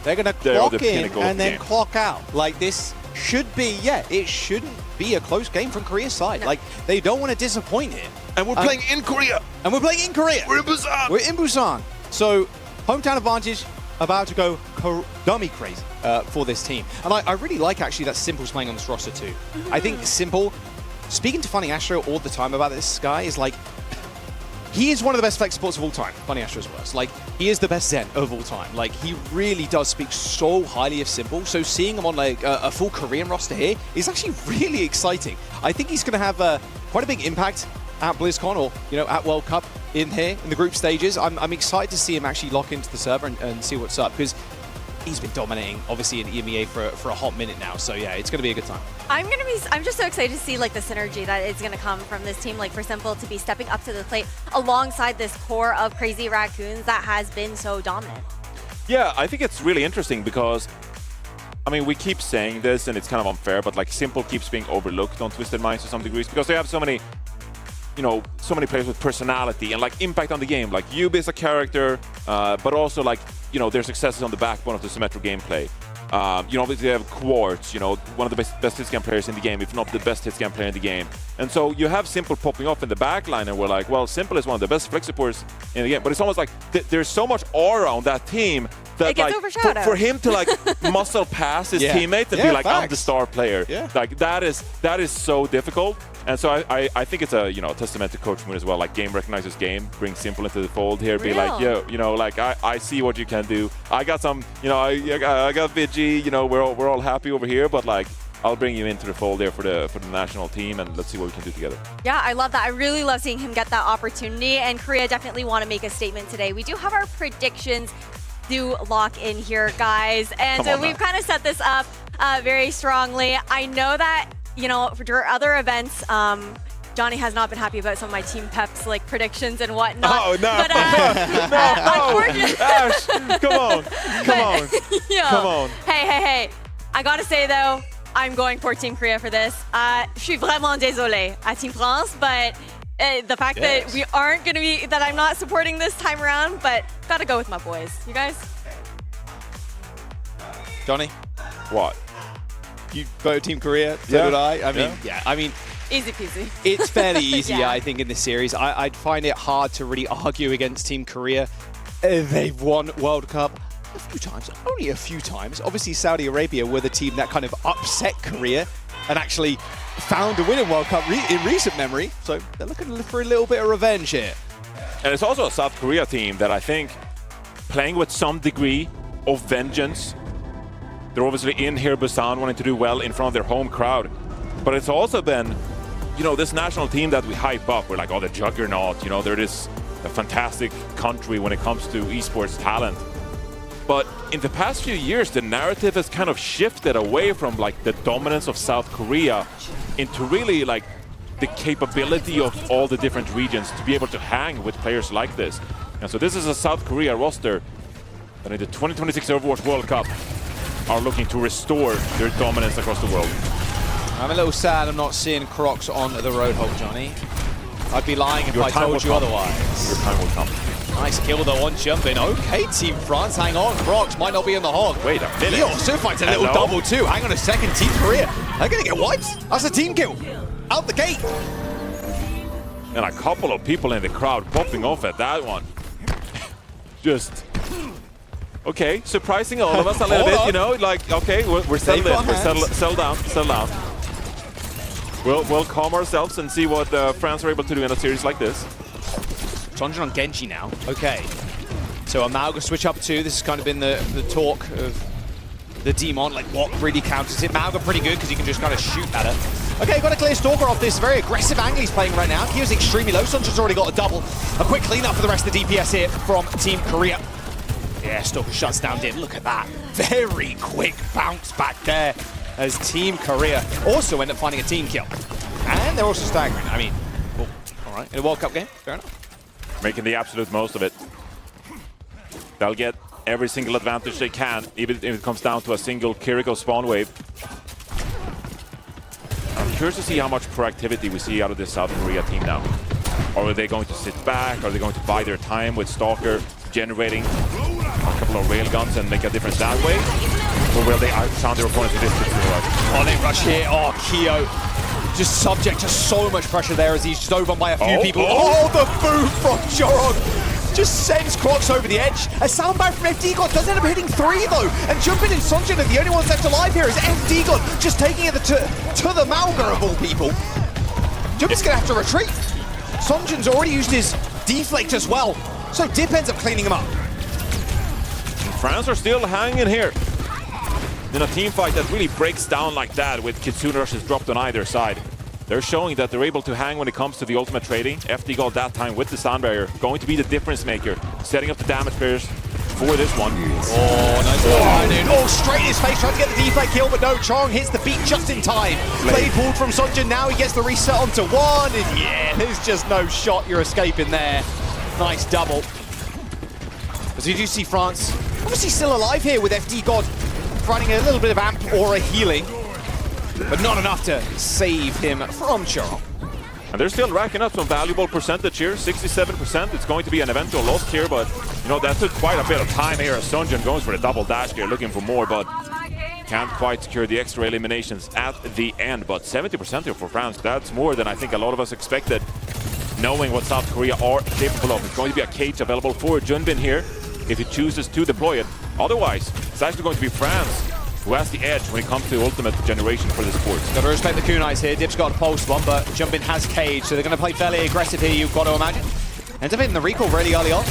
they're going to they are the clock in pinnacle of and the then game. clock out. Like, this should be, it shouldn't be a close game from Korea's side. No. Like, they don't want to disappoint here. And we're playing in Korea. And we're playing in Korea. We're in Busan. We're in Busan. So, hometown advantage about to go dummy crazy for this team. And I really like, actually, that Simple's playing on this roster, too. I think Simple, speaking to Funny Astro all the time about this guy, is like, he is one of the best flex supports of all time. Funny Astro's worst. Like, he is the best Zen of all time. Like, he really does speak so highly of Simple. So seeing him on like a full Korean roster here is actually really exciting. I think he's going to have quite a big impact at BlizzCon or, at World Cup in here in the group stages. I'm excited to see him actually lock into the server and see what's up, because he's been dominating, obviously, in EMEA for a hot minute now. So yeah, it's going to be a good time. I'm just so excited to see like the synergy that is going to come from this team. Like for Simple to be stepping up to the plate alongside this core of Crazy Raccoons that has been so dominant. Yeah, I think it's really interesting because, I mean, we keep saying this and it's kind of unfair, but like Simple keeps being overlooked on Twisted Minds to some degrees because they have so many, you know, so many players with personality and like impact on the game. Like Yubi is a character, but also like, you know, their successes on the backbone of the symmetric gameplay. You know, obviously they have Quartz, you know, one of the best hitscan players in the game, if not the best hitscan player in the game. And so you have Simple popping off in the backline, and we're like, well, Simple is one of the best flex supports in the game. But it's almost like there's so much aura on that team that it gets like overshadowed. for him to like muscle past his teammate and be like, I'm the star player. Yeah. Like that is so difficult. And so I think it's a, you know, a testament to Coach Moon as well. Like game recognizes game, bring Simple into the fold here, be like, yo, you know, like I see what you can do. I got some, you know, I got Vigi, you know, we're all happy over here, but like I'll bring you into the fold there for the national team, and let's see what we can do together. Yeah, I love that. I really love seeing him get that opportunity, and Korea definitely want to make a statement today. We do have our predictions do lock in here, guys, and so we've kind of set this up very strongly. I know that, you know, for other events, Johnny has not been happy about some of my Team Pep's like predictions and whatnot. Oh no! But, no, Ash, come on. Come on. Hey! I gotta say though, I'm going for Team Korea for this. Je suis vraiment désolé à Team France, but the fact that we aren't gonna be, that I'm not supporting this time around, but gotta go with my boys. You guys? Johnny? What? You voted Team Korea, so did I. I mean, Easy peasy. it's fairly easy, I think, in this series. I'd find it hard to really argue against Team Korea. They've won World Cup a few times, only a few times. Obviously, Saudi Arabia were the team that kind of upset Korea and actually found a win in World Cup in recent memory. So they're looking for a little bit of revenge here. And it's also a South Korea team that I think playing with some degree of vengeance. They're obviously in here, Busan, wanting to do well in front of their home crowd. But it's also been, you know, this national team that we hype up. We're like, oh, the juggernaut, you know, they're this a fantastic country when it comes to esports talent. But in the past few years, the narrative has kind of shifted away from like the dominance of South Korea into really like the capability of all the different regions to be able to hang with players like this. And so this is a South Korea roster that in the 2026 Overwatch World Cup are looking to restore their dominance across the world. I'm a little sad I'm not seeing Crocs on the Roadhog, Johnny. I'd be lying if I told you otherwise. Your time will come. Nice kill though on jumping. Okay, Team France, hang on. Crocs might not be in the hog. Wait a minute. He also finds a little double too. Hang on a second, Team Korea. They're going to get wiped. That's a team kill. Out the gate. And a couple of people in the crowd popping off at that one. Just... Okay, surprising all of us a little bit, you know, like, okay, we're settled in, we're settled down. We'll calm ourselves and see what France are able to do in a series like this. Sonjin on Genji now. Okay. So Amalga switch up too. This has kind of been the talk of the Demon, like what really counters it. Malga pretty good because he can just kind of shoot at it. Okay, got a clear Stalker off this very aggressive angle he's playing right now. He was extremely low. Sonjin's already got a double. A quick cleanup for the rest of the DPS here from Team Korea. Yeah, Stalker shuts down Dim. Look at that. Very quick bounce back there as Team Korea also end up finding a team kill. And they're also staggering. I mean, well, all right. In a World Cup game, fair enough. Making the absolute most of it. They'll get every single advantage they can, even if it comes down to a single Kiriko spawn wave. I'm curious to see how much proactivity we see out of this South Korea team now. Or are they going to sit back? Are they going to buy their time with Stalker generating a couple of railguns and make a difference that way? Or will they outsound their opponents with this? Oh, they rush here. Oh, Keo just subject to so much pressure there as he's dove on by a few people. Oh, the boot from Jorog just sends Crocs over the edge. A soundbite from FD-God does end up hitting 3 though, and Jumpin and Sonjin are the only ones left alive here as FD-God just taking it to the Malga of all people. Jumpin's gonna have to retreat. Sonjin's already used his deflect as well, so Dip ends up cleaning him up. France are still hanging here in a team fight that really breaks down like that with Kitsune rushes dropped on either side. They're showing that they're able to hang when it comes to the ultimate trading. FD got that time with the sound barrier, going to be the difference maker, setting up the damage barriers, for this one. Oh, nice one. Oh, straight in his face, trying to get the deflect kill, but no, Chong hits the beat just in time. Play pulled from Sunjin, now he gets the reset onto one, and yeah, there's just no shot you're escaping there. Nice double. As we do see France, obviously still alive here with FD God providing a little bit of amp or a healing, but not enough to save him from Chong. And they're still racking up some valuable percentage here, 67%. It's going to be an eventual loss here, but you know, that took quite a bit of time here as Sunjin goes for the double dash here, looking for more, but can't quite secure the extra eliminations at the end. But 70% here for France, that's more than I think a lot of us expected, knowing what South Korea are capable of. It's going to be a cage available for Junbin here if he chooses to deploy it. Otherwise, it's actually going to be France who has the edge when it comes to ultimate generation for the sports. Got to respect the kunais here. Dip's got a pulse one, but Junbin has cage, so they're going to play fairly aggressive here, you've got to imagine. Ends up hitting the recall really early on.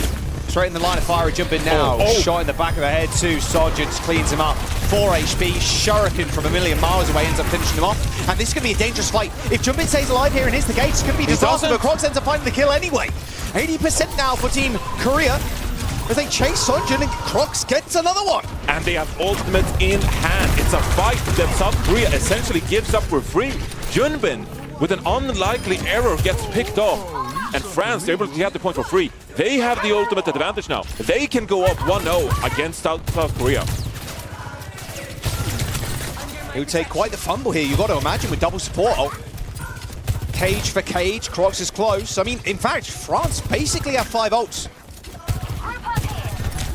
Straight in the line of fire with Junbin now. Shot in the back of the head too. Sojin cleans him up. 4 HP. Shuriken from a million miles away ends up finishing him off. And this is going to be a dangerous fight. If Junbin stays alive here and hits the gate, it's going to be disaster, but Crocs ends up finding the kill anyway. 80% now for Team Korea as they chase Sunjin, and Crocs gets another one. And they have ultimate in hand. It's a fight that South Korea essentially gives up for free. Junbin, with an unlikely error, gets picked off. And France, they're able to get the point for free. They have the ultimate advantage now. They can go up 1-0 against South Korea. It would take quite the fumble here, you've got to imagine, with double support. Oh. Cage for cage, Crocs is close. I mean, in fact, France basically have 5 ults.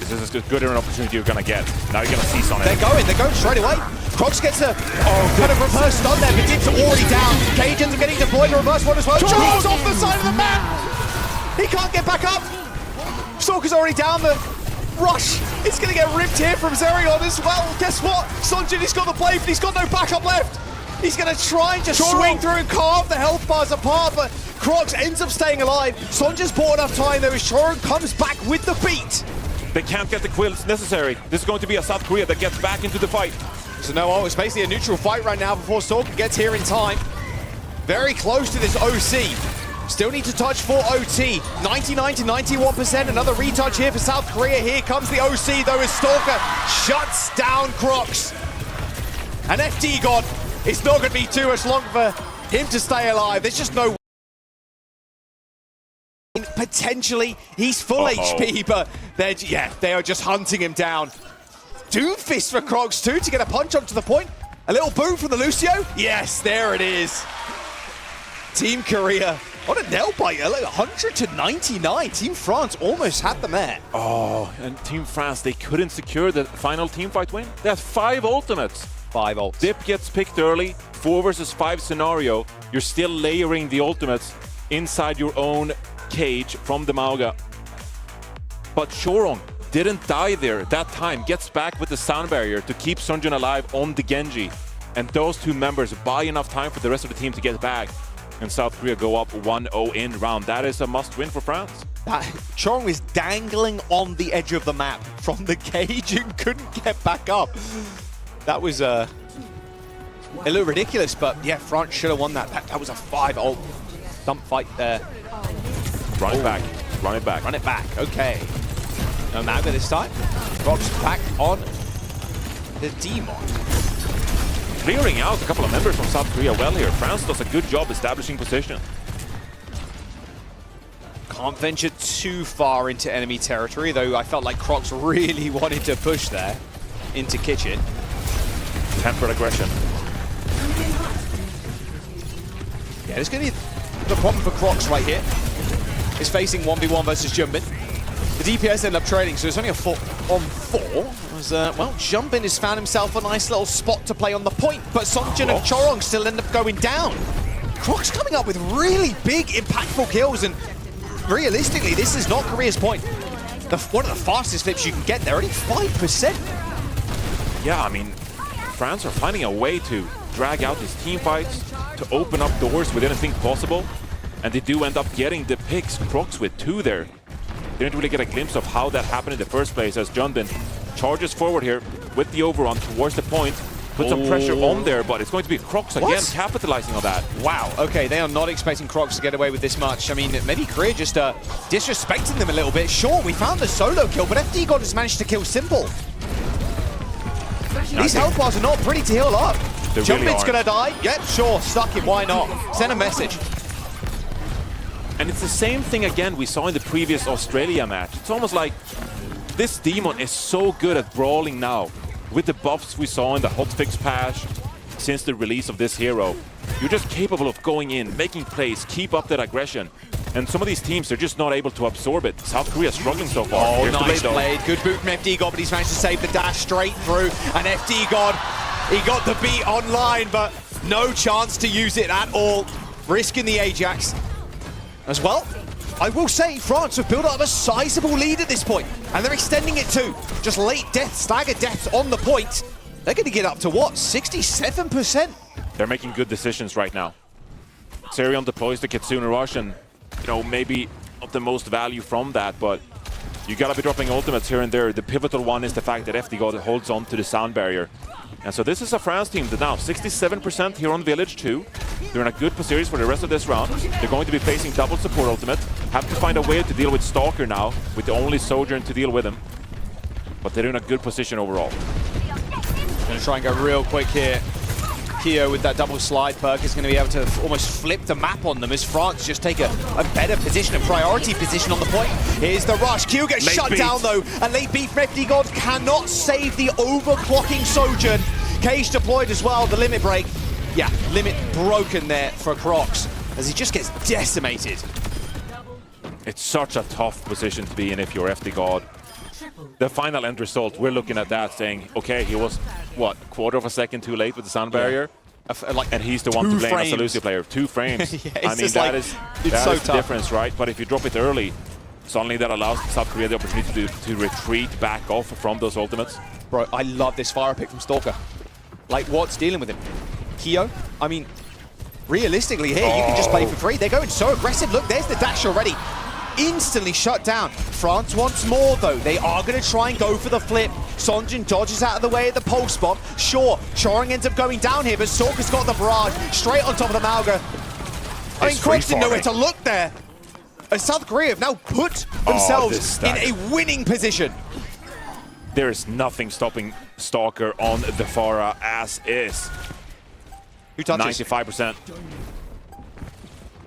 This is as good an opportunity you're going to get. Now you're going to seize on it. They're going straight away. Crocs gets a kind of reverse stun there, but Dip's already down. Cage ends up getting deployed, a reverse one as well. Drops off the side of the map! He can't get back up! Stalker's already down, the rush. It's going to get ripped here from Zerion as well. Guess what? Sunjin, he's got the blade, but he's got no backup left. He's going to try and just swing through and carve the health bars apart, but Crocs ends up staying alive. Sunjin's bought enough time though, as Choron comes back with the beat. They can't get the quills necessary. This is going to be a South Korea that gets back into the fight. So no, it's basically a neutral fight right now before Stalker gets here in time. Very close to this OC. Still need to touch for OT. 99 to 91%. Another retouch here for South Korea. Here comes the OC though as Stalker shuts down Crocs. And FD God, it's not going to be too much longer for him to stay alive. There's just no... Potentially, he's full HP, but they are just hunting him down. Doomfist for Crocs too to get a punch onto the point. A little boom from the Lucio. Yes, there it is. Team Korea on a nail biter, like 100 to 99. Team France almost had them there. Oh, and Team France, they couldn't secure the final teamfight win. They had 5 ultimates. 5 ults. Dip gets picked early, 4 versus 5 scenario. You're still layering the ultimates inside your own cage from the Mauga. But Choron didn't die there that time, gets back with the sound barrier to keep Sunjin alive on the Genji. And those 2 members buy enough time for the rest of the team to get back. And South Korea go up 1-0 in round. That is a must-win for France. Choron was dangling on the edge of the map from the cage and couldn't get back up. That was a little ridiculous, but yeah, France should have won that. That was a 5-ult dump fight there. Run it back. Run it back. Run it back. Okay. No Mauga this time. Rocks back on the Demon. Clearing out a couple of members from South Korea well here. France does a good job establishing position. Can't venture too far into enemy territory, though I felt like Crocs really wanted to push there into Kitchen. Tempered aggression. Yeah, there's going to be the problem for Crocs right here. Is facing 1v1 versus Junbin. The DPS ended up trading, so it's only a 4-on-4. As, well, Junbin has found himself a nice little spot to play on the point, but Sunjin and Choron still end up going down. Crocs coming up with really big, impactful kills, and realistically, this is not Korea's point. One of the fastest flips you can get there, only 5%. Yeah, I mean, France are finding a way to drag out these team fights, to open up doors with anything possible. And they do end up getting the picks. Crocs with 2 there. Didn't really get a glimpse of how that happened in the first place as Junbin charges forward here with the overrun towards the point. put some pressure on there, but it's going to be Crocs again capitalizing on that. Wow, okay, they are not expecting Crocs to get away with this much. I mean, maybe Korea just disrespecting them a little bit. Sure, we found the solo kill, but FD God has managed to kill Simple. These health bars are not pretty to heal up. Jumpin's gonna die. Yep, sure, stuck him, why not? Send a message. And it's the same thing again we saw in the previous Australia match. It's almost like this Demon is so good at brawling now. With the buffs we saw in the hotfix patch since the release of this hero, you're just capable of going in, making plays, keep up that aggression. And some of these teams are just not able to absorb it. South Korea struggling so far. Oh, nice played. Good boot from FD God, but he's managed to save the dash straight through. And FD God, he got the beat online, but no chance to use it at all. Risking the Ajax. As well, I will say France have built up a sizable lead at this point, and they're extending it too. Just late deaths, staggered deaths on the point. They're going to get up to what, 67%? They're making good decisions right now. Serion deploys the Kitsune Rush, and you know, maybe not the most value from that, but you gotta be dropping ultimates here and there. The pivotal one is the fact that FD God holds on to the sound barrier. And so this is a France team that now 67% here on Village 2. They're in a good position for the rest of this round. They're going to be facing double support ultimate. Have to find a way to deal with Stalker now, with the only Sojourn to deal with him. But they're in a good position overall. Gonna try and go real quick here. Keo with that double slide perk is going to be able to almost flip the map on them as France just take a better position, a priority position on the point. Here's the rush. Keo gets shut down though, and late beat from FD God cannot save the overclocking Sojourn. Cage deployed as well, the limit break. Yeah, limit broken there for Crocs as he just gets decimated. It's such a tough position to be in if you're FD God. The final end result, we're looking at that saying, okay, he was, what, a quarter of a second too late with the sound barrier? Like and he's the one to blame as a Lucio player. 2 frames. I mean, that is the difference, right? But if you drop it early, suddenly that allows South Korea the opportunity to retreat back off from those ultimates. Bro, I love this fire pick from Stalker. Like, what's dealing with him? Keo, I mean, realistically here, you can just play for free. They're going so aggressive. Look, there's the dash already. Instantly shut down. France wants more though. They are going to try and go for the flip. Sonjin dodges out of the way at the pulse bomb. Sure, Choring ends up going down here, but Sorka's got the barrage straight on top of the Malga. I mean, Crocs didn't know where to look there. As South Korea have now put themselves in a winning position. There is nothing stopping Stalker on the Pharah as is. Who touches? 95%.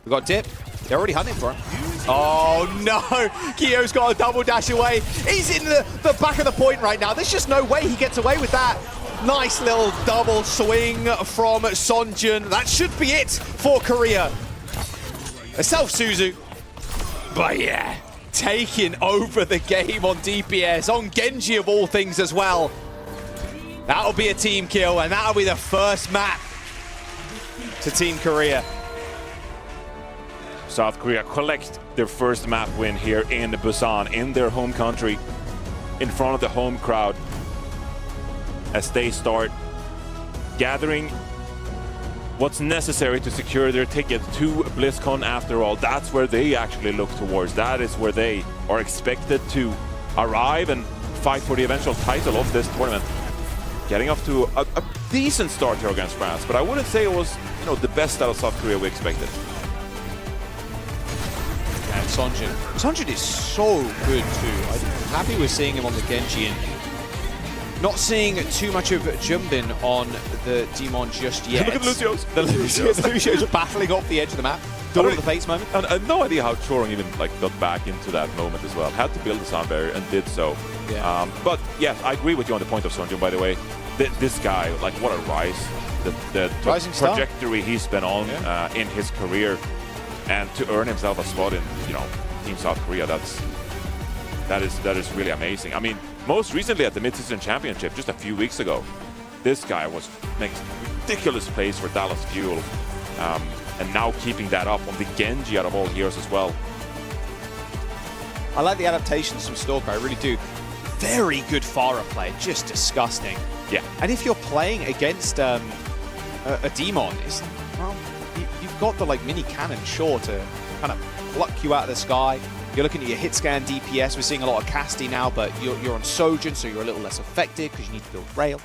We got Dip. They're already hunting for him. Oh no! Keo's got a double dash away. He's in the back of the point right now. There's just no way he gets away with that. Nice little double swing from Sonjun. That should be it for Korea. A self-Suzu. But yeah, taking over the game on DPS, on Genji of all things as well. That'll be a team kill, and that'll be the first map to Team Korea. South Korea collect their first map win here in Busan, in their home country, in front of the home crowd, as they start gathering what's necessary to secure their ticket to BlizzCon after all. That's where they actually look towards. That is where they are expected to arrive and fight for the eventual title of this tournament. Getting off to a decent start here against France, but I wouldn't say it was, you know, the best out of South Korea we expected. And Sonjin is so good too. I'm happy we're seeing him on the Genji and not seeing too much of Jumbin on the Demon just yet. Look at the Lucios. The Lucios battling off the edge of the map. Dawn of the Fates moment. And I have no idea how Choring even got back into that moment as well. Had to build the sound barrier and did so. Yeah. But yes, I agree with you on the point of Sonjin, by the way. This guy, like, what a rise. The trajectory he's been on in his career. And to earn himself a spot in, you know, Team South Korea, that is really amazing. I mean, most recently at the Mid-Season Championship, just a few weeks ago, this guy was making ridiculous plays for Dallas Fuel, and now keeping that up on the Genji out of all heroes as well. I like the adaptations from Stalker, I really do. Very good Pharah play, just disgusting. Yeah. And if you're playing against a Demon, it's, well, you've got the mini cannon, sure, to kind of pluck you out of the sky. You're looking at your hit scan DPS. We're seeing a lot of Casti now, but you're on Sojourn, so you're a little less effective because you need to build rail.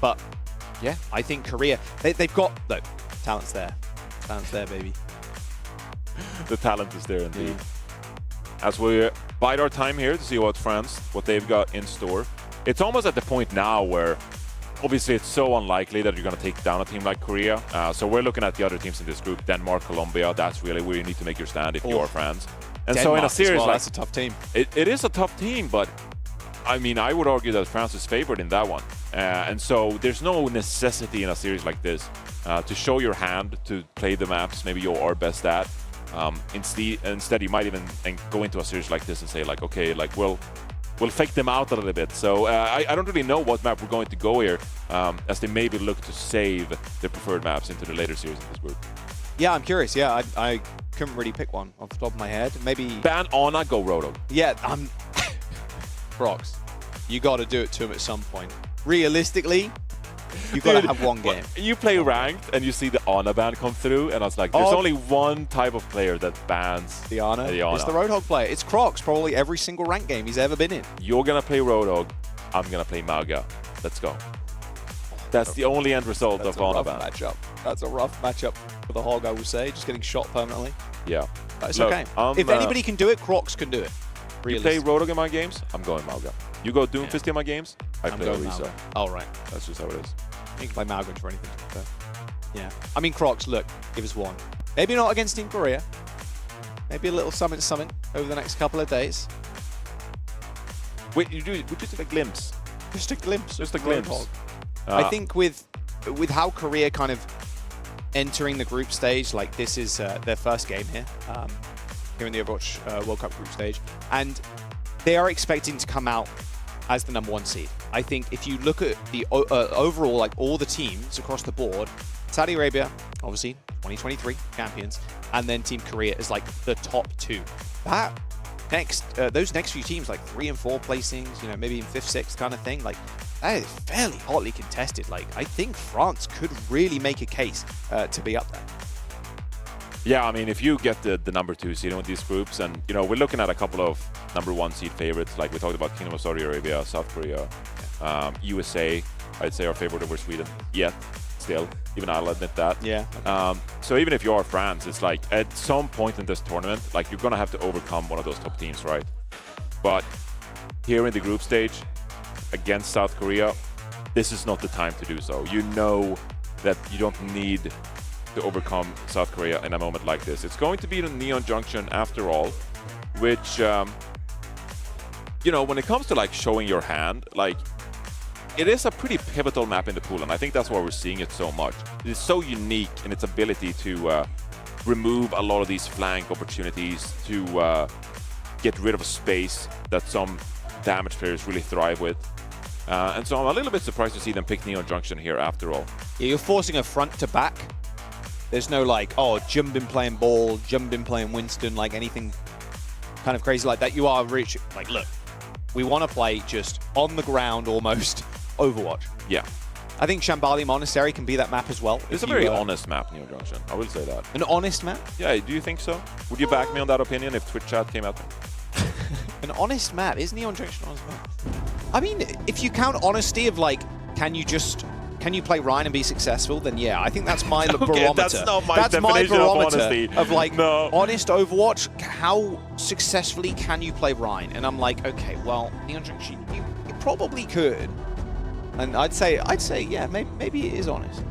But Yeah, I think Korea, they've got, look, talent's there. Talent's there, baby. The talent is there indeed. As we bide our time here to see what they've got in store. It's almost at the point now where obviously it's so unlikely that you're going to take down a team like Korea. So we're looking at the other teams in this group, Denmark, Colombia. That's really where you need to make your stand if you are France. And Denmark so in a series well, like that's a tough team. It is a tough team, but I mean, I would argue that France is favored in that one. And so there's no necessity in a series like this to show your hand, to play the maps maybe you are best at. Instead, you might even go into a series like this and say, like, okay, like we'll fake them out a little bit. So I don't really know what map we're going to go here, as they maybe look to save their preferred maps into the later series in this group. Yeah, I'm curious. Yeah, I couldn't really pick one off the top of my head. Maybe ban Ana, go Roto. Yeah, Prox, you got to do it to him at some point. Realistically, you got to have one game. You play ranked and you see the Ana ban come through, and I was like, there's only one type of player that bans the Ana. It's the Roadhog player. It's Crocs, probably every single ranked game he's ever been in. You're going to play Roadhog. I'm going to play Mauga. Let's go. That's the only end result of Ana ban. That's a rough matchup for the Hog, I will say. Just getting shot permanently. Yeah. But it's okay. If anybody can do it, Crocs can do it. You play Roadhog in my games, I'm going Mauga. You go Doomfist in my games, I play Orisa. Oh, right. That's just how it is. You can play Malgrim for anything. Yeah. I mean, Crocs, look, give us one. Maybe not against Team Korea. Maybe a little summit over the next couple of days. Wait, would you take a glimpse? Just a glimpse. Just a glimpse. I think with how Korea kind of entering the group stage, like this is their first game here in the Overwatch World Cup group stage, and they are expecting to come out as the #1 seed. I think if you look at the overall, like all the teams across the board, Saudi Arabia, obviously 2023 champions, and then Team Korea is like the top two. That those next few teams, like 3 and 4 placings, you know, maybe in 5th, 6th kind of thing, like that is fairly hotly contested. Like I think France could really make a case to be up there. Yeah, I mean, if you get the #2 seed in these groups, and you know, we're looking at a couple of #1 seed favorites, like we talked about Kingdom of Saudi Arabia, South Korea, USA, I'd say are favored over Sweden, yet, still, even I'll admit that. Yeah. So even if you are France, it's like, at some point in this tournament, like, you're gonna have to overcome one of those top teams, right? But here in the group stage, against South Korea, this is not the time to do so. You know that you don't need to overcome South Korea in a moment like this. It's going to be the Neon Junction after all, which, you know, when it comes to like showing your hand, like it is a pretty pivotal map in the pool, and I think that's why we're seeing it so much. It is so unique in its ability to remove a lot of these flank opportunities, to get rid of space that some damage players really thrive with. And so I'm a little bit surprised to see them pick Neon Junction here after all. Yeah, you're forcing a front to back. There's no like, oh, Jumbin playing ball, Jumbin playing Winston, like anything kind of crazy like that. You are rich. Like, look, we want to play just on the ground almost Overwatch. Yeah. I think Shambali Monastery can be that map as well. It's a very honest map, Neon Junction. I will say that. An honest map? Yeah, do you think so? Would you back me on that opinion if Twitch chat came out? An honest map? Is Neon Junction an honest map? I mean, if you count honesty of like, can you play Ryan and be successful? Then yeah, I think that's my barometer. That's not my definition barometer of honesty. Of like, honest Overwatch, how successfully can you play Ryan? And I'm like, okay, well, Neon Junction, you probably could. And I'd say, yeah, maybe it is honest.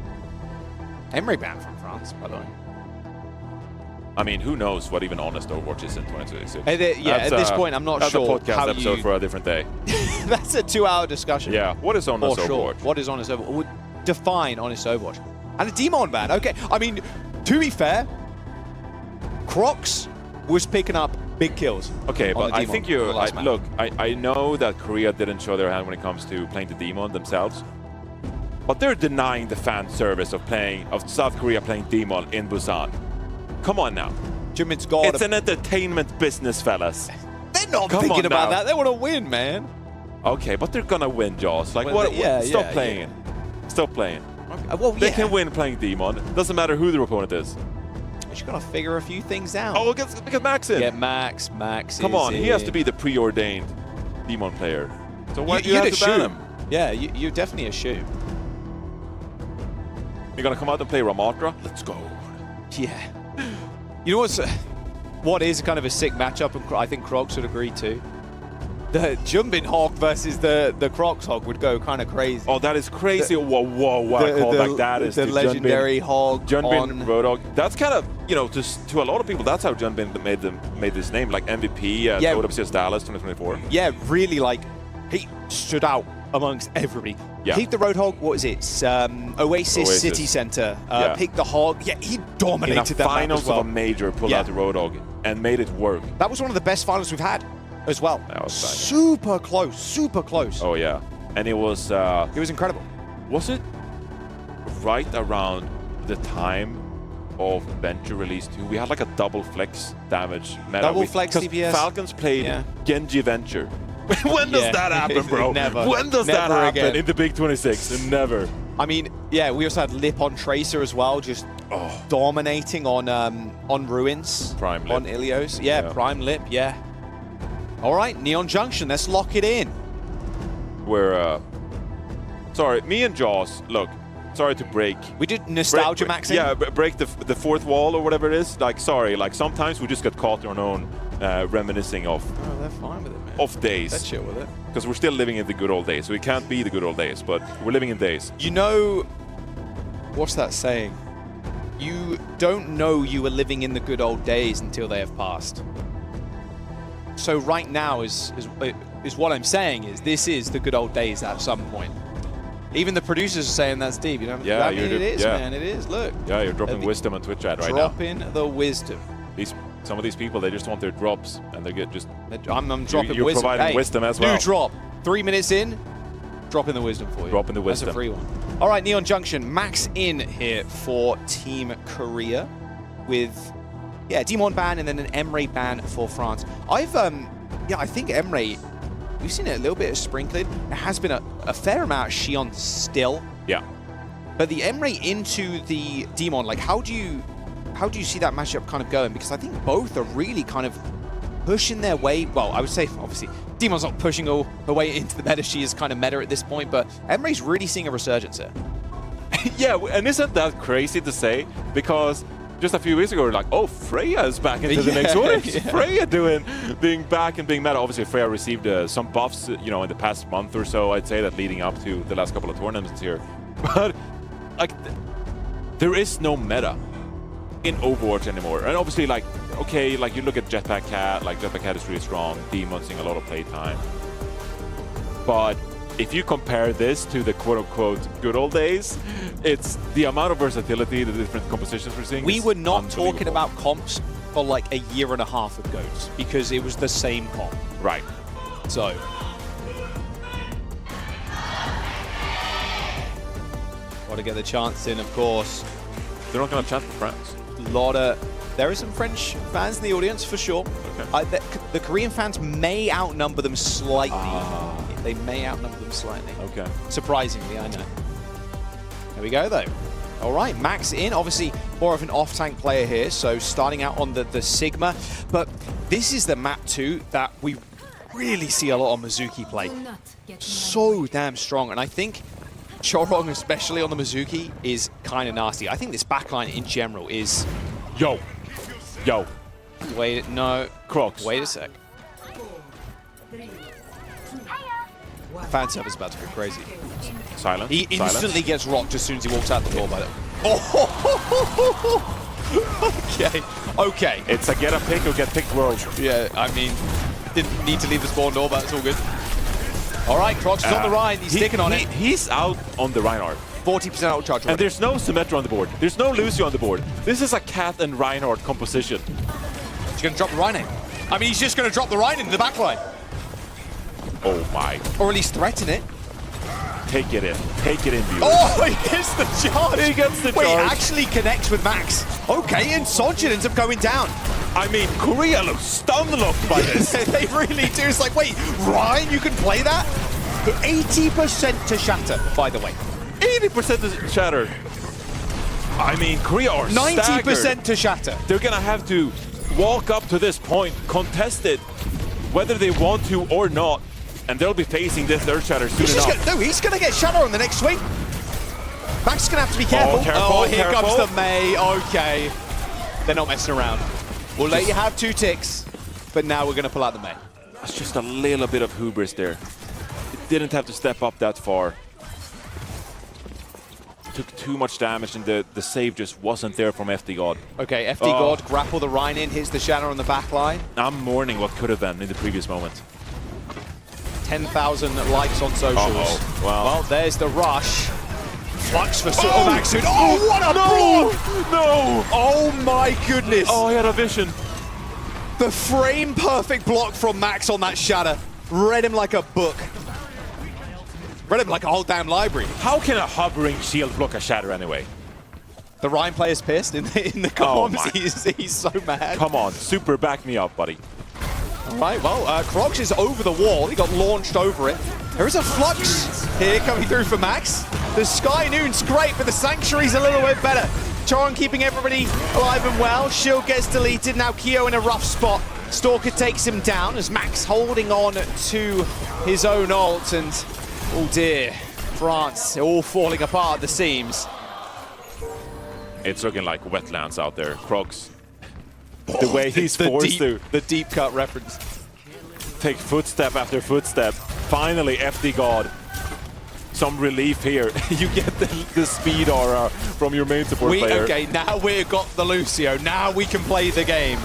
Emery banned from France, by the way. I mean, who knows what even honest Overwatch is in 2026? At this point, I'm not sure. That's a podcast episode for a different day. That's a 2-hour discussion. Yeah, what is honest Overwatch? Sure. What is honest Overwatch? Define honest Overwatch. And a Demon ban, okay. I mean, to be fair, Crocs was picking up big kills. Okay, but I think you look, I know that Korea didn't show their hand when it comes to playing the Demon themselves, but they're denying the fan service of South Korea playing Demon in Busan. Come on now. It's an entertainment business, fellas. They're not thinking about that. They want to win, man. Okay, but they're gonna win, Jaws. Like, stop playing. Stop playing. Okay. Well, they can win playing Demon. Doesn't matter who their opponent is. You're just gonna figure a few things out. Oh, get Max in. Get Max. Come on, he has to be the preordained Demon player. So why do you have to ban him? Yeah, you're definitely a shoe. You're gonna come out and play Ramatra? Let's go. Yeah. You know what is kind of a sick matchup, and I think Crocs would agree too? The Jumbin Hog versus the Crocs Hog would go kind of crazy. Oh, that is crazy. Whoa, callback that is the legendary Hog Junbin Roadhog. That's kind of, you know, just to a lot of people, that's how Junbin made this name, like MVP at OWCS Dallas 2024. Yeah, really, like, he stood out amongst everybody. Yeah. Picked the Roadhog, what is it? Oasis City Center. Picked the Hog. Yeah, he dominated that finals map as well. of a major, pulled out the Roadhog and made it work. That was one of the best finals we've had as well. That was super close, super close. Oh yeah, and it was incredible. Was it right around the time of Venture Release 2? We had like a double flex damage meta. Double flex DPS. Falcons played Genji Venture. When does that happen, bro? Never. When does that happen again. in the Big 26? Never. I mean, yeah, we also had Lip on Tracer as well, just dominating on Ruins. Prime Lip. On Ilios. Yeah, Prime Lip, yeah. All right, Neon Junction, let's lock it in. We're, sorry, me and Jaws, look, sorry to break. We did nostalgia maxing? Yeah, break the fourth wall or whatever it is. Like, sorry, like sometimes we just get caught in our own reminiscing of they're fine with it, man. Of days. Let's chill with it. Because we're still living in the good old days. So we can't be the good old days, but we're living in days. You know, what's that saying? You don't know you were living in the good old days until they have passed. So right now is what I'm saying is this is the good old days at some point. Even the producers are saying that's deep, you know? Yeah, I mean, it is, man, it is, look. Yeah, you're dropping wisdom on Twitch chat right now. Dropping the wisdom. Some of these people, they just want their drops, and they get just... I'm dropping you're wisdom. Providing wisdom as well. New drop. 3 minutes in, dropping the wisdom for you. Dropping the wisdom. That's a free one. All right, Neon Junction, max in here for Team Korea with... Yeah, Demon ban and then an Emre ban for France. I think Emre, we've seen it a little bit of sprinkling. There has been a fair amount of Xion still. Yeah. But the Emre into the Demon, like how do you see that matchup kind of going? Because I think both are really kind of pushing their way. Well, I would say obviously Demon's not pushing all her way into the meta. She is kind of meta at this point, but Emre's really seeing a resurgence here. Yeah, and isn't that crazy to say? Because just a few weeks ago, we were like, oh, Freya is back into the mix. What is Freya being back and being meta? Obviously, Freya received some buffs, you know, in the past month or so, I'd say, that leading up to the last couple of tournaments here. But, like, there is no meta in Overwatch anymore. And obviously, like, okay, like, you look at Jetpack Cat, like, Jetpack Cat is really strong, Demon seeing a lot of playtime. But if you compare this to the quote-unquote good old days, it's the amount of versatility, the different compositions we're seeing. We were not talking about comps for like a year and a half ago because it was the same comp. Right. So. Want to get the chance in, of course. They're not going to have chance for France. There are some French fans in the audience for sure. Okay. The Korean fans may outnumber them slightly. They may outnumber them slightly. Okay. Surprisingly, I know. There we go, though. All right, Max in. Obviously, more of an off-tank player here, so starting out on the Sigma. But this is the map, too, that we really see a lot on Mizuki play. So damn strong. And I think Chorong, especially on the Mizuki, is kind of nasty. I think this backline in general is... Yo. Wait, no. Crocs. Wait a sec. Fan server's about to go crazy. Silent. He instantly gets rocked as soon as he walks out the door by the... Okay. It's a get a pick or get picked world. Yeah, I mean, didn't need to leave the spawn door, but it's all good. All right, Crocs is on the Rhine. He's sticking on it. He's out on the Reinhardt. 40% out charge. And there's no Symmetra on the board. There's no Lucio on the board. This is a Cat and Reinhardt composition. He's going to drop the Rhine in. I mean, he's just going to drop the Rhine into the backline. Oh my. Or at least threaten it. Take it in. Take it in, viewers. Oh, he gets the charge. He gets the charge. Wait, actually connects with Max. Okay, and Sonjin ends up going down. I mean, Korea looks stun-locked by this. They really do. It's like, wait, Ryan, you can play that? 80% to shatter, by the way. 80% to shatter. I mean, Korea are 90% to shatter. They're going to have to walk up to this point, contest it, whether they want to or not, and they'll be facing this third shatter soon enough. He's going to get shatter on the next swing. Max is going to have to be careful. Careful, here careful. comes the Mei. Okay. They're not messing around. We'll let you have 2 ticks, but now we're going to pull out the Mei. That's just a little bit of hubris there. It didn't have to step up that far. Took too much damage, and the save just wasn't there from FD God. Okay, FD God, grapple the Rhine in, hits the Shadow on the back line. I'm mourning what could have been in the previous moment. 10,000 likes on socials. Well, there's the rush. Flux for Max. Oh, what a block! No! Oh my goodness! Oh, he had a vision. The frame perfect block from Max on that Shatter. Read him like a book. Read him like a whole damn library. How can a hovering shield block a Shatter anyway? The Rhine player's pissed in the comms. He's so mad. Come on, Super, back me up, buddy. All right, well, Crocs is over the wall. He got launched over it. There is a Flux here coming through for Max. The Sky Noon's great, but the Sanctuary's a little bit better. Choron keeping everybody alive and well. Shield gets deleted. Now Kyo in a rough spot. Stalker takes him down as Max holding on to his own ult. And, oh dear, France all falling apart at the seams. It's looking like wetlands out there. Crocs. The way he's forced to. The deep cut reference. Take footstep after footstep. Finally, FD God. Some relief here. You get the speed aura from your main support player. Okay, now we've got the Lucio. Now we can play the game.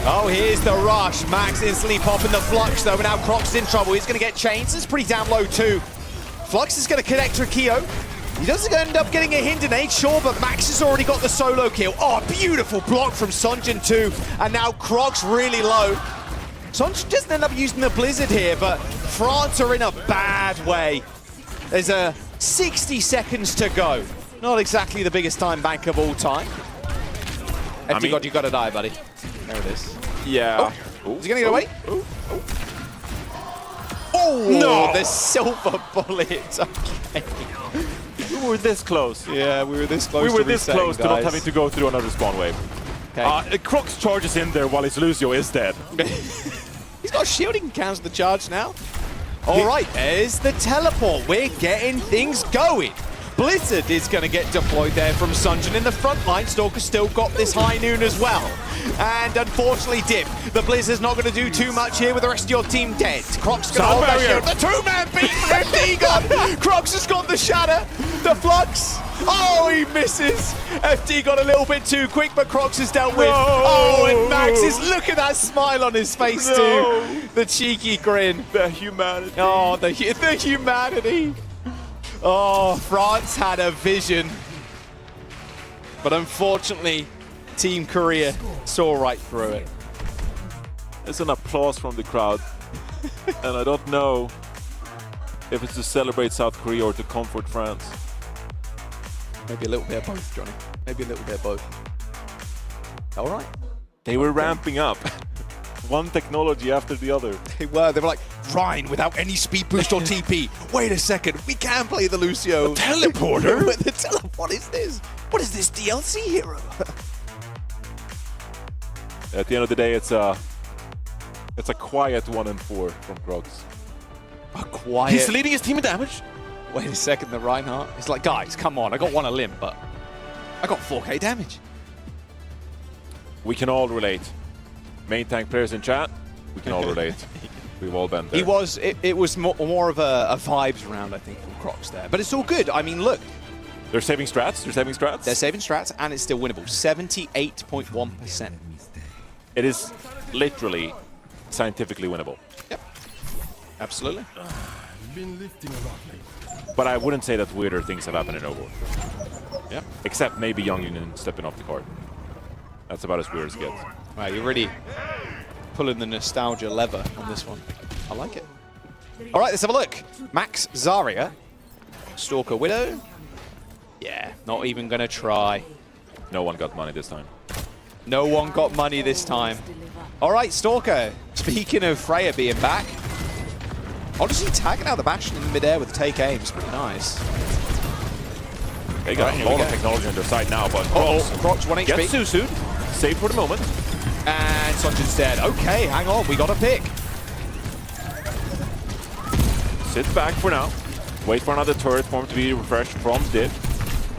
Oh, here's the rush. Max instantly popping the Flux, though, and now Crocs is in trouble. He's going to get chains. It's pretty damn low, too. Flux is going to connect to Kyo. He doesn't end up getting a Hindenade, sure, but Max has already got the solo kill. Oh, beautiful block from Sunjin too. And now Crocs really low. Sunjin doesn't end up using the Blizzard here, but France are in a bad way. There's 60 seconds to go. Not exactly the biggest time bank of all time. FD God, you got to die, buddy. There it is. Yeah. Oh. Is he going to get away? Oh, no! The silver bullet. Okay. We were this close. Yeah, we were this close. We were this close to not having to go through another spawn wave. Okay. Crocs charges in there while his Lucio is dead. He's got shielding and cancels the charge now. All right, there's the teleport. We're getting things going. Blizzard is going to get deployed there from Sunjin in the front line. Stalker's still got this High Noon as well. And unfortunately, Dip, the Blizzard's not going to do too much here with the rest of your team dead. Crocs going to hold that shield. The two-man beat from FD God. Crocs has got the Shatter. The Flux. Oh, he misses. FD got a little bit too quick, but Crocs is dealt with. Oh, and Max is, look at that smile on his face too. The cheeky grin. The humanity. Oh, the humanity. Oh, France had a vision. But unfortunately, Team Korea saw right through it. There's an applause from the crowd. And I don't know if it's to celebrate South Korea or to comfort France. Maybe a little bit of both, Johnny. Maybe a little bit of both. All right. They were ramping up. One technology after the other. They were like, Rhine without any speed boost or TP. Wait a second, we can play the Lucio. A teleporter? What is this? What is this DLC hero? At the end of the day, it's a quiet 1-4 from Crocs. A quiet. He's leading his team in damage. Wait a second, the Reinhardt. It's like, guys, come on. I got one a limb, but I got 4k damage. We can all relate. Main tank players in chat, we can all relate. We've all been there. It was more of a vibes round, I think, from Crocs there. But it's all good. I mean, look. They're saving strats. They're saving strats. They're saving strats, and it's still winnable. 78.1%. It is literally scientifically winnable. Yep. Absolutely. But I wouldn't say that weirder things have happened in Overwatch. Yep. Except maybe Young Union stepping off the card. That's about as weird as it gets. Wow, you're really pulling the nostalgia lever on this one. I like it. All right, let's have a look. Max Zarya. Stalker Widow. Yeah, not even going to try. No one got money this time. No one got money this time. All right, Stalker. Speaking of Freya being back. Honestly, tagging out the Bastion in midair with the take aim is pretty nice. They got a lot of technology on their side now, but Crocs 1 HP. Gets Susu'd. Save for the moment. And Sunjin's dead. Okay, hang on. We got a pick. Sit back for now. Wait for another turret for him to be refreshed from Div.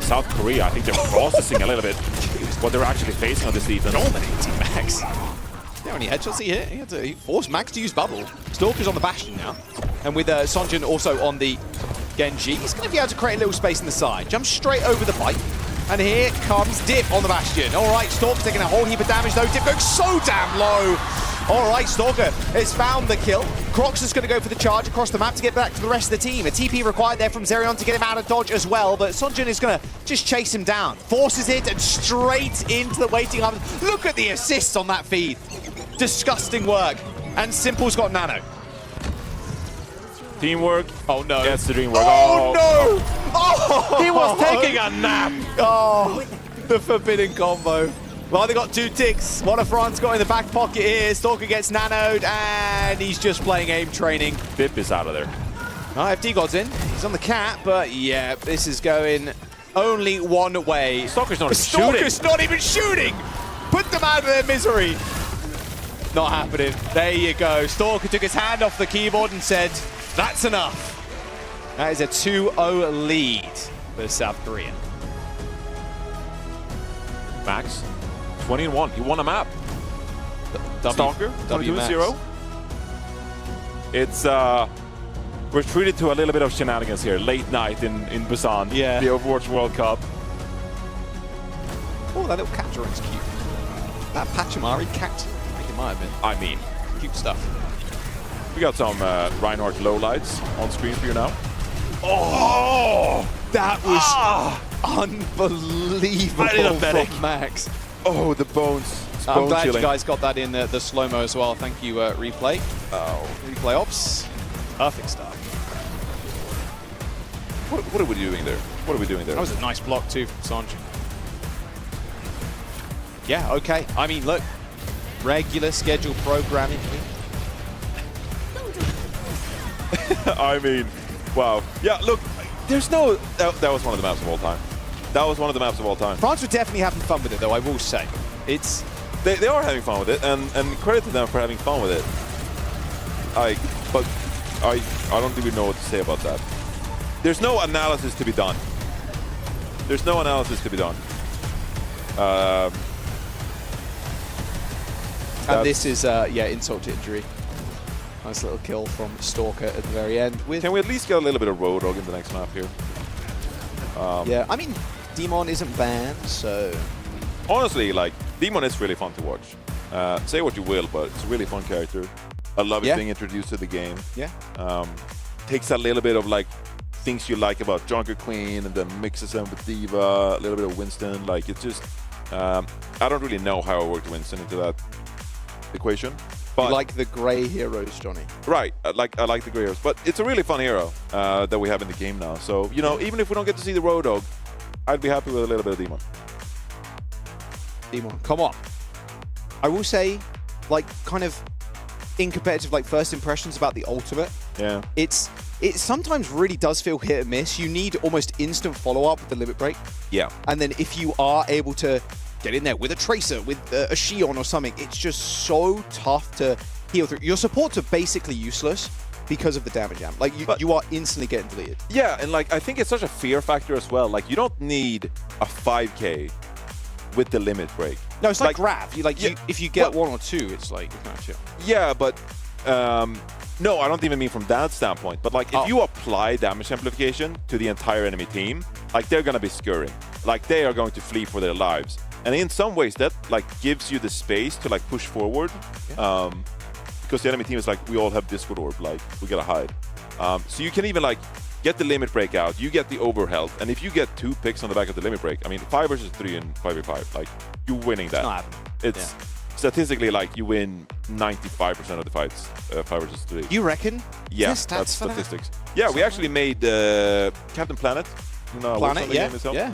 South Korea, I think they're processing a little bit what they're actually facing on this season. Dominating Max. How many headshots he forced Max to use bubble. Stalker's on the Bastion now. And with Sonjin also on the Genji, he's going to be able to create a little space in the side. Jump straight over the bite. And here comes Dip on the Bastion. All right, Stalker taking a whole heap of damage though. Dip going so damn low. All right, Stalker has found the kill. Crocs is going to go for the charge across the map to get back to the rest of the team. A TP required there from Zerion to get him out of dodge as well, but Sonjin is going to just chase him down. Forces it and straight into the waiting arms. Look at the assists on that feed. Disgusting work. And Simple's got Nano. Teamwork. Oh no. That's the dream work. Oh no! Oh! He was taking a nap. Oh, the forbidden combo. Well, they got 2 ticks. One of France got in the back pocket here. Stalker gets nanoed, and he's just playing aim training. Dip is out of there. Oh, FD God's in. He's on the cat, but yeah, this is going only one way. Stalker's not Stalker's not even shooting. Put them out of their misery. Not happening. There you go. Stalker took his hand off the keyboard and said, that's enough. That is a 2-0 lead for South Korea. Max, 20-1. He won a map. Stalker, 22-0. It's we're treated to a little bit of shenanigans here. Late night in Busan. Yeah. The Overwatch World Cup. Oh, that little cat drawing's cute. That Pachimari cat. I think it might have been. I mean, cute stuff. We got some Reinhardt lowlights on screen for you now. Oh, that was unbelievable from Max. Oh, the bones. I'm glad you guys got that in the slow-mo as well. Thank you, Replay. Oh. Replay Ops. Perfect stuff. What are we doing there? What are we doing there? That was a nice block too from Sanji. Yeah, okay. I mean, look. Regular schedule programming. I mean, wow. Yeah, look, there's no... That was one of the maps of all time. That was one of the maps of all time. France were definitely having fun with it, though, I will say. It's... They are having fun with it, and credit to them for having fun with it. But I don't even know what to say about that. There's no analysis to be done. There's no analysis to be done. And this is, yeah, insult to injury. Nice little kill from Stalker at the very end. Can we at least get a little bit of Road Dogg in the next map here? Yeah, I mean, Demon isn't banned, so... Honestly, like, Demon is really fun to watch. Say what you will, but it's a really fun character. I love it being introduced to the game. Yeah. Takes a little bit of, like, things you like about Junker Queen and then mixes them with Diva, a little bit of Winston. Like, it's just... I don't really know how I worked Winston into that equation. But you like the grey heroes, Johnny. Right, I like the grey heroes. But it's a really fun hero that we have in the game now. So, you know, even if we don't get to see the Road Dogg, I'd be happy with a little bit of Demon. Demon, come on. I will say, like, kind of in competitive, like, first impressions about the ultimate. Yeah. It sometimes really does feel hit and miss. You need almost instant follow-up with the limit break. Yeah. And then if you are able to get in there with a Tracer, with a Shion or something, it's just so tough to heal through. Your supports are basically useless because of the damage amp. Like, you are instantly getting deleted. Yeah, and, like, I think it's such a fear factor as well. Like, you don't need a 5k with the limit break. No, it's like Grav. If you get one or two, it's like, you can't chill. Yeah, but no, I don't even mean from that standpoint. But, like, if you apply damage amplification to the entire enemy team, like, they're going to be scurrying. Like, they are going to flee for their lives. And in some ways, that, like, gives you the space to, like, push forward. Yeah. Because the enemy team is like, we all have Discord Orb. Like, we got to hide. So you can even, like, get the limit break out. You get the overhealth. And if you get 2 picks on the back of the limit break, I mean, 5 versus 3 and 5v5, like, you're winning that. It's not happening. It's statistically, like, you win 95% of the fights, 5 versus 3. You reckon? Yeah, that's statistics. Yeah, we actually made Captain Planet. Planet, yeah,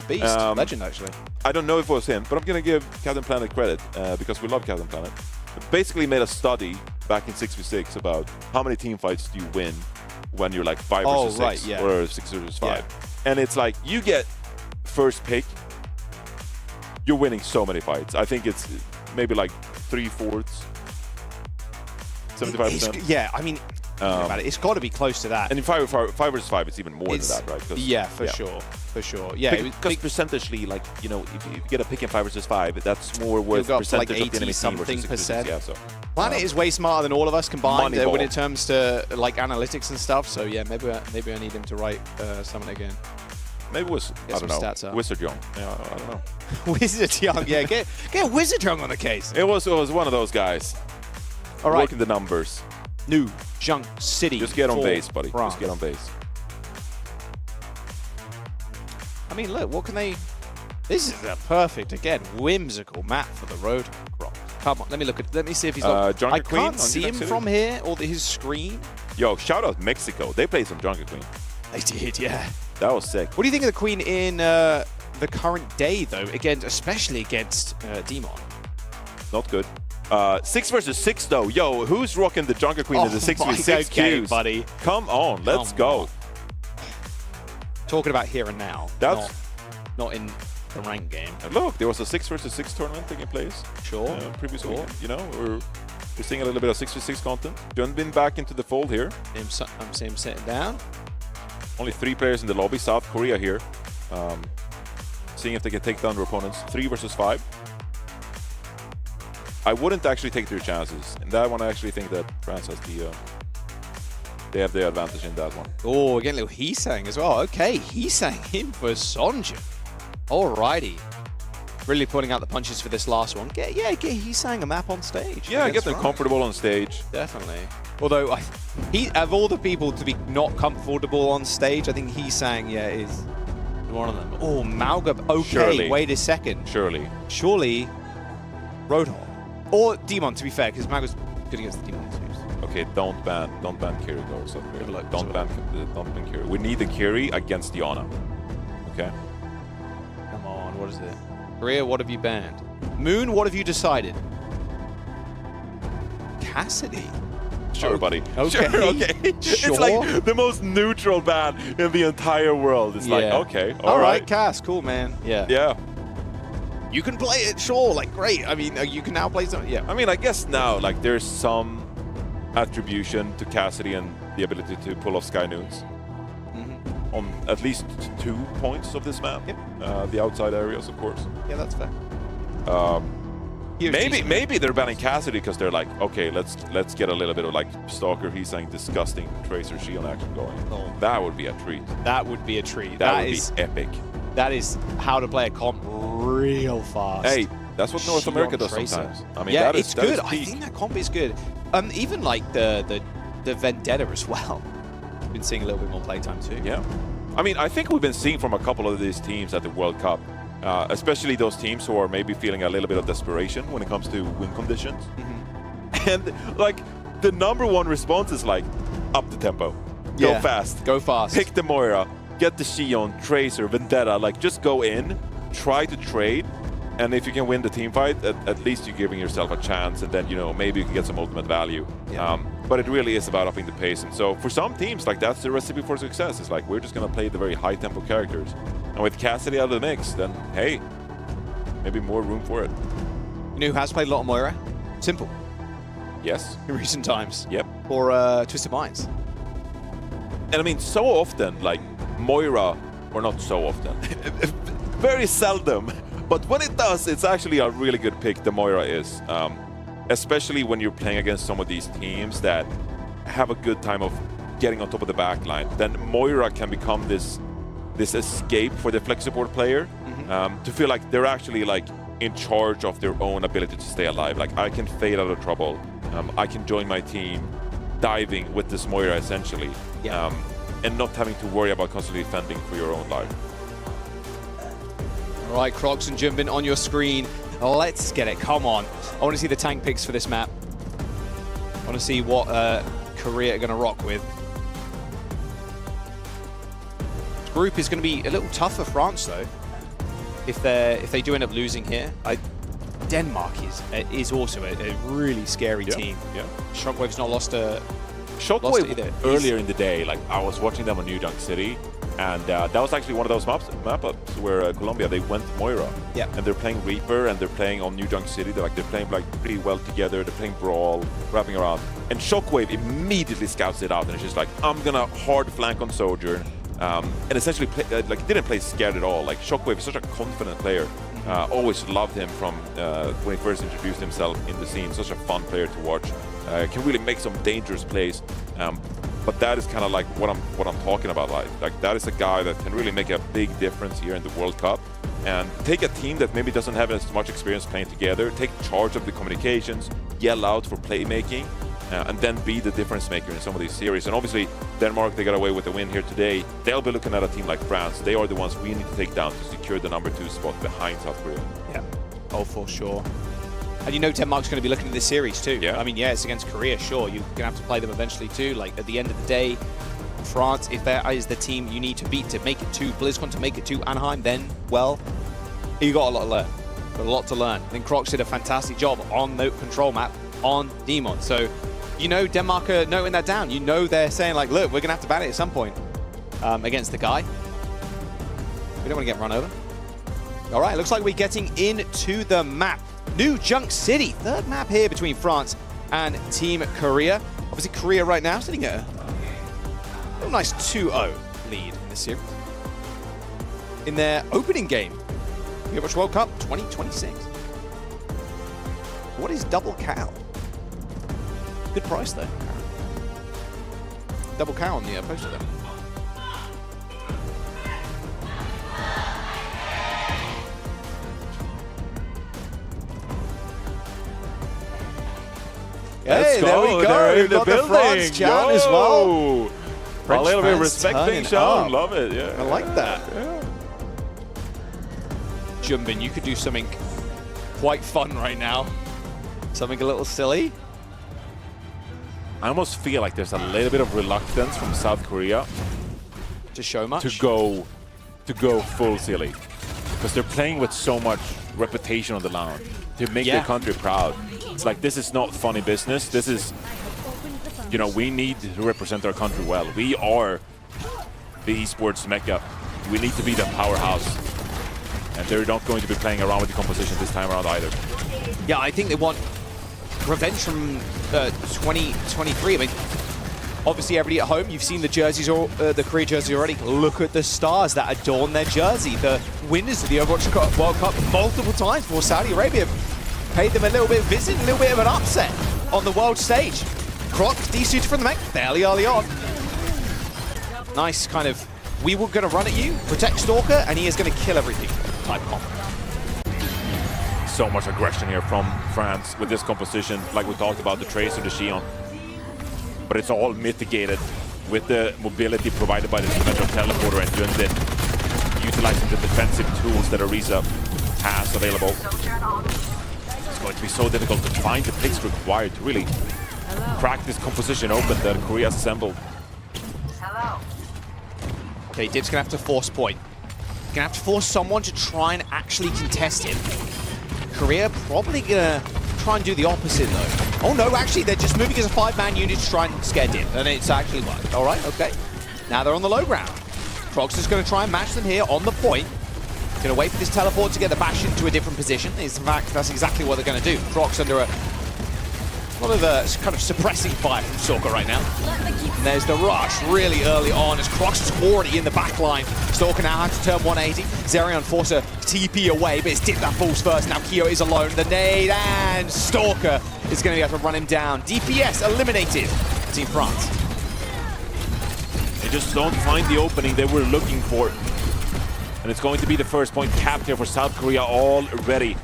Beast, legend actually. I don't know if it was him, but I'm going to give Captain Planet credit because we love Captain Planet. Basically made a study back in 6v6 about how many team fights do you win when you're like 5 versus 6 or 6 versus 5. Yeah. And it's like, you get first pick, you're winning so many fights. I think it's maybe like 3/4, 75%. Yeah, I mean, about it. It's got to be close to that. And in 5 versus 5, it's even more than that, right? Yeah, for sure. For sure. Yeah. Because percentagely, like, you know, if you get a pick in 5 versus 5, that's more worth go up to like percentage of the enemy team versus %. Yeah, so. Planet is way smarter than all of us combined Moneyball. when it comes to like analytics and stuff. So yeah, maybe I need him to write something again. Maybe it was, I don't know, stats up. Wizard Young. Yeah, I don't know. Wizard Young, yeah, get Wizard Young on the case. It was one of those guys. All right. Working the numbers. New Junk City. Just get on base, buddy. France. Just get on base. I mean, look, what can they... This is a perfect, again, whimsical map for the road. Come on, let me see if he's got... Junker I Queen can't on see him City? from here, or his screen. Yo, shout out Mexico. They played some Junker Queen. They did, yeah. That was sick. What do you think of the Queen in the current day, though? Again, especially against Demon. Not good. 6 versus 6, though. Yo, who's rocking the Junker Queen in the 6v6 queues? Buddy. Come on, let's go. Talking about here and now. That's not in the ranked game. And look, there was a 6 versus 6 tournament taking place. Sure. Previous weekend. You know, we're seeing a little bit of 6v6 content. John been back into the fold here. I'm seeing him sitting down. Only 3 players in the lobby. South Korea here. Seeing if they can take down their opponents. 3 versus 5. I wouldn't actually take their chances. In that one, I actually think that France has they have the advantage in that one. Oh, again, little Heesang as well. Okay, Heesang in for Sonja. Alrighty. Really putting out the punches for this last one. Get Heesang a map on stage. Yeah, get them comfortable on stage. Definitely. Although, of all the people to be not comfortable on stage, I think Heesang, is one of them. Oh, Malgab. Okay, Surely. Wait a second. Surely. Roadhog. Or Demon, to be fair, because Malgab's good against the Demon too. Okay, don't ban Kiri though. So don't ban Kiri. We need the Kiri against Diana. Okay. Come on, what is it? Korea, what have you banned? Moon, what have you decided? Cassidy. Sure, buddy. Okay. Sure, okay. Sure. It's like the most neutral ban in the entire world. It's like, okay, all right, Cass, cool, man. Yeah. Yeah. You can play it, sure, like, great. I mean, you can now play something, yeah. I mean, I guess now, like, there's some attribution to Cassidy and the ability to pull off Sky Noons on at least 2 points of this map. Yep. The outside areas, of course. Yeah, that's fair. Maybe they're banning Cassidy because they're like, okay, let's get a little bit of like Stalker, he's saying disgusting Tracer Shield action going. Oh. That would be a treat. That would be a treat. That would be epic. That is how to play a comp real fast. Hey, that's what North Shield America does Tracer. sometimes. I mean, yeah, that is, it's good. That is I think that comp is good. Even like the Vendetta as well. Been seeing a little bit more playtime too. Yeah. I mean, I think we've been seeing from a couple of these teams at the World Cup, especially those teams who are maybe feeling a little bit of desperation when it comes to win conditions. And like the #1 response is like, up the tempo, go fast, pick the Moira, get the Xion, Tracer, Vendetta, like just go in, try to trade, and if you can win the team fight, at least you're giving yourself a chance, and then, you know, maybe you can get some ultimate value. But it really is about upping the pace, and so for some teams, like that's the recipe for success. It's like, we're just gonna play the very high tempo characters, and with Cassidy out of the mix, then hey, maybe more room for it. You know who has played a lot of Moira? Simple. Yes. In recent times. Yep. Or Twisted Minds. And I mean, so often, like Moira, or not so often, very seldom, but when it does, it's actually a really good pick, the Moira is. Especially when you're playing against some of these teams that have a good time of getting on top of the back line. Then Moira can become this escape for the flex support player, to feel like they're actually like in charge of their own ability to stay alive. Like, I can fade out of trouble. I can join my team diving with this Moira essentially, and not having to worry about constantly defending for your own life. All right, Crocs and Jimbin on your screen. Let's get it. Come on. I want to see the tank picks for this map. I want to see what Korea are going to rock with. This group is going to be a little tough for France, though. If they do end up losing here, Denmark is also a really scary team. Yeah. Shockwave's not lost a Shockwave either. Earlier in the day, like I was watching them on New Junk City, and that was actually one of those map-ups where Colombia, they went Moira. Yeah. And they're playing Reaper, and they're playing on New Junk City. They're playing like pretty well together. They're playing Brawl, wrapping around. And Shockwave immediately scouts it out, and it's just like, I'm gonna hard flank on Sojourn. and essentially didn't play scared at all. Like Shockwave is such a confident player. Always loved him from when he first introduced himself in the scene. Such a fun player to watch. Can really make some dangerous plays. But that is kind of like what I'm talking about. Like that is a guy that can really make a big difference here in the World Cup, and take a team that maybe doesn't have as much experience playing together, take charge of the communications, yell out for playmaking, and then be the difference maker in some of these series. And obviously Denmark, they got away with the win here today. They'll be looking at a team like France. They are the ones we need to take down to secure the #2 spot behind South Korea. Yeah, oh for sure. And you know Denmark's going to be looking at this series too. Yeah. I mean, yeah, it's against Korea, sure. You're going to have to play them eventually too. Like, at the end of the day, France, if that is the team you need to beat to make it to BlizzCon, to make it to Anaheim, then, well, you got a lot to learn. Got a lot to learn. I think Crocs did a fantastic job on the control map on Demon. So, you know Denmark are noting that down. You know they're saying, like, look, we're going to have to ban it at some point against the guy. We don't want to get run over. All right, looks like we're getting into the map. New Junk City, third map here between France and Team Korea. Obviously, Korea right now sitting at a nice 2-0 lead in this series. In their opening game, Overwatch World Cup 2026. What is double cow? Good price though. Double cow on the poster there. Hey, there we go. We've got the France chat as well. A little bit of French respect fans being turning shown. up. Love it. Yeah. I like that. Yeah. Jumbin, you could do something quite fun right now. Something a little silly. I almost feel like there's a little bit of reluctance from South Korea to show much, to go full silly, because they're playing with so much reputation on the line to make their country proud. It's like, this is not funny business. This is, you know, we need to represent our country well. We are the esports mecca. We need to be the powerhouse, and they're not going to be playing around with the composition this time around either. Yeah, I think they want revenge from 2023. I mean, obviously everybody at home, you've seen the jerseys, or the Korea jerseys already. Look at the stars that adorn their jersey. The winners of the Overwatch World Cup multiple times for Saudi Arabia paid them a little bit of visit, a little bit of an upset on the world stage. Croc desuited from the mech fairly early on. Nice kind of, we were going to run at you, protect Stalker, and he is going to kill everything type comp. So much aggression here from France with this composition, like we talked about, the Tracer, the Xion. But it's all mitigated with the mobility provided by the Metro Teleporter and Jundin, utilizing the defensive tools that Arisa has available. It's going to be so difficult to find the picks required to really crack this composition open that Korea has assembled. Okay, Dip's gonna have to force point. Gonna have to force someone to try and actually contest him. Korea probably gonna try and do the opposite though. Oh no, actually they're just moving as a 5-man unit to try and scare Dip, and it's actually worked. All right, okay. Now they're on the low ground. Crocs is gonna try and match them here on the point. Gonna wait for this teleport to get the bash into a different position. In fact, that's exactly what they're gonna do. Crocs under a lot of kind of suppressing fire from Stalker right now. And there's the rush really early on as Crocs is already in the back line. Stalker now has to turn 180. Zerion force a TP away, but it's Dip that falls first. Now Kyo is alone. The nade, and Stalker is going to be able to run him down. DPS eliminated. Team France. They just don't find the opening they were looking for. And it's going to be the first point capped here for South Korea already.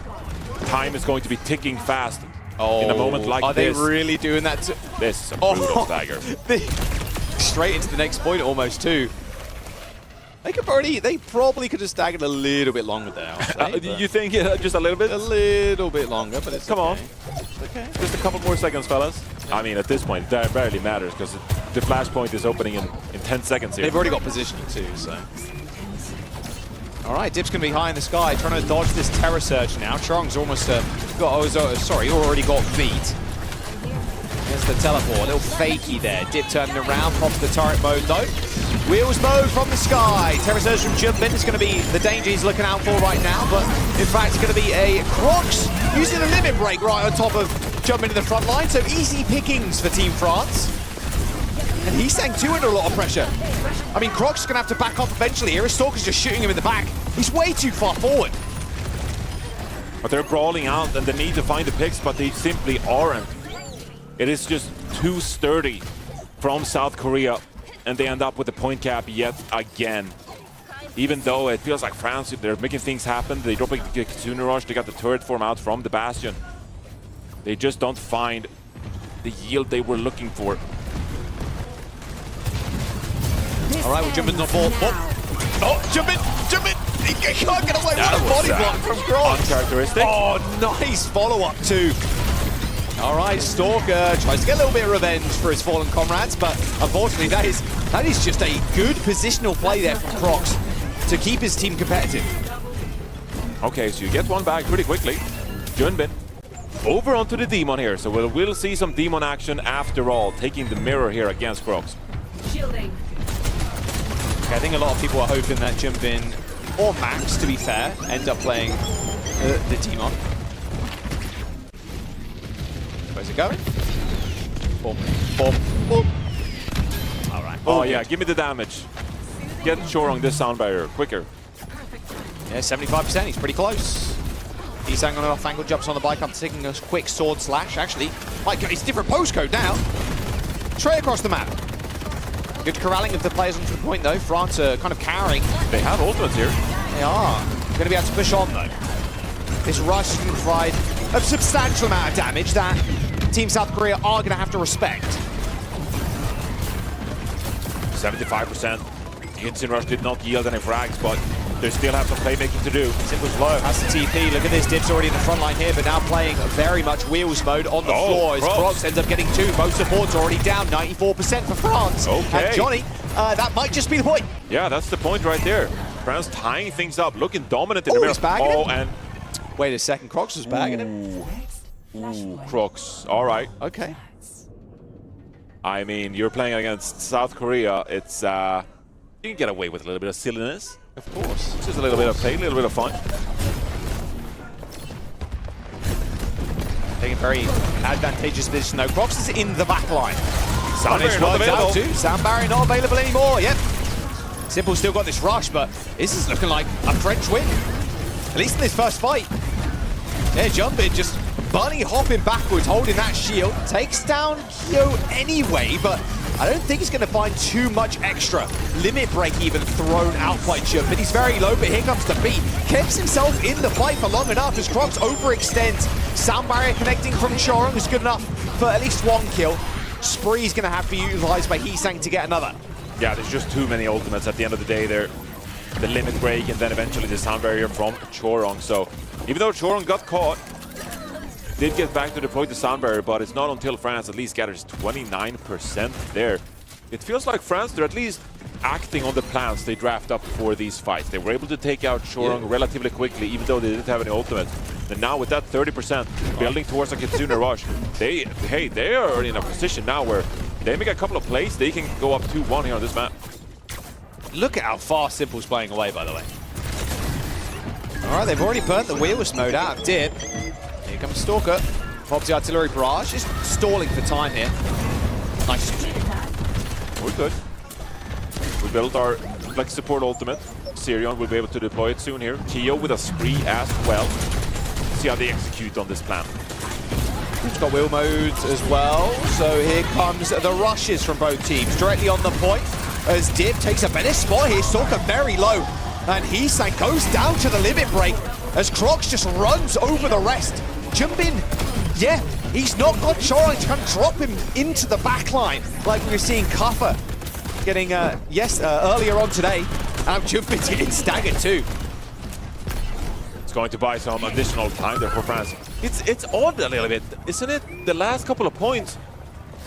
Time is going to be ticking fast. In a moment like are this. Are they really doing that? This is a brutal stagger. Straight into the next point almost too. They probably could have staggered a little bit longer there. You think just a little bit? A little bit longer, but it's Come on. Okay. Just a couple more seconds, fellas. I mean, at this point, that barely matters because the flashpoint is opening in 10 seconds here. They've already got positioning too, so. All right, Dip's gonna be high in the sky, trying to dodge this Terror Surge now. Chong's almost already got beat. Against the teleport, a little fakey there. Dip turning around, pops the turret mode though. Wheels mode from the sky. Terror Surge from Jumpin is gonna be the danger he's looking out for right now, but in fact it's gonna be a Crocs using a limit break right on top of Jumpin in the front line, so easy pickings for Team France. And he's saying too under a lot of pressure. I mean, Crocs is going to have to back up eventually here. Stalker's just shooting him in the back. He's way too far forward. But they're brawling out and they need to find the picks, but they simply aren't. It is just too sturdy from South Korea, and they end up with the point cap yet again. Even though it feels like France, they're making things happen. They drop a Kitsune Rush, they got the turret form out from the Bastion. They just don't find the yield they were looking for. All right, we're jumping on the ball. Oh, jump in! He can't get away with a body block from Crocs. Uncharacteristic. Oh, nice follow-up too. All right, Stalker tries to get a little bit of revenge for his fallen comrades, but unfortunately that is just a good positional play there from Crocs to keep his team competitive. Okay, so you get one back pretty quickly. Junbin over onto the Demon here, so we'll see some Demon action after all, taking the mirror here against Crocs. Okay, I think a lot of people are hoping that Junbin, or Max to be fair, end up playing the Demon. Where's it going? Boom, boom, boom. All right. Oh yeah, give me the damage. Get Chorong this sound barrier quicker. Yeah, 75%. He's pretty close. He's hanging on off angle, jumps on the bike up, taking a quick sword slash. Actually, it's a different postcode now. Straight across the map. Good corralling of the players onto the point though. France are kind of cowering. They have ultimates here. They are. Going to be able to push on though. This rush is going to provide a substantial amount of damage that Team South Korea are going to have to respect. 75%. Kitsune Rush did not yield any frags, but they still have some playmaking to do. Simple's low. Has the TP. Look at this. Dib's already in the front line here, but now playing very much wheels mode on the floor as Crocs ends up getting two. Both supports already down. 94% for France. Okay. And Johnny, that might just be the point. Yeah, that's the point right there. France tying things up, looking dominant in the middle. Bagging him? And wait a second. Crocs was bagging him. Ooh, Crocs. All right. Okay. I mean, you're playing against South Korea. It's you can get away with a little bit of silliness. Of course. Just a little bit of play, a little bit of fun. Taking very advantageous position though. Crocs is in the back line. Sound barrier not available. Sound barrier not available anymore. Yep. Simple still got this rush, but this is looking like a French win. At least in this first fight. Yeah, Junbin just bunny hopping backwards, holding that shield. Takes down Kyo anyway, but I don't think he's going to find too much extra limit break even thrown out by Junbin. He's very low, but here comes the beat. Keeps himself in the fight for long enough as Crocs overextends. Sound barrier connecting from Chorong is good enough for at least one kill. Spree's going to have to be utilized by Heesang to get another. Yeah, there's just too many ultimates at the end of the day there. The limit break and then eventually the sound barrier from Chorong. So even though Chorong got caught, did get back to deploy the sound barrier, but it's not until France at least gathers 29% there. It feels like France, they're at least acting on the plans they draft up for these fights. They were able to take out Chorong relatively quickly, even though they didn't have any ultimates. And now with that 30% building towards a Kitsune Rush, they are in a position now where they make a couple of plays, they can go up 2-1 here on this map. Look at how far Simple's playing away, by the way. All right, they've already burnt the wheelless mode out of Dib. Here comes Stalker. Pops the artillery barrage. Just stalling for time here. Nice. We're good. We built our flex support ultimate. Sirion will be able to deploy it soon here. Kyo with a spree as well. See how they execute on this plan. We've got wheel modes as well. So here comes the rushes from both teams. Directly on the point as Dib takes a better spot here. Stalker very low. And Heesang goes down to the limit break as Crocs just runs over the rest. Junbin, yeah, he's not got Chorong to come drop him into the back line like we were seeing Kuffer getting, earlier on today. Now Junbin's getting staggered too. It's going to buy some additional time there for France. It's odd a little bit, isn't it? The last couple of points,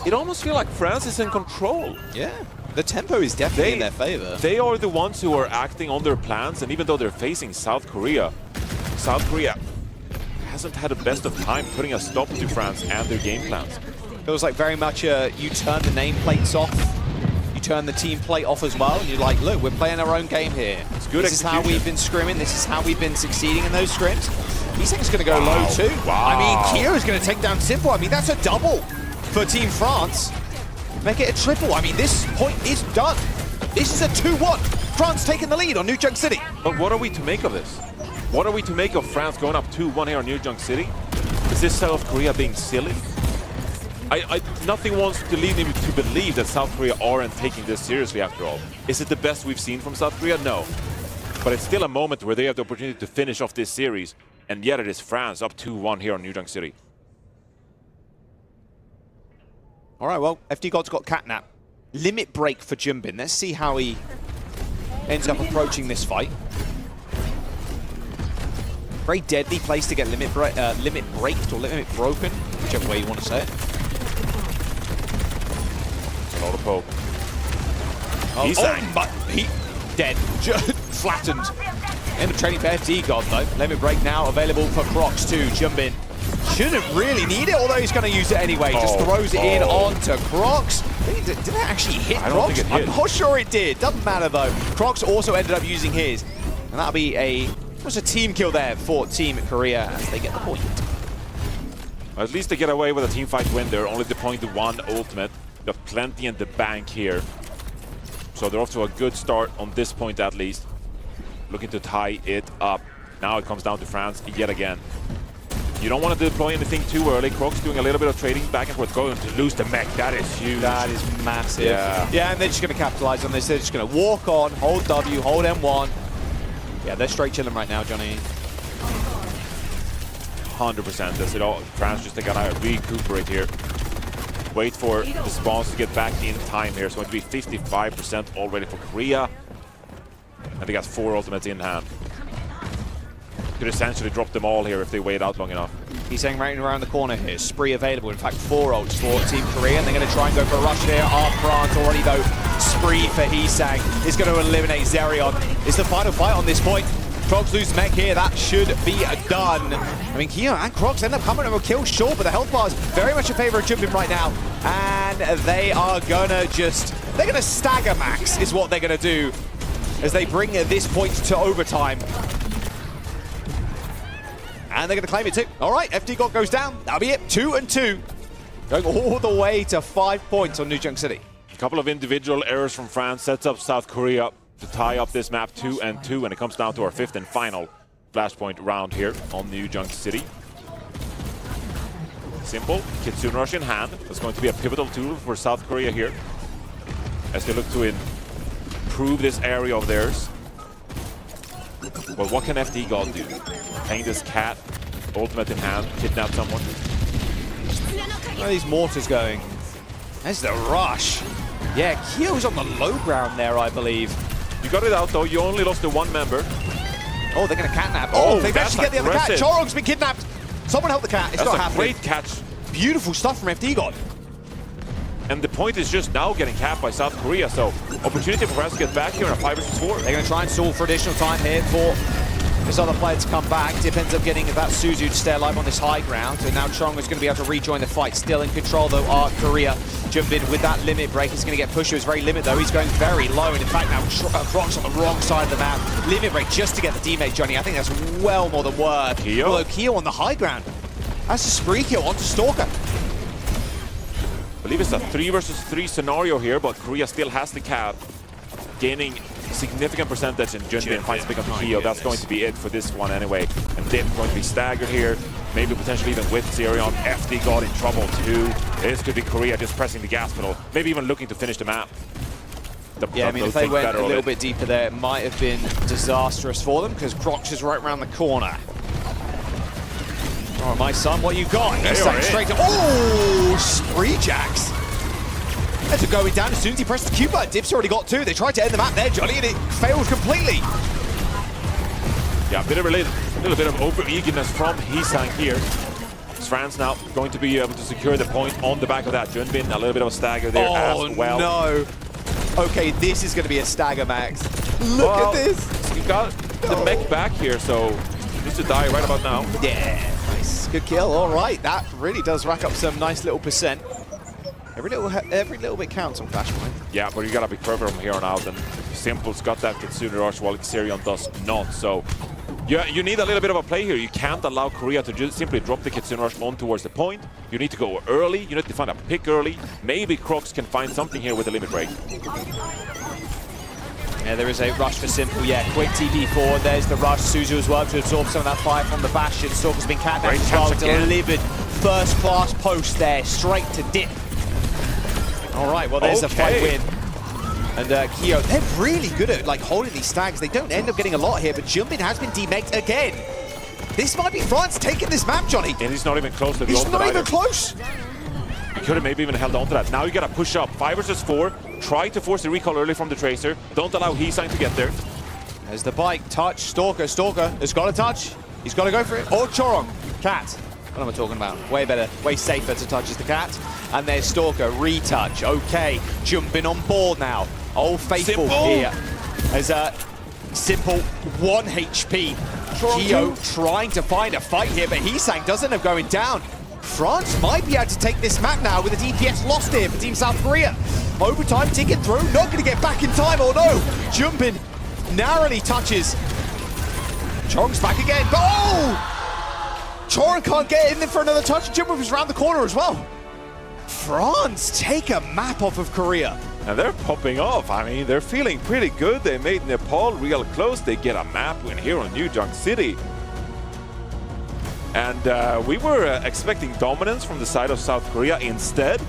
it almost feels like France is in control. Yeah. The tempo is definitely in their favor. They are the ones who are acting on their plans, and even though they're facing South Korea hasn't had the best of time putting a stop to France and their game plans. Feels like very much you turn the nameplates off, you turn the team plate off as well, and you're like, look, we're playing our own game here. It's good. This is how we've been scrimming, this is how we've been succeeding in those scrims. Heesang's going to go low too. Wow. I mean, Kyo is going to take down Simple. I mean, that's a double for Team France. make it a triple. I mean, this point is done. This is a 2-1. France taking the lead on New Junk City. But what are we to make of this? What are we to make of France going up 2-1 here on New Junk City? Is this South Korea being silly? Nothing wants to lead me to believe that South Korea aren't taking this seriously after all. Is it the best we've seen from South Korea? No. But it's still a moment where they have the opportunity to finish off this series, and yet it is France up 2-1 here on New Junk City. All right, well, FD God's got Catnap. Limit break for Jumbin. Let's see how he ends up approaching this fight. Very deadly place to get limit braked or limit broken, whichever way you want to say it. A lot of poke. But he dead, flattened. End of training for FD God though. Limit break now available for Crocs too. Jumbin shouldn't really need it, although he's going to use it anyway. Just throws it in onto Crocs. Did it actually hit Crocs? I don't think it hit. I'm not sure it did. Doesn't matter though. Crocs also ended up using his, and that'll be a team kill there for Team Korea as they get the point. At least they get away with a team fight win. They're only deploying the one ultimate. Got plenty in the bank here. So they're off to a good start on this point at least. Looking to tie it up. Now it comes down to France yet again. You don't want to deploy anything too early. Crocs doing a little bit of trading back and forth. Going to lose the mech. That is huge. That is massive. Yeah, and they're just going to capitalize on this. They're just going to walk on, hold W, hold M1. Yeah, they're straight chilling right now, Johnny. 100%. That's it all. France just gotta recuperate here. Wait for the spawns to get back in time here. It's going to be 55% already for Korea. And they got 4 ultimates in hand. Could essentially drop them all here if they wait out long enough. He's saying right around the corner here. Spree available. In fact, 4 ults for Team Korea. And they're going to try and go for a rush here. France already though. Spree for Heesang is going to eliminate Zerion. It's the final fight on this point. Crocs lose mech here. That should be done. I mean, Kia and Crocs end up coming to a kill, sure, but the health bar is very much in favor of Jumbin right now. And they are going to they're going to stagger max is what they're going to do as they bring this point to overtime. And they're going to claim it too. All right, FD God goes down. That'll be it. 2-2. Going all the way to 5 points on New Junk City. A couple of individual errors from France sets up South Korea to tie up this map 2-2, and it comes down to our 5th and final flashpoint round here on New Junk City. Simple, Kitsune Rush in hand. That's going to be a pivotal tool for South Korea here as they look to improve this area of theirs. But what can FD God do? Hang this cat, ultimate in hand, kidnap someone. Where are these mortars going? There's the rush. Yeah, Kyo's on the low ground there, I believe. You got it out though, you only lost the 1 member. Oh, they're going to catnap. Oh, they managed to get the other cat. aggressive. Chorog's been kidnapped. Someone help the cat. It's That's not a happening. great catch. Beautiful stuff from FD God. And the point is just now getting capped by South Korea, so opportunity for France to get back here in a 5 vs 4. They're going to try and stall for additional time here for this other player to come back. Dip ends up getting that Suzu to stay alive on this high ground, and now Chong is going to be able to rejoin the fight. Still in control though are Korea. Jumbin with that limit break. He's going to get pushed to his very limit though. He's going very low, and in fact now Crocs on the wrong side of the map. Limit break just to get the D-Mate, Johnny. I think that's well more than worth. Kyo. Although Kyo on the high ground. That's a spree kill onto Stalker. I believe it's a 3 vs 3 scenario here, but Korea still has the cap, gaining significant percentage, and Jumbin finds pick up the Kyo. That's going to be it for this one anyway. And Dip going to be staggered here, maybe potentially even with Zerion. FD got in trouble too. This could be Korea just pressing the gas pedal, maybe even looking to finish the map. Yeah, I mean, if they went a little bit deeper there, it might have been disastrous for them, because Crocs is right around the corner. All right, my son, what you got? He's straight to... Oh, Spree Jacks. That's a going down as soon as he pressed the Q button. Dip's already got 2. They tried to end the map there, Johnny, and it failed completely. Yeah, a little bit of over-eagerness from Heesang here. France now going to be able to secure the point on the back of that. Jumbin, a little bit of a stagger there as well. Oh, no. Okay, this is going to be a stagger, Max. Look at this. You got the mech back here, so he needs to die right about now. Yeah, nice. Good kill. All right, that really does rack up some nice little percent. Every little bit counts on Flashpoint. Yeah, but you gotta be perfect from here on out. And Simple's got that Kitsune Rush while Xerion does not. So You need a little bit of a play here. You can't allow Korea to just simply drop the Kitsune Rush on towards the point. You need to go early. You need to find a pick early. Maybe Crocs can find something here with the limit break. Yeah, there is a rush for Simple. Yeah, quick TP4. There's the rush. Suzu as well to absorb some of that fire from the Bastion. Stalker's been cat down as well. Delivered first-class post there, straight to dip. All right, well, there's a fight win. And Kyo, they're really good at like holding these stacks. They don't end up getting a lot here, but Jumbin has been demegged again. This might be France taking this map, Johnny. And he's not even close to the He's ultimate not even either. close. He could have maybe even held on to that. Now you gotta push up. 5 versus 4. Try to force the recall early from the Tracer. Don't allow Heesign to get there. There's the bike. Touch. Stalker. Stalker has got a touch. He's got to go for it. Or Chorong. Cat. What am I talking about? Way better, way safer to touch as the Cat. And there's Stalker. Retouch. Okay. Jumping on board now. Old Faithful here. As Simple 1 HP. Kyo trying to find a fight here, but Heesang doesn't end up going down. France might be able to take this map now with a DPS lost here for Team South Korea. Overtime ticking through, not going to get back in time, or no. Jumping narrowly touches. Chorong's back again, but oh! Chorong can't get in there for another touch. Jumping was around the corner as well. France take a map off of Korea. And they're popping off. I mean, they're feeling pretty good. They made Nepal real close. They get a map win here on New Junk City. And we were expecting dominance from the side of South Korea instead.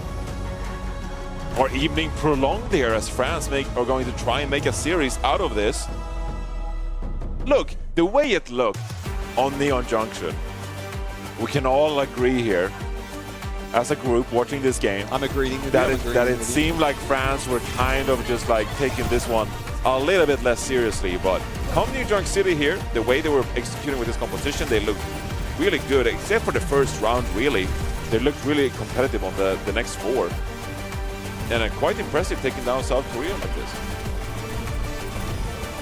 Our evening prolonged there as France are going to try and make a series out of this. Look, the way it looked on Neon Junction, we can all agree here, as a group watching this game, I'm agreeing with that you. It seemed like France were kind of just like taking this one a little bit less seriously. But come New Junk City here, the way they were executing with this composition, they looked really good, except for the first round, really. They looked really competitive on the next 4. And quite impressive taking down South Korea like this.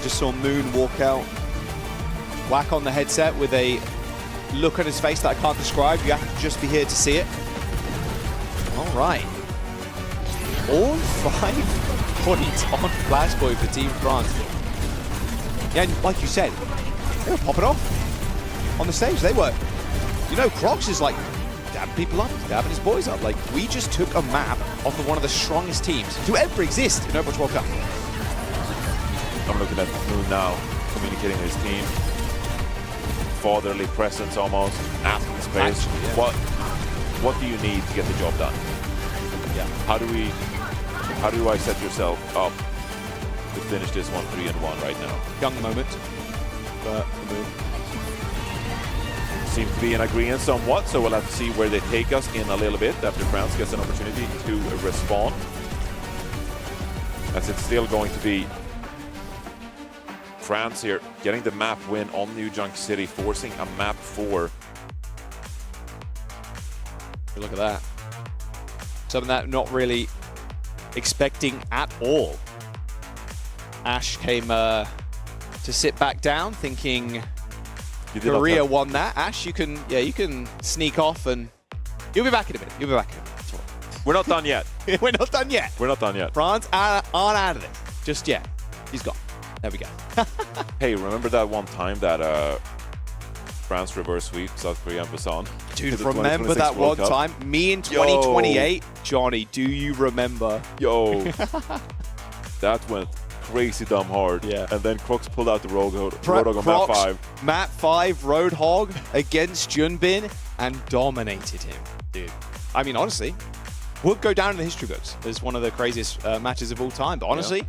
Just saw Moon walk out, whack on the headset with a look on his face that I can't describe. You have to just be here to see it. All right. All 5 points on Flashpoint for Team France. Yeah, and like you said, they were popping off on the stage. They were. You know, Crocs is like dabbing people up, dabbing his boys up. Like, we just took a map off of one of the strongest teams to ever exist in Overwatch World Cup. I'm looking at Moon now, communicating with his team. Fatherly presence almost, asking space. Actually, yeah. What do you need to get the job done? Yeah. How do I set yourself up to finish this one 3-1 right now? Young moment. But Moon seems to be in agreement somewhat, so we'll have to see where they take us in a little bit after France gets an opportunity to respond. As it's still going to be France here getting the map win on New Junk City, forcing a map 4. Look at that. Something that I'm not really expecting at all. Ash came to sit back down, thinking Korea won that. Ash, you can sneak off and you'll be back in a minute. You'll be back in a minute. That's all right. We're not done yet. We're not done yet. We're not done yet. France aren't out of it just yet. He's gone. There we go. Hey, remember that one time that France reverse sweep South Korea and Busan? Dude, remember that one time? Me in 2028? Johnny, do you remember? Yo. That went crazy dumb hard. Yeah. And then Crocs pulled out the Roadhog on map 5. Map 5 Roadhog against Junbin and dominated him, dude. I mean, honestly, would go down in the history books as one of the craziest matches of all time. But honestly,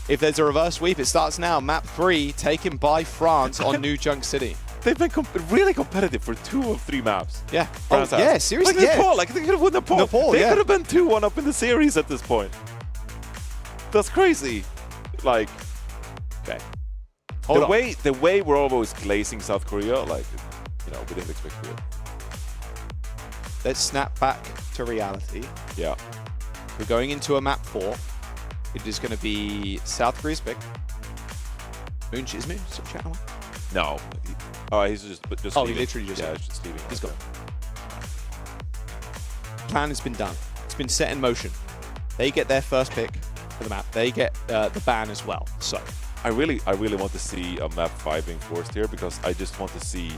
if there's a reverse sweep, it starts now. Map 3 taken by France on New Junk City. They've been really competitive for 2 of 3 maps. Yeah. France has. Yeah, seriously. Like Nepal, like they could have won Nepal. They could have been 2-1 up in the series at this point. That's crazy. Like, okay. The way we're always glazing South Korea, like, you know, we didn't expect it. Let's snap back to reality. Yeah. We're going into a map 4. It is going to be South Korea's pick. Moon, is Moon still chatting? No. He's just oh, leaving. He literally just he's just leaving. He's gone. Plan has been done. It's been set in motion. They get their first pick for the map. They get the ban as well. So I really want to see a map 5 being forced here, because I just want to see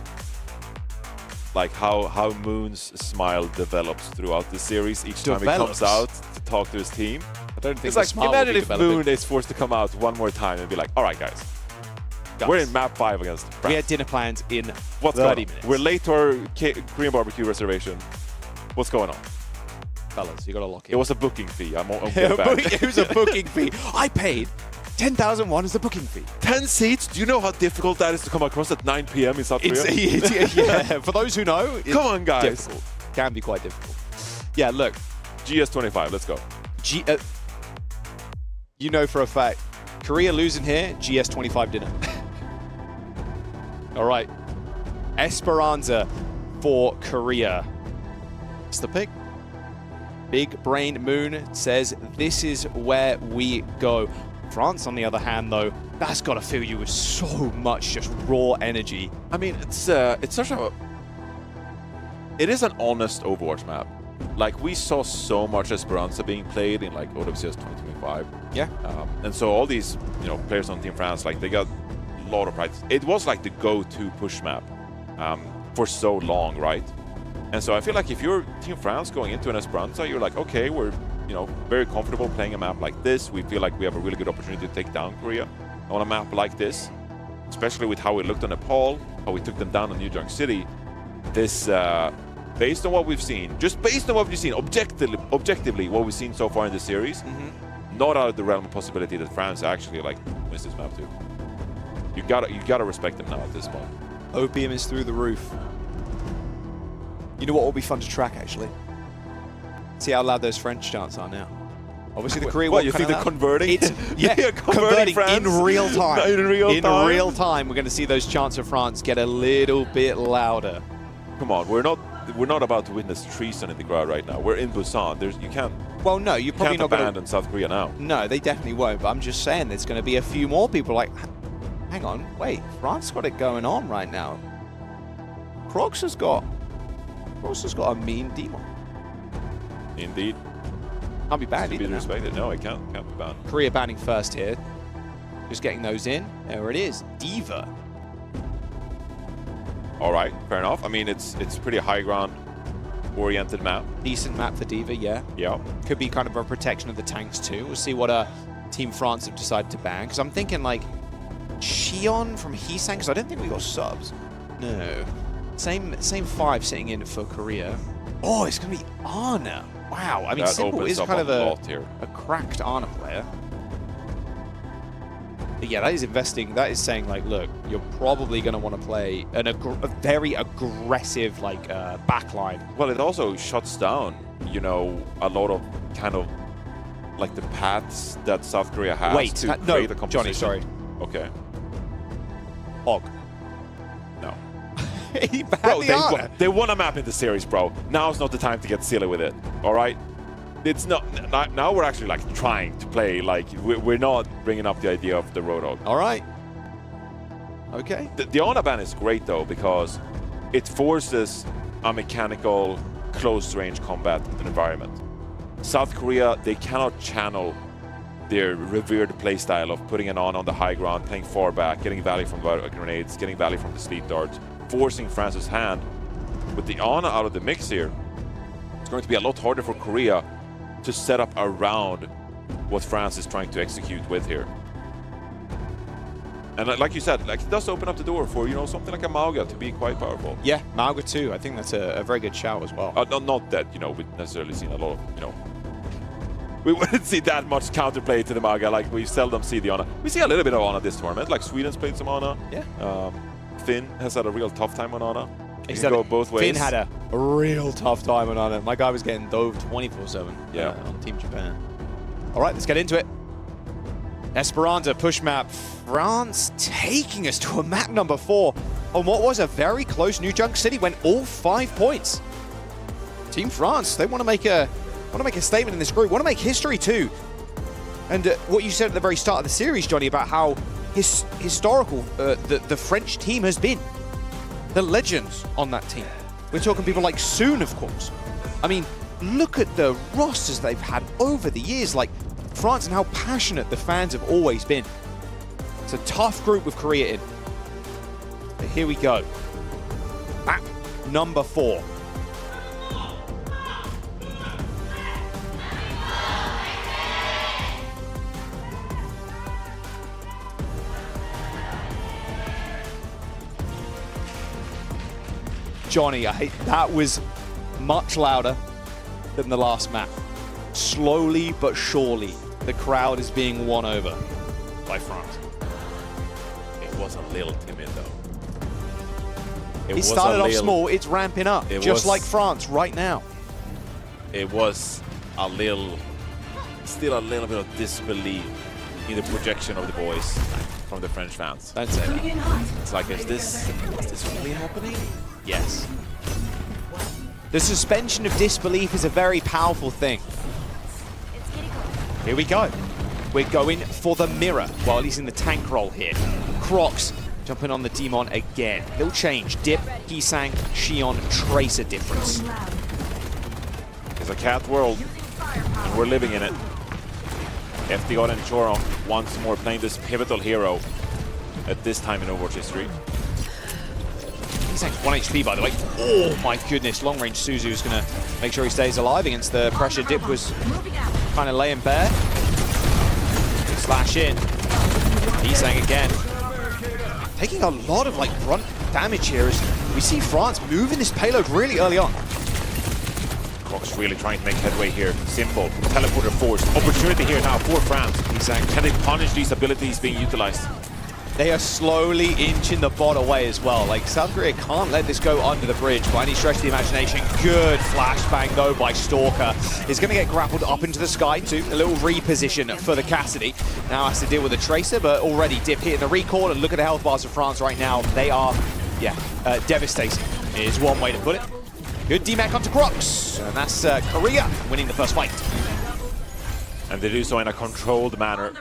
like how Moon's smile develops throughout the series each time he comes out to talk to his team. I don't think it's like, imagine if Moon is forced to come out one more time and be like, all right, guys, we're in map 5 against France. We had dinner plans in What's 30 going on? minutes. We're late to our Korean barbecue reservation. What's going on? Fellas, you got to lock It was a booking fee. I'm getting back. It was a booking fee. I paid 10,000 won as the booking fee. 10 seats? Do you know how difficult that is to come across at 9 p.m. in South Korea? Yeah, for those who know, it's come on, guys. Difficult. Can be quite difficult. Yeah, look. GS25, let's go. You know for a fact, Korea losing here, GS25 dinner. All right. Esperanza for Korea. It's the pick. Big Brain Moon says this is where we go. France, on the other hand, though, that's got to fill you with so much just raw energy. I mean, it's such a... It is an honest Overwatch map. Like, we saw so much Esperanza being played in, like, OWCS 2025. Yeah. And so all these, players on Team France, like, they got a lot of practice. It was, like, the go-to push map for so long, right? And so I feel like if you're Team France going into an Esperanza, you're like, okay, we're very comfortable playing a map like this. We feel like we have a really good opportunity to take down Korea on a map like this, especially with how we looked on Nepal, how we took them down on New York City. This, based on what we've seen, just based on what we've seen, objectively what we've seen so far in the series, not out of the realm of possibility that France actually wins this map too. You gotta respect them now at this point. Opium is through the roof. You know what will be fun to track, actually? See how loud those French chants are now. Obviously, the Korean one. You think they're converting? It's, yeah, converting in real time. In real time, we're going to see those chants of France get a little bit louder. Come on, we're not about to witness treason in the crowd right now. We're in Busan. You can't. Well, no, you're probably not going to abandon South Korea now. No, they definitely won't. But I'm just saying, there's going to be a few more people like, hang on, wait, France got it going on right now. Crocs has got a mean demon. Indeed. Can't be banned to be respected. No, it can't be banned. Korea banning first here. Just getting those in. There it is. Diva. All right, fair enough. I mean, it's pretty high ground oriented map. Decent map for Diva, yeah. Yeah. Could be kind of a protection of the tanks too. We'll see what Team France have decided to ban. Because I'm thinking like Shion from Heesang, because I don't think we got subs. No. Same 5 sitting in for Korea. Oh, it's going to be Ana. Wow. I mean, Simple is kind of a cracked Ana player. But yeah, that is investing. That is saying, like, look, you're probably going to want to play a very aggressive, backline. Well, it also shuts down, a lot of kind of, like, the paths that South Korea has to create a composition. Johnny, sorry. Okay. Og. No. Bro, they won a map in the series, bro. Now's not the time to get silly with it. All right, it's not. Now we're actually trying to play. We're not bringing up the idea of the Roadhog. All right. Okay. The Ana ban is great though, because it forces a mechanical close-range combat environment. South Korea, they cannot channel their revered playstyle of putting an on the high ground, playing far back, getting value from the grenades, getting value from the sleep darts, forcing France's hand. With the Ana out of the mix here, it's going to be a lot harder for Korea to set up around what France is trying to execute with here. And like you said, it does open up the door for, something like a Mauga to be quite powerful. Yeah, Mauga too. I think that's a very good shout as well. Not that, we've necessarily seen a lot of, we wouldn't see that much counterplay to the Mauga. We seldom see the Ana. We see a little bit of Ana this tournament. Sweden's played some Ana. Yeah. Finn has had a real tough time on Ana. He can go both ways. Finn had a real tough time on Ana. My guy was getting dove 24/7 on Team Japan. All right, let's get into it. Esperanza push map. France taking us to a map number 4 on what was a very close New Junk City. Went all 5 points. Team France, they want to make a statement in this group. Want to make history too. And what you said at the very start of the series, Johnny, about how historical the French team has been. The legends on that team. We're talking people like Soon, of course. I mean, look at the rosters they've had over the years, like France, and how passionate the fans have always been. It's a tough group with Korea in. But here we go. Map number 4. Johnny, that was much louder than the last map. Slowly but surely, the crowd is being won over by France. It was a little timid though. It started off small, it's ramping up, just like France right now. It was a little, still a little bit of disbelief in the projection of the boys from the French fans. Don't say that. It's like, is this really happening? Yes. The suspension of disbelief is a very powerful thing. Here we go. We're going for the mirror while he's in the tank role here. Crocs jumping on the Demon again. Little change. Dip, Hisang, Xion, Tracer difference. It's a cat world, and we're living in it. FDR and Choron once more playing this pivotal hero at this time in Overwatch history. Hisang's 1 HP, by the way. Oh my goodness, long-range Suzu's going to make sure he stays alive against the pressure. Dip was kind of laying bare. Slash in. Hisang again. Taking a lot of like brunt damage here as we see France moving this payload really early on. Crocs really trying to make headway here. Simple. Teleporter force. Opportunity here now for France. Hisang, can they punish these abilities being utilized? They are slowly inching the bot away as well. Like, South Korea can't let this go under the bridge by any stretch of the imagination. Good flashbang, though, by Stalker. He's going to get grappled up into the sky, too. A little reposition for the Cassidy. Now has to deal with the Tracer, but already Dip hitting the recall. And look at the health bars of France right now. They are, devastating, is one way to put it. Good DMAC onto Crocs. And that's Korea winning the first fight. And they do so in a controlled manner,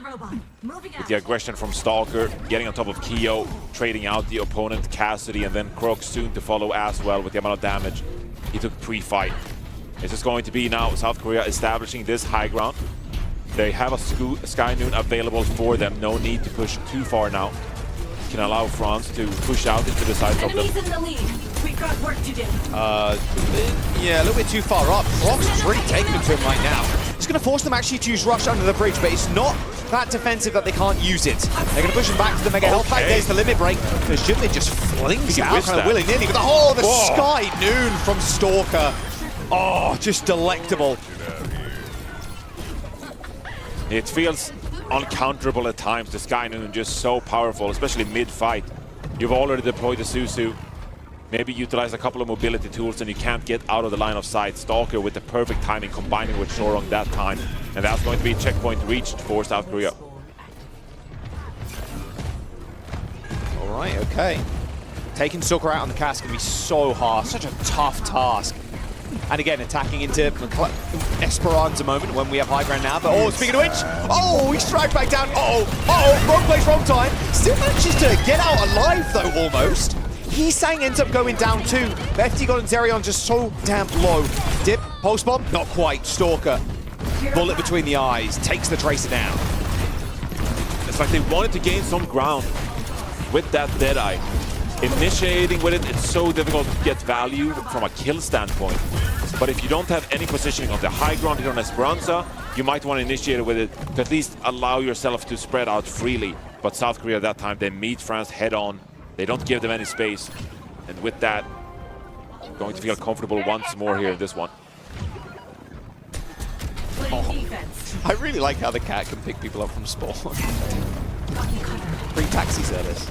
with the aggression from Stalker, getting on top of Kyo, trading out the opponent Cassidy, and then Crocs soon to follow as well with the amount of damage he took pre-fight. This is going to be now South Korea establishing this high ground. They have a Sky Noon available for them, no need to push too far now. Can allow France to push out into the side of them. In the lead. We've got work to do. Yeah, a little bit too far up. Crocs is really taking it to him right now. It's going to force them actually to use Rush under the bridge, but it's not that defensive that they can't use it. They're going to push him back to the Mega Health Pack. There's the limit break. Because Jimin just flings it out kind of willy-nilly. But the Sky Noon from Stalker. Oh, just delectable. It feels uncounterable at times. The Sky Noon just so powerful, especially mid-fight. You've already deployed the Suzu. Maybe utilize a couple of mobility tools and you can't get out of the line of sight. Stalker with the perfect timing combining with Shorong that time. And that's going to be a checkpoint reached for South Korea. All right, okay. Taking Stalker out on the cast can be so hard. Such a tough task. And again, attacking into Esperanza moment when we have high ground now. But speaking of which, he strikes back down. Wrong place, wrong time. Still manages to get out alive though, almost. Hisang ends up going down too. FD and Zerion just so damn low. Dip, pulse bomb, not quite. Stalker, bullet between the eyes, takes the Tracer down. It's like they wanted to gain some ground with that Deadeye. Initiating with it, it's so difficult to get value from a kill standpoint. But if you don't have any positioning on the high ground here on Esperanza, you might want to initiate it with it to at least allow yourself to spread out freely. But South Korea at that time, they meet France head on. They don't give them any space. And with that, going to feel comfortable once more here in this one. I really like how the cat can pick people up from spawn. Free taxi service.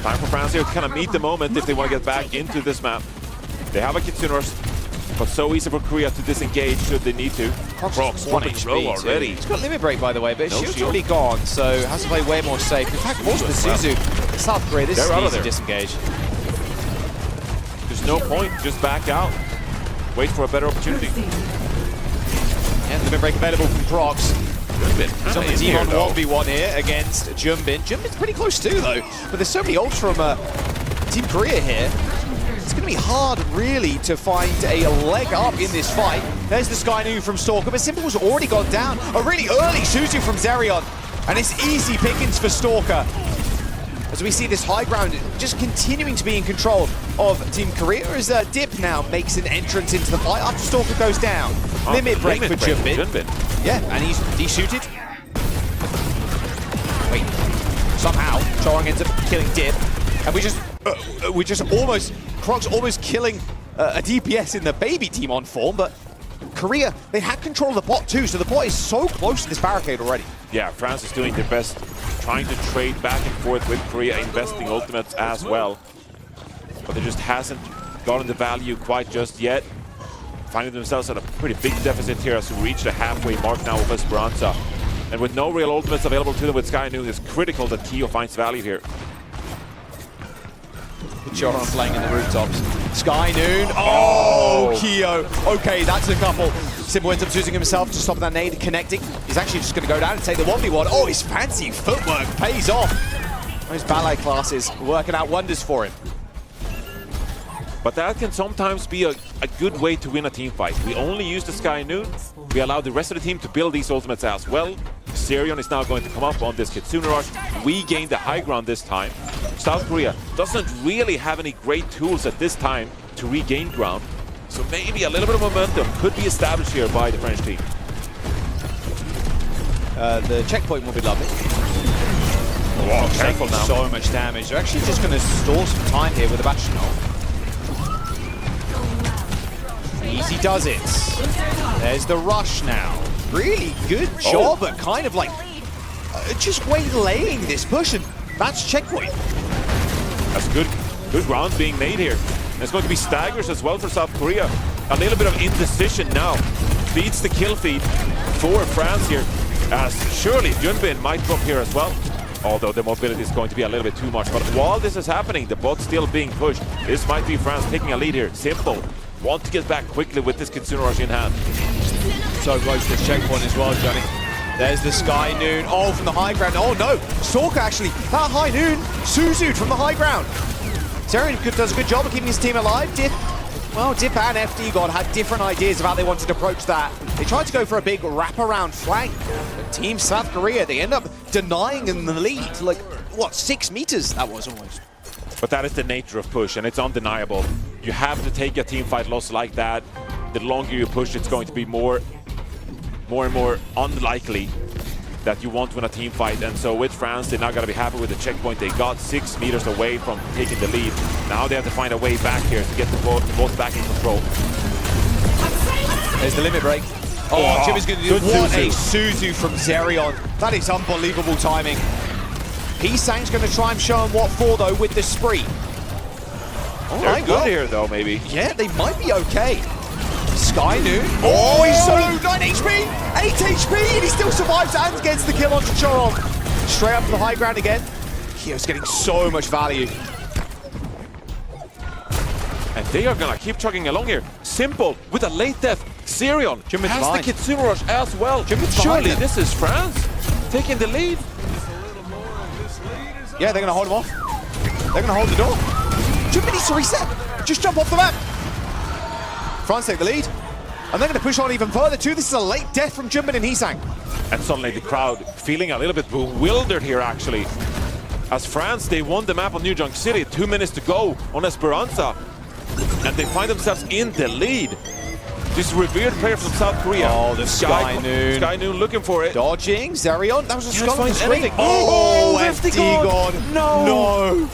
Time for France here to kind of meet the moment if they want to get back into this map. They have a Kitsune Rush, but so easy for Korea to disengage should they need to. Crocs 1 HP already. He's got limit break, by the way, but his shield's already gone, so has to play way more safe. In fact, more to the Suzu. South Korea, this is easy to disengage. There's no point, just back out. Wait for a better opportunity. And limit break available from Crocs. He's on the Demon 1v1 here against Jumbin. Jumbin's pretty close too, though. But there's so many ults from Team Korea here. It's it's going to be hard, really, to find a leg up in this fight. There's the Sky Noon from Stalker, but Simple's already gone down. A really early Suzu from Zerion, and it's easy pickings for Stalker. As we see this high ground just continuing to be in control of Team Korea, as Dip now makes an entrance into the fight after Stalker goes down. Limit break for Junbin. Yeah, and he's desuited. Wait, somehow Chorong ends up killing Dip, and we just almost, Croc's almost killing a DPS in the baby team on form, but Korea, they had control of the bot too, so the bot is so close to this barricade already. Yeah, France is doing their best, trying to trade back and forth with Korea, investing ultimates as well. But they just hasn't gotten the value quite just yet. Finding themselves at a pretty big deficit here as we reach the halfway mark now with Esperanza. And with no real ultimates available to them with Sky Noon, it's critical that Keo finds value here. Choron playing in the rooftops. Sky Noon. Oh, Keo. Okay, that's a couple. Simple ends up choosing himself to stop that nade connecting. He's actually just going to go down and take the 1v1. Oh, his fancy footwork pays off. Those ballet classes working out wonders for him. But that can sometimes be a good way to win a team fight. We only use the Sky Noon. We allow the rest of the team to build these ultimates as well. Zerion is now going to come up on this Kitsune Rush. We gain the high ground this time. South Korea doesn't really have any great tools at this time to regain ground. So maybe a little bit of momentum could be established here by the French team. The checkpoint will be lovely. Oh, careful now. So much damage. They're actually just going to store some time here with the Bastion. Easy does it. There's the rush now. Really good job at kind of like just waylaying this push, and that's checkpoint. That's good ground being made here. And it's going to be staggers as well for South Korea. A little bit of indecision now. Beats the kill feed for France here. As surely Junbin might drop here as well. Although the mobility is going to be a little bit too much. But while this is happening, the bot's still being pushed. This might be France taking a lead here. Simple. Want to get back quickly with this Kitsune Rush in hand. So close to this checkpoint as well, Johnny. There's the Sky Noon. Oh, from the high ground. Oh no, Stalker actually. That High Noon, Suzu'd from the high ground. Zerion does a good job of keeping his team alive. Dip and FD God had different ideas of how they wanted to approach that. They tried to go for a big wraparound flank. But Team South Korea, they end up denying in the lead. Like, what, 6 meters that was almost. But that is the nature of push, and it's undeniable. You have to take a team fight loss like that. The longer you push, it's going to be more and more unlikely that you won't win a team fight. And so with France, they're not going to be happy with the checkpoint. They got 6 meters away from taking the lead. Now they have to find a way back here to get the ball back in control. There's the limit break. Oh, Jimmy's going to do what a Suzu from Zerion. That is unbelievable timing. Heesang's going to try and show him what for, though, with the spree. They're good here, though, maybe. Yeah, they might be okay. Sky Noon. Oh, he's soloed 9 HP, 8 HP, and he still survives and gets the kill onto Chorong. Straight up to the high ground again. Keo's getting so much value. And they are gonna keep chugging along here. Simple with a late death. Zerion has the Kitsune Rush as well. Surely this is France taking the lead. Yeah, they're gonna hold him off. They're gonna hold the door. Junbin needs to reset. Just jump off the map. France take the lead, and they're going to push on even further too. This is a late death from Junbin and Heesang. And suddenly the crowd feeling a little bit bewildered here, actually. As France, they won the map on New Junk City, 2 minutes to go on Esperanza. And they find themselves in the lead. This revered player from South Korea. Oh, the Sky Noon. Sky Noon looking for it. Dodging, Zerion. That was a skull on the screen. Oh, FD gone. No.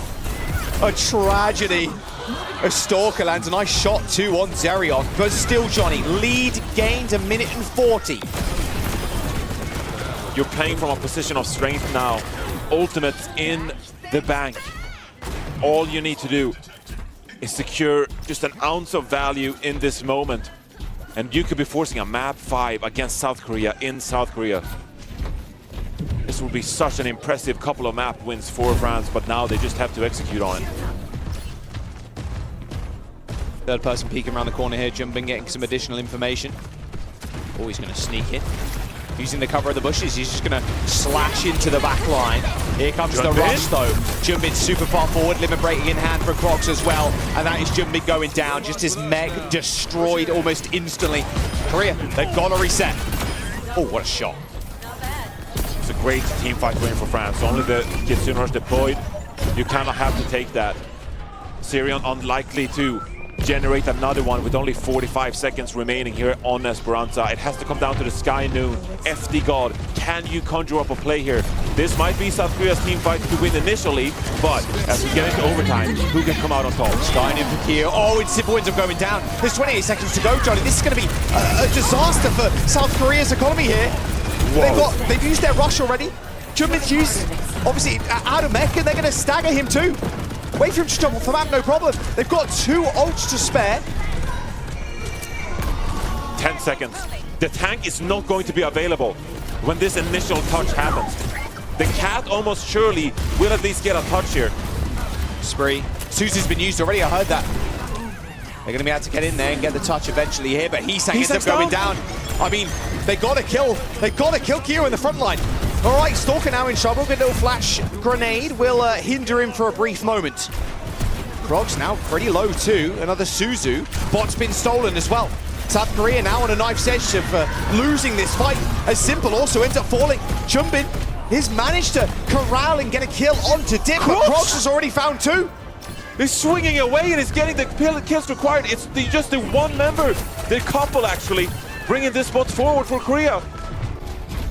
A tragedy. A Stalker lands a nice shot too on Zerion, but still, Johnny, lead gained 1 minute and 40. You're playing from a position of strength now. Ultimates in the bank. All you need to do is secure just an ounce of value in this moment. And you could be forcing a map 5 against South Korea in South Korea. This will be such an impressive couple of map wins for France, but now they just have to execute on it. Third person peeking around the corner here, Junbin getting some additional information. Oh, he's going to sneak in. Using the cover of the bushes, he's just going to slash into the back line. Here comes the rush, though. Jumbin super far forward, limit breaking in hand for Crocs as well. And that is Jumbin going down, just as Meg destroyed almost instantly. Korea, they've got to reset. Oh, what a shot. It's a great team fight win for France. Only the Kitsuners deployed. You kind of have to take that. Sirion unlikely to generate another one with only 45 seconds remaining here on Esperanza. It has to come down to the Sky Noon. FD God, can you conjure up a play here? This might be South Korea's team fight to win initially, but as we get into overtime, who can come out on top? Sky Noon for Kia. Oh, it's simple ends up going down. There's 28 seconds to go, Johnny. This is going to be a disaster for South Korea's economy here. They've used their rush already. Jumbin's used, obviously, out of mech, and they're going to stagger him too. Wait for him to jump off the map, no problem. They've got 2 ults to spare. 10 seconds. The tank is not going to be available when this initial touch happens. The cat almost surely will at least get a touch here. Spree. Suzu's been used already, I heard that. They're going to be able to get in there and get the touch eventually here, but Heesang ends up going down. I mean, they got to kill Kyo in the front line. All right, Stalker now in trouble. Good little flash grenade will hinder him for a brief moment. Crocs now pretty low too. Another Suzu. Bot's been stolen as well. South Korea now on a knife's edge of losing this fight. As Simple also ends up falling. Jumbin has managed to corral and get a kill onto Dip, but Crocs has already found 2. He's swinging away and he's getting the kills required. It's just the one member, the couple actually, bringing this spot forward for Korea.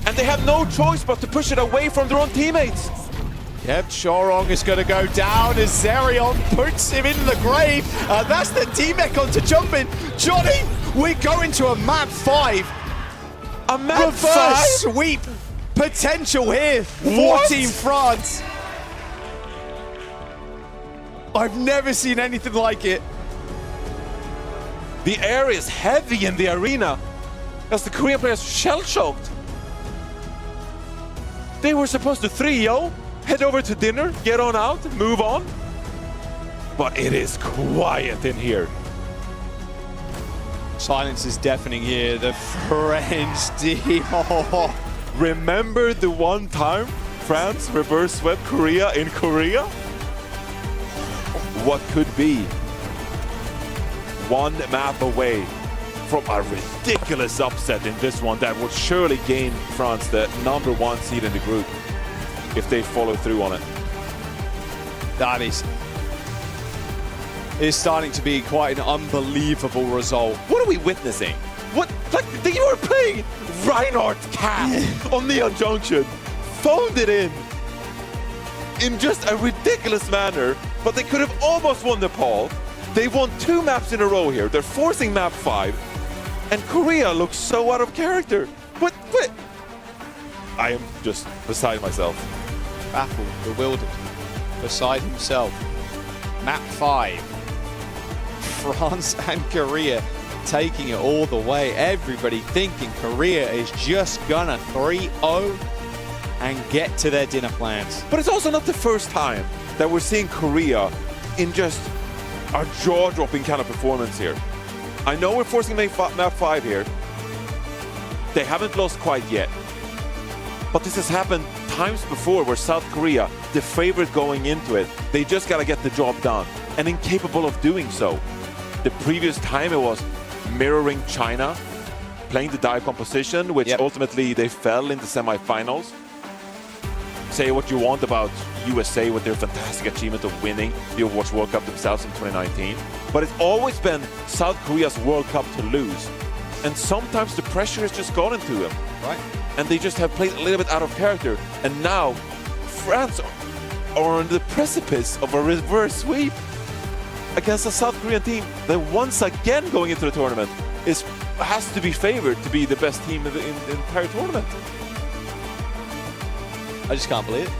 And they have no choice but to push it away from their own teammates. Yep, Chorong is going to go down as Zerion puts him in the grave. That's the team-mech onto Jumbin. Johnny, we're going to a map 5. A map Reverse 5? sweep potential here for Team France. I've never seen anything like it. The air is heavy in the arena as the Korean players shell-choked. They were supposed to 3-0, head over to dinner, get on out, move on. But it is quiet in here. Silence is deafening here. The French team. Remember the one time France reverse swept Korea in Korea? What could be? One map away from a ridiculous upset in this one that would surely gain France the #1 seed in the group if they follow through on it. That is starting to be quite an unbelievable result. What are we witnessing? What? Like, you were playing Reinhardt Cat on Neon Junction, phoned it in just a ridiculous manner, but they could have almost won Nepal. They won 2 maps in a row here. They're forcing map 5. And Korea looks so out of character. What? I am just beside myself. Baffled, bewildered, beside himself. Map 5. France and Korea taking it all the way. Everybody thinking Korea is just gonna 3-0 and get to their dinner plans. But it's also not the first time that we're seeing Korea in just a jaw-dropping kind of performance here. I know we're forcing map 5 here. They haven't lost quite yet. But this has happened times before where South Korea, the favorite going into it, they just gotta get the job done and incapable of doing so. The previous time it was mirroring China, playing the dive composition, which ultimately they fell in the semifinals. Say what you want about USA with their fantastic achievement of winning the Overwatch World Cup themselves in 2019. But it's always been South Korea's World Cup to lose. And sometimes the pressure has just gotten to them. Right. And they just have played a little bit out of character. And now France are on the precipice of a reverse sweep against a South Korean team that once again going into the tournament has to be favored to be the best team in the entire tournament. I just can't believe it.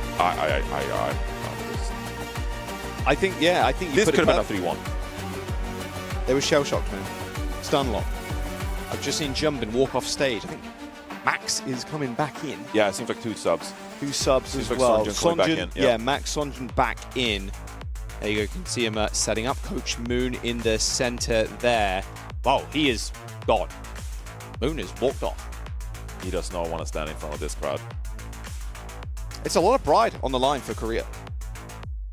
I think this could have been a 3-1. They were shell-shocked, man. Stun lock. I've just seen Jumbin walk off stage. I think Max is coming back in. Yeah, it seems like 2 subs. 2 subs seems as like well. Sonjun back in. Yeah, Max Sonjun back in. There you go. You can see him setting up. Coach Moon in the center there. Oh, he is gone. Moon has walked off. he does not want to stand in front of this crowd. It's a lot of pride on the line for Korea.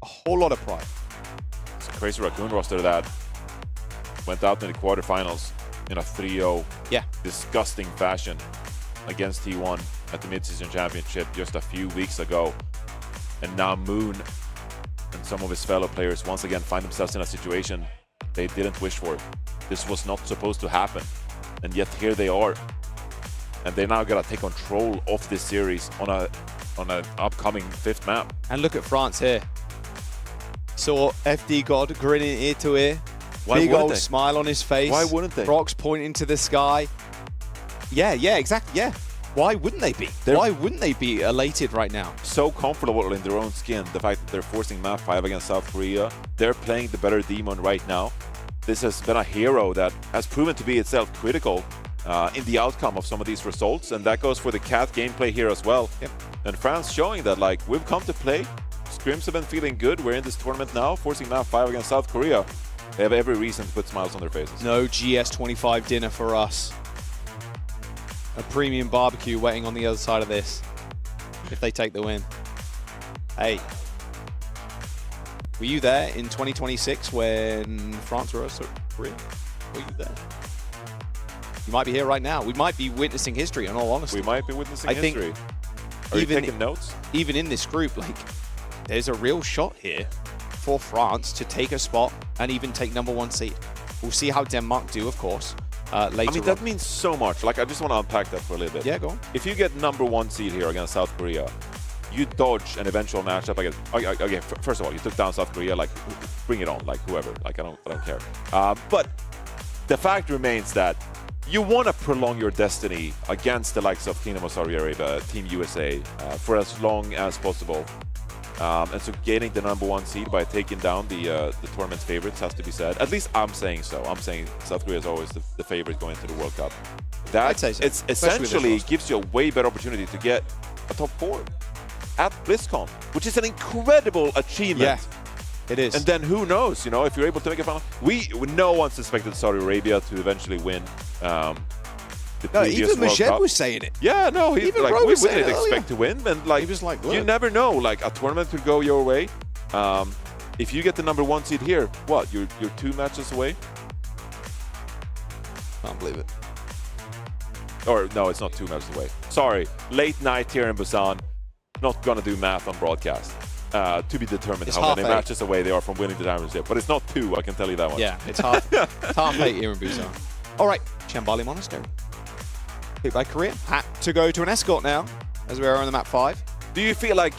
A whole lot of pride. It's a crazy Raccoon roster that went out in the quarterfinals in a 3-0 disgusting fashion against T1 at the mid-season championship just a few weeks ago. And now Moon and some of his fellow players once again find themselves in a situation they didn't wish for. This was not supposed to happen. And yet here they are. And they now gotta take control of this series on an upcoming 5th map. And look at France here. Saw FD God grinning ear to ear. Why Big wouldn't old they? smile on his face. Why wouldn't they? Brock's pointing to the sky. Yeah, exactly, yeah. Why wouldn't they be? Why wouldn't they be elated right now? So comfortable in their own skin. The fact that they're forcing map 5 against South Korea. They're playing the better demon right now. This has been a hero that has proven to be itself critical in the outcome of some of these results, and that goes for the Cat gameplay here as well. Yep. And France showing that, like, we've come to play. Scrims have been feeling good. We're in this tournament now, forcing map 5 against South Korea. They have every reason to put smiles on their faces. No GS25 dinner for us. A premium barbecue waiting on the other side of this if they take the win. Hey, were you there in 2026 when France were so Korea? Were you there? You might be here right now. We might be witnessing history, in all honesty. We might be witnessing history. Are you taking notes? Even in this group, like, there's a real shot here for France to take a spot and even take #1 seed. We'll see how Denmark do, of course, later I mean, that means so much. Like, I just want to unpack that for a little bit. Yeah, go on. If you get #1 seed here against South Korea, you dodge an eventual matchup against. Okay, first of all, you took down South Korea. Like, bring it on. Like, whoever. Like, I don't care. But the fact remains that you want to prolong your destiny against the likes of Kingdom of Saudi Arabia, Team USA, for as long as possible. And so getting the #1 seed by taking down the tournament's favorites has to be said. At least I'm saying so. I'm saying South Korea is always the favorite going into the World Cup. That it's essentially gives you a way better opportunity to get a top 4 at BlizzCon, which is an incredible achievement. Yeah, it is. And then who knows, you know, if you're able to make a final. No one suspected Saudi Arabia to eventually win. No, even Majed was saying it. Yeah, no, we didn't expect to win, and like, he was like, you never know. Like, a tournament could go your way. If you get the #1 seed here, what? You're 2 matches away. Can't believe it. Or no, it's not 2 matches away. Sorry, late night here in Busan. Not gonna do math on broadcast. To be determined how many matches away they are from winning the championship, but it's not 2. I can tell you that one. Yeah, it's half 8 here in Busan. All right, Chambali Monastery. Picked by Korea. Had to go to an escort now, as we are on the map 5. Do you feel like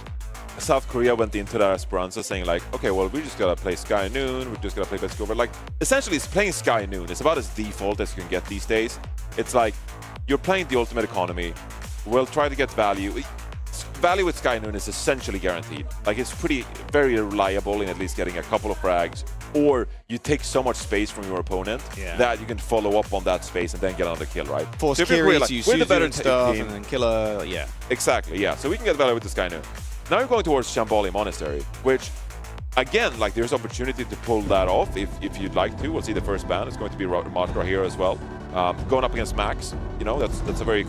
South Korea went into that Esperanza saying like, okay, well, we just gotta play Sky Noon, we just gotta play Best Over. Like, essentially, it's playing Sky Noon. It's about as default as you can get these days. It's like, you're playing the ultimate economy. We'll try to get value. Value with Sky Noon is essentially guaranteed. Like, it's very reliable in at least getting a couple of frags, or you take so much space from your opponent that you can follow up on that space and then get another kill, right? Force Kiri to use the better stuff and then killer, Exactly, yeah. So we can get value with the Sky Noon. Now you're going towards Chambali Monastery, which, again, like, there's opportunity to pull that off if you'd like to. We'll see the first ban. It's going to be Matra here as well. Going up against Max, you know, that's a very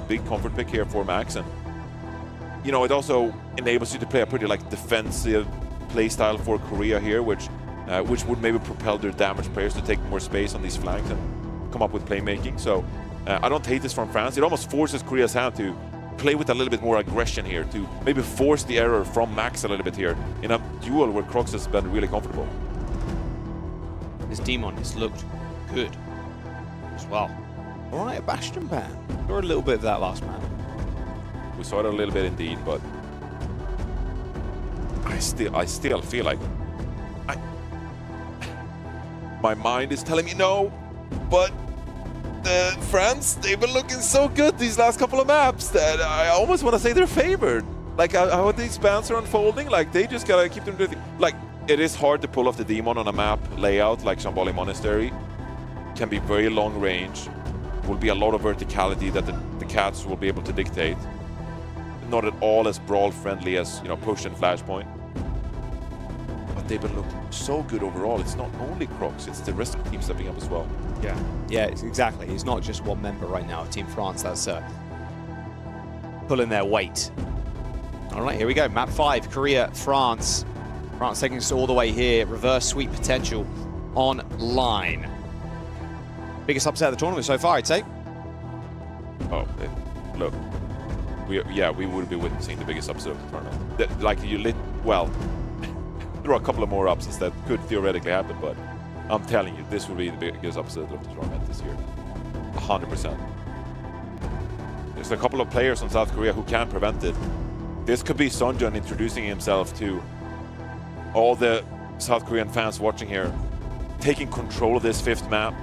big comfort pick here for Max, and you know, it also enables you to play a pretty like defensive play style for Korea here, which would maybe propel their damage players to take more space on these flanks and come up with playmaking. So I don't hate this from France. It almost forces Korea's hand to play with a little bit more aggression here, to maybe force the error from Max a little bit here in a duel where Crocs has been really comfortable. This Demon has looked good as well. All right, a Bastion ban. Or a little bit of that last man. We saw it a little bit indeed, but I still feel like my mind is telling me no, but France, they've been looking so good these last couple of maps that I almost want to say they're favored. Like, how these bans are unfolding, like, they just gotta keep them doing. Like, it is hard to pull off the Demon on a map layout like Chambali Monastery. Can be very long range. Will be a lot of verticality that the Cats will be able to dictate. Not at all as brawl friendly as, you know, Push and Flashpoint. But they've been looking so good overall. It's not only Crocs, it's the rest of the team stepping up as well. Yeah, exactly. It's not just one member right now of Team France that's pulling their weight. All right, here we go. Map 5, Korea, France. France taking us all the way here. Reverse sweep potential online. Biggest upset of the tournament so far, I'd say. Oh, look. We would be witnessing the biggest upset of the tournament. Well, there are a couple of more upsets that could theoretically happen, but I'm telling you, this would be the biggest upset of the tournament this year. 100%. There's a couple of players from South Korea who can prevent it. This could be Sunjun introducing himself to all the South Korean fans watching here, taking control of this 5th map,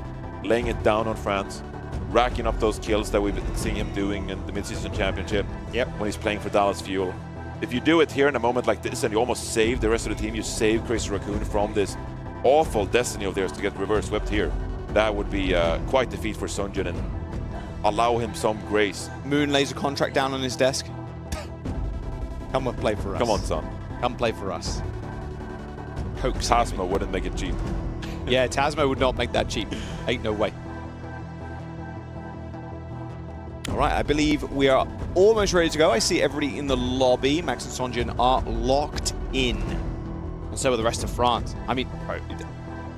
laying it down on France, racking up those kills that we've been seeing him doing in the mid-season championship when he's playing for Dallas Fuel. If you do it here in a moment like this and you almost save the rest of the team, you save Crazy Raccoon from this awful destiny of theirs to get reverse swept here, that would be quite the feat for Sunjun and allow him some grace. Moon lays a contract down on his desk. Come and play for us. Come on, son. Come play for us. Hoax. Tasmo wouldn't make it cheap. Yeah, Tasmo would not make that cheap. Ain't no way. All right, I believe we are almost ready to go. I see everybody in the lobby. Max and Sunjun are locked in. And so are the rest of France. I mean,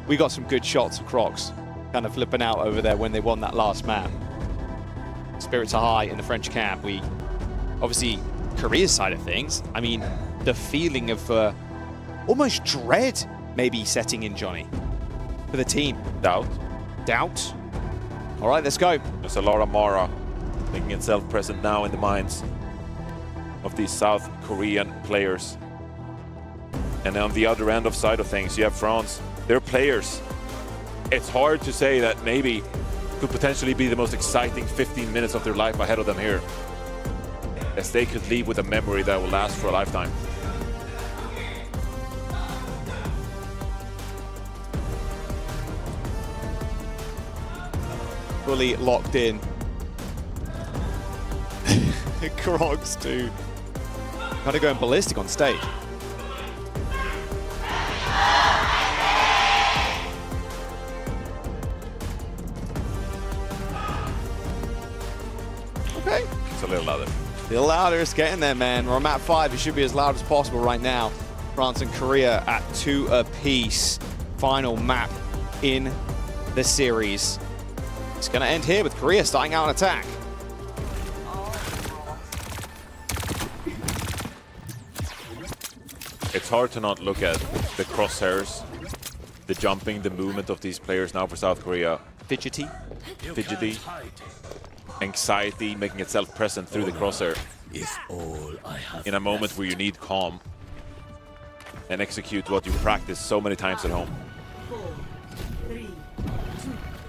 we got some good shots of Crocs kind of flipping out over there when they won that last map. Spirits are high in the French camp. We, obviously, Korea's side of things, I mean, the feeling of almost dread maybe setting in, Johnny, for the team. Doubt. All right, let's go. There's a lot of Mara making itself present now in the minds of these South Korean players. And on the other end of side of things, you have France. Their players. It's hard to say that maybe could potentially be the most exciting 15 minutes of their life ahead of them here, as they could leave with a memory that will last for a lifetime. Fully locked in. Crocs too. Kind of going ballistic on stage. Okay. It's a little louder. A little louder, it's getting there, man. We're on map 5. It should be as loud as possible right now. France and Korea at 2 apiece. Final map in the series. It's going to end here with Korea starting out an attack. It's hard to not look at the crosshairs, the jumping, the movement of these players now for South Korea. Fidgety. Anxiety making itself present through the crosshair. In a moment where you need calm and execute what you practice so many times at home.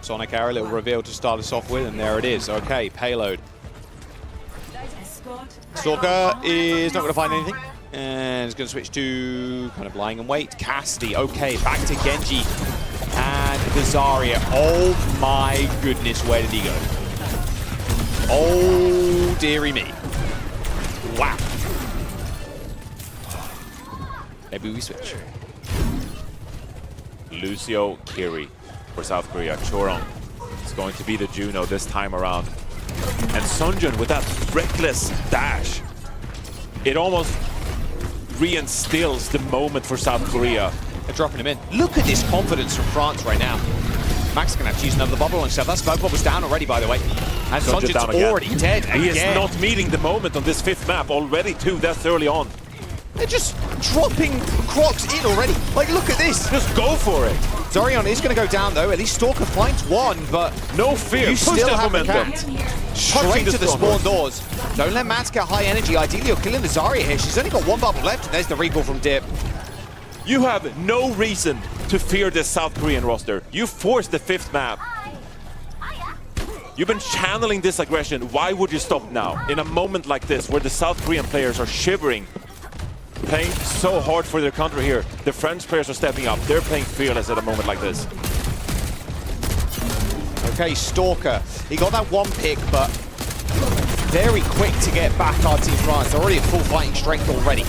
Sonic arrow, little reveal to start us off with, and there it is. Okay, payload. Stalker is not going to find anything, and is going to switch to kind of lying in wait. Cassidy, okay, back to Genji and the Zarya. Oh my goodness, where did he go? Oh dearie me. Wow. Maybe we switch. Lucio Kiri for South Korea. Choron is going to be the Juno this time around. And Sunjun with that reckless dash. It almost reinstills the moment for South Korea. They're dropping him in. Look at this confidence from France right now. Max is going to have to use another bubble on himself. That smoke bubble's down already, by the way. And Sunjun's down again. already dead He again. is not meeting the moment on this 5th map already too. That's early on. They're just dropping Crocs in already. Like, look at this. Just go for it. Zorion is going to go down, though. At least Stalker finds one, but no fear. You Push still that have the momentum. cat. Straight to the spawn doors. Don't let Mats get high energy. Ideally, you're killing the Zarya here. She's only got one bubble left, and there's the recall from Dip. You have no reason to fear this South Korean roster. You forced the 5th map. You've been channeling this aggression. Why would you stop now? In a moment like this, where the South Korean players are shivering, playing so hard for their country here. The French players are stepping up. They're playing fearless at a moment like this. Okay, Stalker. He got that one pick, but very quick to get back our Team France. They're already at full fighting strength already.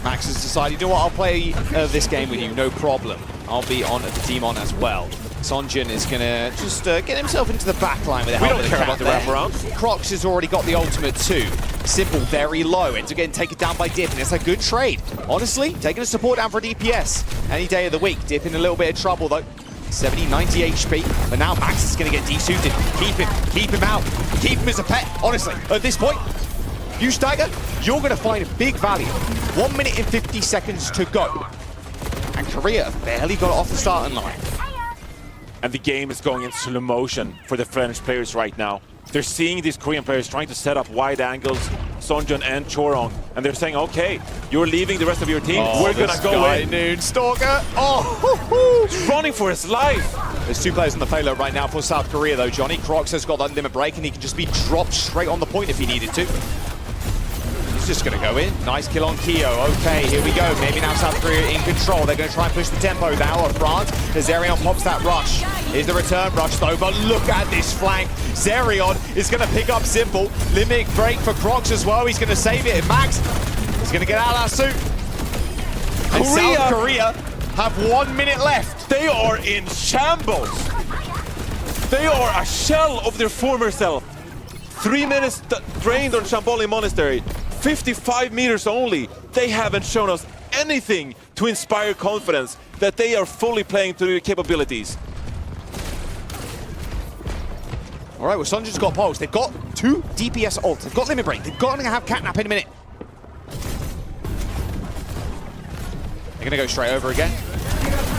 Max has decided, you know what, I'll play this game with you, no problem. I'll be on the Demon as well. Sonjin is going to just get himself into the back line with a helmet. We don't care about the wraparound. Crocs has already got the ultimate too. Simple, very low. Ends up getting taken down by Dip, and it's a good trade. Honestly, taking a support down for DPS any day of the week. Dip in a little bit of trouble though. 70, 90 HP, but now Max is going to get desuited. Keep him out. Keep him as a pet, honestly. At this point, you Stagger, you're going to find big value. 1 minute and 50 seconds to go. And Korea have barely got it off the starting line. And the game is going in slow motion for the French players right now. They're seeing these Korean players trying to set up wide angles, Sonjun and Chorong, and they're saying, okay, you're leaving the rest of your team, we're gonna go in. Noon Stalker, oh, he's running for his life. There's 2 players on the payload right now for South Korea though, Johnny. Crocs has got that limit break and he can just be dropped straight on the point if he needed to. He's just gonna go in. Nice kill on Keo. Okay, here we go. Maybe now South Korea in control. They're gonna try and push the tempo now of France. As Zerion pops that rush. Here's the return rush though, but look at this flank. Zerion is gonna pick up Simple. Limit break for Crocs as well. He's gonna save it. And Max is gonna get out of that suit. And South Korea have 1 minute left. They are in shambles. They are a shell of their former self. 3 minutes drained on Shamboli Monastery. 55 meters only. They haven't shown us anything to inspire confidence that they are fully playing to their capabilities. All right, well, Sonjin's got pulse. They've got 2 DPS ults. They've got limit break. They've got to have catnap in a minute. They're going to go straight over again.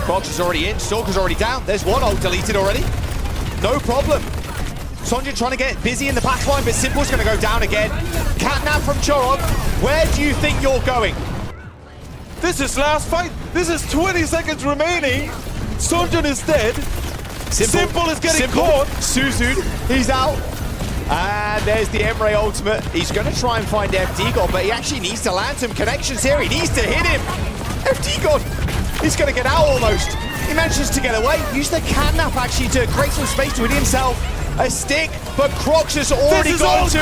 Crocs is already in. Stalker's already down. There's 1 ult deleted already. No problem. Sonjin trying to get busy in the back line, but Simple's going to go down again. Catnap from Choron. Where do you think you're going? This is last fight. This is 20 seconds remaining. Sonjin is dead. Simple is getting caught. Suzu, he's out. And there's the Emre ultimate. He's going to try and find FD God, but he actually needs to land some connections here. He needs to hit him. FD God, he's going to get out almost. He manages to get away. Use the catnap actually to create some space to hit himself a stick, but Crocs has already got 2.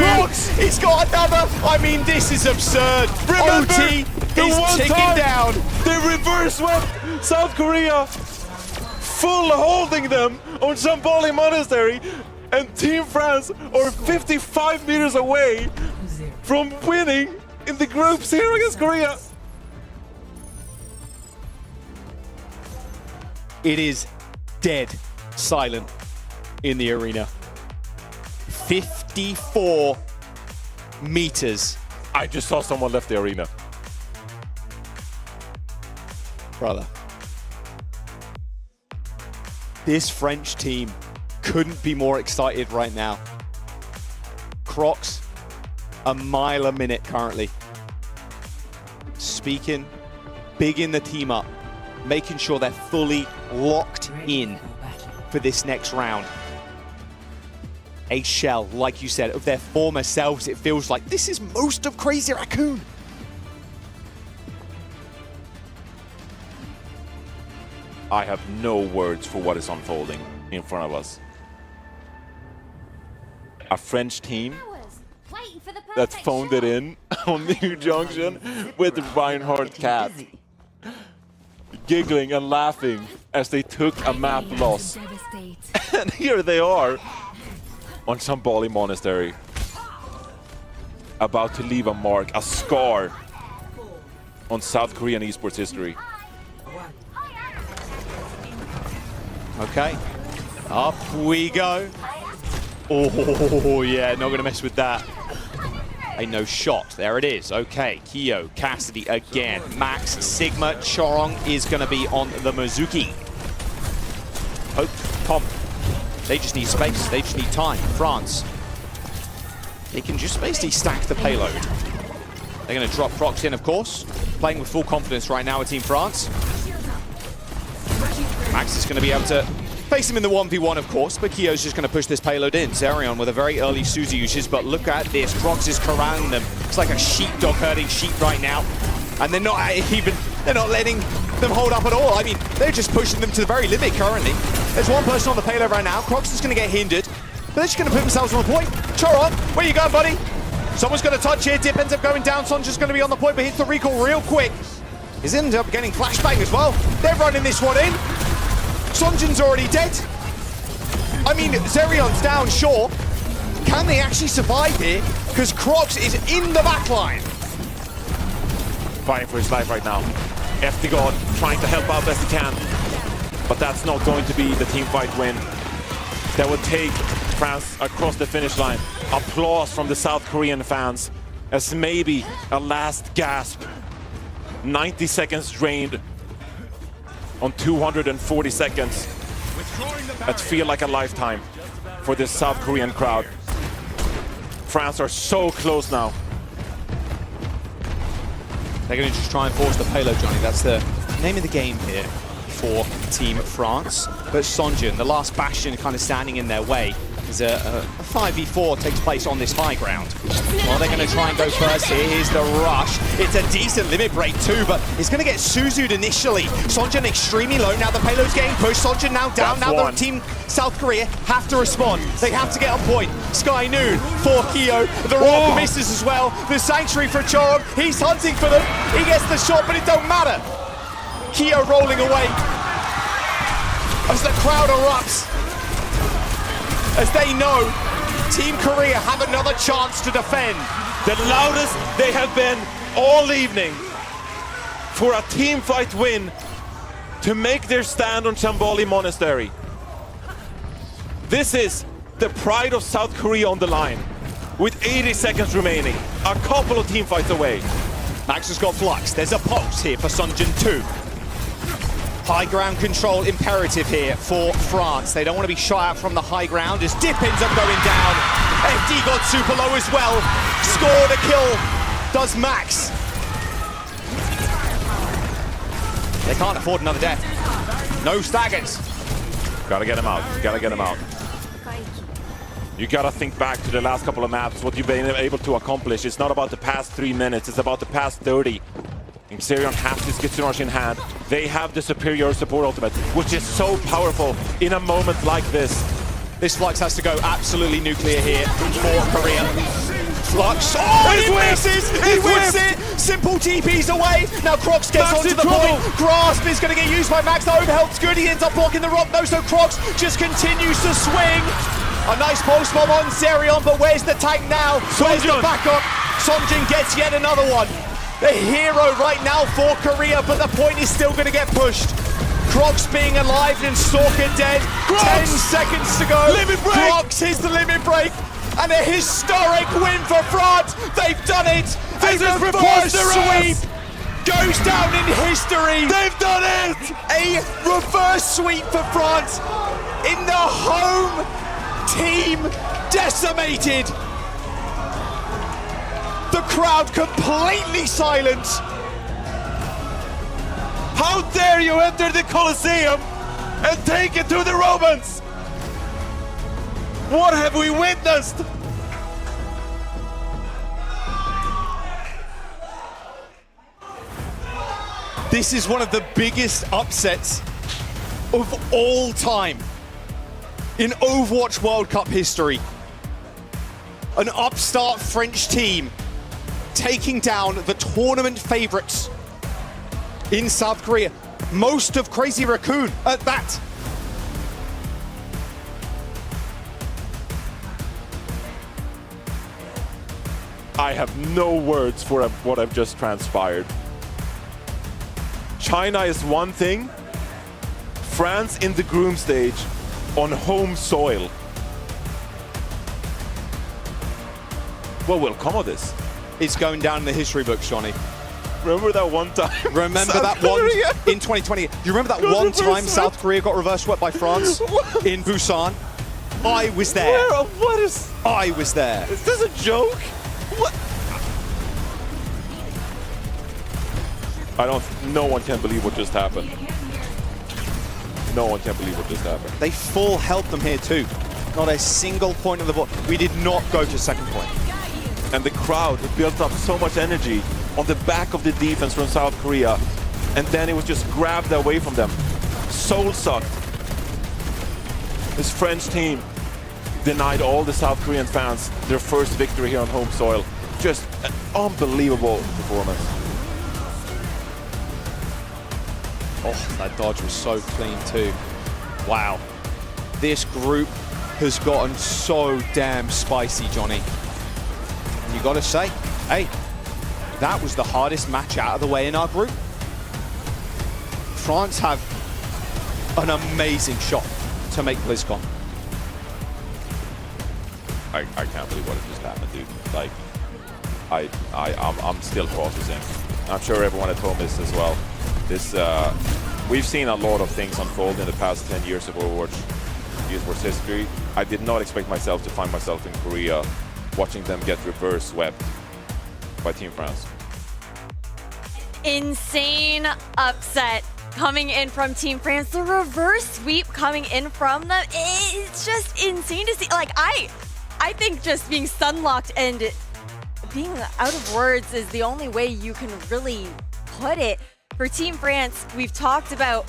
He's got another. I mean, this is absurd. Remember, OT is ticking down. They reverse swept South Korea, full holding them on Shamboli Monastery, and Team France are 55 meters away from winning in the groups here against Korea. It is dead silent in the arena. 54 meters. I just saw someone left the arena. Brother. This French team couldn't be more excited right now. Crocs, a mile a minute currently. Speaking, bigging the team up, making sure they're fully locked in for this next round. A shell, like you said, of their former selves. It feels like this is most of Crazy Raccoon. I have no words for what is unfolding in front of us. A French team that phoned it in on New Junction with the Reinhardt cat, giggling and laughing as they took a map loss. And here they are on Shamboli Monastery, about to leave a mark, a scar on South Korean esports history. Okay, up we go. Oh yeah, not gonna mess with that. A no shot, there it is. Okay, Keo, Cassidy again. Max, Sigma, Chorong is gonna be on the Mizuki. Hope, Tom. They just need space, they just need time. France, they can just basically stack the payload. They're gonna drop Crocs in, of course. Playing with full confidence right now with Team France. Max is gonna be able to face him in the 1v1, of course, but Keo's just going to push this payload in. Zerion with a very early Suzu usage, but look at this. Crocs is corralling them. It's like a sheepdog herding sheep right now. And they're not letting them hold up at all. I mean, they're just pushing them to the very limit currently. There's 1 person on the payload right now. Crocs is going to get hindered, but they're just going to put themselves on the point. Choron, where you going, buddy? Someone's going to touch here. Dip ends up going down. Sonja's going to be on the point, but hits the recall real quick. He's ended up getting flashbang as well. They're running this one in. Sonjin's already dead. I mean, Zerion's down, sure. Can they actually survive here? Because Crocs is in the back line. Fighting for his life right now. FTGod trying to help out best he can. But that's not going to be the team fight win that would take France across the finish line. Applause from the South Korean fans as maybe a last gasp. 90 seconds drained on 240 seconds. That feel like a lifetime for this South Korean crowd. France are so close now. They're going to just try and force the payload, Johnny. That's the name of the game here for Team France. But Sonjin, the last bastion, kind of standing in their way. As a 5v4 takes place on this high ground. Well, they're going to try and go first here. Here's the rush. It's a decent limit break too, but it's going to get Suzu'd initially. Sonjin extremely low. Now the payload's getting pushed. Sonjin now down. Now the Team South Korea have to respond. They have to get on point. Sky Noon for Kyo. The rock misses as well. The Sanctuary for Chorog. He's hunting for them. He gets the shot, but it don't matter. Kyo rolling away as the crowd erupts. As they know, Team Korea have another chance to defend. The loudest they have been all evening for a team fight win to make their stand on Chamboli Monastery. This is the pride of South Korea on the line. With 80 seconds remaining, a couple of team fights away. Max has got Flux. There's a pulse here for Sonjin 2. High ground control imperative here for France. They don't want to be shot out from the high ground as Dip ends up going down. FD got super low as well. Scored a kill, does Max. They can't afford another death. No staggers. Gotta get him out, gotta get him out. You gotta think back to the last couple of maps, what you've been able to accomplish. It's not about the past 3 minutes, it's about the past 30. And Xerion has this Kitsunarsh in hand. They have the superior support ultimate, which is so powerful in a moment like this. This Flux has to go absolutely nuclear here for Korea. Flux, oh, he misses! He whips it! Simple TP's away. Now Crocs gets onto the point. Grasp is going to get used by Max. The overhelp's good. He ends up blocking the rock. No, so Crocs just continues to swing. A nice pulse bomb on Zerion, but where's the tank now? Where's the backup? Sonjin gets yet another one. The hero right now for Korea, but the point is still going to get pushed. Crocs being alive and Stalker dead. Crocs. 10 seconds to go. Limit break. Crocs is the limit break. And a historic win for France. They've done it. This is reverse sweep. Goes down in history. They've done it. A reverse sweep for France in the home team decimated. The crowd completely silent. How dare you enter the Colosseum and take it to the Romans? What have we witnessed? This is one of the biggest upsets of all time in Overwatch World Cup history. An upstart French team taking down the tournament favorites in South Korea. Most of Crazy Raccoon at that. I have no words for what I've just transpired. China is one thing, France in the group stage on home soil. What will come of this? It's going down in the history books, Johnny. Remember that one time? Remember that one in 2020? You remember that one time South Korea got reverse swept by France in Busan? I was there. What is? I was there. Is this a joke? What? No one can believe what just happened. No one can believe what just happened. They full held them here too. Not a single point of the ball. We did not go to second point. And the crowd built up so much energy on the back of the defense from South Korea, and then it was just grabbed away from them. Soul-sucked. This French team denied all the South Korean fans their first victory here on home soil. Just an unbelievable performance. Oh, that dodge was so clean too. Wow. This group has gotten so damn spicy, Johnny. And you got to say, hey, that was the hardest match out of the way in our group. France have an amazing shot to make BlizzCon. I can't believe what just happened, dude. Like, I'm still processing. I'm sure everyone at home is as well. This, we've seen a lot of things unfold in the past 10 years of Overwatch Esports history. I did not expect myself to find myself in Korea watching them get reverse swept by Team France. Insane upset coming in from Team France. The reverse sweep coming in from them. It's just insane to see. Like, I think just being sunlocked and being out of words is the only way you can really put it. For Team France, we've talked about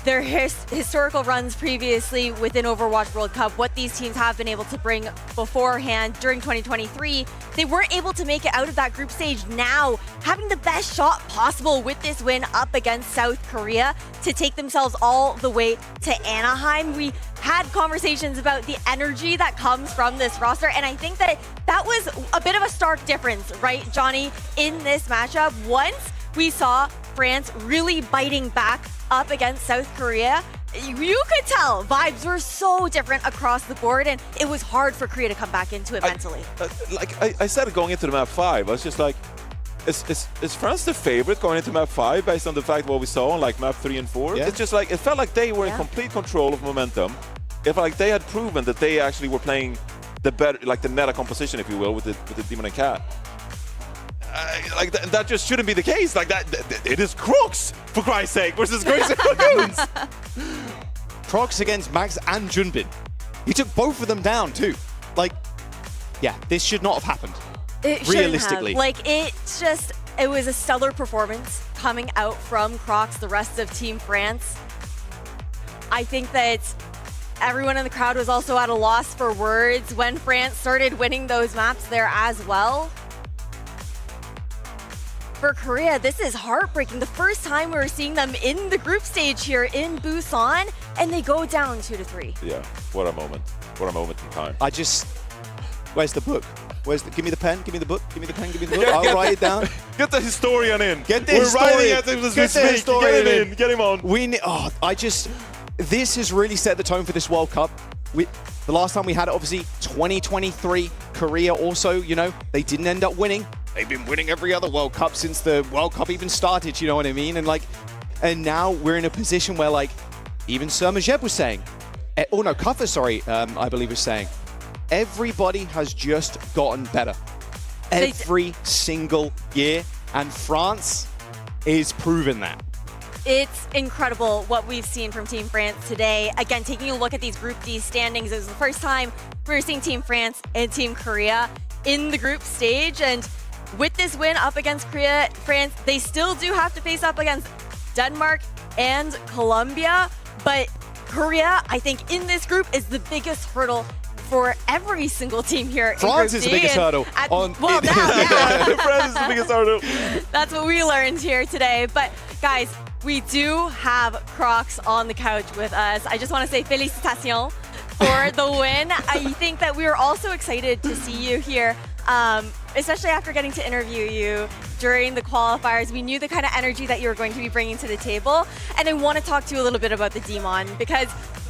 their historical runs previously within Overwatch World Cup, what these teams have been able to bring beforehand during 2023. They weren't able to make it out of that group stage. Now, having the best shot possible with this win up against South Korea to take themselves all the way to Anaheim. We had conversations about the energy that comes from this roster, and I think that that was a bit of a stark difference, right, Johnny, in this matchup. Once we saw France really biting back up against South Korea, you could tell vibes were so different across the board, and it was hard for Korea to come back into it mentally. I started going into the map 5. I was just like, is France the favorite going into map 5 based on the fact what we saw on like map 3 and 4? Yeah. It's just like, it felt like they were in complete control of momentum. It felt like they had proven that they actually were playing the better, like the meta composition, if you will, with the Demon and Cat. Like that just shouldn't be the case. Like that, it is Crooks, for Christ's sake, versus Grace and Lagoons. Crocs against Max and Junbin. He took both of them down too. Like, yeah, this should not have happened. It realistically. Like, it was a stellar performance coming out from Crocs, the rest of Team France. I think that everyone in the crowd was also at a loss for words when France started winning those maps there as well. For Korea, this is heartbreaking. The first time we were seeing them in the group stage here in Busan, and they go down 2-3. Yeah, what a moment. What a moment in time. Where's the book? Give me the pen, give me the book, give me the pen, give me the book. I'll write it down. Get the historian in. Get the We're historian. writing at him as we speak. Get him in. Get him on. This has really set the tone for this World Cup. The last time we had it, obviously, 2023, Korea also, you know, they didn't end up winning. They've been winning every other World Cup since the World Cup even started, you know what I mean? And now we're in a position where, like, even Sir Majeb was saying, Kuffer, sorry, I believe was saying, everybody has just gotten better. Every single year, and France is proving that. It's incredible what we've seen from Team France today. Again, taking a look at these Group D standings, it was the first time we were seeing Team France and Team Korea in the group stage. And with this win up against Korea, France, they still do have to face up against Denmark and Colombia. But Korea, I think, in this group is the biggest hurdle for every single team here. France is the biggest hurdle. France is the biggest hurdle. That's what we learned here today. But guys, we do have Crocs on the couch with us. I just want to say félicitations for the win. I think that we were also excited to see you here, especially after getting to interview you during the qualifiers. We knew the kind of energy that you were going to be bringing to the table. And I want to talk to you a little bit about the Demon, because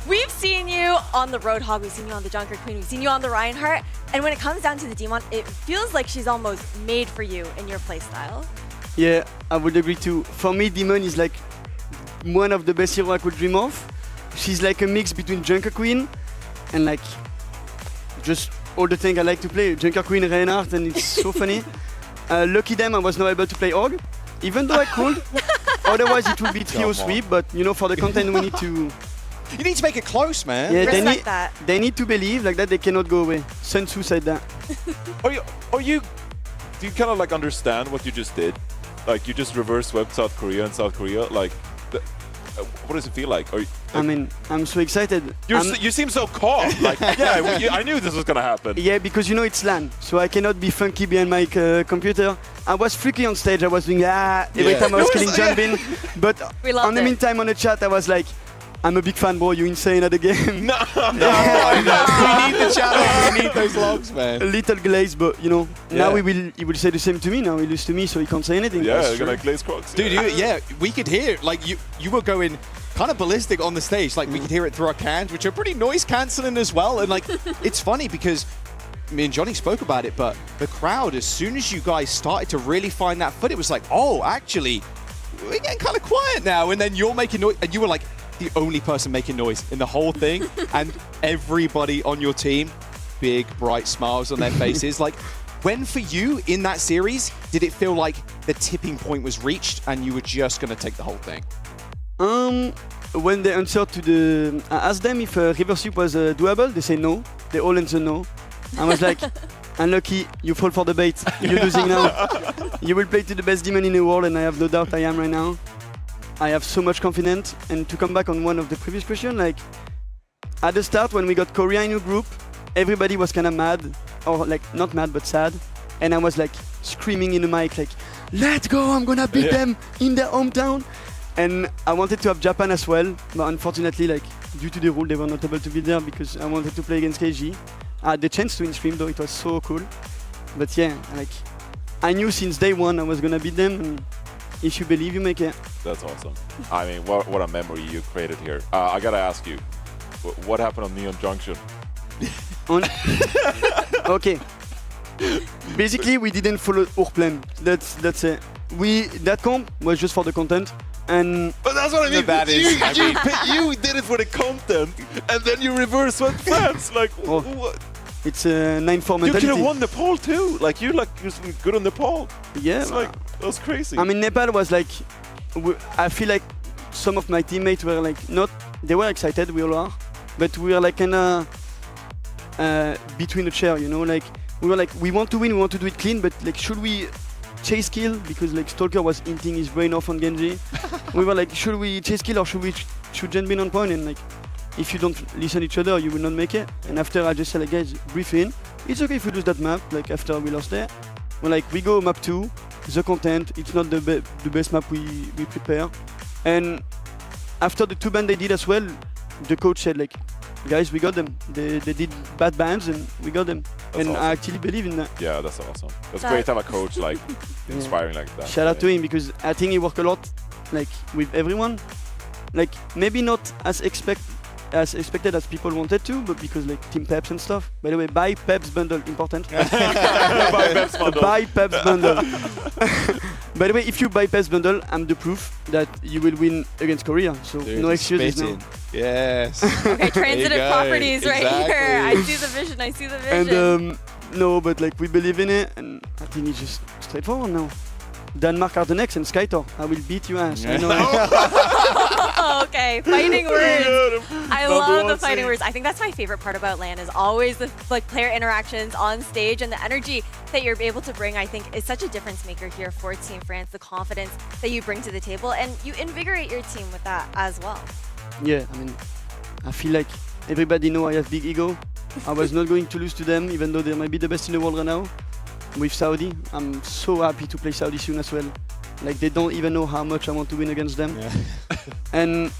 we've seen you on the Roadhog, we've seen you on the Junker Queen, we've seen you on the Reinhardt. And when it comes down to the Demon, it feels like she's almost made for you in your playstyle. Yeah, I would agree too. For me, Demon is like one of the best heroes I could dream of. She's like a mix between Junker Queen and like just all the things I like to play. Junker Queen, Reinhardt, and it's so funny. Lucky them, I was not able to play Org, even though I could. Otherwise, it would be trio sweep, but you know, for the content, we need to... You need to make it close, man. Yeah, they need to believe like that they cannot go away. Sun Tzu said that. Do you kind of like understand what you just did? Like, you just reverse swept South Korea and South Korea. Like, what does it feel like? I mean, I'm so excited. You seem so calm. Like, yeah, I knew this was gonna happen. Yeah, because you know it's LAN, so I cannot be funky behind my computer. I was freaky on stage. I was doing every time I was killing Junbin. But on the meantime, on the chat, I was like, I'm a big fan, bro. You insane at the game. No, we need the challenge. We need those logs, man. A little glaze, but you know, now he will say the same to me. Now he loses to me, so he can't say anything. Yeah, you're gonna glaze crocs. Dude, we could hear like you were going kind of ballistic on the stage. Like we could hear it through our cans, which are pretty noise cancelling as well. And like, it's funny because me and Johnny spoke about it, but the crowd, as soon as you guys started to really find that foot, it was like, oh, actually, we're getting kind of quiet now. And then you're making noise, and you were like the only person making noise in the whole thing, and everybody on your team, big bright smiles on their faces. Like, when for you in that series did it feel like the tipping point was reached and you were just gonna take the whole thing? When they answered to the, I asked them if reverse sweep was doable. They say no. They all answer no. I was like, unlucky, you fall for the bait. You're losing now. You will play to the best demon in the world, and I have no doubt I am right now. I have so much confidence. And to come back on one of the previous questions, like at the start when we got Korea in a group, everybody was kind of mad, or like not mad but sad. And I was like screaming in the mic, like, let's go, I'm gonna beat them in their hometown. And I wanted to have Japan as well, but unfortunately, like due to the rule, they were not able to be there because I wanted to play against KG. I had the chance to win stream though, it was so cool. But yeah, like I knew since day one I was gonna beat them, and if you believe, you make it. That's awesome. I mean, what a memory you created here. I gotta ask you, what happened on Neon Junction? Okay. Basically, we didn't follow our plan. That's it. That comp was just for the content. And but that's what I mean. You did it for the content, and then you reverse went fans. Like, what? It's a 9-4 mentality. You could have won Nepal too. Like you was good on Nepal. Yeah. It's like that was crazy. I mean, Nepal was like, I feel like some of my teammates were like they were excited. We all are, but we were like kinda between the chair. You know, like we were like, we want to win, we want to do it clean, but like, should we chase kill? Because like Stalker was hinting his brain off on Genji. We were like, should we chase kill or should we shoot Genbin on point? And like, if you don't listen to each other, you will not make it. And after I just said, like, guys, brief in. It's okay if we lose that map. Like after we lost there, we're like, we go map 2. The content, it's not the best map we prepare. And after the 2 bans they did as well, the coach said like, guys, we got them. They did bad bans and we got them. That's and awesome. I actually believe in that. Yeah, that's awesome. That's great to have a coach like inspiring like that. Shout out to him because I think he worked a lot, like with everyone. Like maybe not as expected as people wanted to, but because like team peps and stuff. By the way, buy peps bundle, important. Buy peps bundle. Buy peps bundle. By the way, if you buy peps bundle, I'm the proof that you will win against Korea. So no excuses now. Yes. Okay, transitive properties right here. I see the vision. I see the vision. And no, but like we believe in it, and I think it's just straightforward now. Denmark are the next, and Skytor, I will beat you ass. I know. Okay, fighting words. I love the fighting words. I think that's my favorite part about LAN is always the like player interactions on stage and the energy that you're able to bring. I think is such a difference maker here for Team France. The confidence that you bring to the table, and you invigorate your team with that as well. Yeah, I mean, I feel like everybody know I have big ego. I was not going to lose to them, even though they might be the best in the world right now. With Saudi, I'm so happy to play Saudi soon as well. Like they don't even know how much I want to win against them. Yeah. And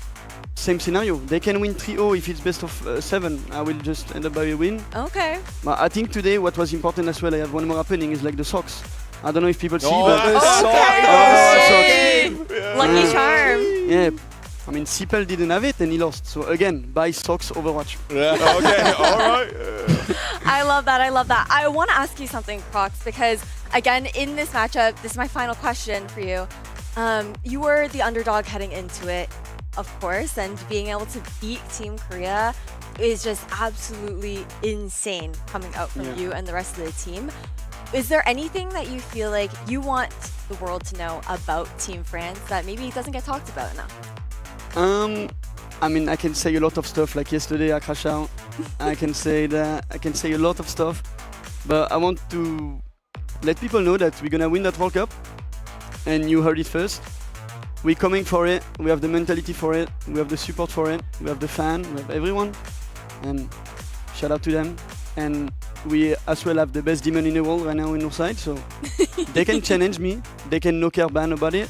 same scenario, they can win 3-0 if it's best of 7. I will just end up by a win. Okay. But I think today what was important as well, I have one more happening, is like the socks. I don't know if people see, but okay. Lucky charm. Yeah. I mean, Sipel didn't have it and he lost. So again, buy socks, Overwatch. Yeah. Okay, all right. I love that. I love that. I want to ask you something, Crocs, because again, in this matchup, this is my final question for you. You were the underdog heading into it, of course, and being able to beat Team Korea is just absolutely insane coming out from you and the rest of the team. Is there anything that you feel like you want the world to know about Team France that maybe doesn't get talked about enough? I mean, I can say a lot of stuff. Like yesterday, I crashed out. I can say that. I can say a lot of stuff. But I want to let people know that we're gonna win that World Cup, and you heard it first. we're coming for it. We have the mentality for it. We have the support for it. We have the fan. We have everyone. And shout out to them. And we as well have the best demon in the world right now in our side. So they can challenge me. They can no care about it.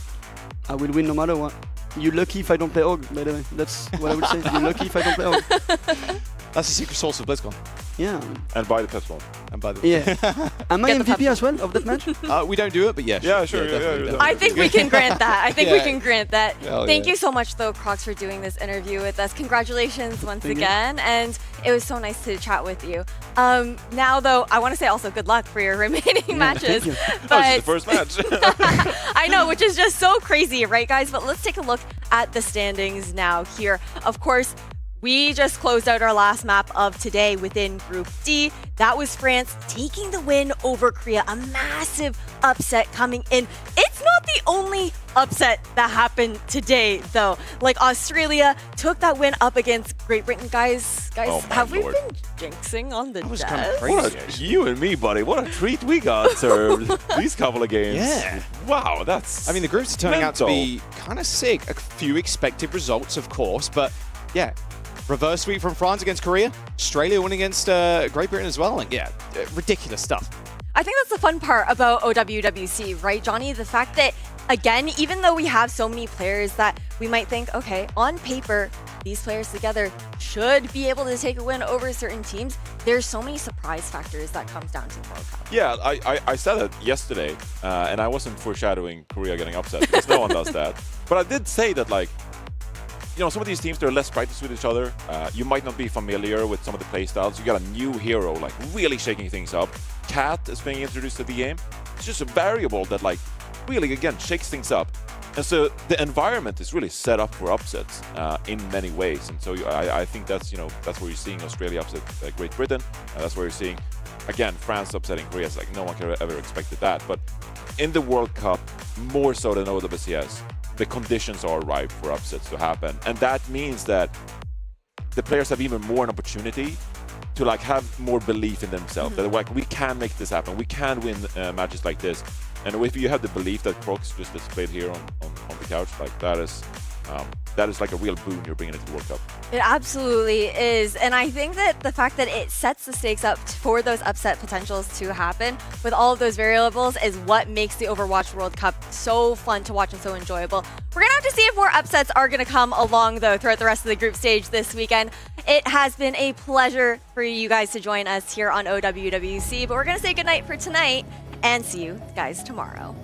I will win no matter what. You're lucky if I don't play OG, by the way. That's what I would say. You're lucky if I don't play OG. That's the secret sauce of BlizzCon. Yeah. And buy the PS1. And by the Yeah. Am I MVP as well of that match? We don't do it, but yeah. Yeah, sure. definitely. I think we can grant that. I think we can grant that. Hell Thank yeah. you so much, though, Crocs, for doing this interview with us. Congratulations once Thank you. again. And it was so nice to chat with you. Now, though, I want to say also good luck for your remaining matches. Thank you. But This is the first match. I know, which is just so crazy, right, guys? But let's take a look at the standings now here. Of course, we just closed out our last map of today within Group D. That was France taking the win over Korea. A massive upset coming in. It's not the only upset that happened today, though. Like, Australia took that win up against Great Britain. Guys, Oh my have lord. we been jinxing on the was desk? kind of crazy. What you and me, buddy. What a treat we got served these couple of games. Yeah. Wow, that's. I mean, the groups are turning out to mental. be kind of sick. A few expected results, of course, but yeah. Reverse sweep from France against Korea. Australia win against Great Britain as well. And yeah, ridiculous stuff. I think that's the fun part about OWWC, right, Johnny? The fact that, again, even though we have so many players that we might think, okay, on paper, these players together should be able to take a win over certain teams, there's so many surprise factors that comes down to the World Cup. Yeah, I said it yesterday, and I wasn't foreshadowing Korea getting upset because no one does that. But I did say that, like, you know, some of these teams, they're less practiced with each other. You might not be familiar with some of the playstyles. You got a new hero, like, really shaking things up. Cat is being introduced to the game. It's just a variable that, like, really, again, shakes things up. And so the environment is really set up for upsets in many ways. And so I think that's, you know, that's where you're seeing Australia upset Great Britain. That's where you're seeing, again, France upsetting Korea. It's like no one could have ever expected that. But in the World Cup, more so than OWCS, the conditions are ripe for upsets to happen. And that means that the players have even more an opportunity to, like, have more belief in themselves. That, like, we can make this happen. We can win matches like this. And if you have the belief that Crocs just displayed here on the couch, like, that is like a real boon you're bringing into the World Cup. It absolutely is. And I think that the fact that it sets the stakes up for those upset potentials to happen with all of those variables is what makes the Overwatch World Cup so fun to watch and so enjoyable. We're going to have to see if more upsets are going to come along, though, throughout the rest of the group stage this weekend. It has been a pleasure for you guys to join us here on OWWC, but we're going to say goodnight for tonight and see you guys tomorrow.